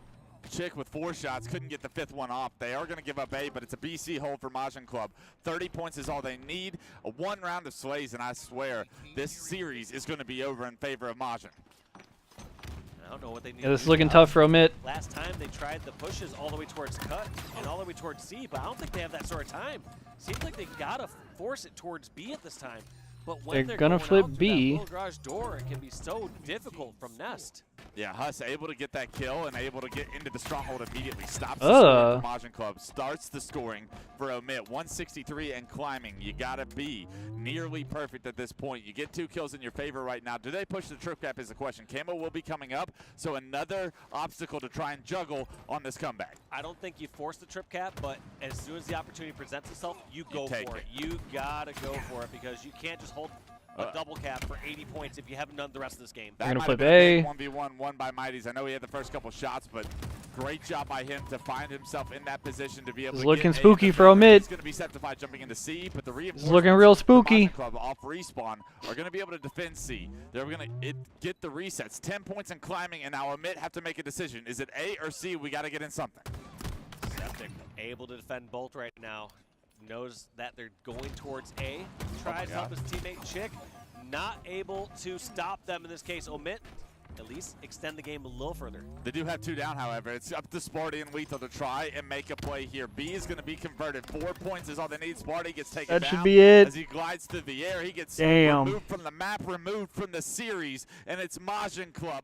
Chick with 4 shots, couldn't get the 5th one off. They are going to give up A, but it's a BC hold for Majin Club. 30 points is all they need. A 1 round of slays, and I swear this series is going to be over in favor of Majin. I don't know what they need. Yeah, this is looking tough for Omit. Last time they tried the pushes all the way towards cut and all the way towards C, but I don't think they have that sort of time. Seems like they gotta force it towards B at this time. But when They're gonna flip out B. That little garage door, it can be so difficult from Nest. Yeah, Huss able to get that kill and able to get into the stronghold immediately. Stops the scoring for Majin Club. Starts the scoring for Omit. 163 and climbing. You gotta be nearly perfect at this point. You get 2 kills in your favor right now. Do they push the trip cap is the question. Camo will be coming up, so another obstacle to try and juggle on this comeback. I don't think you force the trip cap, but as soon as the opportunity presents itself, you go for it. You gotta go for it because you can't just hold a double cap for 80 points if you haven't done the rest of this game. They're gonna flip A. 1v1 won by Mighties. I know he had the first couple shots, but great job by him to find himself in that position to be able It's to looking get spooky for Omit. He's going to be septified jumping into C, but the It's looking real spooky. Club off respawn are going to be able to defend C. They're going to get the resets. 10 points in climbing, and now Omit have to make a decision. Is it A or C? We got to get in something. Septic able to defend both right now. Knows that they're going towards A. Tries to help his teammate Chick. Not able to stop them in this case. Omit, at least extend the game a little further. They do have 2 down, however. It's up to Sparty and Lethal to try and make a play here. B is going to be converted. 4 points is all they need. Sparty gets taken down. That should be it. As he glides through the air, he gets Damn. removed from the map, removed from the series, and it's Majin Club.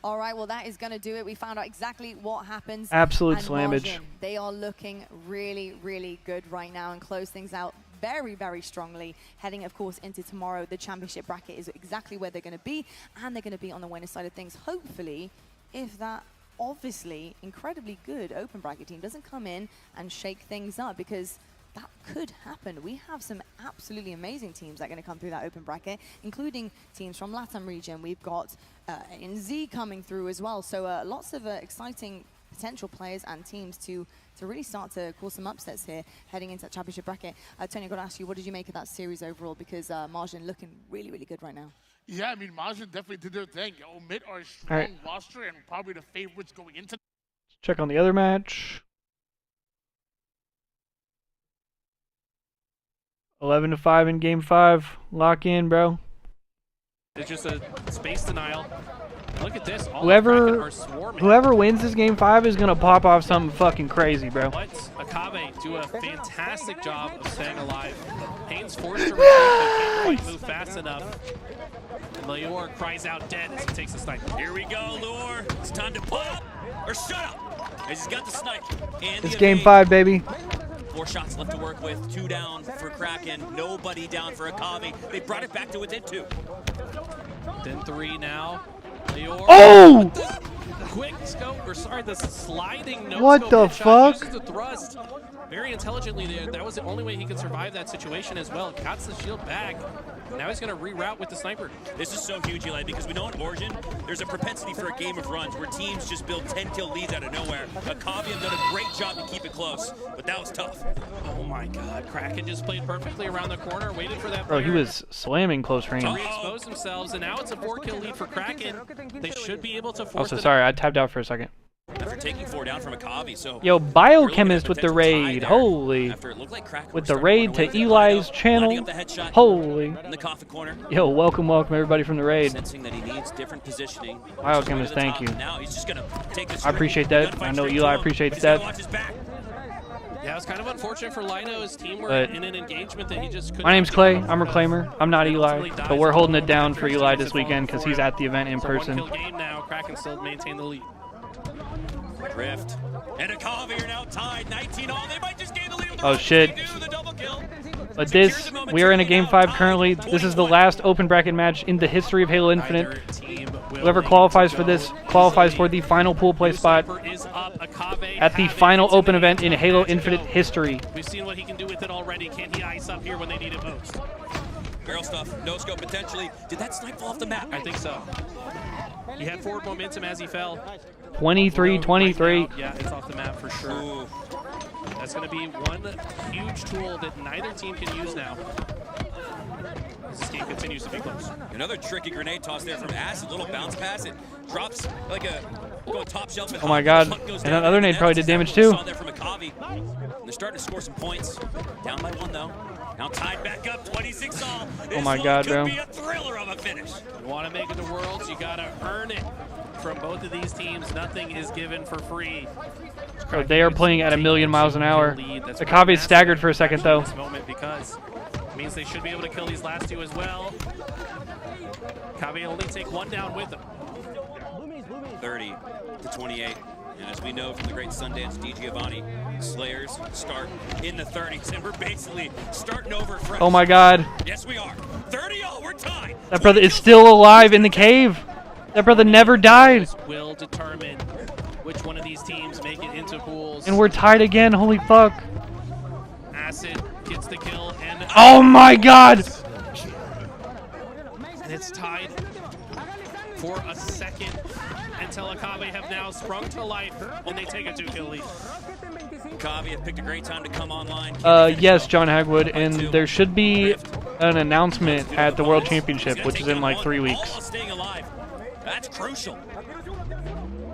All right, well, that is going to do it. We found out exactly what happens. Absolute and slammage. Majin, they are looking really, really good right now and close things out very, very strongly. Heading, of course, into tomorrow, the championship bracket is exactly where they're going to be, and they're going to be on the winner side of things. Hopefully, if that obviously incredibly good open bracket team doesn't come in and shake things up, because that could happen. We have some absolutely amazing teams that are going to come through that open bracket, including teams from LATAM region. We've got NZ coming through as well. So lots of exciting potential players and teams to really start to cause some upsets here heading into that championship bracket. Tony, I've got to ask you, what did you make of that series overall? Because Majin looking really, really good right now. Yeah, I mean, Majin definitely did their thing. Omit are a strong roster and probably the favorites going into. Check on the other match. 11-5 in Game 5. Lock in, bro. It's just a space denial. look at this. All Whoever wins this game 5 is gonna pop off something fucking crazy, bro. Akabe do a fantastic job of staying alive. Haynes forced to retreat, but can't quite move fast enough. And Lior cries out dead as he takes the snipe. Here we go, Lure. It's time to pull up or shut up. As he's got the snipe. And It's game 5, baby. 4 shots left to work with. 2 down for Kraken. Nobody down for Akabe. They brought it back to within 2. Then 3 now. Lior. Oh! The quick scope, or sorry, the sliding no What scope the headshot, fuck? uses the thrust very intelligently there. That was the only way he could survive that situation as well. Cuts the shield back. Now he's going to reroute with the sniper. This is so huge, Eli, because we know in Origin, there's a propensity for a game of runs where teams just build 10-kill leads out of nowhere. Akabe have done a great job to keep it close, but that was tough. Oh my god, Kraken just played perfectly around the corner, waited for that Bro, player he was slamming close range. to re-expose themselves, and now it's a 4-kill lead for Kraken. They should be able to force Also, sorry, I tapped out for a second. After taking 4 down from Akabe, so Yo, Biochemist with the raid. Holy. With the raid to Eli's channel. Holy. in the coffin corner. Yo, welcome everybody from the raid. Sensing that he needs different positioning. Biochemist, thank you. Now he's just gonna take this. I appreciate that. I know Eli appreciates that. Yeah, it's kind of unfortunate for Lino. His team were But in an engagement that he just couldn't. my name's Clay. I'm Reclaimer. I'm not Eli, but we're holding it down for Eli this weekend because he's at the event in person. 1-kill game now. Kraken still maintain the lead. Rift. And Akabe are now tied 19 all. They might just gain the lead with the Oh shit. But this, we are in a game 5 currently. This is the last open bracket match in the history of Halo Infinite. Whoever qualifies for this qualifies for the final pool play spot at the final open event in Halo Infinite history. We've seen what he can do with it already. Can he ice up here when they need it most? Barrel stuff, no scope potentially. Did that snipe fall off the map? I think so. He had forward momentum as he fell. 23-23. Yeah, it's off the map for sure. Ooh. That's going to be one huge tool that neither team can use now. This game continues to be close. Another tricky grenade toss there from Acid. Little bounce pass. It drops like a going top shelf. Oh my god. And that other nade probably did damage too. There from Akabe. And they're starting to score some points. Down by 1 though. Now tied back up, 26 all. Oh my god, bro. Could be a thriller of a finish. You want to make it to Worlds, you got to earn it from both of these teams. Nothing is given for free. Bro, they are playing at 1,000,000 miles an hour. Akabe's staggered for a second though. This moment because it means they should be able to kill these last 2 as well. Akabe only take 1 down with them. 30-28. And as we know from the great Sundance DiGiovanni, Slayers start in the 30s, and we're basically starting over fresh. Oh my god. Yes, we are. 30-all, we're tied. That brother is still alive in the cave. That brother never died. Will determine which one of these teams make it into pools. And we're tied again. Holy fuck. Acid gets the kill and oh my god. And it's tied for a second until Akabe have now sprung to life and they take a 2-kill lead. Akabe have picked a great time to come online. Yes, John Hagwood, and there should be an announcement at the World Championship, which is in like 3 weeks. Staying alive. That's crucial.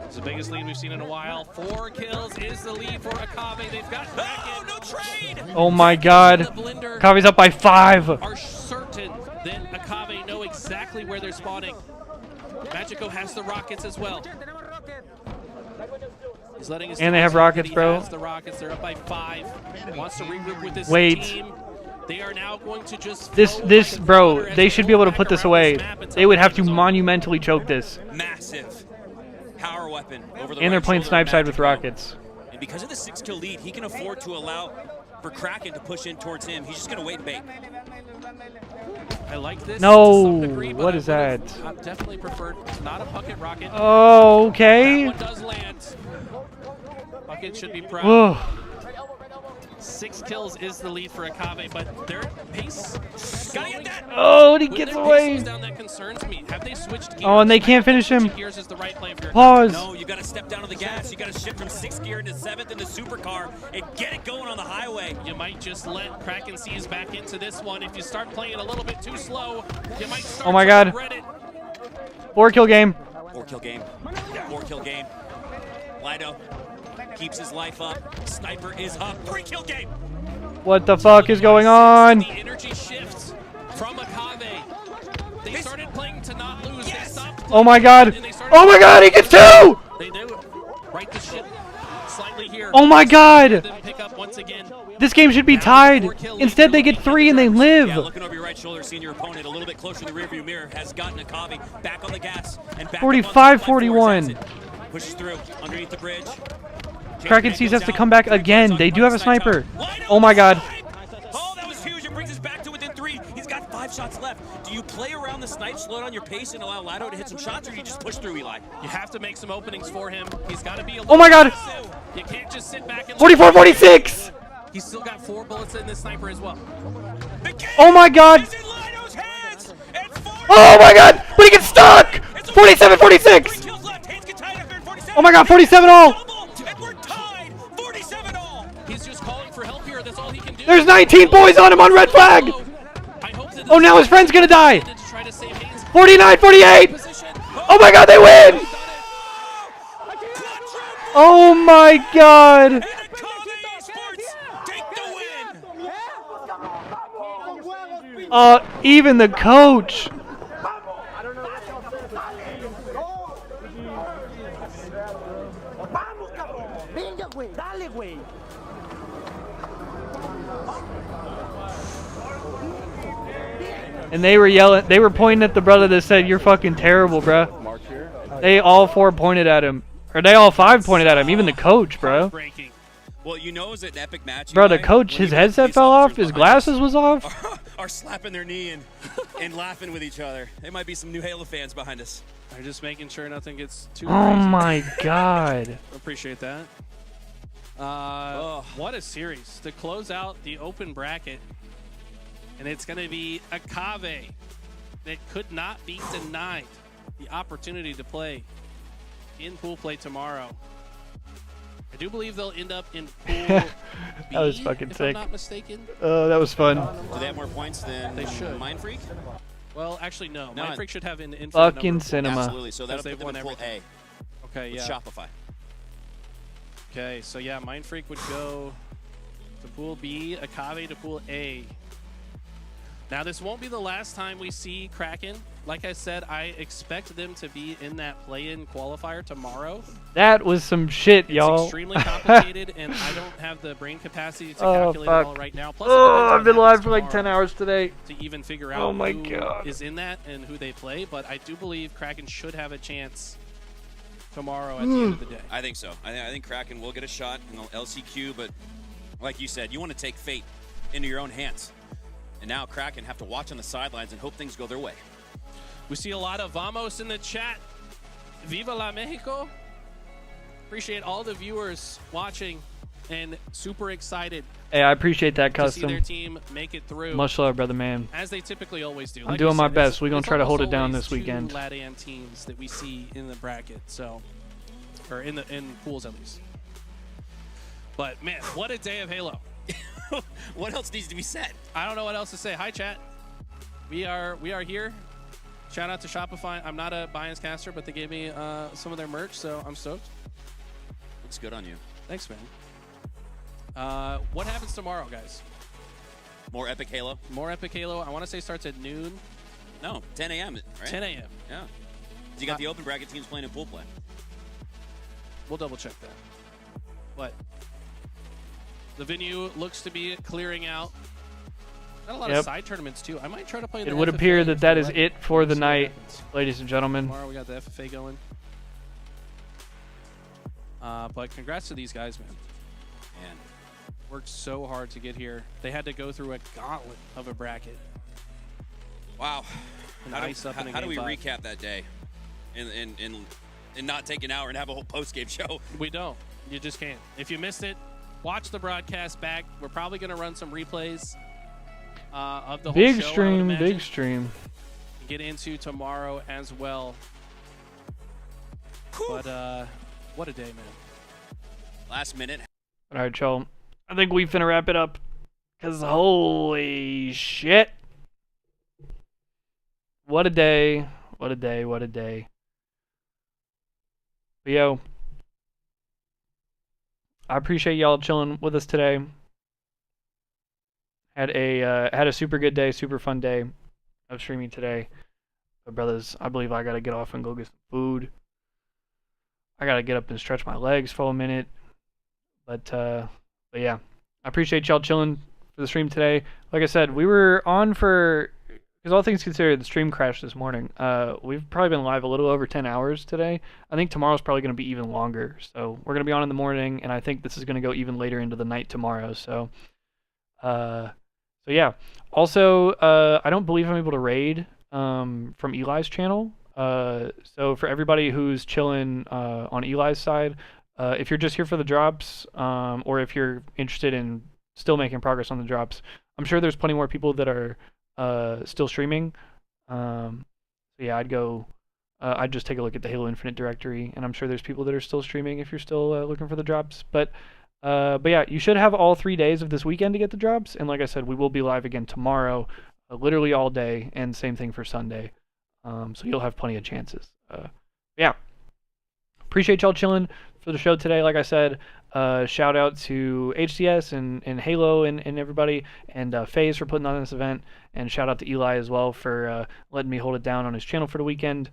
It's the biggest lead we've seen in a while. 4 kills is the lead for Akabe. They've got Kraken. No trade. Oh my god. Akabe's up by 5. Are certain that Akabe know exactly where they're spawning. Magico has the rockets as well. He's letting his and they have rockets, bro. The rockets, they're up by 5. Wants to regroup with this Wait. team. They are now going to just This, bro, they should be able to put this away. They would have to monumentally choke this. Massive power weapon over the And they're right playing shoulder snipe of side with Magico. rockets. And because of the 6-kill lead, he can afford to allow for Kraken to push in towards him. He's just going to wait and bait. I like this. No, to some degree, but what I is that? would've definitely preferred not a bucket rocket. Oh, okay. That one does land. Bucket should be proud. Ugh. 6 kills is the lead for Akabe, but their pace. Gotta get that. Oh, and he When gets their away. pace goes down, that concerns me. Have they switched gears? Oh, and they can't finish him. Gears is the right play for Pause. No, you got to step down to the gas. You got to shift from 6th gear into 7th in the supercar and get it going on the highway. You might just let Kraken seize back into this one. If you start playing a little bit too slow, you might start Oh my to god. regret it. 4-kill game. 4-kill game. 4-kill game. Lido keeps his life up. Sniper is up. 3-kill game. What the fuck is going on? The energy shifts from Akabe. They started playing to not lose. They stopped Oh my god. and they started Oh my god, he gets 2! They do. Right the ship slightly here. Oh my god! Then pick up once again. This game should be tied. Instead, they get 3 and they live. Yeah, looking over your right shoulder, seeing your opponent a little bit closer to the rearview mirror, has gotten a Kavi back on the gas and back 45-41. Pushes through underneath the bridge. Kraken sees has to come back again. They do have a sniper. Oh my god. Oh, that was huge. It brings us back to within 3. He's got 5 shots left. Do you play around the snipe, slow down your pace, and allow Lado to hit some shots, or do you just push through, Eli? You have to make some openings for him. He's got to be a Oh my god. aggressive. You can't just sit back and 44-46. He's still got 4 bullets in this sniper as well. Oh my god. Oh my god. But he gets stuck. 47-46. Oh my god, 47 all. He's just calling for help here. That's all he can do. There's 19 boys on him on red flag. Oh, now his friend's gonna die. 49-48. Oh my god, they win. Oh my god. Even the coach. And they were yelling, they were pointing at the brother that said, "You're fucking terrible, bro." They all 4 pointed at him. Or they all 5 pointed at him, even the coach, bro. Well, you know, it was an epic match. Bro, the coach, his headset fell off, his glasses was off. Are slapping their knee and laughing with each other. There might be some new Halo fans behind us. They're just making sure nothing gets too Oh crazy. my god. Appreciate that. What a series to close out the open bracket. And it's going to be a Cave that could not be denied the opportunity to play in pool play tomorrow. I do believe they'll end up in pool That B, was fucking if sick. I'm not mistaken. Oh, that was fun. Do they have more points than They should. Mind Freak? Well, actually, no. None. Mind Freak should have an infinite Fucking number of cinema. Absolutely. So that'll they've put them won in pool everything. A. Okay, With yeah. Shopify. Okay, so yeah, Mind Freak would go to pool B, Akave to pool A. Now, this won't be the last time we see Kraken. Like I said, I expect them to be in that play-in qualifier tomorrow. That was some shit, It's y'all. extremely complicated, and I don't have the brain capacity to calculate it all right now. Plus, it Oh, depends I've on been what live happens for like 10 tomorrow hours today. to even figure out Oh my who god. is in that and who they play. But I do believe Kraken should have a chance tomorrow at the end of the day. I think so. I think Kraken will get a shot in the LCQ, but like you said, you want to take fate into your own hands. And now Kraken have to watch on the sidelines and hope things go their way. We see a lot of Vamos in the chat. Viva la Mexico. Appreciate all the viewers watching and super excited Hey, I appreciate that to see custom. their team make it through. Much love, brother man. As they typically always do. I'm Like doing you my said, best. We're gonna it's try to hold almost it down always this weekend. two LATAM teams that we see in the bracket, so or in pools at least. But man, what a day of Halo. What else needs to be said? I don't know what else to say. Hi, chat. We are here. Shout out to Shopify. I'm not a Bias caster, but they gave me some of their merch, so I'm stoked. Looks good on you. Thanks, man. What happens tomorrow, guys? More Epic Halo? More Epic Halo. I want to say starts at noon. No, 10 a.m., right? 10 a.m. Yeah. You got the open bracket teams playing in pool play. We'll double check that. But the venue looks to be clearing out. Got a lot of side tournaments too. I might try to play the It would FFA appear if that that we're is ready. it for the See what night, happens. ladies and gentlemen. Tomorrow we got the FFA going. But congrats to these guys, man. Man. Worked so hard to get here. They had to go through a gauntlet of a bracket. Wow. And How ice up in do we game 5. recap that day and not take an hour and have a whole post-game show? We don't. You just can't. If you missed it, watch the broadcast back. We're probably going to run some replays of the whole Big show, I would stream, imagine. big stream. Get into tomorrow as well. But what a day, man. Last minute. All right, y'all. I think we finna wrap it up. Cause holy shit. What a day. What a day. What a day. But yo, I appreciate y'all chilling with us today. Had a super good day, super fun day of streaming today. But brothers, I believe I gotta get off and go get some food. I gotta get up and stretch my legs for a minute. But yeah, I appreciate y'all chilling for the stream today. Like I said, we were on for, because all things considered, the stream crashed this morning. We've probably been live a little over 10 hours today. I think tomorrow's probably going to be even longer. So we're going to be on in the morning, and I think this is going to go even later into the night tomorrow. So yeah. Also, I don't believe I'm able to raid from Eli's channel. So for everybody who's chilling on Eli's side, if you're just here for the drops, or if you're interested in still making progress on the drops, I'm sure there's plenty more people that are still streaming. So yeah, I'd just take a look at the Halo Infinite directory, and I'm sure there's people that are still streaming if you're still looking for the drops. But yeah, you should have all 3 days of this weekend to get the drops. And like I said, we will be live again tomorrow, literally all day, and same thing for Sunday. So you'll have plenty of chances. Yeah, appreciate y'all chilling for the show today. Like I said, shout out to HCS and Halo and everybody, and FaZe for putting on this event, and shout out to Eli as well for letting me hold it down on his channel for the weekend.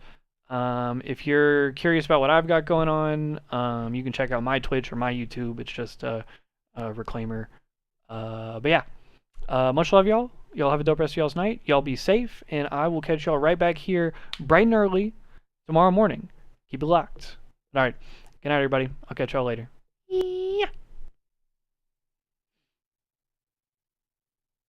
If you're curious about what I've got going on, you can check out my Twitch or my YouTube. It's just Reclaimer. But yeah, much love, y'all. Y'all have a dope rest of y'all's night. Y'all be safe, and I will catch y'all right back here bright and early tomorrow morning. Keep it locked. All right. Good night, everybody. I'll catch y'all later.